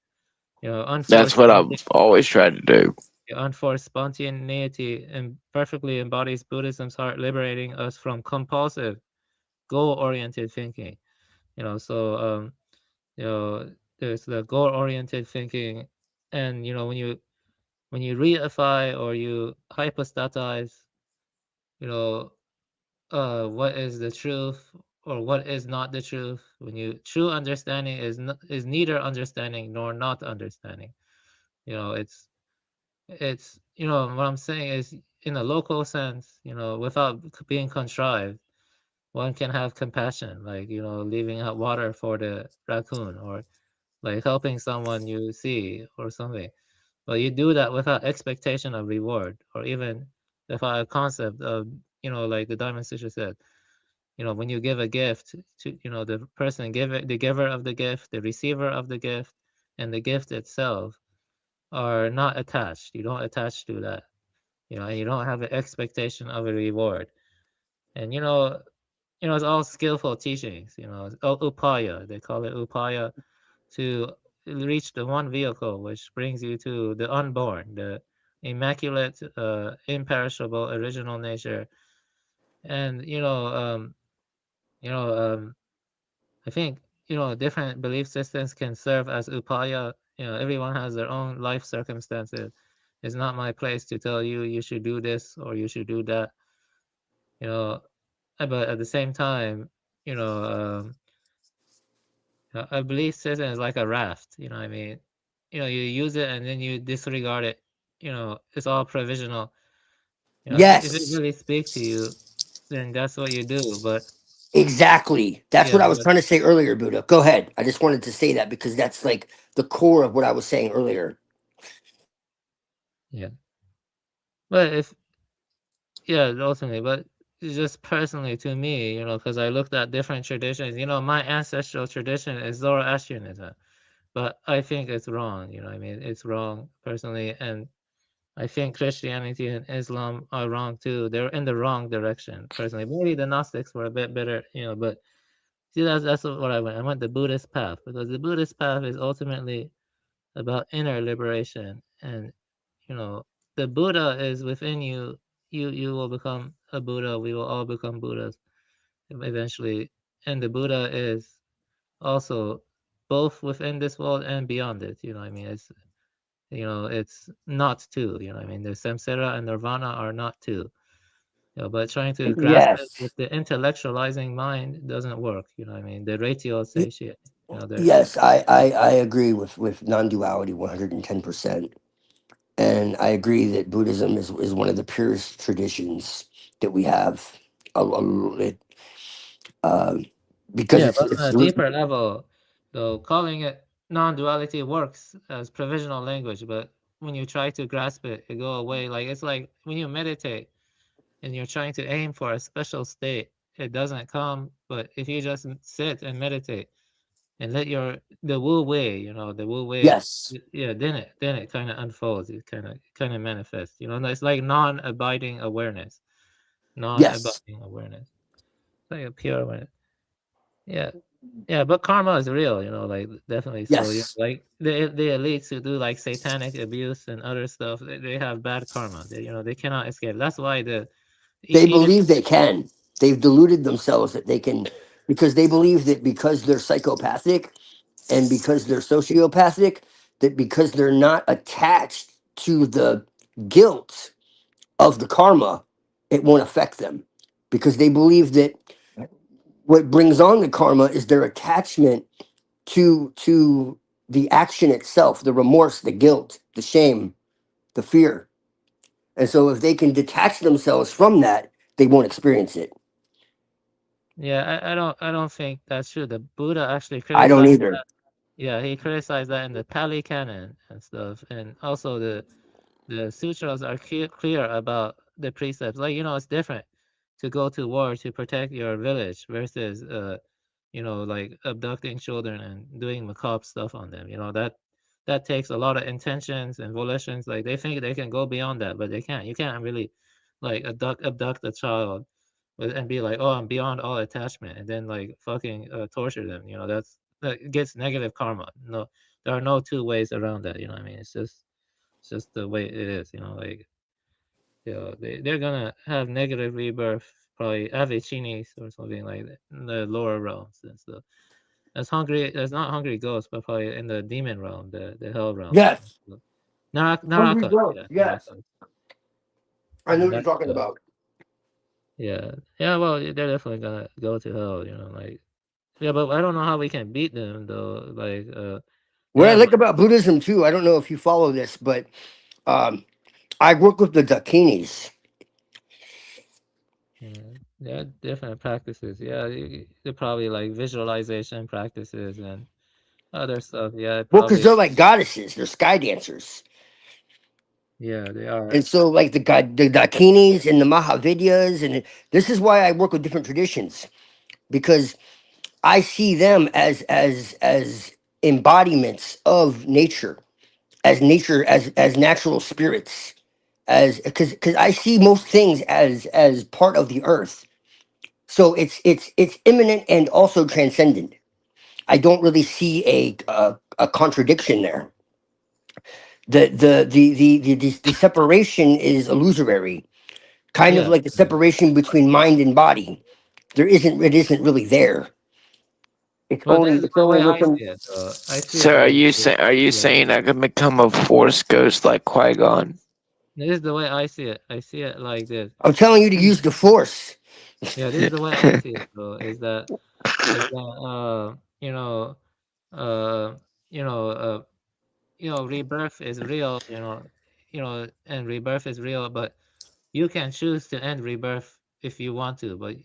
That's Unforced what I've always tried to do. unforced spontaneity and perfectly embodies Buddhism's heart, liberating us from compulsive, goal-oriented thinking. So there's the goal-oriented thinking, and when you reify or you hypostatize, what is the truth or what is not the truth. When true understanding is neither understanding nor not understanding. It's what I'm saying is in a local sense, without being contrived, one can have compassion, like, leaving out water for the raccoon, or like helping someone you see or something. But you do that without expectation of reward, or even without a concept of, like the Diamond Sister said, when you give a gift to, the person the giver of the gift, the receiver of the gift, and the gift itself are not attached. You don't attach to that, and you don't have an expectation of a reward. And it's all skillful teachings. It's all upaya. They call it upaya, to reach the one vehicle which brings you to the unborn, the immaculate, imperishable original nature. And I think different belief systems can serve as upaya. Everyone has their own life circumstances. It's not my place to tell you you should do this or you should do that. But at the same time, a belief system is like a raft. You know what I mean? You use it and then you disregard it. It's all provisional. If it Yes, really speaks to you, then that's what you do. But exactly. That's yeah, what I was but trying to say earlier, Buddha. Go ahead. I just wanted to say that because that's like the core of what I was saying earlier. yeah, but ultimately, but it's just personally to me, because I looked at different traditions. My ancestral tradition is Zoroastrianism, but I think it's wrong. I mean, it's wrong personally, and I think Christianity and Islam are wrong too. They're in the wrong direction, personally. Maybe the Gnostics were a bit better, but see, that's what I went. I went the Buddhist path, because the Buddhist path is ultimately about inner liberation, and the Buddha is within you. You will become a Buddha. We will all become Buddhas eventually, and the Buddha is also both within this world and beyond it. I mean, it's not two. I mean, the samsara and nirvana are not two. But trying to grasp it Yes. with the intellectualizing mind doesn't work. I mean, the ratio Y- satiate. Yes, I agree with non-duality 110%. And I agree that Buddhism is one of the purest traditions that we have. It, uh, because Yeah, but it's on a deeper level, though, calling it non-duality works as provisional language, but when you try to grasp it, it go away. Like it's like when you meditate and you're trying to aim for a special state, it doesn't come. But if you just sit and meditate and let the wu wei, the wu wei, yes, yeah, then it kind of unfolds. It kind of manifests. It's like non-abiding awareness, yes, non-abiding awareness, like a pure awareness. Yeah. Yeah, but karma is real, like definitely. So yes. like the elites who do like satanic abuse and other stuff, they have bad karma. They cannot escape. That's why They even believe they can. They've deluded themselves that they can, because they believe that because they're psychopathic and because they're sociopathic, that because they're not attached to the guilt of the karma, it won't affect them. Because they believe that what brings on the karma is their attachment to the action itself, the remorse, the guilt, the shame, the fear. And so if they can detach themselves from that, they won't experience it. yeah, I don't think that's true. The Buddha actually I don't criticized either. that. Yeah, he criticized that in the Pali Canon and stuff, and also the sutras are clear about the precepts. Like it's different to go to war to protect your village versus like abducting children and doing macabre stuff on them. That takes a lot of intentions and volitions. Like they think they can go beyond that, but they can't. You can't really like abduct a child and be like, oh, I'm beyond all attachment, and then like fucking torture them. That gets negative karma. No, there are no two ways around that. You know what I mean? It's just the way it is. Like they're gonna have negative rebirth, probably Avicinis or something like that in the lower realms and stuff. That's not hungry ghosts, but probably in the demon realm, the hell realm. Yes. Hungry Naraka, growth. yeah, Yes. Naraka. I know what you're That's talking about. yeah, yeah. Well, they're definitely gonna go to hell. Like yeah, but I don't know how we can beat them though. Like they What I have like about Buddhism too, I don't know if you follow this, but I work with the Dakinis. Yeah, different practices. Yeah, they're probably like visualization practices and other stuff. Yeah, Well, because probably. they're like goddesses, they're sky dancers. Yeah, they are. And so, like the Dakinis and the Mahavidyas, and this is why I work with different traditions, because I see them as embodiments of nature, as natural spirits, as because I see most things as part of the earth. So it's imminent and also transcendent. I don't really see a contradiction there. The separation is illusory, kind of Yeah. like the separation between mind and body. It isn't really there. Well, this is It's the only way I within. see it. I see it So like this. are you Yeah. saying I could become a Force ghost like Qui-Gon? This is the way I see it. I see it like this. I'm telling you to use the force. Yeah, this is the way I see it. So you know, uh, you know, rebirth is real. And rebirth is real, but you can choose to end rebirth if you want to. But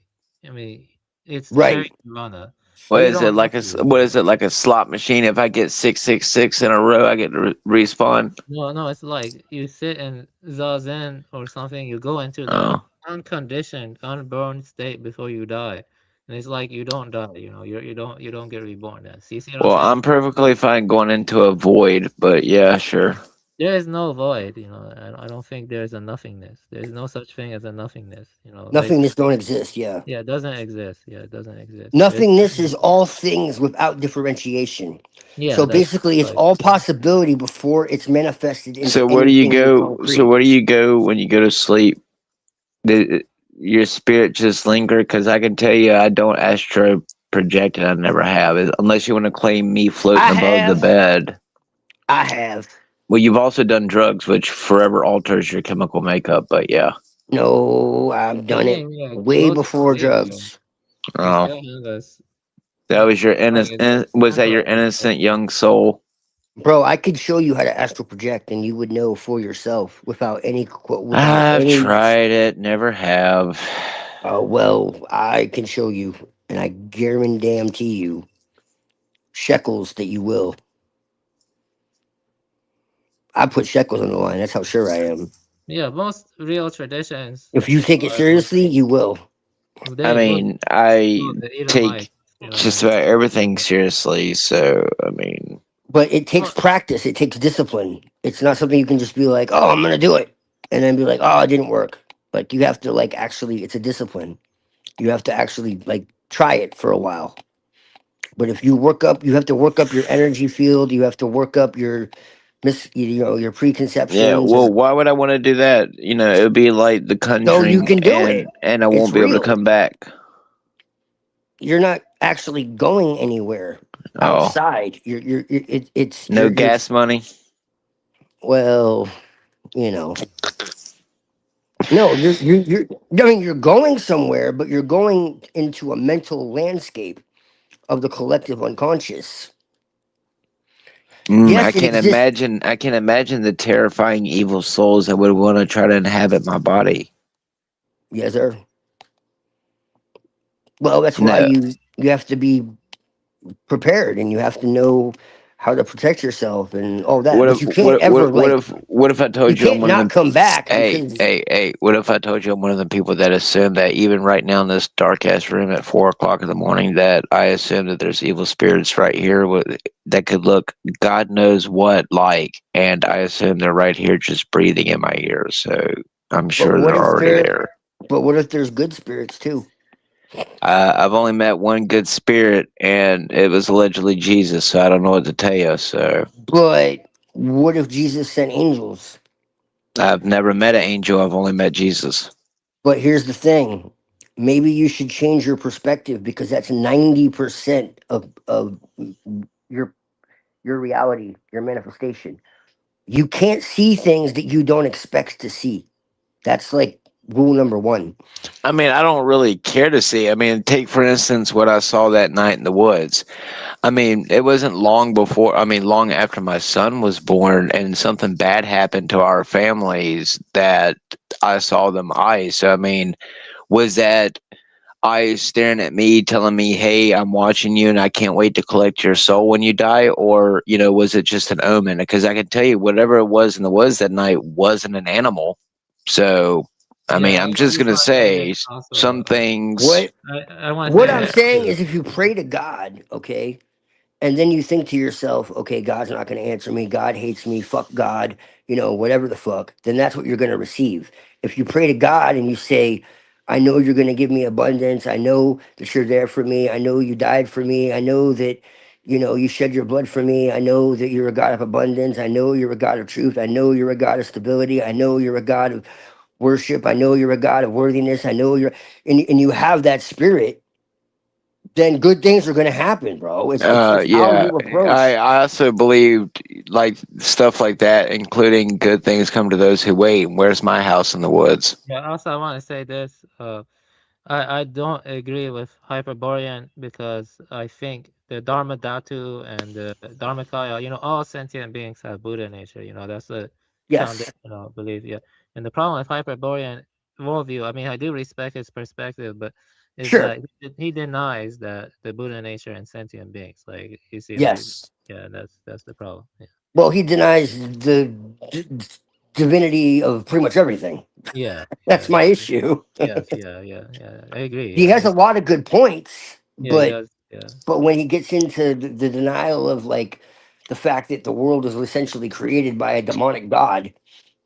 I mean, it's Right. cherry Nirvana. What You is it don't like have a to. what is it like a slot machine? If I get 666 in a row, I get to respawn. No, it's like you sit in zazen or something. You go into the Oh. unconditioned, unborn state before you die, and it's like you don't die. You don't get reborn. Then see what I'm Well, saying? I'm perfectly fine going into a void, but yeah, sure. There is no void. I don't think there's a nothingness. There's no such thing as a nothingness. Nothingness don't exist. Yeah. Yeah, it doesn't exist. Yeah, it doesn't exist. Nothingness is all things without differentiation. Yeah, So that's basically, it's like all possibility before it's manifested into So where do you anything in go? concrete. So where do you go when you go to sleep? Your spirit just linger? Because I can tell you, I don't astro project, and I never have, unless you want to claim me floating I above have. the bed. I have. Well, you've also done drugs, which forever alters your chemical makeup. But yeah. No, I've done it way before drugs. Oh, that was your innocent. Was that your innocent young soul? Bro, I could show you how to astral project, and you would know for yourself without any. I've tried it, never have. Oh well, I can show you, and I guarantee you, shekels that you will. I put shekels on the line. That's how sure I am. Yeah, most real traditions. If you take it seriously, you will. I mean, I the take just about everything seriously. So, I mean, But it takes practice. It takes discipline. It's not something you can just be like, "Oh, I'm gonna do it," and then be like, "Oh, it didn't work." Like you have to actually. It's a discipline. You have to actually try it for a while. But if you have to work up your energy field. You have to work up your your preconceptions. yeah. Well, why would I want to do that? It would be like The Conjuring, you can do it. and I It's won't be able real. to come back. You're not actually going anywhere outside. It's No you're- gas money. Well, no, you're. I mean, you're going somewhere, but you're going into a mental landscape of the collective unconscious. Yes, I it can't exists. imagine. I can't imagine the terrifying evil souls that would want to try to inhabit my body. Yes, sir. Well, that's why you have to be prepared, and you have to know how to protect yourself and all that. What But if, you can't ever what if I told you I'm can't one of not them? come back. Hey, because hey! What if I told you I'm one of the people that assume that even right now in this dark ass room at 4:00 in the morning, that I assume that there's evil spirits right here that could look God knows what like, and I assume they're right here just breathing in my ear. So I'm sure what they're if already there. But what if there's good spirits too? I've only met one good spirit, and it was allegedly Jesus. So I don't know what to tell you. So But what if Jesus sent angels? I've never met an angel. I've only met Jesus. But here's the thing. Maybe you should change your perspective, because that's 90% of your reality, your manifestation. You can't see things that you don't expect to see. That's like rule number one. I mean, I don't really care to see. I mean, take for instance what I saw that night in the woods. I mean, it wasn't long after my son was born and something bad happened to our families that I saw them ice. So, I mean, Was that eyes staring at me, telling me, "Hey, I'm watching you, and I can't wait to collect your soul when you die," or was it just an omen? Because I can tell you, whatever it was in the woods that night wasn't an animal. So, I mean, I'm just gonna say some things. What I want to what say I'm this saying too. is, if you pray to God, okay, and then you think to yourself, okay, God's not going to answer me. God hates me. Fuck God. Whatever the fuck. Then that's what you're going to receive. If you pray to God and you say, I know you're going to give me abundance. I know that you're there for me. I know you died for me. I know that, you shed your blood for me. I know that you're a God of abundance. I know you're a God of truth. I know you're a God of stability. I know you're a God of worship. I know you're a God of worthiness. I know and you have that spirit, then good things are going to happen, bro. It's how Yeah, you approach. I also believed like stuff like that, including good things come to those who wait. Where's my house in the woods? Yeah, also I want to say this. I don't agree with Hyperborean because I think the Dharma Dhatu and the Dharmakaya, all sentient beings have Buddha nature. That's a Yes. foundational belief. Yeah, and the problem with Hyperborean worldview, I mean, I do respect his perspective, but is Sure. that he denies that the Buddha nature and sentient beings. Like you see, like Yes. yeah, that's the problem. Yeah. Well, he denies the divinity of pretty much everything. Yeah, That's my issue. yes, yeah. I agree. He Yeah, has a lot of good points, yeah, he but does. Yeah, when he gets into the denial of like the fact that the world is essentially created by a demonic god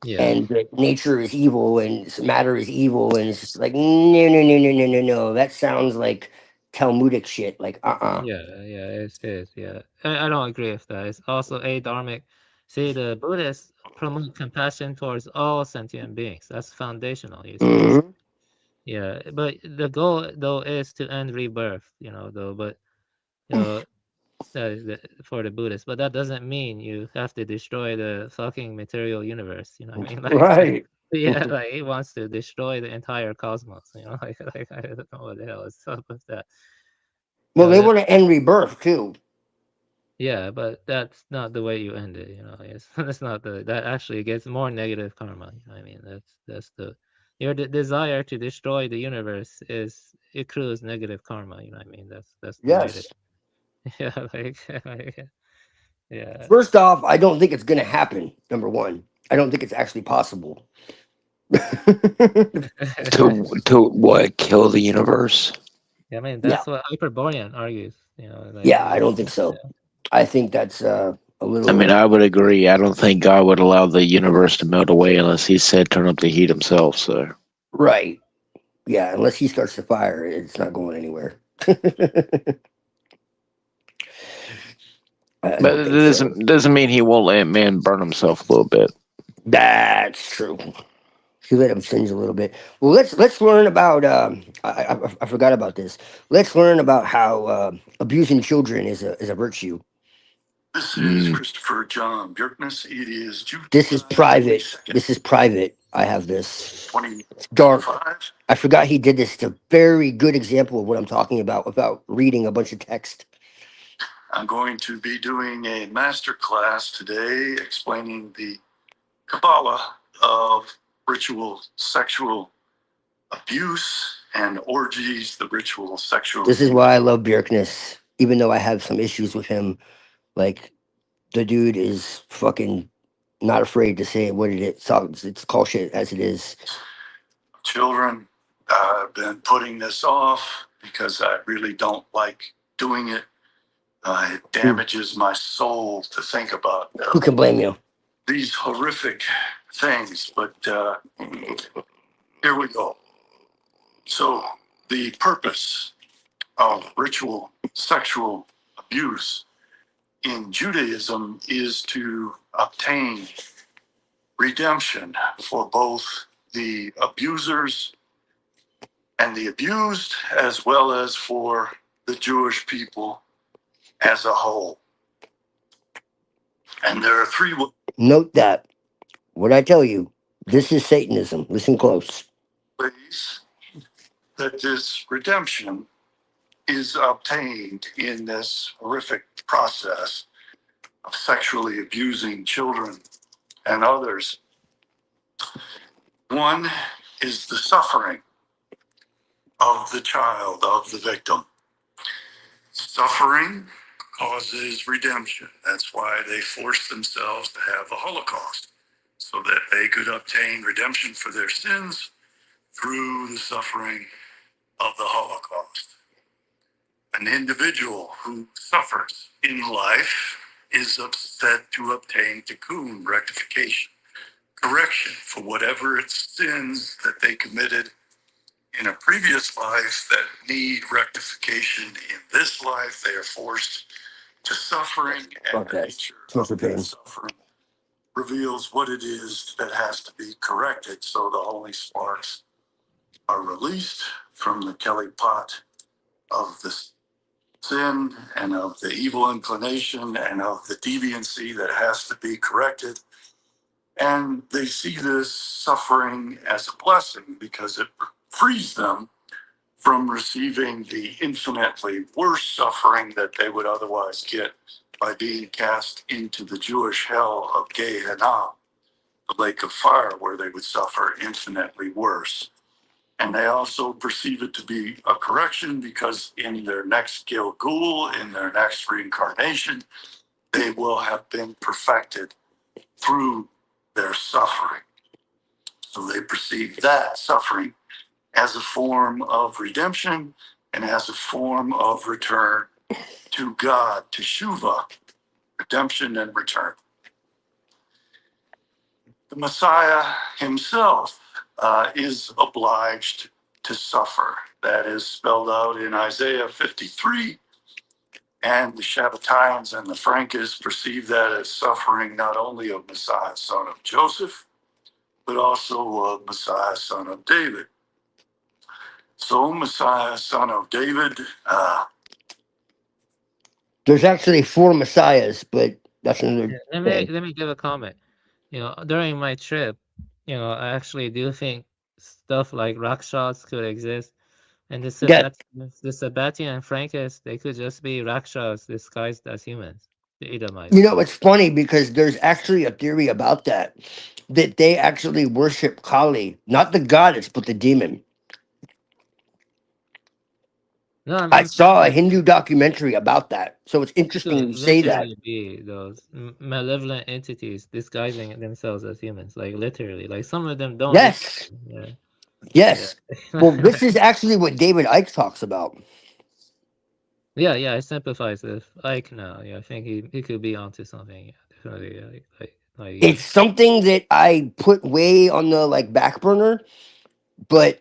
yeah. and that nature is evil and matter is evil, and it's just like no. That sounds like Talmudic shit. Like Yeah, it is. Yeah, I don't agree with that. It's also adharmic. See, the Buddhists promote compassion towards all sentient beings. That's foundational. You see, Mhm. yeah. But the goal though is to end rebirth. Though, but you know, that is for the Buddhists. But that doesn't mean you have to destroy the fucking material universe. You know what I mean? Like, Right. yeah, like he wants to destroy the entire cosmos. Like I don't know what the hell is up with that. Well, they That want to end rebirth too. Yeah, but that's not the way you end it, It's that's not that actually gets more negative karma. I mean, that's your desire to destroy the universe accrues negative karma. You know what I mean? That's the way to. Yes. Yeah, yeah. First off, I don't think it's going to happen. Number one, I don't think it's actually possible. To what? Kill the universe? I mean, Yeah. that's what Hyperborean argues. Yeah, I don't think so. I think that's a I little. mean, I would agree. I don't think God would allow the universe to melt away unless He said turn up the heat Himself. So, Right. Yeah, unless he starts the fire, it's not going anywhere. I but don't it think so. doesn't mean He won't let man burn himself a little bit. That's true. He let him singe a little bit. Well, let's learn about. I forgot about this. Let's learn about how abusing children is a virtue. This is Christopher John Björkness. It is June. This is private. This is private. I have this. It's dark. I forgot he did this. It's a very good example of what I'm talking about without reading a bunch of text. I'm going to be doing a master class today explaining the Kabbalah of ritual sexual abuse and orgies, the ritual sexual. This is why I love Björkness, even though I have some issues with him. Like, the dude is fucking not afraid to say what it is. So it's call shit as it is. Children, I've been putting this off because I really don't like doing it. It damages my soul to think about Who can blame you? these horrific things, but here we go. So the purpose of ritual sexual abuse in Judaism is to obtain redemption for both the abusers and the abused, as well as for the Jewish people as a whole. And there are three Note that. What I tell you, this is Satanism. Listen close. ways that this redemption is obtained in this horrific process of sexually abusing children and others. One is the suffering of the child, of the victim. Suffering causes redemption. That's why they forced themselves to have the Holocaust, so that they could obtain redemption for their sins through the suffering of the Holocaust. An individual who suffers in life is upset to obtain tikkun, rectification, correction for whatever sins that they committed in a previous life that need rectification in this life. They are forced to suffering, and the nature of that suffering reveals what it is that has to be corrected. So the holy sparks are released from the Kelly pot of the sin and of the evil inclination and of the deviancy that has to be corrected. And they see this suffering as a blessing because it frees them from receiving the infinitely worse suffering that they would otherwise get by being cast into the Jewish hell of Gehenna, the lake of fire, where they would suffer infinitely worse. And they also perceive it to be a correction because in their next Gilgul, in their next reincarnation, they will have been perfected through their suffering. So they perceive that suffering as a form of redemption and as a form of return to God, to Teshuva, redemption and return. The Messiah himself is obliged to suffer. That is spelled out in Isaiah 53. And the Shabbatayans and the Frankists perceive that as suffering not only of Messiah, son of Joseph, but also of Messiah, son of David. So Messiah, son of David, There's actually 4 messiahs, but that's another Let thing. me give a comment. During my trip, I actually do think stuff like rakshas could exist, and the Yeah. Sabbatian and Frankists, they could just be rakshas disguised as humans, the Edomites. You know, it's funny because there's actually a theory about that they actually worship Kali, not the goddess, but the demon. No, I I'm saying saw a like Hindu documentary about that, so it's it interesting could you say that. literally be those malevolent entities disguising themselves as humans, like literally. Like some of them don't. Yes. Yeah. Yes. Yeah. Well, this is actually what David Icke talks about. Yeah, I sympathize with Ike now. Yeah, I think he could be onto something. Yeah, definitely. Yeah, It's something that I put way on the back burner, but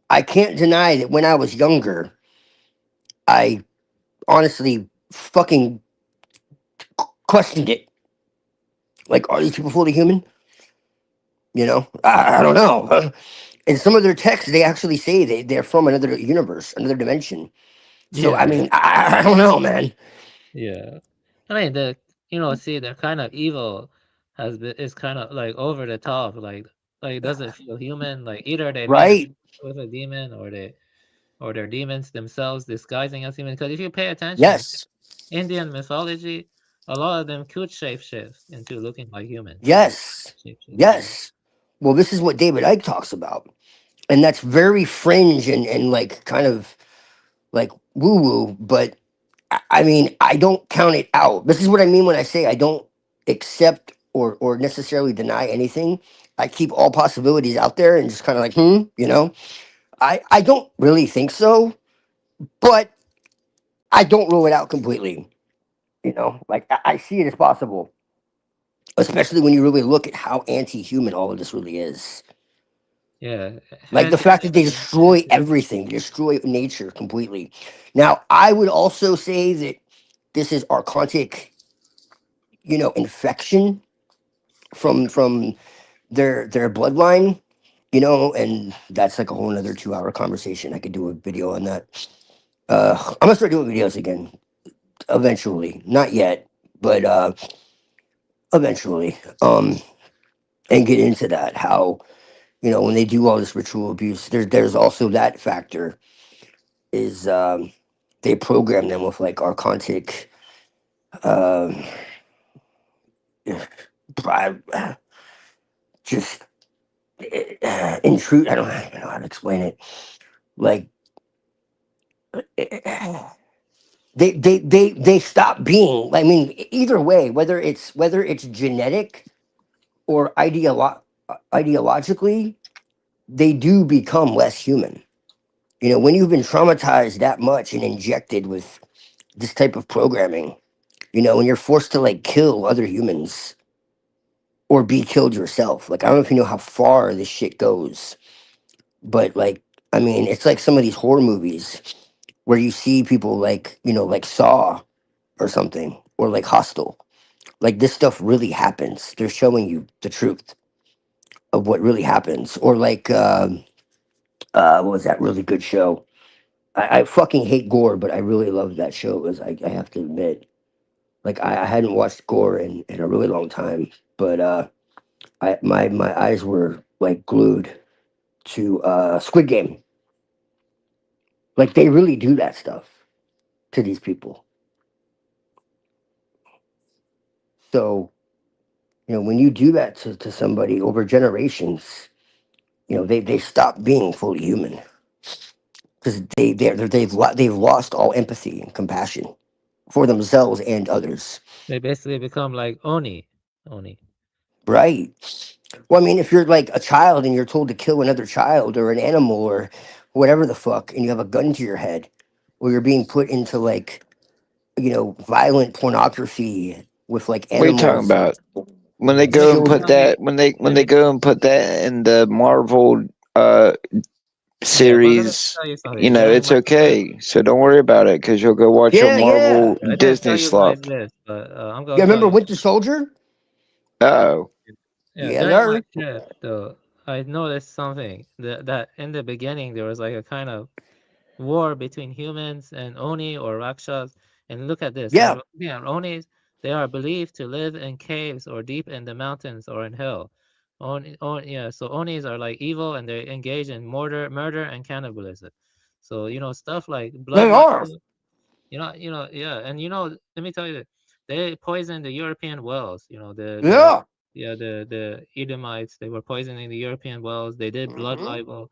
I can't deny that when I was younger, I honestly fucking questioned it. Like, are these people fully human? I don't know. In some of their texts, they actually say they're from another universe, another dimension. So, I Yeah. mean, I don't know, man. Yeah. I mean, they're kind of evil is kind of like over the top, like doesn't feel human. Like either they made Right? with a demon or they're demons themselves disguising as human. Because if you pay attention, Yes. Indian mythology, a lot of them could shapeshift into looking like humans. Yes. Yes. Well, this is what David Icke talks about. And that's very fringe and kind of woo woo, but I mean, I don't count it out. This is what I mean when I say I don't accept or necessarily deny anything. I keep all possibilities out there and just kind of I don't really think so, but I don't rule it out completely. I see it as possible, especially when you really look at how anti-human all of this really is. Yeah. Like the fact that they destroy everything, destroy nature completely. Now, I would also say that this is archontic, infection from their bloodline, and that's like a whole another 2-hour conversation. I could do a video on that. I'm gonna start doing videos again eventually. Not yet, but eventually. And get into that. How, when they do all this ritual abuse, there's also that factor is they program them with archontic just intrude. I don't even know how to explain it. Like they stop being. I mean, either way, whether it's genetic or ideologically, they do become less human. You know, when you've been traumatized that much and injected with this type of programming, you know, and you're forced to like kill other humans or be killed yourself. Like, I don't know if you know how far this shit goes, but like, I mean, it's like some of these horror movies where you see people like, you know, like Saw or something, or like Hostel. Like, this stuff really happens. They're showing you the truth of what really happens. Or like, what was that really good show? I fucking hate gore, but I really love that show. As I have to admit, like I hadn't watched gore in a really long time, but my eyes were like glued to Squid Game. Like, they really do that stuff to these people. So, you know, when you do that to somebody over generations, you know, they stop being fully human because they've lost all empathy and compassion for themselves and others. They basically become like Oni. Oni. Right. Well, I mean, if you're like a child and you're told to kill another child or an animal or whatever the fuck, and you have a gun to your head, or you're being put into like, you know, violent pornography with like What are you talking animals, about? When they go and put children. that, when they go and put that in the Marvel series, Tell you something. you know, it's okay. So don't worry about it because you'll go watch your Yeah, yeah. Marvel I didn't Disney tell you guys slop. this, but I'm Yeah, gonna tell remember you. Winter Soldier? Oh, Yeah, Yeah, during my sir. trip, though, I noticed something that in the beginning there was like a kind of war between humans and Oni or Rakshas. And look at this. Yeah. When looking at Onis, they are believed to live in caves or deep in the mountains or in hell. Yeah, so Onis are like evil and they engage in murder and cannibalism. So, you know, stuff like blood They are. libel, yeah, and let me tell you, they poisoned the European wells. You know, Yeah. the Edomites, they were poisoning the European wells. They did blood Mhm. libel,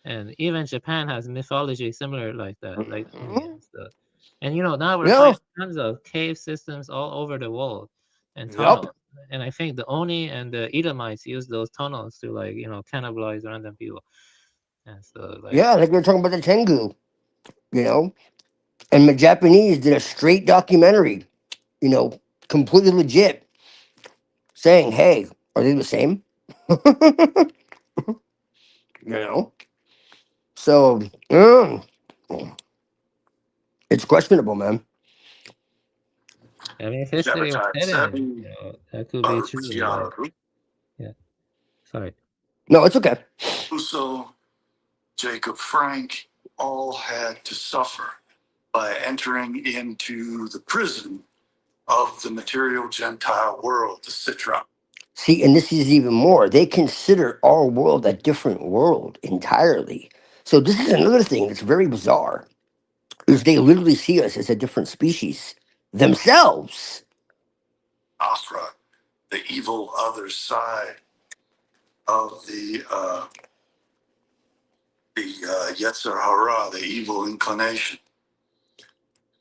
and even Japan has mythology similar like that, like Oni and stuff. And now we're Yeah. finding tons of cave systems all over the world and Yep. tunnels. And I think the Oni and the Edomites use those tunnels to cannibalize random people. And so Yeah, like we were talking about the Tengu, you know, and the Japanese did a straight documentary, you know, completely legit, saying, "Hey, are they the same?" You know, so it's questionable, man. I mean, if history was hidden, that could be true. Gianlu, Yeah. Sorry. No, it's okay. Uso, Jacob Frank all had to suffer by entering into the prison of the material Gentile world, the Citra. See, and this is even more. They consider our world a different world entirely. So this is another thing that's very bizarre. Is they literally see us as a different species themselves. Asra, the evil other side of the Yetzer Hara, the evil inclination.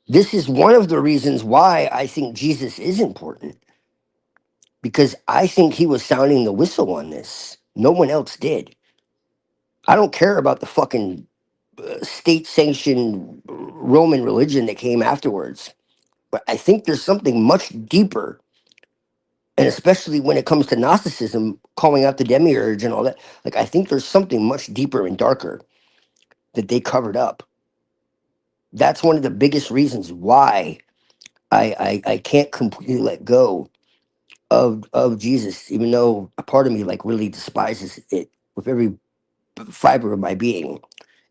This is one of the reasons why I think Jesus is important. Because I think he was sounding the whistle on this. No one else did. I don't care about the fucking state sanctioned Roman religion that came afterwards. But I think there's something much deeper. And especially when it comes to Gnosticism, calling out the demiurge and all that, like, I think there's something much deeper and darker that they covered up. That's one of the biggest reasons why I can't completely let go of Jesus, even though a part of me like really despises it with every fiber of my being.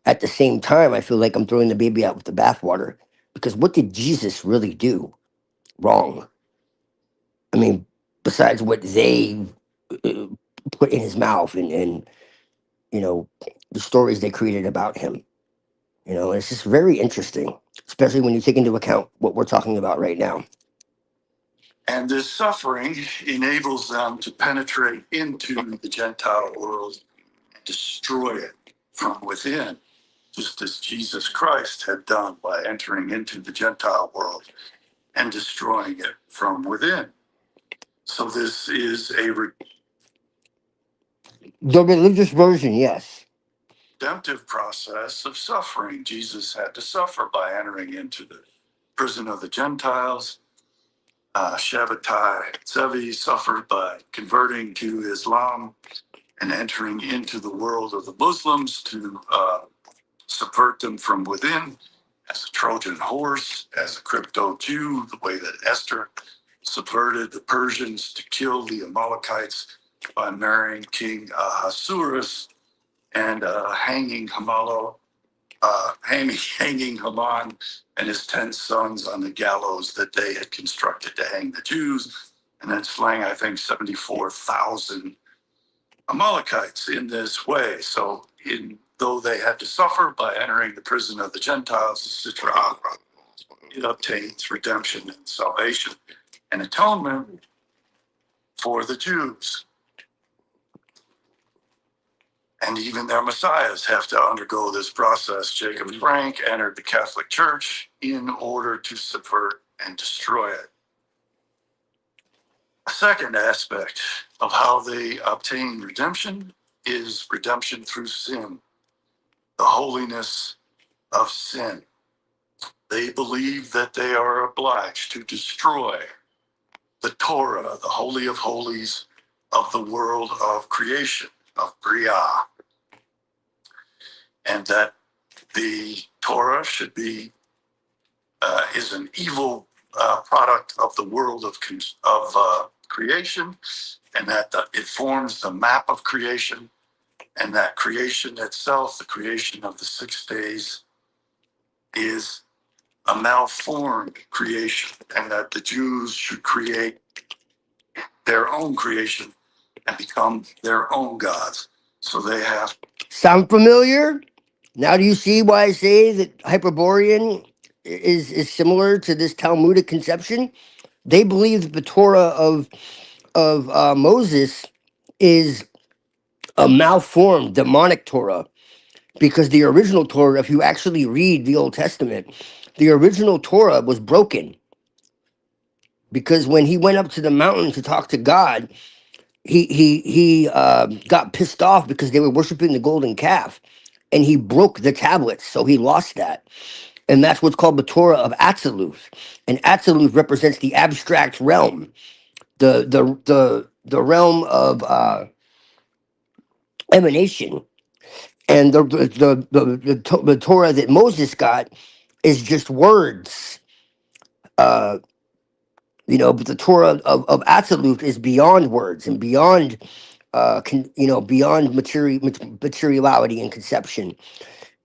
At the same time, I feel like I'm throwing the baby out with the bathwater because what did Jesus really do wrong? I mean, besides what they uh, put in his mouth and the stories they created about him. It's just very interesting, especially when you take into account what we're talking about right now. And this suffering enables them to penetrate into the Gentile world and destroy it from within. just as Jesus Christ had done by entering into the Gentile world and destroying it from within. So this is a The religious version, yes. redemptive process of suffering. Jesus had to suffer by entering into the prison of the Gentiles. Shabbatai Zevi suffered by converting to Islam and entering into the world of the Muslims to subvert them from within as a Trojan horse, as a crypto Jew, the way that Esther subverted the Persians to kill the Amalekites by marrying King Ahasuerus and hanging Haman and his 10 sons on the gallows that they had constructed to hang the Jews, and then slaying, I think, 74,000 Amalekites in this way. So, though they had to suffer by entering the prison of the Gentiles, Sitra, it obtains redemption and salvation and atonement for the Jews. And even their messiahs have to undergo this process. Jacob Frank entered the Catholic Church in order to subvert and destroy it. A second aspect of how they obtain redemption is redemption through sin, the holiness of sin. They believe that they are obliged to destroy the Torah, the Holy of Holies of the world of creation, of Bria, and that the Torah should be is an evil product of the world of creation, and that it forms the map of creation, and that creation itself, the creation of the 6 days, is a malformed creation, and that the Jews should create their own creation and become their own gods. So they have. Sound familiar? Now do you see why I say that Hyperborean is similar to this Talmudic conception? They believe that the Torah of Moses is a malformed demonic Torah, because the original Torah, if you actually read the Old Testament, the original Torah was broken, because when he went up to the mountain to talk to God, he got pissed off because they were worshiping the golden calf, and he broke the tablets, so he lost that. And that's what's called the Torah of Atziluth. And Atziluth represents the abstract realm, the realm of emanation. And the Torah that Moses got is just words. But the Torah of Atziluth is beyond words and beyond beyond materiality and conception.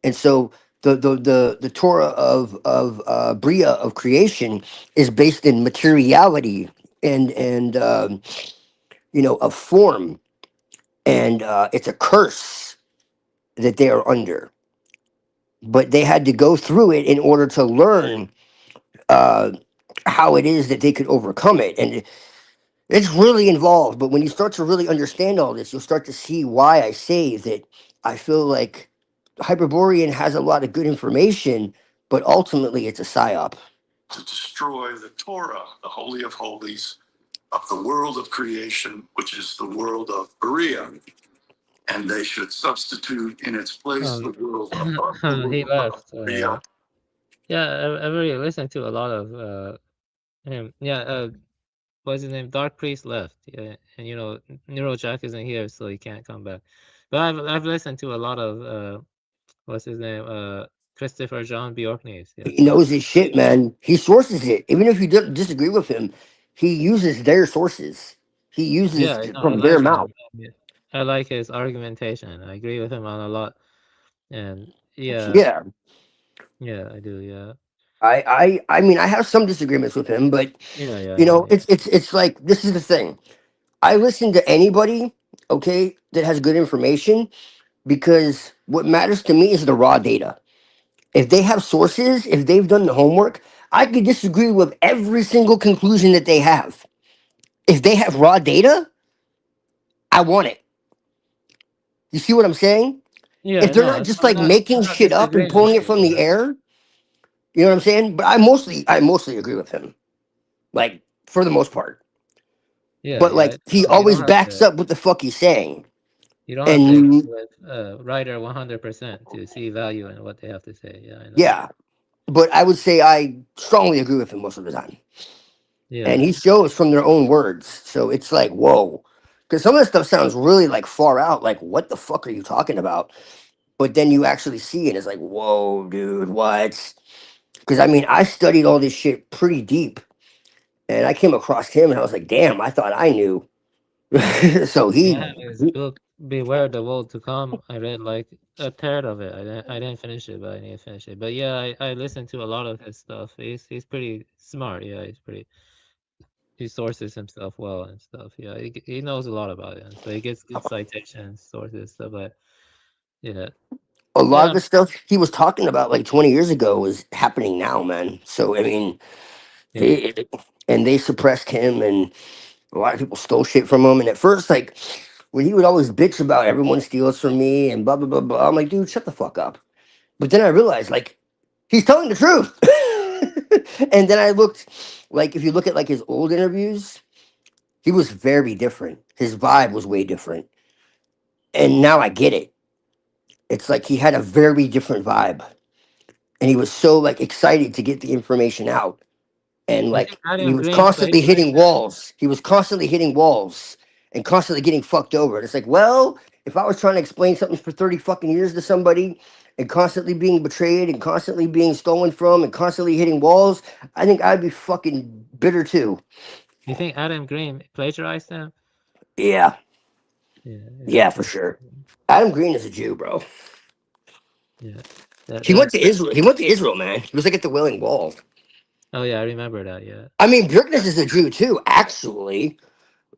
And so the Torah of Bria, of creation, is based in materiality and of form, and it's a curse that they are under. But they had to go through it in order to learn how it is that they could overcome it. And it's really involved. But when you start to really understand all this, you'll start to see why I say that I feel like Hyperborean has a lot of good information, but ultimately it's a psyop. To destroy the Torah, the Holy of Holies of the world of creation, which is the world of Berea. And they should substitute in its place the world of He left. Berea. Yeah, I really listened to a lot of him. Yeah, what's his name? Dark Priest left. Yeah, and Neurojack isn't here, so he can't come back. But I've listened to a lot of what's his name? Christopher John Bjorknes. Yeah. He knows his shit, man. He sources it. Even if you disagree with him, he uses their sources. He uses Yeah, it no, from their mouth. Yeah. I like his argumentation. I agree with him on a lot. And yeah. Yeah. Yeah, I do. Yeah. I mean, I have some disagreements with him, but Yeah. it's like, this is the thing. I listen to anybody, okay, that has good information, because what matters to me is the raw data. If they have sources, if they've done the homework, I could disagree with every single conclusion that they have. If they have raw data, I want it. You see what I'm saying? Yeah, If they're no, not just like making I'm not shit up and disagreeing with pulling it you. from the air, you know what I'm saying? But I mostly agree with him, like for the most part. Yeah, But yeah. like he No, you always don't have backs to. up what the fuck he's saying, You don't have to agree and with writer 100% to see value in what they have to say. Yeah, I know. yeah. But I would say I strongly agree with him most of the time. And Yeah. he shows from their own words. So it's like, whoa. Because some of the stuff sounds really like far out. Like, what the fuck are you talking about? But then you actually see it. It's like, whoa, dude, what? Because I mean, I studied all this shit pretty deep. And I came across him and I was like, damn, I thought I knew. So Yeah, his book Beware the World to Come. I read like a third of it. I didn't finish it, but I need to finish it. But yeah, I listened to a lot of his stuff. He's pretty smart. Yeah, he sources himself well and stuff. Yeah, he knows a lot about it, and so he gets good citations, sources, stuff. But yeah, a lot yeah, of the stuff he was talking about like 20 years ago is happening now, man. So, I mean, yeah. and they suppressed him and a lot of people stole shit from him. And at first, like, when he would always bitch about everyone steals from me and blah, blah, blah, blah, I'm like, dude, shut the fuck up. But then I realized, like, he's telling the truth. And then I looked, like, if you look at like his old interviews, he was very different. His vibe was way different. And now I get it. It's like he had a very different vibe. And he was so like excited to get the information out. And You think like he Adam was Green constantly plagiarized hitting him? walls. He was constantly hitting walls and constantly getting fucked over. And it's like, well, if I was trying to explain something for 30 fucking years to somebody and constantly being betrayed and constantly being stolen from and constantly hitting walls, I think I'd be fucking bitter too. You think Adam Green plagiarized him? Yeah. Yeah, Yeah, for sure. Adam Green is a Jew, bro. yeah. He went to Israel. He went to Israel, man. He was like at the Wailing Wall. Oh yeah, I remember that. Yeah. I mean, Bjerknes is a Jew too, actually.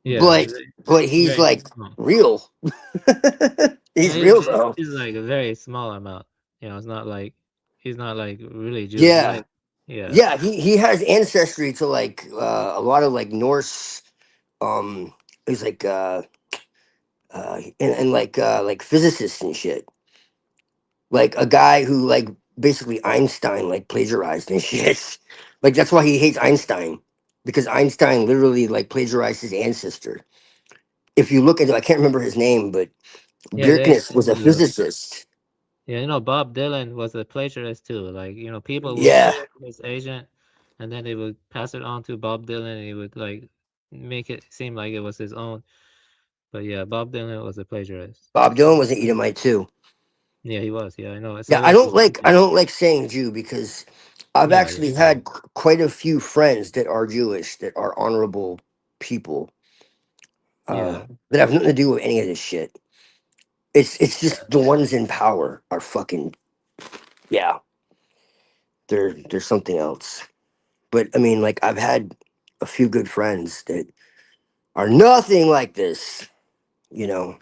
Yeah. But he's Very like small. real. Yeah, He's real, bro. He's like a very small amount. You know, it's not like he's not like really Jewish. He's Yeah. like, yeah. Yeah, he has ancestry to like a lot of like Norse he's like and like physicists and shit. Like a guy who like basically Einstein like plagiarized and shit. Like that's why he hates Einstein. Because Einstein literally like plagiarized his ancestor. If you look at it, I can't remember his name, but Yeah, Bjerknes was a physicist. Yeah, you know, Bob Dylan was a plagiarist too. Like, you know, people would Yeah. steal from his agent and then they would pass it on to Bob Dylan and he would like make it seem like it was his own. But yeah, Bob Dylan was a plagiarist. Bob Dylan was an Edomite too. Yeah, he was. Yeah, I know. So Yeah, I don't like saying Jew because I've Yeah, actually had quite a few friends that are Jewish that are honorable people. Yeah. That have nothing to do with any of this shit. It's just the ones in power are fucking yeah. They're something else. But I mean, like I've had a few good friends that are nothing like this, you know.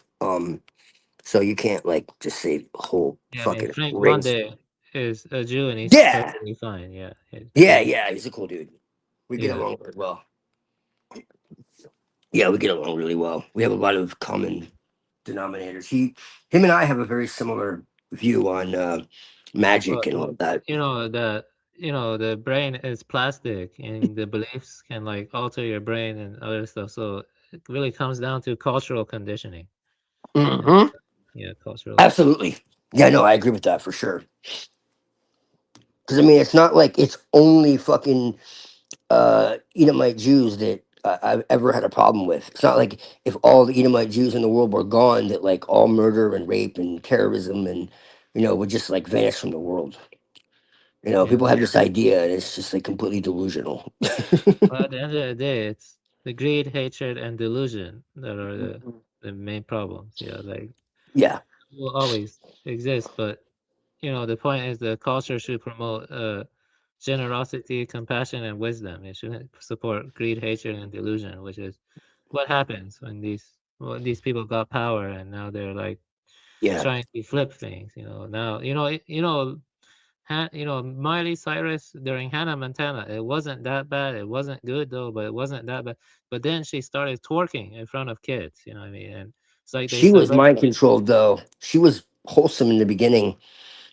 So you can't like just say whole Yeah, I mean, fucking Frank race. Bonde is a Jew and he's Yeah. perfectly fine. Yeah. Yeah, he's a cool dude. We get Yeah. along very well. Yeah, we get along really well. We have a lot of common denominators. Him and I have a very similar view on magic But and all that. you know the brain is plastic and the beliefs can like alter your brain and other stuff. So it really comes down to cultural conditioning. Mhm. Yeah, cultural. Absolutely. Yeah, no, I agree with that for sure. Because I mean, it's not like it's only fucking Edomite Jews that I've ever had a problem with. It's not like if all the Edomite Jews in the world were gone, that like all murder and rape and terrorism and would just like vanish from the world. People have this idea and it's just like completely delusional. Well, at the end of the day, it's the greed, hatred, and delusion that are the main problems. Yeah, like Yeah. will always exist, but the point is the culture should promote generosity, compassion, and wisdom. It shouldn't support greed, hatred, and delusion, which is what happens when these people got power and now they're like Yeah. trying to flip things. Now Miley Cyrus during Hannah Montana, it wasn't that bad. It wasn't good though, but it wasn't that bad. But then she started twerking in front of kids. You know what I mean? And it's like they She was subvert. mind controlled though. She was wholesome in the beginning.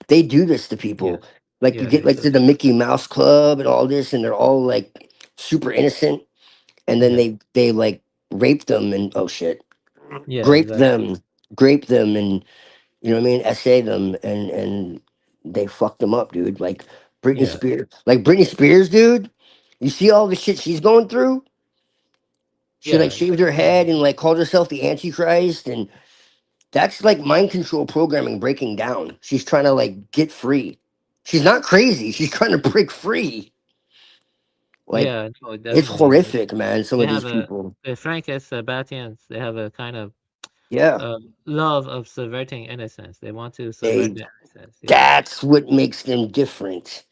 They do this to Yeah. people. Like you Yeah, get they like to do. the Mickey Mouse Club and all this, and they're all like super innocent, and then Yeah. they like rape them and oh shit, Yeah, grape exactly. them, and you know what I mean, essay them, and they fucked them up, dude. Yeah. Like Britney Spears, dude. You see all the shit she's going through. She like Yeah. shaved her head and like called herself the Antichrist, and that's like mind control programming breaking down. She's trying to like get free. She's not crazy. She's trying to break free. Like Yeah, no, it's definitely. horrific, man. Some They of these have a people. the Francis Batians, they have a kind of Yeah. love of subverting innocence. They want to subvert They the innocence. Yeah. that's what makes them different.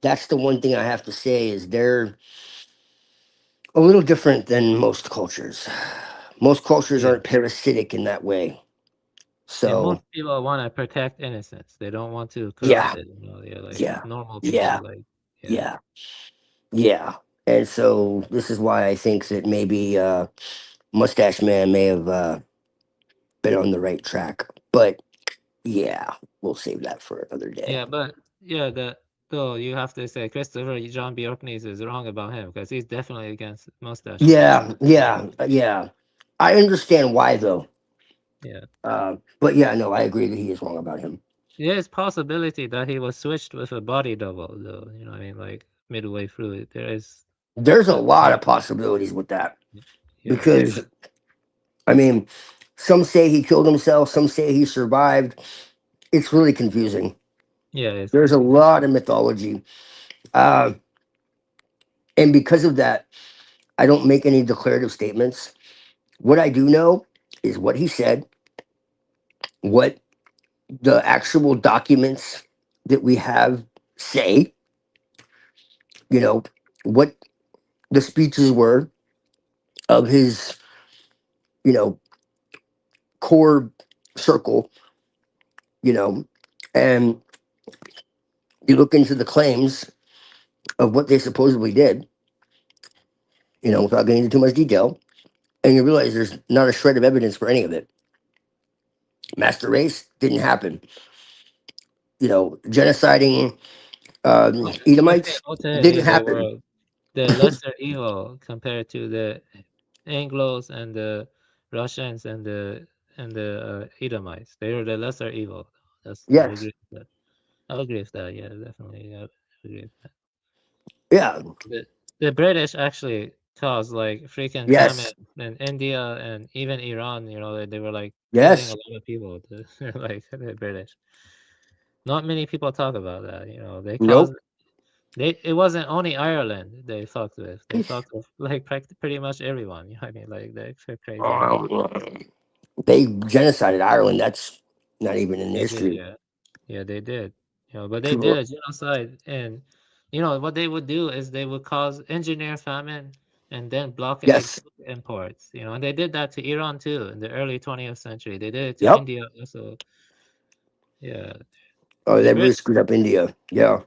That's the one thing I have to say is they're a little different than most cultures. Most cultures Yeah. aren't parasitic in that way. Yeah, most So people want to protect innocence. They don't want to corrupt yeah, it. You know, they're like yeah, normal people. yeah, Like, yeah, yeah, yeah. And so this is why I think that maybe Mustache Man may have been on the right track. But yeah, we'll save that for another day. yeah, but yeah, though you have to say Christopher John Bjorknes is wrong about him because he's definitely against Mustache Man. Yeah. I understand why though. Yeah. But yeah, no, I agree that he is wrong about him. There's possibility that he was switched with a body double, though. You know what I mean? Like midway through it, there is. There's a lot of possibilities with that. Yeah. Because I mean, some say he killed himself, some say he survived. It's really confusing. Yeah, it's There's a lot of mythology. And because of that, I don't make any declarative statements. What I do know is what he said, what the actual documents that we have say, you know, what the speeches were of his, you know, core circle, you know, and you look into the claims of what they supposedly did, you know, without getting into too much detail, and you realize there's not a shred of evidence for any of it. Master race didn't happen. You know, genociding Edomites didn't They happen. were the lesser evil compared to the Anglos and the Russians and the Edomites. They were the lesser evil. I Yes. agree with that. I agree with that. Yeah, definitely. I agree with that. Yeah. The British actually caused like freaking Yes. famine in India and even Iran. You know, they were like killing Yes. a lot of people. Like the British. Not many people talk about that. You know, they caused. Nope. It wasn't only Ireland they fucked with. They fucked with like pretty much everyone. You know what I mean? Like they're crazy. They genocided Ireland. That's not even in They did, history. yeah. Yeah, they did. You know, but they did People, a genocide, and you know what they would do is they would cause engineer famine and then blockade yes. food imports. You know, and they did that to Iran too in the early 20th century. They did it to Yep. India also. Yeah, Oh, the they really British. screwed up India. Yeah.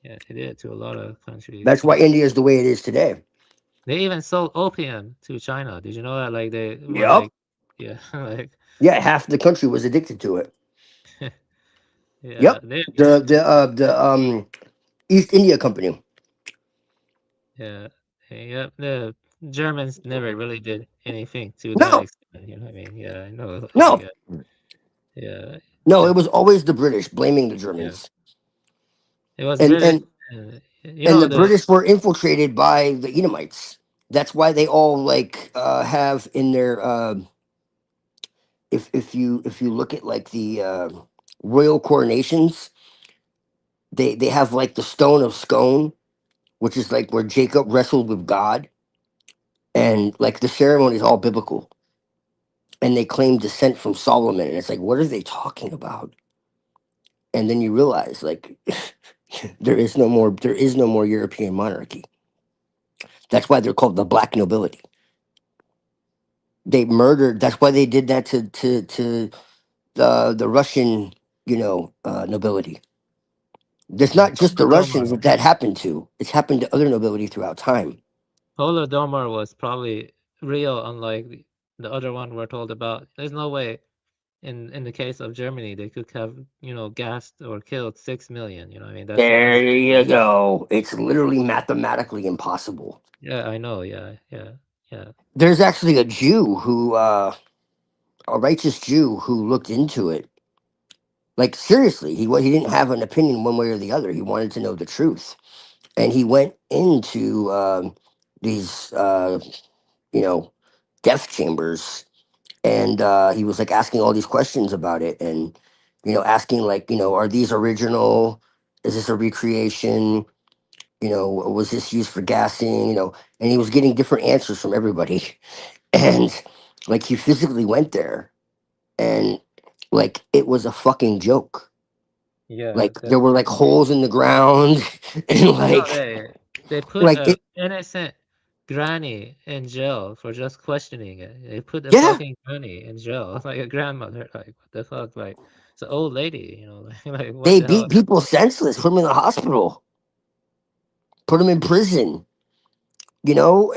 Yeah, they did it to a lot of countries. That's why India is the way it is today. They even sold opium to China. Did you know that? Like they were Yep. like, yeah, like Yeah, half the country was addicted to it. yeah, Yep. they The East India Company. yeah, yeah. The Germans never really did anything to that No. extent. You know what I mean? Yeah, I know. No. Yeah. No, it was always the British blaming the Yeah. Germans. It was And British. You know the British were infiltrated by the Edomites. That's why they all like have in their if you look at like the royal coronations, they have like the stone of Scone, which is like where Jacob wrestled with God, and like the ceremony is all biblical, and they claim descent from Solomon, and it's like, what are they talking about? And then you realize like there is no more European monarchy. That's why they're called the black nobility. They murdered. That's why they did that to the Russian, nobility. There's not just the Russians that happened to. It's happened to other nobility throughout time. Holodomor was probably real, unlike the other one we're told about. There's no way in the case of Germany, they could have, gassed or killed 6 million. You know, what I mean, that's There that's you go. It's literally mathematically impossible. yeah, I know, yeah. There's actually a Jew who, a righteous Jew who looked into it. Like seriously, he didn't have an opinion one way or the other. He wanted to know the truth, and he went into these, death chambers, and he was like asking all these questions about it, and asking like, are these original? Is this a recreation? Was this used for gassing? And he was getting different answers from everybody, and like he physically went there, and like it was a fucking joke. Yeah, Like there were like holes in the ground, and No, like they put like a it, innocent granny in jail for just questioning it. They put a yeah, fucking granny in jail, like a grandmother. Like what the fuck? Like it's an old lady, like what they the hell? beat people senseless, put them in the hospital, put them in prison.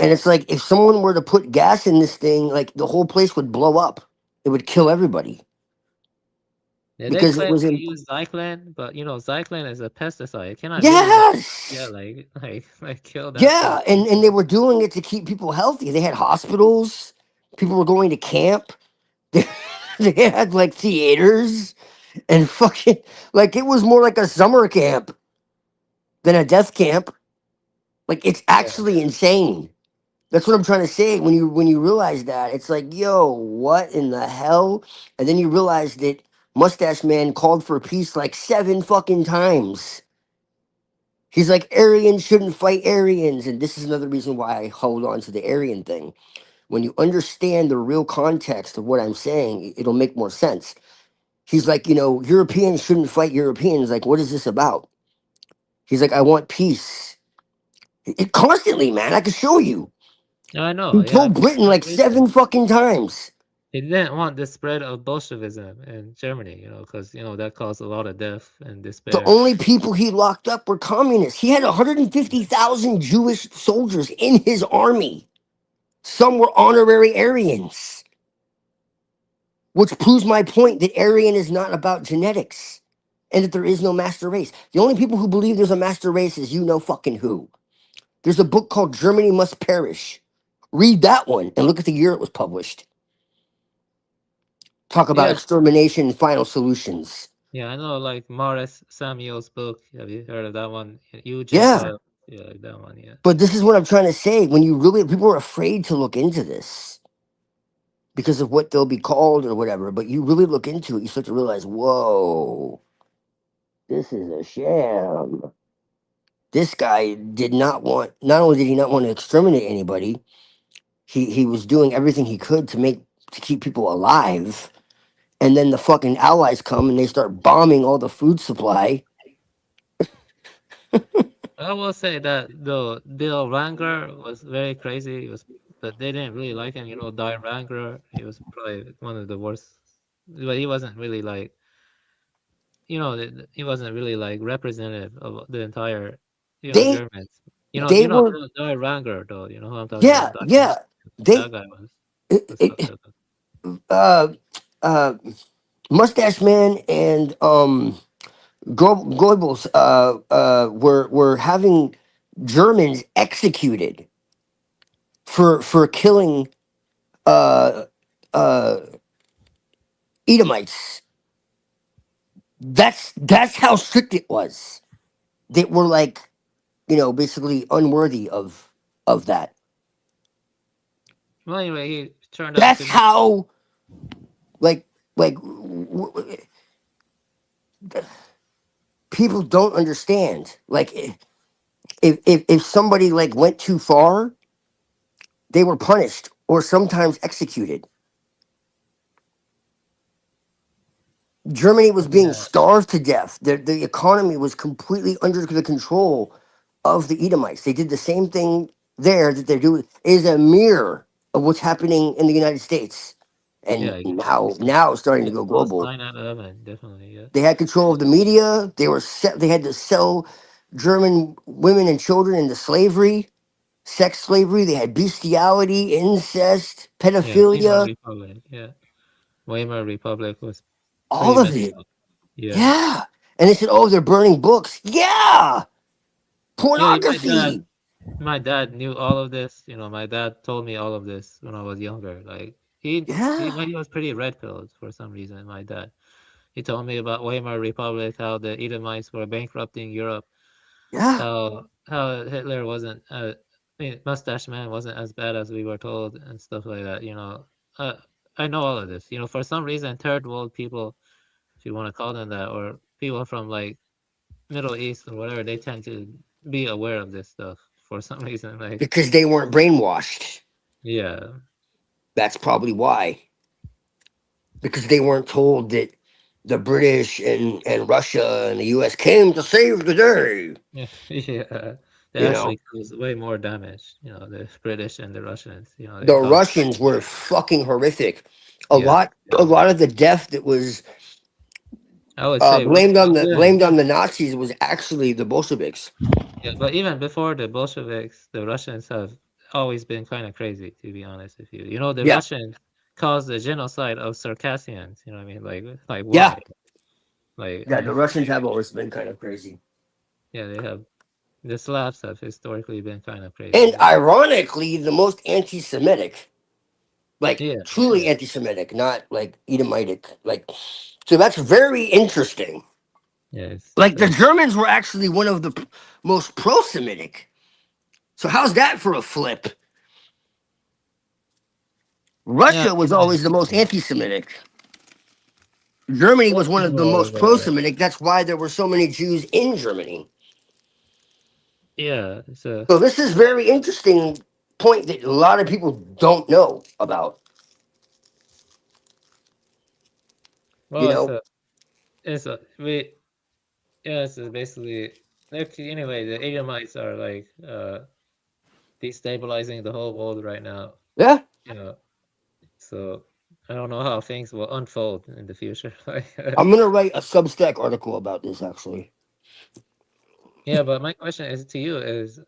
And it's like if someone were to put gas in this thing, like the whole place would blow up. It would kill everybody Yeah, they because it claim was to in. use Zyklin, but Zyklin is a pesticide. It cannot really Yes, like kill that yeah, stuff. and they were doing it to keep people healthy. They had hospitals. People were going to camp. They had like theaters and fucking like it was more like a summer camp than a death camp. Like it's Yeah. actually insane. That's what I'm trying to say. When you realize that, it's like, yo, what in the hell? And then you realize that Mustache Man called for peace like 7 fucking times. He's like, Aryans shouldn't fight Aryans, and this is another reason why I hold on to the Aryan thing. When you understand the real context of what I'm saying, it'll make more sense. He's like, Europeans shouldn't fight Europeans. Like, what is this about? He's like, I want peace. Constantly, man. I can show you. Yeah, I know. He Yeah, told Britain for like some reason 7 fucking times. he didn't want the spread of Bolshevism in Germany. Because that caused a lot of death and The despair. only people he locked up were communists. He had 150,000 Jewish soldiers in his army. Some were honorary Aryans, which proves my point that Aryan is not about genetics and that there is no master race. The only people who believe there's a master race is fucking who. There's a book called Germany Must Perish. Read that one and look at the year it was published. Talk about Yeah, extermination and final solutions. yeah, I know. Like Morris Samuel's book. Have you heard of that one? You Yeah. Gentile. Yeah, that one. Yeah. But this is what I'm trying to say. When people are afraid to look into this because of what they'll be called or whatever, but you really look into it, you start to realize, whoa, this is a sham. This guy not only did he not want to exterminate anybody, he was doing everything he could to keep people alive. And then the fucking allies come and they start bombing all the food supply. I will say that though Bill Wrangler was very crazy. But they didn't really like him. Die Wrangler. He was probably one of the worst. But he wasn't really like, he wasn't really like representative of the entire, They Germans. they were Die Wrangler though. You know who I'm talking yeah, about? yeah. They That guy was. it, was it, fucked up. uh Mustache Man and Goebbels were having Germans executed for killing uh uh Edomites. That's how strict it was. They were like, basically unworthy of that. Well, anyway, he turned out That's to be. how like people don't understand. Like if somebody like went too far, they were punished or sometimes executed. Germany was being Yeah. starved to death. The economy was completely under the control of the Edomites. They did the same thing there that they're doing. It is a mirror of what's happening in the United States. And Yeah. now it's starting to go Post global. 9/11, definitely. Yeah. They had control of the media. They had to sell German women and children into slavery, sex slavery. They had bestiality, incest, Yeah. Weimar pedophilia. Republic. Yeah. Weimar Republic was All pretty of messed it. up. Yeah. Yeah. And they said, oh, they're burning books. Yeah. Yeah, Pornography. my dad knew all of this. You know, my dad told me all of this when I was younger. Like Yeah. he was pretty red pilled for some reason. My dad. He told me about Weimar Republic, how the Edomites were bankrupting Europe, Yeah. how Hitler wasn't, I mean, Mustache Man wasn't as bad as we were told and stuff like that. You know, I know all of this. You know, for some reason, third world people, if you want to call them that, or people from like Middle East or whatever, they tend to be aware of this stuff for some reason. Like, Because they weren't brainwashed. yeah, That's probably why. Because they weren't told that the British and Russia and the US came to save the day. yeah, they You know, actually caused way more damage. You know, the British and the Russians. You know, they the caused, Russians were fucking horrific. A yeah. lot of the death that was I would say blamed on even the Nazis was actually the Bolsheviks. yeah, but even before the Bolsheviks, the Russians have always been kind of crazy, to be honest with you. You know, the Yeah. Russians caused the genocide of Circassians. You know what I mean? Like Yeah. why? Like, Yeah, the Russians have always been kind of crazy. yeah, they have. The Slavs have historically been kind of crazy. And ironically, the most anti-Semitic. Like Yeah, truly anti-Semitic, not like Edomitic. Like, so that's very interesting. yes. Like the Germans were actually one of the most pro-Semitic. So how's that for a flip? Russia was always the most anti-Semitic. Germany was one of the most pro-Semitic. That's why there were so many Jews in Germany. Yeah. So this is very interesting point that a lot of people don't know about. Well, You know? it's basically anyway. The Edomites are like destabilizing the whole world right now. Yeah. You know, so I don't know how things will unfold in the future. I'm gonna write a Substack article about this actually. Yeah, but my question is to you is,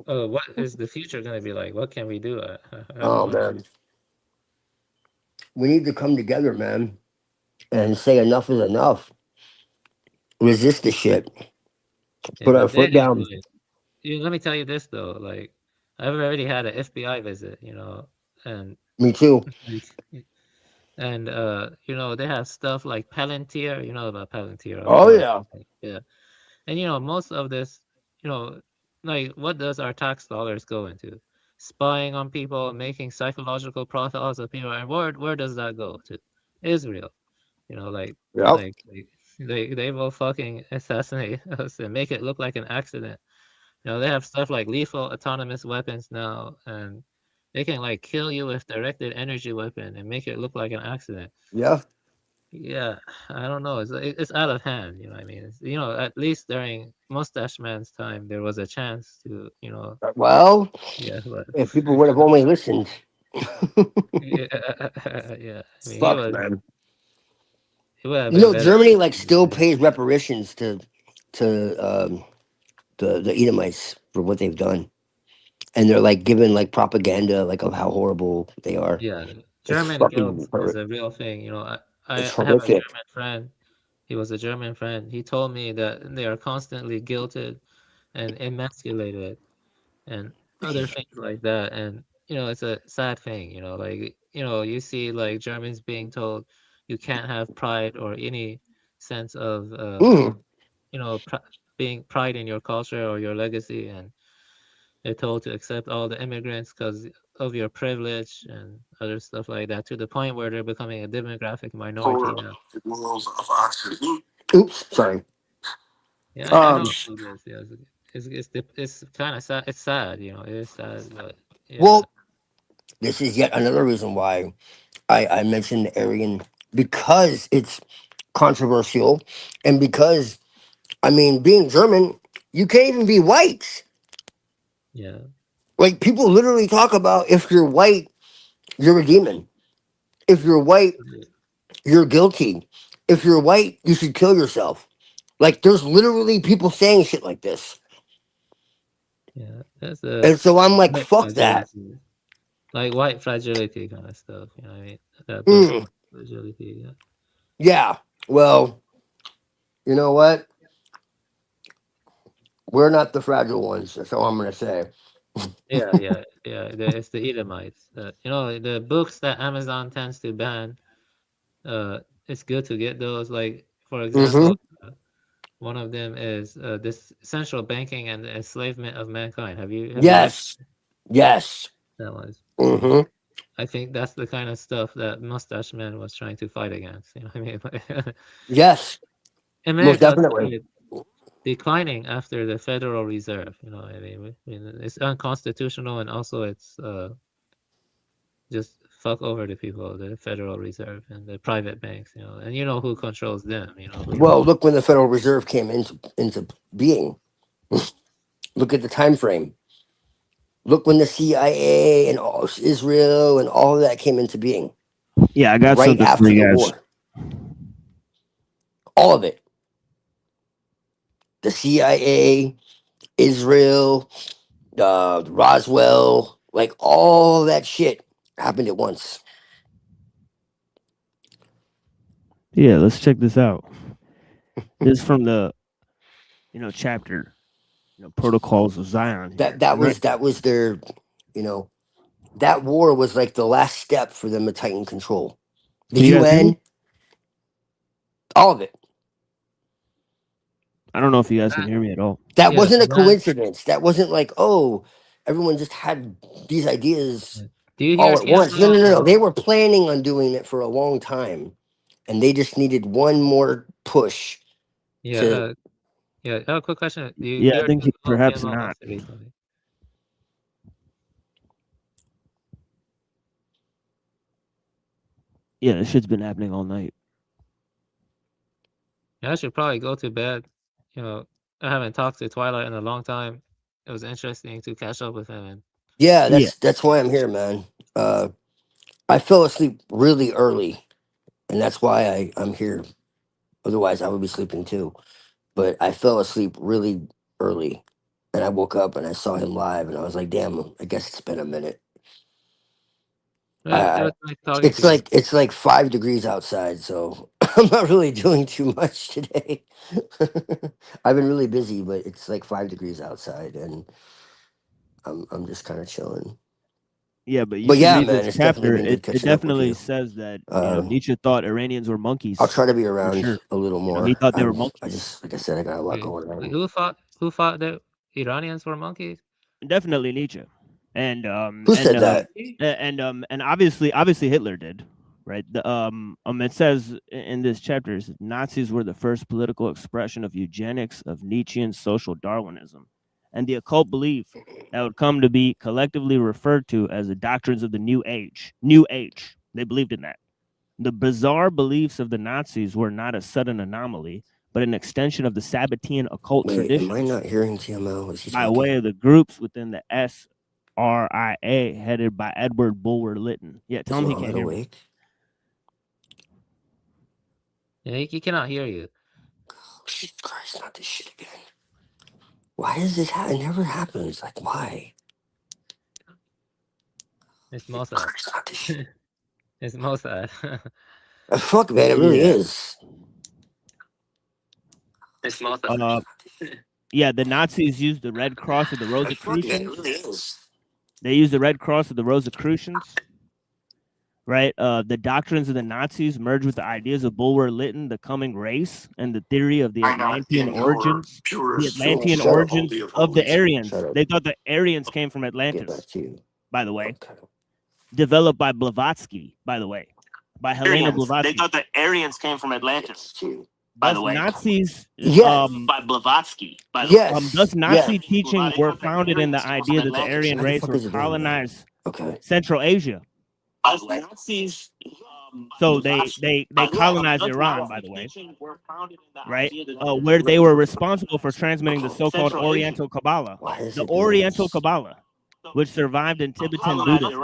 what is the future going to be like? What can we do? I Oh don't know. man. We need to come together, man, and say enough is enough. Resist the shit. Yeah, Put our but foot then, down. let me tell you this though. Like, I've already had an FBI visit, you know, and Me too. and you know, they have stuff like Palantir. You know about Palantir? I'm Oh sure. yeah. Yeah, and you know, most of this, you know, like, what does our tax dollars go into? Spying on people, making psychological profiles of people, and where does that go to? Israel. You know, Yep. they will fucking assassinate us and make it look like an accident. You know, they have stuff like lethal autonomous weapons now, and they can like kill you with directed energy weapon and make it look like an accident. Yeah. Yeah, I don't know. It's out of hand. You know what I mean? You know, at least during Mustache Man's time, there was a chance to, you know. Well, Yeah, but if people would have only listened. yeah, yeah. I mean, Fuck, man. he would have You been know, better. Germany like still pays reparations to the Edomites for what they've done, and they're like giving like propaganda like of how horrible they are. Yeah, It's German fucking guilt horrific. is a real thing. You know, It's I have a horrific. German friend. He was a German friend. He told me that they are constantly guilted and emasculated and other things like that. And, you know, it's a sad thing, you know, like, you know, you see like Germans being told you can't have pride or any sense of, you know, being pride in your culture or your legacy. And they're told to accept all the immigrants because of your privilege and other stuff like that, to the point where they're becoming a demographic minority now. Walls of oxygen. Oops, sorry. Yeah, I know all this. Yeah, it's kind of sad. It's sad, you know. It is sad, but yeah. Well, this is yet another reason why I mentioned the Aryan, because it's controversial, and because I mean, being German, you can't even be white. Yeah. Like people literally talk about, if you're white, you're a demon. If you're white, you're guilty. If you're white, you should kill yourself. Like there's literally people saying shit like this. Yeah, And so I'm like, fuck that. like white fragility kind of stuff. You know what I mean? That Mm, fragility. Yeah. yeah. Well, you know what? We're not the fragile ones. That's all I'm gonna say. Yeah, it's the Edomites. You know, the books that Amazon tends to ban. It's good to get those. Like, for example, one of them is this Central Banking and the Enslavement of Mankind. Have you read Yes. Yes. that one? Mm-hmm. I think that's the kind of stuff that Mustache Man was trying to fight against. You know what I mean? Yes. Most America definitely. started declining after the Federal Reserve. You know what I mean? It's unconstitutional, and also it's just fuck over the people, the Federal Reserve and the private banks. You know, and you know who controls them. You know. Well, look when the Federal Reserve came into being. Look at the time frame. Look when the CIA and all Israel and all of that came into being. Yeah, I got right something after for you the guys. war. All of it. The CIA, Israel, Roswell, like all that shit happened at once. Yeah, let's check this out. This is from the, chapter, Protocols of Zion. That was their, that war was like the last step for them to tighten control. The Can you guys hear me? UN, all of it. I don't know if you guys can hear me at all. That wasn't a coincidence. That wasn't like, oh, everyone just had these ideas Do you all hear at once. No. Tiamat? They were planning on doing it for a long time, and they just needed one more push. Yeah. Yeah. Oh, quick question. Do you Yeah, I hear think perhaps Tiamat not. recently? Yeah, this shit's been happening all night. Yeah, I should probably go to bed. You know, I haven't talked to Twilight in a long time. It was interesting to catch up with him. And Yeah, that's why I'm here, man. I fell asleep really early, and that's why I'm here. Otherwise, I would be sleeping too. But I fell asleep really early, and I woke up and I saw him live, and I was like, "Damn, I guess it's been a minute." it was nice talking It's to you. it's like 5 degrees outside, so I'm not really doing too much today. I've been really busy, but it's like 5 degrees outside, and I'm just kind of chilling. Yeah, but you But should yeah, read man, this it's definitely chapter. been good It catching up with definitely you. says that Nietzsche thought Iranians were monkeys. I'll try to be for around sure. a little more. He thought they were I monkeys. just, like I said, I got a lot going Wait, on. who thought that Iranians were monkeys? Definitely Nietzsche, and Who said that? and obviously Hitler did, right? It says in this chapter, it says, Nazis were the first political expression of eugenics, of Nietzschean social Darwinism, and the occult belief that would come to be collectively referred to as the doctrines of the New Age. New Age. They believed in that. The bizarre beliefs of the Nazis were not a sudden anomaly, but an extension of the Sabbatean occult Wait, tradition. am I not hearing TML? Is he By talking? way of the groups within the SRIA headed by Edward Bulwer Lytton. Yeah, tell him he can't hear me. Awake? Yeah, he cannot hear you. Jesus Christ, not this shit again. Why does this happen? It never happens. Like, why? It's Mossad. Not this shit. It's Mossad. Fuck, man, it really Yeah. is. It's Mossad. Yeah, the Nazis used the Red Cross of the Fuck, man, it Rosicrucians. really is. They used the Red Cross of the Rosicrucians. Right? The doctrines of the Nazis merged with the ideas of Bulwer Lytton, the coming race, and the theory of the Atlantean origins. The Atlantean origins of the Aryans. They thought the Aryans came from Atlantis, by the way. Developed by Blavatsky, by the way. By Helena Blavatsky. They thought the Aryans came from Atlantis, by the way. Nazis, by Blavatsky, by the way. Thus, Nazi teaching were founded in the idea that the Aryan race would colonize Central Asia. Nazis, so they colonized Iran, by the way, right? Where they were responsible for transmitting the so-called Oriental Kabbalah. The Oriental Kabbalah. which survived in Tibetan Buddhism.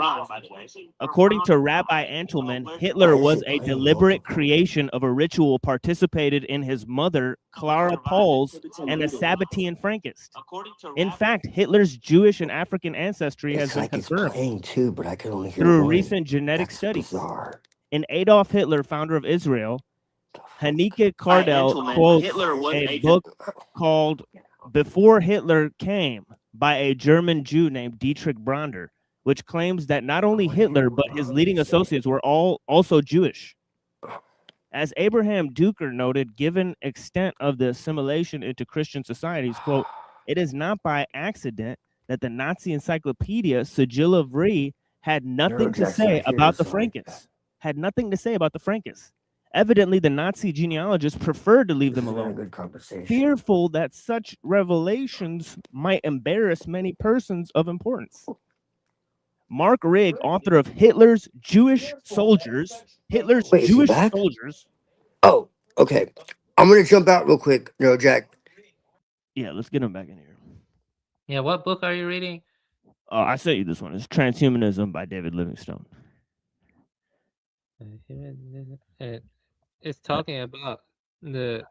According to Rabbi Antelman, Hitler was a deliberate creation of a ritual participated in his mother, Clara Pauls, and a Sabbatean Frankist. In fact, Hitler's Jewish and African ancestry has It's been like it's confirmed playing too, but I can only hear through one. recent genetic That's studies. bizarre. In Adolf Hitler, founder of Israel, Haneke Kardel quotes a book called Before Hitler Came by a German Jew named Dietrich Bronder, which claims that not only Hitler, but his leading associates were all also Jewish. As Abraham Duker noted, given extent of the assimilation into Christian societies, quote, it is not by accident that the Nazi encyclopedia Sigilla Vri had nothing to say about the Frankists. Had nothing to say about the Frankists. Evidently, the Nazi genealogists preferred to leave them alone, Good conversation. fearful that such revelations might embarrass many persons of importance. Mark Rigg, author of Hitler's Jewish Soldiers, Hitler's Wait, is he Jewish back? Soldiers. Oh, okay. I'm gonna jump out real quick, Jack. Yeah, let's get him back in here. Yeah, what book are you reading? I sent you this one. It's Transhumanism by David Livingstone. It's talking about the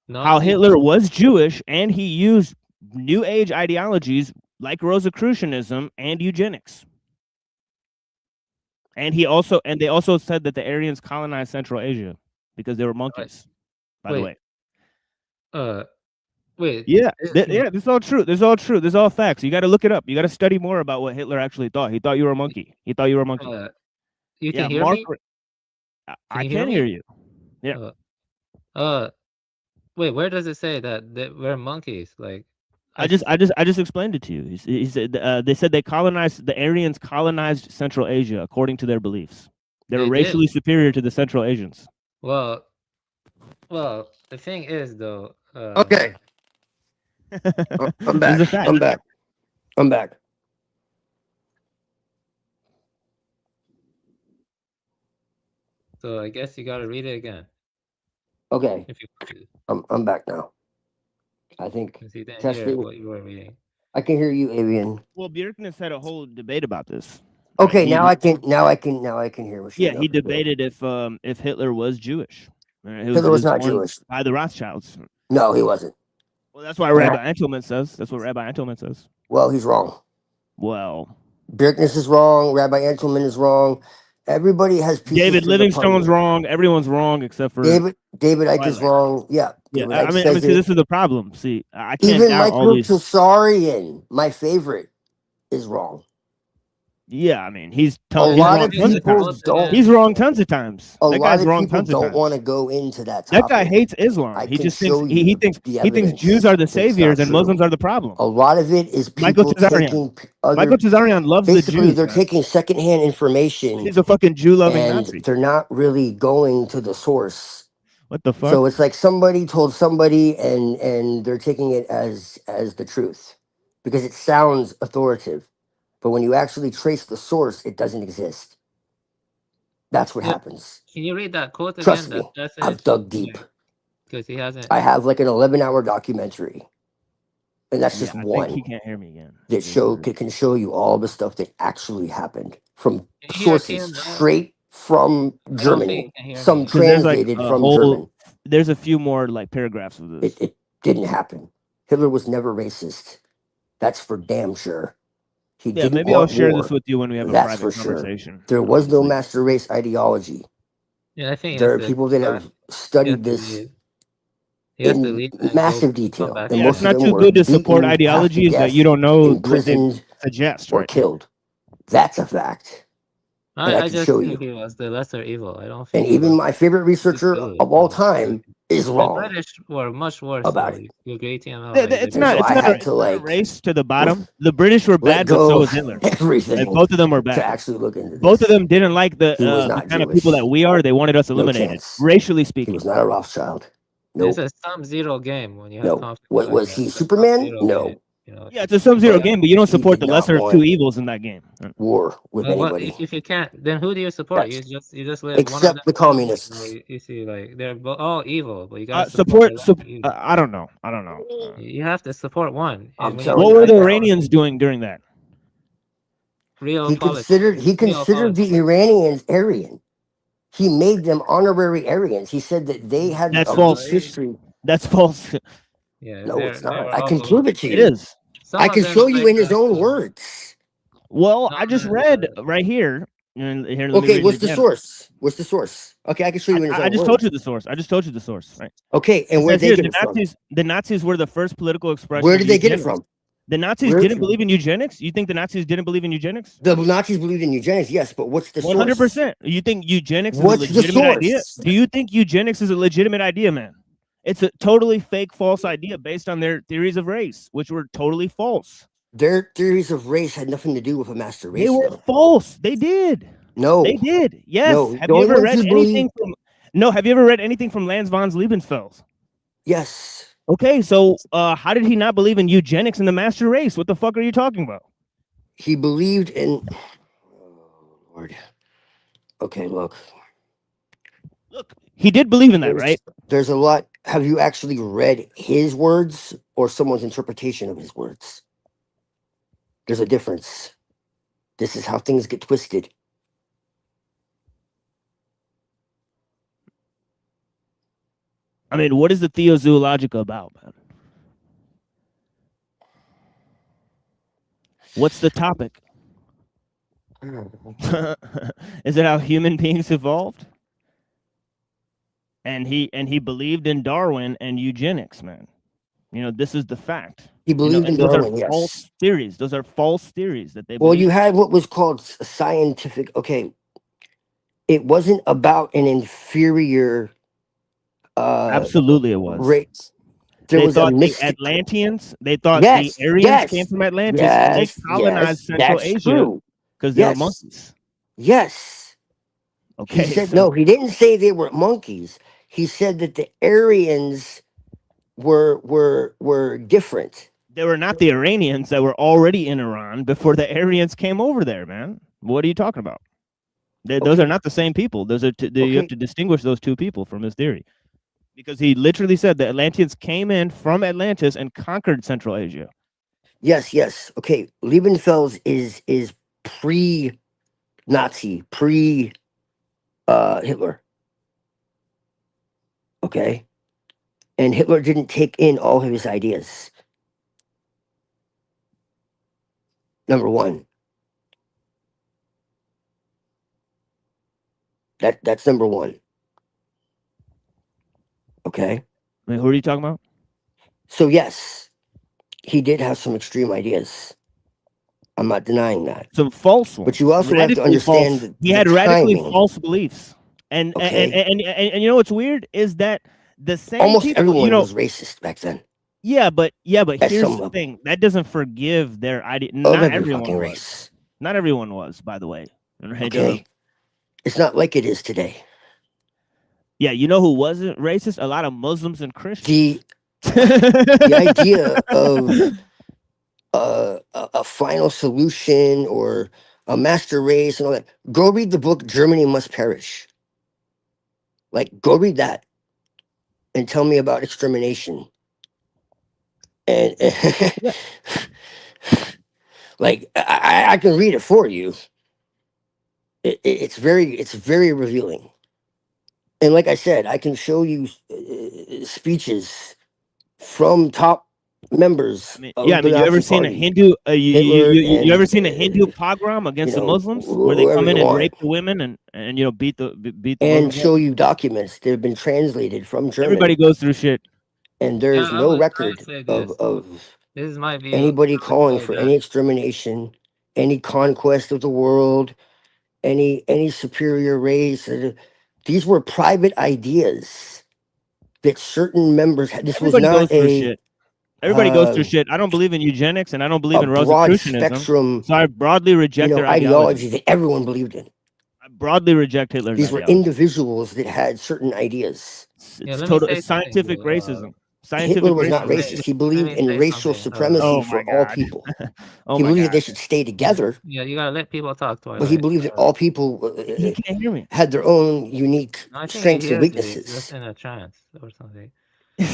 How Nazi. Hitler was Jewish and he used New Age ideologies like Rosicrucianism and eugenics. And they also said that the Aryans colonized Central Asia because they were monkeys. By the way. Wait. Yeah, this is all true. This is all true. This is all facts. You got to look it up. You got to study more about what Hitler actually thought. He thought you were a monkey. He thought you were a monkey. You can hear me? I can hear you. Yeah. Wait, where does it say that we're monkeys? Like, I just explained it to you. He said they said the Aryans colonized Central Asia according to their beliefs. They were They racially superior to the Central Asians. well, the thing is though. Okay. I'm back. I'm back. So I guess you gotta read it again. Okay. If you want to. I'm back now. I think Because you didn't testing. hear what you were reading. I can hear you, Avian. Well, Bjerknes had a whole debate about this. Okay, He- now I can hear what Yeah, he debated if Hitler was Jewish. Hitler was not born Jewish. by the Rothschilds. No, he wasn't. Well, that's why Rabbi Antelman says. That's what Rabbi Antelman says. Well, he's wrong. Well, Bjerknes is wrong. Rabbi Antelman is wrong. Everybody has pieces David to the Livingstone's puzzle. wrong. Everyone's wrong except for David Icke is Twilight. wrong. Yeah. Yeah, David I Icke mean, says see, it. this is the problem. See, I can't Even doubt all Michael these. Tsarian, my favorite, is wrong. Yeah, I mean, he's A lot of people don't. He's wrong tons of times. A That lot guy's of wrong people tons of don't times. want to go into that That topic. guy hates Islam. I He can just thinks show he you thinks the he thinks evidence Jews are the that it's not saviors and true. Muslims are the problem. A lot of it is Michael people Tsarian. taking other. Michael Tsarian loves the Basically, Jews. they're man. taking secondhand information. He's a fucking Jew-loving and Nazi. they're not really going to the source. What the fuck? So it's like somebody told somebody, and they're taking it as the truth because it sounds authoritative. But when you actually trace the source, it doesn't exist. That's what happens. Can you read that quote again? Trust me, That passage? I've dug deep. Because he hasn't. I have like an 11-hour documentary, and that's just I one think he can't hear me again. that can show you all the stuff that actually happened from Can you hear sources Tim? straight from I don't think Germany, he can hear some me. 'Cause there's like translated a from whole. German. There's a few more like paragraphs of this. It didn't happen. Hitler was never racist. That's for damn sure. He Yeah, didn't maybe I'll want share war. this with you when we have a That's private for sure. conversation. There was no Obviously. master race ideology. Yeah, I think There are it's people that have studied this He has to in leave and go massive come detail, back. and Yeah, most it's of not them too were good to support beaten half to ideologies that death, you don't know what they imprisoned, suggest, or right? killed. That's a fact. And I I can just show think you. he was the lesser evil. I don't And think he even was my favorite researcher good. of all time is The wrong British were much worse about though. it. You agree, TML? Th- Like, th- It's And not. so It's I not. had It's to not a like race to the bottom. The British were let bad, but go so of was Hitler. Like everything both of them were to bad. actually look into Both this. of them didn't like the He was not kind of people Jewish. that we are. They wanted us No eliminated, chance. racially He speaking. was not a Rothschild. It's Nope. a sum-zero game when you have No. conflict What like was that. he? It's a Superman? sum-zero No. game. You know, Yeah, it's a sum-zero But game, but you don't he support did the not lesser of two want evils in that game. war with well, anybody if you can't, then who do you support? That's- You just let one of them except the win, communists. or you see like they're all evil, but you gotta support Support. the lesser evil. I don't know. I don't know. You have to support one. I'm And when telling What you were right the now. Iranians doing during that? real He politics. considered Real politics. the Iranians Aryan. He made them honorary Aryans. He said that they had That's a false. rich history. That's false. Yeah, No, it's they not. were I can also. prove it to It you. is. Some I of can them show you like in his own words. Well, some I of just them, read right here. And here, let me Okay, read what's it the again. source? What's the source? Okay, I can show you in his I own just told words. you the source. I just told you the source, right? Okay, and It where'd says they here get it from? The Nazis were the first political expression Where of did they get it eugenics. from? The Nazis Where- didn't believe in eugenics? You think the Nazis didn't believe in eugenics? The Nazis believed in eugenics, yes, but what's the source? 100%. You think eugenics is a What's the legitimate idea? source? Do you think eugenics is a legitimate idea, man? It's a totally fake, false idea based on their theories of race, which were totally false. Their theories of race had nothing to do with a master race. They were though. false. They did. No, They did. Yes. No, Have the you only ever ones read who believe- anything from? No. Have you ever read anything from Lance von Liebenfeld? Yes. Okay, so how did he not believe in eugenics and the master race? What the fuck are you talking about? He believed in. Oh, Lord. Okay, look. He did believe in that, right? There's a lot. Have you actually read his words or someone's interpretation of his words? There's a difference. This is how things get twisted. I mean, what is the Theozoologica about, man? What's the topic? Is it how human beings evolved? And he believed in Darwin and eugenics, man. You know, this is the fact. He believed in those Darwin, are yes. false theories. Those are false theories that they Well, believe. you had what was called scientific. Okay, it wasn't about an inferior. Absolutely, it was. Race. There They was a thought the mystic. Atlanteans. They thought Yes, the Aryans yes, came from Atlantis and they yes, colonized yes, Central that's Asia true. because they were Yes. monkeys. Yes. Okay, He said so- no. He didn't say they were monkeys. He said that the Aryans were different. They were not the Iranians that were already in Iran before the Aryans came over there, man. What are you talking about? Those are not the same people. Those are you have to distinguish those two people from his theory, because he literally said the Atlanteans came in from Atlantis and conquered Central Asia. Yes, yes. Okay, Liebenfels is pre-Nazi, Hitler. Okay, and Hitler didn't take in all of his ideas. Number one. That's number one. Okay. I mean, who are you talking about? So yes, he did have some extreme ideas. I'm not denying that. Some false ones. But you also have to Radically understand false. the He had radically timing. false beliefs, and you know what's weird is that the same Almost people, everyone you know, was racist back then. yeah, but At here's some the level. thing: that doesn't forgive their idea. Of Not every everyone fucking was. race. Not everyone was, by the way. Right? Okay. It's not like it is today. Yeah, you know who wasn't racist? A lot of Muslims and Christians. The idea of a final solution or a master race and all that. Go read the book Germany Must Perish. Like, go read that and tell me about extermination. And like, I can read it for you. It's very revealing. And like I said, I can show you speeches from top members. Of Yeah, I the mean, you ever Nazi seen a Party. Hindu? Hitler You ever and, seen a Hindu pogrom against you the know, Muslims, where they whoever come in you and want. rape the women and you know beat the And Muslims up? show you documents that have been translated from German. Everybody goes through shit. And there's Yeah, I no was trying record to say this. of This is my view. anybody I would calling say for that. any extermination, any conquest of the world, any superior race. These were private ideas that certain members had. This was Everybody not goes through a shit. Everybody goes through uh, shit. I don't believe in eugenics and I don't believe a in broad Rosicrucianism. spectrum, So I broadly reject their ideology ideology. that everyone believed in. I broadly reject Hitler's These were ideology. individuals that had certain ideas. Yeah, It's let me total. say It's something, scientific bro. racism. Hitler Scientific was not racism. racist. He Let believed me in say racial something. supremacy Oh for my all god. people. Oh He my believed that god. they should stay together, Yeah, you gotta let people talk, but he Twilight. believed that all people He can't hear me. had their own unique No, I think he strengths and hears you. Just weaknesses, in a trance or something. and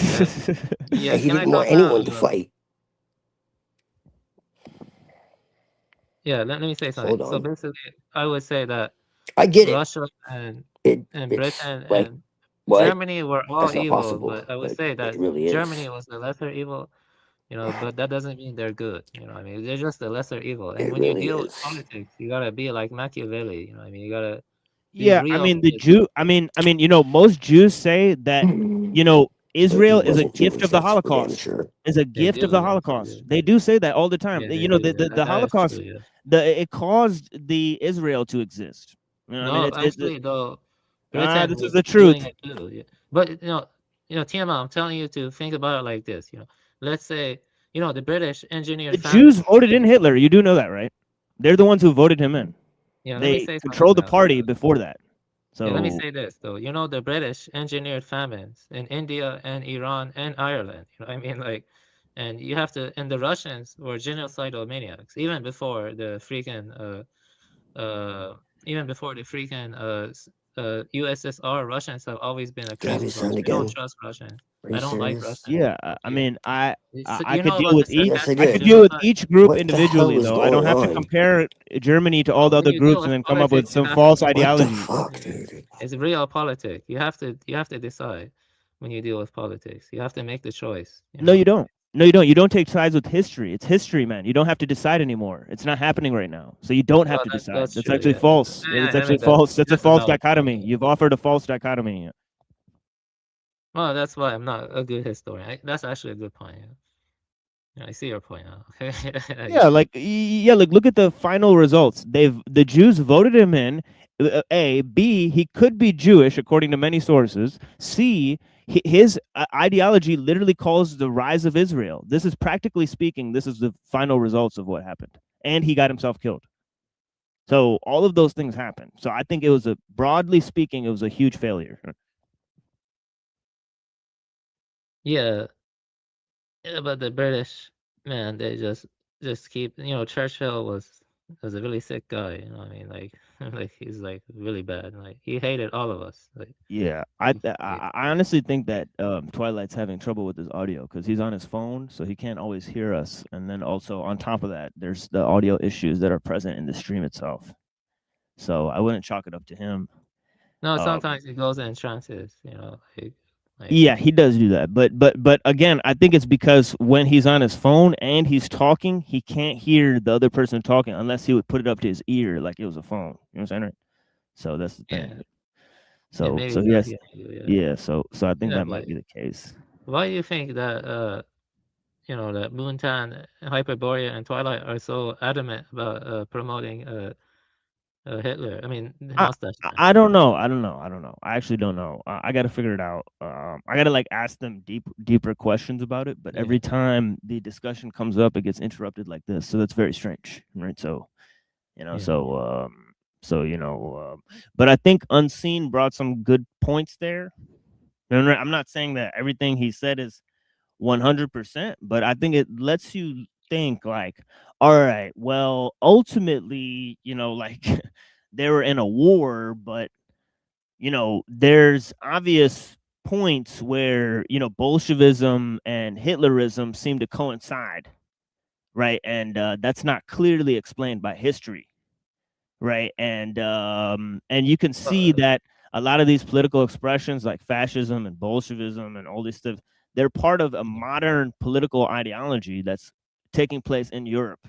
Yeah, he can I didn't want talk now? anyone to fight. Yeah, let me say Hold something. So on. basically, I would say that I get it. Russia and It's Britain like and what? Germany were all That's not evil, possible, but I would but say it that really Germany is. was the lesser evil, but that doesn't mean they're good. I mean, they're just the lesser evil. And It when you really deal with is. politics, you gotta be like Machiavelli. I mean, you gotta be Yeah, I real. mean the Jew. I mean, most Jews say that But he Israel is a wasn't gift Jewish, of the that's for damn Holocaust. sure. Is a They gift of do, the yes, they Holocaust. do. They do say that all the time. Yeah, They- they You know, do. the That is Holocaust, true, yes. it caused the Israel to exist. I mean, No, it's actually, though, Britain this is was the doing truth. it too. Yeah. But Tiamat, I'm telling you to think about it like this. Let's say, the British engineered The Jews famine. voted in Hitler. You do know that, right? They're the ones who voted him in. Yeah, let me They say something controlled the now. party before that. Yeah, let me So say this though. The British engineered famines in India and Iran and Ireland. I mean, like, and the Russians were genocidal maniacs even before the freaking USSR. Russians have always been a Can I have crazy your bunch. son I don't again? trust Russians. Are you I don't like serious? Russians. yeah, I mean, I You could know deal about with the each. Yes, I sarcastic I could did. deal with genocide? each group What the hell individually, is though. I don't going have to on? compare Germany to all the When other you deal groups with and then come up with politics, you some have to false decide. What the ideology. fuck, dude? It's real politics. You have to decide when you deal with politics. You have to make the choice. No, you don't. No, you don't. You don't take sides with history. It's history, man. You don't have to decide anymore. It's not happening right now. So you don't have Well, to decide. that's That's true. actually Yeah. false. Yeah, It's I actually mean false. That's a that's a false valid point. dichotomy. You've offered a false dichotomy. Well, that's why I'm not a good historian. That's actually a good point. Yeah, I see your point now. Okay. Yeah, like look at the final results. The Jews voted him in. A, B, he could be Jewish according to many sources. C, his ideology literally calls the rise of Israel. This is practically speaking, this is the final results of what happened, and he got himself killed. So all of those things happened. So I think it was broadly speaking, it was a huge failure. Yeah, but the British, man, they just keep. Churchill was a really sick guy. I mean, like, like he's like really bad. Like he hated all of us. Like, Yeah, I honestly think that Twilight's having trouble with his audio because he's on his phone, so he can't always hear us. And then also on top of that, there's the audio issues that are present in the stream itself. So I wouldn't chalk it up to him. no, sometimes he goes in trances. Like Yeah, he does do that. But again, I think it's because when he's on his phone and he's talking, he can't hear the other person talking unless he would put it up to his ear like it was a phone. You know what I'm saying? Right? So that's the thing. Yeah. So maybe so that's yes, yeah. yeah. So I think Yeah, that but might be the case. why do you think that that Moontan, Hyperborea, and Twilight are so adamant about promoting Hitler? I mean, Mustache Man. I don't know. I actually don't know. I got to figure it out. I got to like ask them deeper questions about it. But every time the discussion comes up, it gets interrupted like this. So that's very strange, right? So, but I think Unseen brought some good points there. And I'm not saying that everything he said is 100%, but I think it lets you think like, all right, well, ultimately, like they were in a war, but there's obvious points where Bolshevism and Hitlerism seem to coincide, right? And that's not clearly explained by history, right? And you can see that a lot of these political expressions like fascism and Bolshevism and all this stuff, they're part of a modern political ideology that's taking place in Europe,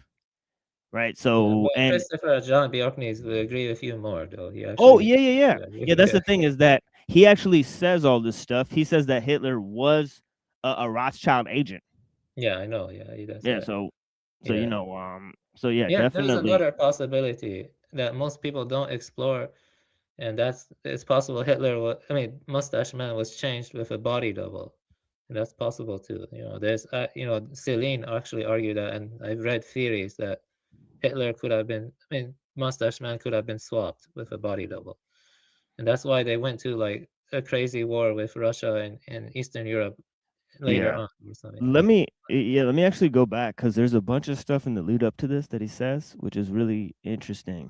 right? So But and Christopher John Bjorknes will agree with you more, though. He oh actually, yeah. That's the thing is that he actually says all this stuff. He says that Hitler was a Rothschild agent. Yeah, I know. Yeah, he does. Yeah. That. So Yeah, there's definitely. another possibility that most people don't explore, and it's possible Hitler was. I mean, Mustache Man was changed with a body double. And that's possible too. There's Celine actually argued that, and I've read theories that Hitler could have been. I mean, Mustache Man could have been swapped with a body double, and that's why they went to like a crazy war with Russia and Eastern Europe later on or something. Let me actually go back because there's a bunch of stuff in the lead up to this that he says, which is really interesting.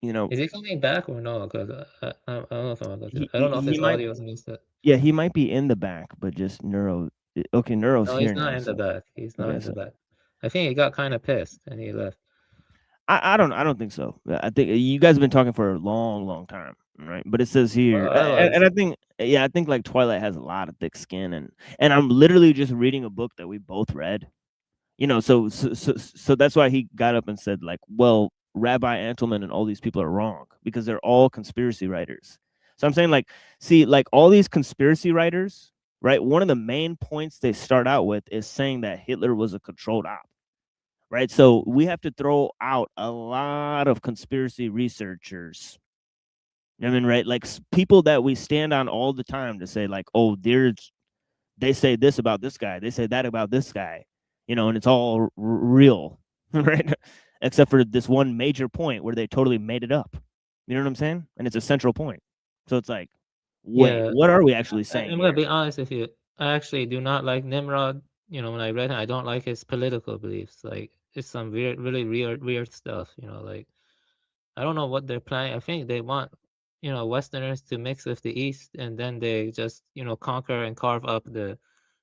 Is he coming back or no? Because I don't know if I'm about to. I don't know if his audio is missed. Yeah, he might be in the back, but just Neuro's No, here he's not now. in the back. He's not okay, in the back. I think he got kind of pissed and he left. I don't think so. I think you guys have been talking for a long time, right? But it says here, Well, I and I think I think like Twilight has a lot of thick skin, and I'm literally just reading a book that we both read. So that's why he got up and said like, well, Rabbi Antelman and all these people are wrong because they're all conspiracy writers. So I'm saying like, see, like all these conspiracy writers, right? One of the main points they start out with is saying that Hitler was a controlled op, right? So we have to throw out a lot of conspiracy researchers. I mean, right? Like people that we stand on all the time to say like, oh, they say this about this guy, they say that about this guy. And it's all real, right? Except for this one major point where they totally made it up. You know what I'm saying? And it's a central point. So it's like, wait, Yeah. what are we actually saying? I'm gonna be honest with you. I actually do not like Nimrod. When I read him, I don't like his political beliefs. Like it's some really weird stuff. Like I don't know what they're planning. I think they want Westerners to mix with the East, and then they just conquer and carve up the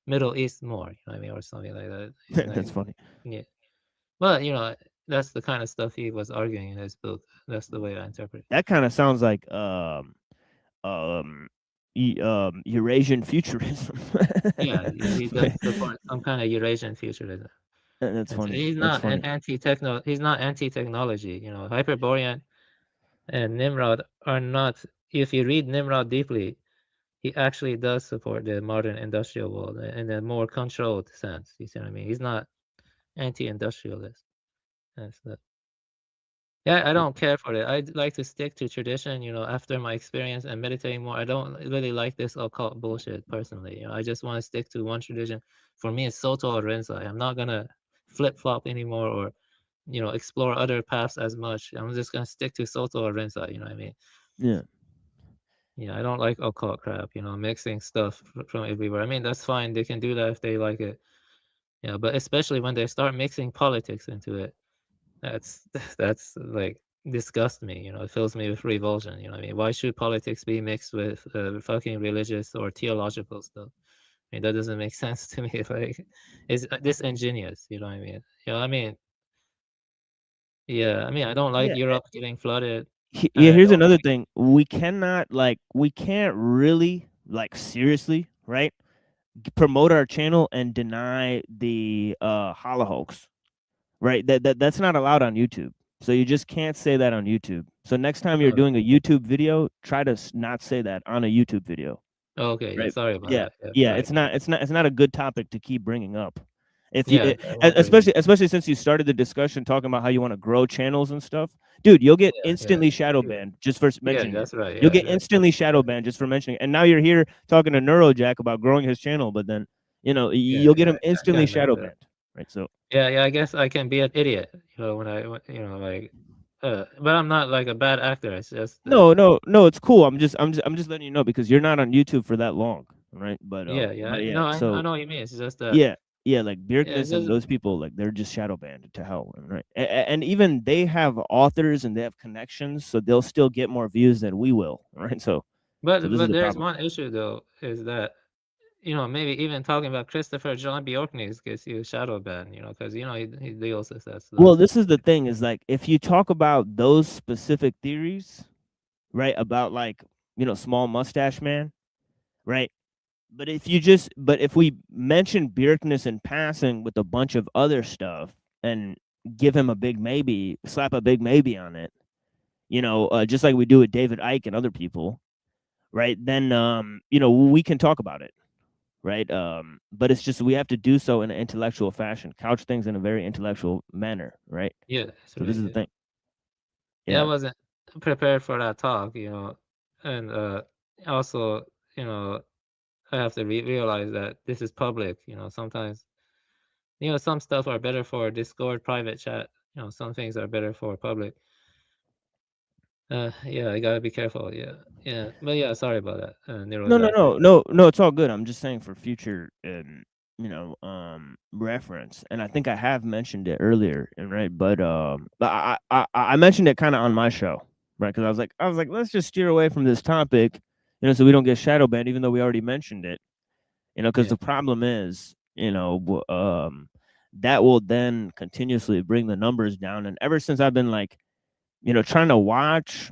Middle East more. You know what I mean, or something like that. That's funny. Yeah, but that's the kind of stuff he was arguing in his book. That's the way I interpret it. That kind of sounds like Eurasian futurism. Yeah, he does support some kind of Eurasian futurism. That's funny. He's That's not funny. an anti-techno. He's not anti-technology. Hyperborean and Nimrod are not. If you read Nimrod deeply, he actually does support the modern industrial world in a more controlled sense. You see what I mean? He's not anti-industrialist. That's that. Yeah, I don't care for it. I'd like to stick to tradition, after my experience and meditating more. I don't really like this occult bullshit personally. I just want to stick to one tradition. For me, it's Soto or Rinzai. I'm not gonna flip-flop anymore or, explore other paths as much. I'm just gonna stick to Soto or Rinzai, you know what I mean? Yeah. Yeah, I don't like occult crap, mixing stuff from everywhere. I mean, that's fine. They can do that if they like it. Yeah, but especially when they start mixing politics into it. That's like disgusts me, it fills me with revulsion, you know what I mean? Why should politics be mixed with fucking religious or theological stuff? I mean, that doesn't make sense to me. Like, it's disingenuous, you know what I mean? I mean, I don't like Yeah. Europe getting flooded. Yeah, here's another thing. We can't really seriously, right? Promote our channel and deny the Holocaust. Right, that's not allowed on YouTube. So you just can't say that on YouTube. So next time you're doing a YouTube video, try to not say that on a YouTube video. Okay, Right? sorry about Yeah, that. yeah. Right. It's not a good topic to keep bringing up. If Yeah, you, I won't especially since you started the discussion talking about how you want to grow channels and stuff, dude, you'll get instantly shadow banned just for mentioning. that's it. right. You'll Yeah, get instantly shadow banned just for mentioning. It. And now you're here talking to Neurojack about growing his channel, but then you'll get him instantly kinda shadow messed up. banned. Right, so. Yeah, I guess I can be an idiot, when but I'm not like a bad actor. It's just No, it's cool. I'm just letting you know because you're not on YouTube for that long, right? But yeah. but No, I so know what you mean. It's just that. yeah, like Bjerknes and those people, like they're just shadow banned to hell, right? And even they have authors and they have connections, so they'll still get more views than we will, right? So, But this is the there's problem. one issue though, is that maybe even talking about Christopher John Bjorknes gets you shadow ban, because he deals with that stuff. Well, this is the thing: is like if you talk about those specific theories, right? About like small mustache man, right? But if we mention Bjerknes in passing with a bunch of other stuff and give him a big maybe, slap a big maybe on it, just like we do with David Icke and other people, right? Then we can talk about it, right? But it's just we have to do so in an intellectual fashion, couch things in a very intellectual manner, right? Yeah. So this is the thing. Yeah, I wasn't prepared for that talk, and also, I have to realize that this is public. Sometimes, some stuff are better for Discord private chat. Some things are better for public. Yeah, I gotta be careful. Yeah. But yeah, sorry about that. No, it's all good. I'm just saying for future, reference, and I think I have mentioned it earlier, right? But I mentioned it kind of on my show, right? Because I was like, let's just steer away from this topic, so we don't get shadow banned, even though we already mentioned it, because the problem is, that will then continuously bring the numbers down. And ever since I've been like, trying to watch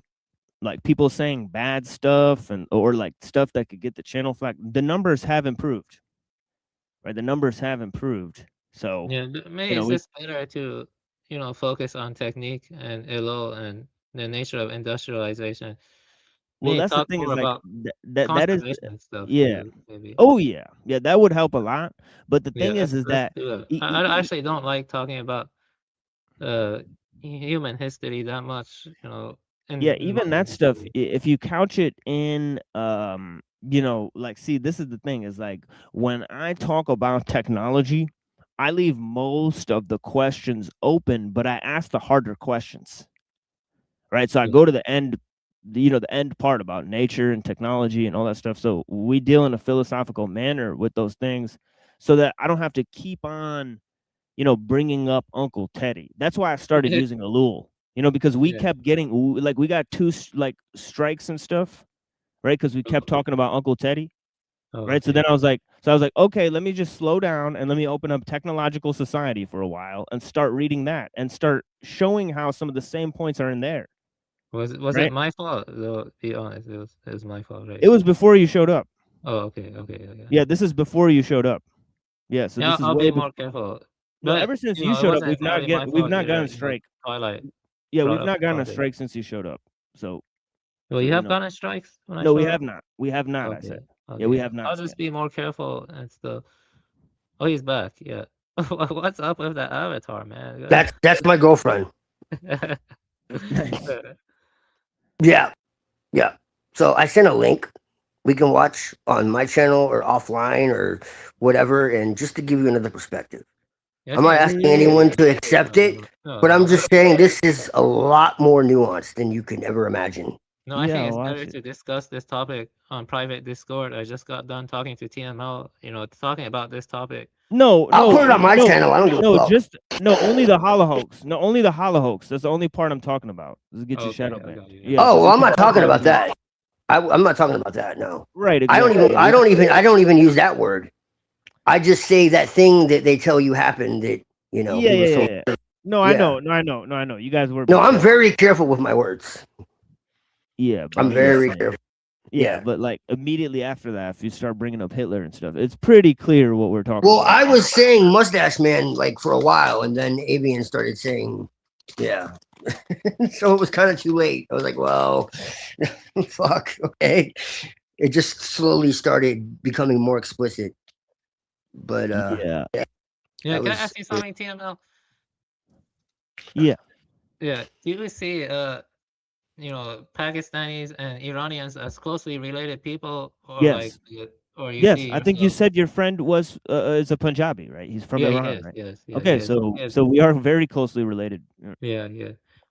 like people saying bad stuff or like stuff that could get the channel flagged, the numbers have improved. Right, the numbers have improved. So Yeah, maybe it's just better to focus on technique and ILO and the nature of industrialization. Well, Maybe that's the talk thing is more like about that is conservation stuff. yeah. Too, maybe. Oh yeah, that would help a lot. But the Yeah, thing is let's that do it. I actually don't like talking about human history that much. yeah, In even my that stuff, if you couch it in like, see, this is the thing is like when I talk about technology, I leave most of the questions open, but I ask the harder questions. Right, so I go to the end, the end part about nature and technology and all that stuff. So we deal in a philosophical manner with those things, so that I don't have to keep on, bringing up Uncle Teddy. That's why I started using Alul, because we kept getting like we got 2 like strikes and stuff, right? Because we kept talking about Uncle Teddy, right? So then I was like, okay, let me just slow down and let me open up Technological Society for a while and start reading that and start showing how some of the same points are in there. Was right? it my fault? Though, be honest, it was my fault, right? It was before you showed up. Oh, okay. Yeah, this is before you showed up. Yeah, so Yeah, this is I'll way be more before. careful. No, But ever since it you showed up, wasn't entirely my we've fault not either. gotten a strike. Twilight. Yeah, brought we've up not the gotten a topic. strike since you showed up. So Well, you have gotten strikes when I No, we showed have up? not. We have not, I Okay. said. Okay. Yeah, we have not. I'll just be more careful and stuff. Oh, he's back. Yeah. What's up with that avatar, man? That's my girlfriend. Yeah. So I sent a link we can watch on my channel or offline or whatever, and just to give you another perspective. Yeah, I'm not okay. asking anyone to accept it, but I'm just saying this is a lot more nuanced than you can ever imagine. No, I think it's better to discuss this topic on private Discord. I just got done talking to TML, talking about this topic. No, I'll put it on my channel. I don't give a fuck. Only the hollow hoax. No, only the hollow hoax. That's the only part I'm talking about. Let's get your shadow banned. Yeah, well, I'm not talking about that. I'm not talking about that. No. Right. Exactly. I don't even use that word. I just say that thing that they tell you happened. That Yeah. No, I know. You guys were. No, I'm very careful with my words. Yeah, I'm very careful. Yeah, but like immediately after that, if you start bringing up Hitler and stuff, it's pretty clear what we're talking Well, about. I was saying Mustache Man like for a while, and then Avian started saying, yeah. So it was kind of too late. I was like, well, fuck, okay. It just slowly started becoming more explicit. But yeah. Can I ask you something, TML? Yeah. Yeah. Do you see Pakistanis and Iranians as closely related people, or Yes. or you Yes, see I think you yourself- said your friend was is a Punjabi, right? He's from Yeah, he Iran, is, right? yes, yeah, Okay, he is. so He is. so we are very closely related. Yeah.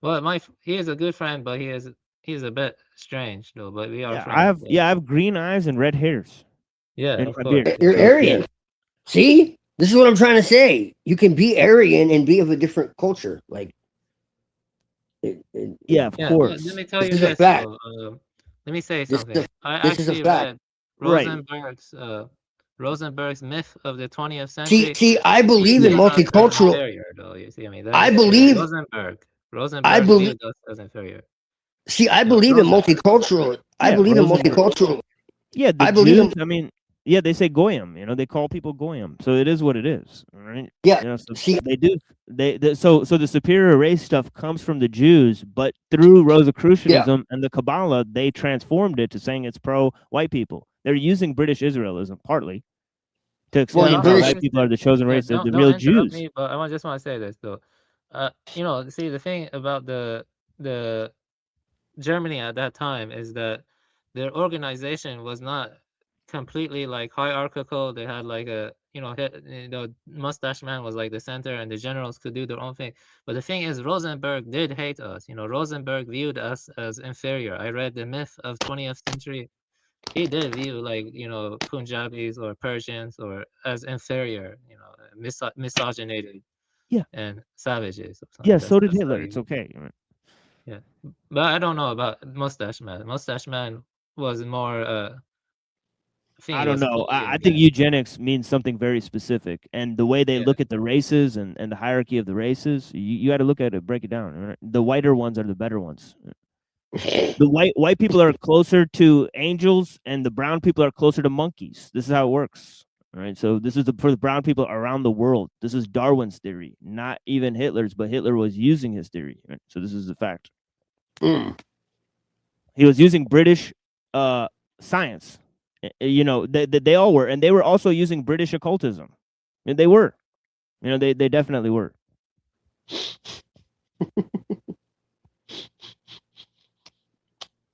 Well, he is a good friend, but he's a bit strange though. But we are Yeah, friends. I have green eyes and red hairs. Yeah, and of my course. beard. You're Aryan. See? This is what I'm trying to say. You can be Aryan and be of a different culture. Like, yeah, of course. Let me tell you This is a this. fact. Let me say This is something. I this is a actually fact. read Rosenberg's myth of the 20th century. See, I believe in Viewed us as multicultural. inferior, though, you see, I mean, I believe. Rosenberg viewed us as inferior. See, I believe in multicultural. I Yeah, believe in Rosenberg. multicultural. Yeah, the I believe Jews, in. I mean, yeah, they say goyim. They call people goyim. So it is what it is, all right? Yeah. So See, they do. So the superior race stuff comes from the Jews, but through Rosicrucianism and the Kabbalah, they transformed it to saying it's pro-white people. They're using British Israelism partly to explain how white people are the chosen race. They're the real interrupt Jews. me, but I just want to say this though. See, the thing about the Germany at that time is that their organization was not completely like hierarchical. They had like Mustache Man was like the center, and the generals could do their own thing. But the thing is, Rosenberg did hate us. Rosenberg viewed us as inferior. I read the myth of 20th century. He did view like Punjabis or Persians or as inferior, misogynated, and savages. Or something. Yeah, so did That's Hitler. how It's okay. Yeah, but I don't know about Mustache Man. Mustache Man was more think I it don't was know. fully I think organic. eugenics means something very specific, and the way they Yeah. look at the races and the hierarchy of the races, you got to look at it, break it down. Right? The whiter ones are the better ones. The white people are closer to angels, and the brown people are closer to monkeys. This is how it works. All right. So this is for the brown people around the world. This is Darwin's theory, not even Hitler's, but Hitler was using his theory. Right? So this is the fact. He was using British science. You know, they all were, and they were also using British occultism. And they were. You know, they definitely were.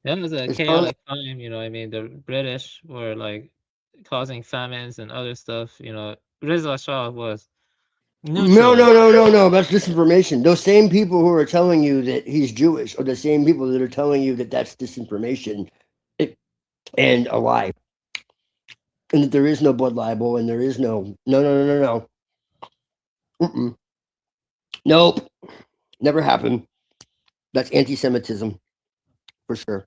That was a It's chaotic time, I mean, the British were like causing famines and other stuff, Reza Shah was No, neutral. no. That's disinformation. Those same people who are telling you that he's Jewish are the same people that are telling you that that's disinformation and a lie. And that there is no blood libel and there is no. Mm-mm. Nope. Never happened. That's anti-Semitism for sure.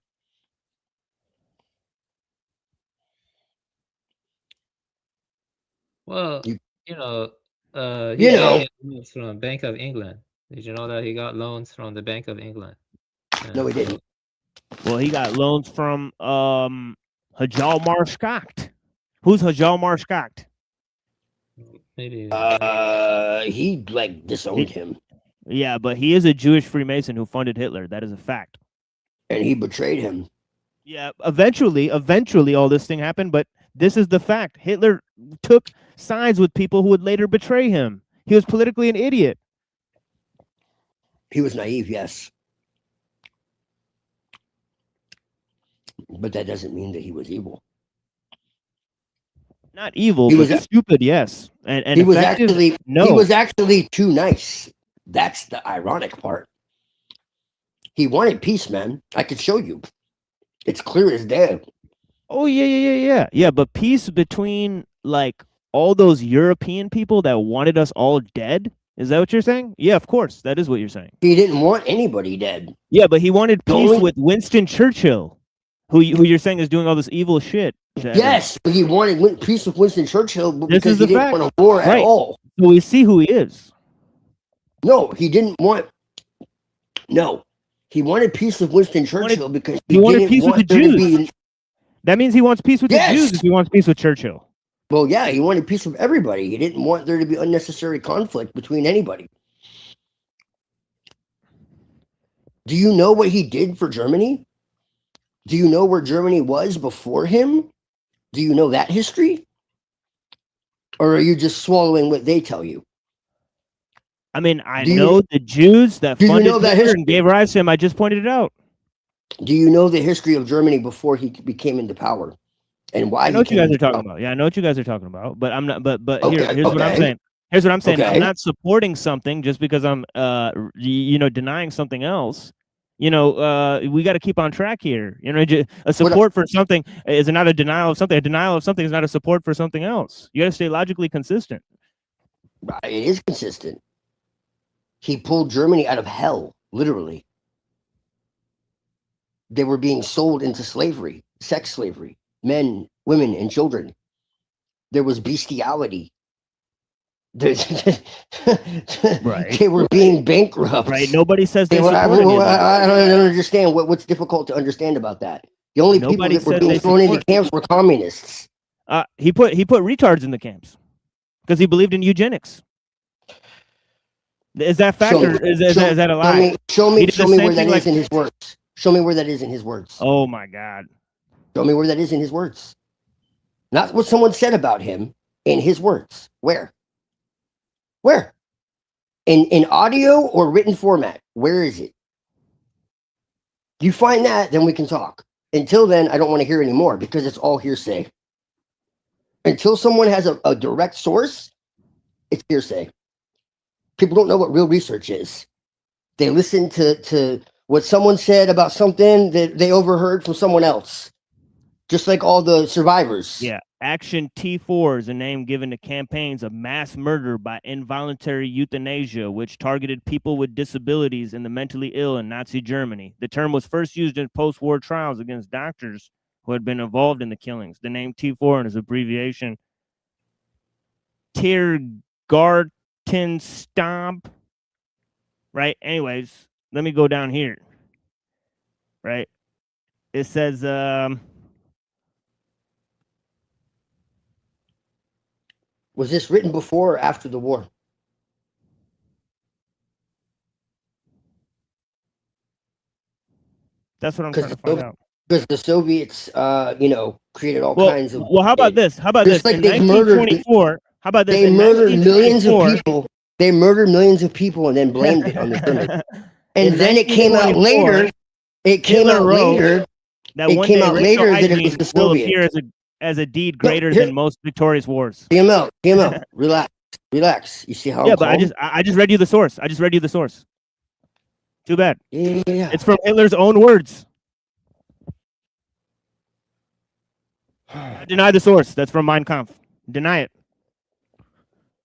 Well, You- he You did know. get loans from Bank of England. Did you know that he got loans from the Bank of England? No, he didn't. Well, he got loans from Hajjal Marshkocht. Who's Hajjal Marshkocht? Maybe. He like disowned him, Yeah, but he is a Jewish Freemason who funded Hitler. That is a fact. and he betrayed him. Yeah, eventually, all this thing happened, but this is the fact. Hitler took sides with people who would later betray him. He was politically an idiot. He was naive, yes, but that doesn't mean that he was evil. Not evil, He but was- stupid, yes. And he was effective, actually no. He was actually too nice. That's the ironic part. He wanted peace, man. I could show you. It's clear as day. Oh yeah. But peace between like all those European people that wanted us all dead. Is that what you're saying? Yeah, of course. That is what you're saying. He didn't want anybody dead. Yeah, but he wanted The peace only- with Winston Churchill, who you're saying is doing all this evil shit. to everyone. Yes, but he wanted peace with Winston Churchill This because is he the didn't fact. want a war at Right. all. So we see who he is. No, he didn't want. No, he wanted peace with Winston Churchill because He wanted didn't peace with want the there to Jews. be- That means he wants peace with Yes. the Jews if he wants peace with Churchill. Well, yeah, he wanted peace with everybody. He didn't want there to be unnecessary conflict between anybody. Do you know what he did for Germany? Do you know where Germany was before him? Do you know that history? Or are you just swallowing what they tell you? I mean, I Do you- know the Jews that do you funded know that Hitler history? and gave rise to him. I just pointed it out. Do you know the history of Germany before he became into power? And why I know he what you came guys are into talking power? about. Yeah, I know what you guys are talking about. But I'm not. But Okay, here's what I'm okay. saying. Here's what I'm saying. Okay. I'm not supporting something just because I'm denying something else. We got to keep on track here. A support for something is not a denial of something. A denial of something is not a support for something else. You got to stay logically consistent. It is consistent. He pulled Germany out of hell, literally. They were being sold into slavery, sex slavery, men, women, and children. There was bestiality. Right. They were being bankrupt. Right. Nobody says they They were- support any of that. I don't understand what's difficult to understand about that. The only Nobody people that were says being they thrown into support. camps were communists. He put retards in the camps because he believed in eugenics. Is that fact or is that a lie? Show He me did the where same that thing is like- in his words. Show me where that is in his words. Oh my God. Show me where that is in his words. Not what someone said about him, in his words. Where? Where? In audio or written format? Where is it? You find that, then we can talk. Until then, I don't want to hear anymore because it's all hearsay. Until someone has a direct source, it's hearsay. People don't know what real research is. They listen to what someone said about something that they overheard from someone else. Just like all the survivors. Yeah. Action T4 is a name given to campaigns of mass murder by involuntary euthanasia, which targeted people with disabilities and the mentally ill in Nazi Germany. The term was first used in post-war trials against doctors who had been involved in the killings. The name T4 and his abbreviation Tiergartenstamp. Right? Anyways, let me go down here. Right? It says Was this written before or after the war? that's what I'm trying to find out. Because the Soviets, created all Well, kinds of. well, how about this? How about Just this? like In they murdered. 1924, how about this? They In murdered millions of 1924 people. They murdered millions of people and then blamed it on the Germans. And In then it came out 1924, later. It came Hitler out wrote later. that It one came day out Rachel later that it was Hygiene the will Soviets. appear as a deed greater here- than most victorious wars. Hear him out. Relax. Relax. You see how? Yeah, I'm but calm? I just read you the source. I just read you the source. Too bad. Yeah. It's from Hitler's own words. I deny the source. That's from Mein Kampf. Deny it.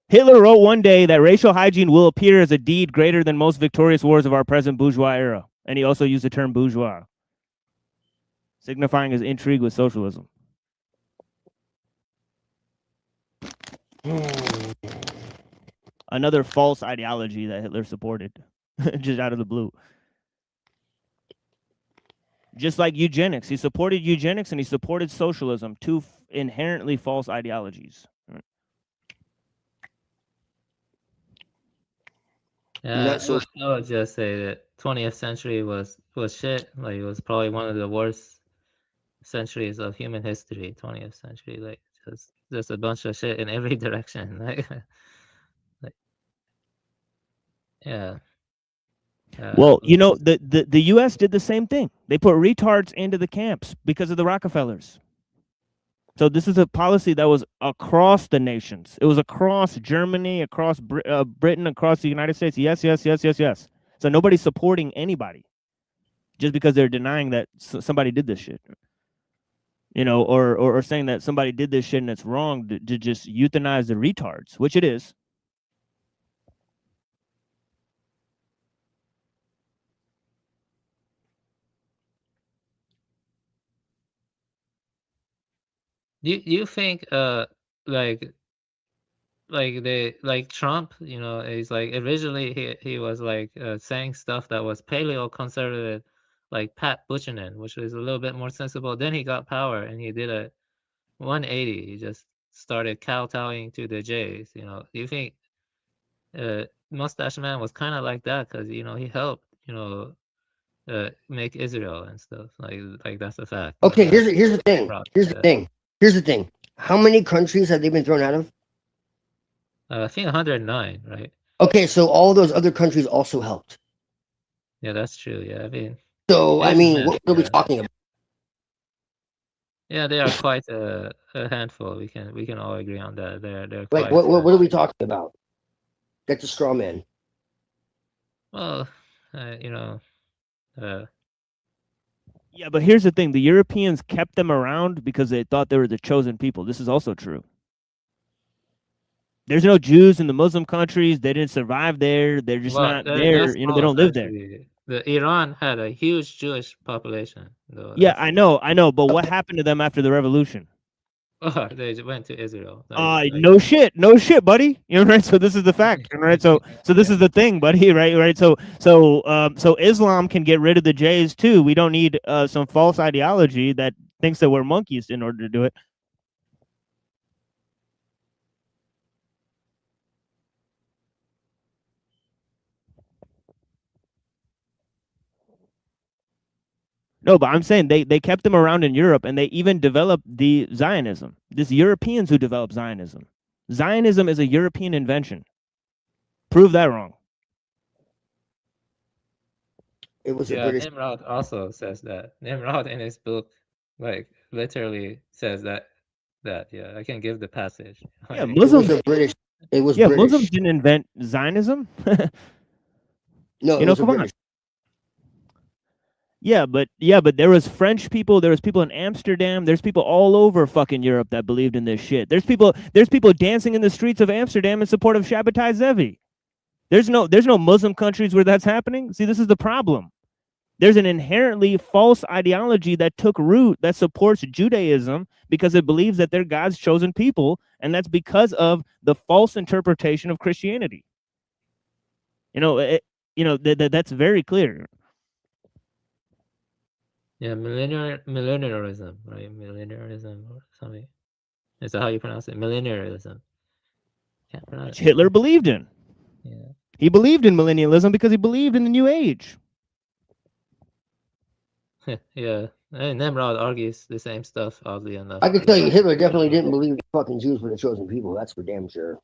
Hitler wrote one day that racial hygiene will appear as a deed greater than most victorious wars of our present bourgeois era. And he also used the term bourgeois, signifying his intrigue with socialism. Another false ideology that Hitler supported, just out of the blue. Just like eugenics. He supported eugenics and he supported socialism, two inherently false ideologies. Yeah, I would just say that 20th century was shit. Like it was probably one of the worst centuries of human history. 20th century, like just a bunch of shit in every direction. Like yeah. Well, you know, the U.S. did the same thing. They put retards into the camps because of the Rockefellers. So this is a policy that was across the nations. It was across Germany, across Britain, across the United States. Yes. So nobody's supporting anybody just because they're denying that somebody did this shit. You know, or saying that somebody did this shit and it's wrong to just euthanize the retards, which it is. Do you think like Trump, you know, is like originally he was like saying stuff that was paleo conservative, like Pat Buchanan, which was a little bit more sensible. Then he got power and he did a 180. He just started kowtowing to the Jays. You know, do you think Mustache Man was kind of like that because you know he helped make Israel and stuff like that's a fact. Okay, here's the thing. Here's the thing. How many countries have they been thrown out of? I think 109, right? Okay, so all those other countries also helped. Yeah, that's true. Yeah, I mean. So I it's mean, mess, what are we yeah. talking about? Yeah, they are quite a handful. We can all agree on that. They're Like, quite. what are we talking about? That's a straw man. Well, you know. Yeah, but here's the thing. The Europeans kept them around because they thought they were the chosen people. This is also true. There's no Jews in the Muslim countries. They didn't survive there. They're just not there. that's You know, they don't false, live there. actually. The Iran had a huge Jewish population, though. Yeah, I know. But what happened to them after the revolution? Oh, they went to Israel. No shit, buddy. You know, right? So this is the fact, right? So this is the thing, buddy, right? So Islam can get rid of the Jays too. We don't need some false ideology that thinks that we're monkeys in order to do it. No, but I'm saying they kept them around in Europe, and they even developed the Zionism. This Europeans who developed Zionism. Zionism is a European invention. Prove that wrong. It was Yeah, a British. Nimrod also says that. Nimrod in his book, like literally says that. Yeah, I can give the passage. Yeah, Like, Muslims. It was yeah, British. Muslims didn't invent Zionism. No, you know, come on. Yeah, but there was French people, there was people in Amsterdam, there's people all over fucking Europe that believed in this shit. There's people dancing in the streets of Amsterdam in support of Shabbatai Zevi. There's no Muslim countries where that's happening. See, this is the problem. There's an inherently false ideology that took root that supports Judaism because it believes that they're God's chosen people, and that's because of the false interpretation of Christianity. That's very clear. Yeah, millennialism, right? Millennialism or something. Is that how you pronounce it? Millennialism. Can't pronounce Which it. Hitler believed in. Yeah. He believed in millennialism because he believed in the New Age. Yeah. And Nimrod argues the same stuff, oddly enough. I can tell you, Hitler definitely didn't believe the fucking Jews were the chosen people. That's for damn sure.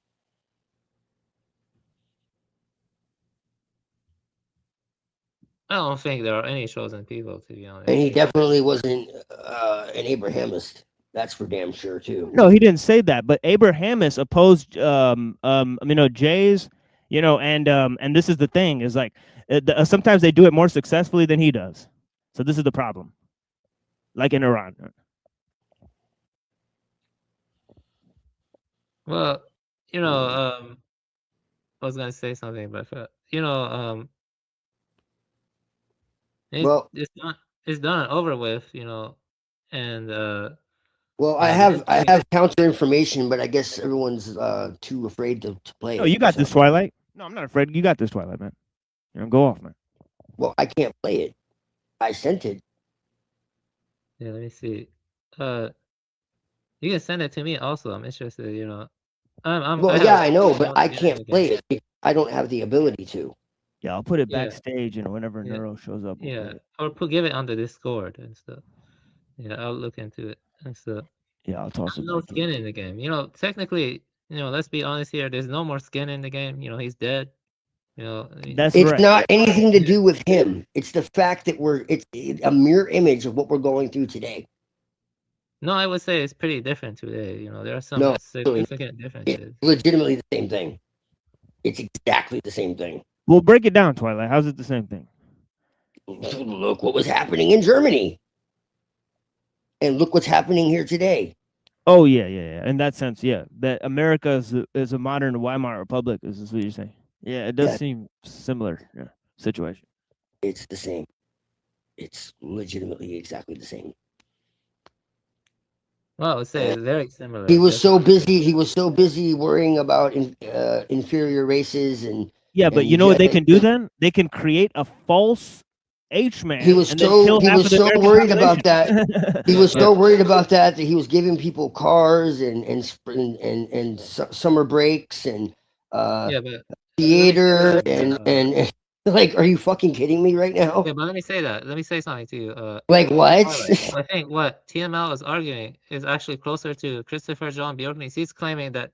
I don't think there are any chosen people, to be honest. And he definitely wasn't an Abrahamist. That's for damn sure too. No, he didn't say that, but Abrahamists opposed Jays, and this is the thing, is like sometimes they do it more successfully than he does. So this is the problem. Like in Iran. Well, I was gonna say something, but it's done and over with, and Well, I have counter information, but I guess everyone's too afraid to play it. Oh, you got this, Twilight. No, I'm not afraid. You got this, Twilight, man. Go off, man. Well, I can't play it. I sent it. Yeah, let me see. You can send it to me also. I'm interested, I know, but I can't play it. I don't have the ability to. Yeah, I'll put it Yeah. backstage, whenever Neuro shows up. Yeah, or give it on the Discord and stuff. Yeah, I'll look into it and stuff. Yeah, I'll toss it. No skin in the game. Technically, let's be honest here. There's no more skin in the game. He's dead. That's It's right. not anything to do with him. It's the fact that it's a mirror image of what we're going through today. No, I would say it's pretty different today. There are some No, significant differences. It's legitimately the same thing. It's exactly the same thing. Well, break it down, Twilight. How's it the same thing? Look what was happening in Germany. And look what's happening here today. Oh, yeah. In that sense, yeah. That America is a modern Weimar Republic, is what you're saying. Yeah, it does seem similar situation. It's the same. It's legitimately exactly the same. Well, I would say it's very similar. He was so busy worrying about inferior races and Yeah, but you know what they can do then? They can create a false H-man. He was so worried about that. He was so worried about that he was giving people cars and summer breaks and theater and like, are you fucking kidding me right now? Yeah, but let me say that. Let me say something to you. Like what? I think what TML is arguing is actually closer to Christopher John Bjorknes. He's claiming that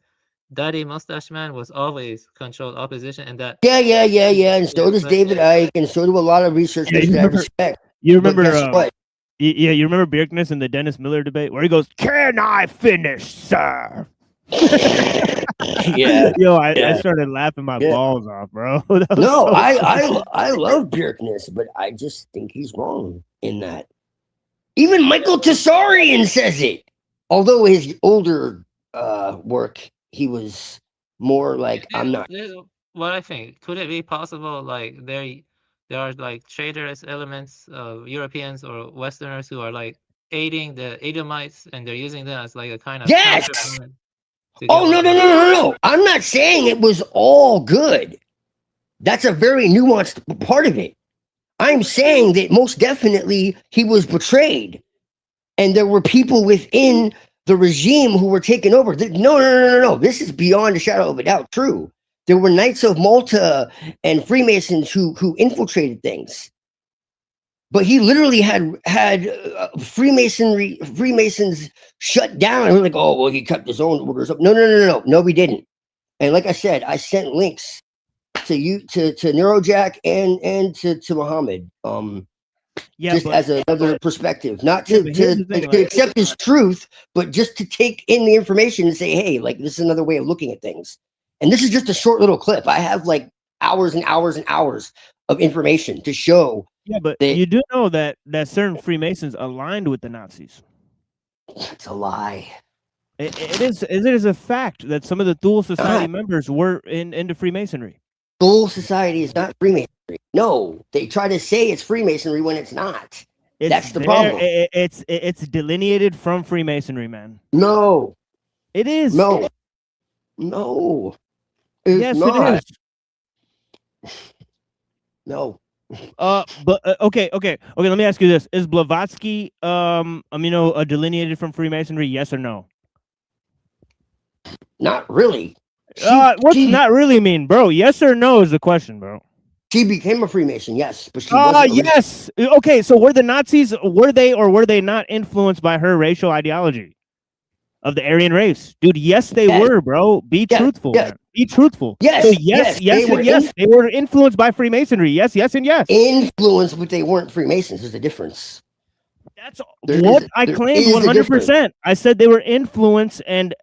Daddy Mustache Man was always controlled opposition, and that Yeah. And so does David Icke, and so do a lot of researchers that I respect. You But remember guess what? you remember Bjorknes in the Dennis Miller debate where he goes, "Can I finish, sir?" Yeah. Yo, I Yeah. started laughing my Yeah. balls off, bro. That was No, so I love Bjorkness, but I just think he's wrong in that. Even Michael Tessarian says it. Although his older work, he was more like, I'm not. what I think. Could it be possible, like there are like traitorous elements of Europeans or Westerners who are like aiding the Edomites, and they're using them as like a kind of Yes! counterpoint to Oh, get no. I'm not saying it was all good. That's a very nuanced part of it. I'm saying that most definitely he was betrayed. And there were people within the regime who were taken over. No. This is beyond a shadow of a doubt true. There were Knights of Malta and Freemasons who infiltrated things. But he literally had Freemasons shut down. And we're like, oh, well, he kept his own orders up. No, we didn't. And like I said, I sent links to Neurojack and to Muhammad. Just as another perspective, not to accept his truth, but just to take in the information and say, hey, like this is another way of looking at things. And this is just a short little clip. I have like hours and hours and hours of information to show. Yeah, but you do know that certain Freemasons aligned with the Nazis. It's a lie. It is a fact that some of the Thule Society members were into Freemasonry. Thule Society is not Freemasonry. No, they try to say it's Freemasonry when it's not. That's the there, problem. It's delineated from Freemasonry, man. No, It is. no, no. It's Yes, not. it is. No. But okay. Let me ask you this: is Blavatsky, delineated from Freemasonry? Yes or no? Not really. What's not really mean, bro? Yes or no is the question, bro. She became a Freemason, yes, but she wasn't. Yes. Okay, so were the Nazis, were they not influenced by her racial ideology of the Aryan race? Dude, yes, they were, bro. Be truthful, man. Be truthful. Yes, So yes, they were influenced by Freemasonry. Yes, and yes. Influenced, but they weren't Freemasons. There's a difference. That's what I claimed 100%. I said they were influenced, and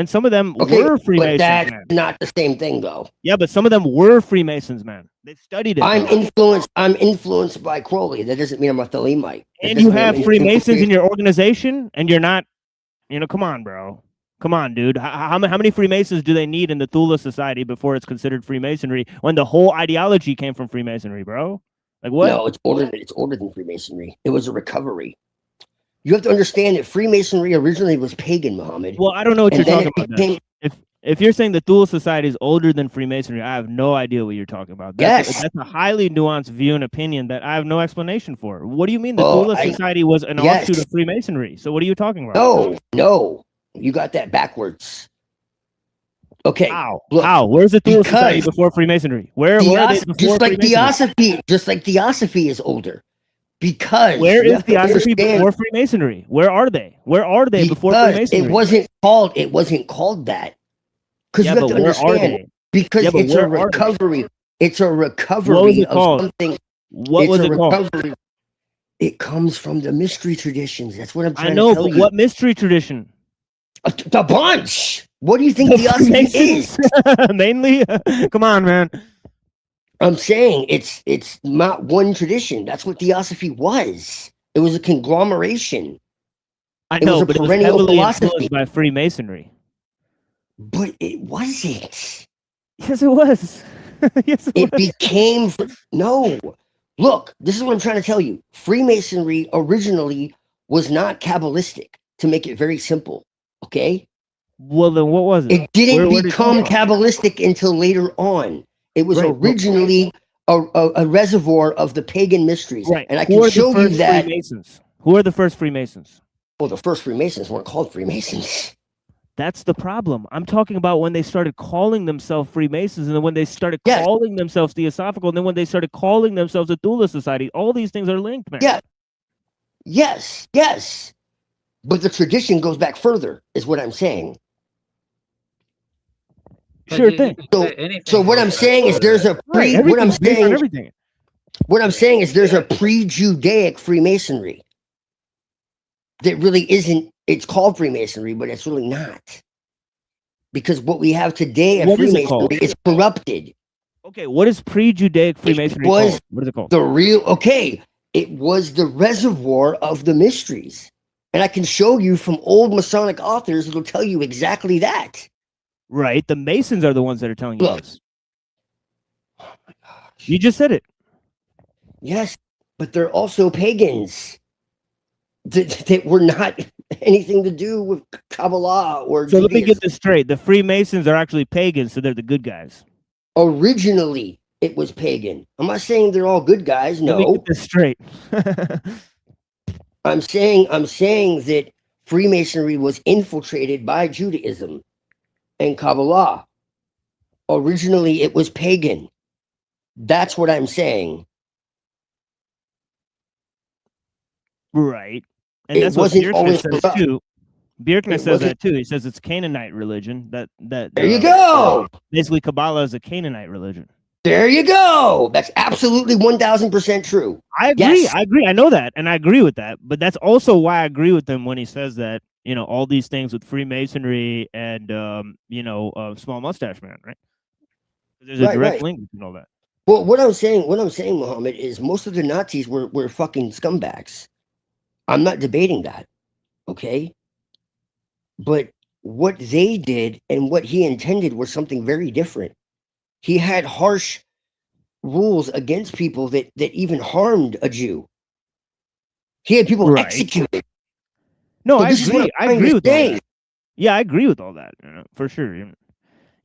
some of them were Freemasons. But that's man. not the same thing, though. Yeah, but some of them were Freemasons, man. They studied it. I'm influenced by Crowley. That doesn't mean I'm a Thalemite. And you have Freemasons in your organization, and you're not. Come on, bro. Come on, dude. How many Freemasons do they need in the Thule Society before it's considered Freemasonry? When the whole ideology came from Freemasonry, bro. Like what? No, it's older than Freemasonry. It was a recovery. You have to understand that Freemasonry originally was pagan, Muhammad. Well, I don't know what you're talking about. Became, if you're saying the Thule Society is older than Freemasonry, I have no idea what you're talking about. That's a highly nuanced view and opinion that I have no explanation for. What do you mean the Thule Society was an offshoot of Freemasonry? So what are you talking about? No, you got that backwards. Okay. How? Where's the Thule Society before Freemasonry? Where were they before Freemasonry? Just like Theosophy is older. Because where is Theosophy before Freemasonry? Where are they? Where are they before Freemasonry? It wasn't called that. Because you have to understand. Because it's a recovery. It's a recovery of something. What was it called? It comes from the mystery traditions. That's what I'm trying to tell you. I know, but what mystery tradition? The bunch. What do you think Theosophy is? Mainly? Come on, man. I'm saying it's not one tradition. That's what Theosophy was. It was a conglomeration. I know, but it was heavily influenced by Freemasonry. But it wasn't. Yes, it was. Yes, it was. Became no. Look, this is what I'm trying to tell you. Freemasonry originally was not Kabbalistic. To make it very simple, okay? Well, then what was it? It didn't become Kabbalistic until later on. It was originally a reservoir of the pagan mysteries. Right. And I can show you that. Freemasons? Who are the first Freemasons? Well, the first Freemasons weren't called Freemasons. That's the problem. I'm talking about when they started calling themselves Freemasons, and then when they started calling themselves Theosophical, and then when they started calling themselves a Thule Society. All these things are linked, man. Yeah. Yes. But the tradition goes back further, is what I'm saying. Sure thing. So what I'm saying is there's a what I'm saying is there's a pre-Judaic Freemasonry that really isn't. It's called Freemasonry, but it's really not, because what we have today in Freemasonry is corrupted. Okay, what is pre-Judaic Freemasonry called? What is it called? It was the reservoir of the mysteries, and I can show you from old Masonic authors that'll tell you exactly that. Right, the Masons are the ones that are telling you this. Oh my gosh. You just said it. Yes, but they're also pagans that were not anything to do with Kabbalah or So let me get this straight. The Freemasons are actually pagans, so they're the good guys. Originally, it was pagan. I'm not saying they're all good guys. No. Let me get this straight. I'm saying that Freemasonry was infiltrated by Judaism and Kabbalah. Originally, it was pagan. That's what I'm saying. Right. And that's what Bjerknes says too. Bjerknes says that too. He says it's Canaanite religion. There you go. Basically, Kabbalah is a Canaanite religion. There you go. That's absolutely 1000% true. I agree. Yes. I agree. I know that, and I agree with that. But that's also why I agree with him when he says that, you know, all these things with Freemasonry and Small Mustache Man, right? There's a direct link and all that. Well, what I'm saying, Muhammad, is most of the Nazis were fucking scumbags. I'm not debating that, okay? But what they did and what he intended was something very different. He had harsh rules against people that even harmed a Jew. He had people Right. executed. No, So I this is what agree. I'm I trying agree to with all say. that. Yeah, I agree with all that, for sure.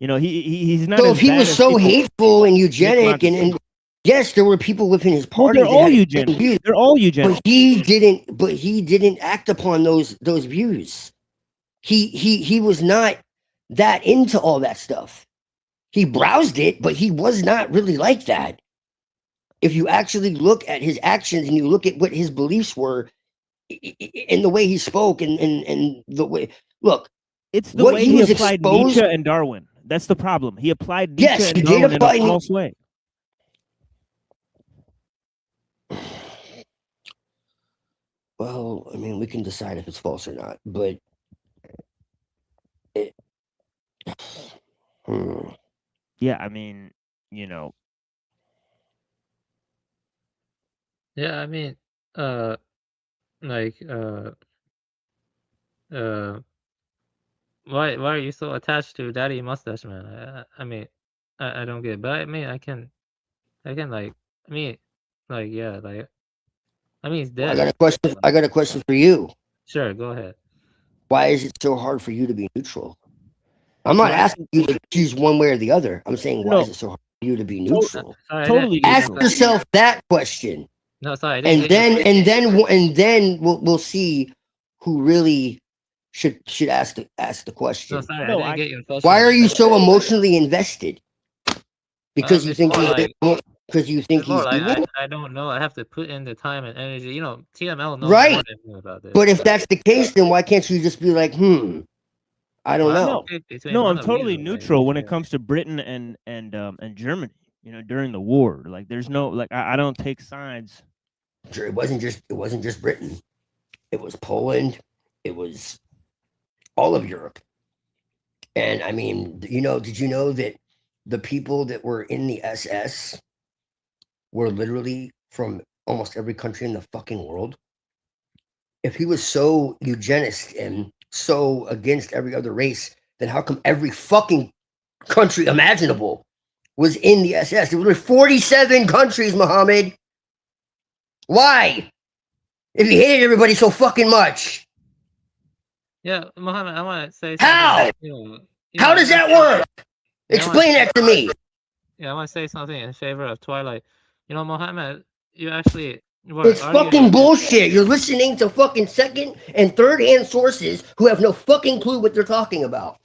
He's not So as if he bad was as so people hateful and make him eugenic, out to and seem. yes, there were people within his Well, party they're that all had the same eugenic. views, They're all eugenic. but he didn't act upon those views. He was not that into all that stuff. He browsed it, but he was not really like that. If you actually look at his actions and you look at what his beliefs were and the way he spoke and the way, look, It's the what way he he was applied exposed. Nietzsche and Darwin. That's the problem. He applied Nietzsche Yes, and he did Darwin in a apply. false way. Well, I mean, we can decide if it's false or not, but it, Yeah, I mean, you know, Yeah, I mean, like, why are you so attached to Daddy Mustache Man? I mean, I don't get it, but I mean, I can like, I mean, like, yeah, like, I mean, he's I dead. got a question. I got a question for you. Sure, go ahead. Why is it so hard for you to be neutral? I'm not asking you to choose one way or the other. I'm saying, why No. is it so hard for you to be neutral? Sorry, I Totally didn't- Ask neutral. yourself that question, No, sorry, I didn't and get you. then we'll see who really should ask the question. No, sorry, No, I I- didn't get your question. Why are you so emotionally invested? Because you it's think more he's like- because you think It's more he's like evil? I don't know. I have to put in the time and energy. You know, TML knows Right. more than me about this. But if that's the case, then why can't you just be like, I don't Well, know. pick between No, one I'm of totally you, like, neutral when it yeah. comes to Britain and Germany. You know, during the war, like there's no like I don't take sides. It wasn't just Britain. It was Poland. It was all of Europe. And I mean, did you know that the people that were in the SS were literally from almost every country in the fucking world? If he was so eugenist and so against every other race, then how come every fucking country imaginable was in the SS? There were 47 countries, Muhammad. Why? If he hated everybody so fucking much. Yeah, Mohammed, I want to say something. How? You How know, does that work? Yeah, Explain that to me. Yeah, I want to say something in favor of Twilight. You know, Mohammed, you actually were It's arguing fucking with- bullshit. You're listening to fucking second and third hand sources who have no fucking clue what they're talking about.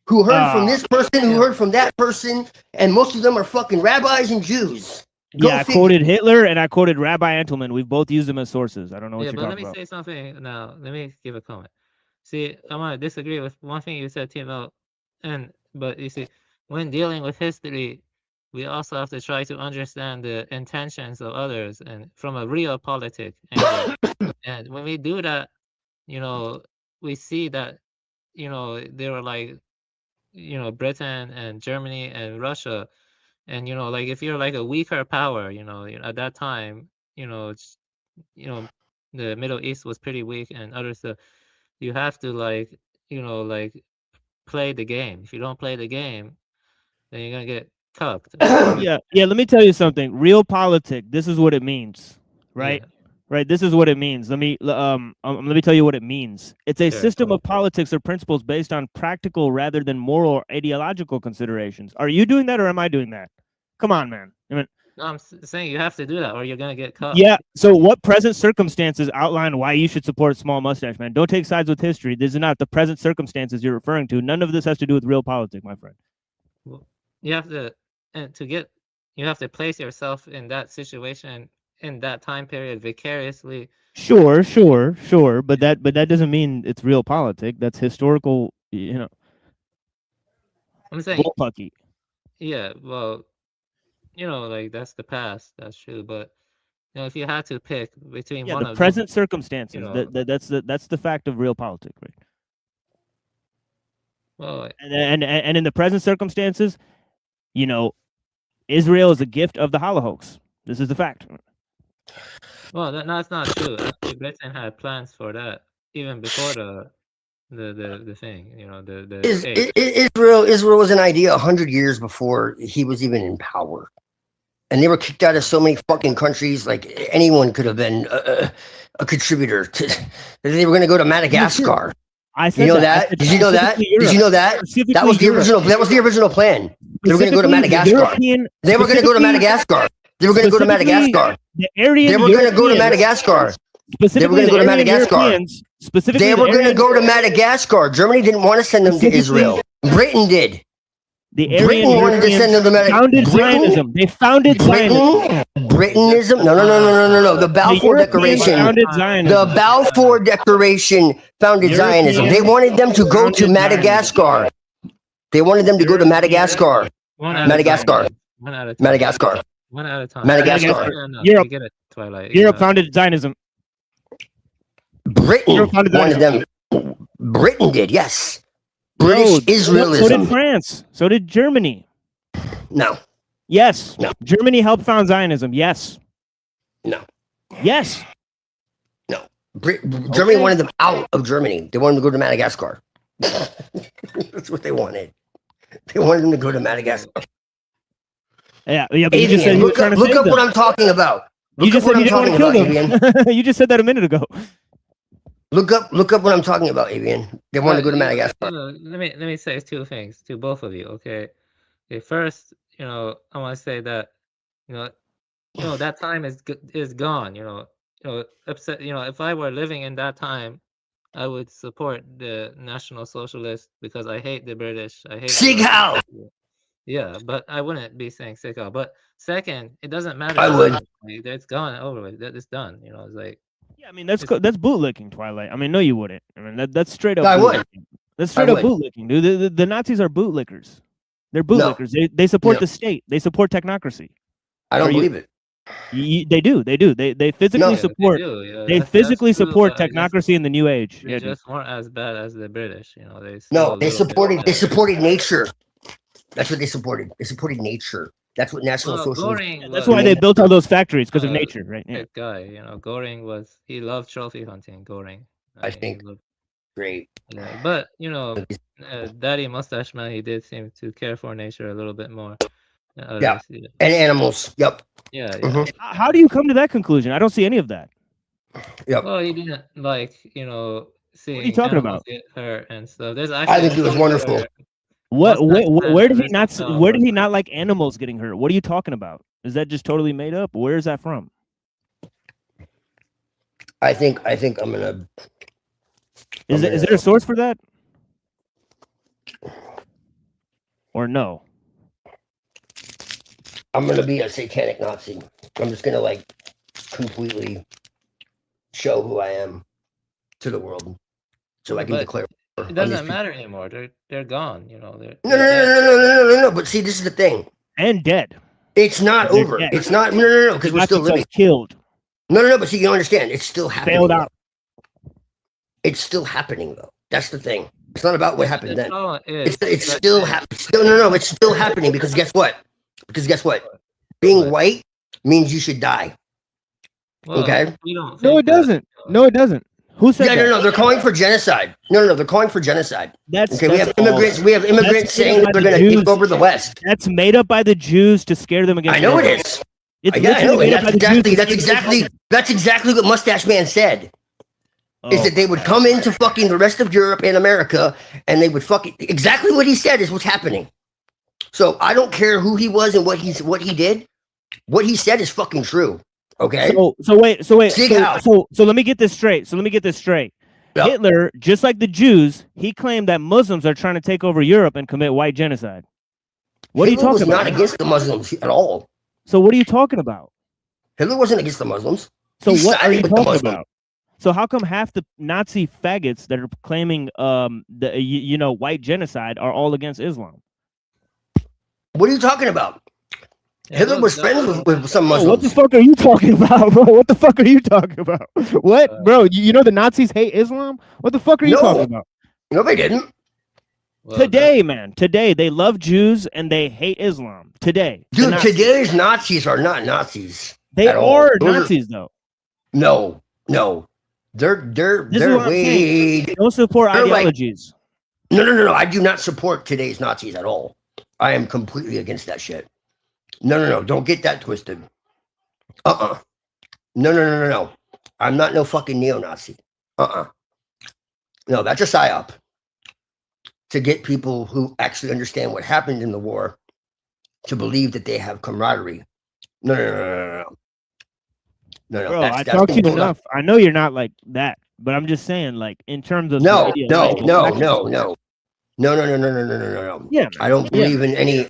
Who heard from this person, who heard from that person, and most of them are fucking rabbis and Jews. Go Yeah, I figure. quoted Hitler and I quoted Rabbi Entelman. We've both used them as sources. I don't know what Yeah, you're but let talking me about. say something now. Let me give a comment. See, I want to disagree with one thing you said, TML, but you see, when dealing with history, we also have to try to understand the intentions of others and from a real politic angle. And when we do that, you know, we see that, you know, they were like, you know, Britain and Germany and Russia, and you know, like if you're like a weaker power, you know, at that time, you know, it's, you know, the Middle East was pretty weak and other stuff. You have to like, you know, like play the game. If you don't play the game, then you're gonna get cucked. Yeah. Let me tell you something. Realpolitik. This is what it means, right? Right. This is what it means. Let me tell you what it means. It's a Sure, system go of politics or principles based on practical rather than moral or ideological considerations. Are you doing that or am I doing that? Come on, man. I mean, No, I'm saying you have to do that or you're gonna get cucked. yeah. So, what present circumstances outline why you should support Small Mustache Man? Don't take sides with history. This is not the present circumstances you're referring to. None of this has to do with realpolitik, my friend. Well, you have to, and you have to place yourself in that situation in that time period vicariously. Sure, but that doesn't mean it's realpolitik. That's historical, you know. I'm saying, Bullpucky. yeah, well, you know, like that's the past. That's true, but you know, if you had to pick between Yeah, one the of present them, circumstances. you know, That's the fact of realpolitik, right? well, And in the present circumstances, you know, Israel is a gift of the Holocaust. This is the fact. well, that's not true. Actually, Britain had plans for that even before the thing. You know, Israel was an idea 100 years before he was even in power. and they were kicked out of so many fucking countries. Like anyone could have been a contributor to. They were going to go to Madagascar. I said You know that? Did you know that? Did you know that? That was the original. That was the original plan. They were going to go to Madagascar. They were going to go to Madagascar. They were going to go to Madagascar. The Aryan They were going to go to Europeans- Madagascar. They were Specifically, going to go to the Aryan Madagascar. Europeans, specifically, They the were going to Aryan- go to Madagascar. Germany didn't want to send them to Specifically- Israel. Britain did. The Aryan Britain wanted to send them to Europeans founded Zionism. They founded Zionism. Britanism? No. The Balfour Europeans Declaration. founded Zionism. The Balfour Declaration founded Zionism. They wanted them to go to Madagascar. They wanted them to go to Madagascar. One at a Madagascar. time. One at a time. Madagascar. One at a time. Madagascar. No, no, Europe. you get it, Twilight. Europe founded Zionism. Britain Europe founded wanted Zionism. them. Britain did, yes. No, British So did Israelism. France. So did Germany. No. Yes. No. Germany helped found Zionism. Yes. No. Yes. Germany wanted them out of Germany. They wanted them to go to Madagascar. That's what they wanted. They wanted them to go to Madagascar. Yeah. But you just said Avian, you were look trying up, to look save up them. what I'm talking about. You Look just up said what you I'm didn't want talking to about, kill Avian. them. You just said that a minute ago. Look up what I'm talking about, Avian. They wanted to go to Madagascar. Let me say two things to both of you. Okay. First, I want to say that that time is gone. Upset. If I were living in that time, I would support the National Socialists because I hate the British. I hate Sieg Heil! Yeah, but I wouldn't be saying Sieg Heil. But second, it doesn't matter. I would. Like, it's gone over with. It's done. It's like. Yeah, I mean that's bootlicking, Twilight. I mean, no, you wouldn't. I mean that's straight up. I would. Bootlicking. That's straight up would. bootlicking, dude. The Nazis are bootlickers. They're bootlickers. They support No. the state. They support technocracy. I don't Are you- believe it. They do. They physically No. support. do, yeah, They that's physically true, support but I guess technocracy in the new age. They Yeah, dude. just weren't as bad as the British. They No, still they a little bit supported better. nature. That's what they supported. They supported nature. That's what National Well, Socialism. Goring That's was- why they built all those factories because of uh, nature, right? Yeah. Good guy. Goring he loved trophy hunting. Goring. I mean, think he loved- great. Yeah, but Daddy Mustache Man, he did seem to care for nature a little bit more. than Yeah. others. Yeah. And animals. Yep. Yeah. Mhm. How do you come to that conclusion? I don't see any of that. Yep. Well, he didn't seeing talking animals about? get hurt and stuff. There's I actually think it was a wonderful. where What? Mustache Man Where did he arrested not? someone Where did for- he not like animals getting hurt? What are you talking about? Is that just totally made up? Where is that from? I think I'm gonna. Is there a source for that? Or no? I'm gonna be a satanic Nazi. I'm just gonna completely show who I am to the world, so I can But declare. It on these doesn't people. matter anymore. They're gone. They're No, they're no, no, dead. no, no, no, no, no. But see, this is the thing. And dead. It's not They're over. dead. It's not. No, no, no, because They we're got still themselves living. killed. No. But see, you don't understand. It's still happening. Failed though. out. It's still happening though. That's the thing. It's not about what happened The then. problem is It's that still happening. No. It's still happening because guess what? Being What? white means you should die. well, okay. we don't No, think it that, doesn't. No, it doesn't. Who said Yeah, that? no. They're calling for genocide. No. They're calling for genocide. That's Okay. We have that's false. immigrants. We have immigrants That's made saying up that by they're the going to Jews. take over the West. That's made up by the Jews to scare them against. I know it Israel. is. It's Yeah, I know. literally And made up by that's the Jews. exactly. to That's scare them. exactly. That's exactly what Mustache Man said. Is Oh. that they would come into fucking the rest of Europe and America, and they would fucking exactly what he said is what's happening. So I don't care who he was and what he did. What he said is fucking true. Okay. So wait. Sieg Heil. So let me get this straight. Yeah. Hitler, just like the Jews, he claimed that Muslims are trying to take over Europe and commit white genocide. What are you Hitler talking was about? not against the Muslims at all. So what are you talking about? Hitler wasn't against the Muslims. So He what are sided you with the talking Muslims. about? So how come half the Nazi faggots that are claiming white genocide are all against Islam? What are you talking about? Yeah, Hitler look, was friends with some Bro, what the Muslims. fuck are you talking about, bro? What the fuck are you talking about? What, bro? You know the Nazis hate Islam? What the fuck are you No. talking about? No, they didn't. well, Today, man. Today, they love Jews and they hate Islam. Today. the Dude, Nazis. today's Nazis are not Nazis. They at all. are Those are- Nazis, though. No. They're This is what I'm saying. way. Don't support They're like- ideologies. No. I do not support today's Nazis at all. I am completely against that shit. No. Don't get that twisted. No. I'm not no fucking neo-Nazi. No, that's a psyop to get people who actually understand what happened in the war to believe that they have camaraderie. No. Bro, I talked to you enough. I know you're not like that, but I'm just saying, like, in terms of No. No. Yeah, I don't believe in any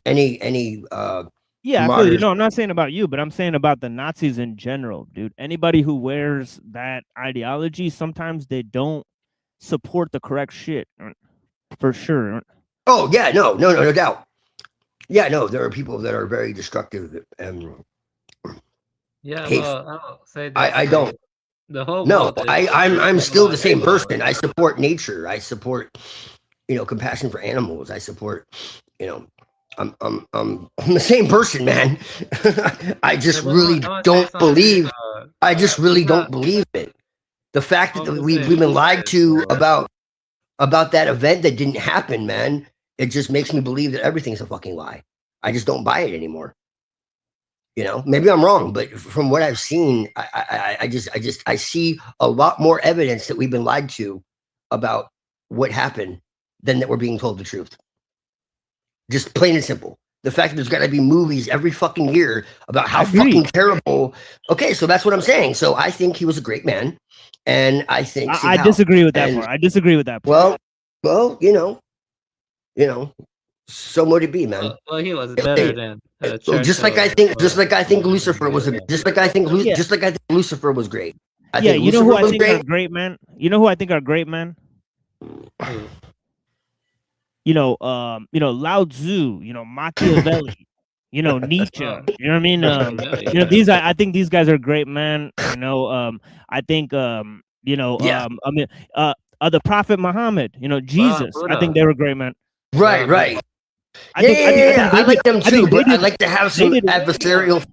Yeah, I feel you. martyrs. No, I'm not saying about you, but I'm saying about the Nazis in general, dude. Anybody who wears that ideology, sometimes they don't support the correct shit, for sure. Oh yeah, no doubt. Yeah, no, there are people that are very destructive and Yeah, hateful. well, I'll say this. I don't. The whole No, world is I'm still the same civilized. person. I support nature. I support, compassion for animals. I support, I'm the same person, man. I just Yeah, but really I wanna say don't something, believe. I just really it's don't not- believe it. The fact that I'm just we've saying, been you lied said, to about that event that didn't happen, man. It just makes me believe that everything's a fucking lie. I just don't buy it anymore. Maybe I'm wrong, but from what I've seen, I see a lot more evidence that we've been lied to about what happened than that we're being told the truth. Just plain and simple. The fact that there's got to be movies every fucking year about how fucking terrible. Okay, so that's what I'm saying. So I think he was a great man, and I think I disagree with that part. I disagree with that part. Well, so would it be, man. Well, he was better than Just like I think Lucifer was Lucifer was great. I Yeah, think you know who Lucifer I was think are great. great men? You know who I think are great men? Lao Tzu, Machiavelli, Nietzsche. You know what I mean? I think these guys are great men. I think the Prophet Muhammad, Jesus. I think they were great men. Right. I I like them too, but I like to have some adversarial.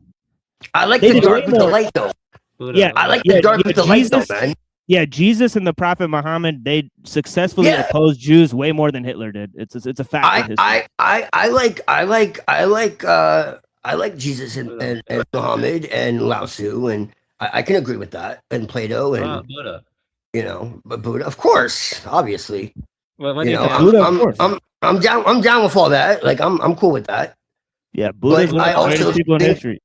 I like the dark with the light, though. Yeah, I like the dark with the light, though, man. Yeah, Jesus and the Prophet Muhammad, they successfully opposed Jews way more than Hitler did. It's a fact. I like Jesus and Muhammad and Lao Tzu, and I can agree with that, and Plato and Buddha. But Buddha, of course, obviously. Well, what You do know, think? I'm down. I'm down with all that. Like I'm cool with that. Yeah, Buddha's But one I of the also greatest people in think- history.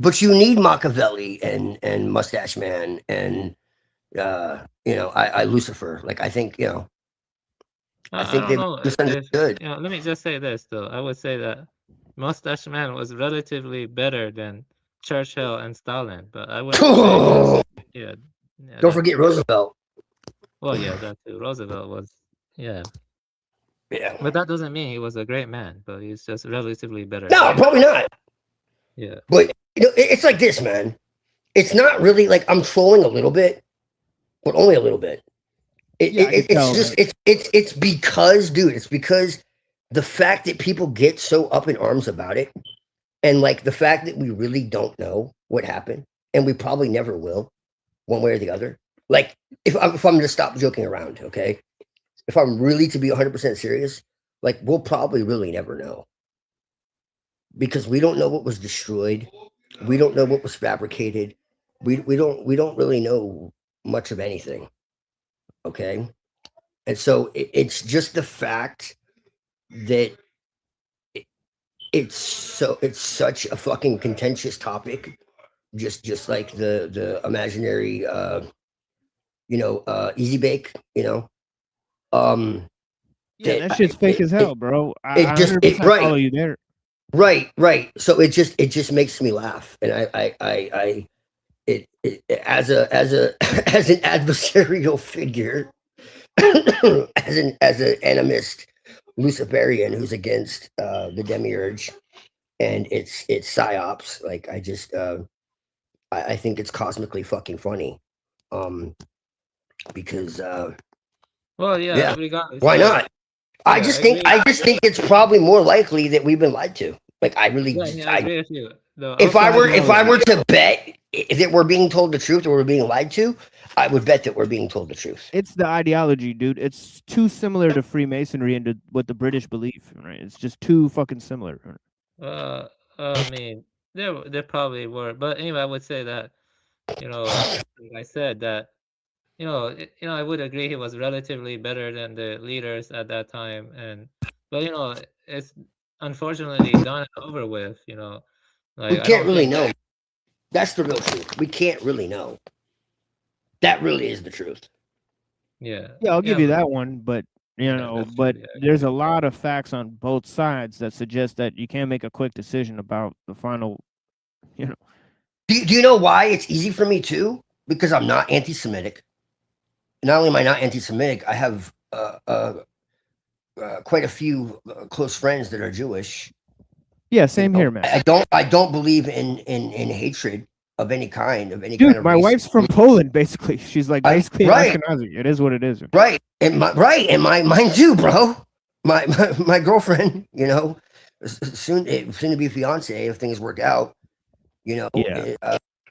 But you need Machiavelli and Mustache Man and I Lucifer. Like I think I think don't they've know if- misunderstood. let me just say this though. I would say that Mustache Man was relatively better than Churchill and Stalin, but I wouldn't say yeah. Don't forget Roosevelt. Well, yeah, that too. Roosevelt was yeah. Yeah. But that doesn't mean he was a great man, but he's just relatively better. No, probably not. Yeah. But it's like this, man. It's not really like I'm trolling a little bit, but only a little bit. It's because, dude, it's because the fact that people get so up in arms about it, and like the fact that we really don't know what happened, and we probably never will, one way or the other. Like if I'm to stop joking around, okay? If I'm really to be 100% serious, like we'll probably really never know. Because we don't know what was destroyed. We don't know what was fabricated. We don't really know much of anything. Okay? And so it's just the fact that it's such a fucking contentious topic. Just like the imaginary easy bake, That shit's fake as hell, bro. I It just 100% right. follow you there. Right. So it just makes me laugh, and it as an adversarial figure, as an animist Luciferian who's against the demiurge, and it's psyops. Like I think it's cosmically fucking funny, because Well, yeah. Regardless, why yeah. not? I just think it's probably more likely that we've been lied to. Like I really, Yeah, I agree with you. Though if also I were to bet that we're being told the truth or we're being lied to, I would bet that we're being told the truth. It's the ideology, dude. It's too similar to Freemasonry and to what the British believe, right? It's just too fucking similar. I mean, there probably were, but anyway, I would say that, like I said that, I would agree he was relatively better than the leaders at that time, but it's unfortunately done and over with. We Like I can't don't really think. know. That's the real truth. We can't really know. That really is the truth. Yeah. Yeah, I'll give you but- that one, but that's but true, yeah, there's a lot of facts on both sides that suggest that you can't make a quick decision about the final. Do you know why it's easy for me too? Because I'm not anti-Semitic. Not only am I not anti-Semitic, I have quite a few close friends that are Jewish. Yeah, same here, man. I don't believe in hatred of any kind, of any Dude, kind of my race. wife's from Poland, basically. She's like basically right. Ashkenazi. It is what it is. Right, and mine too, bro. My girlfriend, soon to be fiance, if things work out, Yeah.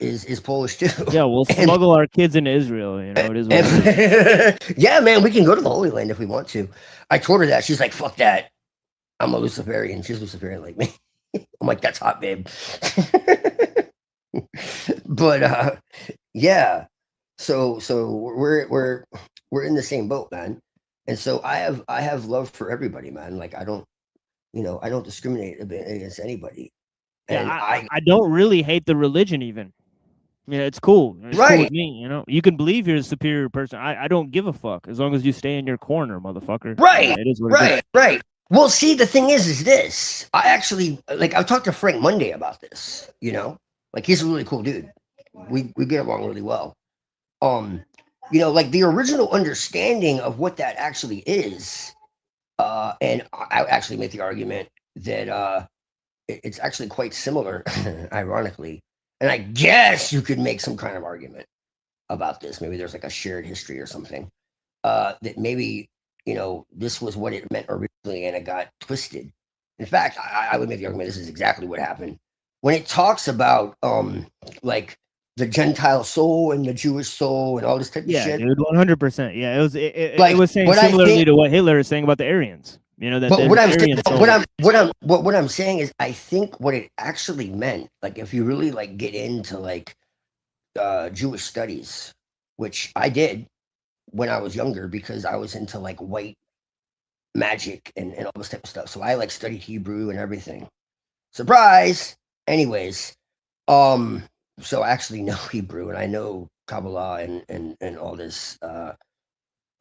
is Polish too. Yeah, we'll smuggle our kids into Israel. It is what it is. Yeah, man, we can go to the Holy Land if we want to. I told her that. She's like, "Fuck that. I'm a Luciferian." She's Luciferian like me. I'm like, "That's hot, babe." But yeah. So we're in the same boat, man. And so I have love for everybody, man. Like I don't discriminate against anybody. Yeah, And I don't really hate the religion even. It's cool. It's cool Right. with me, You can believe you're a superior person. I don't give a fuck as long as you stay in your corner, motherfucker. Right. It is what it is. Right. Well, see, the thing is this. I actually I talked to Frank Monday about this, Like he's a really cool dude. We get along really well. Like the original understanding of what that actually is, and I actually make the argument that it's actually quite similar, ironically. And I guess you could make some kind of argument about this. Maybe there's like a shared history or something. That maybe, this was what it meant originally and it got twisted. In fact, I would make the argument this is exactly what happened. When it talks about like the Gentile soul and the Jewish soul and all this type of Yeah, shit. dude, 100%. Yeah, it was it Like, was saying what I similarly think- to what Hitler is saying about the Aryans. That But there's what I'm saying, Aryan soul. what I'm saying is, I think what it actually meant, like if you really like get into like Jewish studies, which I did when I was younger because I was into like white magic and all this type of stuff. So I like studied Hebrew and everything. Surprise. Anyways, so I actually know Hebrew and I know Kabbalah and all this a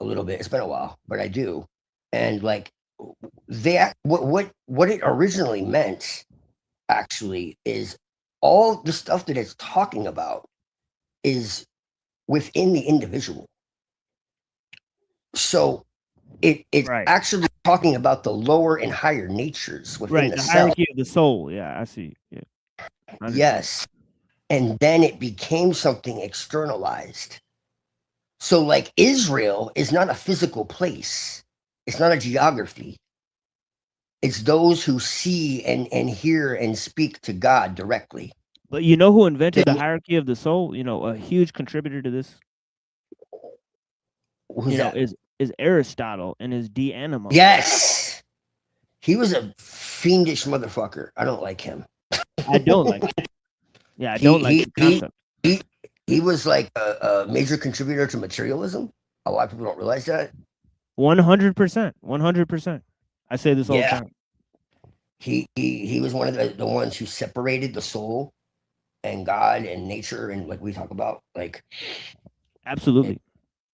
little bit. It's been a while, but I do. And like what it originally meant actually is all the stuff that it's talking about is within the individual. So it's actually talking about the lower and higher natures within The the self. hierarchy of the soul. Yeah, I see. Yeah. Yes. And then it became something externalized. So like Israel is not a physical place. It's not a geography. It's those who see and hear and speak to God directly. But you know who invented the hierarchy of the soul? A huge contributor to this. Who's that? Is Aristotle and his De Anima. Yes. He was a fiendish motherfucker. I don't like him. I don't like him. Yeah, I don't like the concept. He was like a major contributor to materialism. A lot of people don't realize that. 100%. 100%. I say this all the Yeah. time. He was one of the ones who separated the soul and God and nature and like we talk about, like Absolutely.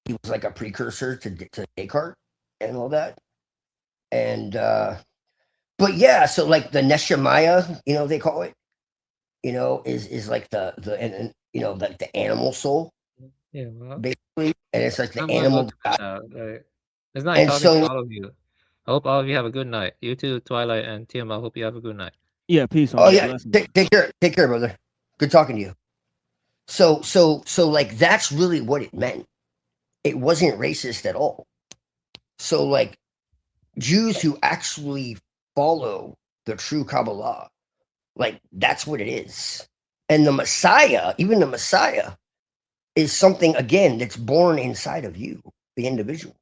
he was like a precursor to Descartes and all that. And but yeah, so like the Neshamiah, they call it, is like the like the animal soul, Yeah, well, basically, and it's like the I'm gonna animal. look at that, right. It's nice And talking so- to all of you. I hope all of you have a good night. You too, Twilight and Tim. I hope you have a good night. Yeah, peace. Oh yeah, take care, brother. Good talking to you. So like that's really what it meant. It wasn't racist at all. So like Jews who actually follow the true Kabbalah, like that's what it is. And the Messiah, even the Messiah, is something again that's born inside of you, the individual.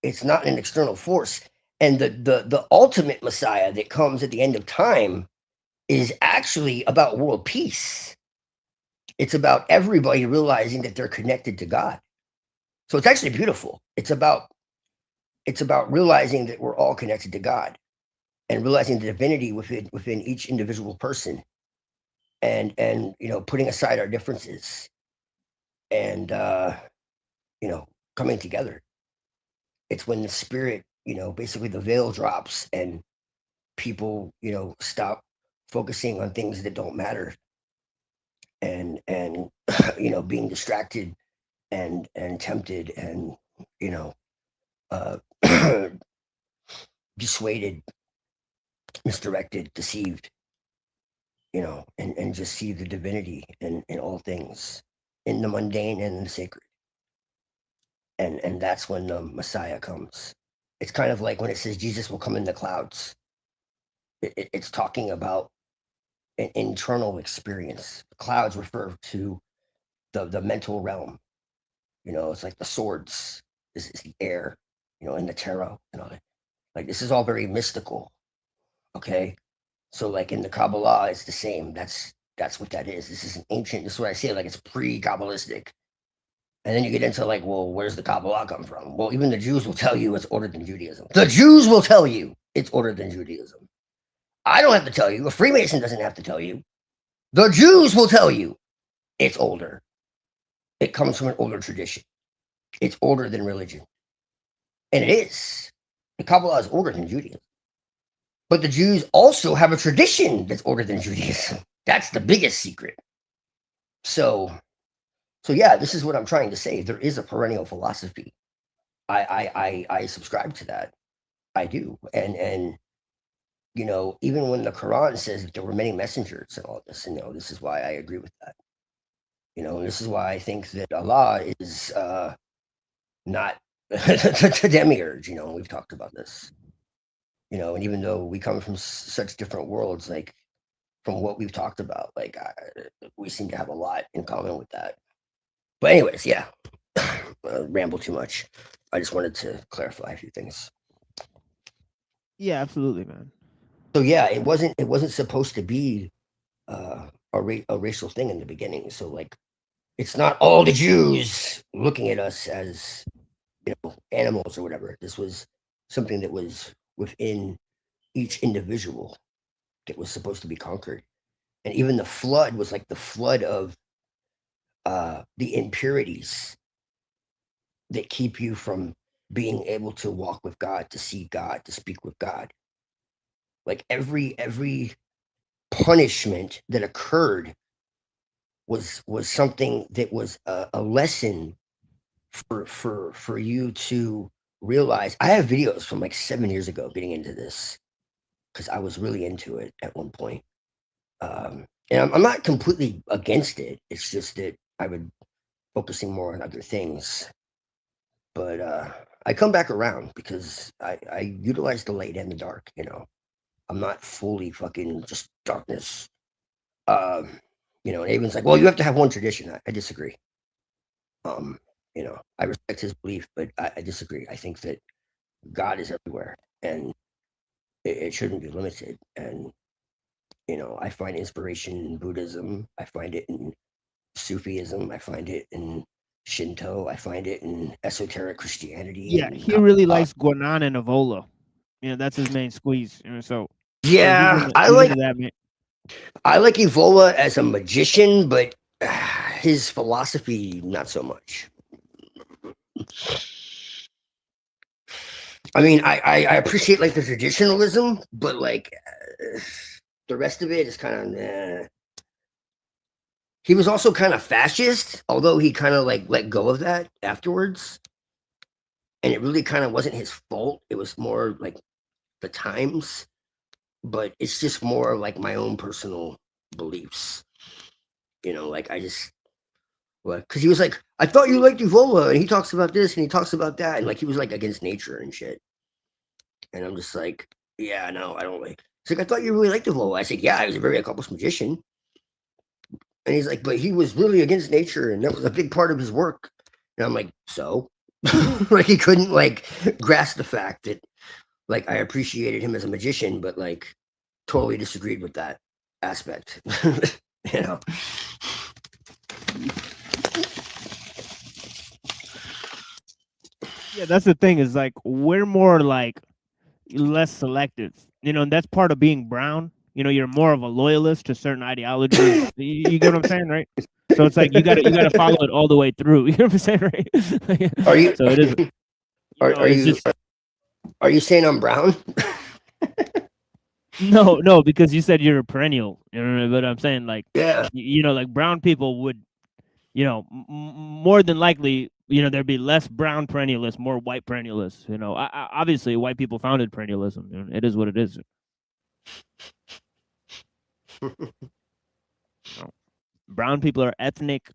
It's not an external force. And the ultimate Messiah that comes at the end of time is actually about world peace. It's about everybody realizing that they're connected to God. So it's actually beautiful. It's about realizing that we're all connected to God and realizing the divinity within each individual person, and putting aside our differences and coming together. It's when the spirit, basically the veil drops and people, stop focusing on things that don't matter and being distracted and tempted and dissuaded, misdirected, deceived, and just see the divinity in all things, in the mundane and in the sacred. And that's when the Messiah comes. It's kind of like when it says Jesus will come in the clouds. It's talking about an internal experience. Clouds refer to the mental realm. It's like the swords is the air, and the tarot and all that. Like, this is all very mystical. Okay. So like in the Kabbalah, it's the same. That's what that is. This is an ancient, this is what I say, like it's pre-Kabbalistic. And then you get into like, well, where's the Kabbalah come from? Well, even the Jews will tell you it's older than Judaism. The Jews will tell you it's older than Judaism. I don't have to tell you. A Freemason doesn't have to tell you. The Jews will tell you it's older. It comes from an older tradition. It's older than religion. And it is. The Kabbalah is older than Judaism. But the Jews also have a tradition that's older than Judaism. That's the biggest secret. So yeah, this is what I'm trying to say. There is a perennial philosophy. I subscribe to that. I do. And even when the Quran says that there were many messengers and all this, this is why I agree with that. And this is why I think that Allah is not the demiurge, we've talked about this. And even though we come from such different worlds, like from what we've talked about, like we seem to have a lot in common with that. But anyways, yeah, ramble too much. I just wanted to clarify a few things. Yeah, absolutely, man. So yeah, it wasn't supposed to be a racial thing in the beginning. So like, it's not all the Jews looking at us as animals or whatever. This was something that was within each individual that was supposed to be conquered. And even the flood was like the flood of the impurities that keep you from being able to walk with God, to see God, to speak with God. Like every punishment that occurred was something that was a lesson for you to realize. I have videos from like 7 years ago getting into this because I was really into it at one point. And I'm not completely against it. It's just that I would focusing more on other things. But I come back around because I utilize the light and the dark, I'm not fully fucking just darkness. And Avon's like, well, you have to have one tradition. I disagree. I respect his belief, but I disagree. I think that God is everywhere and it shouldn't be limited. And, I find inspiration in Buddhism. I find it in Sufism. I find it in Shinto. I find it in esoteric Christianity. Yeah, he really likes Guanan and Avola. That's his main squeeze. So yeah, I like Evola as a magician, but his philosophy not so much. I mean, I appreciate like the traditionalism, but like the rest of it is kind of. He was also kind of fascist, although he kind of like let go of that afterwards. And it really kind of wasn't his fault. It was more like the times, but it's just more like my own personal beliefs. Like I just, because he was like, I thought you liked Evola, and he talks about this and he talks about that, and like he was like against nature and shit. And I'm just like, yeah, no, I don't like. He's like, I thought you really liked Evola. I said, yeah, he was a very accomplished magician. And he's like, but he was really against nature, and that was a big part of his work. And I'm like, so? Like he couldn't like grasp the fact that like I appreciated him as a magician, but like totally disagreed with that aspect. You know. Yeah, that's the thing. Is like we're more like less selective. You know, and that's part of being brown. You know, you're more of a loyalist to certain ideologies. You get what I'm saying, right? So it's like you gotta follow it all the way through. You know what I'm saying, right? Are you? So it is. Are you saying I'm brown? No, because you said you're a perennial. You know, but I'm saying like, yeah, you know, like brown people would, you know, more than likely, you know, there'd be less brown perennialists, more white perennialists. You know, obviously, white people founded perennialism. You know, it is what it is. Brown people are ethnic,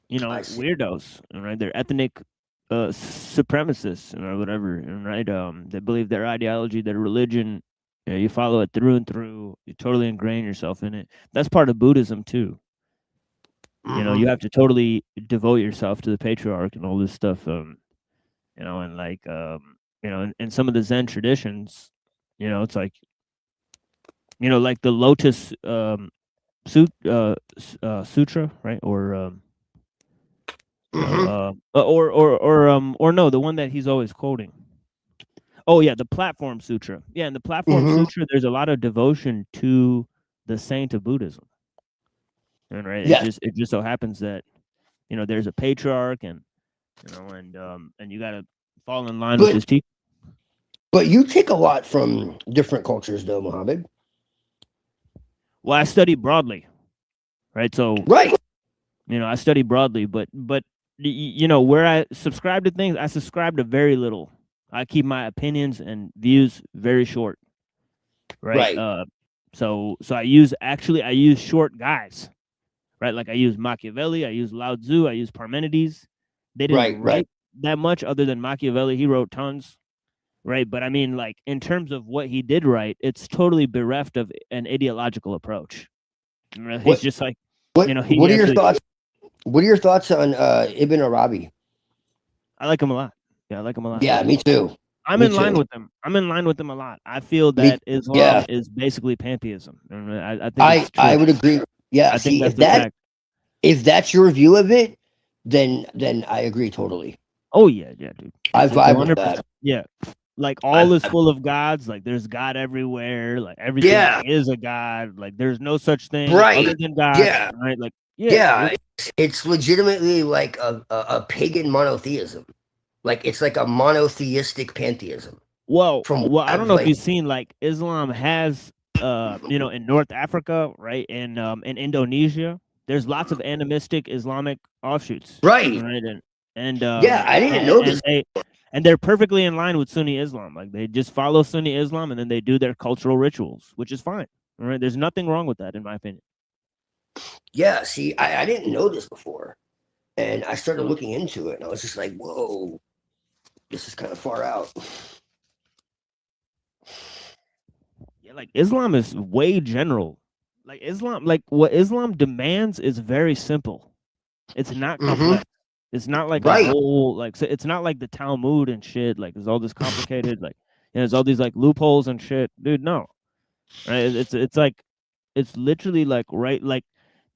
you know, weirdos, right? They're ethnic supremacists, or whatever, right? They believe their ideology, their religion, you know, you follow it through and through. You totally ingrain yourself in it. That's part of Buddhism too. You know, you have to totally devote yourself to the patriarch and all this stuff. You know, and like, you know, in some of the Zen traditions, you know, it's like, you know, like the Lotus Sutra, right? Or or no, the one that he's always quoting. Oh yeah, the Platform Sutra. Yeah, in the Platform Sutra, there's a lot of devotion to the saint of Buddhism. And right, it just so happens that, you know, there's a patriarch, and you know, and you gotta fall in line with his teaching. But you take a lot from different cultures, though, Mohammed. Well, I study broadly, right? So you know, I study broadly, but you know, where I subscribe to things, I subscribe to very little. I keep my opinions and views very short, right? So I use short guys, right? Like I use Machiavelli, I use Lao Tzu, I use Parmenides. They didn't write that much other than Machiavelli. He wrote tons, right? But I mean, like in terms of what he did write, it's totally bereft of an ideological approach. He's just like, you know, what are your thoughts? What are your thoughts on Ibn Arabi? I like him a lot. Yeah, I like him a lot. Yeah, me too. I'm in line with him. I'm in line with him a lot. I feel that Islam is basically pantheism. I think it's true. I would agree. Yeah, I think if that's your view of it, then I agree totally. Oh yeah, dude. I vibe with that. Yeah, like all is full of gods. Like there's God everywhere. Like everything is a god. Like there's no such thing other than God. Yeah. Right. Like it's legitimately like a pagan monotheism. Like it's like a monotheistic pantheism. Well, I don't know if you've seen, like, Islam has you know, in North Africa, right, and in Indonesia, there's lots of animistic Islamic offshoots. Right. And I didn't know this. And they're perfectly in line with Sunni Islam. Like they just follow Sunni Islam and then they do their cultural rituals, which is fine. All right. There's nothing wrong with that, in my opinion. Yeah, see, I didn't know this before. And I started looking into it, and I was just like, whoa, this is kind of far out. Yeah, like Islam is way general. Like Islam, like what Islam demands is very simple. It's not complex. It's not like a whole, like, so it's not like the Talmud and shit. Like, there's all this complicated, like, you know, there's all these like loopholes and shit, dude. No, right? It's like, it's literally like, right, like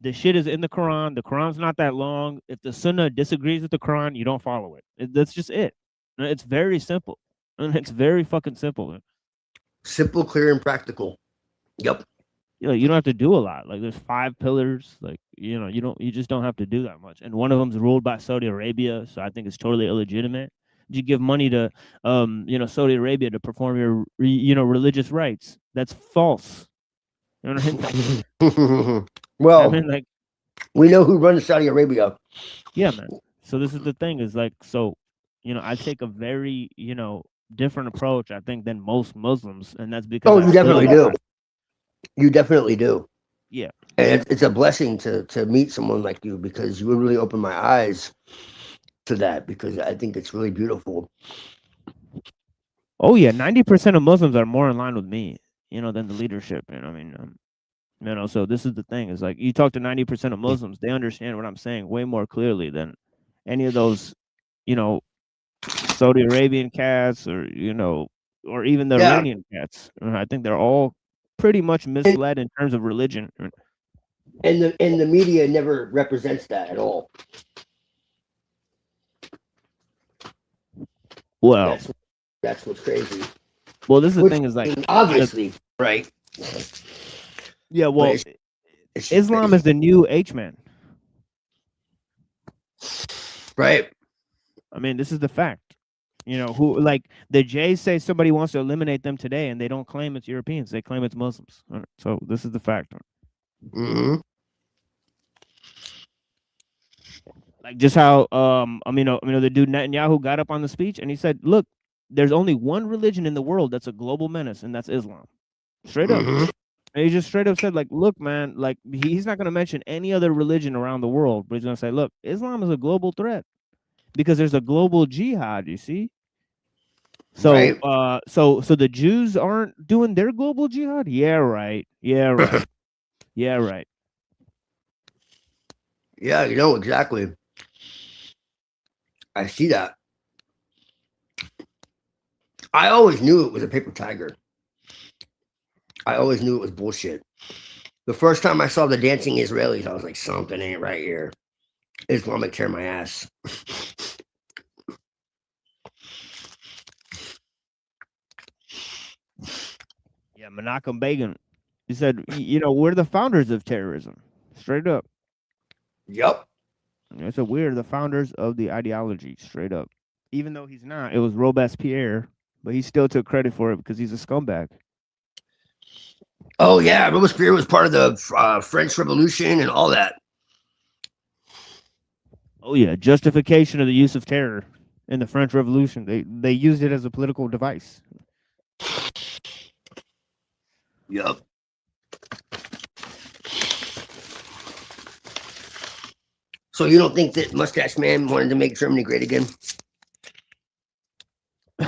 the shit is in the Quran. The Quran's not that long. If the Sunnah disagrees with the Quran, you don't follow it. That's just it. It's very simple, and it's very fucking simple. Simple, clear, and practical. Yep. You know, you don't have to do a lot. Like there's 5 pillars. Like, you know, you just don't have to do that much. And one of them's ruled by Saudi Arabia, so I think it's totally illegitimate. You give money to, you know, Saudi Arabia to perform your, you know, religious rites. That's false. You know what I mean? Well, I mean, like, we know who runs Saudi Arabia. Yeah, man. So this is the thing. Is like, so, you know, I take a very, you know, different approach, I think, than most Muslims, and that's because you definitely do. You definitely do. Yeah. And it's a blessing to meet someone like you, because you would really open my eyes to that, because I think it's really beautiful. Oh yeah, 90% of Muslims are more in line with me, you know, than the leadership. And I mean, you know, so this is the thing. Is like you talk to 90% of Muslims, they understand what I'm saying way more clearly than any of those, you know, Saudi Arabian cats, or, you know, or even the Iranian cats. I think they're all pretty much misled in terms of religion. And the media never represents that at all. Well, That's what's crazy. well, this is the Which, thing is I like mean, obviously, right? yeah, well, it's just Islam crazy. is the new H-man. Right. I mean, this is the fact. You know, who like the Jays say somebody wants to eliminate them today, and they don't claim it's Europeans; they claim it's Muslims. All right, so this is the fact. Mm-hmm. Like just how the dude Netanyahu got up on the speech and he said, "Look, there's only one religion in the world that's a global menace, and that's Islam." Straight up. Mm-hmm. And he just straight up said, like, look, man, like he's not going to mention any other religion around the world, but he's going to say, look, Islam is a global threat because there's a global jihad, you see? So, Right. so the Jews aren't doing their global jihad? Yeah, right. Yeah, right. Yeah, right. Yeah, you know, exactly. I see that. I always knew it was a paper tiger. I always knew it was bullshit. The first time I saw the dancing Israelis, I was like, something ain't right here. Islamic tear my ass. Yeah, Menachem Begin. He said, you know, we're the founders of terrorism. Straight up. Yep. I said, we're the founders of the ideology. Straight up. Even though he's not, it was Robespierre, but he still took credit for it because he's a scumbag. Oh, yeah. Robespierre was part of the French Revolution and all that. Oh, yeah. Justification of the use of terror in the French Revolution. They used it as a political device. Yep. So you don't think that Mustache Man wanted to make Germany great again?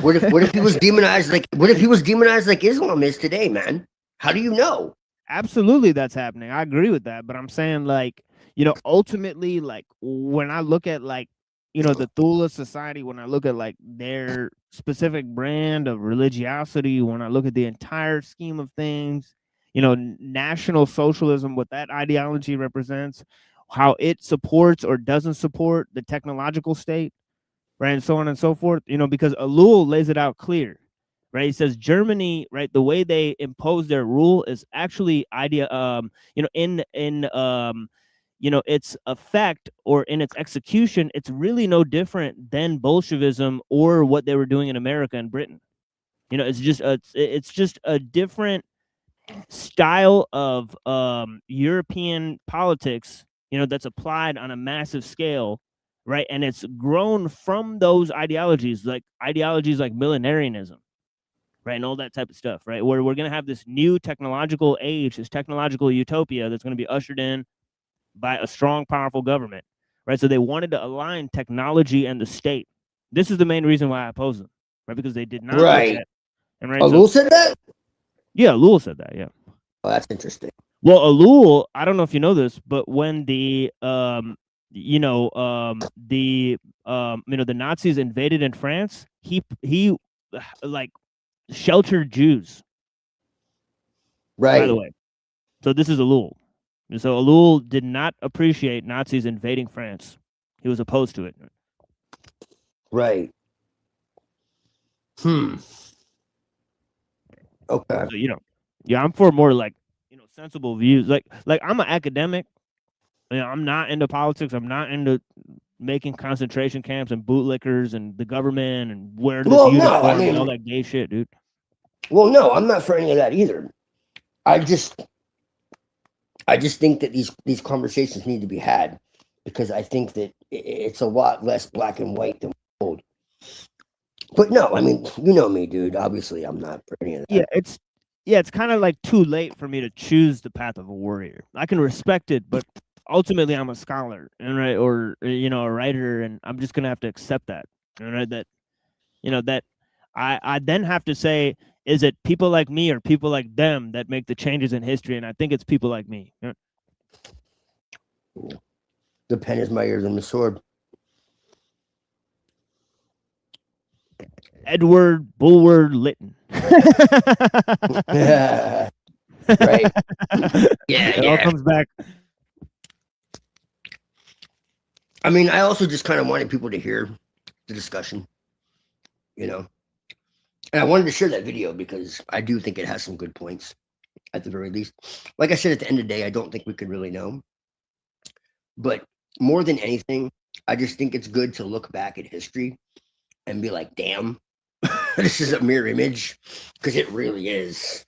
What if he was demonized like Islam is today, man? How do you know? Absolutely, that's happening. I agree with that, but I'm saying, like, you know, ultimately, like, when I look at, like, you know, the Thule Society, when I look at, like, their specific brand of religiosity, when I look at the entire scheme of things, you know, National Socialism, what that ideology represents, how it supports or doesn't support the technological state, right, and so on and so forth, you know, because Alul lays it out clear. Right, he says Germany, right, the way they impose their rule is actually you know, in you know, its effect or in its execution, it's really no different than Bolshevism or what they were doing in America and Britain. You know, it's just a different style of European politics, you know, that's applied on a massive scale, right, and it's grown from those ideologies like millenarianism. Right, and all that type of stuff, right? Where we're going to have this new technological age, this technological utopia that's going to be ushered in by a strong, powerful government, right? So they wanted to align technology and the state. This is the main reason why I oppose them, right? Because they did not look at, and right. Alul said that? Yeah, Alul said that. Yeah. Oh, that's interesting. Well, Alul, I don't know if you know this, but when the you know, the Nazis invaded in France, he like sheltered Jews. Right. By the way. So this is Alul. And so Alul did not appreciate Nazis invading France. He was opposed to it. Right. Okay. So, you know, yeah, I'm for more like, you know, sensible views. Like I'm an academic. You know, I'm not into politics. I'm not into making concentration camps and bootlickers and the government and wearing this uniform and all that gay shit, dude. Well, no, I'm not for any of that either. I just think that these conversations need to be had because I think that it's a lot less black and white than gold. But no, I mean, you know me, dude. Obviously, I'm not for any of that. It's kind of like too late for me to choose the path of a warrior. I can respect it, but ultimately I'm a scholar, and right, or you know, a writer, and I'm just gonna have to accept that. Right, that you know that I then have to say, is it people like me or people like them that make the changes in history? And I think it's people like me. The pen is mightier than the sword. Edward Bulwer Lytton. Right. Yeah, It all yeah. comes back. I mean, I also just kind of wanted people to hear the discussion, you know. And I wanted to share that video because I do think it has some good points, at the very least. Like I said, at the end of the day, I don't think we could really know. But more than anything, I just think it's good to look back at history and be like, damn, this is a mirror image, because it really is.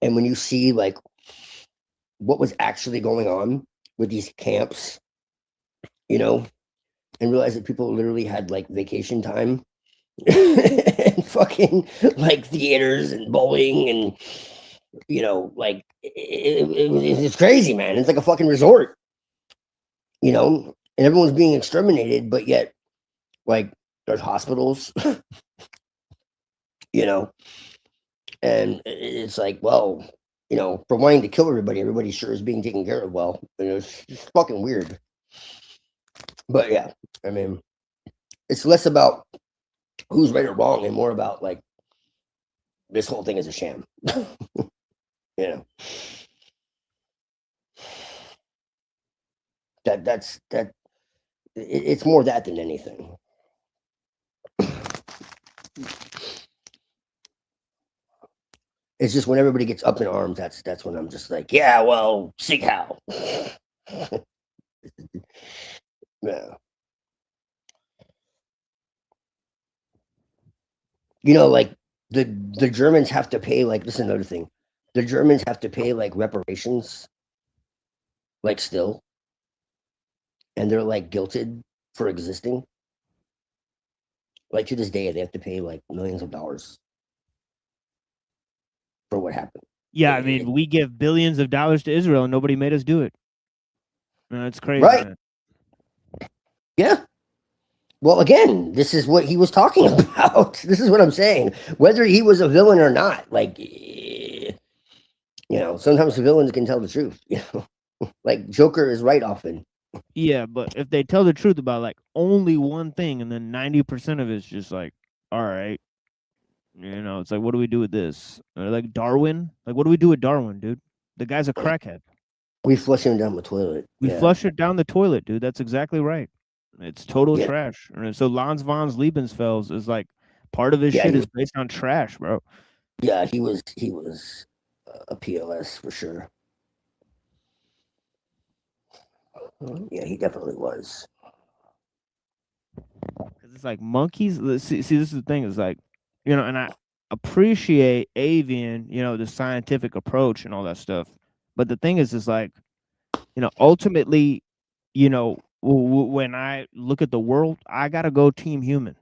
And when you see like what was actually going on with these camps, you know, and realize that people literally had like vacation time and fucking like theaters and bowling and, you know, like it's crazy, man. It's like a fucking resort, you know, and everyone's being exterminated, but yet like there's hospitals, you know, and it's like, well, you know, for wanting to kill everybody, everybody sure is being taken care of well. And it's fucking weird. But yeah, I mean, it's less about who's right or wrong and more about like this whole thing is a sham. You know. It's more that than anything. It's just when everybody gets up in arms, that's when I'm just like, yeah, well, Sig Hal. Yeah. You know, like the Germans have to pay, like, this is another thing. The Germans have to pay like reparations, like still. And they're like guilted for existing. Like to this day, they have to pay like millions of dollars for what happened. Yeah, I mean, we give billions of dollars to Israel and nobody made us do it. It's crazy. Right. Man. Yeah. Well, again, this is what he was talking about. This is what I'm saying. Whether he was a villain or not, like, you know, sometimes the villains can tell the truth. You know, like Joker is right often. Yeah, but if they tell the truth about like only one thing and then 90% of it's just like, all right, you know, it's like, what do we do with this? Or like Darwin? Like, what do we do with Darwin, dude? The guy's a crackhead. We flush him down the toilet. We Yeah. flush it down the toilet, dude. That's exactly right. It's total Yeah. trash. And so Lance von Lebensfels is like part of his Yeah, shit he- is based on trash, bro. Yeah, he was a POS for sure. Yeah, he definitely was. Because it's like monkeys. See, this is the thing. Is like, you know, and I appreciate Avian, you know, the scientific approach and all that stuff. But the thing is like, you know, ultimately, you know, when I look at the world, I gotta go Team Human.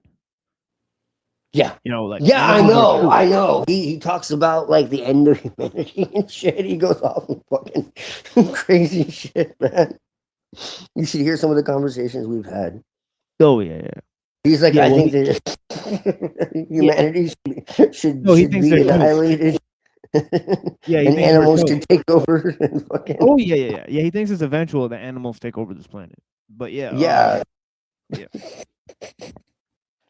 Yeah. You know, like Yeah, I animals are know, cool. I know. He talks about like the end of humanity and shit. He goes off and fucking crazy shit, man. You should hear some of the conversations we've had. Oh yeah. He's like, Yeah, I well, think that humanity should No, he should thinks be they're toast. annihilated. Yeah, he and thinks we're animals toast. can take over and fucking Oh yeah. He thinks it's eventual that animals take over this planet. But yeah. yeah. Yeah.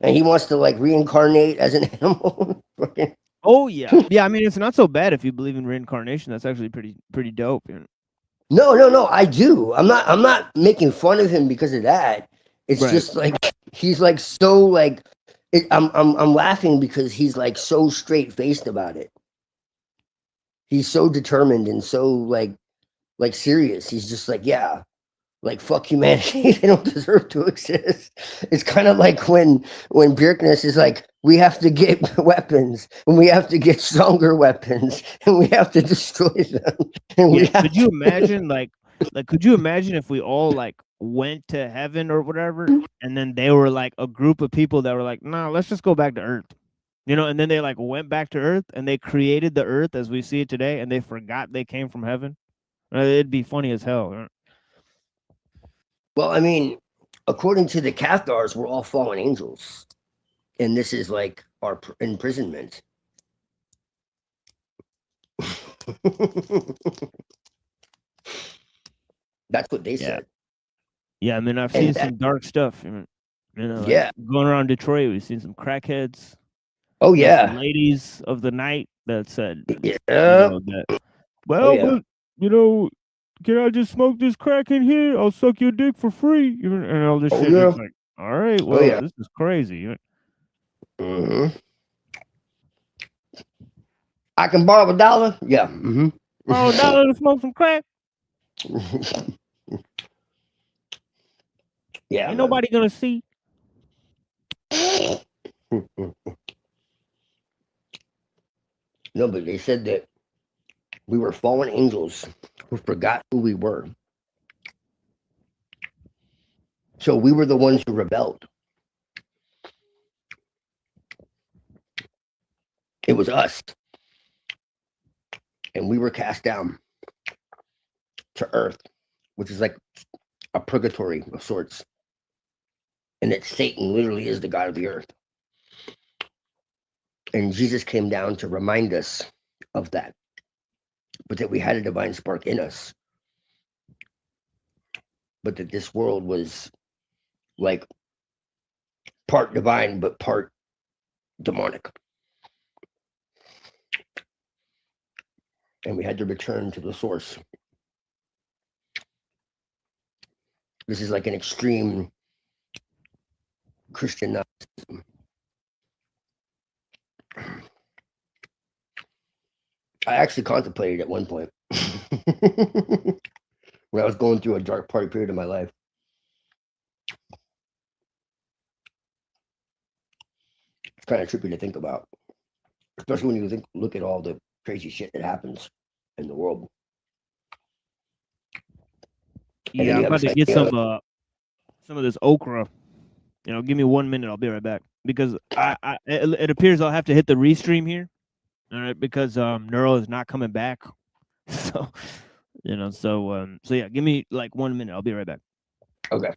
And he wants to like reincarnate as an animal. Fucking- Oh yeah. Yeah, I mean it's not so bad if you believe in reincarnation. That's actually pretty dope. You know? No, I do. I'm not making fun of him because of that. It's Right. just like he's like so like I'm laughing because he's like so straight faced about it. He's so determined and so like serious. He's just like, yeah, like fuck humanity. They don't deserve to exist. It's kind of like when Bjerknes is like, we have to get weapons and we have to get stronger weapons and we have to destroy them. And we Yeah. have Could you imagine like could you imagine if we all like went to heaven or whatever and then they were like a group of people that were like, nah, let's just go back to Earth. You know, and then they like went back to Earth and they created the Earth as we see it today and they forgot they came from heaven. It'd be funny as hell. Right? Well, I mean, according to the Cathars, we're all fallen angels. And this is like our imprisonment. That's what they said. Yeah, I mean, I've And seen that- some dark stuff. You know, like, Yeah. going around Detroit, we've seen some crackheads. Oh, you know, yeah. some ladies of the night that said, Yeah. you know, that Well, yeah. but you know, can I just smoke this crack in here? I'll suck your dick for free, and all this Oh shit. It's yeah. like, all right, Oh well, yeah. this is crazy. hmm I can borrow $1. Yeah. Borrow $1 to smoke some crack. Yeah, Ain't man. nobody gonna see. No, but they said that we were fallen angels who forgot who we were. So we were the ones who rebelled. It was us. And we were cast down to earth, which is like a purgatory of sorts. And that Satan literally is the God of the earth. And Jesus came down to remind us of that, but that we had a divine spark in us, but that this world was like part divine, but part demonic. And we had to return to the source. This is like an extreme Christian Gnosticism. I actually contemplated at one point when I was going through a dark party period of my life. It's kind of trippy to think about, especially when you look at all the crazy shit that happens in the world. And then Yeah, you I'm have about this to get idea. some of this okra. Give me 1 minute. I'll be right back because it appears I'll have to hit the restream here. All right, because Neural is not coming back. So so yeah, give me like 1 minute. I'll be right back. Okay.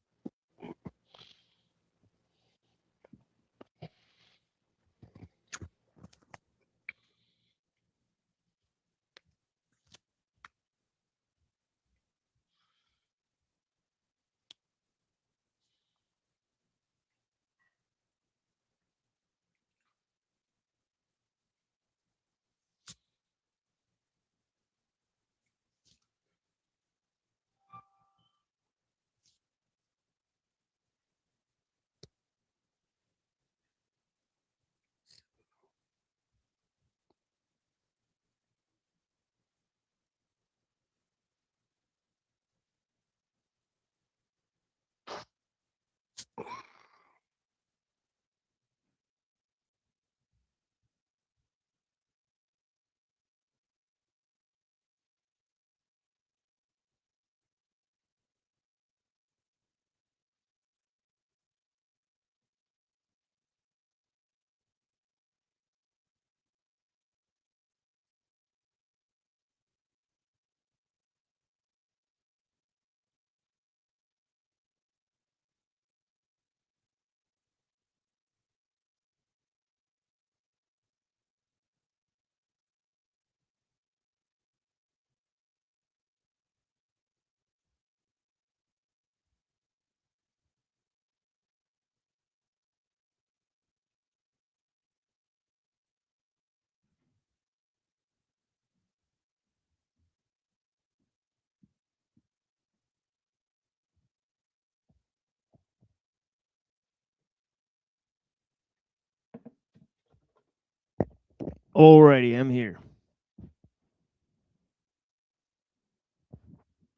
Alrighty, I'm here.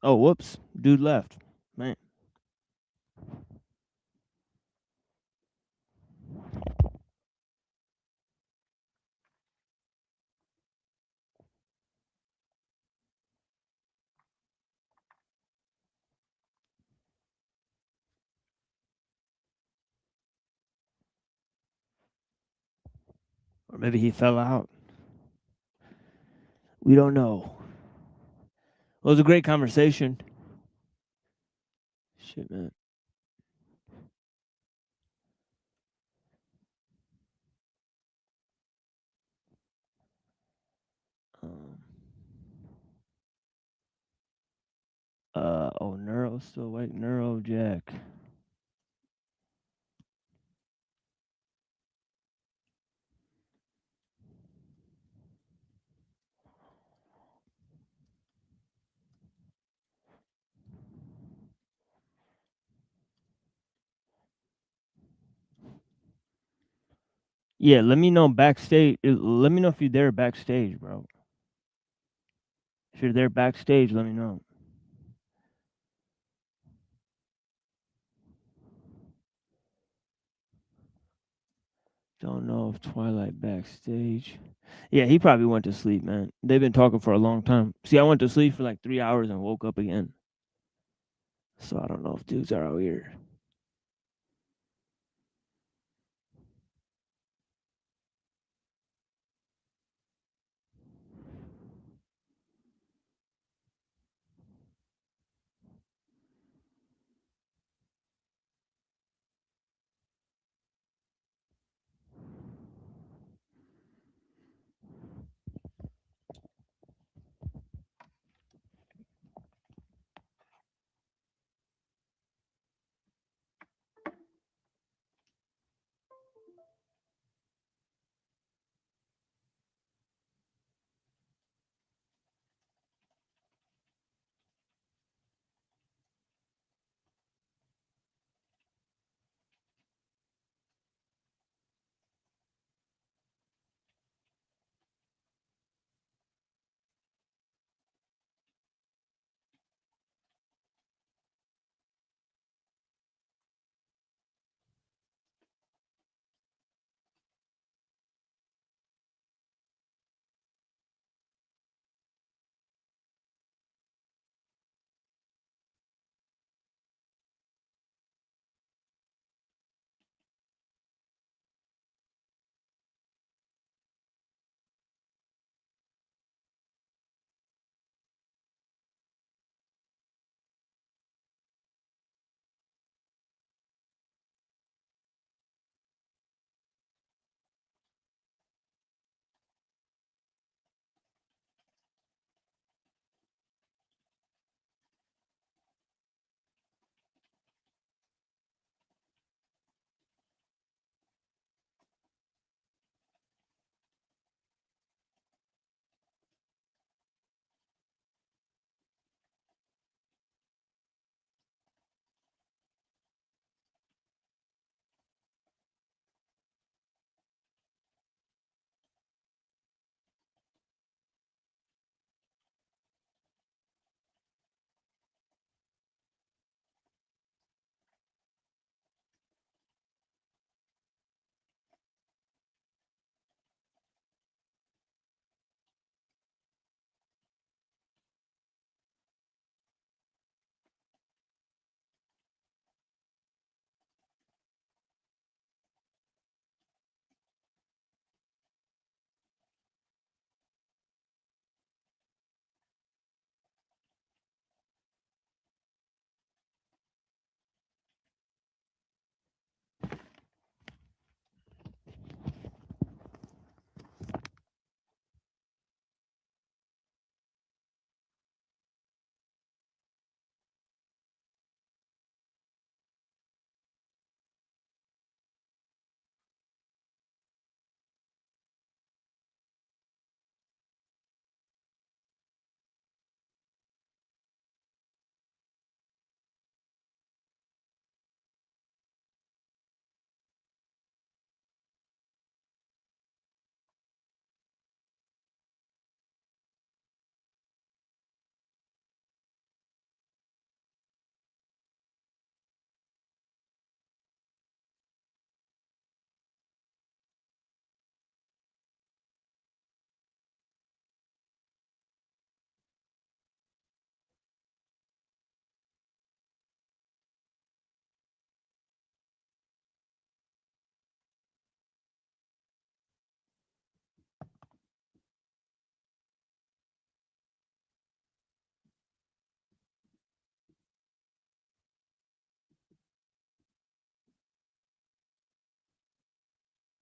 Oh, whoops. Dude left. Man. Or maybe he fell out. We don't know. Well, it was a great conversation. Shit, man. Neuro still awake. Neuro Jack. Yeah, let me know backstage. Let me know if you're there backstage, bro. If you're there backstage, let me know. Don't know if Twilight backstage. Yeah, he probably went to sleep, man. They've been talking for a long time. See, I went to sleep for like 3 hours and woke up again. So I don't know if dudes are out here.